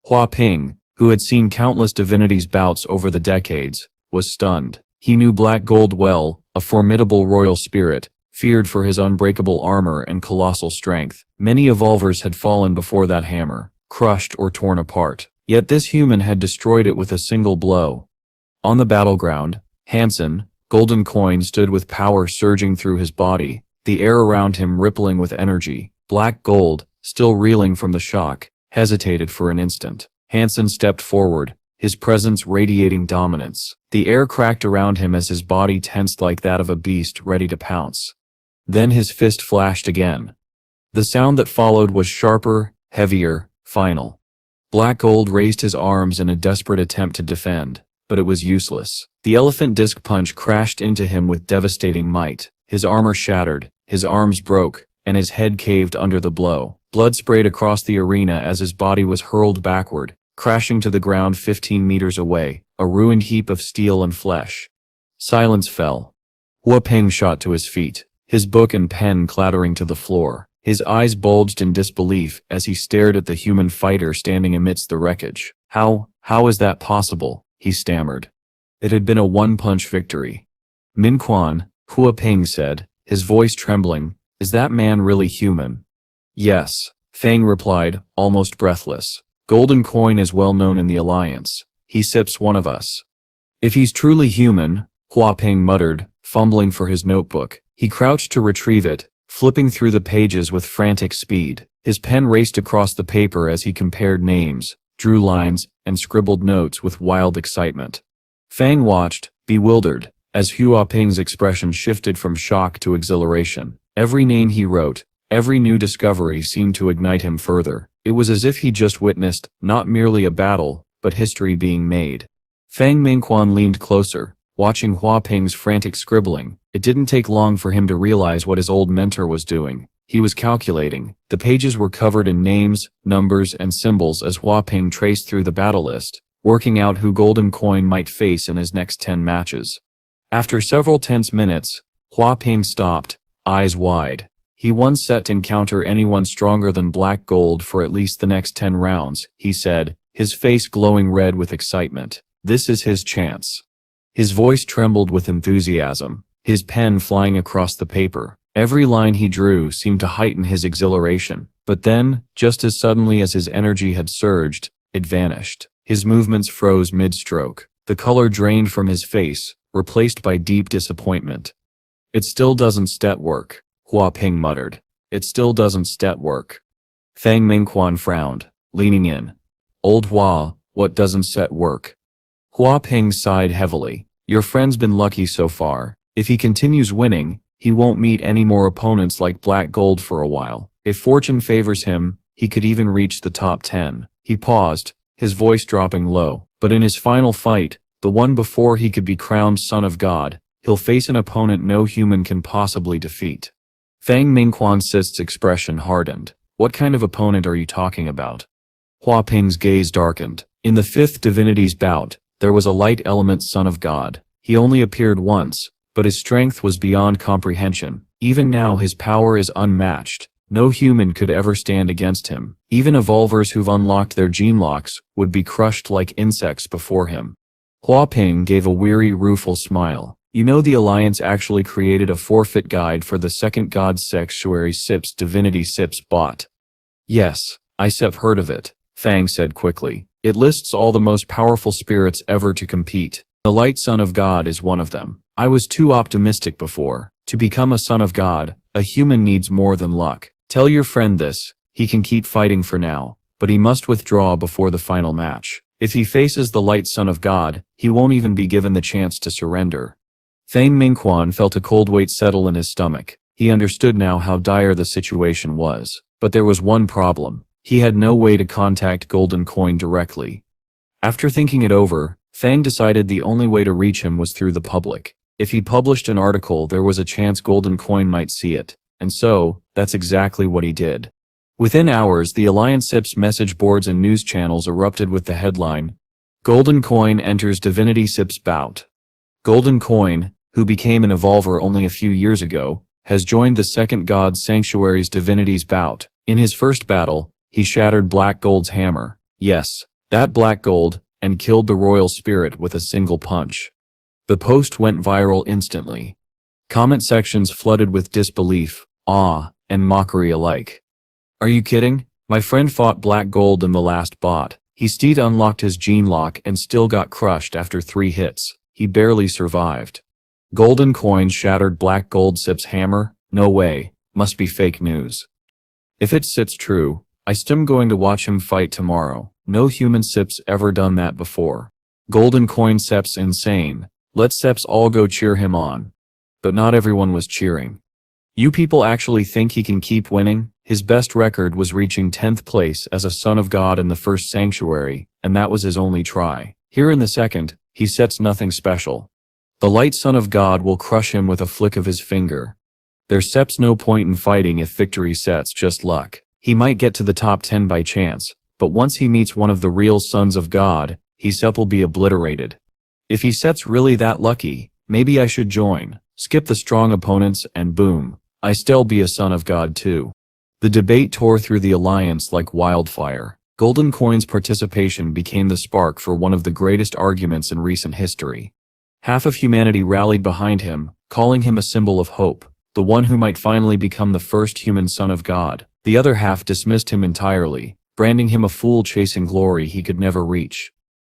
Hua Ping, who had seen countless divinities bouts over the decades, was stunned. He knew Black Gold well, a formidable royal spirit, feared for his unbreakable armor and colossal strength. Many evolvers had fallen before that hammer, crushed or torn apart. Yet this human had destroyed it with a single blow. On the battleground, Han Sen, Golden Coin, stood with power surging through his body, the air around him rippling with energy. Black Gold, still reeling from the shock, hesitated for an instant. Han Sen stepped forward, his presence radiating dominance. The air cracked around him as his body tensed like that of a beast ready to pounce. Then his fist flashed again. The sound that followed was sharper, heavier, final. Black Gold raised his arms in a desperate attempt to defend, but it was useless. The elephant disc punch crashed into him with devastating might. His armor shattered, his arms broke, and his head caved under the blow. Blood sprayed across the arena as his body was hurled backward, crashing to the ground 15 meters away, a ruined heap of steel and flesh. Silence fell. Hua Ping shot to his feet, his book and pen clattering to the floor. His eyes bulged in disbelief as he stared at the human fighter standing amidst the wreckage. How is that possible?" he stammered. It had been a one-punch victory. "Mingquan," Hua Ping said, his voice trembling, "is that man really human?" "Yes," Fang replied, almost breathless. "Golden Coin is well known in the Alliance. He sips one of us." "If he's truly human," Hua Ping muttered, fumbling for his notebook. He crouched to retrieve it, flipping through the pages with frantic speed. His pen raced across the paper as he compared names, drew lines, and scribbled notes with wild excitement. Fang watched, bewildered, as Hua Ping's expression shifted from shock to exhilaration. Every name he wrote, every new discovery seemed to ignite him further. It was as if he just witnessed, not merely a battle, but history being made. Fang Mingquan leaned closer, watching Hua Ping's frantic scribbling. It didn't take long for him to realize what his old mentor was doing. He was calculating. The pages were covered in names, numbers, and symbols as Hua Ping traced through the battle list, working out who Golden Coin might face in his next 10 matches. After several tense minutes, Hua Ping stopped, eyes wide. He was set to encounter anyone stronger than Black Gold for at least the next 10 rounds, he said, his face glowing red with excitement. This is his chance. His voice trembled with enthusiasm, his pen flying across the paper. Every line he drew seemed to heighten his exhilaration. But then, just as suddenly as his energy had surged, it vanished. His movements froze mid-stroke. The color drained from his face, replaced by deep disappointment. It still doesn't stat work, Hua Ping muttered. It still doesn't stat work. Fang Mingquan frowned, leaning in. Old Hua, what doesn't stat work? Hua Ping sighed heavily. Your friend's been lucky so far. If he continues winning, he won't meet any more opponents like Black Gold for a while. If fortune favors him, he could even reach the top 10. He paused, his voice dropping low. But in his final fight, the one before he could be crowned Son of God, he'll face an opponent no human can possibly defeat. Fang Mingquan's expression hardened. What kind of opponent are you talking about? Hua Ping's gaze darkened. In the 5th divinity's bout, there was a light element Son of God. He only appeared once, but his strength was beyond comprehension. Even now his power is unmatched. No human could ever stand against him. Even evolvers who've unlocked their gene locks would be crushed like insects before him. Hua Ping gave a weary, rueful smile. You know the Alliance actually created a forfeit guide for the second God Sanctuary SIP's Divinity SIP's bot. Yes, I've heard of it, Fang said quickly. It lists all the most powerful spirits ever to compete. The Light Son of God is one of them. I was too optimistic before. To become a Son of God, a human needs more than luck. Tell your friend this. He can keep fighting for now, but he must withdraw before the final match. If he faces the Light Son of God, he won't even be given the chance to surrender. Fang Mingquan felt a cold weight settle in his stomach. He understood now how dire the situation was. But there was one problem. He had no way to contact Golden Coin directly. After thinking it over, Fang decided the only way to reach him was through the public. If he published an article, there was a chance Golden Coin might see it. And so, that's exactly what he did. Within hours, the Alliance SIP's message boards and news channels erupted with the headline, Golden Coin enters Divinity SIP's bout. Golden Coin, who became an evolver only a few years ago, has joined the second God Sanctuary's Divinity's bout. In his first battle, he shattered Black Gold's hammer. Yes, that Black Gold, and killed the royal spirit with a single punch. The post went viral instantly. Comment sections flooded with disbelief, awe, and mockery alike. Are you kidding? My friend fought Black Gold in the last bot. He still unlocked his gene lock and still got crushed after 3 hits. He barely survived. Golden Coin shattered Black Gold SIP's hammer? No way. Must be fake news. If it sits true, I still going to watch him fight tomorrow. No human SIP's ever done that before. Golden Coin SIP's insane. Let SIP's all go cheer him on. But not everyone was cheering. You people actually think he can keep winning? His best record was reaching 10th place as a Son of God in the first Sanctuary, and that was his only try. Here in the second, he sets nothing special. The Light Son of God will crush him with a flick of his finger. There's no point in fighting if victory sets just luck. He might get to the top 10 by chance, but once he meets one of the real Sons of God, will be obliterated. If he sets really that lucky, maybe I should join, skip the strong opponents, and boom, I still be a Son of God too. The debate tore through the Alliance like wildfire. Golden Coin's participation became the spark for one of the greatest arguments in recent history. Half of humanity rallied behind him, calling him a symbol of hope, the one who might finally become the first human Son of God. The other half dismissed him entirely, branding him a fool chasing glory he could never reach.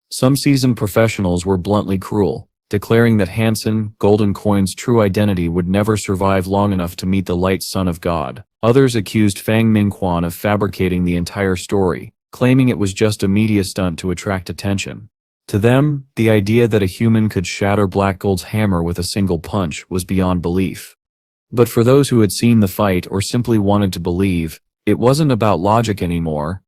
Some seasoned professionals were bluntly cruel, declaring that Han Sen, Golden Coin's true identity would never survive long enough to meet the Light Son of God. Others accused Fang Mingquan of fabricating the entire story, claiming it was just a media stunt to attract attention. To them, the idea that a human could shatter Black Gold's hammer with a single punch was beyond belief. But for those who had seen the fight or simply wanted to believe, it wasn't about logic anymore.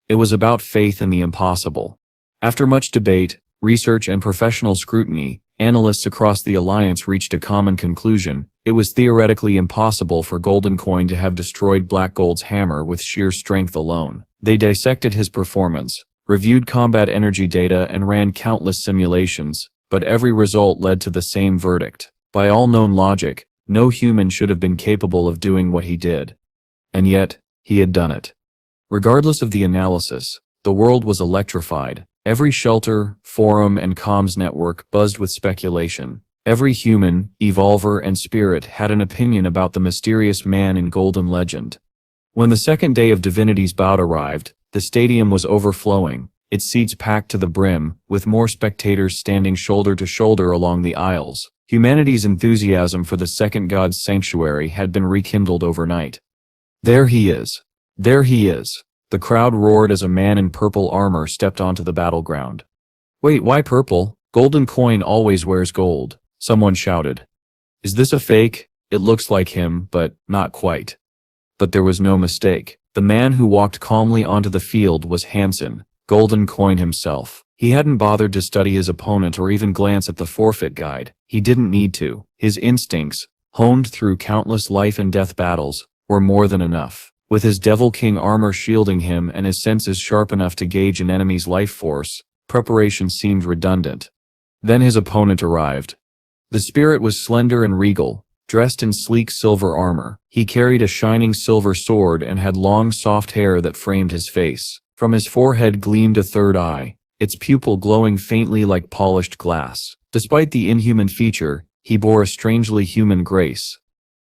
It was about faith in the impossible. After much debate, research, and professional scrutiny, Analysts across the Alliance reached a common conclusion: it was theoretically impossible for Golden Coin to have destroyed Black Gold's hammer with sheer strength alone. They dissected his performance, reviewed combat energy data, and ran countless simulations, but every result led to the same verdict. By all known logic, no human should have been capable of doing what he did. And yet, he had done it. Regardless of the analysis, the world was electrified. Every shelter, forum, and comms network buzzed with speculation. Every human, evolver, and spirit had an opinion about the mysterious man in Golden Legend. When the second day of Divinity's bout arrived, the stadium was overflowing, its seats packed to the brim, with more spectators standing shoulder to shoulder along the aisles. Humanity's enthusiasm for the second god's sanctuary had been rekindled overnight. There he is. There he is. The crowd roared as a man in purple armor stepped onto the battleground. Wait, why purple? Golden Coin always wears gold, someone shouted. Is this a fake? It looks like him, but not quite. But there was no mistake. The man who walked calmly onto the field was Han Sen, Golden Coin himself. He hadn't bothered to study his opponent or even glance at the forfeit guide. He didn't need to. His instincts, honed through countless life and death battles, were more than enough. With his Devil King armor shielding him and his senses sharp enough to gauge an enemy's life force, preparation seemed redundant. Then his opponent arrived. The spirit was slender and regal, dressed in sleek silver armor. He carried a shining silver sword and had long soft hair that framed his face. From his forehead gleamed a third eye, its pupil glowing faintly like polished glass. Despite the inhuman feature, he bore a strangely human grace.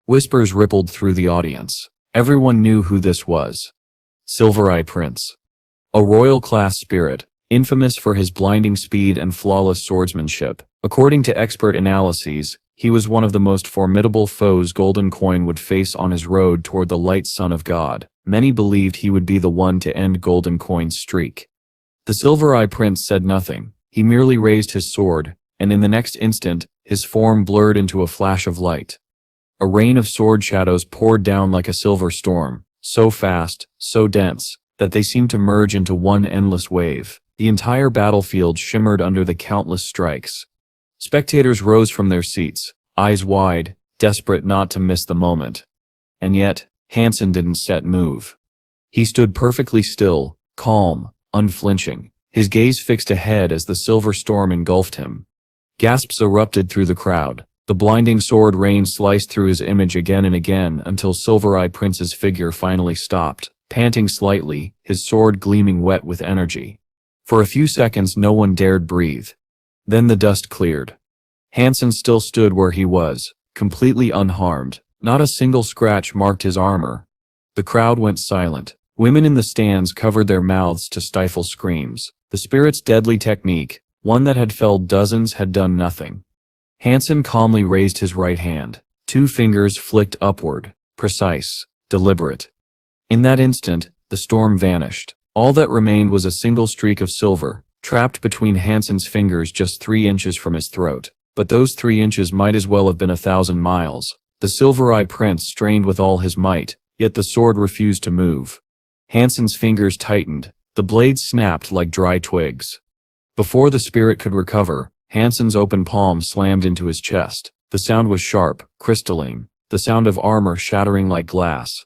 Whispers rippled through the audience. Everyone knew who this was. Silver Eye Prince. A royal-class spirit, infamous for his blinding speed and flawless swordsmanship. According to expert analyses, he was one of the most formidable foes Golden Coin would face on his road toward the light sun of God. Many believed he would be the one to end Golden Coin's streak. The Silver Eye Prince said nothing. He merely raised his sword, and in the next instant, his form blurred into a flash of light. A rain of sword shadows poured down like a silver storm, so fast, so dense, that they seemed to merge into one endless wave. The entire battlefield shimmered under the countless strikes. Spectators rose from their seats, eyes wide, desperate not to miss the moment. And yet, Han Sen didn't move. He stood perfectly still, calm, unflinching, his gaze fixed ahead as the silver storm engulfed him. Gasps erupted through the crowd. The blinding sword rain sliced through his image again and again until Silver Eye Prince's figure finally stopped, panting slightly, his sword gleaming wet with energy. For a few seconds no one dared breathe. Then the dust cleared. Han Sen still stood where he was, completely unharmed. Not a single scratch marked his armor. The crowd went silent. Women in the stands covered their mouths to stifle screams. The spirit's deadly technique, one that had felled dozens, had done nothing. Han Sen calmly raised his right hand. 2 fingers flicked upward, precise, deliberate. In that instant, the storm vanished. All that remained was a single streak of silver, trapped between Han Sen's fingers just 3 inches from his throat. But those 3 inches might as well have been 1,000 miles. The Silver Eye Prince strained with all his might, yet the sword refused to move. Han Sen's fingers tightened. The blades snapped like dry twigs. Before the spirit could recover, Han Sen's open palm slammed into his chest. The sound was sharp, crystalline, the sound of armor shattering like glass.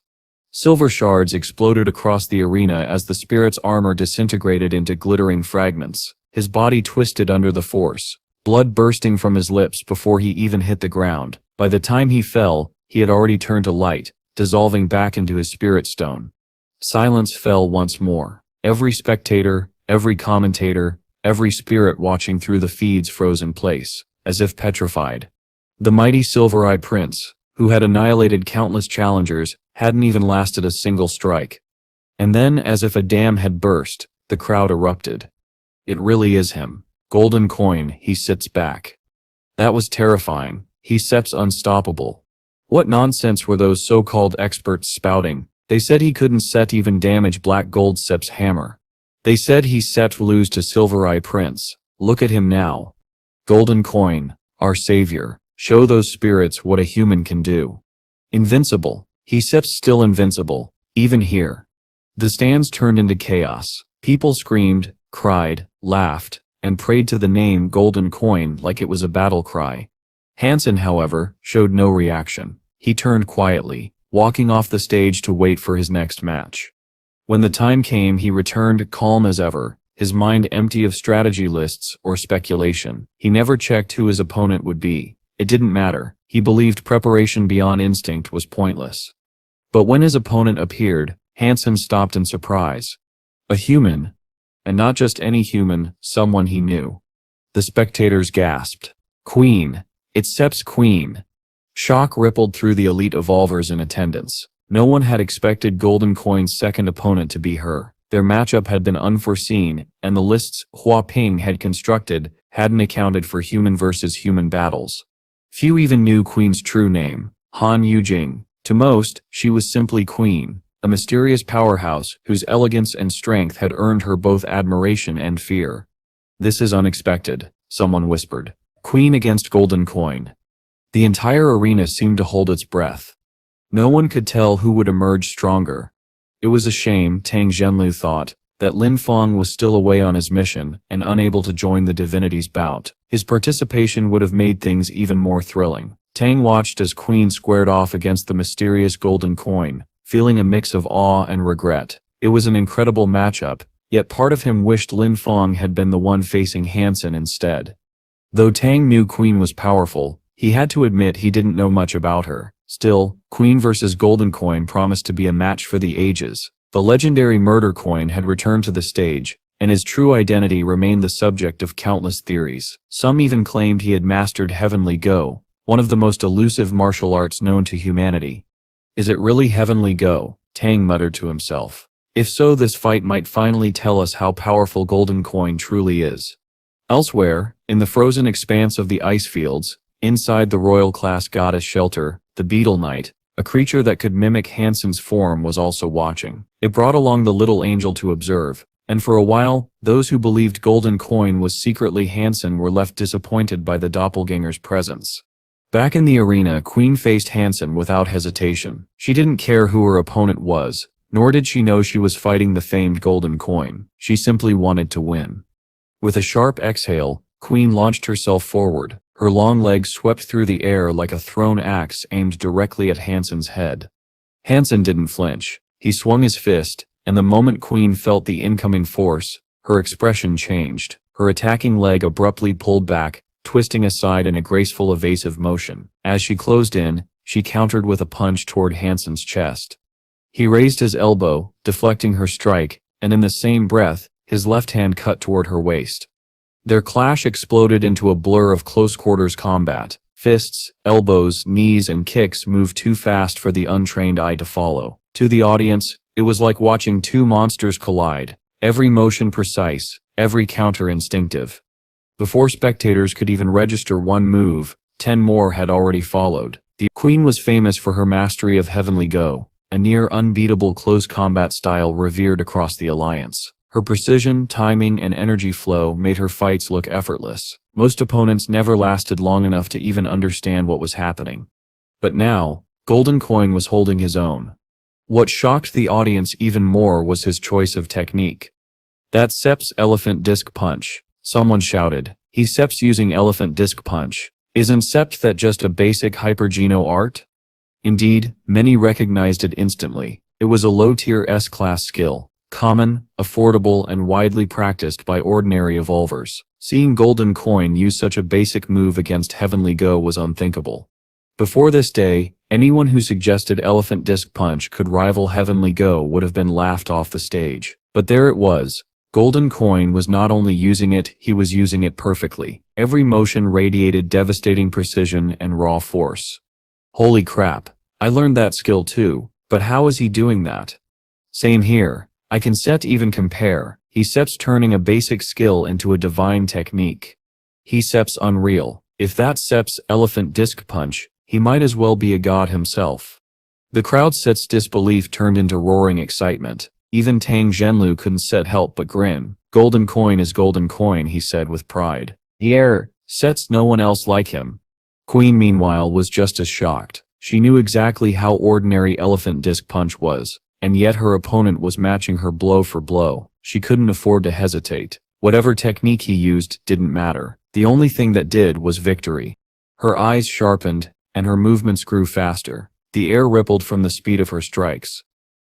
Silver shards exploded across the arena as the spirit's armor disintegrated into glittering fragments. His body twisted under the force, blood bursting from his lips before he even hit the ground. By the time he fell, he had already turned to light, dissolving back into his spirit stone. Silence fell once more. Every spectator, every commentator, every spirit watching through the feeds froze in place, as if petrified. The mighty Silver Eye Prince, who had annihilated countless challengers, hadn't even lasted a single strike. And then, as if a dam had burst, the crowd erupted. It really is him. Golden Coin, he sits back. That was terrifying. He steps unstoppable. What nonsense were those so-called experts spouting? They said he couldn't even damage Black Gold Sep's hammer. They said he lose to Silver Eye Prince. Look at him now. Golden Coin, our savior. Show those spirits what a human can do. Invincible. He still invincible, even here. The stands turned into chaos. People screamed, cried, laughed, and prayed to the name golden coin like it was a battle cry. Han Sen, however, showed no reaction. He turned quietly, walking off the stage to wait for his next match. When the time came, he returned calm as ever, his mind empty of strategy lists or speculation. He never checked who his opponent would be. It didn't matter. He believed preparation beyond instinct was pointless. But when his opponent appeared, Han Sen stopped in surprise. A human. And not just any human, someone he knew. The spectators gasped. Queen. It's Sep's queen. Shock rippled through the elite evolvers in attendance. No one had expected Golden Coin's second opponent to be her. Their matchup had been unforeseen, and the lists Hua Ping had constructed hadn't accounted for human versus human battles. Few even knew Queen's true name, Han Yujing. To most, she was simply Queen, a mysterious powerhouse whose elegance and strength had earned her both admiration and fear. "This is unexpected," someone whispered. Queen against Golden Coin. The entire arena seemed to hold its breath. No one could tell who would emerge stronger. It was a shame, Tang Zhenlu thought, that Lin Feng was still away on his mission and unable to join the divinity's bout. His participation would have made things even more thrilling. Tang watched as Queen squared off against the mysterious Golden Coin, feeling a mix of awe and regret. It was an incredible matchup, yet part of him wished Lin Feng had been the one facing Han Sen instead. Though Tang knew Queen was powerful, he had to admit he didn't know much about her. Still, Queen versus Golden Coin promised to be a match for the ages. The legendary murder coin had returned to the stage, and his true identity remained the subject of countless theories. Some even claimed he had mastered Heavenly Go, one of the most elusive martial arts known to humanity. Is it really Heavenly Go? Tang muttered to himself. If so, this fight might finally tell us how powerful Golden Coin truly is. Elsewhere, in the frozen expanse of the ice fields, inside the royal class goddess shelter, the Beetle Knight, a creature that could mimic Han Sen's form, was also watching. It brought along the little angel to observe, and for a while, those who believed Golden Coin was secretly Han Sen were left disappointed by the doppelganger's presence. Back in the arena, Queen faced Han Sen without hesitation. She didn't care who her opponent was, nor did she know she was fighting the famed Golden Coin. She simply wanted to win. With a sharp exhale, Queen launched herself forward. Her long legs swept through the air like a thrown axe aimed directly at Han Sen's head. Han Sen didn't flinch. He swung his fist, and the moment Queen felt the incoming force, her expression changed. Her attacking leg abruptly pulled back, twisting aside in a graceful evasive motion. As she closed in, she countered with a punch toward Han Sen's chest. He raised his elbow, deflecting her strike, and in the same breath, his left hand cut toward her waist. Their clash exploded into a blur of close-quarters combat. Fists, elbows, knees, and kicks moved too fast for the untrained eye to follow. To the audience, it was like watching two monsters collide, every motion precise, every counter instinctive. Before spectators could even register one move, 10 more had already followed. The Queen was famous for her mastery of Heavenly Go, a near unbeatable close combat style revered across the Alliance. Her precision, timing, and energy flow made her fights look effortless. Most opponents never lasted long enough to even understand what was happening. But now, Golden Coin was holding his own. What shocked the audience even more was his choice of technique. "That's Sep's elephant disc punch," someone shouted. "He's Sep's using elephant disc punch. Isn't Sep that just a basic hypergeno art?" Indeed, many recognized it instantly. It was a low-tier S-class skill. Common, affordable, and widely practiced by ordinary evolvers. Seeing Golden Coin use such a basic move against Heavenly Go was unthinkable. Before this day, anyone who suggested Elephant Disc Punch could rival Heavenly Go would have been laughed off the stage. But there it was. Golden Coin was not only using it, he was using it perfectly. Every motion radiated devastating precision and raw force. Holy crap, I learned that skill too, but how is he doing that? Same here. I can set even compare. He Sep's turning a basic skill into a divine technique. He Sep's unreal. If that's Sep's elephant disc punch, he might as well be a god himself. The crowd Set's disbelief turned into roaring excitement. Even Tang Zhenlu couldn't set help but grin. Golden Coin is Golden Coin, he said with pride. Set's no one else like him. Queen meanwhile was just as shocked. She knew exactly how ordinary elephant disc punch was. And yet her opponent was matching her blow for blow. She couldn't afford to hesitate. Whatever technique he used didn't matter. The only thing that did was victory. Her eyes sharpened, and her movements grew faster. The air rippled from the speed of her strikes.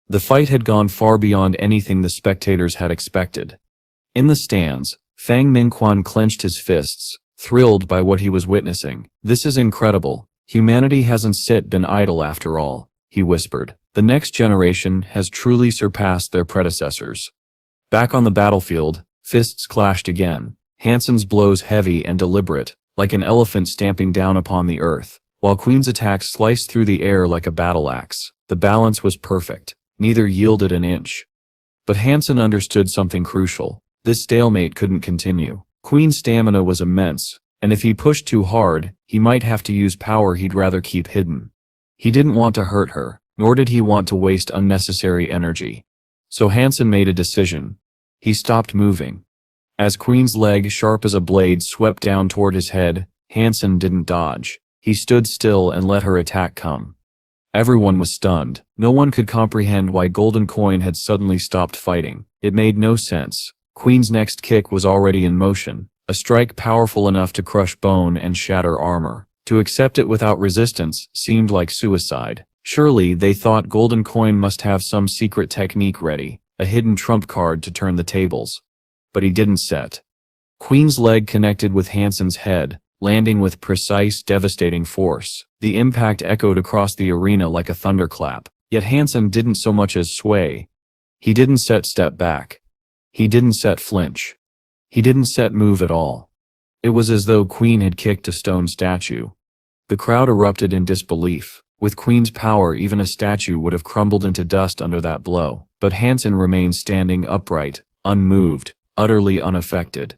The fight had gone far beyond anything the spectators had expected. In the stands, Fang Mingquan clenched his fists, thrilled by what he was witnessing. "This is incredible. Humanity hasn't been idle after all," he whispered. "The next generation has truly surpassed their predecessors." Back on the battlefield, fists clashed again. Han Sen's blows heavy and deliberate, like an elephant stamping down upon the earth, while Queen's attacks sliced through the air like a battle axe. The balance was perfect. Neither yielded an inch. But Han Sen understood something crucial. This stalemate couldn't continue. Queen's stamina was immense, and if he pushed too hard, he might have to use power he'd rather keep hidden. He didn't want to hurt her, nor did he want to waste unnecessary energy. So Han Sen made a decision. He stopped moving. As Queen's leg, sharp as a blade, swept down toward his head, Han Sen didn't dodge. He stood still and let her attack come. Everyone was stunned. No one could comprehend why Golden Coin had suddenly stopped fighting. It made no sense. Queen's next kick was already in motion, a strike powerful enough to crush bone and shatter armor. To accept it without resistance seemed like suicide. Surely, they thought, Golden Coin must have some secret technique ready, a hidden trump card to turn the tables. But he didn't set. Queen's leg connected with Han Sen's head, landing with precise, devastating force. The impact echoed across the arena like a thunderclap. Yet Han Sen didn't so much as sway. He didn't step back. He didn't flinch. He didn't move at all. It was as though Queen had kicked a stone statue. The crowd erupted in disbelief. With Queen's power, even a statue would have crumbled into dust under that blow. But Han Sen remained standing upright, unmoved, utterly unaffected.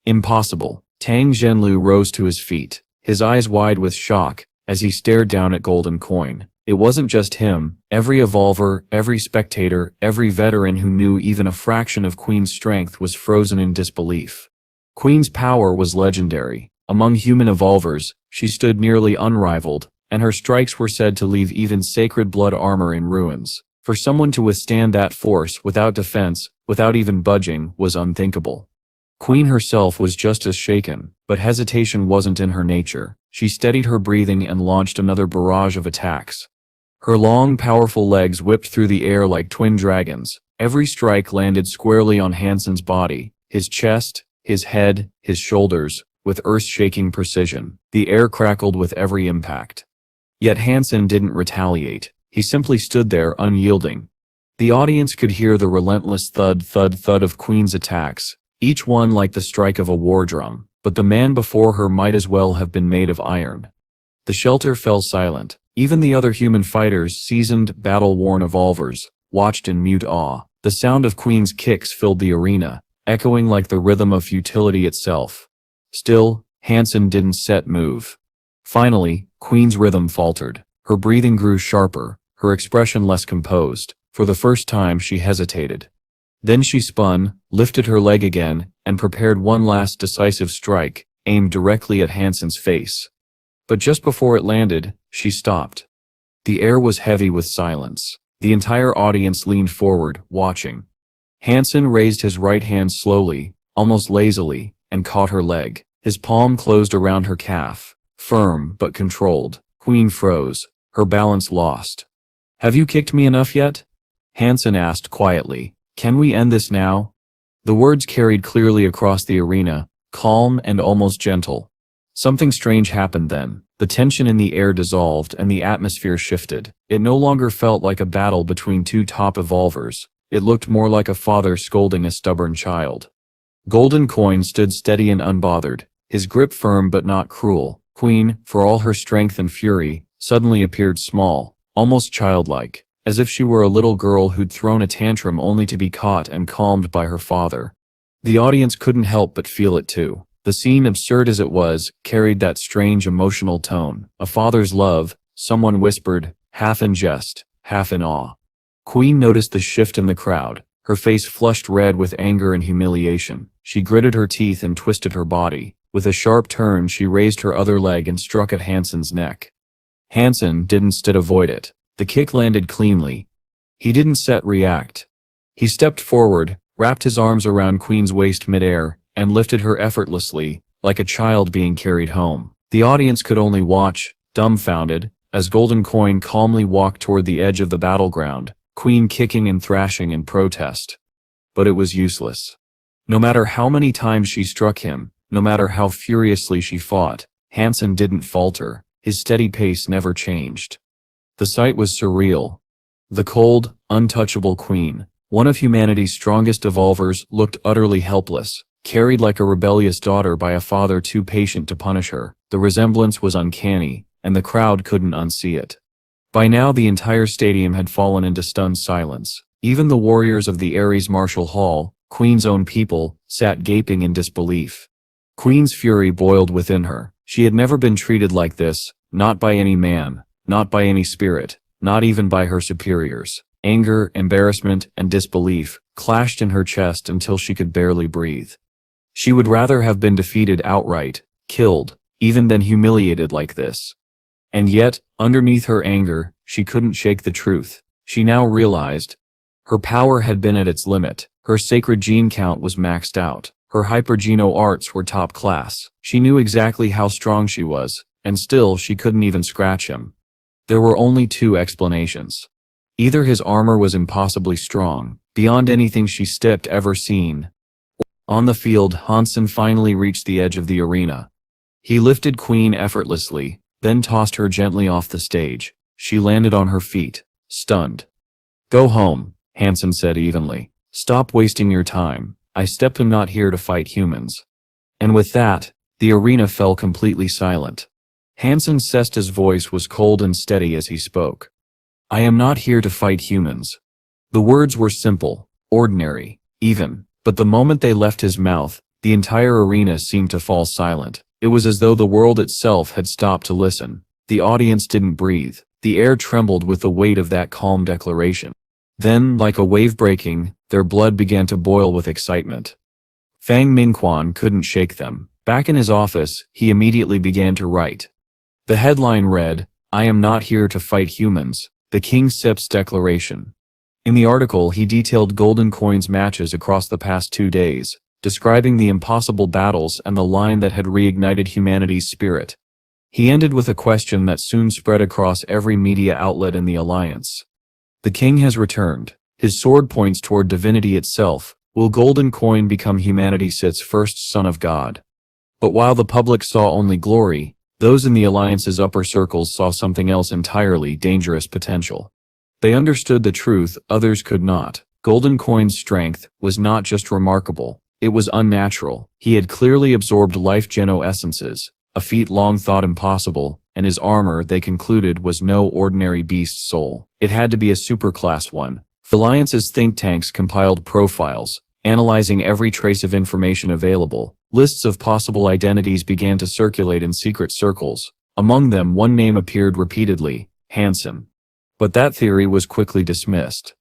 Impossible. Tang Zhenlu rose to his feet, his eyes wide with shock, as he stared down at Golden Coin. It wasn't just him. Every evolver, every spectator, every veteran who knew even a fraction of Queen's strength was frozen in disbelief. Queen's power was legendary. Among human evolvers, she stood nearly unrivaled, and her strikes were said to leave even sacred blood armor in ruins. For someone to withstand that force without defense, without even budging, was unthinkable. Queen herself was just as shaken, but hesitation wasn't in her nature. She steadied her breathing and launched another barrage of attacks. Her long, powerful legs whipped through the air like twin dragons. Every strike landed squarely on Han Sen's body, his chest, his head, his shoulders, with earth-shaking precision. The air crackled with every impact. Yet Han Sen didn't retaliate. He simply stood there unyielding. The audience could hear the relentless thud, thud, thud of Queen's attacks, each one like the strike of a war drum, but the man before her might as well have been made of iron. The shelter fell silent. Even the other human fighters, seasoned, battle-worn evolvers, watched in mute awe. The sound of Queen's kicks filled the arena, echoing like the rhythm of futility itself. Still, Han Sen didn't move. Finally, Queen's rhythm faltered. Her breathing grew sharper, her expression less composed. For the first time she hesitated. Then she spun, lifted her leg again, and prepared one last decisive strike, aimed directly at Han Sen's face. But just before it landed, she stopped. The air was heavy with silence. The entire audience leaned forward, watching. Han Sen raised his right hand slowly, almost lazily, and caught her leg. His palm closed around her calf, firm but controlled. Queen froze, her balance lost. "Have you kicked me enough yet?" Han Sen asked quietly. "Can we end this now?" The words carried clearly across the arena, calm and almost gentle. Something strange happened then. The tension in the air dissolved and the atmosphere shifted. It no longer felt like a battle between two top evolvers. It looked more like a father scolding a stubborn child. Golden Coin stood steady and unbothered, his grip firm but not cruel. Queen, for all her strength and fury, suddenly appeared small, almost childlike, as if she were a little girl who'd thrown a tantrum only to be caught and calmed by her father. The audience couldn't help but feel it too. The scene, absurd as it was, carried that strange emotional tone. A father's love, someone whispered, half in jest, half in awe. Queen noticed the shift in the crowd. Her face flushed red with anger and humiliation. She gritted her teeth and twisted her body. With a sharp turn, she raised her other leg and struck at Han Sen's neck. Han Sen didn't avoid it. The kick landed cleanly. He didn't react. He stepped forward, wrapped his arms around Queen's waist midair, and lifted her effortlessly, like a child being carried home. The audience could only watch, dumbfounded, as Golden Coin calmly walked toward the edge of the battleground, Queen kicking and thrashing in protest. But it was useless. No matter how many times she struck him, no matter how furiously she fought, Han Sen didn't falter. His steady pace never changed. The sight was surreal. The cold, untouchable Queen, one of humanity's strongest evolvers, looked utterly helpless, carried like a rebellious daughter by a father too patient to punish her. The resemblance was uncanny, and the crowd couldn't unsee it. By now the entire stadium had fallen into stunned silence. Even the warriors of the Ares Martial Hall, Queen's own people, sat gaping in disbelief. Queen's fury boiled within her. She had never been treated like this, not by any man, not by any spirit, not even by her superiors. Anger, embarrassment, and disbelief clashed in her chest until she could barely breathe. She would rather have been defeated outright, killed, even than humiliated like this. And yet, underneath her anger, she couldn't shake the truth. She now realized her power had been at its limit. Her sacred gene count was maxed out. Her hypergeno arts were top class. She knew exactly how strong she was, and still she couldn't even scratch him. There were only two explanations. Either his armor was impossibly strong, beyond anything she stepped ever seen. On the field, Han Sen finally reached the edge of the arena. He lifted Queen effortlessly, then tossed her gently off the stage. She landed on her feet, stunned. "Go home," Han Sen said evenly. "Stop wasting your time. I'm not here to fight humans." And with that, the arena fell completely silent. Han Sen's voice was cold and steady as he spoke. "I am not here to fight humans." The words were simple, ordinary, even, but the moment they left his mouth, the entire arena seemed to fall silent. It was as though the world itself had stopped to listen. The audience didn't breathe. The air trembled with the weight of that calm declaration. Then, like a wave breaking, their blood began to boil with excitement. Fang Mingquan couldn't shake them. Back in his office, he immediately began to write. The headline read, "I am not here to fight humans, the King Sip's declaration." In the article, he detailed Golden Coin's matches across the past 2 days, describing the impossible battles and the line that had reignited humanity's spirit. He ended with a question that soon spread across every media outlet in the Alliance. The king has returned. His sword points toward divinity itself. Will Golden Coin become humanity's first son of God? But while the public saw only glory, those in the Alliance's upper circles saw something else entirely: dangerous potential. They understood the truth others could not. Golden Coin's strength was not just remarkable, it was unnatural. He had clearly absorbed life geno essences, a feat long thought impossible, and his armor, they concluded, was no ordinary beast soul. It had to be a superclass one. The Alliance's think tanks compiled profiles, analyzing every trace of information available. Lists of possible identities began to circulate in secret circles. Among them, one name appeared repeatedly: Han Sen. But that theory was quickly dismissed.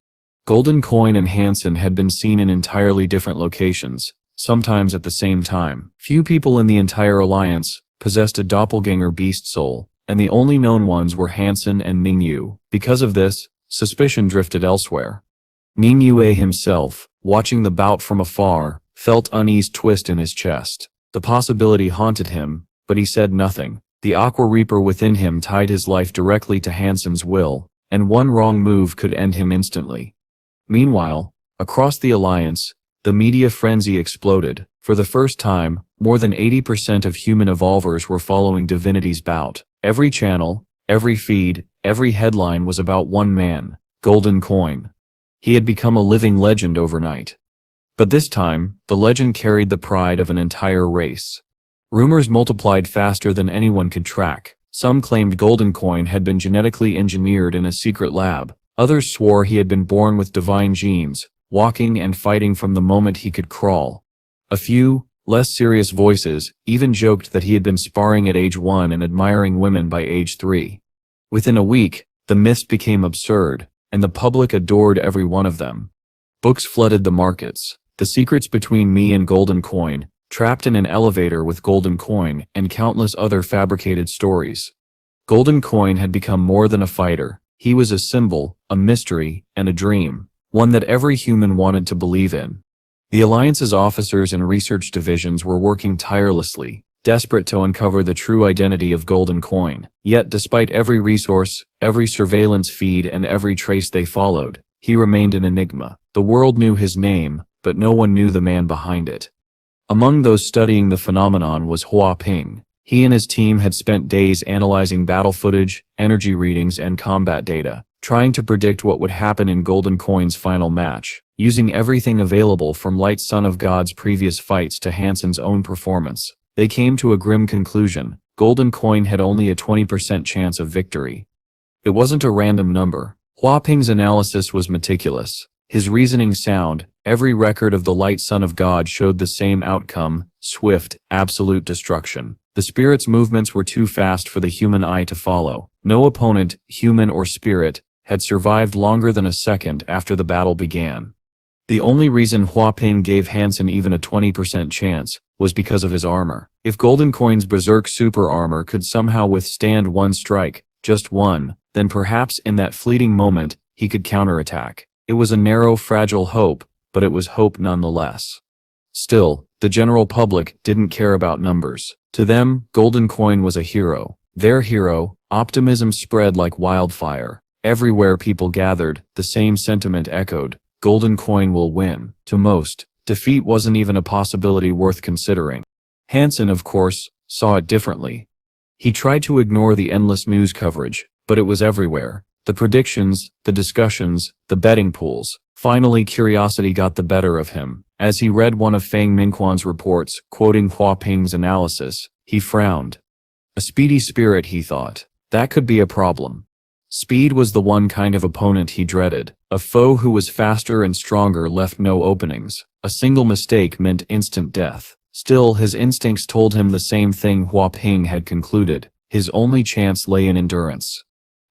Golden Coin and Han Sen had been seen in entirely different locations, sometimes at the same time. Few people in the entire Alliance possessed a doppelganger beast soul, and the only known ones were Han Sen and Ningyu. Because of this, suspicion drifted elsewhere. Ningyu himself, watching the bout from afar, felt unease twist in his chest. The possibility haunted him, but he said nothing. The Aqua Reaper within him tied his life directly to Han Sen's will, and one wrong move could end him instantly. Meanwhile, across the Alliance, the media frenzy exploded. For the first time, more than 80% of human evolvers were following Divinity's bout. Every channel, every feed, every headline was about one man, Golden Coin. He had become a living legend overnight. But this time, the legend carried the pride of an entire race. Rumors multiplied faster than anyone could track. Some claimed Golden Coin had been genetically engineered in a secret lab. Others swore he had been born with divine genes, walking and fighting from the moment he could crawl. A few, less serious voices even joked that he had been sparring at age 1 and admiring women by age 3. Within a week, the myths became absurd, and the public adored every one of them. Books flooded the markets. The Secrets Between Me and Golden Coin, Trapped in an Elevator with Golden Coin, and countless other fabricated stories. Golden Coin had become more than a fighter. He was a symbol, a mystery, and a dream, one that every human wanted to believe in. The Alliance's officers and research divisions were working tirelessly, desperate to uncover the true identity of Golden Coin. Yet despite every resource, every surveillance feed and every trace they followed, he remained an enigma. The world knew his name, but no one knew the man behind it. Among those studying the phenomenon was Hua Ping. He and his team had spent days analyzing battle footage, energy readings and combat data, trying to predict what would happen in Golden Coin's final match, using everything available from Light Son of God's previous fights to Han Sen's own performance. They came to a grim conclusion: Golden Coin had only a 20% chance of victory. It wasn't a random number. Hua Ping's analysis was meticulous, his reasoning sound. Every record of the Light Son of God showed the same outcome: swift, absolute destruction. The spirit's movements were too fast for the human eye to follow. No opponent, human or spirit, had survived longer than a second after the battle began. The only reason Hua Ping gave Han Sen even a 20% chance was because of his armor. If Golden Coin's berserk super armor could somehow withstand one strike, just one, then perhaps in that fleeting moment, he could counterattack. It was a narrow, fragile hope, but it was hope nonetheless. Still, the general public didn't care about numbers. To them, Golden Coin was a hero. Their hero. Optimism spread like wildfire. Everywhere people gathered, the same sentiment echoed: Golden Coin will win. To most, defeat wasn't even a possibility worth considering. Han Sen, of course, saw it differently. He tried to ignore the endless news coverage, but it was everywhere. The predictions, the discussions, the betting pools. Finally, curiosity got the better of him. As he read one of Fang Minquan's reports, quoting Hua Ping's analysis, he frowned. A speedy spirit, he thought. That could be a problem. Speed was the one kind of opponent he dreaded. A foe who was faster and stronger left no openings. A single mistake meant instant death. Still, his instincts told him the same thing Hua Ping had concluded. His only chance lay in endurance.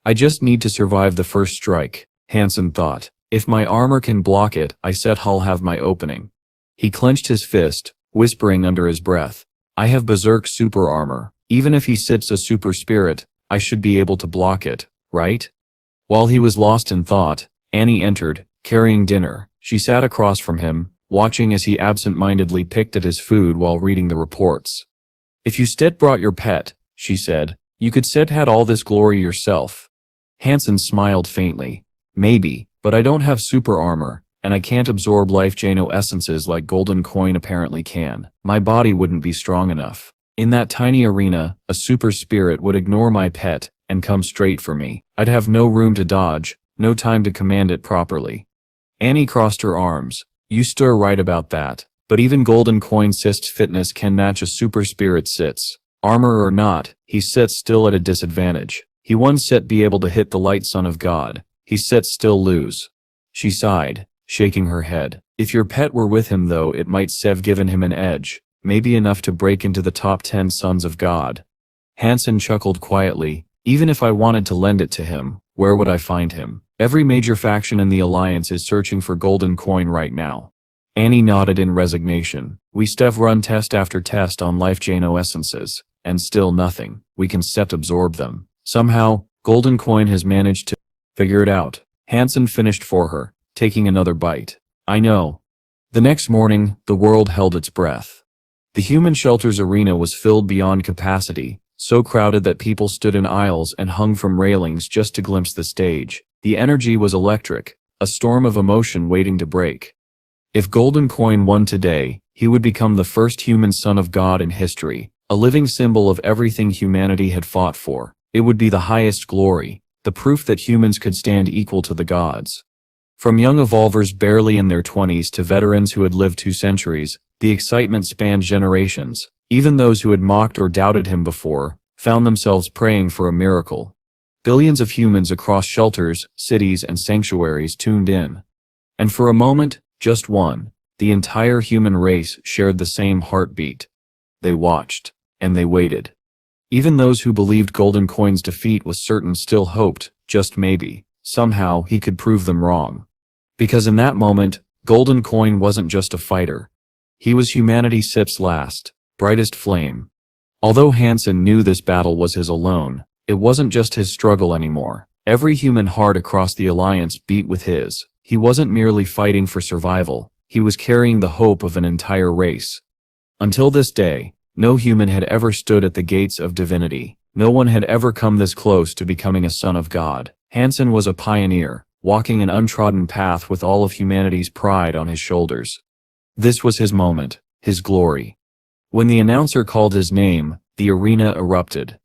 I just need to survive the first strike, Han Sen thought. If my armor can block it, I said I'll have my opening. He clenched his fist, whispering under his breath, I have berserk super armor. Even if he sits a super spirit, I should be able to block it, right? While he was lost in thought, Annie entered, carrying dinner. She sat across from him, watching as he absent-mindedly picked at his food while reading the reports. If you still brought your pet, she said, you could sit had all this glory yourself. Han Sen smiled faintly. Maybe, but I don't have super armor, and I can't absorb life Jano essences like Golden Coin apparently can. My body wouldn't be strong enough. In that tiny arena, a super spirit would ignore my pet and come straight for me. I'd have no room to dodge, no time to command it properly. Annie crossed her arms. You stir right about that. But even Golden Coin Sist's fitness can match a super spirit sits. Armor or not, he sits still at a disadvantage. He one sit be able to hit the Light Son of God. He sits still lose. She sighed, shaking her head. If your pet were with him though, it might have given him an edge. Maybe enough to break into the top 10 sons of God. Han Sen chuckled quietly. Even if I wanted to lend it to him, where would I find him? Every major faction in the Alliance is searching for Golden Coin right now. Annie nodded in resignation. We Steph run test after test on life Jano essences, and still nothing. We can set absorb them. Somehow, Golden Coin has managed to figure it out. Han Sen finished for her, taking another bite. I know. The next morning, the world held its breath. The human shelter's arena was filled beyond capacity, so crowded that people stood in aisles and hung from railings just to glimpse the stage. The energy was electric, a storm of emotion waiting to break. If Golden Coin won today, he would become the first human son of God in history, a living symbol of everything humanity had fought for. It would be the highest glory, the proof that humans could stand equal to the gods. From young evolvers barely in their 20s to veterans who had lived 2 centuries, the excitement spanned generations. Even those who had mocked or doubted him before found themselves praying for a miracle. Billions of humans across shelters, cities, and sanctuaries tuned in. And for a moment, just one, the entire human race shared the same heartbeat. They watched, and they waited. Even those who believed Golden Coin's defeat was certain still hoped, just maybe, somehow he could prove them wrong. Because in that moment, Golden Coin wasn't just a fighter. He was humanity SIP's last, brightest flame. Although Han Sen knew this battle was his alone, it wasn't just his struggle anymore. Every human heart across the Alliance beat with his. He wasn't merely fighting for survival, he was carrying the hope of an entire race. Until this day, no human had ever stood at the gates of divinity. No one had ever come this close to becoming a son of God. Han Sen was a pioneer, walking an untrodden path with all of humanity's pride on his shoulders. This was his moment, his glory. When the announcer called his name, the arena erupted.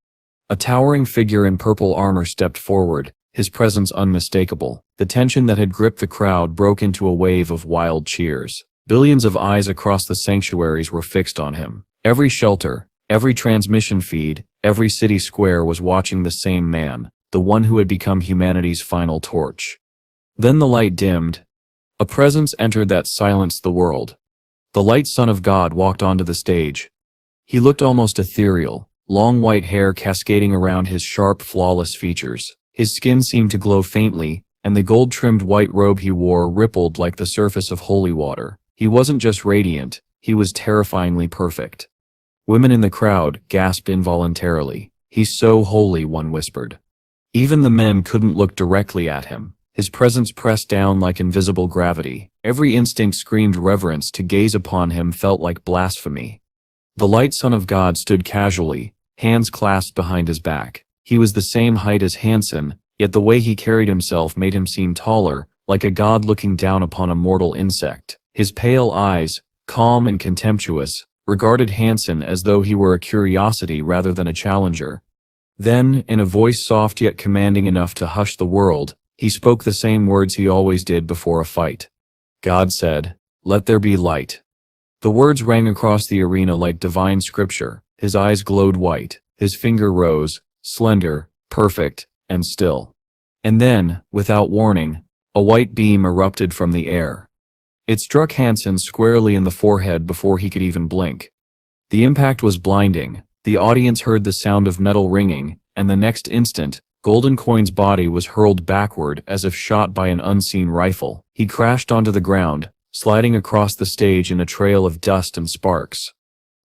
A towering figure in purple armor stepped forward, his presence unmistakable. The tension that had gripped the crowd broke into a wave of wild cheers. Billions of eyes across the sanctuaries were fixed on him. Every shelter, every transmission feed, every city square was watching the same man, the one who had become humanity's final torch. Then the light dimmed. A presence entered that silenced the world. The light Son of God walked onto the stage. He looked almost ethereal, long white hair cascading around his sharp, flawless features. His skin seemed to glow faintly, and the gold-trimmed white robe he wore rippled like the surface of holy water. He wasn't just radiant, he was terrifyingly perfect. Women in the crowd gasped involuntarily. "He's so holy," one whispered. Even the men couldn't look directly at him. His presence pressed down like invisible gravity. Every instinct screamed reverence. To gaze upon him felt like blasphemy. The light Son of God stood casually, hands clasped behind his back. He was the same height as Han Sen, yet the way he carried himself made him seem taller, like a god looking down upon a mortal insect. His pale eyes, calm and contemptuous, regarded Han Sen as though he were a curiosity rather than a challenger. Then, in a voice soft yet commanding enough to hush the world, he spoke the same words he always did before a fight. God said, "Let there be light." The words rang across the arena like divine scripture. His eyes glowed white, his finger rose, slender, perfect, and still. And then, without warning, a white beam erupted from the air. It struck Han Sen squarely in the forehead before he could even blink. The impact was blinding. The audience heard the sound of metal ringing, and the next instant, Golden Coin's body was hurled backward as if shot by an unseen rifle. He crashed onto the ground, sliding across the stage in a trail of dust and sparks.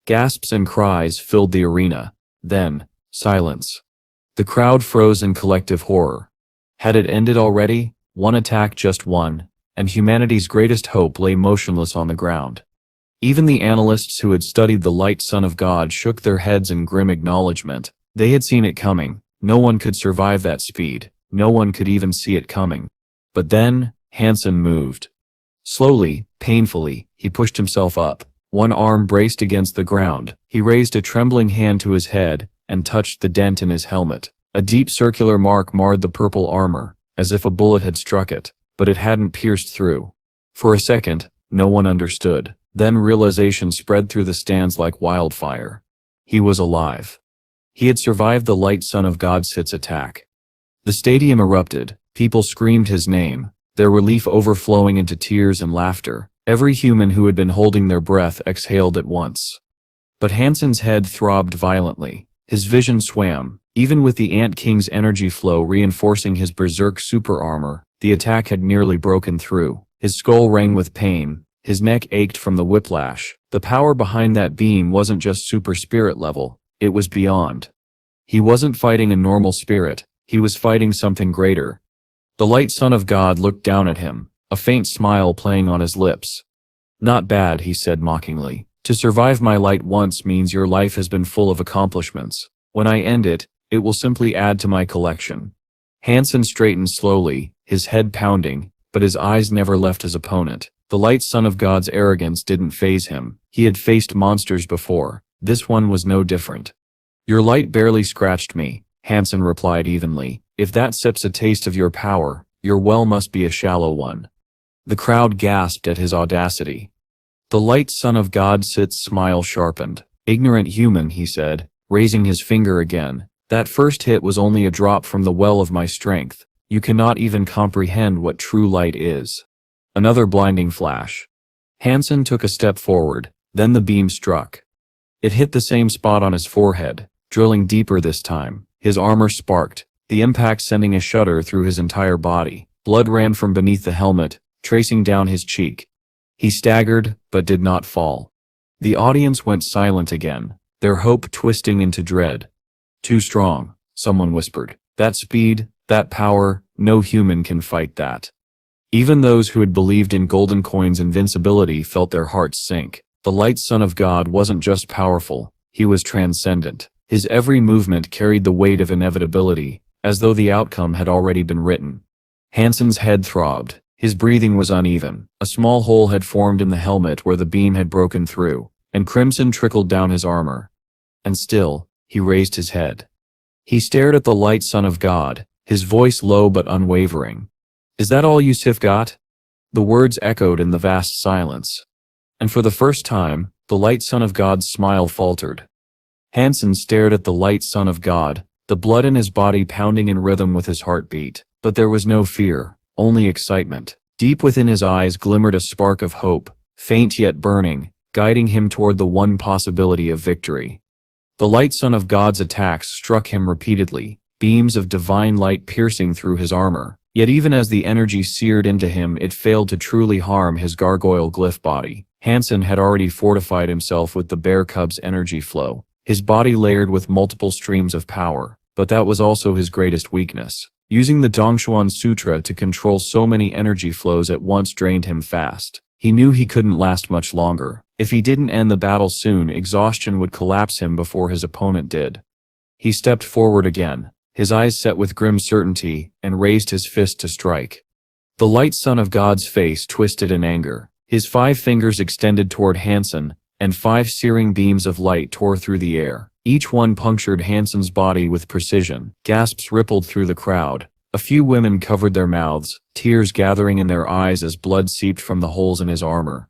Gasps and cries filled the arena. Then, silence. The crowd froze in collective horror. Had it ended already? One attack, just one, and humanity's greatest hope lay motionless on the ground. Even the analysts who had studied the light Son of God shook their heads in grim acknowledgement. They had seen it coming. No one could survive that speed. No one could even see it coming. But then, Han Sen moved. Slowly, painfully, he pushed himself up. One arm braced against the ground. He raised a trembling hand to his head and touched the dent in his helmet. A deep circular mark marred the purple armor, as if a bullet had struck it, but it hadn't pierced through. For a second, no one understood. Then realization spread through the stands like wildfire. He was alive. He had survived the light Son of God's attack. The stadium erupted. People screamed his name, their relief overflowing into tears and laughter. Every human who had been holding their breath exhaled at once. But Han Sen's head throbbed violently. His vision swam. Even with the Ant King's energy flow reinforcing his berserk super armor, the attack had nearly broken through. His skull rang with pain. His neck ached from the whiplash. The power behind that beam wasn't just super spirit level, it was beyond. He wasn't fighting a normal spirit, he was fighting something greater. The light Son of God looked down at him, a faint smile playing on his lips. "Not bad," he said mockingly. "To survive my light once means your life has been full of accomplishments. When I end it, it will simply add to my collection." Han Sen straightened slowly, his head pounding, but his eyes never left his opponent. The light Son of God's arrogance didn't faze him. He had faced monsters before. This one was no different. "Your light barely scratched me," Han Sen replied evenly. "If that sips a taste of your power, your well must be a shallow one." The crowd gasped at his audacity. The light Son of God's smile sharpened. "Ignorant human," he said, raising his finger again. "That first hit was only a drop from the well of my strength. You cannot even comprehend what true light is." Another blinding flash. Han Sen took a step forward, then the beam struck. It hit the same spot on his forehead, drilling deeper this time. His armor sparked, the impact sending a shudder through his entire body. Blood ran from beneath the helmet, tracing down his cheek. He staggered, but did not fall. The audience went silent again, their hope twisting into dread. "Too strong," someone whispered. "That speed, that power, no human can fight that." Even those who had believed in Golden Coin's invincibility felt their hearts sink. The light son of God wasn't just powerful, he was transcendent. His every movement carried the weight of inevitability, as though the outcome had already been written. Han Sen's head throbbed. His breathing was uneven. A small hole had formed in the helmet where the beam had broken through, and crimson trickled down his armor. And still, he raised his head. He stared at the light son of God, his voice low but unwavering. "Is that all you Sith got?" The words echoed in the vast silence. And for the first time, the light son of God's smile faltered. Han Sen stared at the light son of God, the blood in his body pounding in rhythm with his heartbeat. But there was no fear, only excitement. Deep within his eyes glimmered a spark of hope, faint yet burning, guiding him toward the one possibility of victory. The light son of God's attacks struck him repeatedly, beams of divine light piercing through his armor. Yet even as the energy seared into him, it failed to truly harm his gargoyle glyph body. Han Sen had already fortified himself with the bear cub's energy flow, his body layered with multiple streams of power, but that was also his greatest weakness. Using the Dongshuan Sutra to control so many energy flows at once drained him fast. He knew he couldn't last much longer. If he didn't end the battle soon, exhaustion would collapse him before his opponent did. He stepped forward again, his eyes set with grim certainty, and raised his fist to strike. The light son of God's face twisted in anger. His 5 fingers extended toward Han Sen, and 5 searing beams of light tore through the air. Each one punctured Han Sen's body with precision. Gasps rippled through the crowd. A few women covered their mouths, tears gathering in their eyes as blood seeped from the holes in his armor.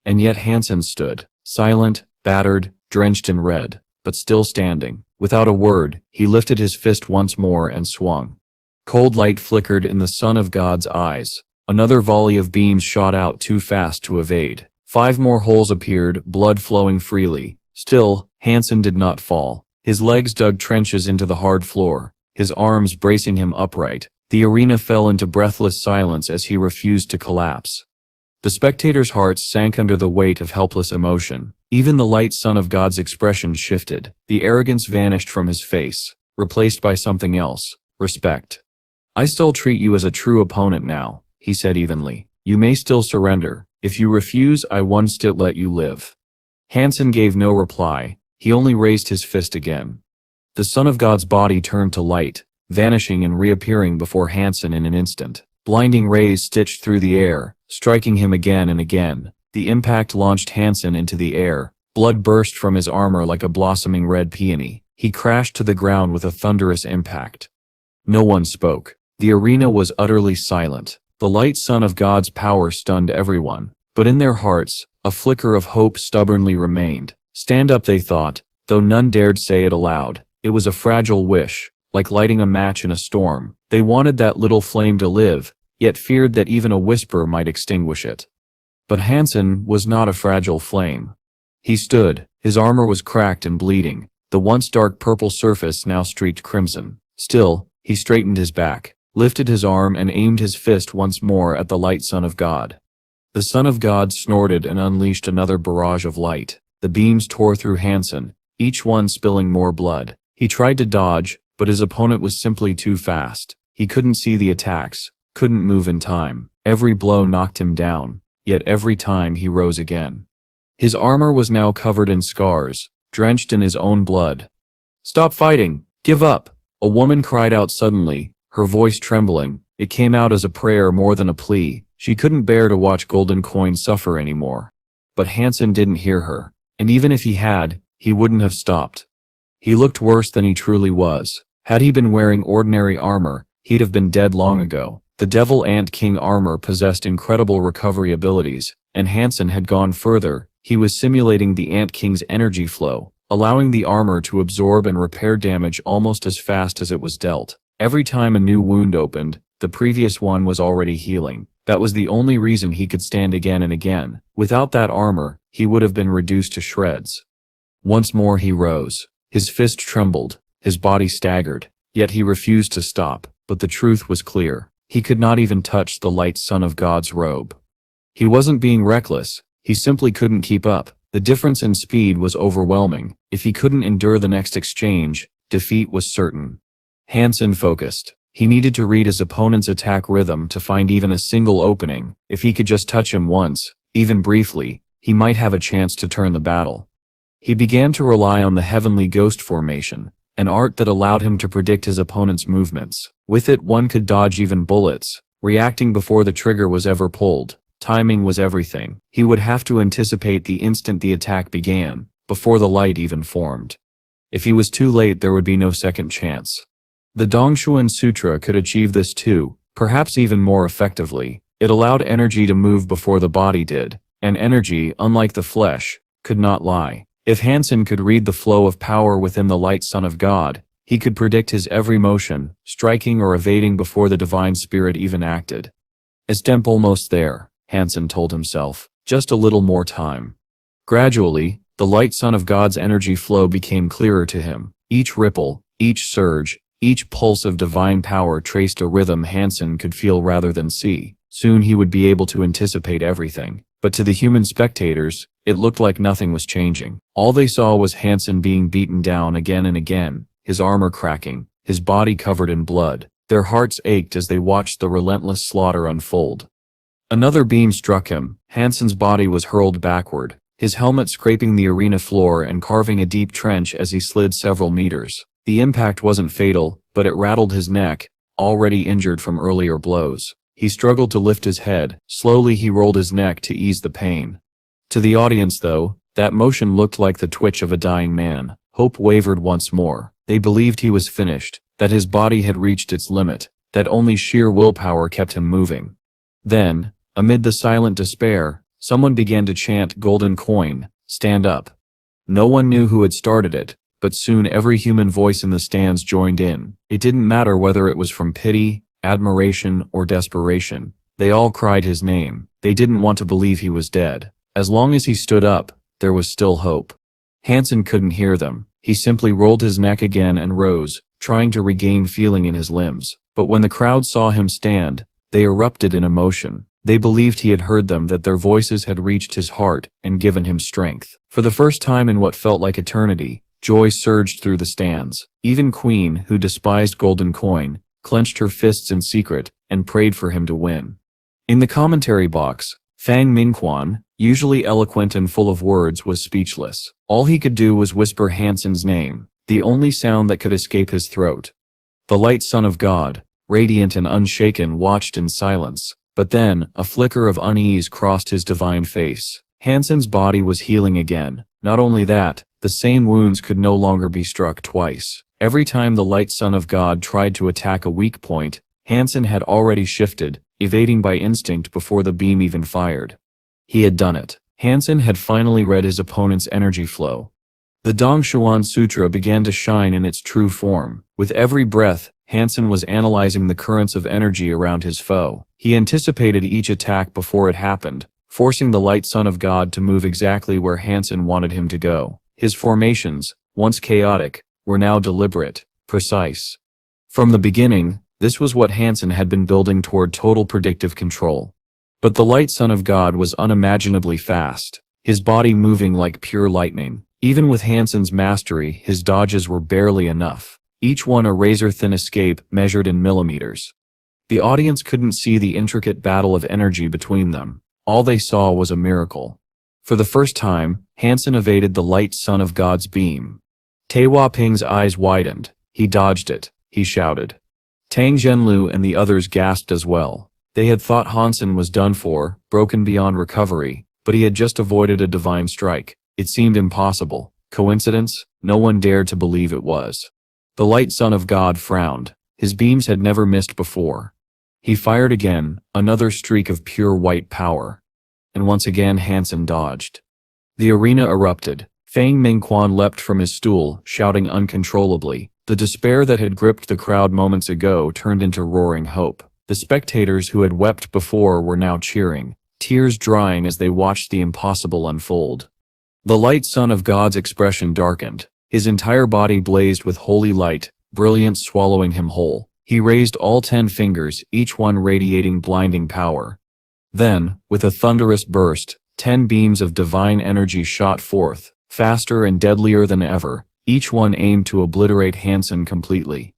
And yet Han Sen stood, silent, battered, drenched in red, but still standing. Without a word, he lifted his fist once more and swung. Cold light flickered in the son of God's eyes. Another volley of beams shot out too fast to evade. 5 more holes appeared, blood flowing freely. Still, Han Sen did not fall. His legs dug trenches into the hard floor, his arms bracing him upright. The arena fell into breathless silence as he refused to collapse. The spectators' hearts sank under the weight of helpless emotion. Even the light son of God's expression shifted. The arrogance vanished from his face, replaced by something else: respect. "I still treat you as a true opponent now," he said evenly. "You may still surrender. If you refuse, I won't still let you live." Han Sen gave no reply. He only raised his fist again. The son of God's body turned to light, vanishing and reappearing before Han Sen in an instant. Blinding rays stitched through the air, striking him again and again. The impact launched Han Sen into the air. Blood burst from his armor like a blossoming red peony. He crashed to the ground with a thunderous impact. No one spoke. The arena was utterly silent. The light son of God's power stunned everyone. But in their hearts, a flicker of hope stubbornly remained. Stand up, they thought, though none dared say it aloud. It was a fragile wish, like lighting a match in a storm. They wanted that little flame to live, yet feared that even a whisper might extinguish it. But Han Sen was not a fragile flame. He stood, his armor was cracked and bleeding, the once dark purple surface now streaked crimson. Still, he straightened his back, lifted his arm and aimed his fist once more at the light son of God. The son of God snorted and unleashed another barrage of light. The beams tore through Han Sen, each one spilling more blood. He tried to dodge, but his opponent was simply too fast. He couldn't see the attacks, couldn't move in time. Every blow knocked him down, yet every time he rose again. His armor was now covered in scars, drenched in his own blood. "Stop fighting! Give up!" A woman cried out suddenly, her voice trembling. It came out as a prayer more than a plea. She couldn't bear to watch Golden Coin suffer anymore. But Han Sen didn't hear her, and even if he had, he wouldn't have stopped. He looked worse than he truly was. Had he been wearing ordinary armor, he'd have been dead long ago. The Devil Ant King armor possessed incredible recovery abilities, and Han Sen had gone further. He was simulating the Ant King's energy flow, allowing the armor to absorb and repair damage almost as fast as it was dealt. Every time a new wound opened, the previous one was already healing. That was the only reason he could stand again and again. Without that armor, he would have been reduced to shreds. Once more he rose. His fist trembled, his body staggered, yet he refused to stop. But the truth was clear. He could not even touch the light son of God's robe. He wasn't being reckless, he simply couldn't keep up. The difference in speed was overwhelming. If he couldn't endure the next exchange, defeat was certain. Han Sen focused. He needed to read his opponent's attack rhythm to find even a single opening. If he could just touch him once, even briefly, he might have a chance to turn the battle. He began to rely on the heavenly ghost formation, an art that allowed him to predict his opponent's movements. With it, one could dodge even bullets, reacting before the trigger was ever pulled. Timing was everything. He would have to anticipate the instant the attack began, before the light even formed. If he was too late, there would be no second chance. The Dongshuan Sutra could achieve this too, perhaps even more effectively. It allowed energy to move before the body did, and energy, unlike the flesh, could not lie. If Han Sen could read the flow of power within the light Son of God, he could predict his every motion, striking or evading before the divine spirit even acted. "It's almost there," Han Sen told himself. "Just a little more time." Gradually, the light Son of God's energy flow became clearer to him. Each ripple, each surge, each pulse of divine power traced a rhythm Han Sen could feel rather than see. Soon he would be able to anticipate everything. But to the human spectators, it looked like nothing was changing. All they saw was Han Sen being beaten down again and again, his armor cracking, his body covered in blood. Their hearts ached as they watched the relentless slaughter unfold. Another beam struck him. Han Sen's body was hurled backward, his helmet scraping the arena floor and carving a deep trench as he slid several meters. The impact wasn't fatal, but it rattled his neck, already injured from earlier blows. He struggled to lift his head. Slowly he rolled his neck to ease the pain. To the audience, though, that motion looked like the twitch of a dying man. Hope wavered once more. They believed he was finished, that his body had reached its limit, that only sheer willpower kept him moving. Then, amid the silent despair, someone began to chant, "Golden coin, stand up." No one knew who had started it, but soon every human voice in the stands joined in. It didn't matter whether it was from pity, admiration, or desperation. They all cried his name. They didn't want to believe he was dead. As long as he stood up, there was still hope. Han Sen couldn't hear them. He simply rolled his neck again and rose, trying to regain feeling in his limbs. But when the crowd saw him stand, they erupted in emotion. They believed he had heard them, that their voices had reached his heart and given him strength. For the first time in what felt like eternity, joy surged through the stands. Even Queen, who despised Golden Coin, clenched her fists in secret and prayed for him to win. In the commentary box, Fang Minquan, usually eloquent and full of words, was speechless. All he could do was whisper Han Sen's name, the only sound that could escape his throat. The light Son of God, radiant and unshaken, watched in silence. But then, a flicker of unease crossed his divine face. Han Sen's body was healing again. Not only that, the same wounds could no longer be struck twice. Every time the light Son of God tried to attack a weak point, Han Sen had already shifted, evading by instinct before the beam even fired. He had done it. Han Sen had finally read his opponent's energy flow. The Dongshuan Sutra began to shine in its true form. With every breath, Han Sen was analyzing the currents of energy around his foe. He anticipated each attack before it happened, forcing the light Son of God to move exactly where Han Sen wanted him to go. His formations, once chaotic, were now deliberate, precise. From the beginning, this was what Han Sen had been building toward: total predictive control. But the light Son of God was unimaginably fast, his body moving like pure lightning. Even with Han Sen's mastery, his dodges were barely enough, each one a razor-thin escape measured in millimeters. The audience couldn't see the intricate battle of energy between them. All they saw was a miracle. For the first time, Han Sen evaded the light Son of God's beam. Tehua Ping's eyes widened. He dodged it. He shouted. Tang Zhenlu and the others gasped as well. They had thought Han Sen was done for, broken beyond recovery, but he had just avoided a divine strike. It seemed impossible. Coincidence? No one dared to believe it was. The light Son of God frowned. His beams had never missed before. He fired again, another streak of pure white power. And once again Han Sen dodged. The arena erupted. Fang Mingquan leapt from his stool, shouting uncontrollably. The despair that had gripped the crowd moments ago turned into roaring hope. The spectators who had wept before were now cheering, tears drying as they watched the impossible unfold. The light Son of God's expression darkened. His entire body blazed with holy light, brilliance swallowing him whole. He raised all 10 fingers, each one radiating blinding power. Then, with a thunderous burst, 10 beams of divine energy shot forth, faster and deadlier than ever, each one aimed to obliterate Han Sen completely.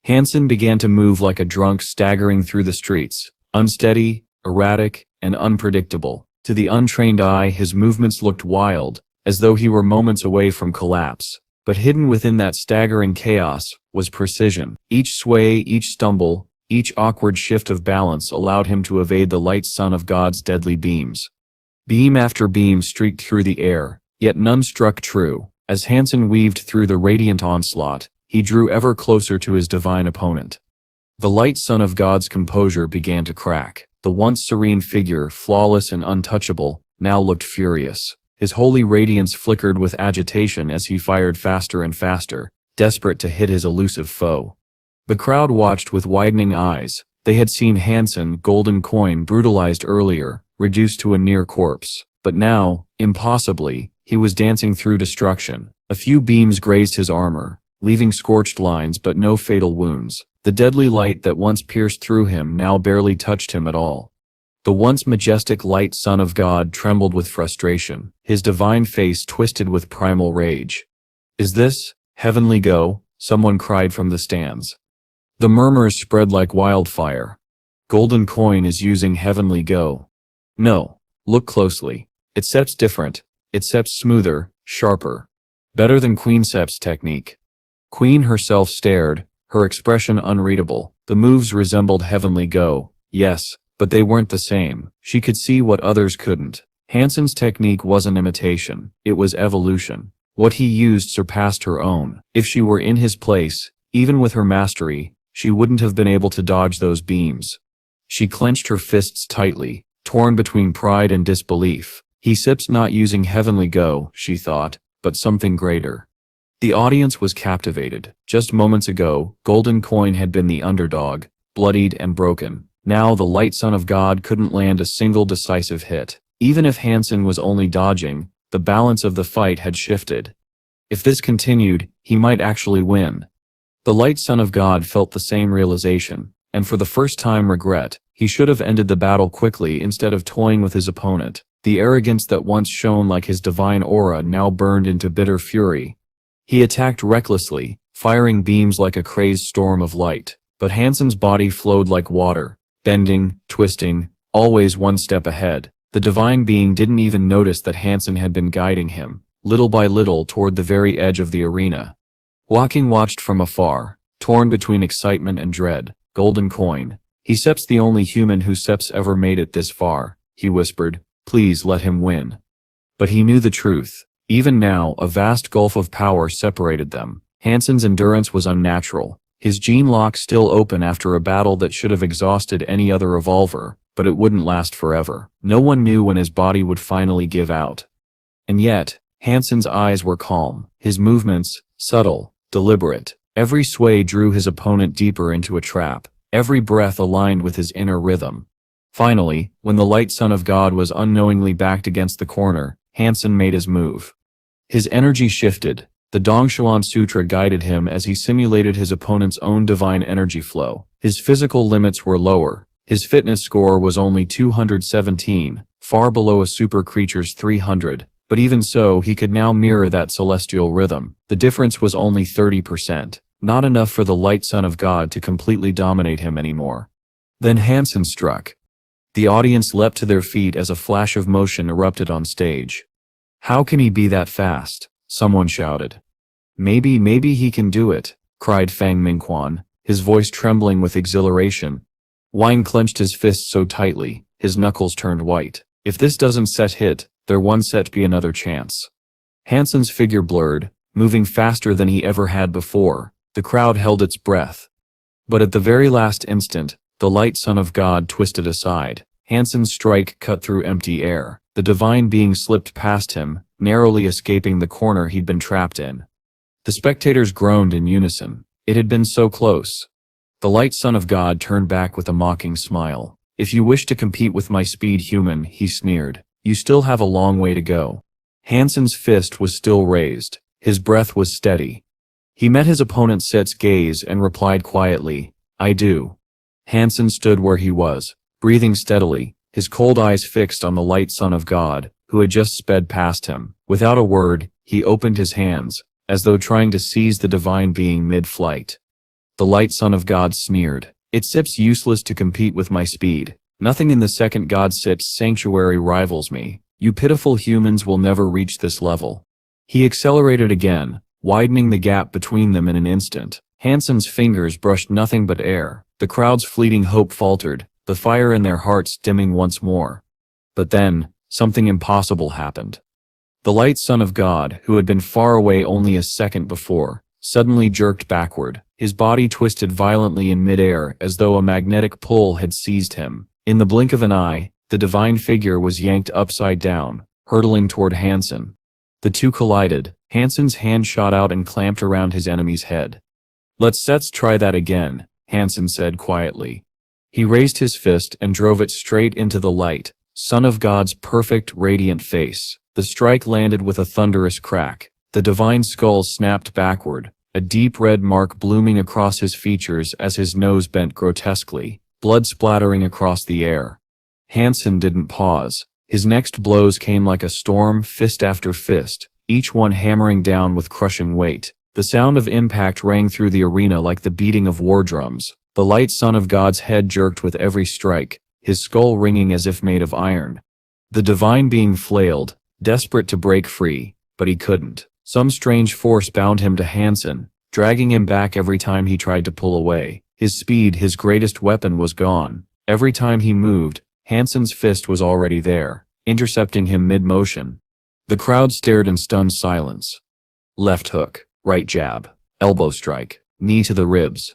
Han Sen began to move like a drunk, staggering through the streets, unsteady, erratic, and unpredictable. To the untrained eye, his movements looked wild, as though he were moments away from collapse. But hidden within that staggering chaos was precision. Each sway, each stumble, each awkward shift of balance allowed him to evade the light sun of God's deadly beams. Beam after beam streaked through the air, yet none struck true. As Han Sen weaved through the radiant onslaught, he drew ever closer to his divine opponent. The light sun of God's composure began to crack. The once serene figure, flawless and untouchable, now looked furious. His holy radiance flickered with agitation as he fired faster and faster, desperate to hit his elusive foe. The crowd watched with widening eyes. They had seen Han Sen, Golden Coin, brutalized earlier, reduced to a near corpse. But now, impossibly, he was dancing through destruction. A few beams grazed his armor, leaving scorched lines but no fatal wounds. The deadly light that once pierced through him now barely touched him at all. The once majestic light Son of God trembled with frustration, his divine face twisted with primal rage. "Is this heavenly go?" someone cried from the stands. The murmurs spread like wildfire. "Golden Coin is using heavenly go." "No. Look closely. It steps different. It steps smoother, sharper. Better than Queen Sep's technique." Queen herself stared, her expression unreadable. The moves resembled heavenly go, yes, but they weren't the same. She could see what others couldn't. Han Sen's technique wasn't imitation, it was evolution. What he used surpassed her own. If she were in his place, even with her mastery, she wouldn't have been able to dodge those beams. She clenched her fists tightly, torn between pride and disbelief. He sips not using heavenly go, she thought, but something greater. The audience was captivated. Just moments ago, Golden Coin had been the underdog, bloodied and broken. Now the light Son of God couldn't land a single decisive hit. Even if Han Sen was only dodging, the balance of the fight had shifted. If this continued, he might actually win. The light Son of God felt the same realization, and for the first time regret. He should have ended the battle quickly instead of toying with his opponent. The arrogance that once shone like his divine aura now burned into bitter fury. He attacked recklessly, firing beams like a crazed storm of light. But Han Sen's body flowed like water, bending, twisting, always one step ahead. The divine being didn't even notice that Han Sen had been guiding him, little by little toward the very edge of the arena. Walking watched from afar, torn between excitement and dread. Golden Coin. "He Sep's the only human who Sep's ever made it this far," he whispered. "Please let him win." But he knew the truth. Even now, a vast gulf of power separated them. Han Sen's endurance was unnatural, his gene lock still open after a battle that should have exhausted any other revolver, but it wouldn't last forever. No one knew when his body would finally give out. And yet, Han Sen's eyes were calm, his movements, subtle, deliberate. Every sway drew his opponent deeper into a trap, every breath aligned with his inner rhythm. Finally, when the light Son of God was unknowingly backed against the corner, Han Sen made his move. His energy shifted. The Dongshuan Sutra guided him as he simulated his opponent's own divine energy flow. His physical limits were lower. His fitness score was only 217, far below a super creature's 300, but even so he could now mirror that celestial rhythm. The difference was only 30%, not enough for the light Son of God to completely dominate him anymore. Then Han Sen struck. The audience leapt to their feet as a flash of motion erupted on stage. "How can he be that fast?" someone shouted. Maybe he can do it," cried Fang Mingquan, his voice trembling with exhilaration. Wang clenched his fists so tightly, his knuckles turned white. "If this doesn't set hit, there won't set be another chance." Han Sen's figure blurred, moving faster than he ever had before. The crowd held its breath. But at the very last instant, the light Son of God twisted aside. Han Sen's strike cut through empty air. The divine being slipped past him, narrowly escaping the corner he'd been trapped in. The spectators groaned in unison. It had been so close. The light Son of God turned back with a mocking smile. "If you wish to compete with my speed, human," he sneered, "you still have a long way to go." Han Sen's fist was still raised. His breath was steady. He met his opponent Set's gaze and replied quietly, "I do." Han Sen stood where he was, breathing steadily, his cold eyes fixed on the light Son of God, who had just sped past him. Without a word, he opened his hands, as though trying to seize the divine being mid-flight. The light son of God sneered. It seems useless to compete with my speed. Nothing in the second God Sip's sanctuary rivals me. You pitiful humans will never reach this level. He accelerated again, widening the gap between them in an instant. Han Sen's fingers brushed nothing but air. The crowd's fleeting hope faltered, the fire in their hearts dimming once more. But then, something impossible happened. The light son of God, who had been far away only a second before, suddenly jerked backward. His body twisted violently in midair as though a magnetic pull had seized him. In the blink of an eye, the divine figure was yanked upside down, hurtling toward Han Sen. The two collided. Han Sen's hand shot out and clamped around his enemy's head. Let's try that again, Han Sen said quietly. He raised his fist and drove it straight into the light, Son of God's perfect, radiant face. The strike landed with a thunderous crack. The divine skull snapped backward, a deep red mark blooming across his features as his nose bent grotesquely, blood splattering across the air. Han Sen didn't pause. His next blows came like a storm, fist after fist, each one hammering down with crushing weight. The sound of impact rang through the arena like the beating of war drums. The light son of God's head jerked with every strike, his skull ringing as if made of iron. The divine being flailed, desperate to break free, but he couldn't. Some strange force bound him to Han Sen, dragging him back every time he tried to pull away. His speed, his greatest weapon, was gone. Every time he moved, Han Sen's fist was already there, intercepting him mid-motion. The crowd stared in stunned silence. Left hook, right jab, elbow strike, knee to the ribs.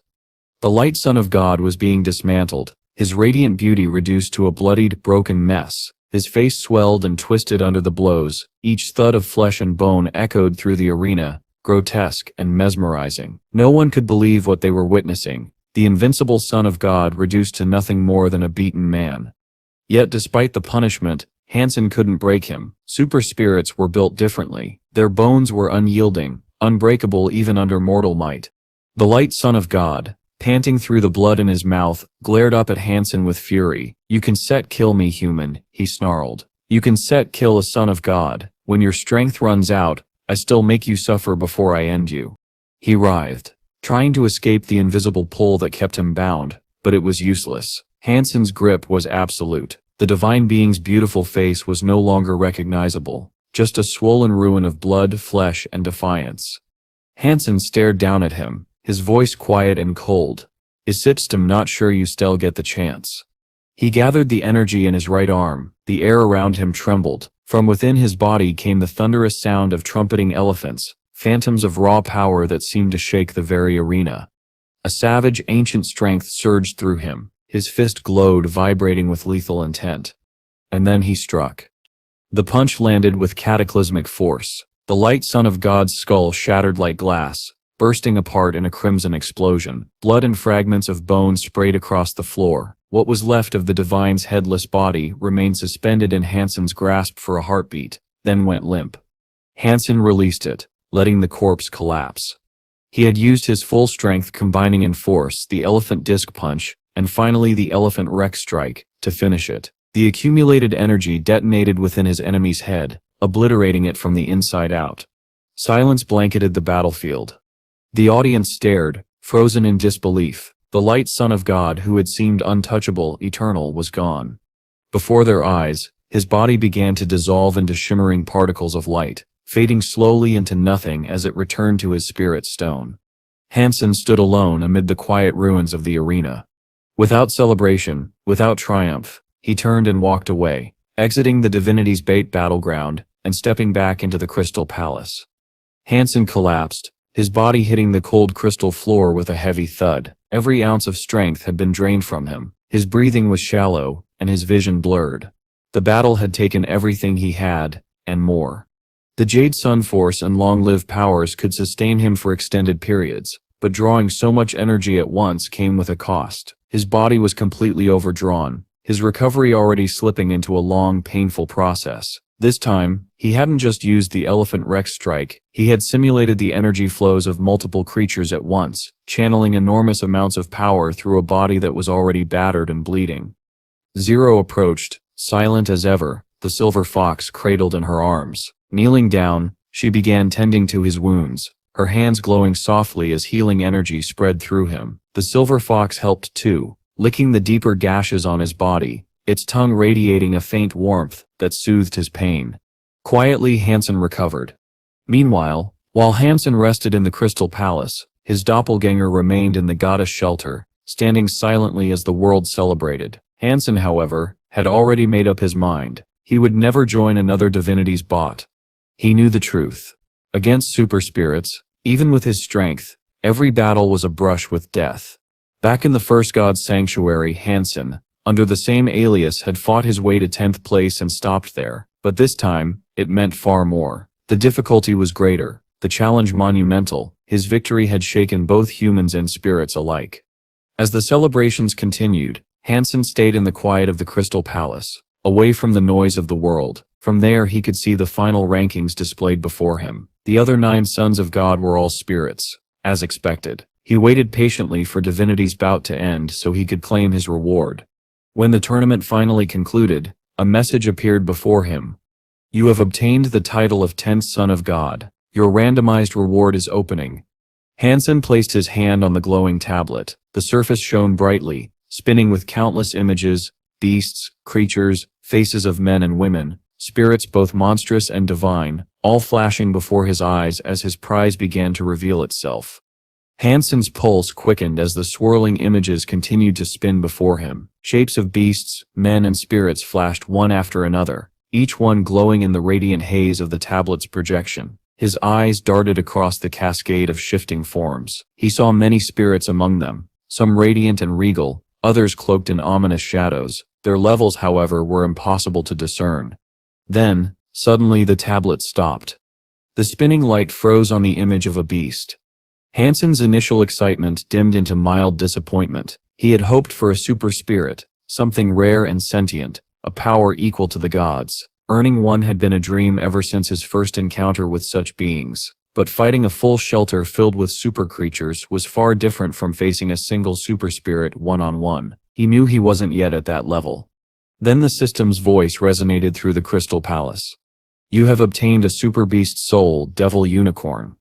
The light son of God was being dismantled, his radiant beauty reduced to a bloodied, broken mess. His face swelled and twisted under the blows. Each thud of flesh and bone echoed through the arena, grotesque and mesmerizing. No one could believe what they were witnessing. The invincible Son of God reduced to nothing more than a beaten man. Yet despite the punishment, Han Sen couldn't break him. Super spirits were built differently. Their bones were unyielding, unbreakable even under mortal might. The light Son of God, panting through the blood in his mouth, glared up at Han Sen with fury. You can kill me, human, he snarled. You can kill a son of God. When your strength runs out, I still make you suffer before I end you. He writhed, trying to escape the invisible pull that kept him bound, but it was useless. Han Sen's grip was absolute. The divine being's beautiful face was no longer recognizable, just a swollen ruin of blood, flesh, and defiance. Han Sen stared down at him, his voice quiet and cold. Is system not sure you still get the chance? He gathered the energy in his right arm. The air around him trembled. From within his body came the thunderous sound of trumpeting elephants, phantoms of raw power that seemed to shake the very arena. A savage, ancient strength surged through him. His fist glowed, vibrating with lethal intent. And then he struck. The punch landed with cataclysmic force. The light son of God's skull shattered like glass, bursting apart in a crimson explosion. Blood and fragments of bone sprayed across the floor. What was left of the divine's headless body remained suspended in Han Sen's grasp for a heartbeat, then went limp. Han Sen released it, letting the corpse collapse. He had used his full strength, combining in force the elephant disc punch, and finally the elephant Rex strike, to finish it. The accumulated energy detonated within his enemy's head, obliterating it from the inside out. Silence blanketed the battlefield. The audience stared, frozen in disbelief. The light son of God, who had seemed untouchable, eternal, was gone. Before their eyes, his body began to dissolve into shimmering particles of light, fading slowly into nothing as it returned to his spirit stone. Han Sen stood alone amid the quiet ruins of the arena. Without celebration, without triumph, he turned and walked away, exiting the divinity's bait battleground and stepping back into the crystal palace. Han Sen collapsed, his body hitting the cold crystal floor with a heavy thud. Every ounce of strength had been drained from him. His breathing was shallow, and his vision blurred. The battle had taken everything he had, and more. The Jade Sun Force and long-lived powers could sustain him for extended periods, but drawing so much energy at once came with a cost. His body was completely overdrawn, his recovery already slipping into a long, painful process. This time, he hadn't just used the elephant Rex strike, he had simulated the energy flows of multiple creatures at once, channeling enormous amounts of power through a body that was already battered and bleeding. Zero approached, silent as ever, the silver fox cradled in her arms. Kneeling down, she began tending to his wounds, her hands glowing softly as healing energy spread through him. The silver fox helped too, licking the deeper gashes on his body, its tongue radiating a faint warmth that soothed his pain. Quietly, Han Sen recovered. Meanwhile, while Han Sen rested in the Crystal Palace, his doppelganger remained in the goddess shelter, standing silently as the world celebrated. Han Sen, however, had already made up his mind. He would never join another divinity's bot. He knew the truth. Against super spirits, even with his strength, every battle was a brush with death. Back in the first god's sanctuary, Han Sen, under the same alias, had fought his way to 10th place and stopped there, but this time, it meant far more. The difficulty was greater, the challenge monumental. His victory had shaken both humans and spirits alike. As the celebrations continued, Han Sen stayed in the quiet of the Crystal Palace, away from the noise of the world. From there he could see the final rankings displayed before him. The other 9 sons of God were all spirits. As expected, he waited patiently for divinity's bout to end so he could claim his reward. When the tournament finally concluded, a message appeared before him. You have obtained the title of 10th Son of God. Your randomized reward is opening. Han Sen placed his hand on the glowing tablet. The surface shone brightly, spinning with countless images, beasts, creatures, faces of men and women, spirits both monstrous and divine, all flashing before his eyes as his prize began to reveal itself. Han Sen's pulse quickened as the swirling images continued to spin before him. Shapes of beasts, men and spirits flashed one after another, each one glowing in the radiant haze of the tablet's projection. His eyes darted across the cascade of shifting forms. He saw many spirits among them, some radiant and regal, others cloaked in ominous shadows. Their levels, however, were impossible to discern. Then, suddenly the tablet stopped. The spinning light froze on the image of a beast. Han Sen's initial excitement dimmed into mild disappointment. He had hoped for a super spirit, something rare and sentient, a power equal to the gods. Earning one had been a dream ever since his first encounter with such beings, but fighting a full shelter filled with super creatures was far different from facing a single super spirit one-on-one. He knew he wasn't yet at that level. Then the system's voice resonated through the Crystal Palace. You have obtained a super beast soul, devil unicorn.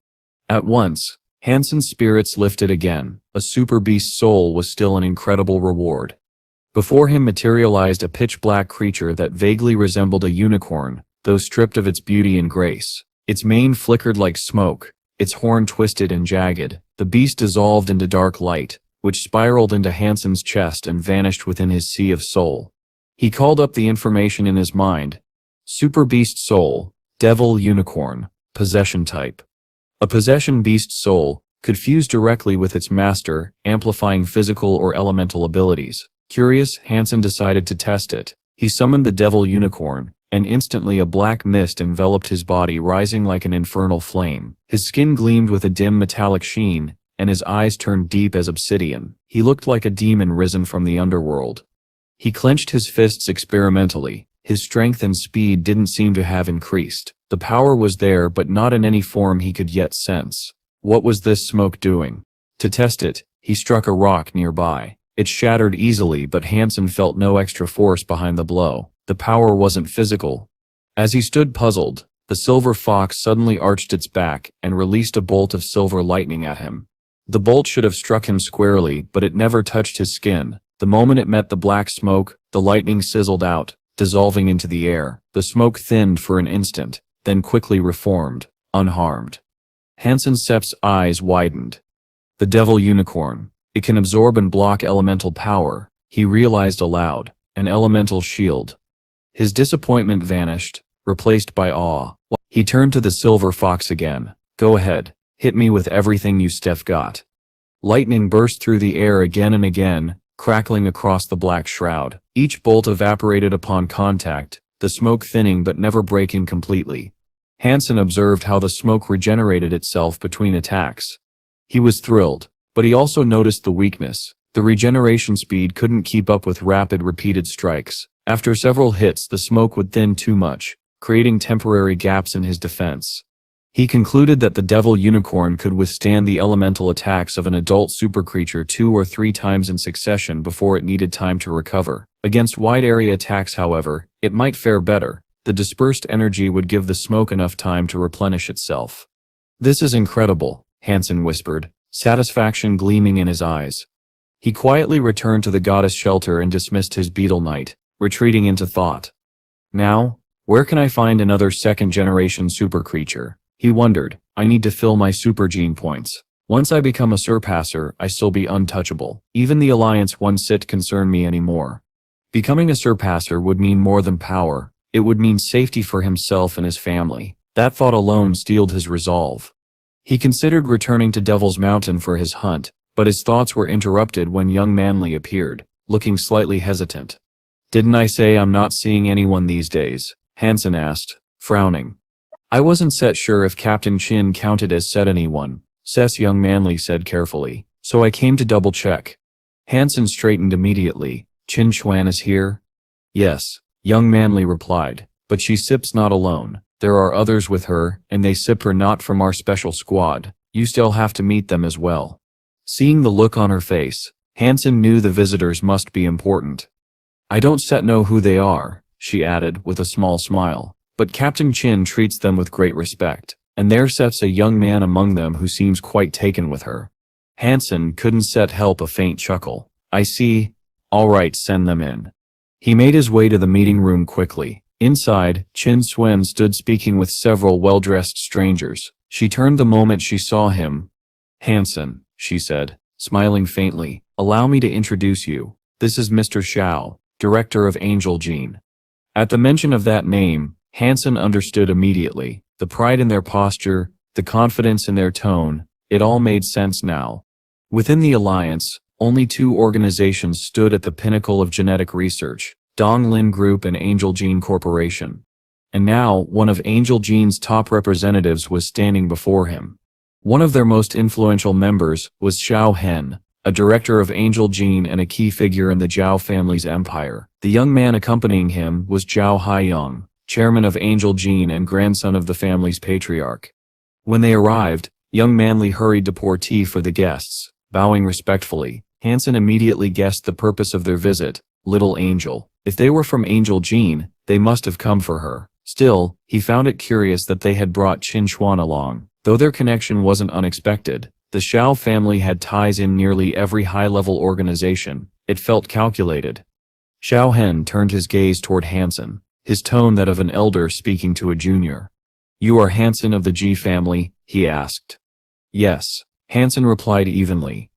At once, Han Sen's spirits lifted again. A super beast soul was still an incredible reward. Before him materialized a pitch-black creature that vaguely resembled a unicorn, though stripped of its beauty and grace. Its mane flickered like smoke, its horn twisted and jagged. The beast dissolved into dark light, which spiraled into Han Sen's chest and vanished within his sea of soul. He called up the information in his mind. Super beast soul, devil unicorn, possession type. A possession beast soul could fuse directly with its master, amplifying physical or elemental abilities. Curious, Han Sen decided to test it. He summoned the devil unicorn, and instantly a black mist enveloped his body, rising like an infernal flame. His skin gleamed with a dim metallic sheen, and his eyes turned deep as obsidian. He looked like a demon risen from the underworld. He clenched his fists experimentally. His strength and speed didn't seem to have increased. The power was there, but not in any form he could yet sense. What was this smoke doing? To test it, he struck a rock nearby. It shattered easily, but Han Sen felt no extra force behind the blow. The power wasn't physical. As he stood puzzled, the silver fox suddenly arched its back and released a bolt of silver lightning at him. The bolt should have struck him squarely, but it never touched his skin. The moment it met the black smoke, the lightning sizzled out, dissolving into the air. The smoke thinned for an instant, then quickly reformed, unharmed. Han Sen's eyes widened. The devil unicorn. It can absorb and block elemental power, he realized aloud. An elemental shield. His disappointment vanished, replaced by awe. He turned to the silver fox again. Go ahead, hit me with everything you got. Lightning burst through the air again and again, crackling across the black shroud. Each bolt evaporated upon contact, the smoke thinning but never breaking completely. Han Sen observed how the smoke regenerated itself between attacks. He was thrilled, but he also noticed the weakness. The regeneration speed couldn't keep up with rapid repeated strikes. After several hits, the smoke would thin too much, creating temporary gaps in his defense. He concluded that the devil unicorn could withstand the elemental attacks of an adult super creature 2 or 3 times in succession before it needed time to recover. Against wide area attacks, however, it might fare better. The dispersed energy would give the smoke enough time to replenish itself. This is incredible, Han Sen whispered, satisfaction gleaming in his eyes. He quietly returned to the goddess shelter and dismissed his beetle knight, retreating into thought. Now, where can I find another second-generation super creature? He wondered. I need to fill my super gene points. Once I become a surpasser, I still be untouchable. Even the Alliance won't concern me anymore. Becoming a surpasser would mean more than power. It would mean safety for himself and his family. That thought alone steeled his resolve. He considered returning to Devil's Mountain for his hunt, but his thoughts were interrupted when young Manly appeared, looking slightly hesitant. Didn't I say I'm not seeing anyone these days? Han Sen asked, frowning. I wasn't sure if Captain Chin counted as said anyone, young Manly said carefully, so I came to double check. Han Sen straightened immediately. Chin Chuan is here? Yes, young Manly replied, but she sips not alone. There are others with her, and they sip her not from our special squad. You still have to meet them as well. Seeing the look on her face, Han Sen knew the visitors must be important. I don't know who they are, she added with a small smile, but Captain Chin treats them with great respect, and there sits a young man among them who seems quite taken with her. Han Sen couldn't help a faint chuckle. I see. All right, send them in. He made his way to the meeting room quickly. Inside, Chin Suen stood speaking with several well-dressed strangers. She turned the moment she saw him. Han Sen, she said, smiling faintly, allow me to introduce you. This is Mr. Xiao, director of Angel Gene. At the mention of that name, Han Sen understood immediately. The pride in their posture, the confidence in their tone, it all made sense now. Within the Alliance, only two organizations stood at the pinnacle of genetic research, Dong Lin Group and Angel Gene Corporation. And now, one of Angel Gene's top representatives was standing before him. One of their most influential members was Xiao Hen, a director of Angel Gene and a key figure in the Zhao family's empire. The young man accompanying him was Zhao Haiyong, chairman of Angel Gene and grandson of the family's patriarch. When they arrived, young Manly hurried to pour tea for the guests. Bowing respectfully, Han Sen immediately guessed the purpose of their visit, little angel. If they were from Angel Gene, they must have come for her. Still, he found it curious that they had brought Chin Chuan along. Though their connection wasn't unexpected, the Xiao family had ties in nearly every high-level organization. It felt calculated. Xiao Hen turned his gaze toward Han Sen, his tone that of an elder speaking to a junior. You are Han Sen of the Ji family? He asked. Yes, Han Sen replied evenly.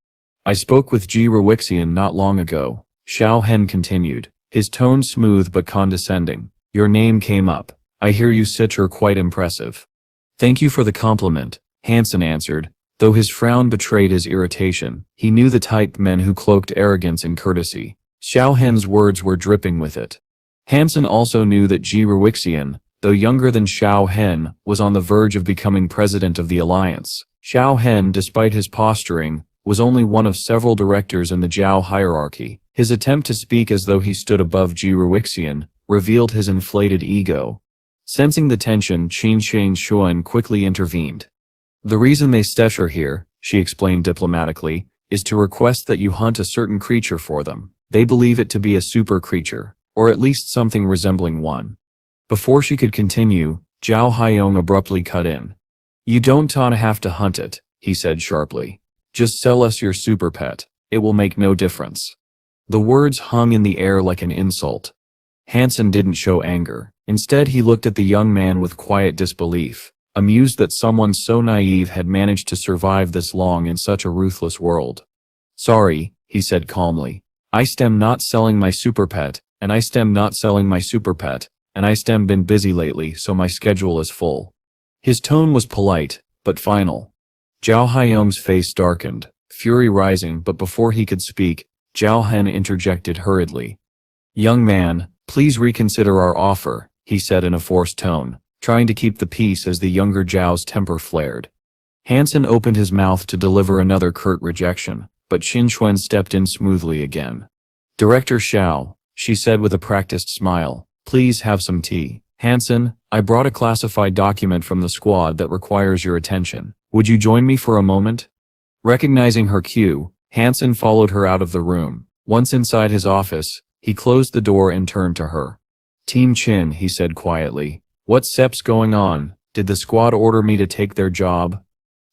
I spoke with Ji Ruixian not long ago, Xiao Hen continued, his tone smooth but condescending. Your name came up. I hear you are quite impressive. Thank you for the compliment, Han Sen answered, though his frown betrayed his irritation. He knew the type men who cloaked arrogance and courtesy. Xiao Hen's words were dripping with it. Han Sen also knew that Ji Ruixian, though younger than Xiao Hen, was on the verge of becoming president of the Alliance. Xiao Hen, despite his posturing, was only one of several directors in the Zhao hierarchy. His attempt to speak as though he stood above Ji Ruixian revealed his inflated ego. Sensing the tension, Qin Xuan quickly intervened. The reason they are here, she explained diplomatically, is to request that you hunt a certain creature for them. They believe it to be a super creature, or at least something resembling one. Before she could continue, Zhao Haiyong abruptly cut in. You don't have to hunt it, he said sharply. Just sell us your super pet. It will make no difference. The words hung in the air like an insult. Han Sen didn't show anger. Instead, he looked at the young man with quiet disbelief, amused that someone so naive had managed to survive this long in such a ruthless world. Sorry, he said calmly. I not selling my super pet, and I not selling my super pet, and I been busy lately, so my schedule is full. His tone was polite, but final. Zhao Haiyong's face darkened, fury rising, but before he could speak, Zhao Hen interjected hurriedly. Young man, please reconsider our offer, he said in a forced tone, trying to keep the peace as the younger Zhao's temper flared. Han Sen opened his mouth to deliver another curt rejection, but Qin Xuan stepped in smoothly again. Director Xiao, she said with a practiced smile, please have some tea. Han Sen, I brought a classified document from the squad that requires your attention. Would you join me for a moment? Recognizing her cue, Han Sen followed her out of the room. Once inside his office, he closed the door and turned to her. Team Chin, he said quietly. What's going on? Did the squad order me to take their job?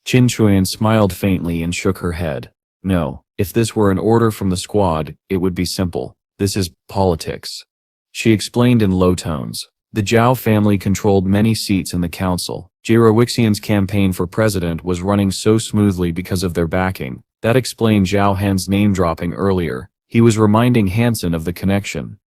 Qin Chuan smiled faintly and shook her head. No, if this were an order from the squad, it would be simple. This is politics. She explained in low tones. The Zhao family controlled many seats in the council. Jirowixian's campaign for president was running so smoothly because of their backing. That explained Zhao Han's name-dropping earlier. He was reminding Han Sen of the connection.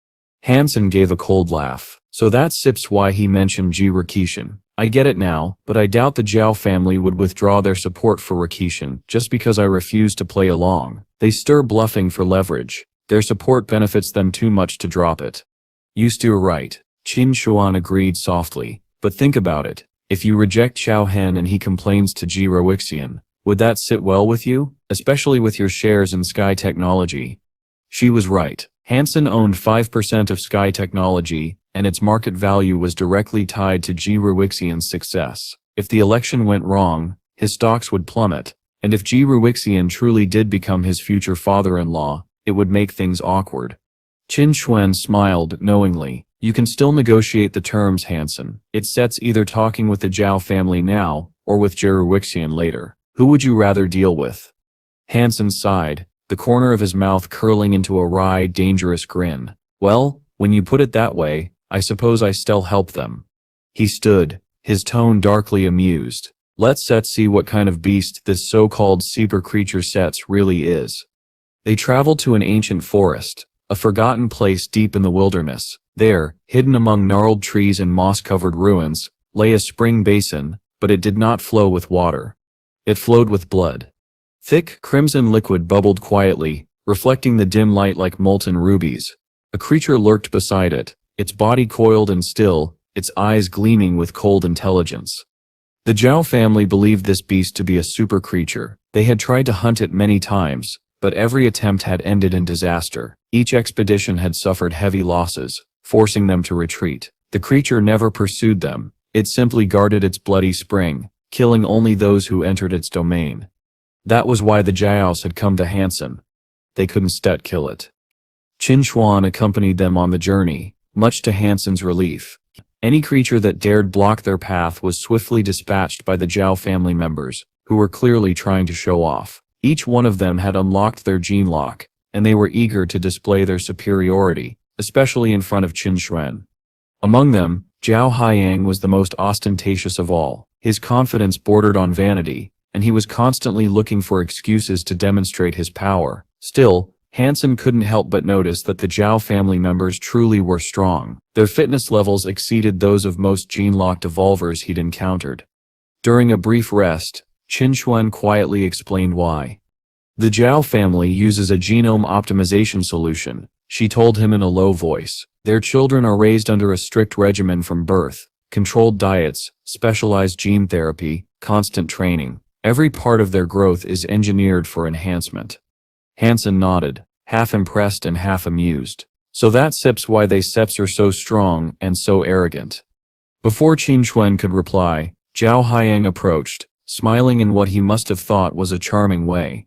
Han Sen gave a cold laugh. So that's why he mentioned Ji-Rikishin. I get it now, but I doubt the Zhao family would withdraw their support for Rikishin just because I refuse to play along. They stir bluffing for leverage. Their support benefits them too much to drop it. You steer right. Qin Shuan agreed softly. But think about it. If you reject Zhao Han and he complains to Ji-Rikishin, would that sit well with you? Especially with your shares in Sky Technology. She was right. Han Sen owned 5% of Sky Technology, and its market value was directly tied to Ji-Rikishin's success. If the election went wrong, his stocks would plummet, and if Ji-Rikishin truly did become his future father-in-law, it would make things awkward. Qin Shuan smiled knowingly. You can still negotiate the terms, Han Sen. It sets either talking with the Zhao family now, or with Ji-Rikishin later. Who would you rather deal with? Han Sen sighed, the corner of his mouth curling into a wry, dangerous grin. Well, when you put it that way, I suppose I still help them. He stood, his tone darkly amused. Let's see what kind of beast this so-called super creature Sets really is. They traveled to an ancient forest, a forgotten place deep in the wilderness. There, hidden among gnarled trees and moss-covered ruins, lay a spring basin, but it did not flow with water. It flowed with blood. Thick, crimson liquid bubbled quietly, reflecting the dim light like molten rubies. A creature lurked beside it, its body coiled and still, its eyes gleaming with cold intelligence. The Zhao family believed this beast to be a super creature. They had tried to hunt it many times, but every attempt had ended in disaster. Each expedition had suffered heavy losses, forcing them to retreat. The creature never pursued them. It simply guarded its bloody spring, killing only those who entered its domain. That was why the Zhaos had come to Han Sen. They couldn't kill it. Qin Shuan accompanied them on the journey, much to Han Sen's relief. Any creature that dared block their path was swiftly dispatched by the Zhao family members, who were clearly trying to show off. Each one of them had unlocked their gene lock, and they were eager to display their superiority, especially in front of Qin Shuan. Among them, Zhao Haiyang was the most ostentatious of all. His confidence bordered on vanity, and he was constantly looking for excuses to demonstrate his power. Still, Han Sen couldn't help but notice that the Zhao family members truly were strong. Their fitness levels exceeded those of most gene-locked evolvers he'd encountered. During a brief rest, Qin Shuan quietly explained why. The Zhao family uses a genome optimization solution, she told him in a low voice. Their children are raised under a strict regimen from birth, controlled diets, specialized gene therapy, constant training. Every part of their growth is engineered for enhancement. Han Sen nodded, half impressed and half amused. So that's why they are so strong and so arrogant. Before Qin Shuan could reply, Zhao Haiyang approached, smiling in what he must have thought was a charming way.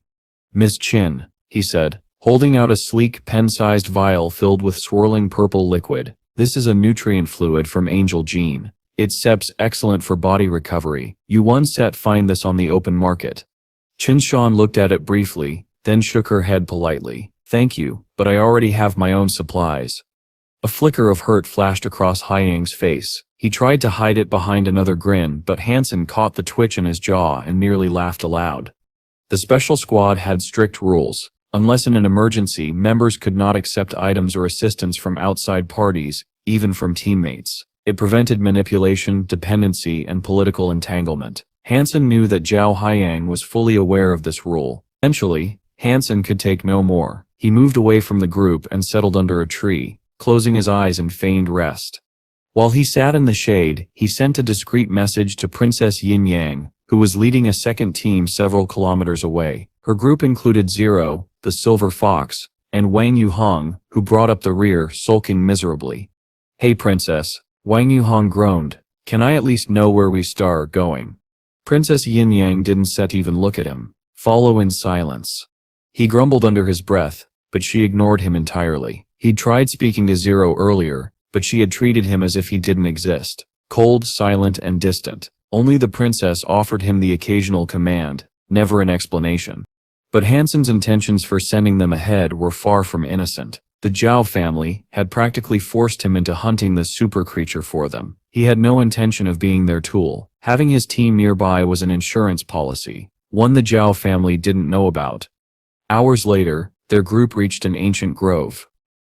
Miss Qin, he said, holding out a sleek pen-sized vial filled with swirling purple liquid. This is a nutrient fluid from Angel Gene. It's excellent for body recovery. You find this on the open market. Qin Shuan looked at it briefly, then shook her head politely. Thank you, but I already have my own supplies. A flicker of hurt flashed across Haiyang's face. He tried to hide it behind another grin, but Han Sen caught the twitch in his jaw and nearly laughed aloud. The special squad had strict rules. Unless in an emergency, members could not accept items or assistance from outside parties, even from teammates. It prevented manipulation, dependency, and political entanglement. Han Sen knew that Zhao Haiyang was fully aware of this rule. Eventually, Han Sen could take no more. He moved away from the group and settled under a tree, closing his eyes in feigned rest. While he sat in the shade, he sent a discreet message to Princess Yin Yang, who was leading a second team several kilometers away. Her group included Zero, the Silver Fox, and Wang Yuhong, who brought up the rear, sulking miserably. Hey princess, Wang Yuhong groaned. Can I at least know where we start going? Princess Yin Yang didn't even look at him. Follow in silence. He grumbled under his breath, but she ignored him entirely. He'd tried speaking to Zero earlier, but she had treated him as if he didn't exist. Cold, silent, and distant. Only the princess offered him the occasional command, never an explanation. But Han Sen's intentions for sending them ahead were far from innocent. The Zhao family had practically forced him into hunting the super creature for them. He had no intention of being their tool. Having his team nearby was an insurance policy, one the Zhao family didn't know about. Hours later, their group reached an ancient grove.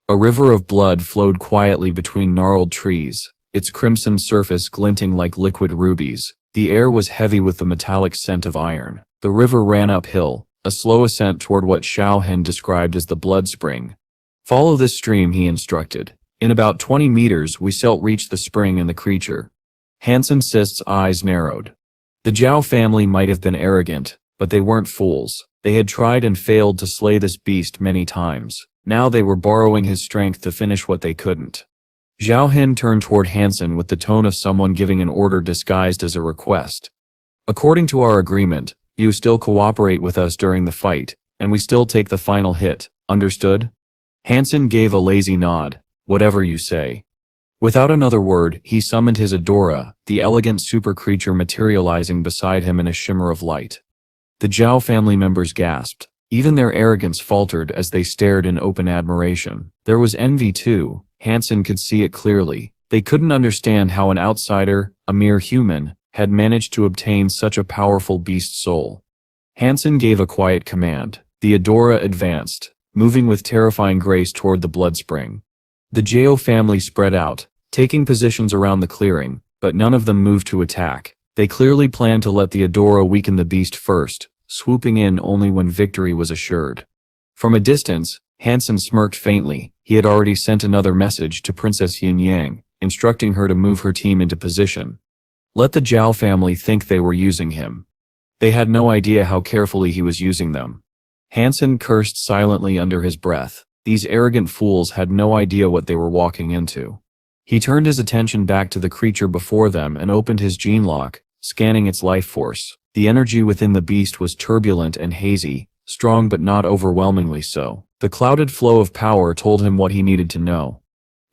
A river of blood flowed quietly between gnarled trees, its crimson surface glinting like liquid rubies. The air was heavy with the metallic scent of iron. The river ran uphill, a slow ascent toward what Xiao Han described as the blood spring. "Follow this stream," he instructed. In about 20 meters we shall reach the spring and the creature. Han Sen's eyes narrowed. The Zhao family might have been arrogant, but they weren't fools. They had tried and failed to slay this beast many times. Now they were borrowing his strength to finish what they couldn't. Xiao Han turned toward Han Sen with the tone of someone giving an order disguised as a request. "According to our agreement, you still cooperate with us during the fight, and we still take the final hit, understood?" Han Sen gave a lazy nod. "Whatever you say." Without another word, he summoned his Adora, the elegant super creature materializing beside him in a shimmer of light. The Zhao family members gasped. Even their arrogance faltered as they stared in open admiration. There was envy too. Han Sen could see it clearly. They couldn't understand how an outsider, a mere human, had managed to obtain such a powerful beast soul. Han Sen gave a quiet command. The Adora advanced, moving with terrifying grace toward the blood spring. The Zhao family spread out, taking positions around the clearing, but none of them moved to attack. They clearly planned to let the Adora weaken the beast first, swooping in only when victory was assured. From a distance, Han Sen smirked faintly. He had already sent another message to Princess Yin Yang, instructing her to move her team into position. Let the Zhao family think they were using him. They had no idea how carefully he was using them. Han Sen cursed silently under his breath. These arrogant fools had no idea what they were walking into. He turned his attention back to the creature before them and opened his gene lock, scanning its life force. The energy within the beast was turbulent and hazy, strong but not overwhelmingly so. The clouded flow of power told him what he needed to know.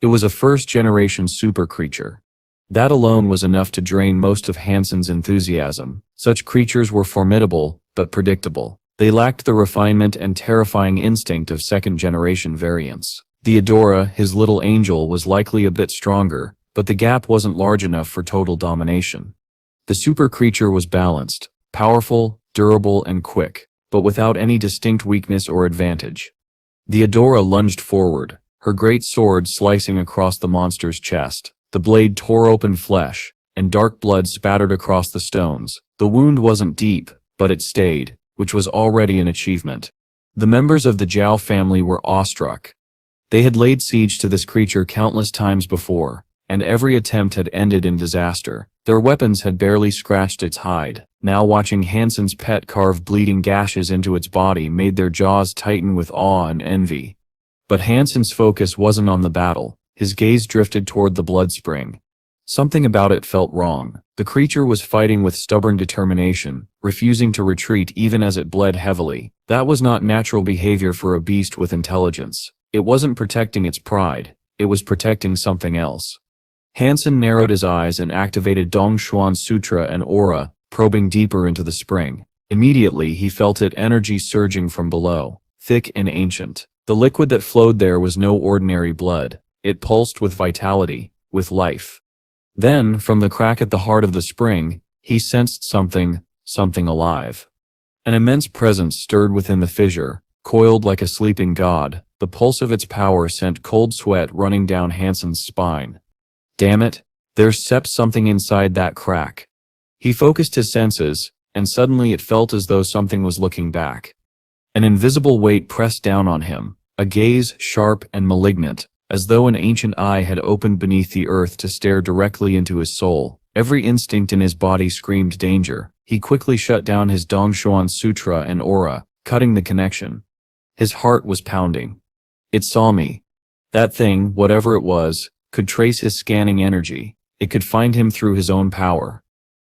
It was a first-generation super creature. That alone was enough to drain most of Han Sen's enthusiasm. Such creatures were formidable, but predictable. They lacked the refinement and terrifying instinct of second-generation variants. The Adora, his little angel, was likely a bit stronger, but the gap wasn't large enough for total domination. The super creature was balanced, powerful, durable, and quick, but without any distinct weakness or advantage. The Adora lunged forward, her great sword slicing across the monster's chest. The blade tore open flesh, and dark blood spattered across the stones. The wound wasn't deep, but it stayed, which was already an achievement. The members of the Zhao family were awestruck. They had laid siege to this creature countless times before, and every attempt had ended in disaster. Their weapons had barely scratched its hide. Now watching Han Sen's pet carve bleeding gashes into its body made their jaws tighten with awe and envy. But Han Sen's focus wasn't on the battle. His gaze drifted toward the blood spring. Something about it felt wrong. The creature was fighting with stubborn determination, refusing to retreat even as it bled heavily. That was not natural behavior for a beast with intelligence. It wasn't protecting its pride. It was protecting something else. Han Sen narrowed his eyes and activated Dongshuan Sutra and Aura, probing deeper into the spring. Immediately he felt it energy surging from below, thick and ancient. The liquid that flowed there was no ordinary blood. It pulsed with vitality, with life. Then, from the crack at the heart of the spring, he sensed something alive. An immense presence stirred within the fissure, coiled like a sleeping god. The pulse of its power sent cold sweat running down Han Sen's spine. Damn it, there's something inside that crack. He focused his senses, and suddenly it felt as though something was looking back. An invisible weight pressed down on him, a gaze sharp and malignant, as though an ancient eye had opened beneath the earth to stare directly into his soul. Every instinct in his body screamed danger. He quickly shut down his Dongshuan Sutra and Aura, cutting the connection. His heart was pounding. It saw me. That thing, whatever it was, could trace his scanning energy. It could find him through his own power.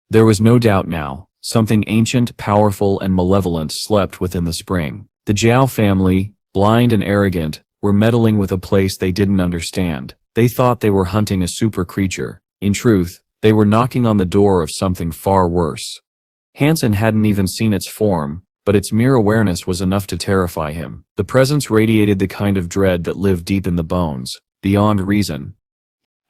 There was no doubt now. Something ancient, powerful, and malevolent slept within the spring. The Zhao family, blind and arrogant, were meddling with a place they didn't understand. They thought they were hunting a super creature. In truth, They were knocking on the door of something far worse. Han Sen hadn't even seen its form, but its mere awareness was enough to terrify him. The presence radiated the kind of dread that lived deep in the bones, beyond reason.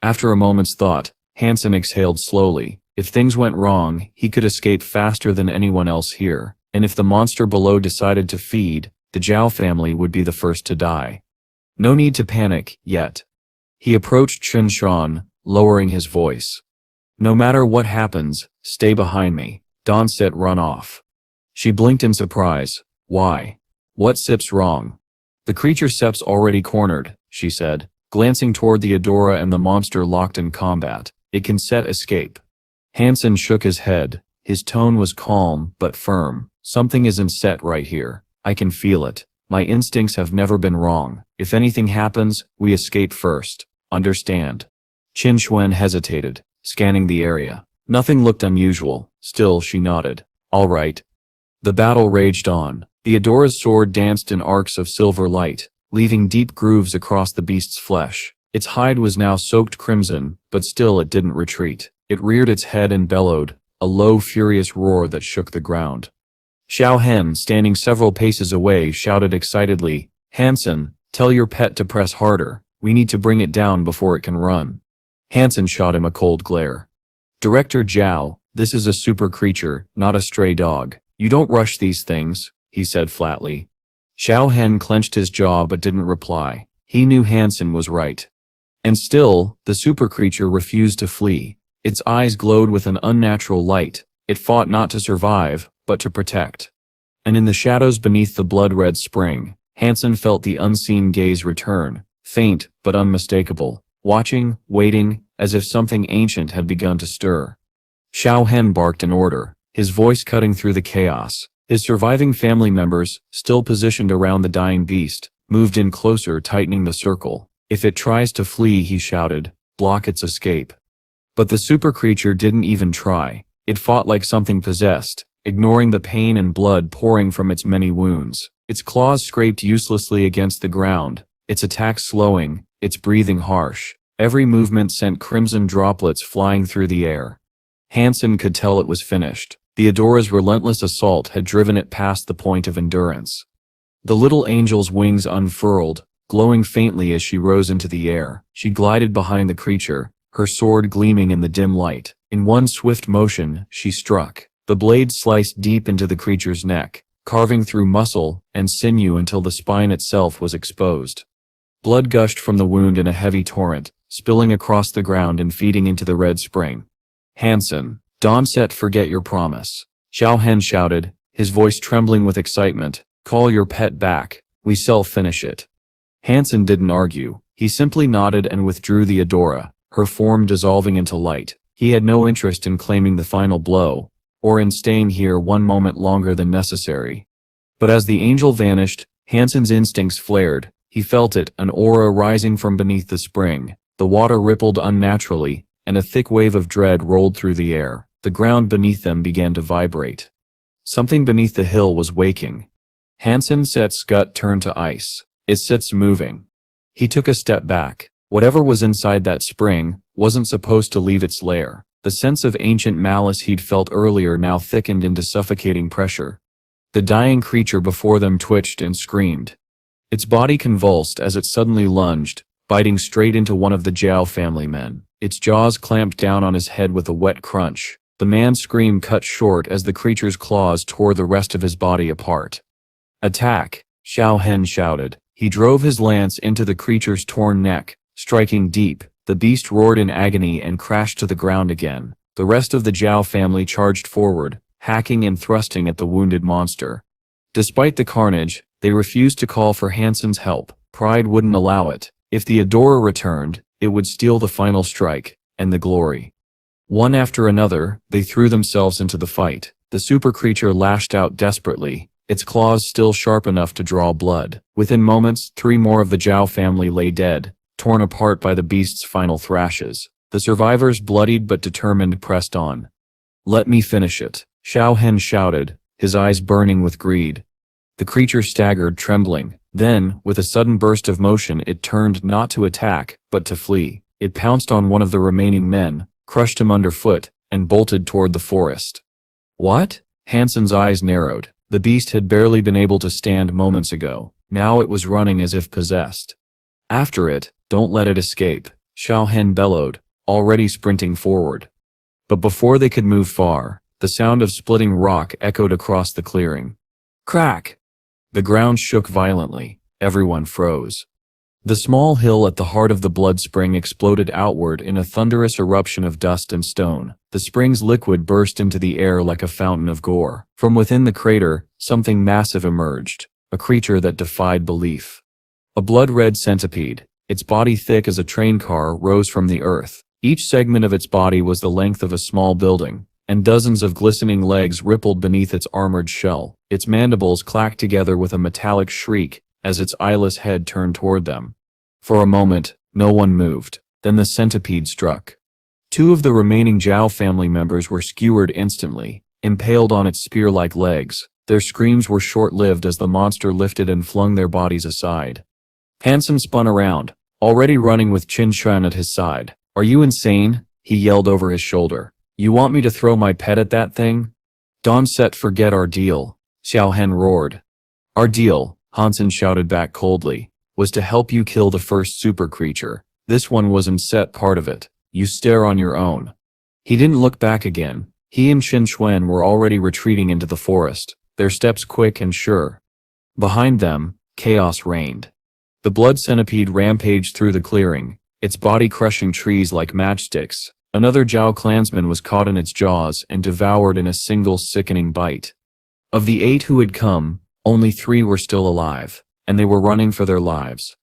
After a moment's thought, Han Sen exhaled slowly. If things went wrong, he could escape faster than anyone else here, and if the monster below decided to feed, the Zhao family would be the first to die. No need to panic, yet. He approached Chen Shan, lowering his voice. No matter what happens, stay behind me. Don't run off. She blinked in surprise. Why? What's wrong? The creature's already cornered, she said, glancing toward the Adora and the monster locked in combat. It can escape. Han Sen shook his head. His tone was calm, but firm. Something isn't set right here. I can feel it. My instincts have never been wrong. If anything happens, we escape first. Understand? Qin Xuan hesitated, scanning the area. Nothing looked unusual. Still, she nodded. All right. The battle raged on. The Adora's sword danced in arcs of silver light, leaving deep grooves across the beast's flesh. Its hide was now soaked crimson, but still it didn't retreat. It reared its head and bellowed, a low, furious roar that shook the ground. Xiao Hen, standing several paces away, shouted excitedly, Han Sen, tell your pet to press harder. We need to bring it down before it can run. Han Sen shot him a cold glare. Director Zhao, this is a super creature, not a stray dog. You don't rush these things, he said flatly. Xiao Hen clenched his jaw but didn't reply. He knew Han Sen was right. And still, the super creature refused to flee. Its eyes glowed with an unnatural light. It fought not to survive, but to protect. And in the shadows beneath the blood-red spring, Han Sen felt the unseen gaze return, faint but unmistakable, watching, waiting, as if something ancient had begun to stir. Xiao Hen barked an order, his voice cutting through the chaos. His surviving family members, still positioned around the dying beast, moved in closer, tightening the circle. If it tries to flee, he shouted, block its escape. But the super creature didn't even try. It fought like something possessed, ignoring the pain and blood pouring from its many wounds. Its claws scraped uselessly against the ground, its attack slowing, its breathing harsh. Every movement sent crimson droplets flying through the air. Han Sen could tell it was finished. The Adora's relentless assault had driven it past the point of endurance. The little angel's wings unfurled, glowing faintly as she rose into the air. She glided behind the creature, her sword gleaming in the dim light. In one swift motion, she struck. The blade sliced deep into the creature's neck, carving through muscle and sinew until the spine itself was exposed. Blood gushed from the wound in a heavy torrent, spilling across the ground and feeding into the red spring. Han Sen, don't forget your promise. Xiao Hen shouted, his voice trembling with excitement. Call your pet back. We shall finish it. Han Sen didn't argue. He simply nodded and withdrew the Adora, her form dissolving into light. He had no interest in claiming the final blow, or in staying here one moment longer than necessary. But as the angel vanished, Han Sen's instincts flared. He felt it, an aura rising from beneath the spring. The water rippled unnaturally, and a thick wave of dread rolled through the air. The ground beneath them began to vibrate. Something beneath the hill was waking. Han Sen's gut turned to ice. It's moving. He took a step back. Whatever was inside that spring wasn't supposed to leave its lair. The sense of ancient malice he'd felt earlier now thickened into suffocating pressure. The dying creature before them twitched and screamed. Its body convulsed as it suddenly lunged, biting straight into one of the Zhao family men. Its jaws clamped down on his head with a wet crunch. The man's scream cut short as the creature's claws tore the rest of his body apart. Attack! Xiao Hen shouted. He drove his lance into the creature's torn neck, striking deep. The beast roared in agony and crashed to the ground again. The rest of the Zhao family charged forward, hacking and thrusting at the wounded monster. Despite the carnage, they refused to call for Han Sen's help. Pride wouldn't allow it. If the Adora returned, it would steal the final strike, and the glory. One after another, they threw themselves into the fight. The super creature lashed out desperately, its claws still sharp enough to draw blood. Within moments, 3 more of the Zhao family lay dead, torn apart by the beast's final thrashes. The survivors, bloodied but determined, pressed on. Let me finish it, Xiao Hen shouted, his eyes burning with greed. The creature staggered, trembling. Then, with a sudden burst of motion, it turned not to attack, but to flee. It pounced on one of the remaining men, crushed him underfoot, and bolted toward the forest. What? Han Sen's eyes narrowed. The beast had barely been able to stand moments ago. Now it was running as if possessed. After it, don't let it escape, Xiao Han bellowed, already sprinting forward. But before they could move far, the sound of splitting rock echoed across the clearing. Crack! The ground shook violently. Everyone froze. The small hill at the heart of the blood spring exploded outward in a thunderous eruption of dust and stone. The spring's liquid burst into the air like a fountain of gore. From within the crater, something massive emerged, a creature that defied belief. A blood-red centipede, its body thick as a train car, rose from the earth. Each segment of its body was the length of a small building, and dozens of glistening legs rippled beneath its armored shell. Its mandibles clacked together with a metallic shriek as its eyeless head turned toward them. For a moment, no one moved. Then the centipede struck. Two of the remaining Zhao family members were skewered instantly, impaled on its spear-like legs. Their screams were short-lived as the monster lifted and flung their bodies aside. Han Sen spun around, already running with Qin Shuan at his side. Are you insane? He yelled over his shoulder. You want me to throw my pet at that thing? Don't forget our deal, Xiao Han roared. Our deal, Han Sen shouted back coldly, was to help you kill the first super creature. This one wasn't set part of it. You stare on your own. He didn't look back again. He and Qin Shuan were already retreating into the forest, their steps quick and sure. Behind them, chaos reigned. The blood centipede rampaged through the clearing, its body crushing trees like matchsticks. Another Zhao clansman was caught in its jaws and devoured in a single sickening bite. Of the 8 who had come, only 3 were still alive, and they were running for their lives.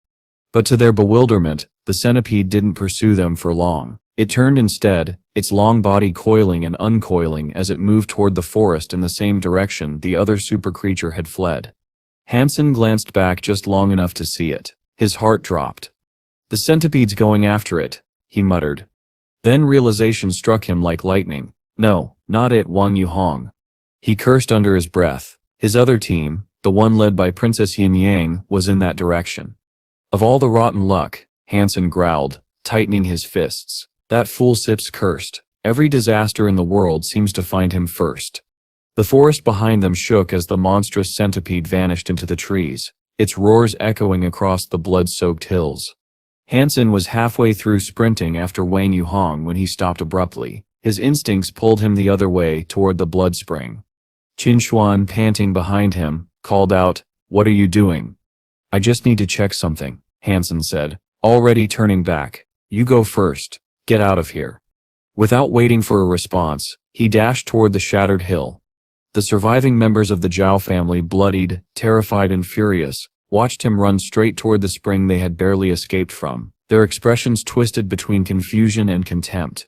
But to their bewilderment, the centipede didn't pursue them for long. It turned instead, its long body coiling and uncoiling as it moved toward the forest in the same direction the other super creature had fled. Han Sen glanced back just long enough to see it. His heart dropped. The centipede's going after it, he muttered. Then realization struck him like lightning. No, not it, Wang Yuhong. He cursed under his breath. His other team, the one led by Princess Yin Yang, was in that direction. Of all the rotten luck, Han Sen growled, tightening his fists. That fool Sips cursed. Every disaster in the world seems to find him first. The forest behind them shook as the monstrous centipede vanished into the trees, its roars echoing across the blood-soaked hills. Han Sen was halfway through sprinting after Wang Yuhong when he stopped abruptly. His instincts pulled him the other way toward the blood spring. Qin Shuan, panting behind him, called out, "What are you doing?" "I just need to check something," Han Sen said, already turning back. "You go first. Get out of here." Without waiting for a response, he dashed toward the shattered hill. The surviving members of the Zhao family, bloodied, terrified and furious, watched him run straight toward the spring they had barely escaped from, their expressions twisted between confusion and contempt.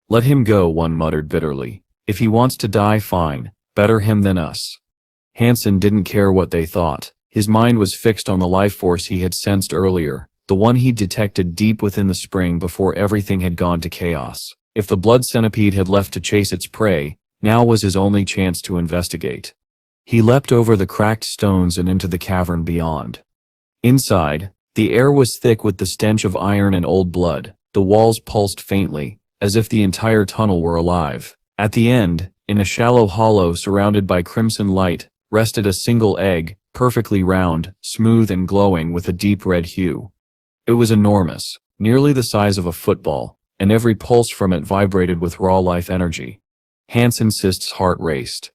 "Let him go," one muttered bitterly. "If he wants to die, fine. Better him than us." Han Sen didn't care what they thought. His mind was fixed on the life force he had sensed earlier, the one he detected deep within the spring before everything had gone to chaos. If the blood centipede had left to chase its prey, now was his only chance to investigate. He leapt over the cracked stones and into the cavern beyond. Inside, the air was thick with the stench of iron and old blood. The walls pulsed faintly, as if the entire tunnel were alive. At the end, in a shallow hollow surrounded by crimson light, rested a single egg, perfectly round, smooth and glowing with a deep red hue. It was enormous, nearly the size of a football, and every pulse from it vibrated with raw life energy. Han Sen's heart raced.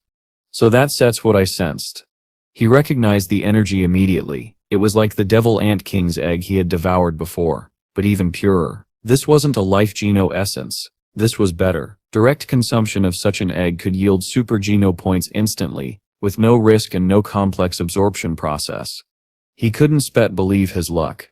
So that sets what I sensed. He recognized the energy immediately. It was like the devil ant king's egg he had devoured before, but even purer. This wasn't a life geno essence. This was better. Direct consumption of such an egg could yield super geno points instantly, with no risk and no complex absorption process. He couldn't believe his luck.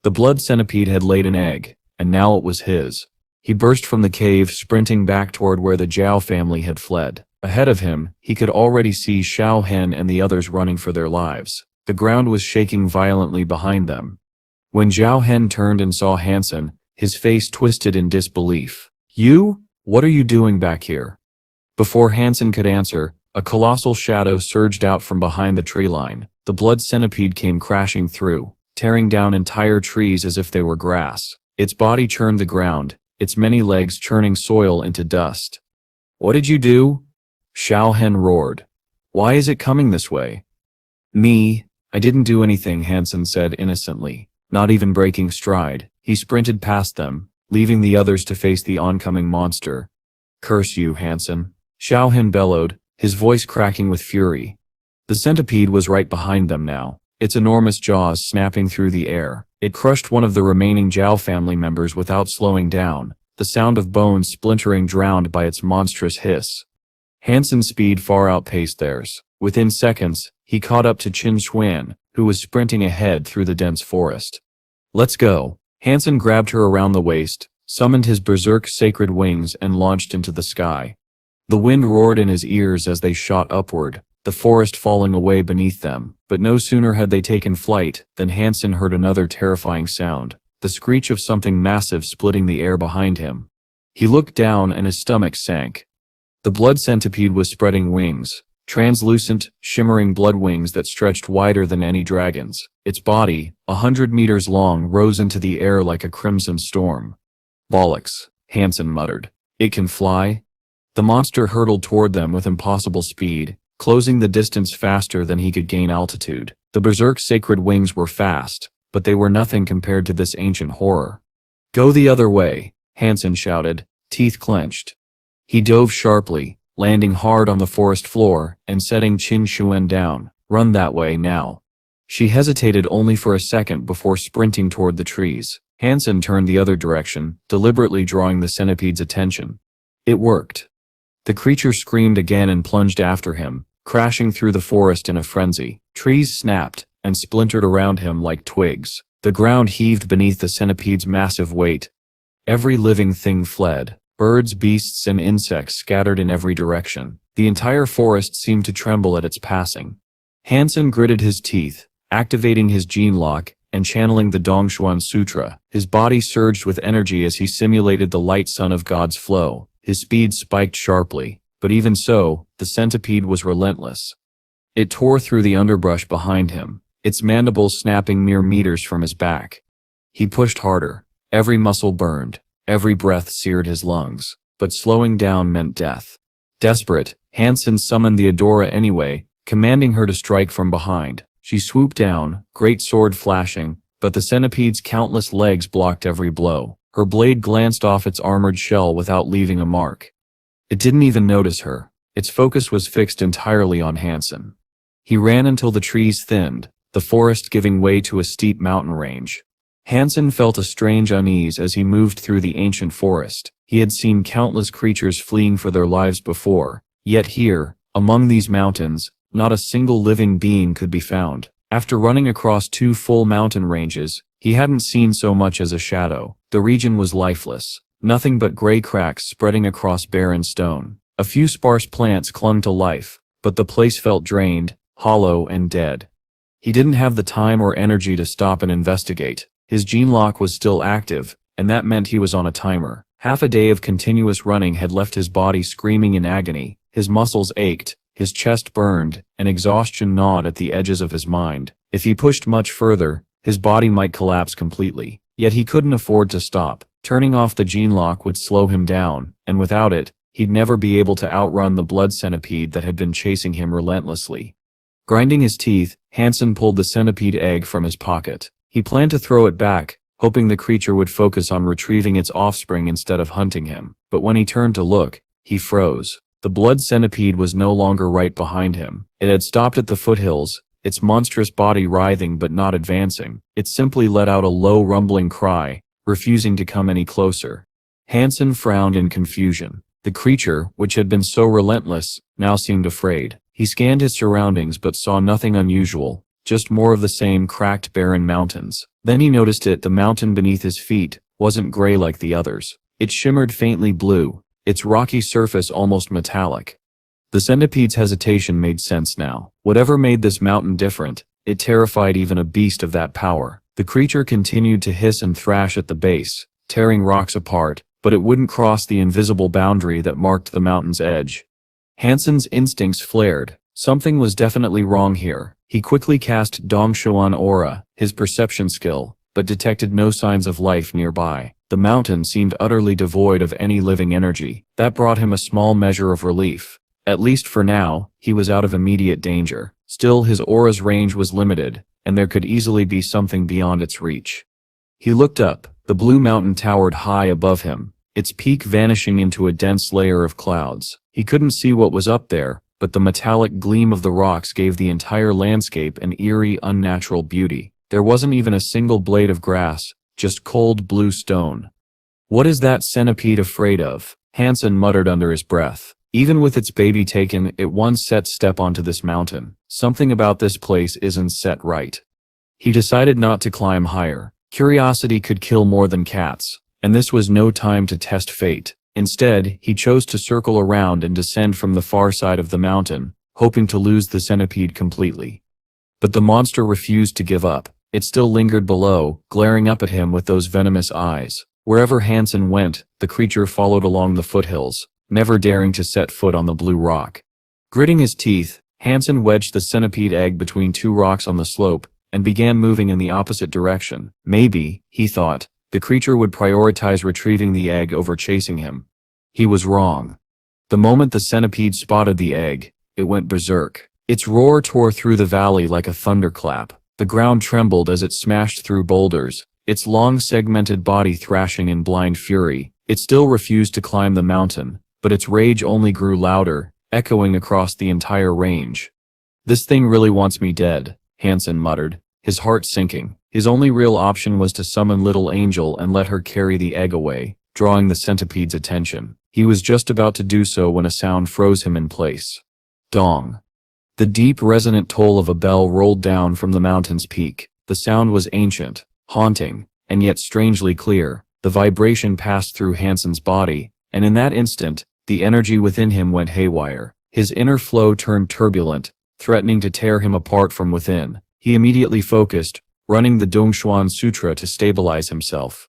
The blood centipede had laid an egg, and now it was his. He burst from the cave, sprinting back toward where the Zhao family had fled. Ahead of him, he could already see Xiao Han and the others running for their lives. The ground was shaking violently behind them. When Xiao Han turned and saw Han Sen, his face twisted in disbelief. "You? What are you doing back here?" Before Han Sen could answer, a colossal shadow surged out from behind the tree line. The blood centipede came crashing through, tearing down entire trees as if they were grass. Its body churned the ground, its many legs churning soil into dust. "What did you do?" Xiao Hen roared. "Why is it coming this way?" I didn't do anything," Han Sen said innocently, not even breaking stride. He sprinted past them, leaving the others to face the oncoming monster. "Curse you, Han Sen," Xiao Hen bellowed, his voice cracking with fury. The centipede was right behind them now, its enormous jaws snapping through the air. It crushed one of the remaining Zhao family members without slowing down, the sound of bones splintering drowned by its monstrous hiss. Han Sen's speed far outpaced theirs. Within seconds, he caught up to Qin Xuan, who was sprinting ahead through the dense forest. "Let's go." Han Sen grabbed her around the waist, summoned his berserk sacred wings and launched into the sky. The wind roared in his ears as they shot upward, the forest falling away beneath them. But no sooner had they taken flight than Han Sen heard another terrifying sound, the screech of something massive splitting the air behind him. He looked down and his stomach sank. The blood centipede was spreading wings, translucent, shimmering blood wings that stretched wider than any dragon's. Its body, 100 meters long, rose into the air like a crimson storm. "Bollocks," Han Sen muttered. "It can fly?" The monster hurtled toward them with impossible speed, closing the distance faster than he could gain altitude. The berserk sacred wings were fast, but they were nothing compared to this ancient horror. "Go the other way," Han Sen shouted, teeth clenched. He dove sharply, landing hard on the forest floor and setting Qin Xuan down. "Run that way now." She hesitated only for a second before sprinting toward the trees. Han Sen turned the other direction, deliberately drawing the centipede's attention. It worked. The creature screamed again and plunged after him, crashing through the forest in a frenzy. Trees snapped and splintered around him like twigs. The ground heaved beneath the centipede's massive weight. Every living thing fled. Birds, beasts, and insects scattered in every direction. The entire forest seemed to tremble at its passing. Han Sen gritted his teeth, activating his gene lock and channeling the Dongshuan Sutra. His body surged with energy as he simulated the light sun of God's flow. His speed spiked sharply, but even so, the centipede was relentless. It tore through the underbrush behind him, its mandibles snapping mere meters from his back. He pushed harder. Every muscle burned. Every breath seared his lungs, but slowing down meant death. Desperate, Han Sen summoned the Adora anyway, commanding her to strike from behind. She swooped down, great sword flashing, but the centipede's countless legs blocked every blow. Her blade glanced off its armored shell without leaving a mark. It didn't even notice her. Its focus was fixed entirely on Han Sen. He ran until the trees thinned, the forest giving way to a steep mountain range. Han Sen felt a strange unease as he moved through the ancient forest. He had seen countless creatures fleeing for their lives before, yet here, among these mountains, not a single living being could be found. After running across 2 full mountain ranges, he hadn't seen so much as a shadow. The region was lifeless, nothing but gray cracks spreading across barren stone. A few sparse plants clung to life, but the place felt drained, hollow, and dead. He didn't have the time or energy to stop and investigate. His gene lock was still active, and that meant he was on a timer. Half a day of continuous running had left his body screaming in agony. His muscles ached, his chest burned, and exhaustion gnawed at the edges of his mind. If he pushed much further, his body might collapse completely. Yet he couldn't afford to stop. Turning off the gene lock would slow him down, and without it, he'd never be able to outrun the blood centipede that had been chasing him relentlessly. Grinding his teeth, Han Sen pulled the centipede egg from his pocket. He planned to throw it back, hoping the creature would focus on retrieving its offspring instead of hunting him. But when he turned to look, he froze. The blood centipede was no longer right behind him. It had stopped at the foothills, its monstrous body writhing but not advancing. It simply let out a low rumbling cry, refusing to come any closer. Han Sen frowned in confusion. The creature, which had been so relentless, now seemed afraid. He scanned his surroundings but saw nothing unusual. Just more of the same cracked barren mountains. Then he noticed the mountain beneath his feet wasn't gray like the others. It shimmered faintly blue, its rocky surface almost metallic. The centipede's hesitation made sense now. Whatever made this mountain different, it terrified even a beast of that power. The creature continued to hiss and thrash at the base, tearing rocks apart, but it wouldn't cross the invisible boundary that marked the mountain's edge. Han Sen's instincts flared. Something was definitely wrong here. He quickly cast Dongshuan Aura, his perception skill, but detected no signs of life nearby. The mountain seemed utterly devoid of any living energy. That brought him a small measure of relief. At least for now, he was out of immediate danger. Still, his aura's range was limited, and there could easily be something beyond its reach. He looked up. The blue mountain towered high above him, its peak vanishing into a dense layer of clouds. He couldn't see what was up there, but the metallic gleam of the rocks gave the entire landscape an eerie, unnatural beauty. There wasn't even a single blade of grass, just cold blue stone. "What is that centipede afraid of?" Han Sen muttered under his breath. Even with its baby taken, it once set step onto this mountain. Something about this place isn't set right. He decided not to climb higher. Curiosity could kill more than cats, and this was no time to test fate. Instead, he chose to circle around and descend from the far side of the mountain, hoping to lose the centipede completely. But the monster refused to give up. It still lingered below, glaring up at him with those venomous eyes. Wherever Han Sen went, the creature followed along the foothills, never daring to set foot on the blue rock. Gritting his teeth, Han Sen wedged the centipede egg between two rocks on the slope, and began moving in the opposite direction. Maybe, he thought, the creature would prioritize retrieving the egg over chasing him. He was wrong. The moment the centipede spotted the egg, it went berserk. Its roar tore through the valley like a thunderclap. The ground trembled as it smashed through boulders, its long segmented body thrashing in blind fury. It still refused to climb the mountain, but its rage only grew louder, echoing across the entire range. "This thing really wants me dead," Han Sen muttered, his heart sinking. His only real option was to summon Little Angel and let her carry the egg away, drawing the centipede's attention. He was just about to do so when a sound froze him in place. Dong. The deep, resonant toll of a bell rolled down from the mountain's peak. The sound was ancient, haunting, and yet strangely clear. The vibration passed through Han Sen's body, and in that instant, the energy within him went haywire. His inner flow turned turbulent, threatening to tear him apart from within. He immediately focused, running the Dongxuan Sutra to stabilize himself.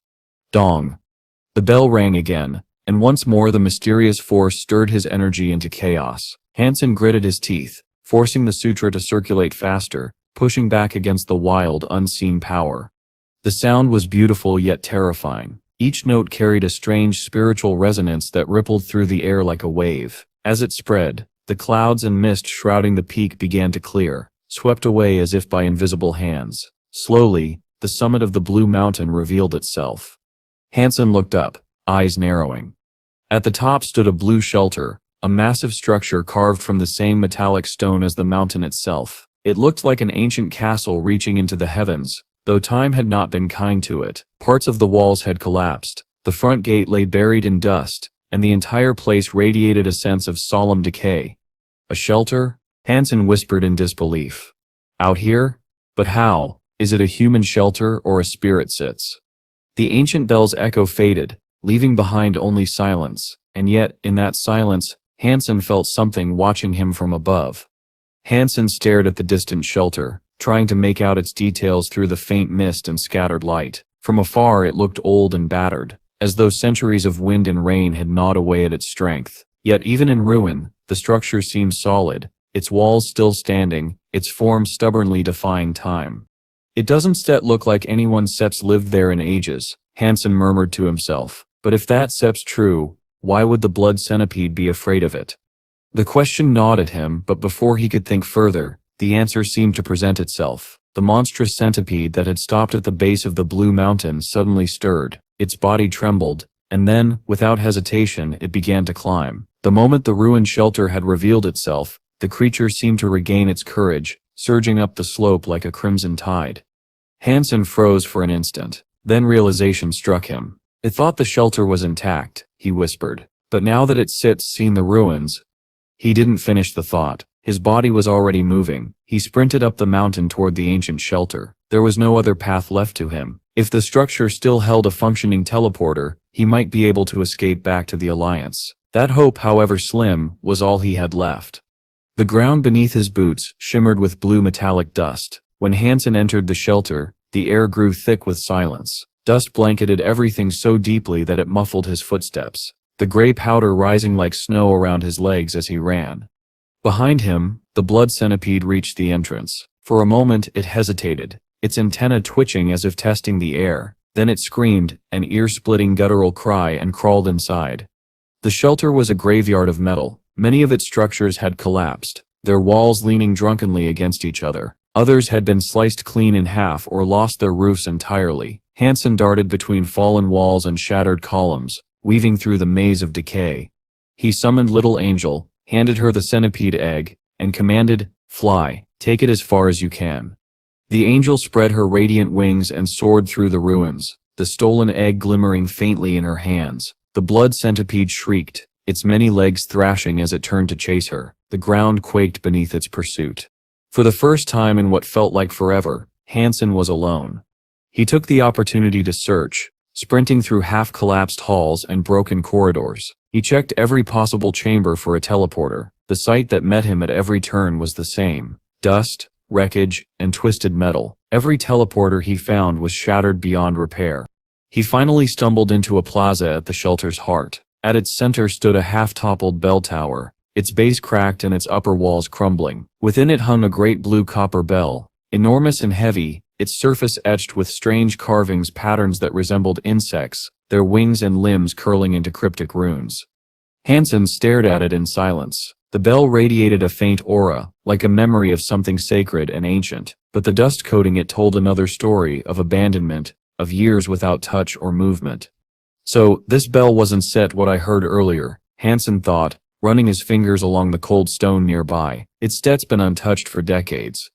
Dong. The bell rang again, and once more the mysterious force stirred his energy into chaos. Han Sen gritted his teeth, forcing the sutra to circulate faster, pushing back against the wild, unseen power. The sound was beautiful yet terrifying. Each note carried a strange spiritual resonance that rippled through the air like a wave. As it spread, the clouds and mist shrouding the peak began to clear, swept away as if by invisible hands. Slowly, the summit of the blue mountain revealed itself. Han Sen looked up, eyes narrowing. At the top stood a blue shelter, a massive structure carved from the same metallic stone as the mountain itself. It looked like an ancient castle reaching into the heavens, though time had not been kind to it. Parts of the walls had collapsed, the front gate lay buried in dust, and the entire place radiated a sense of solemn decay. "A shelter?" Han Sen whispered in disbelief. "Out here? But how? Is it a human shelter or a spirit sits?" The ancient bell's echo faded, leaving behind only silence, and yet, in that silence, Han Sen felt something watching him from above. Han Sen stared at the distant shelter, trying to make out its details through the faint mist and scattered light. From afar it looked old and battered, as though centuries of wind and rain had gnawed away at its strength. Yet even in ruin, the structure seemed solid, its walls still standing, its form stubbornly defying time. "It doesn't look like anyone Sep's lived there in ages," Han Sen murmured to himself. But if that Sep's true, why would the blood centipede be afraid of it? The question gnawed at him, but before he could think further, the answer seemed to present itself. The monstrous centipede that had stopped at the base of the blue mountain suddenly stirred. Its body trembled, and then, without hesitation, it began to climb. The moment the ruined shelter had revealed itself, the creature seemed to regain its courage, surging up the slope like a crimson tide. Han Sen froze for an instant. Then realization struck him. "It thought the shelter was intact," he whispered. "But now that it sits seeing the ruins—" He didn't finish the thought. His body was already moving. He sprinted up the mountain toward the ancient shelter. There was no other path left to him. If the structure still held a functioning teleporter, he might be able to escape back to the Alliance. That hope, however slim, was all he had left. The ground beneath his boots shimmered with blue metallic dust. When Han Sen entered the shelter, the air grew thick with silence. Dust blanketed everything so deeply that it muffled his footsteps, the gray powder rising like snow around his legs as he ran. Behind him, the blood centipede reached the entrance. For a moment it hesitated, its antenna twitching as if testing the air. Then it screamed, an ear-splitting guttural cry, and crawled inside. The shelter was a graveyard of metal. Many of its structures had collapsed, their walls leaning drunkenly against each other. Others had been sliced clean in half or lost their roofs entirely. Han Sen darted between fallen walls and shattered columns, weaving through the maze of decay. He summoned Little Angel, handed her the centipede egg, and commanded, "Fly, take it as far as you can." The angel spread her radiant wings and soared through the ruins, the stolen egg glimmering faintly in her hands. The blood centipede shrieked, its many legs thrashing as it turned to chase her. The ground quaked beneath its pursuit. For the first time in what felt like forever, Han Sen was alone. He took the opportunity to search, sprinting through half-collapsed halls and broken corridors. He checked every possible chamber for a teleporter. The sight that met him at every turn was the same: dust, wreckage, and twisted metal. Every teleporter he found was shattered beyond repair. He finally stumbled into a plaza at the shelter's heart. At its center stood a half-toppled bell tower, its base cracked and its upper walls crumbling. Within it hung a great blue copper bell, enormous and heavy, its surface etched with strange carvings, patterns that resembled insects, their wings and limbs curling into cryptic runes. Han Sen stared at it in silence. The bell radiated a faint aura, like a memory of something sacred and ancient, but the dust coating it told another story of abandonment, of years without touch or movement. So, this bell wasn't set what I heard earlier, Han Sen thought, running his fingers along the cold stone nearby. Its stead's been untouched for decades.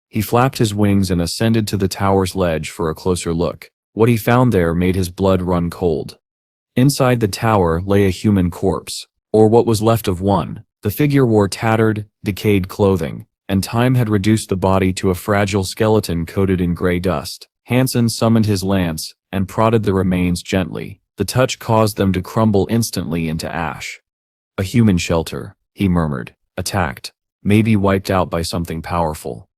He flapped his wings and ascended to the tower's ledge for a closer look. What he found there made his blood run cold. Inside the tower lay a human corpse, or what was left of one. The figure wore tattered, decayed clothing, and time had reduced the body to a fragile skeleton coated in gray dust. Han Sen summoned his lance and prodded the remains gently. The touch caused them to crumble instantly into ash. A human shelter, he murmured, attacked, maybe wiped out by something powerful.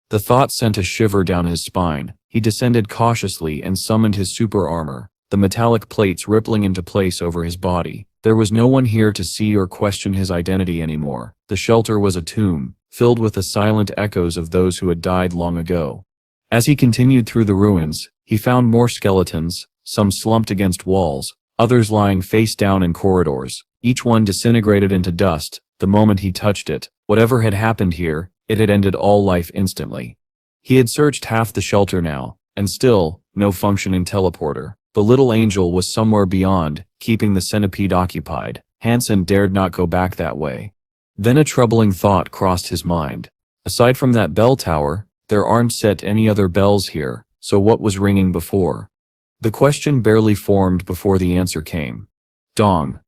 The thought sent a shiver down his spine. He descended cautiously and summoned his super armor, the metallic plates rippling into place over his body. There was no one here to see or question his identity anymore. The shelter was a tomb, filled with the silent echoes of those who had died long ago. As he continued through the ruins, he found more skeletons, some slumped against walls, others lying face down in corridors, each one disintegrated into dust the moment he touched it. Whatever had happened here, it had ended all life instantly. He had searched half the shelter now, and still, no functioning teleporter. The little angel was somewhere beyond, keeping the centipede occupied. Han Sen dared not go back that way. Then a troubling thought crossed his mind. Aside from that bell tower, there aren't set any other bells here, so what was ringing before? The question barely formed before the answer came. Dong.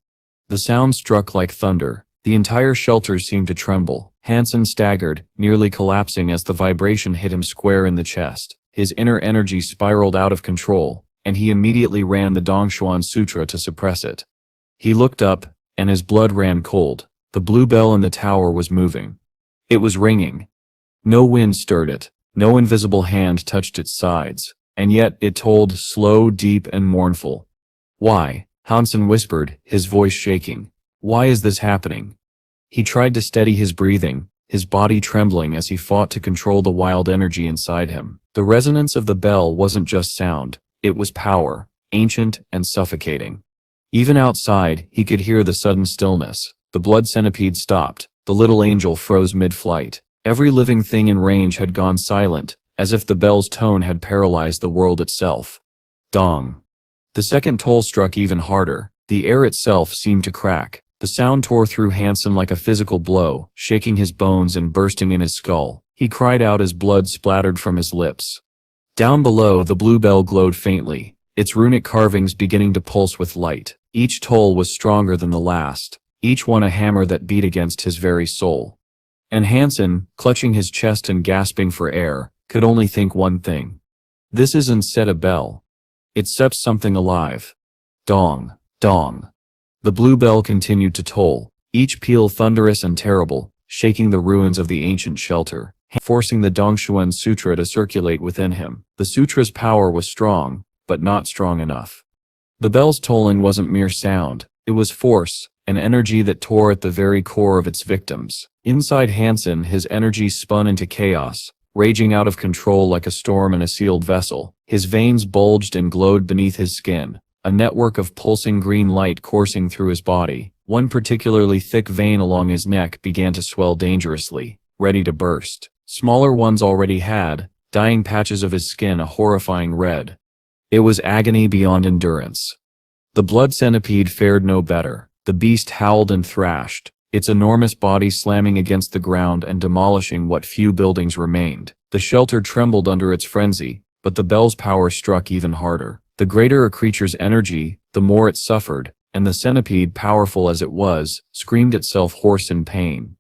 The sound struck like thunder. The entire shelter seemed to tremble. Han Sen staggered, nearly collapsing as the vibration hit him square in the chest. His inner energy spiraled out of control, and he immediately ran the Dongshuan Sutra to suppress it. He looked up, and his blood ran cold. The blue bell in the tower was moving. It was ringing. No wind stirred it. No invisible hand touched its sides. And yet it tolled, slow, deep, and mournful. Why? Han Sen whispered, his voice shaking. Why is this happening? He tried to steady his breathing, his body trembling as he fought to control the wild energy inside him. The resonance of the bell wasn't just sound, it was power, ancient and suffocating. Even outside, he could hear the sudden stillness. The blood centipede stopped. The little angel froze mid-flight. Every living thing in range had gone silent, as if the bell's tone had paralyzed the world itself. Dong. The second toll struck even harder. The air itself seemed to crack. The sound tore through Han Sen like a physical blow, shaking his bones and bursting in his skull. He cried out as blood splattered from his lips. Down below, the blue bell glowed faintly, its runic carvings beginning to pulse with light. Each toll was stronger than the last, each one a hammer that beat against his very soul. And Han Sen, clutching his chest and gasping for air, could only think one thing. This isn't set a bell. It's set something alive. Dong, dong. The blue bell continued to toll, each peal thunderous and terrible, shaking the ruins of the ancient shelter, forcing the Dongshuan Sutra to circulate within him. The sutra's power was strong, but not strong enough. The bell's tolling wasn't mere sound, it was force, an energy that tore at the very core of its victims. Inside Han Sen, his energy spun into chaos, raging out of control like a storm in a sealed vessel. His veins bulged and glowed beneath his skin, a network of pulsing green light coursing through his body. One particularly thick vein along his neck began to swell dangerously, ready to burst. Smaller ones already had, dyeing patches of his skin a horrifying red. It was agony beyond endurance. The blood centipede fared no better. The beast howled and thrashed, its enormous body slamming against the ground and demolishing what few buildings remained. The shelter trembled under its frenzy, but the bell's power struck even harder. The greater a creature's energy, the more it suffered, and the centipede, powerful as it was, screamed itself hoarse in pain.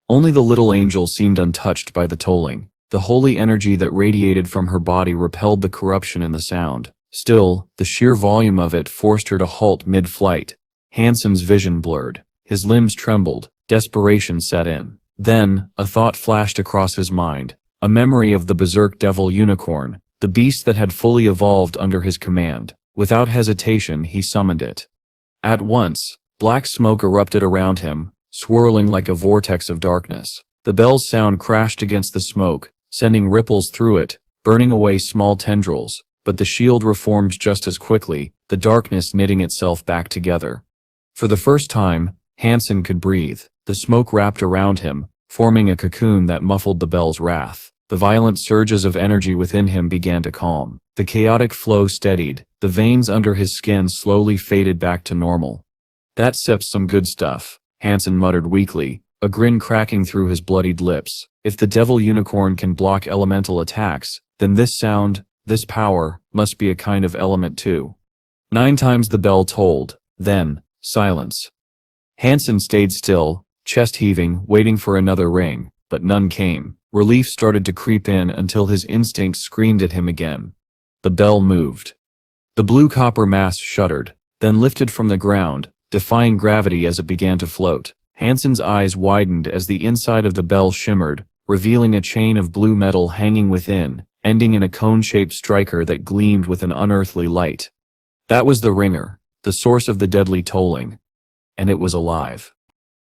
Only the little angel seemed untouched by the tolling. The holy energy that radiated from her body repelled the corruption in the sound. Still, the sheer volume of it forced her to halt mid-flight. Han Sen's vision blurred. His limbs trembled. Desperation set in. Then, a thought flashed across his mind. A memory of the berserk devil unicorn, the beast that had fully evolved under his command. Without hesitation, he summoned it. At once, black smoke erupted around him, swirling like a vortex of darkness. The bell's sound crashed against the smoke, sending ripples through it, burning away small tendrils. But the shield reformed just as quickly, the darkness knitting itself back together. For the first time, Han Sen could breathe. The smoke wrapped around him, forming a cocoon that muffled the bell's wrath. The violent surges of energy within him began to calm. The chaotic flow steadied. The veins under his skin slowly faded back to normal. "That's some good stuff," Han Sen muttered weakly, a grin cracking through his bloodied lips. "If the devil unicorn can block elemental attacks, then this sound, this power, must be a kind of element too." 9 times the bell tolled. Then, silence. Han Sen stayed still, chest heaving, waiting for another ring, but none came. Relief started to creep in until his instincts screamed at him again. The bell moved. The blue copper mass shuddered, then lifted from the ground, defying gravity as it began to float. Han Sen's eyes widened as the inside of the bell shimmered, revealing a chain of blue metal hanging within, ending in a cone-shaped striker that gleamed with an unearthly light. That was the ringer, the source of the deadly tolling. And it was alive.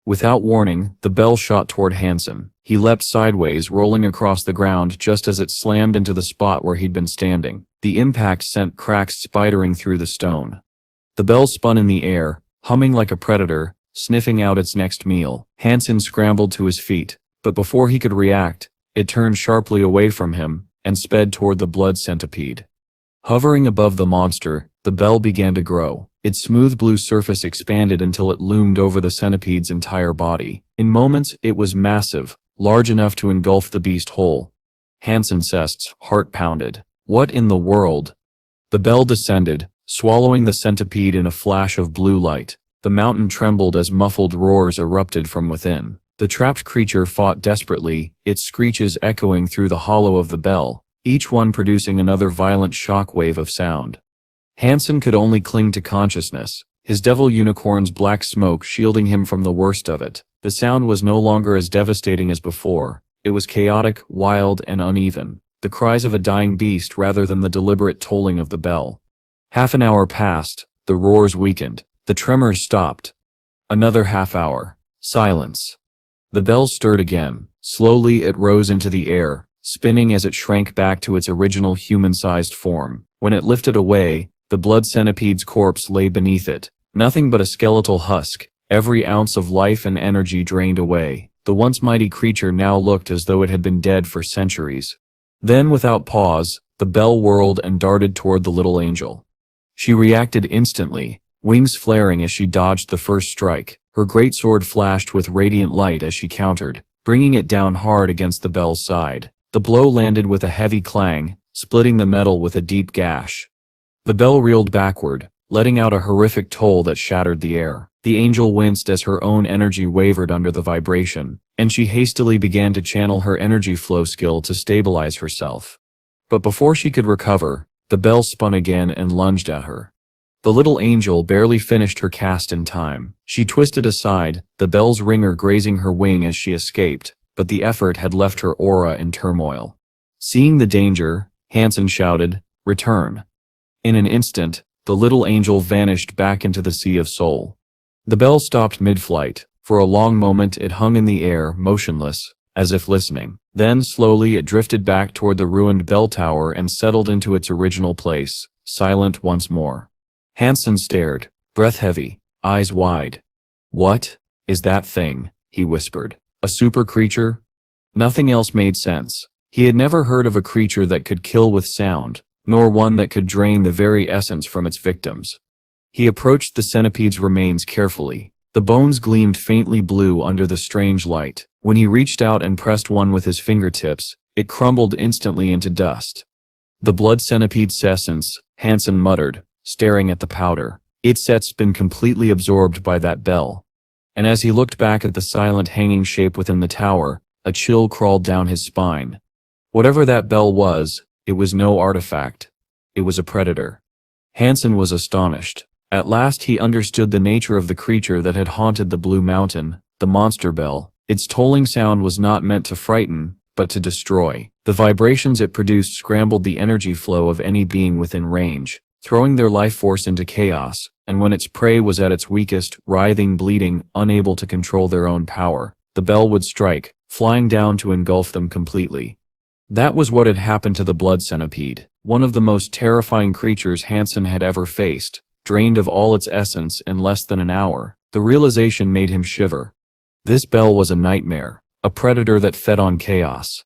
Without warning, the bell shot toward Han Sen. He leapt sideways, rolling across the ground just as it slammed into the spot where he'd been standing. The impact sent cracks spidering through the stone. The bell spun in the air, humming like a predator, sniffing out its next meal. Han Sen scrambled to his feet, but before he could react, it turned sharply away from him and sped toward the blood centipede. Hovering above the monster, the bell began to grow. Its smooth blue surface expanded until it loomed over the centipede's entire body. In moments, it was massive, large enough to engulf the beast whole. Han Sen's heart pounded. What in the world? The bell descended, swallowing the centipede in a flash of blue light. The mountain trembled as muffled roars erupted from within. The trapped creature fought desperately, its screeches echoing through the hollow of the bell, each one producing another violent shockwave of sound. Han Sen could only cling to consciousness, his devil unicorn's black smoke shielding him from the worst of it. The sound was no longer as devastating as before. It was chaotic, wild, and uneven, the cries of a dying beast rather than the deliberate tolling of the bell. Half an hour passed, the roars weakened, the tremors stopped. Another half hour. Silence. The bell stirred again. Slowly it rose into the air, spinning as it shrank back to its original human-sized form. When it lifted away, the blood centipede's corpse lay beneath it, nothing but a skeletal husk, every ounce of life and energy drained away. The once mighty creature now looked as though it had been dead for centuries. Then, without pause, the bell whirled and darted toward the little angel. She reacted instantly, wings flaring as she dodged the first strike. Her greatsword flashed with radiant light as she countered, bringing it down hard against the bell's side. The blow landed with a heavy clang, splitting the metal with a deep gash. The bell reeled backward, letting out a horrific toll that shattered the air. The angel winced as her own energy wavered under the vibration, and she hastily began to channel her energy flow skill to stabilize herself. But before she could recover, the bell spun again and lunged at her. The little angel barely finished her cast in time. She twisted aside, the bell's ringer grazing her wing as she escaped, but the effort had left her aura in turmoil. Seeing the danger, Han Sen shouted, "Return." In an instant, the little angel vanished back into the sea of soul. The bell stopped mid-flight. For a long moment it hung in the air, motionless, as if listening. Then slowly it drifted back toward the ruined bell tower and settled into its original place, silent once more. Han Sen stared, breath heavy, eyes wide. "What is that thing?" he whispered. "A super creature?" Nothing else made sense. He had never heard of a creature that could kill with sound, nor one that could drain the very essence from its victims. He approached the centipede's remains carefully. The bones gleamed faintly blue under the strange light. When he reached out and pressed one with his fingertips, it crumbled instantly into dust. "The blood centipede's essence," Han Sen muttered, staring at the powder. "It's been completely absorbed by that bell." And as he looked back at the silent hanging shape within the tower, a chill crawled down his spine. Whatever that bell was, it was no artifact. It was a predator. Han Sen was astonished. At last he understood the nature of the creature that had haunted the Blue Mountain, the monster bell. Its tolling sound was not meant to frighten, but to destroy. The vibrations it produced scrambled the energy flow of any being within range, throwing their life force into chaos, and when its prey was at its weakest, writhing, bleeding, unable to control their own power, the bell would strike, flying down to engulf them completely. That was what had happened to the blood centipede, one of the most terrifying creatures Han Sen had ever faced, drained of all its essence in less than an hour. The realization made him shiver. This bell was a nightmare, a predator that fed on chaos.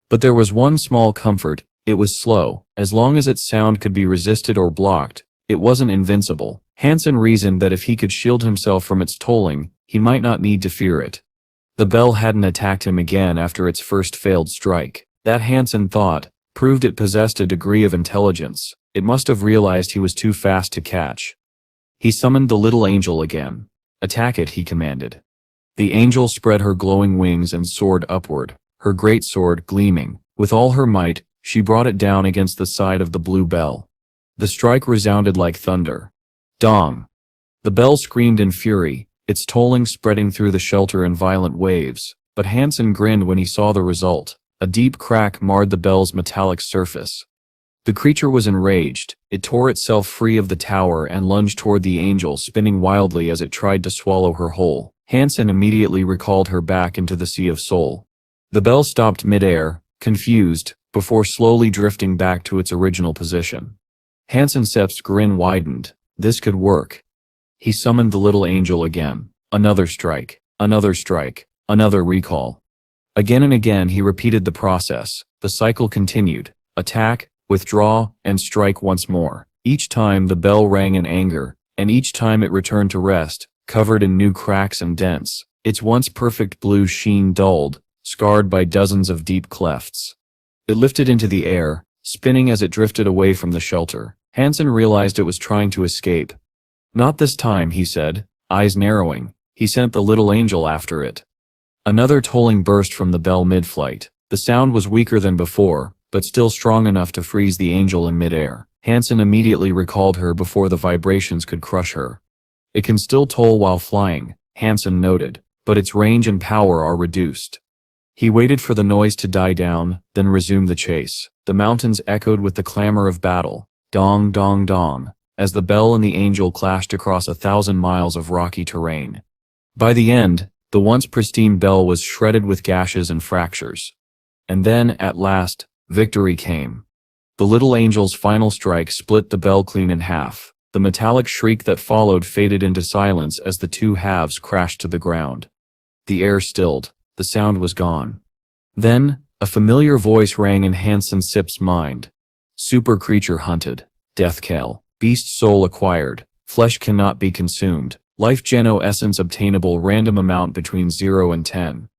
But there was one small comfort: it was slow. As long as its sound could be resisted or blocked, it wasn't invincible. Han Sen reasoned that if he could shield himself from its tolling, he might not need to fear it. The bell hadn't attacked him again after its first failed strike. That, Han Sen thought, proved it possessed a degree of intelligence. It must have realized he was too fast to catch. He summoned the little angel again. "Attack it," he commanded. The angel spread her glowing wings and soared upward, her great sword gleaming. With all her might, she brought it down against the side of the blue bell. The strike resounded like thunder. Dong! The bell screamed in fury, its tolling spreading through the shelter in violent waves. But Han Sen grinned when he saw the result. A deep crack marred the bell's metallic surface. The creature was enraged. It tore itself free of the tower and lunged toward the angel, spinning wildly as it tried to swallow her whole. Han Sen immediately recalled her back into the Sea of Soul. The bell stopped mid-air, confused, before slowly drifting back to its original position. Han Sen's grin widened. This could work. He summoned the little angel again. Another strike, another recall. Again and again he repeated the process. The cycle continued. Attack, withdraw, and strike once more. Each time the bell rang in anger, and each time it returned to rest, covered in new cracks and dents. Its once perfect blue sheen dulled, scarred by dozens of deep clefts. It lifted into the air, spinning as it drifted away from the shelter. Han Sen realized it was trying to escape. "Not this time," he said, eyes narrowing. He sent the little angel after it. Another tolling burst from the bell mid-flight. The sound was weaker than before, but still strong enough to freeze the angel in mid-air. Han Sen immediately recalled her before the vibrations could crush her. "It can still toll while flying," Han Sen noted, "but its range and power are reduced." He waited for the noise to die down, then resumed the chase. The mountains echoed with the clamor of battle. Dong, dong, dong, as the bell and the angel clashed across 1,000 miles of rocky terrain. By the end, the once pristine bell was shredded with gashes and fractures. And then, at last, victory came. The little angel's final strike split the bell clean in half. The metallic shriek that followed faded into silence as the two halves crashed to the ground. The air stilled. The sound was gone. Then, a familiar voice rang in Han Sen's mind. "Super creature hunted. Death kill. Beast soul acquired. Flesh cannot be consumed. Life geno essence obtainable random amount between 0 and 10.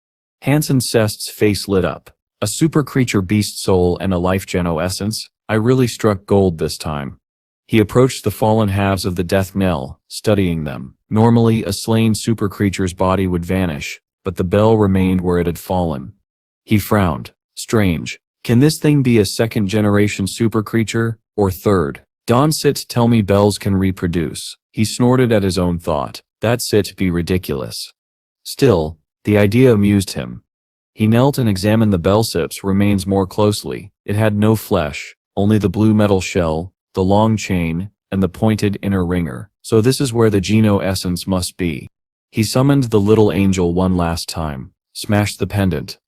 Han Sen's face lit up. A super creature beast soul and a life geno essence? I really struck gold this time. He approached the fallen halves of the death knell, studying them. Normally, a slain super creature's body would vanish, but the bell remained where it had fallen. He frowned. Strange. Can this thing be a second-generation super creature, or third? Don't tell me bells can reproduce. He snorted at his own thought. That's be ridiculous. Still, the idea amused him. He knelt and examined the bell's remains more closely. It had no flesh, only the blue metal shell, the long chain, and the pointed inner ringer. So this is where the Geno essence must be. He summoned the little angel one last time, smashed the pendant.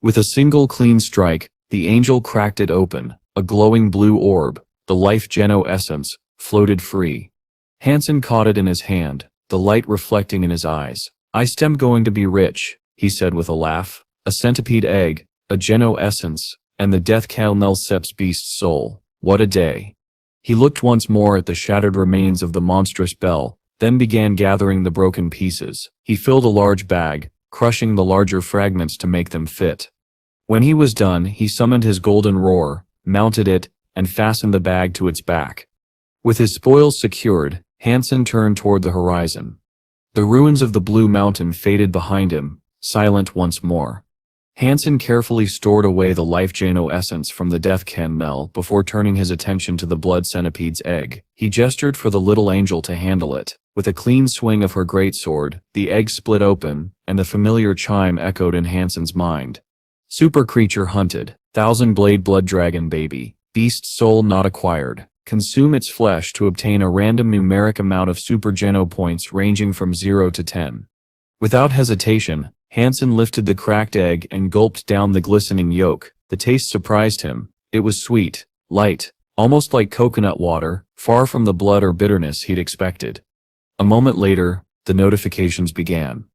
With a single clean strike, the angel cracked it open. A glowing blue orb, the life Geno essence, floated free. Han Sen caught it in his hand, the light reflecting in his eyes. "I'm going to be rich," he said with a laugh. "A centipede egg, a Geno essence, and the death Kalnelcep's beast soul. What a day." He looked once more at the shattered remains of the monstrous bell, then began gathering the broken pieces. He filled a large bag, crushing the larger fragments to make them fit. When he was done, he summoned his golden roar, mounted it, and fastened the bag to its back. With his spoils secured, Han Sen turned toward the horizon. The ruins of the Blue Mountain faded behind him, silent once more. Han Sen carefully stored away the life Geno essence from the death Canmel before turning his attention to the blood centipede's egg. He gestured for the little angel to handle it. With a clean swing of her greatsword, the egg split open, and the familiar chime echoed in Han Sen's mind. Super creature hunted, 1,000-blade blood dragon baby, beast soul not acquired. Consume its flesh to obtain a random numeric amount of super Geno points ranging from 0 to 10. Without hesitation, Han Sen lifted the cracked egg and gulped down the glistening yolk. The taste surprised him. It was sweet, light, almost like coconut water, far from the blood or bitterness he'd expected. A moment later, the notifications began.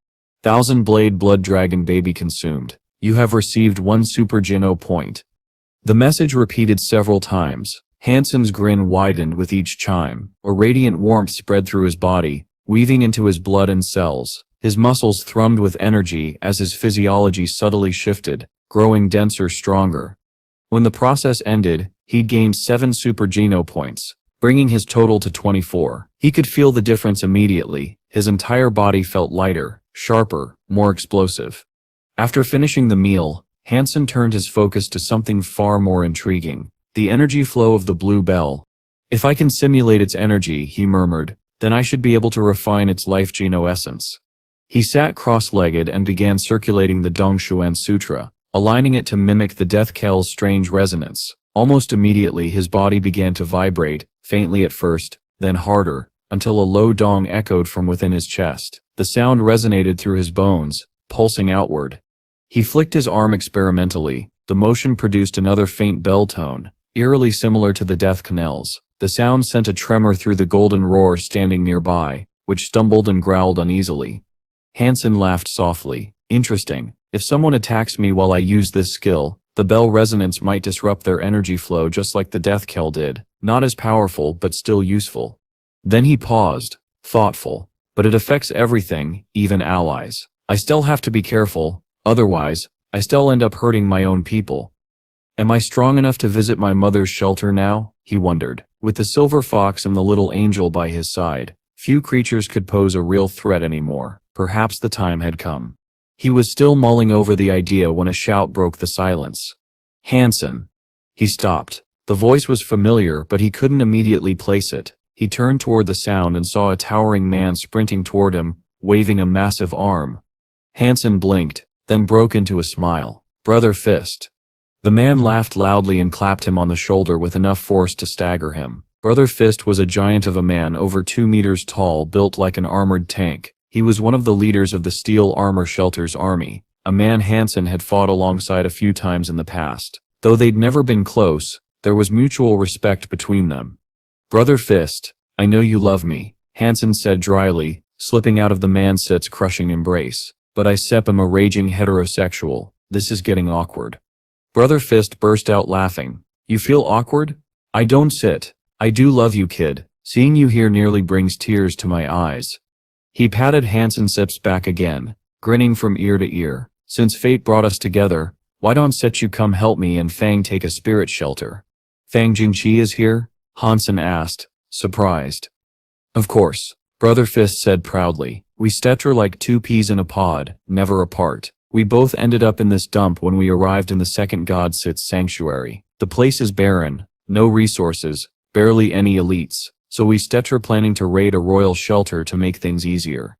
1,000-blade blood dragon baby consumed. You have received 1 super Geno point. The message repeated several times. Han Sen's grin widened with each chime. A radiant warmth spread through his body, weaving into his blood and cells. His muscles thrummed with energy as his physiology subtly shifted, growing denser, stronger. When the process ended, he'd gained 7 super Geno points, bringing his total to 24. He could feel the difference immediately. His entire body felt lighter, sharper, more explosive. After finishing the meal, Han Sen turned his focus to something far more intriguing. The energy flow of the blue bell. "If I can simulate its energy," he murmured, "then I should be able to refine its life Geno essence." He sat cross-legged and began circulating the Dongshuan Sutra, aligning it to mimic the death Kel's strange resonance. Almost immediately his body began to vibrate, faintly at first, then harder, until a low dong echoed from within his chest. The sound resonated through his bones, pulsing outward. He flicked his arm experimentally. The motion produced another faint bell tone, eerily similar to the death canals. The sound sent a tremor through the golden roar standing nearby, which stumbled and growled uneasily. Han Sen laughed softly. "Interesting. If someone attacks me while I use this skill, the bell resonance might disrupt their energy flow just like the death Kel did. Not as powerful, but still useful." Then he paused, thoughtful. "But it affects everything, even allies. I still have to be careful, otherwise, I still end up hurting my own people. Am I strong enough to visit my mother's shelter now?" he wondered. With the silver fox and the little angel by his side, few creatures could pose a real threat anymore. Perhaps the time had come. He was still mulling over the idea when a shout broke the silence. "Han Sen." He stopped. The voice was familiar, but he couldn't immediately place it. He turned toward the sound and saw a towering man sprinting toward him, waving a massive arm. Han Sen blinked, then broke into a smile. "Brother Fist." The man laughed loudly and clapped him on the shoulder with enough force to stagger him. Brother Fist was a giant of a man over 2 meters tall, built like an armored tank. He was one of the leaders of the Steel Armor Shelter's army, a man Han Sen had fought alongside a few times in the past. Though they'd never been close, there was mutual respect between them. "Brother Fist, I know you love me," Han Sen said dryly, slipping out of the man-sit's crushing embrace. "But I am a raging heterosexual. This is getting awkward." Brother Fist burst out laughing. "You feel awkward? I don't sit. I do love you, kid. Seeing you here nearly brings tears to my eyes." He patted Han Sen's back again, grinning from ear to ear. "Since fate brought us together, why don't you come help me and Fang take a spirit shelter?" "Fang Jingqi is here?" Han Sen asked, surprised. "Of course," Brother Fist said proudly. "We stetter like 2 peas in a pod, never apart. We both ended up in this dump when we arrived in the second God Sit's sanctuary. The place is barren, no resources, barely any elites, so we stetter planning to raid a royal shelter to make things easier."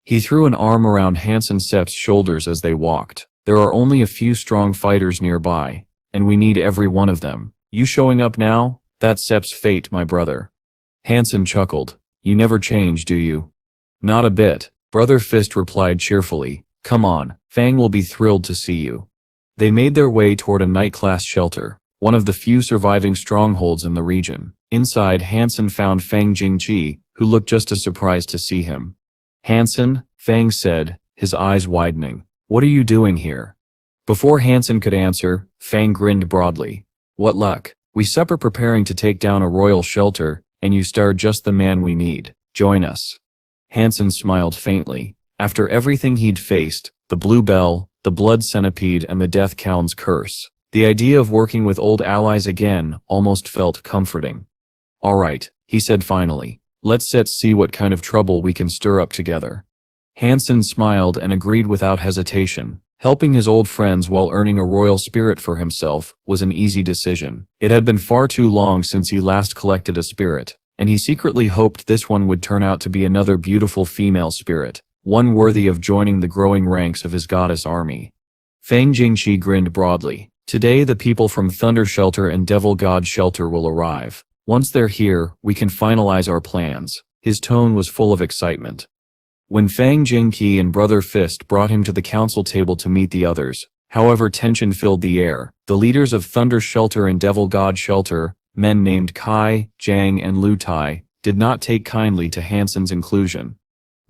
He threw an arm around Han Sen's shoulders as they walked. "There are only a few strong fighters nearby, and we need every one of them. You showing up now? That's Sep's fate, my brother." Han Sen chuckled. "You never change, do you?" "Not a bit," Brother Fist replied cheerfully. "Come on, Fang will be thrilled to see you." They made their way toward a night-class shelter, one of the few surviving strongholds in the region. Inside, Han Sen found Fang Jingqi, who looked just as surprised to see him. Han Sen, Fang said, his eyes widening. What are you doing here? Before Han Sen could answer, Fang grinned broadly. What luck. We supper preparing to take down a royal shelter, and you star just the man we need. Join us. Han Sen smiled faintly. After everything he'd faced, the Blue Bell, the Blood Centipede and the Death Count's curse, the idea of working with old allies again almost felt comforting. All right, he said finally. Let's see what kind of trouble we can stir up together. Han Sen smiled and agreed without hesitation. Helping his old friends while earning a royal spirit for himself was an easy decision. It had been far too long since he last collected a spirit, and he secretly hoped this one would turn out to be another beautiful female spirit, one worthy of joining the growing ranks of his goddess army. Fang Jingqi grinned broadly. Today the people from Thunder Shelter and Devil God Shelter will arrive. Once they're here, we can finalize our plans. His tone was full of excitement. When Fang Jingqi and Brother Fist brought him to the council table to meet the others, however, tension filled the air. The leaders of Thunder Shelter and Devil God Shelter, men named Kai, Jiang and Lu Tai, did not take kindly to Han Sen's inclusion.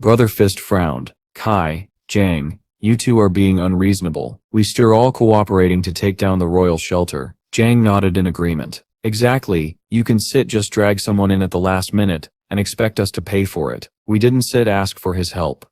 Brother Fist frowned. Kai, Jiang, you two are being unreasonable. We're all cooperating to take down the royal shelter. Jiang nodded in agreement. Exactly, you can just drag someone in at the last minute, and expect us to pay for it. We didn't ask for his help.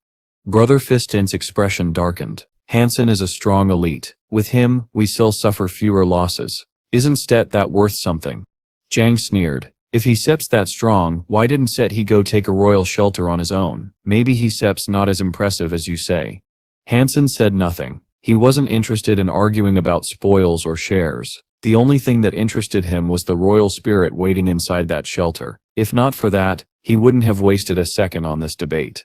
Brother Fist's expression darkened. Han Sen is a strong elite. With him, we still suffer fewer losses. Isn't that worth something? Jiang sneered. If he that strong, why didn't he go take a royal shelter on his own? Maybe he's not as impressive as you say. Han Sen said nothing. He wasn't interested in arguing about spoils or shares. The only thing that interested him was the royal spirit waiting inside that shelter. If not for that, he wouldn't have wasted a second on this debate.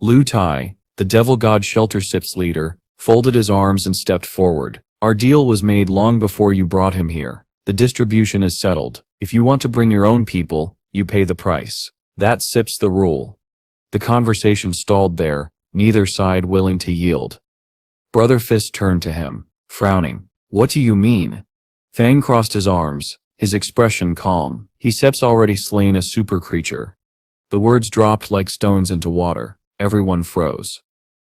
Lu Tai, the Devil God Shelter SIP's leader, folded his arms and stepped forward. Our deal was made long before you brought him here. The distribution is settled. If you want to bring your own people, you pay the price. That's the rule. The conversation stalled there, neither side willing to yield. Brother Fist turned to him, frowning. What do you mean? Fang crossed his arms, his expression calm. He's already slain a super creature. The words dropped like stones into water. Everyone froze.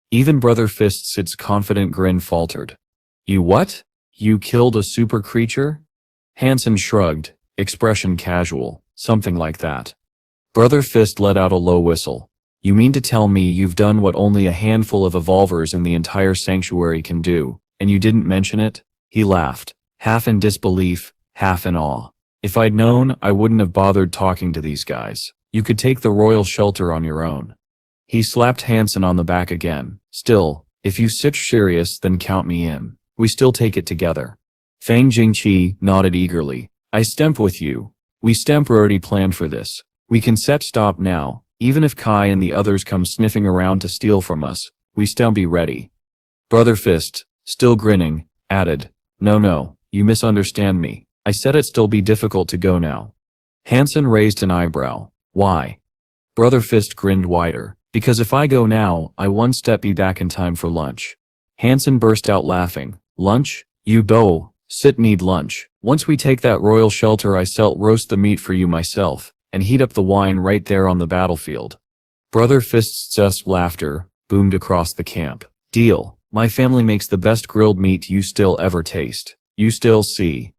Even Brother Fist's confident grin faltered. You what? You killed a super creature? Han Sen shrugged, expression casual, something like that. Brother Fist let out a low whistle. You mean to tell me you've done what only a handful of evolvers in the entire sanctuary can do, and you didn't mention it? He laughed, half in disbelief, half in awe. If I'd known, I wouldn't have bothered talking to these guys. You could take the royal shelter on your own. He slapped Han Sen on the back again. Still, if you serious, then count me in. We still take it together. Fang Jingqi nodded eagerly. I stemp with you. We already planned for this. We can stop now. Even if Kai and the others come sniffing around to steal from us, we be ready. Brother Fist, still grinning, added, No, you misunderstand me. I said it'd be difficult to go now. Han Sen raised an eyebrow. Why? Brother Fist grinned wider. Because if I go now, I won't be back in time for lunch. Han Sen burst out laughing. Lunch? You need lunch. Once we take that royal shelter, I roast the meat for you myself, and heat up the wine right there on the battlefield. Brother Fist's laughter boomed across the camp. Deal. My family makes the best grilled meat you ever taste. You see.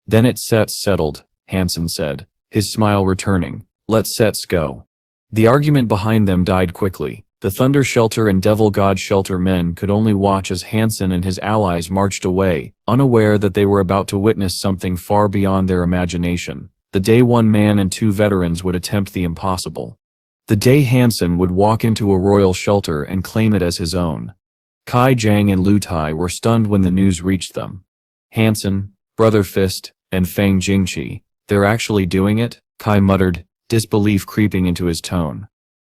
Then it's settled, Han Sen said, his smile returning. Let's go. The argument behind them died quickly. The Thunder Shelter and Devil God Shelter men could only watch as Han Sen and his allies marched away, unaware that they were about to witness something far beyond their imagination. The day one man and two veterans would attempt the impossible. The day Han Sen would walk into a royal shelter and claim it as his own. Kai Jiang and Lu Tai were stunned when the news reached them. Han Sen, Brother Fist, and Fang Jingqi, they're actually doing it? Kai muttered, disbelief creeping into his tone.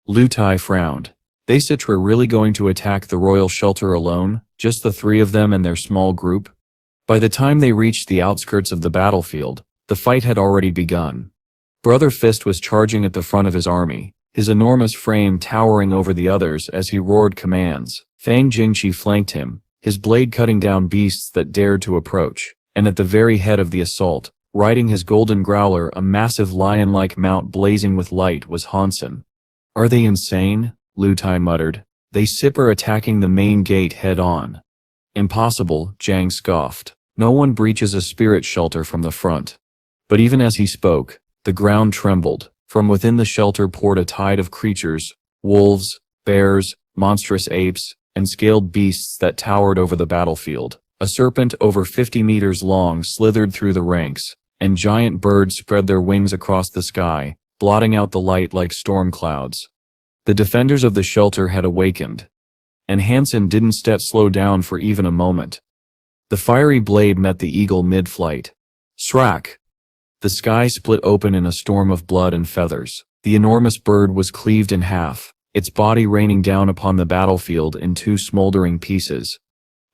Lu Tai frowned. They were really going to attack the royal shelter alone, just the three of them and their small group? By the time they reached the outskirts of the battlefield, the fight had already begun. Brother Fist was charging at the front of his army, his enormous frame towering over the others as he roared commands. Fang Jingqi flanked him, his blade cutting down beasts that dared to approach, and at the very head of the assault, riding his golden growler, a massive lion-like mount blazing with light, was Han Sen. "Are they insane?" Lu Tai muttered. "They are attacking the main gate head-on." "Impossible," Zhang scoffed. "No one breaches a spirit shelter from the front." But even as he spoke, the ground trembled. From within the shelter poured a tide of creatures, wolves, bears, monstrous apes, and scaled beasts that towered over the battlefield. A serpent over 50 meters long slithered through the ranks, and giant birds spread their wings across the sky, blotting out the light like storm clouds. The defenders of the shelter had awakened, and Han Sen didn't slow down for even a moment. The fiery blade met the eagle mid-flight. Srack! The sky split open in a storm of blood and feathers. The enormous bird was cleaved in half, its body raining down upon the battlefield in two smoldering pieces.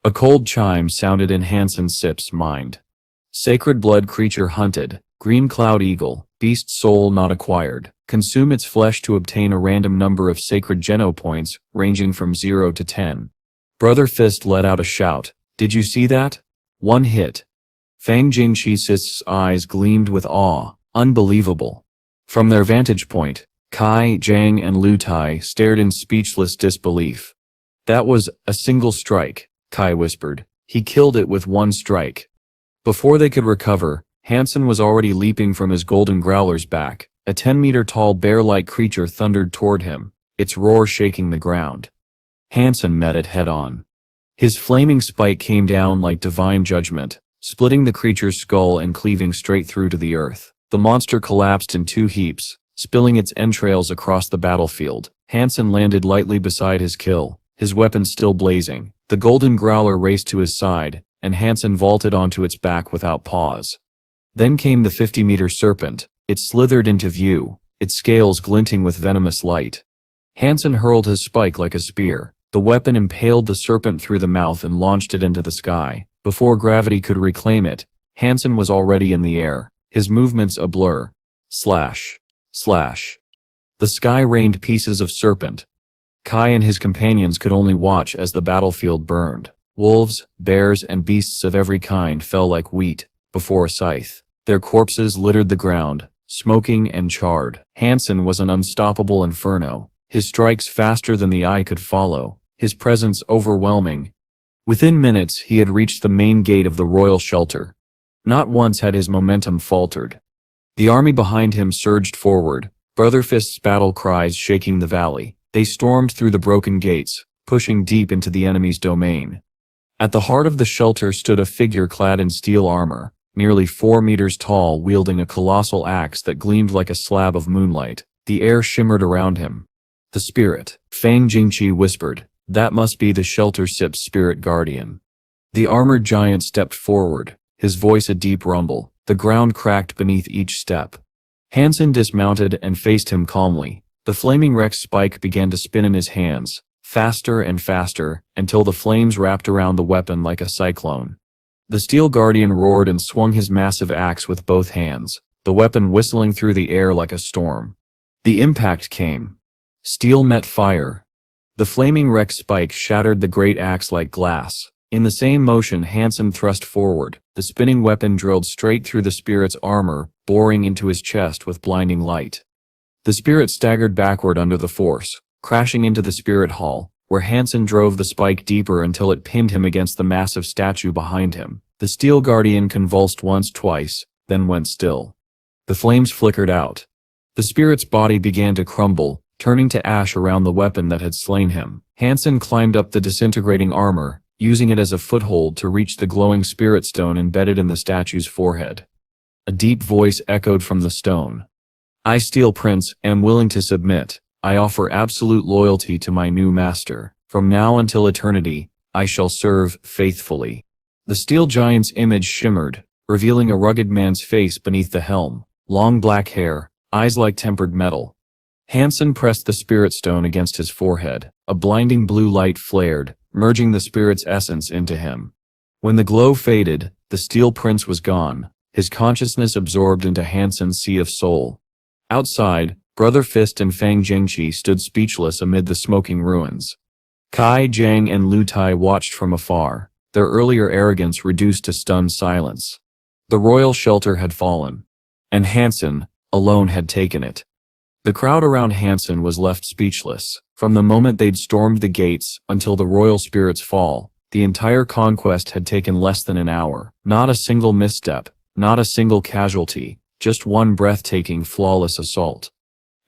A cold chime sounded in Han Sen's mind. Sacred blood creature hunted, green cloud eagle, beast soul not acquired. Consume its flesh to obtain a random number of sacred geno points, ranging from 0 to 10. Brother Fist let out a shout. "Did you see that? One hit." Fang Jingqi's eyes gleamed with awe. Unbelievable. From their vantage point, Kai, Zhang, and Lu Tai stared in speechless disbelief. "That was a single strike," Kai whispered. "He killed it with one strike." Before they could recover, Han Sen was already leaping from his golden growler's back. A 10-meter-tall bear-like creature thundered toward him, its roar shaking the ground. Han Sen met it head-on. His flaming spike came down like divine judgment, splitting the creature's skull and cleaving straight through to the earth. The monster collapsed in two heaps, spilling its entrails across the battlefield. Han Sen landed lightly beside his kill, his weapon still blazing. The golden growler raced to his side, and Han Sen vaulted onto its back without pause. Then came the 50-meter serpent. It slithered into view, its scales glinting with venomous light. Han Sen hurled his spike like a spear. The weapon impaled the serpent through the mouth and launched it into the sky. Before gravity could reclaim it, Han Sen was already in the air, his movements a blur. Slash. Slash. The sky rained pieces of serpent. Kai and his companions could only watch as the battlefield burned. Wolves, bears, and beasts of every kind fell like wheat before a scythe. Their corpses littered the ground, smoking and charred. Han Sen was an unstoppable inferno, his strikes faster than the eye could follow, his presence overwhelming. Within minutes he had reached the main gate of the royal shelter. Not once had his momentum faltered. The army behind him surged forward, Brother Fist's battle cries shaking the valley. They stormed through the broken gates, pushing deep into the enemy's domain. At the heart of the shelter stood a figure clad in steel armor, nearly 4 meters tall, wielding a colossal axe that gleamed like a slab of moonlight. The air shimmered around him. "The spirit," Fang Jingqi whispered. "That must be the shelter's spirit guardian." The armored giant stepped forward, his voice a deep rumble. The ground cracked beneath each step. Han Sen dismounted and faced him calmly. The flaming Rex spike began to spin in his hands, faster and faster, until the flames wrapped around the weapon like a cyclone. The steel guardian roared and swung his massive axe with both hands, the weapon whistling through the air like a storm. The impact came. Steel met fire. The flaming Rex spike shattered the great axe like glass. In the same motion, Han Sen thrust forward. The spinning weapon drilled straight through the spirit's armor, boring into his chest with blinding light. The spirit staggered backward under the force, crashing into the spirit hall, where Han Sen drove the spike deeper until it pinned him against the massive statue behind him. The steel guardian convulsed once, twice, then went still. The flames flickered out. The spirit's body began to crumble, turning to ash around the weapon that had slain him. Han Sen climbed up the disintegrating armor, using it as a foothold to reach the glowing spirit stone embedded in the statue's forehead. A deep voice echoed from the stone. "I, Steel Prince, am willing to submit. I offer absolute loyalty to my new master. From now until eternity, I shall serve faithfully." The steel giant's image shimmered, revealing a rugged man's face beneath the helm. Long black hair, eyes like tempered metal. Han Sen pressed the spirit stone against his forehead. A blinding blue light flared, merging the spirit's essence into him. When the glow faded, the Steel Prince was gone, his consciousness absorbed into Han Sen's sea of soul. Outside, Brother Fist and Fang Jingqi stood speechless amid the smoking ruins. Kai, Jiang, and Lu Tai watched from afar, their earlier arrogance reduced to stunned silence. The royal shelter had fallen. And Han Sen, alone, had taken it. The crowd around Han Sen was left speechless. From the moment they'd stormed the gates until the royal spirit's fall, the entire conquest had taken less than an hour. Not a single misstep, not a single casualty, just one breathtaking, flawless assault.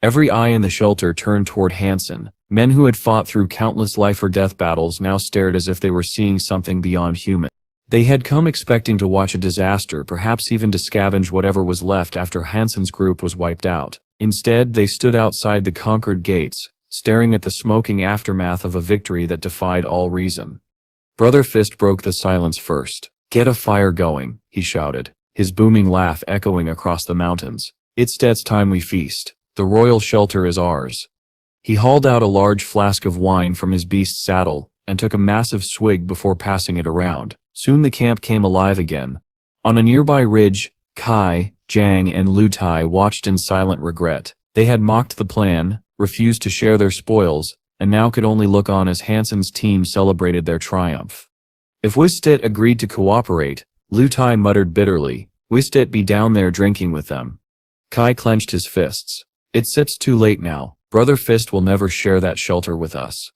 Every eye in the shelter turned toward Han Sen. Men who had fought through countless life-or-death battles now stared as if they were seeing something beyond human. They had come expecting to watch a disaster, perhaps even to scavenge whatever was left after Han Sen's group was wiped out. Instead, they stood outside the conquered gates, staring at the smoking aftermath of a victory that defied all reason. Brother Fist broke the silence first. "Get a fire going," he shouted, his booming laugh echoing across the mountains. "It's time we feast. The royal shelter is ours." He hauled out a large flask of wine from his beast's saddle, and took a massive swig before passing it around. Soon the camp came alive again. On a nearby ridge, Kai, Jiang, and Lu Tai watched in silent regret. They had mocked the plan, refused to share their spoils, and now could only look on as Han Sen's team celebrated their triumph. If Wistit agreed to cooperate, Lu Tai muttered bitterly, "Wistit be down there drinking with them." Kai clenched his fists. "It's too late now. Brother Fist will never share that shelter with us."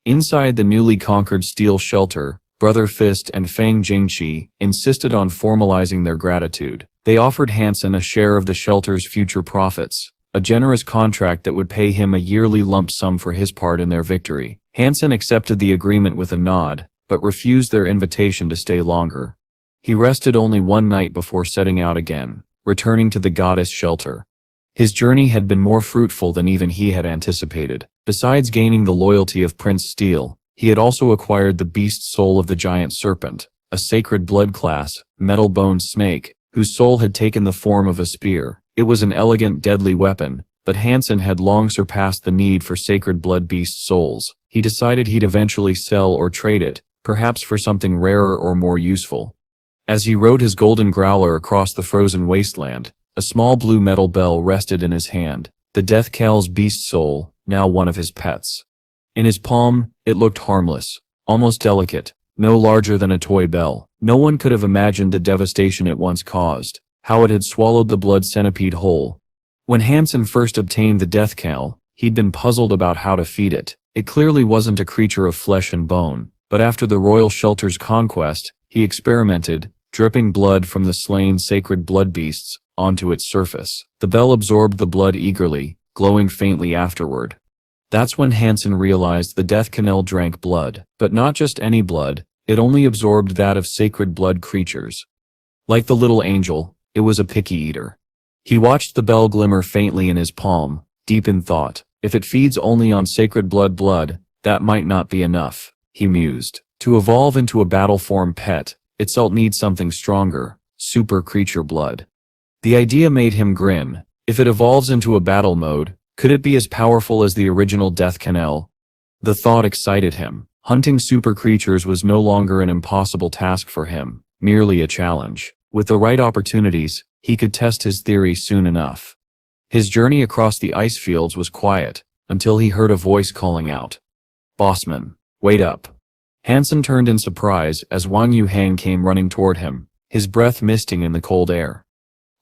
Inside the newly conquered steel shelter, Brother Fist and Fang Jingqi insisted on formalizing their gratitude. They offered Han Sen a share of the shelter's future profits, a generous contract that would pay him a yearly lump sum for his part in their victory. Han Sen accepted the agreement with a nod, but refused their invitation to stay longer. He rested only one night before setting out again, returning to the goddess shelter. His journey had been more fruitful than even he had anticipated. Besides gaining the loyalty of Prince Steel, he had also acquired the beast soul of the giant serpent, a sacred blood-class, metal-boned snake, whose soul had taken the form of a spear. It was an elegant, deadly weapon, but Han Sen had long surpassed the need for sacred blood beast souls. He decided he'd eventually sell or trade it, perhaps for something rarer or more useful. As he rode his golden growler across the frozen wasteland, a small blue metal bell rested in his hand, the Death Cal's beast soul, now one of his pets. In his palm, it looked harmless, almost delicate, no larger than a toy bell. No one could have imagined the devastation it once caused, how it had swallowed the blood centipede whole. When Han Sen first obtained the Death Cal, he'd been puzzled about how to feed it. It clearly wasn't a creature of flesh and bone, but after the royal shelter's conquest, he experimented, dripping blood from the slain sacred blood beasts onto its surface. The bell absorbed the blood eagerly, glowing faintly afterward. That's when Han Sen realized the Death Canal drank blood, but not just any blood, it only absorbed that of sacred blood creatures. Like the little angel, it was a picky eater. He watched the bell glimmer faintly in his palm, deep in thought. If it feeds only on sacred blood, that might not be enough, he mused. To evolve into a battle-form pet, itself needs something stronger, super creature blood. The idea made him grin. If it evolves into a battle mode, could it be as powerful as the original Death Canal? The thought excited him. Hunting super creatures was no longer an impossible task for him, merely a challenge. With the right opportunities, he could test his theory soon enough. His journey across the ice fields was quiet, until he heard a voice calling out. "Bossman, wait up." Han Sen turned in surprise as Wang Yuhang came running toward him, his breath misting in the cold air.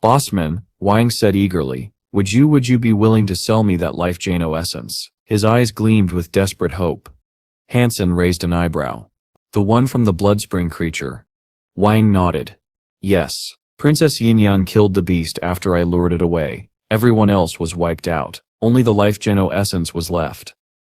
"Bossman," Wang said eagerly, would you be willing to sell me that Life Jano essence?" His eyes gleamed with desperate hope. Han Sen raised an eyebrow. "The one from the Bloodspring creature?" Wang nodded. "Yes. Princess Yinyan killed the beast after I lured it away. Everyone else was wiped out. Only the Life Geno essence was left."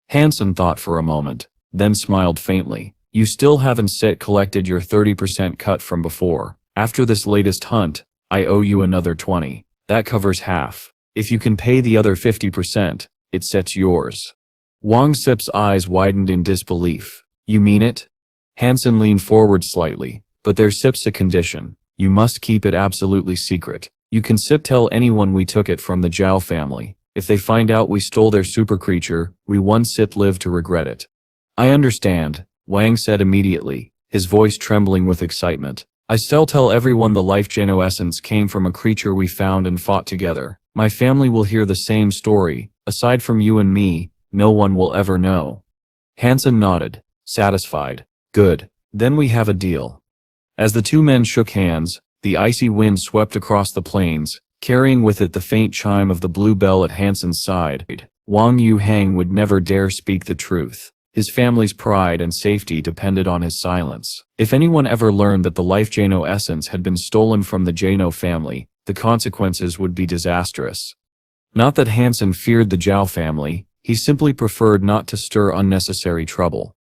Han Sen thought for a moment, then smiled faintly. "You still haven't collected your 30% cut from before. After this latest hunt, I owe you another 20. That covers half. If you can pay the other 50%, it sets yours." Wang Sip's eyes widened in disbelief. "You mean it?" Han Sen leaned forward slightly. "But there's Sip's a condition. You must keep it absolutely secret. You can tell anyone we took it from the Zhao family. If they find out we stole their super creature, we won't live to regret it." "I understand," Wang said immediately, his voice trembling with excitement. "I still tell everyone the Life Geno essence came from a creature we found and fought together. My family will hear the same story. Aside from you and me, no one will ever know." Han Sen nodded, satisfied. Good. Then we have a deal. As the two men shook hands, the icy wind swept across the plains, carrying with it the faint chime of the blue bell at Han Sen's side. Wang Yuhang would never dare speak the truth. His family's pride and safety depended on his silence. If anyone ever learned that the life Jano essence had been stolen from the Jano family, the consequences would be disastrous. Not that Han Sen feared the Zhao family, he simply preferred not to stir unnecessary trouble.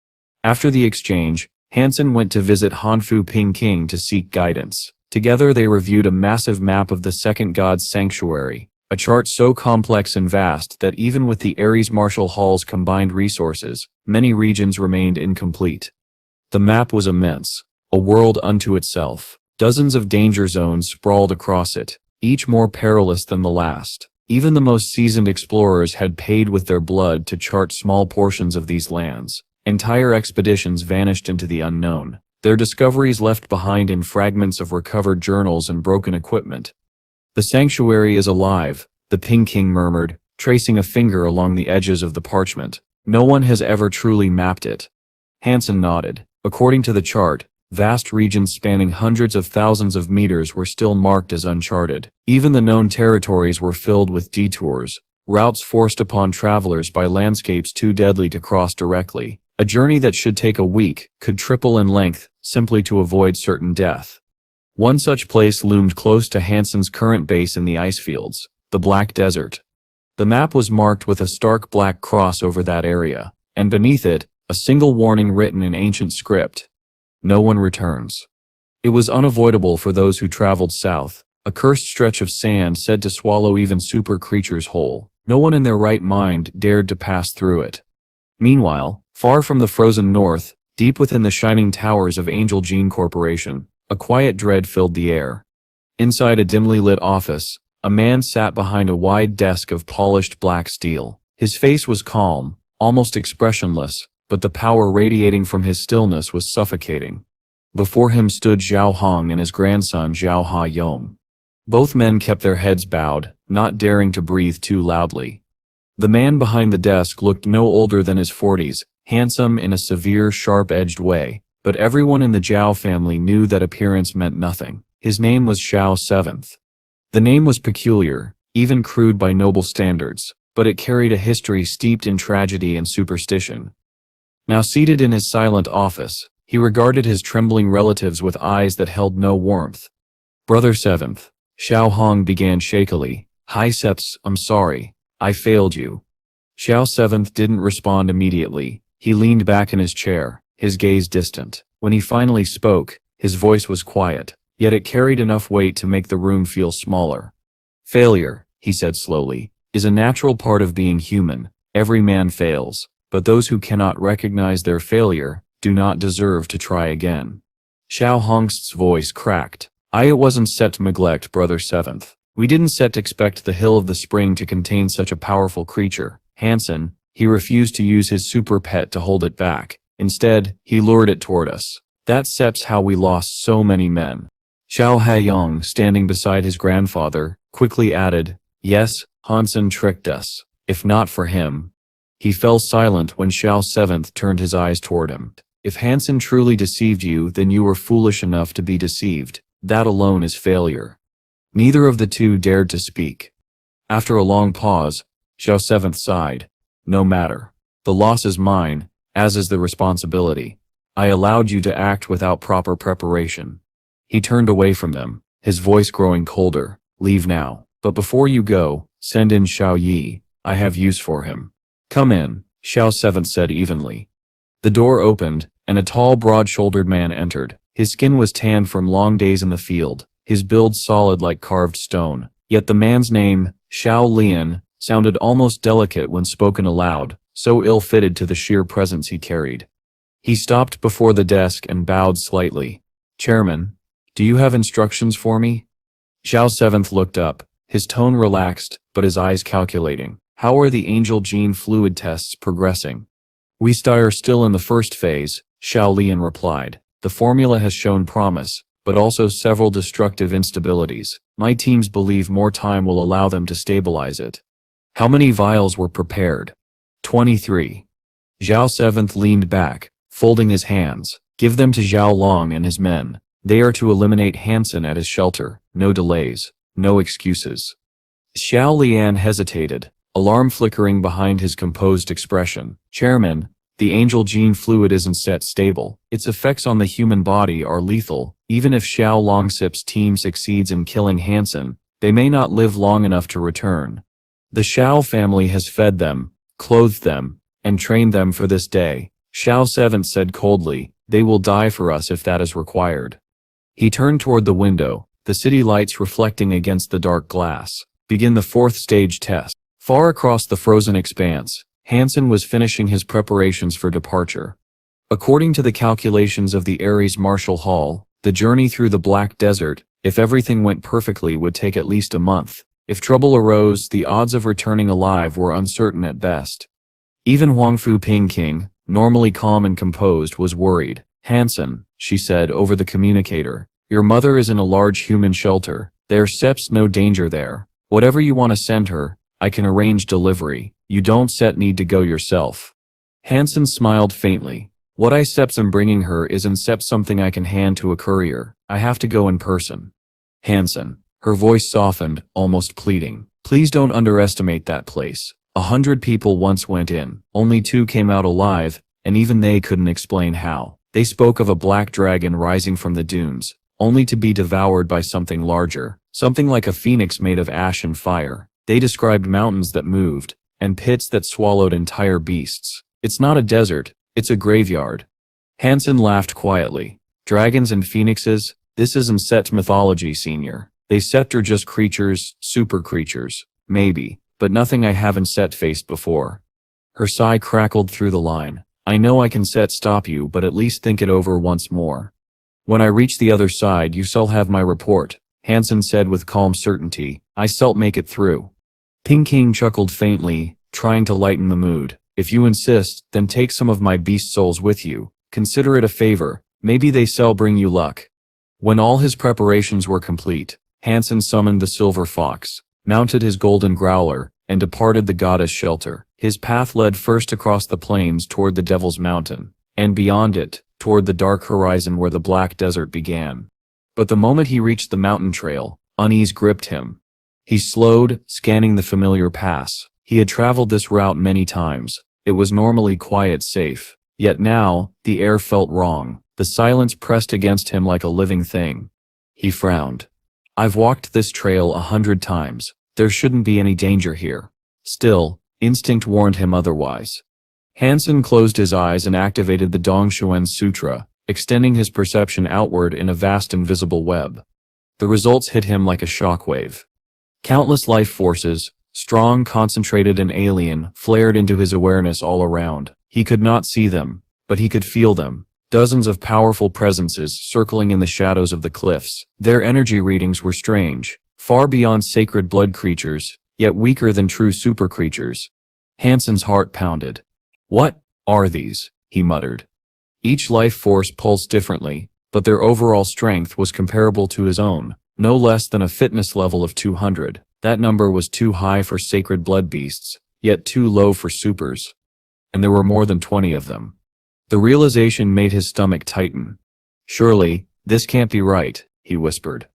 After the exchange, Han Sen went to visit Hanfu Pingking to seek guidance. Together they reviewed a massive map of the Second God's Sanctuary, a chart so complex and vast that even with the Ares Martial Hall's combined resources, many regions remained incomplete. The map was immense, a world unto itself. Dozens of danger zones sprawled across it, each more perilous than the last. Even the most seasoned explorers had paid with their blood to chart small portions of these lands. Entire expeditions vanished into the unknown, their discoveries left behind in fragments of recovered journals and broken equipment. The sanctuary is alive, the Ping King murmured, tracing a finger along the edges of the parchment. No one has ever truly mapped it. Han Sen nodded. According to the chart, vast regions spanning hundreds of thousands of meters were still marked as uncharted. Even the known territories were filled with detours, routes forced upon travelers by landscapes too deadly to cross directly. A journey that should take a week could triple in length simply to avoid certain death. One such place loomed close to Han Sen's current base in the ice fields, the Black Desert. The map was marked with a stark black cross over that area, and beneath it, a single warning written in ancient script. No one returns. It was unavoidable for those who traveled south, a cursed stretch of sand said to swallow even super creatures whole. No one in their right mind dared to pass through it. Meanwhile, far from the frozen north, deep within the shining towers of Angel Gene Corporation, a quiet dread filled the air. Inside a dimly lit office, a man sat behind a wide desk of polished black steel. His face was calm, almost expressionless, but the power radiating from his stillness was suffocating. Before him stood Zhao Hong and his grandson Zhao Ha Yong. Both men kept their heads bowed, not daring to breathe too loudly. The man behind the desk looked no older than his 40s, handsome in a severe, sharp-edged way, but everyone in the Zhao family knew that appearance meant nothing. His name was Xiao Seventh. The name was peculiar, even crude by noble standards, but it carried a history steeped in tragedy and superstition. Now seated in his silent office, he regarded his trembling relatives with eyes that held no warmth. "Brother Seventh," Xiao Hong began shakily. "Hi Seps, I'm sorry. I failed you." Xiao Seventh didn't respond immediately. He leaned back in his chair, his gaze distant. When he finally spoke, his voice was quiet, yet it carried enough weight to make the room feel smaller. "Failure," he said slowly, "is a natural part of being human. Every man fails, but those who cannot recognize their failure do not deserve to try again." Xiao Hongst's voice cracked. "It wasn't set to neglect, Brother Seventh. We didn't set to expect the Hill of the Spring to contain such a powerful creature. Han Sen, he refused to use his super pet to hold it back. Instead, he lured it toward us. That seps how we lost so many men." Xiao Haiyong, standing beside his grandfather, quickly added, "Yes, Han Sen tricked us. If not for him." He fell silent when Xiao Seventh turned his eyes toward him. "If Han Sen truly deceived you, then you were foolish enough to be deceived. That alone is failure." Neither of the two dared to speak. After a long pause, Xiao Seventh sighed. "No matter. The loss is mine, as is the responsibility. I allowed you to act without proper preparation." He turned away from them, his voice growing colder. "Leave now. But before you go, send in Xiao Yi. I have use for him." "Come in," Xiao Seventh said evenly. The door opened, and a tall, broad-shouldered man entered. His skin was tanned from long days in the field, his build solid like carved stone. Yet the man's name, Xiao Lian, sounded almost delicate when spoken aloud, so ill-fitted to the sheer presence he carried. He stopped before the desk and bowed slightly. "Chairman, do you have instructions for me?" Xiao Seventh looked up, his tone relaxed, but his eyes calculating. "How are the Angel Gene fluid tests progressing?" "We are still in the first phase," Xiao Lian replied. "The formula has shown promise, but also several destructive instabilities. My teams believe more time will allow them to stabilize it." "How many vials were prepared?" 23. Zhao Seventh leaned back, folding his hands. Give them to Zhao Long and his men. They are to eliminate Han Sen at his shelter. No delays. No excuses. Xiao Lian hesitated, alarm flickering behind his composed expression. Chairman, the angel gene fluid isn't set stable. Its effects on the human body are lethal. Even if Xiao Longsip's team succeeds in killing Han Sen, they may not live long enough to return. The Xiao family has fed them, clothed them, and trained them for this day. Xiao Seventh said coldly, they will die for us if that is required. He turned toward the window, the city lights reflecting against the dark glass. Begin the 4th stage test. Far across the frozen expanse, Han Sen was finishing his preparations for departure. According to the calculations of the Ares Marshall Hall, the journey through the Black Desert, if everything went perfectly, would take at least a month. If trouble arose, the odds of returning alive were uncertain at best. Even Huangfu Pingqing, normally calm and composed, was worried. Han Sen, she said over the communicator, your mother is in a large human shelter. There's no danger there. Whatever you want to send her, I can arrange delivery. You don't need to go yourself. Han Sen smiled faintly. What I am bringing her isn't something I can hand to a courier. I have to go in person. Han Sen. Her voice softened, almost pleading. Please don't underestimate that place. 100 people once went in. Only 2 came out alive, and even they couldn't explain how. They spoke of a black dragon rising from the dunes, only to be devoured by something larger, something like a phoenix made of ash and fire. They described mountains that moved, and pits that swallowed entire beasts. It's not a desert, it's a graveyard. Han Sen laughed quietly. Dragons and phoenixes, this isn't set mythology, senior. They are just creatures, super creatures, maybe, but nothing I haven't faced before. Her sigh crackled through the line. I know I can stop you, but at least think it over once more. When I reach the other side, you shall have my report, Han Sen said with calm certainty. I shall make it through. Pingqing chuckled faintly, trying to lighten the mood. If you insist, then take some of my beast souls with you. Consider it a favor. Maybe they shall bring you luck. When all his preparations were complete, Han Sen summoned the silver fox, mounted his golden growler, and departed the goddess' shelter. His path led first across the plains toward the Devil's Mountain, and beyond it, toward the dark horizon where the Black Desert began. But the moment he reached the mountain trail, unease gripped him. He slowed, scanning the familiar pass. He had traveled this route many times. It was normally quiet, safe. Yet now, the air felt wrong. The silence pressed against him like a living thing. He frowned. I've walked this trail 100 times. There shouldn't be any danger here. Still, instinct warned him otherwise. Han Sen closed his eyes and activated the Dongshuan Sutra, extending his perception outward in a vast invisible web. The results hit him like a shockwave. Countless life forces, strong, concentrated, and alien, flared into his awareness all around. He could not see them, but he could feel them. Dozens of powerful presences circling in the shadows of the cliffs. Their energy readings were strange, far beyond sacred blood creatures, yet weaker than true super creatures. Han Sen's heart pounded. What are these? He muttered. Each life force pulsed differently, but their overall strength was comparable to his own, no less than a fitness level of 200. That number was too high for sacred blood beasts, yet too low for supers. And there were more than 20 of them. The realization made his stomach tighten. Surely, this can't be right, he whispered.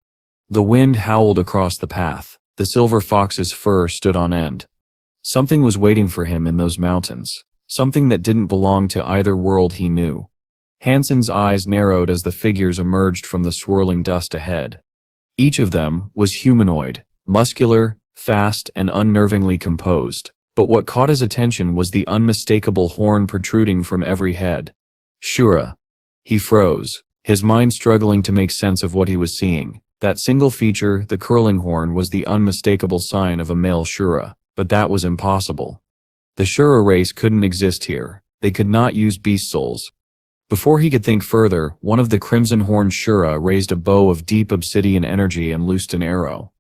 The wind howled across the path. The silver fox's fur stood on end. Something was waiting for him in those mountains. Something that didn't belong to either world he knew. Han Sen's eyes narrowed as the figures emerged from the swirling dust ahead. Each of them was humanoid, muscular, fast, and unnervingly composed. But what caught his attention was the unmistakable horn protruding from every head. Shura. He froze, his mind struggling to make sense of what he was seeing. That single feature, the curling horn, was the unmistakable sign of a male Shura, but that was impossible. The Shura race couldn't exist here. They could not use beast souls. Before he could think further, one of the crimson-horned Shura raised a bow of deep obsidian energy and loosed an arrow.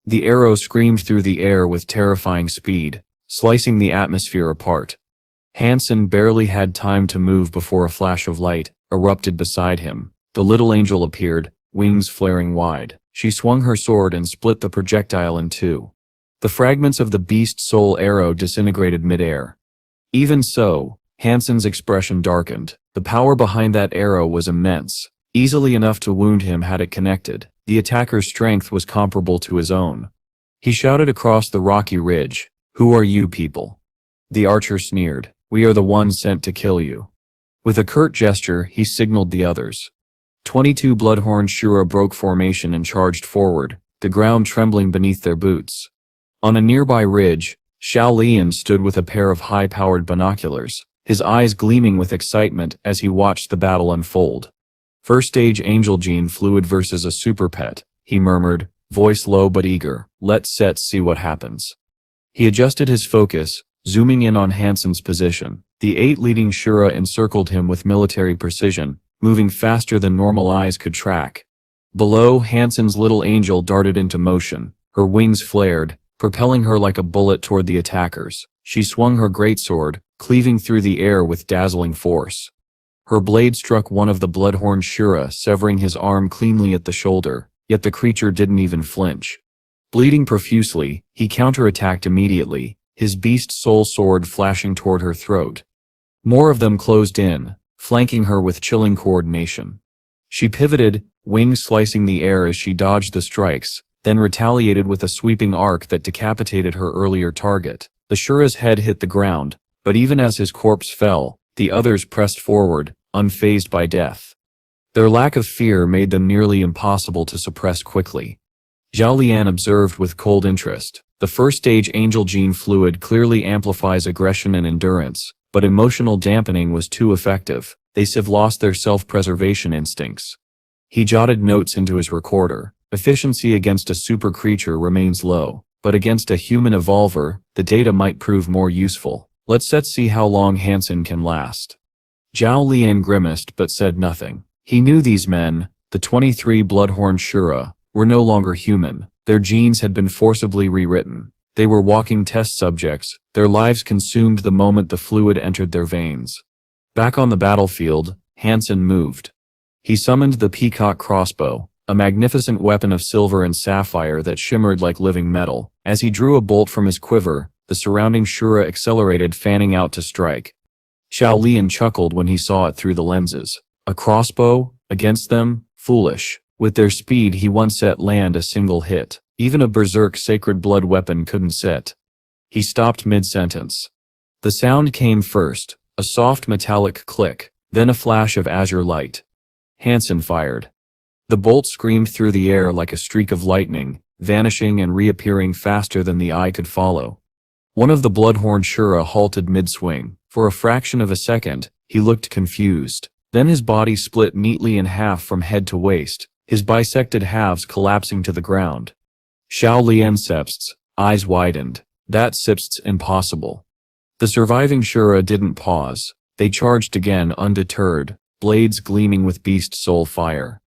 The arrow screamed through the air with terrifying speed, slicing the atmosphere apart. Han Sen barely had time to move before a flash of light erupted beside him. The little angel appeared, wings flaring wide. She swung her sword and split the projectile in two. The fragments of the beast soul arrow disintegrated midair. Even so, Han Sen's expression darkened. The power behind that arrow was immense, easily enough to wound him had it connected. The attacker's strength was comparable to his own. He shouted across the rocky ridge, "Who are you people?" The archer sneered, "We are the ones sent to kill you." With a curt gesture, he signaled the others. 22 bloodhorn Shura broke formation and charged forward, the ground trembling beneath their boots. On a nearby ridge, Xiao Lian stood with a pair of high-powered binoculars, his eyes gleaming with excitement as he watched the battle unfold. First stage angel gene fluid versus a super pet, he murmured, voice low but eager. Let's see what happens. He adjusted his focus, zooming in on Han Sen's position. The 8 leading Shura encircled him with military precision, moving faster than normal eyes could track. Below, Han Sen's little angel darted into motion. Her wings flared, propelling her like a bullet toward the attackers. She swung her greatsword, cleaving through the air with dazzling force. Her blade struck one of the bloodhorn Shura, severing his arm cleanly at the shoulder, yet the creature didn't even flinch. Bleeding profusely, he counterattacked immediately, his beast soul sword flashing toward her throat. More of them closed in, flanking her with chilling coordination. She pivoted, wings slicing the air as she dodged the strikes, then retaliated with a sweeping arc that decapitated her earlier target. The Shura's head hit the ground, but even as his corpse fell, the others pressed forward, unfazed by death. Their lack of fear made them nearly impossible to suppress quickly. Zhao Lian observed with cold interest. The first stage angel gene fluid clearly amplifies aggression and endurance, but emotional dampening was too effective. They've lost their self-preservation instincts. He jotted notes into his recorder. Efficiency against a super creature remains low, but against a human evolver, the data might prove more useful. Let's see how long Han Sen can last. Zhao Lian grimaced but said nothing. He knew these men, the 23 bloodhorn Shura, were no longer human. Their genes had been forcibly rewritten. They were walking test subjects, their lives consumed the moment the fluid entered their veins. Back on the battlefield, Han Sen moved. He summoned the peacock crossbow, a magnificent weapon of silver and sapphire that shimmered like living metal. As he drew a bolt from his quiver, the surrounding Shura accelerated, fanning out to strike. Xiao Lian chuckled when he saw it through the lenses. A crossbow? Against them? Foolish. With their speed he once set land a single hit. Even a berserk sacred blood weapon couldn't set. He stopped mid-sentence. The sound came first, a soft metallic click, then a flash of azure light. Han Sen fired. The bolt screamed through the air like a streak of lightning, vanishing and reappearing faster than the eye could follow. One of the bloodhorn Shura halted mid-swing. For a fraction of a second, he looked confused. Then his body split neatly in half from head to waist, his bisected halves collapsing to the ground. Xiao Lian's eyes widened. That's impossible. The surviving Shura didn't pause. They charged again undeterred, blades gleaming with beast soul fire.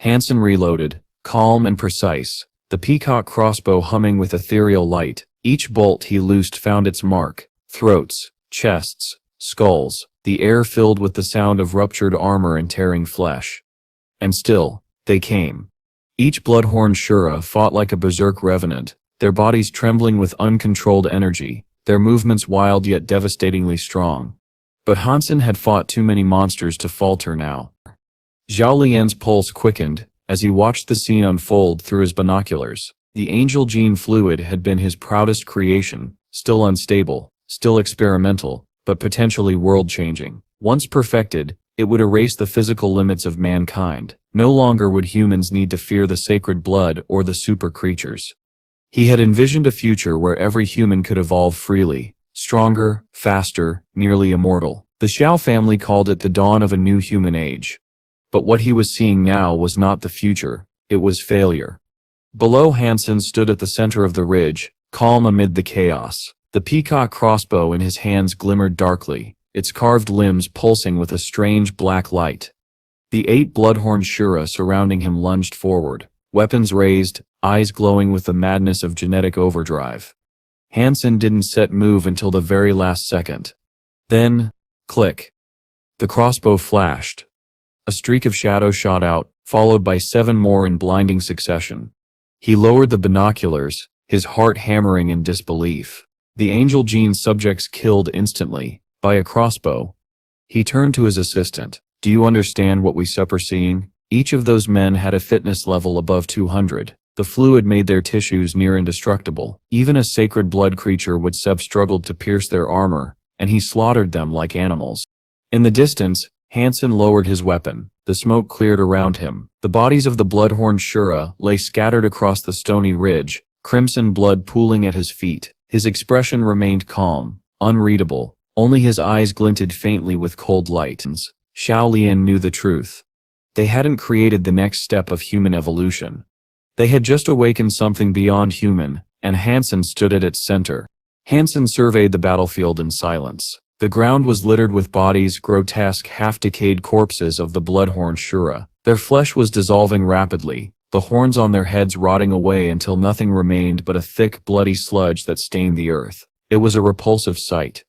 Han Sen reloaded, calm and precise, the peacock crossbow humming with ethereal light. Each bolt he loosed found its mark. Throats, chests, skulls, the air filled with the sound of ruptured armor and tearing flesh. And still, they came. Each bloodhorn Shura fought like a berserk revenant, their bodies trembling with uncontrolled energy, their movements wild yet devastatingly strong. But Han Sen had fought too many monsters to falter now. Zhao Lian's pulse quickened as he watched the scene unfold through his binoculars. The angel gene fluid had been his proudest creation, still unstable, still experimental, but potentially world-changing. Once perfected, it would erase the physical limits of mankind. No longer would humans need to fear the sacred blood or the super creatures. He had envisioned a future where every human could evolve freely, stronger, faster, nearly immortal. The Xiao family called it the dawn of a new human age. But what he was seeing now was not the future, it was failure. Below, Han Sen stood at the center of the ridge, calm amid the chaos. The peacock crossbow in his hands glimmered darkly, its carved limbs pulsing with a strange black light. The 8 bloodhorn Shura surrounding him lunged forward, weapons raised, eyes glowing with the madness of genetic overdrive. Han Sen didn't set move until the very last second. Then, click. The crossbow flashed. A streak of shadow shot out, followed by 7 more in blinding succession. He lowered the binoculars, his heart hammering in disbelief. The angel gene subjects killed instantly, by a crossbow, He turned to his assistant. Do you understand what we suffer seeing? Each of those men had a fitness level above 200. The fluid made their tissues near indestructible. Even a sacred blood creature would have struggled to pierce their armor, and he slaughtered them like animals. In the distance, Han Sen lowered his weapon. The smoke cleared around him. The bodies of the blood-horned Shura lay scattered across the stony ridge, crimson blood pooling at his feet. His expression remained calm, unreadable. Only his eyes glinted faintly with cold light. Xiao Lian knew the truth. They hadn't created the next step of human evolution. They had just awakened something beyond human, and Han Sen stood at its center. Han Sen surveyed the battlefield in silence. The ground was littered with bodies, grotesque, half-decayed corpses of the blood-horned Shura. Their flesh was dissolving rapidly, the horns on their heads rotting away until nothing remained but a thick, bloody sludge that stained the earth. It was a repulsive sight.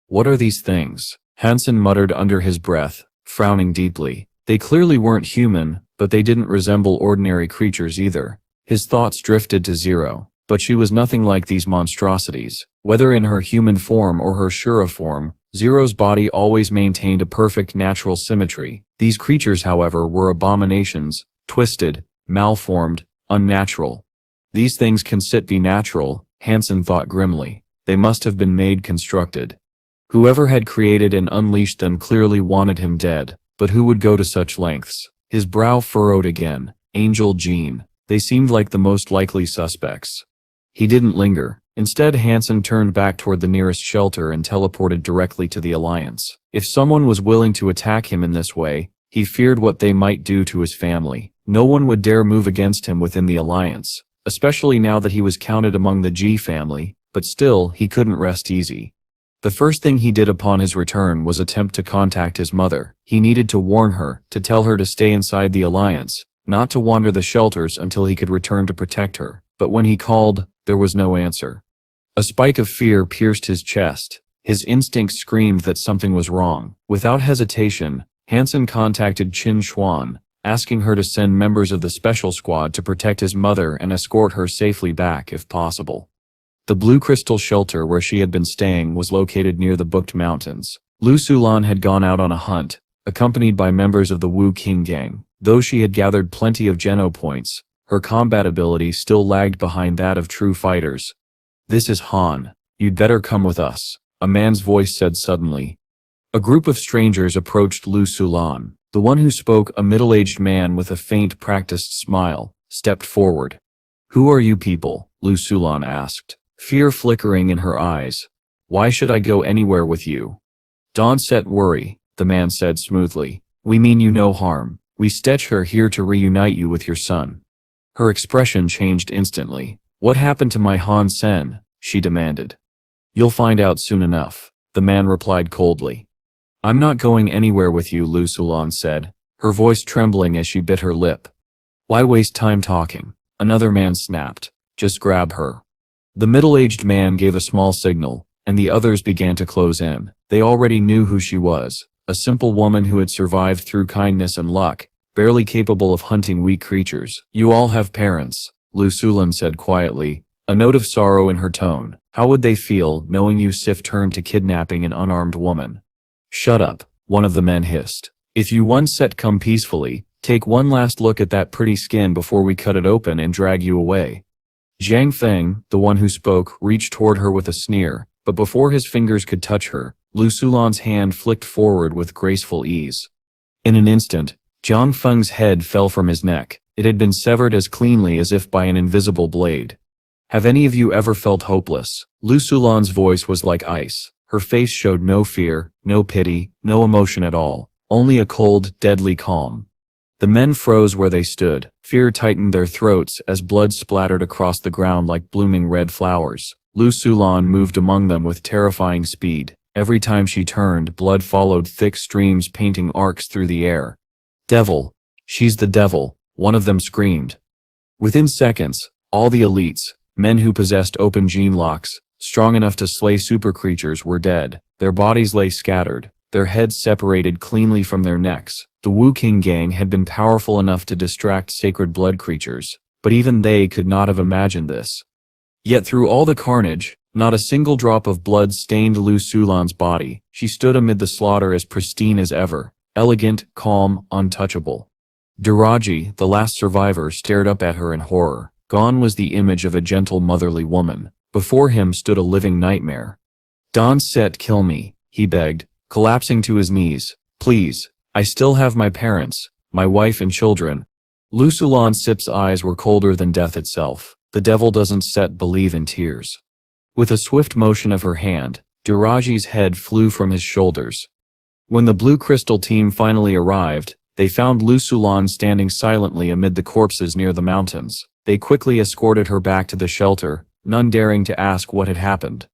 What are these things? Han Sen muttered under his breath, frowning deeply. They clearly weren't human, but they didn't resemble ordinary creatures either. His thoughts drifted to Zero. But she was nothing like these monstrosities. Whether in her human form or her Shura form, Zero's body always maintained a perfect natural symmetry. These creatures, however, were abominations, twisted, malformed, unnatural. These things can be natural, Han Sen thought grimly. They must have been made constructed. Whoever had created and unleashed them clearly wanted him dead, but who would go to such lengths? His brow furrowed again. Angel Jean. They seemed like the most likely suspects. He didn't linger. Instead, Han Sen turned back toward the nearest shelter and teleported directly to the Alliance. If someone was willing to attack him in this way, he feared what they might do to his family. No one would dare move against him within the Alliance, especially now that he was counted among the G family, but still, he couldn't rest easy. The first thing he did upon his return was attempt to contact his mother. He needed to warn her, to tell her to stay inside the Alliance, not to wander the shelters until he could return to protect her. But when he called, there was no answer. A spike of fear pierced his chest. His instinct screamed that something was wrong. Without hesitation, Han Sen contacted Qin Xuan, asking her to send members of the special squad to protect his mother and escort her safely back if possible. The Blue Crystal shelter where she had been staying was located near the Booked Mountains. Lu Sulan had gone out on a hunt, accompanied by members of the Wu King gang. Though she had gathered plenty of Geno points, her combat ability still lagged behind that of true fighters. This is Han. You'd better come with us, a man's voice said suddenly. A group of strangers approached Lu Sulan. The one who spoke, a middle-aged man with a faint, practiced smile, stepped forward. Who are you people? Lu Sulan asked, fear flickering in her eyes. Why should I go anywhere with you? Don't set worry, the man said smoothly. We mean you no harm. We stetch her here to reunite you with your son. Her expression changed instantly. What happened to my Han Sen? She demanded. You'll find out soon enough, the man replied coldly. I'm not going anywhere with you, Lu Sulan said, her voice trembling as she bit her lip. Why waste time talking? Another man snapped. Just grab her. The middle-aged man gave a small signal, and the others began to close in. They already knew who she was, a simple woman who had survived through kindness and luck, barely capable of hunting weak creatures. You all have parents, Lu Sulan said quietly, a note of sorrow in her tone. How would they feel knowing Yusuf turned to kidnapping an unarmed woman? Shut up, one of the men hissed. If you once set come peacefully, take one last look at that pretty skin before we cut it open and drag you away. Zhang Feng, the one who spoke, reached toward her with a sneer, but before his fingers could touch her, Lu Sulan's hand flicked forward with graceful ease. In an instant, Zhang Feng's head fell from his neck. It had been severed as cleanly as if by an invisible blade. Have any of you ever felt hopeless? Lu Sulan's voice was like ice. Her face showed no fear, no pity, no emotion at all, only a cold, deadly calm. The men froze where they stood. Fear tightened their throats as blood splattered across the ground like blooming red flowers. Lu Sulan moved among them with terrifying speed. Every time she turned, blood followed thick streams painting arcs through the air. Devil! She's the devil, one of them screamed. Within seconds, all the elites, men who possessed open gene locks, strong enough to slay super creatures, were dead. Their bodies lay scattered, their heads separated cleanly from their necks. The Wu King gang had been powerful enough to distract sacred blood creatures, but even they could not have imagined this. Yet through all the carnage, Not a single drop of blood stained Lu Sulan's body. She stood amid the slaughter as pristine as ever, elegant, calm, untouchable. Duraji, the last survivor, stared up at her in horror. Gone was the image of a gentle motherly woman. Before him stood a living nightmare. "Don't set kill me," he begged, collapsing to his knees. "Please, I still have my parents, my wife and children." Lu Sulan Sip's eyes were colder than death itself. The devil doesn't set believe in tears. With a swift motion of her hand, Duraji's head flew from his shoulders. When the Blue Crystal team finally arrived, they found Lu Sulan standing silently amid the corpses near the mountains. They quickly escorted her back to the shelter, none daring to ask what had happened.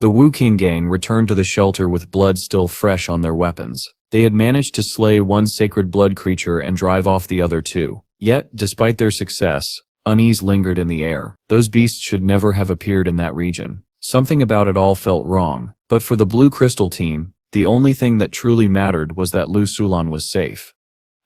The Wu King gang returned to the shelter with blood still fresh on their weapons. They had managed to slay one sacred blood creature and drive off the other two. Yet, despite their success, unease lingered in the air. Those beasts should never have appeared in that region. Something about it all felt wrong. But for the Blue Crystal team, the only thing that truly mattered was that Lu Sulan was safe.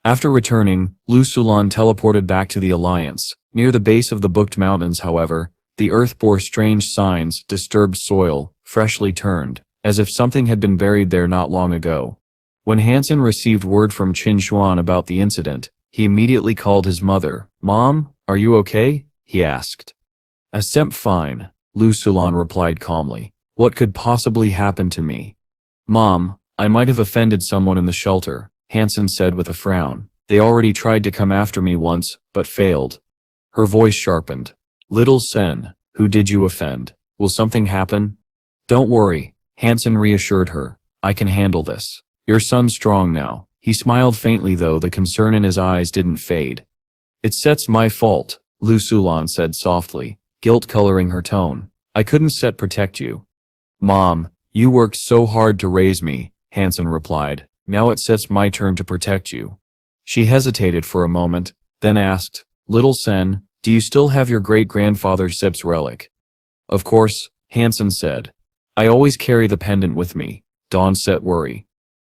After returning, Lu Sulan teleported back to the Alliance. Near the base of the Booked Mountains, however, the earth bore strange signs: disturbed soil, freshly turned, as if something had been buried there not long ago. When Han Sen received word from Qin Xuan about the incident, he immediately called his mother. "Mom, are you okay?" he asked. "I'm fine," Lu Sulan replied calmly. "What could possibly happen to me?" "Mom, I might have offended someone in the shelter," Han Sen said with a frown. "They already tried to come after me once, but failed." Her voice sharpened. "Little Sen, who did you offend? Will something happen?" "Don't worry," Han Sen reassured her. "I can handle this. Your son's strong now." He smiled faintly, though the concern in his eyes didn't fade. "It's my fault," Lu Sulan said softly, guilt coloring her tone. "I couldn't protect you." "Mom, you worked so hard to raise me," Han Sen replied. "Now it's my turn to protect you." She hesitated for a moment, then asked, "Little Sen, do you still have your great-grandfather Sip's relic?" "Of course," Han Sen said. "I always carry the pendant with me. Don't worry."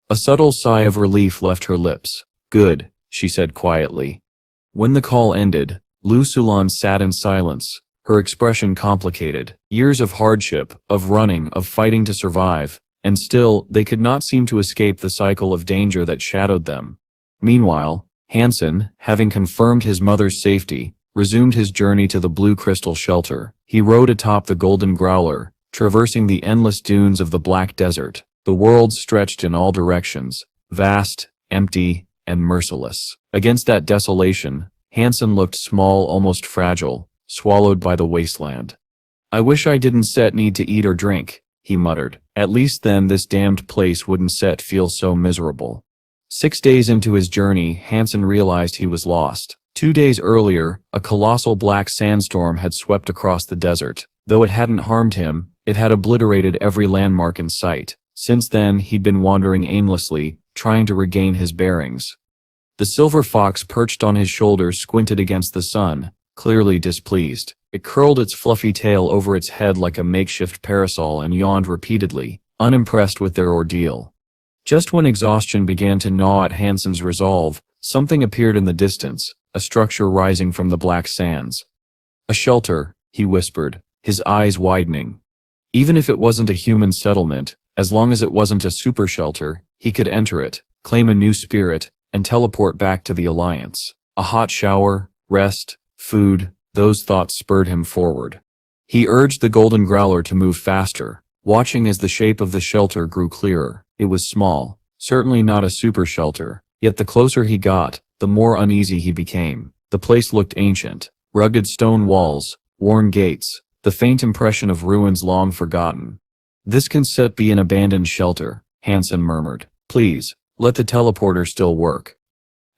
A subtle sigh of relief left her lips. "Good," she said quietly. When the call ended, Lu Sulan sat in silence, her expression complicated. Years of hardship, of running, of fighting to survive, and still, they could not seem to escape the cycle of danger that shadowed them. Meanwhile, Han Sen, having confirmed his mother's safety, resumed his journey to the Blue Crystal shelter. He rode atop the Golden Growler, traversing the endless dunes of the Black Desert. The world stretched in all directions, vast, empty, and merciless. Against that desolation, Han Sen looked small, almost fragile, swallowed by the wasteland. "I wish I didn't need to eat or drink," he muttered. "At least then this damned place wouldn't feel so miserable." 6 days into his journey, Han Sen realized he was lost. 2 days earlier, a colossal black sandstorm had swept across the desert. Though it hadn't harmed him, it had obliterated every landmark in sight. Since then, he'd been wandering aimlessly, trying to regain his bearings. The silver fox perched on his shoulder squinted against the sun, clearly displeased. It curled its fluffy tail over its head like a makeshift parasol and yawned repeatedly, unimpressed with their ordeal. Just when exhaustion began to gnaw at Han Sen's resolve, something appeared in the distance, a structure rising from the black sands. "A shelter," he whispered, his eyes widening. Even if it wasn't a human settlement, as long as it wasn't a super shelter, he could enter it, claim a new spirit, and teleport back to the Alliance. A hot shower, rest, food, those thoughts spurred him forward. He urged the Golden Growler to move faster, watching as the shape of the shelter grew clearer. It was small, certainly not a super shelter, yet the closer he got, the more uneasy he became. The place looked ancient, rugged stone walls, worn gates, the faint impression of ruins long forgotten. "This can be an abandoned shelter," Han Sen murmured. "Please, let the teleporter still work."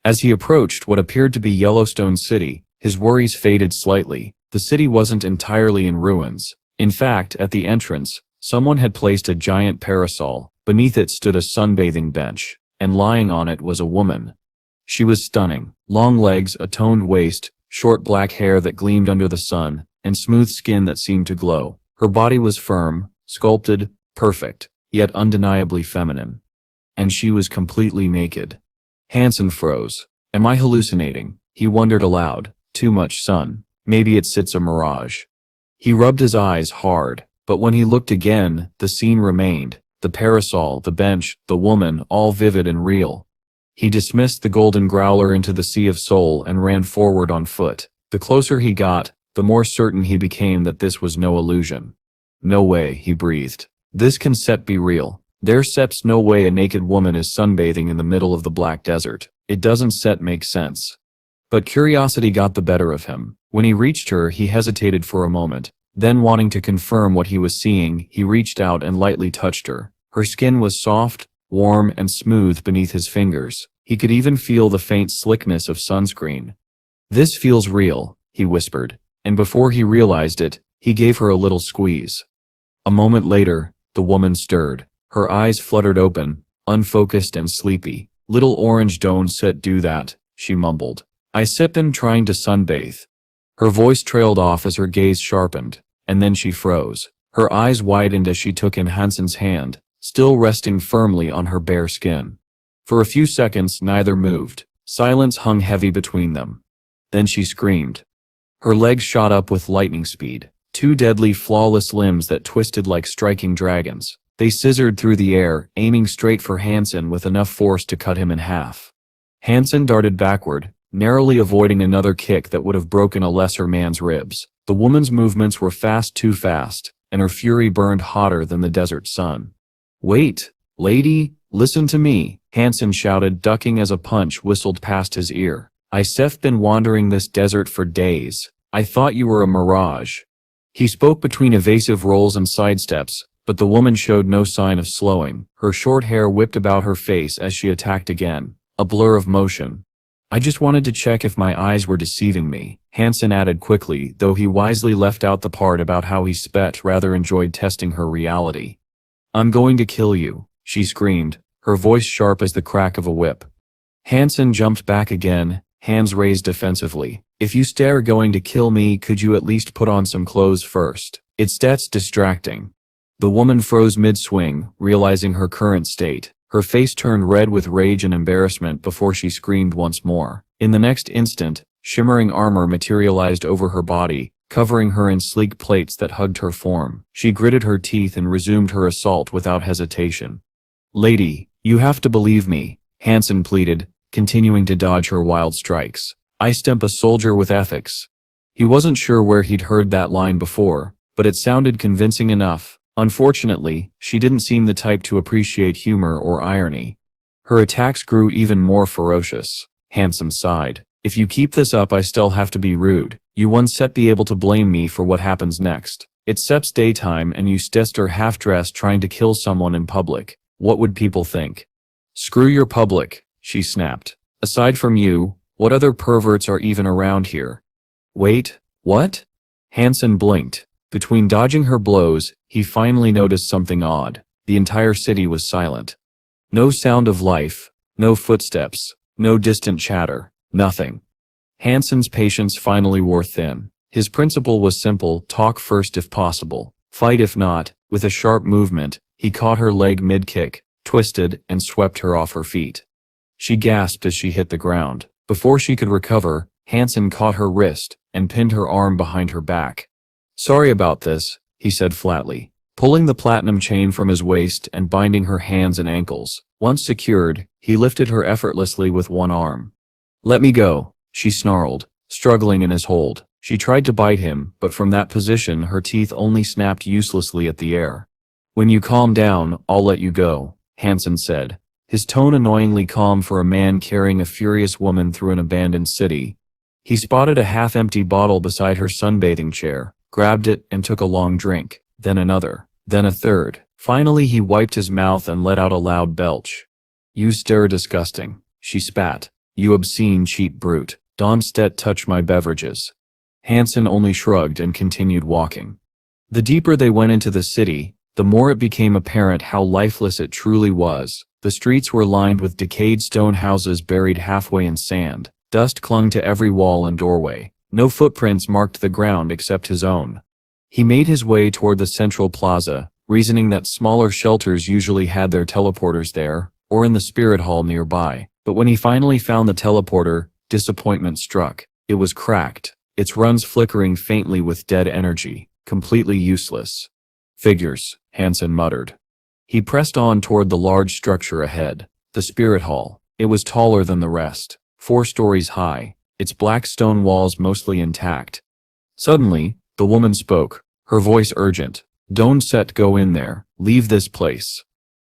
As he approached what appeared to be Yellowstone City, his worries faded slightly. The city wasn't entirely in ruins. In fact, at the entrance, someone had placed a giant parasol. Beneath it stood a sunbathing bench, and lying on it was a woman. She was stunning. Long legs, a toned waist, short black hair that gleamed under the sun, and smooth skin that seemed to glow. Her body was firm, sculpted, perfect, yet undeniably feminine. And she was completely naked. Han Sen froze. "Am I hallucinating?" he wondered aloud. "Too much sun. Maybe it's a mirage." He rubbed his eyes hard. But when he looked again, the scene remained. The parasol, the bench, the woman, all vivid and real. He dismissed the golden growler into the sea of soul and ran forward on foot. The closer he got, the more certain he became that this was no illusion. No way, he breathed. This can set be real. There seps no way a naked woman is sunbathing in the middle of the black desert. It doesn't set make sense. But curiosity got the better of him. When he reached her, he hesitated for a moment. Then, wanting to confirm what he was seeing, he reached out and lightly touched her. Her skin was soft, warm, and smooth beneath his fingers. He could even feel the faint slickness of sunscreen. "This feels real," he whispered. And before he realized it, he gave her a little squeeze. A moment later, the woman stirred. Her eyes fluttered open, unfocused and sleepy. "Little orange don't set do that," she mumbled. "I set been trying to sunbathe." Her voice trailed off as her gaze sharpened, and then she froze. Her eyes widened as she took in Han Sen's hand, still resting firmly on her bare skin. For a few seconds, neither moved. Silence hung heavy between them. Then she screamed. Her legs shot up with lightning speed, two deadly, flawless limbs that twisted like striking dragons. They scissored through the air, aiming straight for Han Sen with enough force to cut him in half. Han Sen darted backward, narrowly avoiding another kick that would have broken a lesser man's ribs. The woman's movements were fast, too fast, and her fury burned hotter than the desert sun. "Wait, lady, listen to me," Han Sen shouted, ducking as a punch whistled past his ear. "I've been wandering this desert for days. I thought you were a mirage." He spoke between evasive rolls and sidesteps, but the woman showed no sign of slowing. Her short hair whipped about her face as she attacked again, a blur of motion. "I just wanted to check if my eyes were deceiving me," Han Sen added quickly, though he wisely left out the part about how he rather enjoyed testing her reality. "I'm going to kill you," she screamed, her voice sharp as the crack of a whip. Han Sen jumped back again, hands raised defensively. "If you stare going to kill me, could you at least put on some clothes first? That's distracting." The woman froze mid-swing, realizing her current state. Her face turned red with rage and embarrassment before she screamed once more. In the next instant, shimmering armor materialized over her body, covering her in sleek plates that hugged her form. She gritted her teeth and resumed her assault without hesitation. "Lady, you have to believe me," Han Sen pleaded, continuing to dodge her wild strikes. "I stemp a soldier with ethics." He wasn't sure where he'd heard that line before, but it sounded convincing enough. Unfortunately, she didn't seem the type to appreciate humor or irony. Her attacks grew even more ferocious. Han Sen sighed. "If you keep this up, I still have to be rude. You won't set be able to blame me for what happens next. It's Sep's daytime and you are half-dressed trying to kill someone in public. What would people think?" "Screw your public," she snapped. "Aside from you, what other perverts are even around here?" "Wait, what?" Han Sen blinked. Between dodging her blows, he finally noticed something odd. The entire city was silent. No sound of life, no footsteps, no distant chatter, nothing. Han Sen's patience finally wore thin. His principle was simple: talk first if possible, fight if not. With a sharp movement, he caught her leg mid-kick, twisted, and swept her off her feet. She gasped as she hit the ground. Before she could recover, Han Sen caught her wrist and pinned her arm behind her back. "Sorry about this," he said flatly, pulling the platinum chain from his waist and binding her hands and ankles. Once secured, he lifted her effortlessly with one arm. "Let me go," she snarled, struggling in his hold. She tried to bite him, but from that position her teeth only snapped uselessly at the air. "When you calm down, I'll let you go," Han Sen said, his tone annoyingly calm for a man carrying a furious woman through an abandoned city. He spotted a half-empty bottle beside her sunbathing chair, grabbed it and took a long drink, then another, then a third. Finally he wiped his mouth and let out a loud belch. "You stir disgusting," she spat. "You obscene cheap brute. Don't touch my beverages." Han Sen only shrugged and continued walking. The deeper they went into the city, the more it became apparent how lifeless it truly was. The streets were lined with decayed stone houses buried halfway in sand. Dust clung to every wall and doorway. No footprints marked the ground except his own. He made his way toward the central plaza, reasoning that smaller shelters usually had their teleporters there, or in the spirit hall nearby. But when he finally found the teleporter, disappointment struck. It was cracked, its runs flickering faintly with dead energy, completely useless. Figures, Han Sen muttered. He pressed on toward the large structure ahead, the spirit hall. It was taller than the rest, 4 stories high, its black stone walls mostly intact. Suddenly, the woman spoke, her voice urgent. Don't set go in there, leave this place.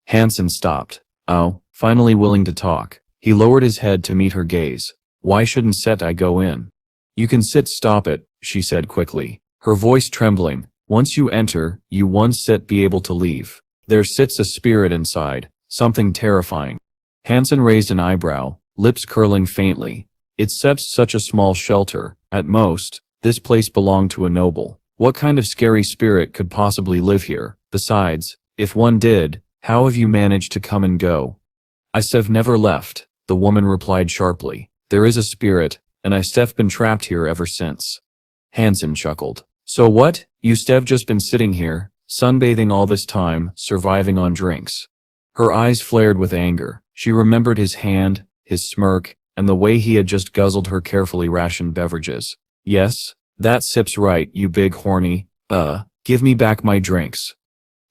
Han Sen stopped. Oh, finally willing to talk. He lowered his head to meet her gaze. Why shouldn't set I go in? You can sit stop it, she said quickly, her voice trembling. Once you enter, you won't sit be able to leave. There sits a spirit inside, something terrifying. Han Sen raised an eyebrow, lips curling faintly. It's such a small shelter, at most. This place belonged to a noble. What kind of scary spirit could possibly live here? Besides, if one did, how have you managed to come and go? I've never left, the woman replied sharply. There is a spirit, and I've been trapped here ever since. Han Sen chuckled. So what? You've just been sitting here, sunbathing all this time, surviving on drinks. Her eyes flared with anger. She remembered his hand, his smirk, and the way he had just guzzled her carefully rationed beverages. Yes, that sip's right, you big horny. Give me back my drinks.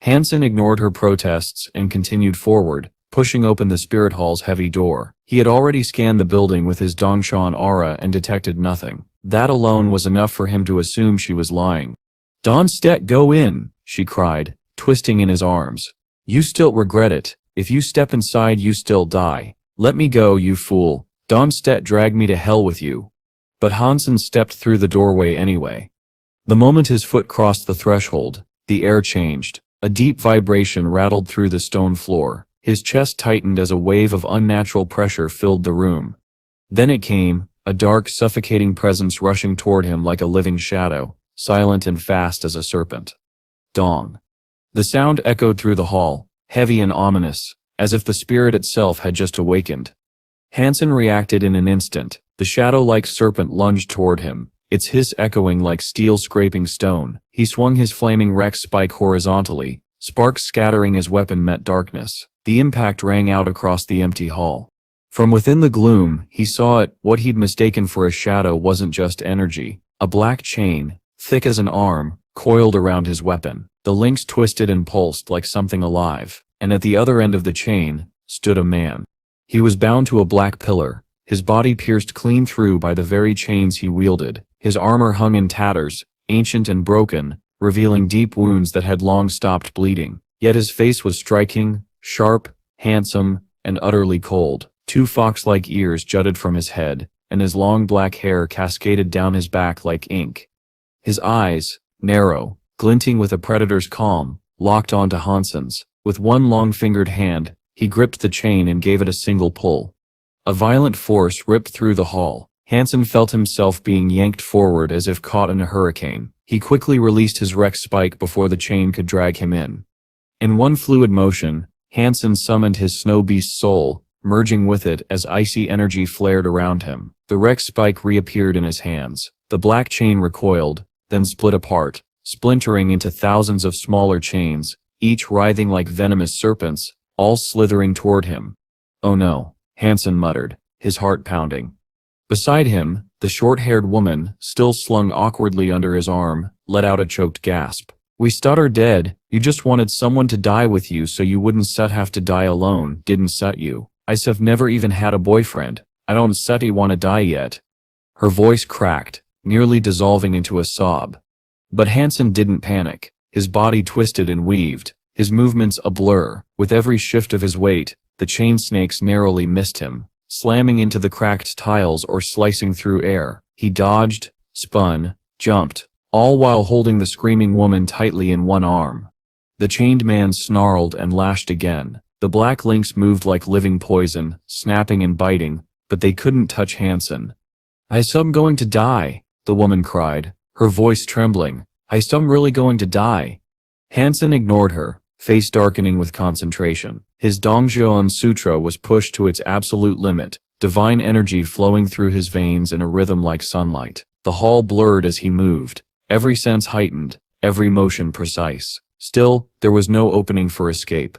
Han Sen ignored her protests and continued forward, pushing open the spirit hall's heavy door. He had already scanned the building with his Dongshan aura and detected nothing. That alone was enough for him to assume she was lying. Don't go in, she cried, twisting in his arms. You still regret it. If you step inside you still die. Let me go, you fool. Don't drag me to hell with you. But Han Sen stepped through the doorway anyway. The moment his foot crossed the threshold, the air changed. A deep vibration rattled through the stone floor. His chest tightened as a wave of unnatural pressure filled the room. Then it came, a dark, suffocating presence rushing toward him like a living shadow, silent and fast as a serpent. Dong. The sound echoed through the hall, heavy and ominous, as if the spirit itself had just awakened. Han Sen reacted in an instant. The shadow-like serpent lunged toward him, its hiss echoing like steel scraping stone. He swung his flaming Rex spike horizontally, sparks scattering as weapon met darkness. The impact rang out across the empty hall. From within the gloom, he saw it. What he'd mistaken for a shadow wasn't just energy. A black chain, thick as an arm, coiled around his weapon. The links twisted and pulsed like something alive, and at the other end of the chain stood a man. He was bound to a black pillar, his body pierced clean through by the very chains he wielded. His armor hung in tatters, ancient and broken, revealing deep wounds that had long stopped bleeding. Yet his face was striking, sharp, handsome, and utterly cold. 2 fox-like ears jutted from his head, and his long black hair cascaded down his back like ink. His eyes, narrow, glinting with a predator's calm, locked onto Han Sen's. With one long-fingered hand, he gripped the chain and gave it a single pull. A violent force ripped through the hall. Han Sen felt himself being yanked forward as if caught in a hurricane. He quickly released his Rex spike before the chain could drag him in. In one fluid motion, Han Sen summoned his snow beast soul, merging with it as icy energy flared around him. The Rex spike reappeared in his hands. The black chain recoiled, then split apart, splintering into thousands of smaller chains, each writhing like venomous serpents, all slithering toward him. Oh no, Han Sen muttered, his heart pounding. Beside him, the short-haired woman, still slung awkwardly under his arm, let out a choked gasp. We stutter dead. You just wanted someone to die with you so you wouldn't have to die alone, didn't you? I've never even had a boyfriend. I don't want to die yet. Her voice cracked, nearly dissolving into a sob. But Han Sen didn't panic. His body twisted and weaved, his movements a blur. With every shift of his weight, the chain snakes narrowly missed him, slamming into the cracked tiles or slicing through air. He dodged, spun, jumped, all while holding the screaming woman tightly in one arm. The chained man snarled and lashed again. The black links moved like living poison, snapping and biting, but they couldn't touch Han Sen. I'm going to die, the woman cried, her voice trembling. I'm really going to die. Han Sen ignored her, face darkening with concentration. His Dongzhuan Sutra was pushed to its absolute limit, divine energy flowing through his veins in a rhythm like sunlight. The hall blurred as he moved, every sense heightened, every motion precise. Still, there was no opening for escape.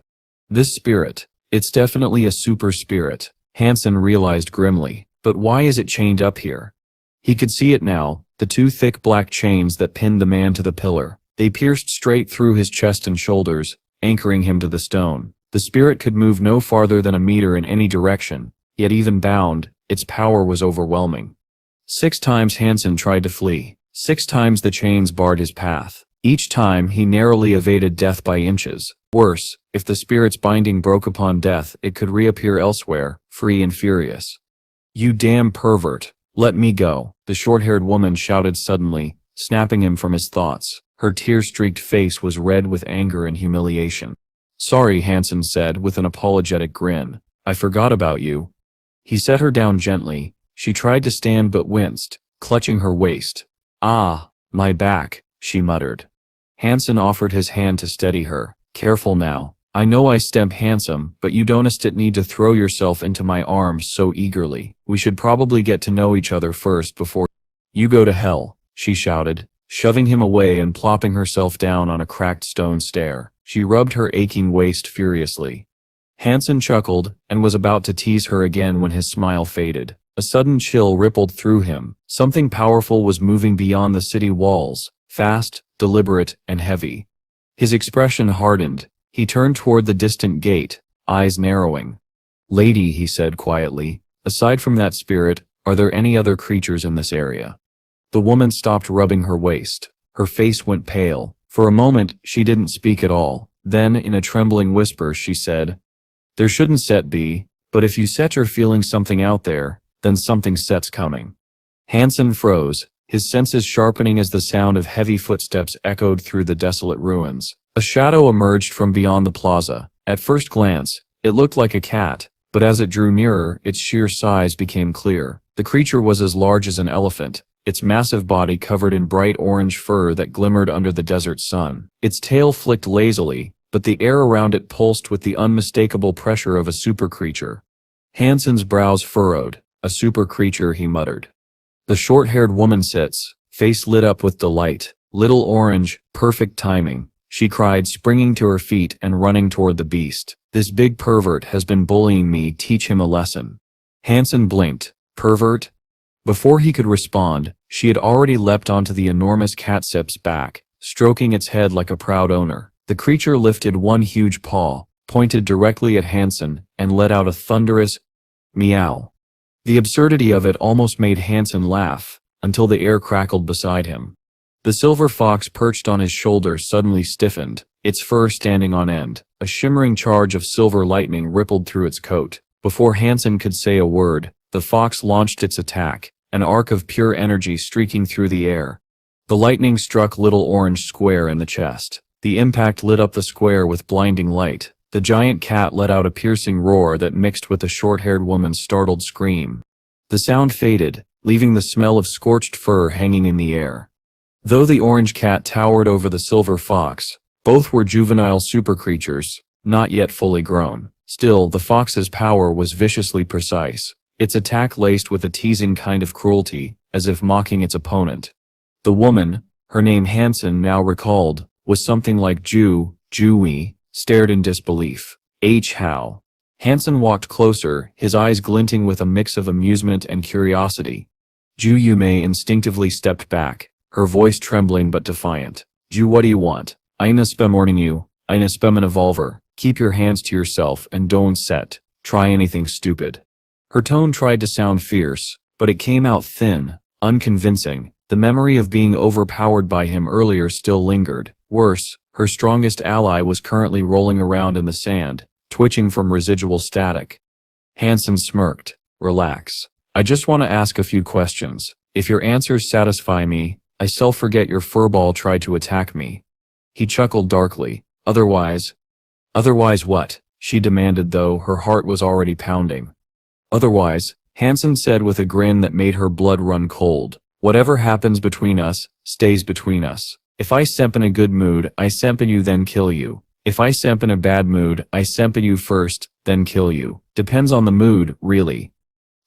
This spirit, it's definitely a super spirit, Han Sen realized grimly, but why is it chained up here? He could see it now, the 2 thick black chains that pinned the man to the pillar. They pierced straight through his chest and shoulders, anchoring him to the stone. The spirit could move no farther than a meter in any direction, yet even bound, its power was overwhelming. 6 times Han Sen tried to flee. 6 times the chains barred his path. Each time he narrowly evaded death by inches. Worse, if the spirit's binding broke upon death, it could reappear elsewhere, free and furious. "You damn pervert! Let me go!" the short-haired woman shouted suddenly, snapping him from his thoughts. Her tear-streaked face was red with anger and humiliation. "Sorry," Han Sen said with an apologetic grin. "I forgot about you." He set her down gently. She tried to stand but winced, clutching her waist. "Ah, my back," she muttered. Han Sen offered his hand to steady her. "Careful now. I know I stemp handsome, but you don't need to throw yourself into my arms so eagerly. We should probably get to know each other first before you go to hell," she shouted, shoving him away and plopping herself down on a cracked stone stair. She rubbed her aching waist furiously. Han Sen chuckled and was about to tease her again when his smile faded. A sudden chill rippled through him. Something powerful was moving beyond the city walls, fast, deliberate, and heavy. His expression hardened. He turned toward the distant gate, eyes narrowing. "Lady," he said quietly, "aside from that spirit, are there any other creatures in this area?" The woman stopped rubbing her waist. Her face went pale. For a moment, she didn't speak at all. Then, in a trembling whisper, she said, "There shouldn't set be, but if you set you're feeling something out there, then something set's coming." Han Sen froze, his senses sharpening as the sound of heavy footsteps echoed through the desolate ruins. A shadow emerged from beyond the plaza. At first glance, it looked like a cat, but as it drew nearer, its sheer size became clear. The creature was as large as an elephant, its massive body covered in bright orange fur that glimmered under the desert sun. Its tail flicked lazily, but the air around it pulsed with the unmistakable pressure of a super creature. Han Sen's brows furrowed. "A super creature," he muttered. The short-haired woman sits, face lit up with delight. "Little orange, perfect timing," she cried, springing to her feet and running toward the beast. "This big pervert has been bullying me, teach him a lesson." Han Sen blinked. "Pervert?" Before he could respond, she had already leapt onto the enormous catship's back, stroking its head like a proud owner. The creature lifted one huge paw, pointed directly at Han Sen, and let out a thunderous meow. The absurdity of it almost made Han Sen laugh, until the air crackled beside him. The silver fox perched on his shoulder suddenly stiffened, its fur standing on end. A shimmering charge of silver lightning rippled through its coat. Before Han Sen could say a word, the fox launched its attack, an arc of pure energy streaking through the air. The lightning struck Little Orange square in the chest. The impact lit up the square with blinding light. The giant cat let out a piercing roar that mixed with the short-haired woman's startled scream. The sound faded, leaving the smell of scorched fur hanging in the air. Though the orange cat towered over the silver fox, both were juvenile super creatures, not yet fully grown. Still, the fox's power was viciously precise, its attack laced with a teasing kind of cruelty, as if mocking its opponent. The woman, her name Han Sen now recalled, was something like Jui, stared in disbelief. How? Han Sen walked closer, his eyes glinting with a mix of amusement and curiosity. Yume instinctively stepped back, her voice trembling but defiant. "Ju, what do you want? Eine spem warning you, eine spem evolver. Keep your hands to yourself and don't try anything stupid." Her tone tried to sound fierce, but it came out thin, unconvincing. The memory of being overpowered by him earlier still lingered. Worse, her strongest ally was currently rolling around in the sand, twitching from residual static. Han Sen smirked. "Relax. I just want to ask a few questions. If your answers satisfy me, I forget your furball tried to attack me." He chuckled darkly. Otherwise what?" she demanded, though her heart was already pounding. "Otherwise," Han Sen said with a grin that made her blood run cold, "whatever happens between us, stays between us. If I semp in a good mood, I semp in you then kill you. If I semp in a bad mood, I semp in you first, then kill you. Depends on the mood, really."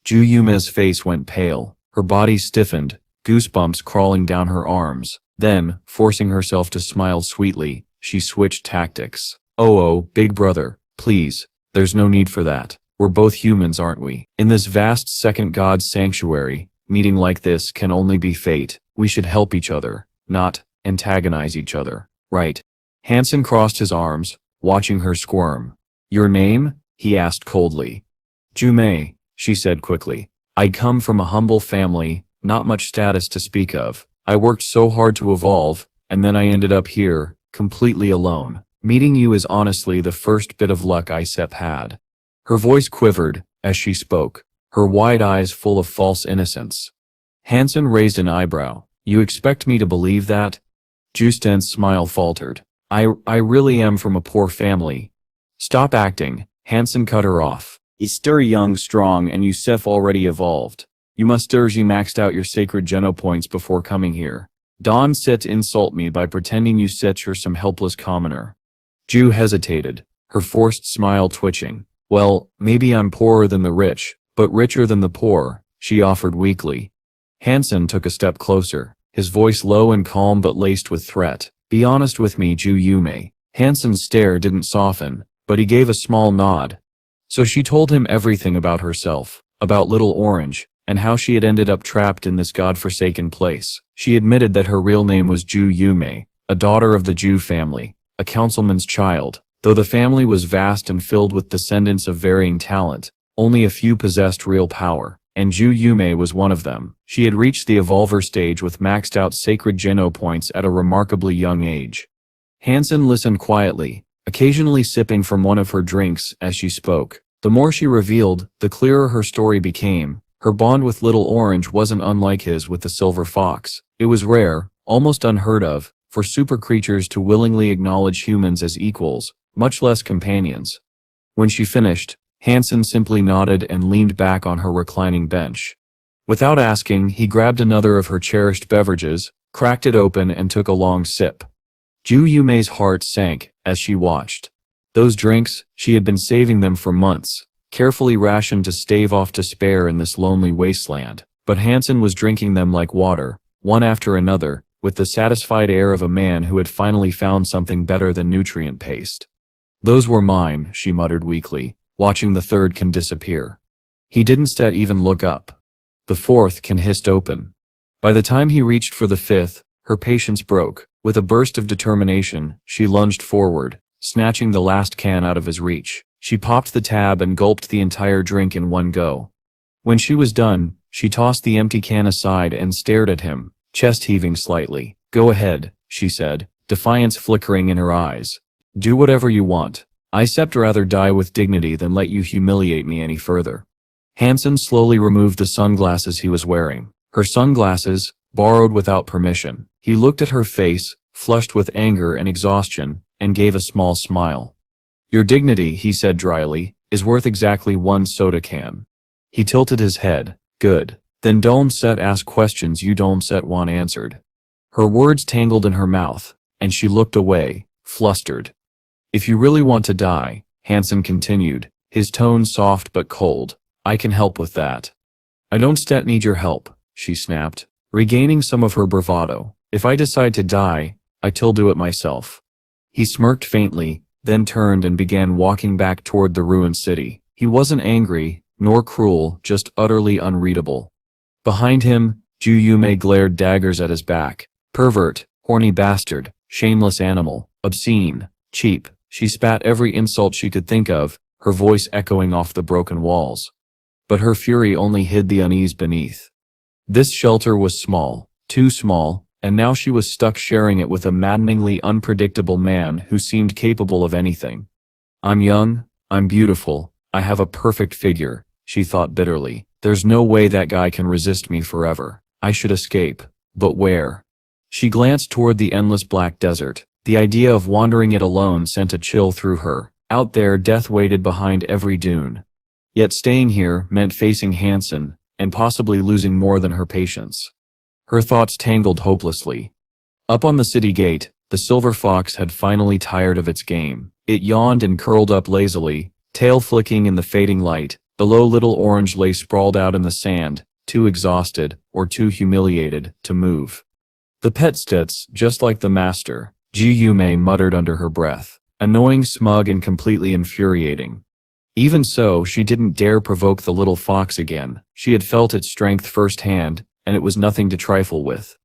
Yume's face went pale. Her body stiffened, goosebumps crawling down her arms. Then, forcing herself to smile sweetly, she switched tactics. Oh, big brother, please, there's no need for that. We're both humans, aren't we? In this vast second god's sanctuary, meeting like this can only be fate. We should help each other, not antagonize each other, right? Han Sen crossed his arms, watching her squirm. Your name? He asked coldly. Jumei, she said quickly. I come from a humble family, not much status to speak of. I worked so hard to evolve, and then I ended up here, completely alone. Meeting you is honestly the first bit of luck Isep had. Her voice quivered as she spoke, her wide eyes full of false innocence. Han Sen raised an eyebrow. You expect me to believe that? Justen's smile faltered. I really am from a poor family. Stop acting, Han Sen cut her off. Is still young, strong, and Yusef already evolved. You must you maxed out your sacred geno points before coming here. Don set to insult me by pretending you set you're some helpless commoner. Ju hesitated, her forced smile twitching. Well, maybe I'm poorer than the rich, but richer than the poor, she offered weakly. Han Sen took a step closer, his voice low and calm but laced with threat. Be honest with me, Ju Yume. Han Sen's stare didn't soften, but he gave a small nod. So she told him everything about herself, about Little Orange, and how she had ended up trapped in this godforsaken place. She admitted that her real name was Ju Yume, a daughter of the Ju family, a councilman's child. Though the family was vast and filled with descendants of varying talent, only a few possessed real power, and Ju Yume was one of them. She had reached the evolver stage with maxed out sacred geno points at a remarkably young age. Han Sen listened quietly, occasionally sipping from one of her drinks as she spoke. The more she revealed, the clearer her story became. Her bond with Little Orange wasn't unlike his with the Silver Fox. It was rare, almost unheard of, for super creatures to willingly acknowledge humans as equals, much less companions. When she finished, Han Sen simply nodded and leaned back on her reclining bench. Without asking, he grabbed another of her cherished beverages, cracked it open and took a long sip. Ju Yume's heart sank as she watched. Those drinks, she had been saving them for months, carefully rationed to stave off despair in this lonely wasteland. But Han Sen was drinking them like water, one after another, with the satisfied air of a man who had finally found something better than nutrient paste. Those were mine, she muttered weakly, watching the third can disappear. He didn't even look up. The fourth can hissed open. By the time he reached for the fifth, her patience broke. With a burst of determination, she lunged forward, snatching the last can out of his reach. She popped the tab and gulped the entire drink in one go. When she was done, she tossed the empty can aside and stared at him, chest heaving slightly. Go ahead, she said, defiance flickering in her eyes. Do whatever you want. I'd rather die with dignity than let you humiliate me any further. Han Sen slowly removed the sunglasses he was wearing. Her sunglasses, borrowed without permission. He looked at her face, flushed with anger and exhaustion, and gave a small smile. Your dignity, he said dryly, is worth exactly one soda can. He tilted his head. Good. Then don't ask questions you don't want answered. Her words tangled in her mouth, and she looked away, flustered. If you really want to die, Han Sen continued, his tone soft but cold, I can help with that. I don't need your help, she snapped, regaining some of her bravado. If I decide to die, I'll do it myself. He smirked faintly, then turned and began walking back toward the ruined city. He wasn't angry, nor cruel, just utterly unreadable. Behind him, Ju Yume glared daggers at his back. Pervert, horny bastard, shameless animal, obscene, cheap. She spat every insult she could think of, her voice echoing off the broken walls. But her fury only hid the unease beneath. This shelter was small, too small, and now she was stuck sharing it with a maddeningly unpredictable man who seemed capable of anything. I'm young, I'm beautiful, I have a perfect figure, she thought bitterly. There's no way that guy can resist me forever. I should escape. But where? She glanced toward the endless black desert. The idea of wandering it alone sent a chill through her. Out there, death waited behind every dune. Yet staying here meant facing Han Sen, and possibly losing more than her patience. Her thoughts tangled hopelessly. Up on the city gate, the silver fox had finally tired of its game. It yawned and curled up lazily, tail flicking in the fading light. Below, Little Orange lay sprawled out in the sand, too exhausted, or too humiliated, to move. The pet stits, just like the master, Ju Yume muttered under her breath. Annoying, smug, and completely infuriating. Even so, she didn't dare provoke the little fox again. She had felt its strength firsthand, and it was nothing to trifle with.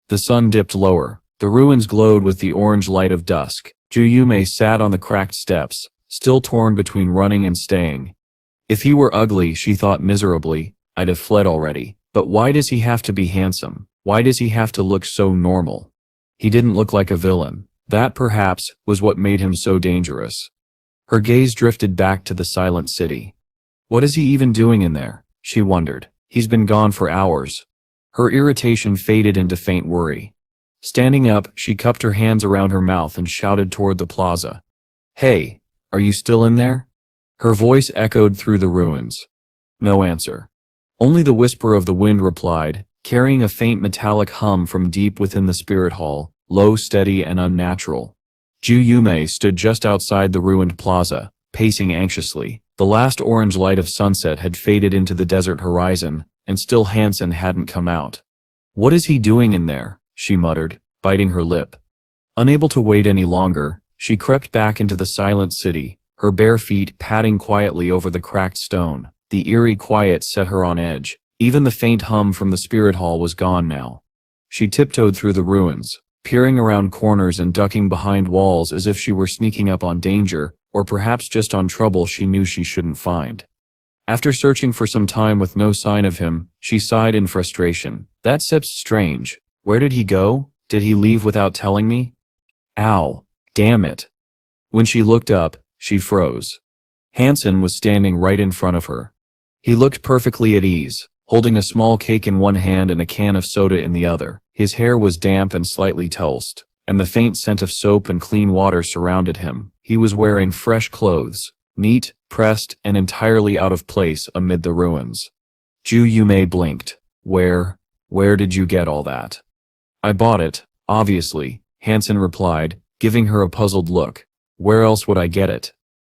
The sun dipped lower, The ruins glowed with the orange light of dusk. Juyume sat on the cracked steps, still torn between running and staying. If he were ugly, she thought miserably, I'd have fled already. But why does he have to be handsome? Why does he have to look so normal? He didn't look like a villain. That, perhaps, was what made him so dangerous. Her gaze drifted back to the silent city. What is he even doing in there? She wondered. He's been gone for hours. Her irritation faded into faint worry. Standing up, she cupped her hands around her mouth and shouted toward the plaza. Hey, are you still in there? Her voice echoed through the ruins. No answer. Only the whisper of the wind replied, carrying a faint metallic hum from deep within the spirit hall, low, steady, and unnatural. Juyume stood just outside the ruined plaza, pacing anxiously. The last orange light of sunset had faded into the desert horizon, and still Han Sen hadn't come out. What is he doing in there? She muttered, biting her lip. Unable to wait any longer, she crept back into the silent city, her bare feet padding quietly over the cracked stone. The eerie quiet set her on edge. Even the faint hum from the spirit hall was gone now. She tiptoed through the ruins, peering around corners and ducking behind walls as if she were sneaking up on danger, or perhaps just on trouble she knew she shouldn't find. After searching for some time with no sign of him, she sighed in frustration. That seems strange. Where did he go? Did he leave without telling me? Ow. Damn it. When she looked up, she froze. Han Sen was standing right in front of her. He looked perfectly at ease, holding a small cake in one hand and a can of soda in the other. His hair was damp and slightly toast, and the faint scent of soap and clean water surrounded him. He was wearing fresh clothes, neat, pressed, and entirely out of place amid the ruins. Juyume blinked. Where did you get all that? I bought it, obviously, Han Sen replied, giving her a puzzled look. Where else would I get it?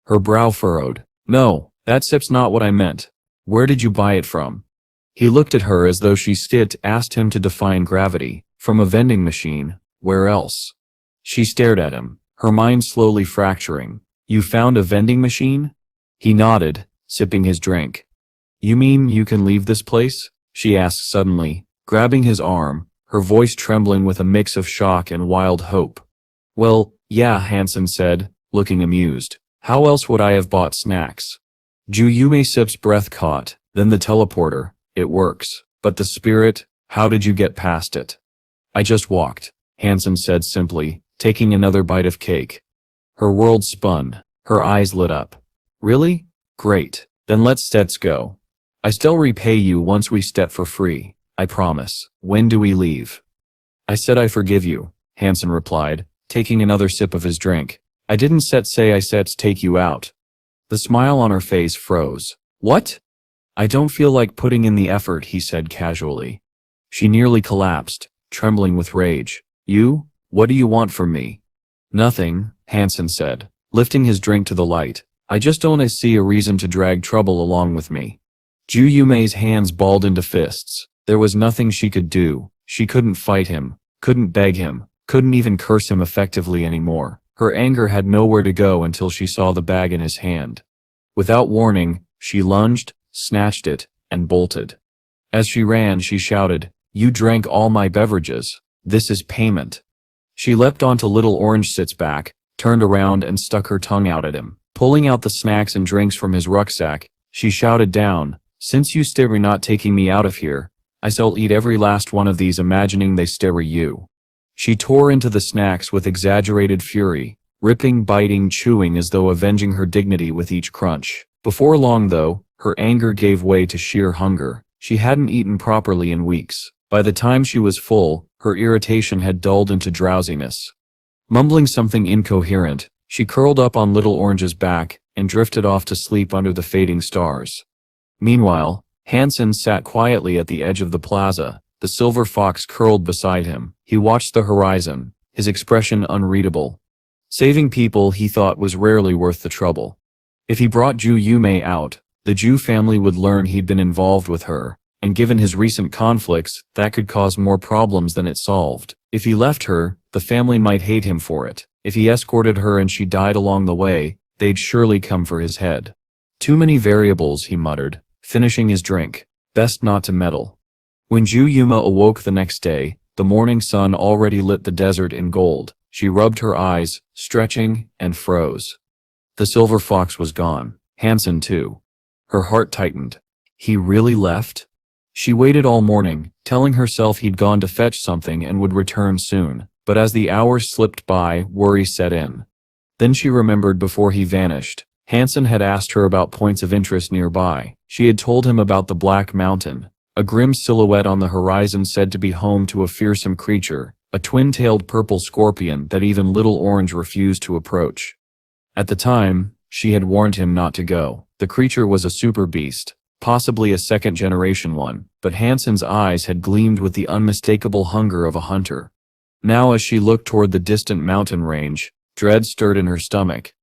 Her brow furrowed. No, that's not what I meant. Where did you buy it from? He looked at her as though she asked him to define gravity. From a vending machine. Where else? She stared at him, her mind slowly fracturing. You found a vending machine? He nodded, sipping his drink. You mean you can leave this place? She asked suddenly, grabbing his arm, her voice trembling with a mix of shock and wild hope. Well, yeah, Han Sen said, looking amused. How else would I have bought snacks? Juyume Sip's breath caught, then the teleporter. It works. But the spirit, how did you get past it? I just walked, Han Sen said simply, taking another bite of cake. Her world spun, her eyes lit up. Really? Great. Then let's go. I still repay you once we step for free, I promise. When do we leave? I said I forgive you, Han Sen replied, taking another sip of his drink. I didn't say I said take you out. The smile on her face froze. What? I don't feel like putting in the effort, he said casually. She nearly collapsed, trembling with rage. You? What do you want from me? Nothing, Han Sen said, lifting his drink to the light. I just don't see a reason to drag trouble along with me. Juyume's hands balled into fists. There was nothing she could do. She couldn't fight him, couldn't beg him, couldn't even curse him effectively anymore. Her anger had nowhere to go until she saw the bag in his hand. Without warning, she lunged, snatched it, and bolted. As she ran, she shouted, You drank all my beverages. This is payment. She leapt onto Little Orange Sit's back, turned around and stuck her tongue out at him. Pulling out the snacks and drinks from his rucksack, she shouted down, Since you still are not taking me out of here, I shall eat every last one of these imagining they still are you. She tore into the snacks with exaggerated fury, ripping, biting, chewing as though avenging her dignity with each crunch. Before long though, her anger gave way to sheer hunger. She hadn't eaten properly in weeks. By the time she was full, her irritation had dulled into drowsiness. Mumbling something incoherent, she curled up on Little Orange's back and drifted off to sleep under the fading stars. Meanwhile, Han Sen sat quietly at the edge of the plaza, the silver fox curled beside him. He watched the horizon, his expression unreadable. Saving people, he thought, was rarely worth the trouble. If he brought Juyume out, the Ju family would learn he'd been involved with her, and given his recent conflicts, that could cause more problems than it solved. If he left her, the family might hate him for it. If he escorted her and she died along the way, they'd surely come for his head. Too many variables, he muttered, finishing his drink. Best not to meddle. When Juyume awoke the next day, The morning sun already lit the desert in gold. She rubbed her eyes, stretching, and froze. The silver fox was gone. Han Sen too. Her heart tightened. He really left? She waited all morning, telling herself he'd gone to fetch something and would return soon. But as the hours slipped by, worry set in. Then she remembered before he vanished. Han Sen had asked her about points of interest nearby. She had told him about the Black Mountain, a grim silhouette on the horizon said to be home to a fearsome creature, a twin-tailed purple scorpion that even Little Orange refused to approach. At the time, she had warned him not to go. The creature was a super beast, possibly a second-generation one, but Han Sen's eyes had gleamed with the unmistakable hunger of a hunter. Now as she looked toward the distant mountain range, dread stirred in her stomach.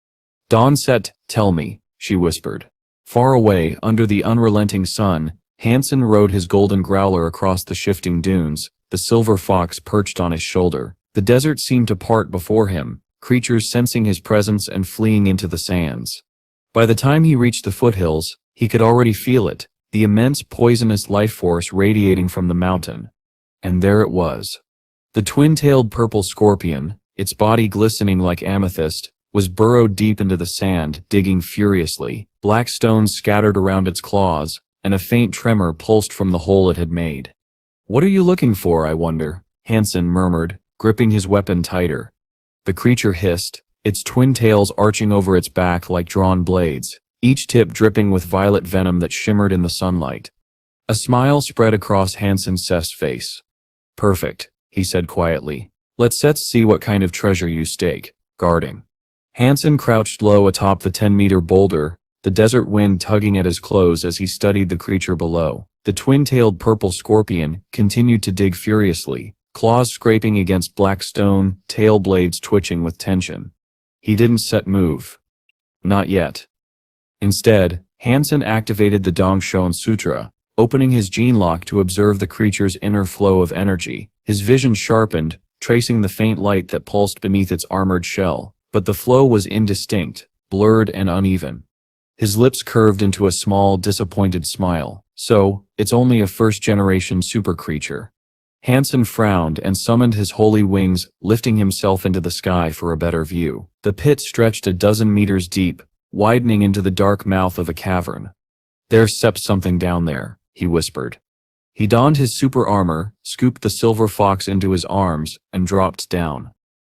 "Dawn set, tell me," she whispered. Far away, under the unrelenting sun, Han Sen rode his golden growler across the shifting dunes, the silver fox perched on his shoulder. The desert seemed to part before him, creatures sensing his presence and fleeing into the sands. By the time he reached the foothills, he could already feel it, the immense poisonous life force radiating from the mountain. And there it was. The twin-tailed purple scorpion, its body glistening like amethyst, was burrowed deep into the sand, digging furiously. Black stones scattered around its claws, and a faint tremor pulsed from the hole it had made. "What are you looking for, I wonder?" Han Sen murmured, gripping his weapon tighter. The creature hissed, its twin tails arching over its back like drawn blades, each tip dripping with violet venom that shimmered in the sunlight. A smile spread across Han Sen's face. "Perfect," he said quietly. "Let's see what kind of treasure you stake, guarding." Han Sen crouched low atop the 10-meter boulder, the desert wind tugging at his clothes as he studied the creature below. The twin-tailed purple scorpion continued to dig furiously, claws scraping against black stone, tail blades twitching with tension. He didn't set move. Not yet. Instead, Han Sen activated the Dongshon Sutra, opening his gene lock to observe the creature's inner flow of energy. His vision sharpened, tracing the faint light that pulsed beneath its armored shell, but the flow was indistinct, blurred and uneven. His lips curved into a small, disappointed smile. "So, it's only a first-generation super creature." Han Sen frowned and summoned his holy wings, lifting himself into the sky for a better view. The pit stretched a dozen meters deep, widening into the dark mouth of a cavern. "There's something down there," he whispered. He donned his super armor, scooped the silver fox into his arms, and dropped down.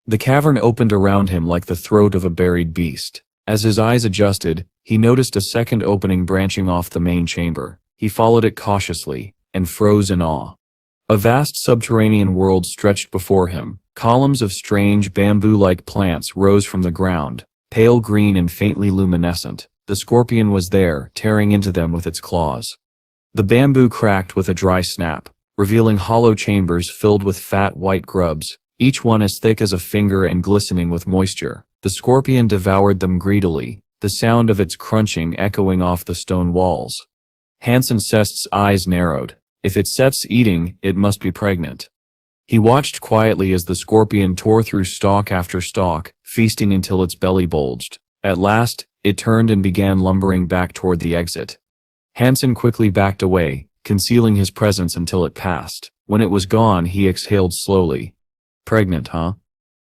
The cavern opened around him like the throat of a buried beast. As his eyes adjusted, he noticed a second opening branching off the main chamber. He followed it cautiously, and froze in awe. A vast subterranean world stretched before him. Columns of strange bamboo-like plants rose from the ground, pale green and faintly luminescent. The scorpion was there, tearing into them with its claws. The bamboo cracked with a dry snap, revealing hollow chambers filled with fat white grubs, each one as thick as a finger and glistening with moisture. The scorpion devoured them greedily, the sound of its crunching echoing off the stone walls. Han Sen's eyes narrowed. If it sets eating, it must be pregnant. He watched quietly as the scorpion tore through stalk after stalk, feasting until its belly bulged. At last, it turned and began lumbering back toward the exit. Han Sen quickly backed away, concealing his presence until it passed. When it was gone, he exhaled slowly. "Pregnant, huh?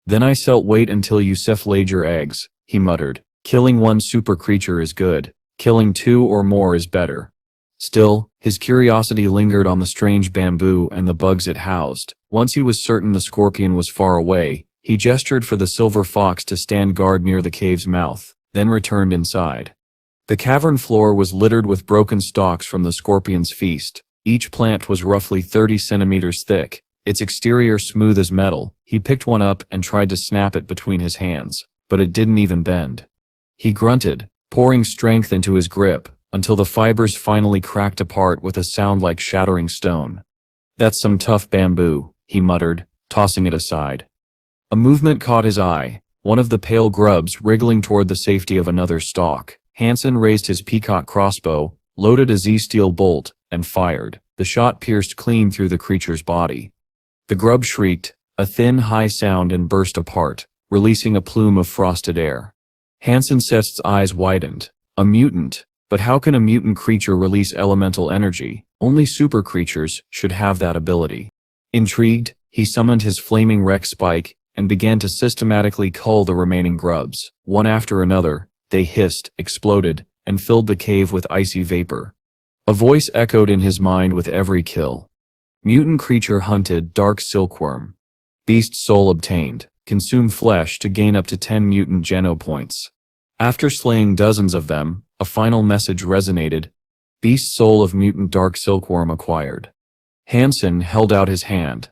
Then I wait until you laid your eggs," he muttered. "Killing one super creature is good. Killing two or more is better." Still, his curiosity lingered on the strange bamboo and the bugs it housed. Once he was certain the scorpion was far away, he gestured for the silver fox to stand guard near the cave's mouth, then returned inside. The cavern floor was littered with broken stalks from the scorpion's feast. Each plant was roughly 30 centimeters thick, its exterior smooth as metal. He picked one up and tried to snap it between his hands, but it didn't even bend. He grunted, pouring strength into his grip, until the fibers finally cracked apart with a sound like shattering stone. "That's some tough bamboo," he muttered, tossing it aside. A movement caught his eye, one of the pale grubs wriggling toward the safety of another stalk. Han Sen raised his peacock crossbow, loaded a Z-steel bolt, and fired. The shot pierced clean through the creature's body. The grub shrieked, a thin, high sound, and burst apart, releasing a plume of frosted air. Han Sen's eyes widened. A mutant? But how can a mutant creature release elemental energy? Only super creatures should have that ability. Intrigued, He summoned his flaming wreck spike and began to systematically cull the remaining grubs. One after another, they hissed, exploded, and filled the cave with icy vapor. A voice echoed in his mind with every kill. Mutant creature hunted, dark silkworm. Beast soul obtained. Consume flesh to gain up to 10 mutant geno points. After slaying dozens of them, a final message resonated. Beast soul of mutant dark silkworm acquired. Han Sen held out his hand.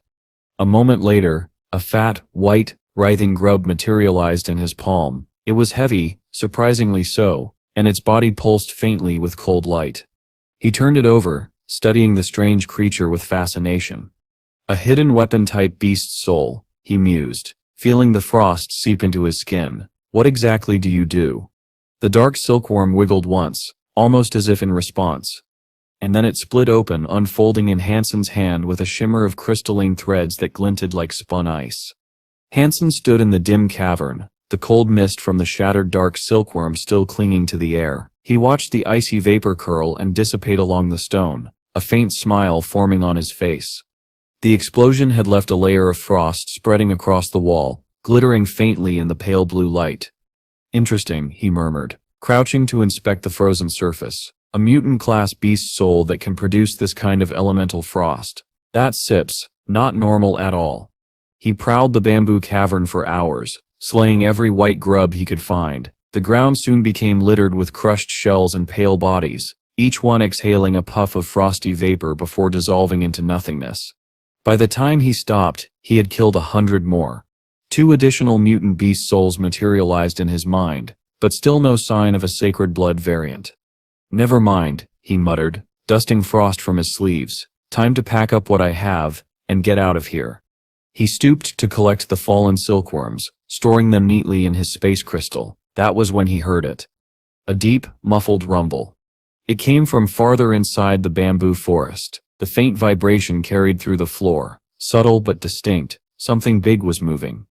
A moment later, a fat, white, writhing grub materialized in his palm. It was heavy, surprisingly so, and its body pulsed faintly with cold light. He turned it over, studying the strange creature with fascination. A hidden weapon-type beast soul, he mused, feeling the frost seep into his skin. What exactly do you do? The dark silkworm wiggled once, almost as if in response. And then it split open, unfolding in Han Sen's hand with a shimmer of crystalline threads that glinted like spun ice. Han Sen stood in the dim cavern, the cold mist from the shattered dark silkworm still clinging to the air. He watched the icy vapor curl and dissipate along the stone, a faint smile forming on his face. The explosion had left a layer of frost spreading across the wall, glittering faintly in the pale blue light. Interesting, he murmured, crouching to inspect the frozen surface. A mutant-class beast soul that can produce this kind of elemental frost. That's Sips, not normal at all. He prowled the bamboo cavern for hours, slaying every white grub he could find. The ground soon became littered with crushed shells and pale bodies, each one exhaling a puff of frosty vapor before dissolving into nothingness. By the time he stopped, he had killed 100 more. 2 additional mutant beast souls materialized in his mind, but still no sign of a sacred blood variant. Never mind, he muttered, dusting frost from his sleeves. Time to pack up what I have, and get out of here. He stooped to collect the fallen silkworms, storing them neatly in his space crystal. That was when he heard it. A deep, muffled rumble. It came from farther inside the bamboo forest. The faint vibration carried through the floor, subtle but distinct. Something big was moving.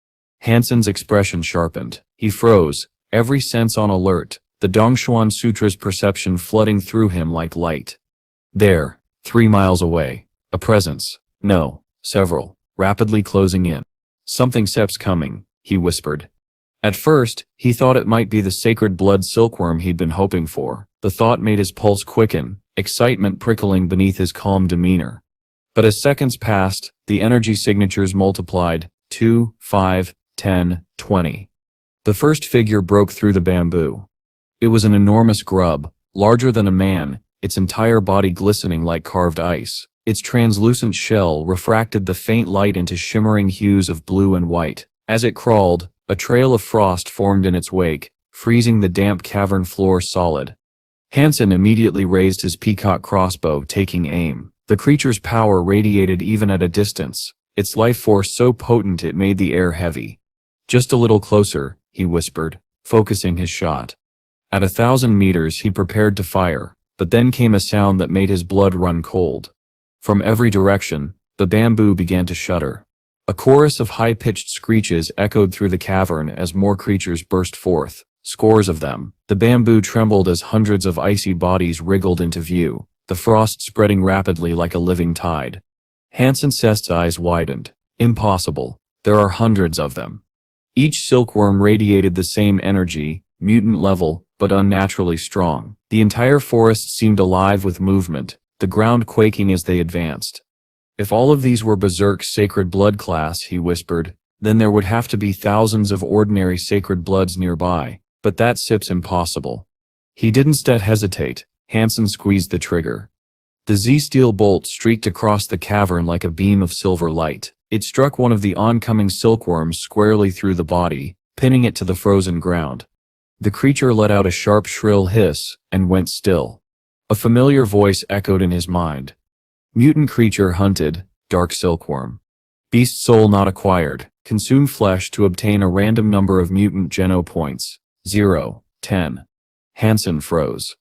Han Sen's expression sharpened. He froze, every sense on alert. The Dongshuan Sutra's perception flooding through him like light. There, 3 miles away, a presence. No, several, rapidly closing in. Something Sep's coming, he whispered. At first, he thought it might be the sacred blood silkworm he'd been hoping for. The thought made his pulse quicken, excitement prickling beneath his calm demeanor. But as seconds passed, the energy signatures multiplied, 2, 5, 10, 20. The first figure broke through the bamboo. It was an enormous grub, larger than a man, its entire body glistening like carved ice. Its translucent shell refracted the faint light into shimmering hues of blue and white. As it crawled, a trail of frost formed in its wake, freezing the damp cavern floor solid. Han Sen immediately raised his peacock crossbow, taking aim. The creature's power radiated even at a distance, its life force so potent it made the air heavy. Just a little closer, he whispered, focusing his shot. At 1,000 meters he prepared to fire, but then came a sound that made his blood run cold. From every direction, the bamboo began to shudder. A chorus of high-pitched screeches echoed through the cavern as more creatures burst forth, scores of them. The bamboo trembled as hundreds of icy bodies wriggled into view, the frost spreading rapidly like a living tide. Han Sen's eyes widened. Impossible. There are hundreds of them. Each silkworm radiated the same energy, mutant level, but unnaturally strong. The entire forest seemed alive with movement, the ground quaking as they advanced. If all of these were berserk sacred blood class, he whispered, then there would have to be thousands of ordinary sacred bloods nearby, but that Sip's impossible. He didn't hesitate. Han Sen squeezed the trigger. The Z-steel bolt streaked across the cavern like a beam of silver light. It struck one of the oncoming silkworms squarely through the body, pinning it to the frozen ground. The creature let out a sharp, shrill hiss, and went still. A familiar voice echoed in his mind. Mutant creature hunted, dark silkworm. Beast soul not acquired. Consume flesh to obtain a random number of mutant geno points. 0, 10. Han Sen froze.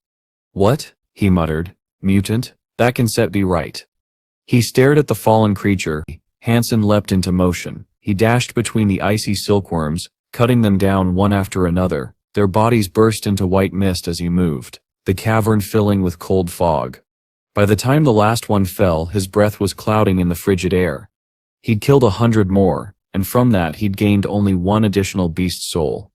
What? He muttered. Mutant? That can be right. He stared at the fallen creature. Han Sen leapt into motion. He dashed between the icy silkworms, cutting them down one after another. Their bodies burst into white mist as he moved, the cavern filling with cold fog. By the time the last one fell, his breath was clouding in the frigid air. He'd killed 100 more, and from that he'd gained only one additional beast soul.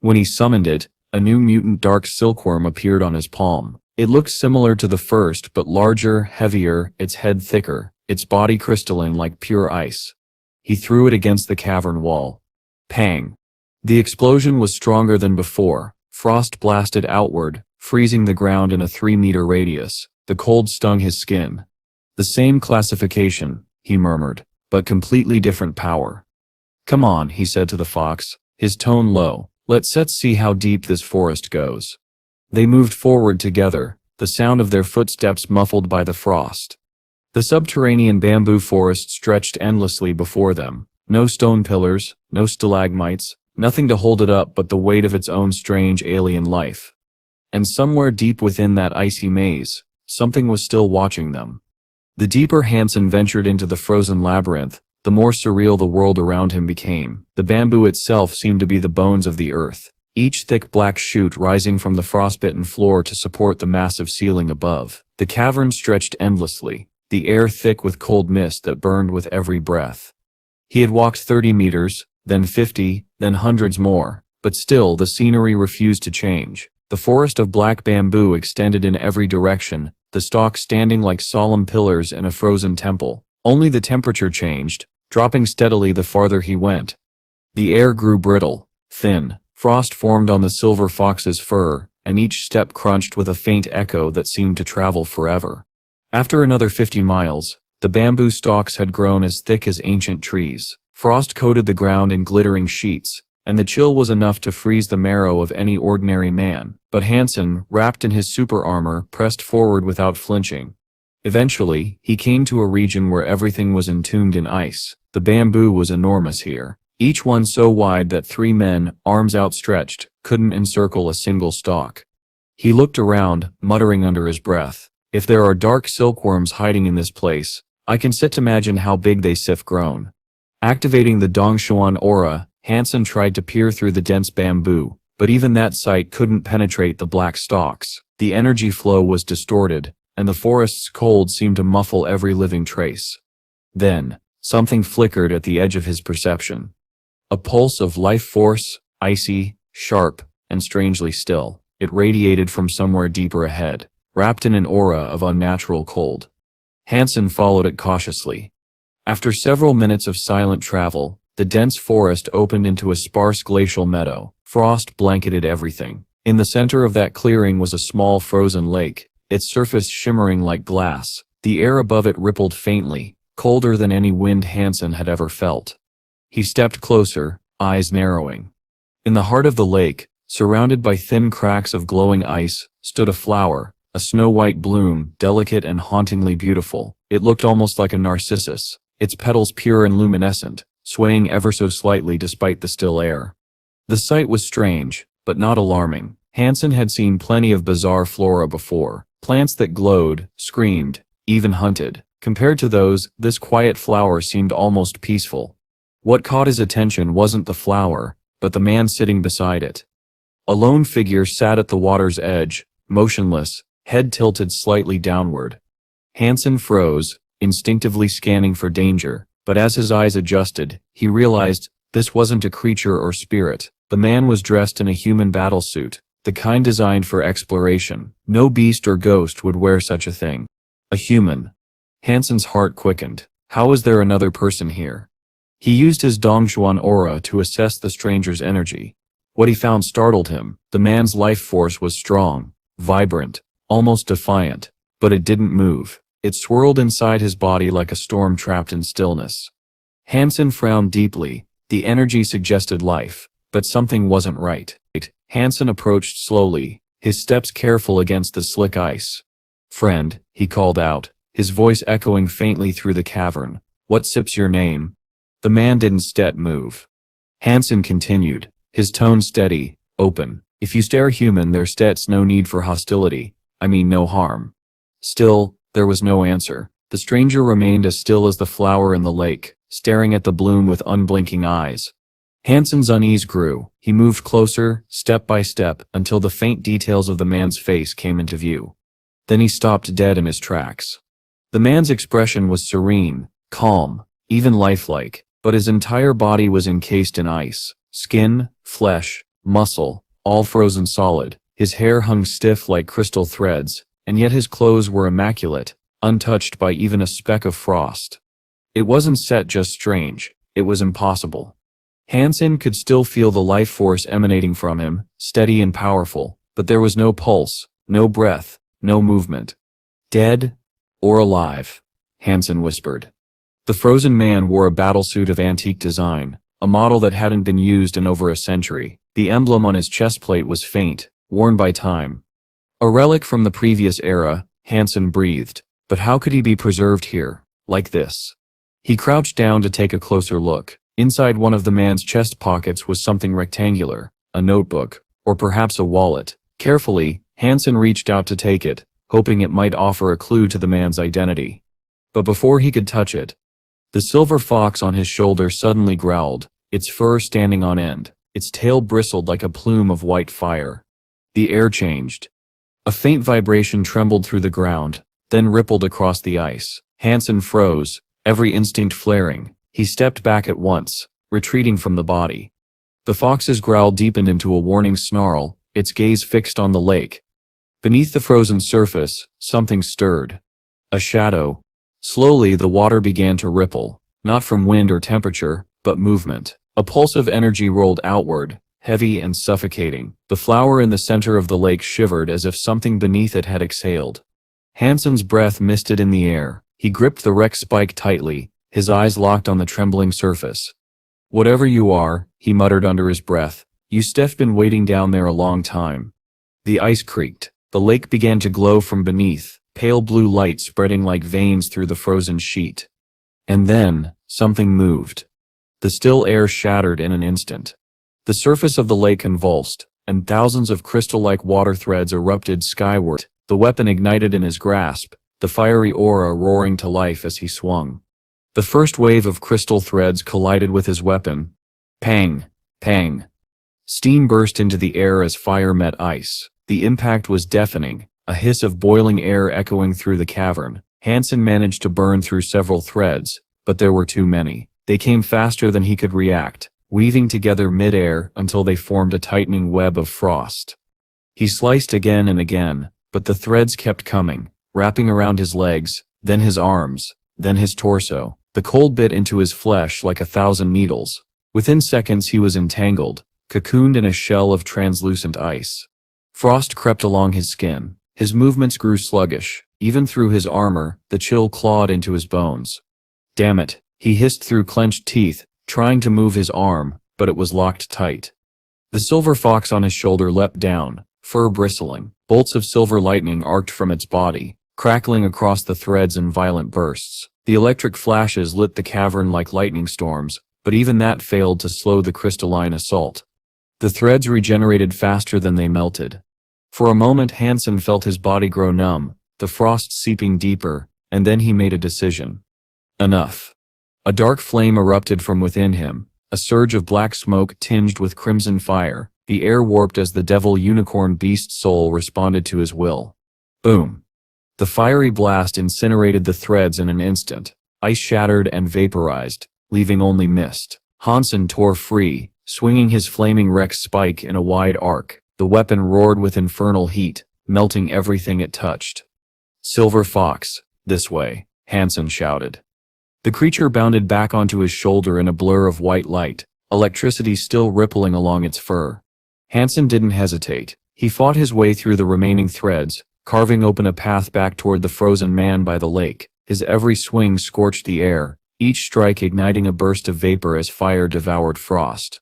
When he summoned it, a new mutant dark silkworm appeared on his palm. It looked similar to the first but larger, heavier, its head thicker, its body crystalline like pure ice. He threw it against the cavern wall. Pang! The explosion was stronger than before. Frost blasted outward, freezing the ground in a 3-meter radius. The cold stung his skin. "The same classification," he murmured, "but completely different power." "Come on," he said to the fox, his tone low. Let's see how deep this forest goes." They moved forward together, the sound of their footsteps muffled by the frost. The subterranean bamboo forest stretched endlessly before them. No stone pillars, no stalagmites, nothing to hold it up but the weight of its own strange alien life. And somewhere deep within that icy maze, something was still watching them. The deeper Han Sen ventured into the frozen labyrinth, the more surreal the world around him became. The bamboo itself seemed to be the bones of the earth, each thick black shoot rising from the frostbitten floor to support the massive ceiling above. The cavern stretched endlessly, the air thick with cold mist that burned with every breath. He had walked 30 meters, then 50, then hundreds more, but still the scenery refused to change. The forest of black bamboo extended in every direction, the stalks standing like solemn pillars in a frozen temple. Only the temperature changed, dropping steadily the farther he went. The air grew brittle, thin, frost formed on the silver fox's fur, and each step crunched with a faint echo that seemed to travel forever. After another 50 miles, the bamboo stalks had grown as thick as ancient trees. Frost coated the ground in glittering sheets, and the chill was enough to freeze the marrow of any ordinary man. But Han Sen, wrapped in his super armor, pressed forward without flinching. Eventually, he came to a region where everything was entombed in ice. The bamboo was enormous here, each one so wide that 3 men, arms outstretched, couldn't encircle a single stalk. He looked around, muttering under his breath, "If there are dark silkworms hiding in this place, I can sit to imagine how big they've grown." Activating the Dongshuan aura, Han Sen tried to peer through the dense bamboo, but even that sight couldn't penetrate the black stalks. The energy flow was distorted, and the forest's cold seemed to muffle every living trace. Then, something flickered at the edge of his perception. A pulse of life force, icy, sharp, and strangely still. It radiated from somewhere deeper ahead, wrapped in an aura of unnatural cold. Han Sen followed it cautiously. After several minutes of silent travel, the dense forest opened into a sparse glacial meadow. Frost blanketed everything. In the center of that clearing was a small frozen lake, its surface shimmering like glass. The air above it rippled faintly, colder than any wind Han Sen had ever felt. He stepped closer, eyes narrowing. In the heart of the lake, surrounded by thin cracks of glowing ice, stood a flower, a snow-white bloom, delicate and hauntingly beautiful. It looked almost like a narcissus, its petals pure and luminescent, swaying ever so slightly despite the still air. The sight was strange, but not alarming. Han Sen had seen plenty of bizarre flora before, plants that glowed, screamed, even hunted. Compared to those, this quiet flower seemed almost peaceful. What caught his attention wasn't the flower, but the man sitting beside it. A lone figure sat at the water's edge, motionless, head tilted slightly downward. Han Sen froze, instinctively scanning for danger, but as his eyes adjusted, he realized this wasn't a creature or spirit. The man was dressed in a human battlesuit, the kind designed for exploration. No beast or ghost would wear such a thing. A human. Han Sen's heart quickened. How was there another person here? He used his Dongshuan aura to assess the stranger's energy. What he found startled him. The man's life force was strong, vibrant, almost defiant, but it didn't move. It swirled inside his body like a storm trapped in stillness. Han Sen frowned deeply. The energy suggested life, but something wasn't right. Han Sen approached slowly, his steps careful against the slick ice. "Friend," he called out, his voice echoing faintly through the cavern. "What's your name?" The man didn't move. Han Sen continued, his tone steady, open. "If you stare human, there's no need for hostility. I mean no harm." Still, there was no answer. The stranger remained as still as the flower in the lake, staring at the bloom with unblinking eyes. Han Sen's unease grew. He moved closer, step by step, until the faint details of the man's face came into view. Then he stopped dead in his tracks. The man's expression was serene, calm, even lifelike, but his entire body was encased in ice. Skin, flesh, muscle, all frozen solid. His hair hung stiff like crystal threads, and yet his clothes were immaculate, untouched by even a speck of frost. It wasn't set just strange, it was impossible. Han Sen could still feel the life force emanating from him, steady and powerful, but there was no pulse, no breath, no movement. Dead? Or alive? Han Sen whispered. The frozen man wore a battlesuit of antique design, a model that hadn't been used in over a century. The emblem on his chestplate was faint, worn by time. A relic from the previous era, Han Sen breathed. But how could he be preserved here, like this? He crouched down to take a closer look. Inside one of the man's chest pockets was something rectangular, a notebook, or perhaps a wallet. Carefully, Han Sen reached out to take it, hoping it might offer a clue to the man's identity. But before he could touch it, the silver fox on his shoulder suddenly growled, its fur standing on end. Its tail bristled like a plume of white fire. The air changed. A faint vibration trembled through the ground, then rippled across the ice. Han Sen froze, every instinct flaring. He stepped back at once, retreating from the body. The fox's growl deepened into a warning snarl, its gaze fixed on the lake. Beneath the frozen surface, something stirred. A shadow. Slowly the water began to ripple, not from wind or temperature, but movement. A pulse of energy rolled outward, heavy and suffocating. The flower in the center of the lake shivered as if something beneath it had exhaled. Han Sen's breath misted in the air. He gripped the wreck spike tightly, his eyes locked on the trembling surface. "Whatever you are," he muttered under his breath, "you've been waiting down there a long time." The ice creaked. The lake began to glow from beneath, pale blue light spreading like veins through the frozen sheet. And then, something moved. The still air shattered in an instant. The surface of the lake convulsed, and thousands of crystal-like water threads erupted skyward. The weapon ignited in his grasp, the fiery aura roaring to life as he swung. The first wave of crystal threads collided with his weapon. Pang! Pang! Steam burst into the air as fire met ice. The impact was deafening, a hiss of boiling air echoing through the cavern. Han Sen managed to burn through several threads, but there were too many. They came faster than he could react, weaving together mid-air until they formed a tightening web of frost. He sliced again and again, but the threads kept coming, wrapping around his legs, then his arms, then his torso. The cold bit into his flesh like 1,000 needles. Within seconds he was entangled, cocooned in a shell of translucent ice. Frost crept along his skin. His movements grew sluggish. Even through his armor, the chill clawed into his bones. Damn it, he hissed through clenched teeth, trying to move his arm, but it was locked tight. The silver fox on his shoulder leapt down, fur bristling. Bolts of silver lightning arced from its body, crackling across the threads in violent bursts. The electric flashes lit the cavern like lightning storms, but even that failed to slow the crystalline assault. The threads regenerated faster than they melted. For a moment Han Sen felt his body grow numb, the frost seeping deeper, and then he made a decision. Enough. A dark flame erupted from within him, a surge of black smoke tinged with crimson fire. The air warped as the devil unicorn beast soul responded to his will. Boom. The fiery blast incinerated the threads in an instant. Ice shattered and vaporized, leaving only mist. Han Sen tore free, swinging his flaming Rex spike in a wide arc. The weapon roared with infernal heat, melting everything it touched. "Silver Fox, this way," Han Sen shouted. The creature bounded back onto his shoulder in a blur of white light, electricity still rippling along its fur. Han Sen didn't hesitate. He fought his way through the remaining threads, carving open a path back toward the frozen man by the lake. His every swing scorched the air, each strike igniting a burst of vapor as fire devoured frost.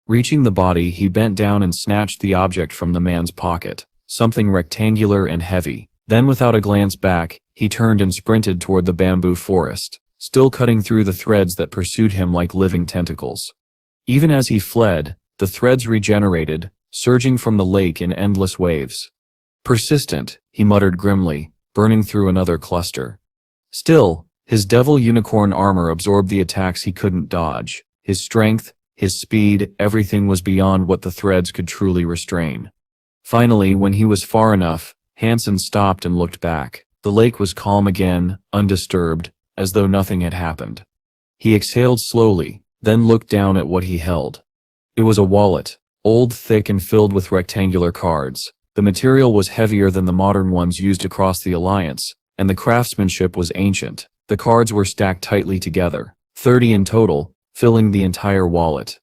Reaching the body, he bent down and snatched the object from the man's pocket, something rectangular and heavy. Then without a glance back, he turned and sprinted toward the bamboo forest, still cutting through the threads that pursued him like living tentacles. Even as he fled, the threads regenerated, surging from the lake in endless waves. Persistent, he muttered grimly, burning through another cluster. Still, his devil unicorn armor absorbed the attacks he couldn't dodge. His strength, his speed, everything was beyond what the threads could truly restrain. Finally, when he was far enough, Han Sen stopped and looked back. The lake was calm again, undisturbed, as though nothing had happened. He exhaled slowly, then looked down at what he held. It was a wallet, old, thick, and filled with rectangular cards. The material was heavier than the modern ones used across the Alliance, and the craftsmanship was ancient. The cards were stacked tightly together, 30 in total, filling the entire wallet.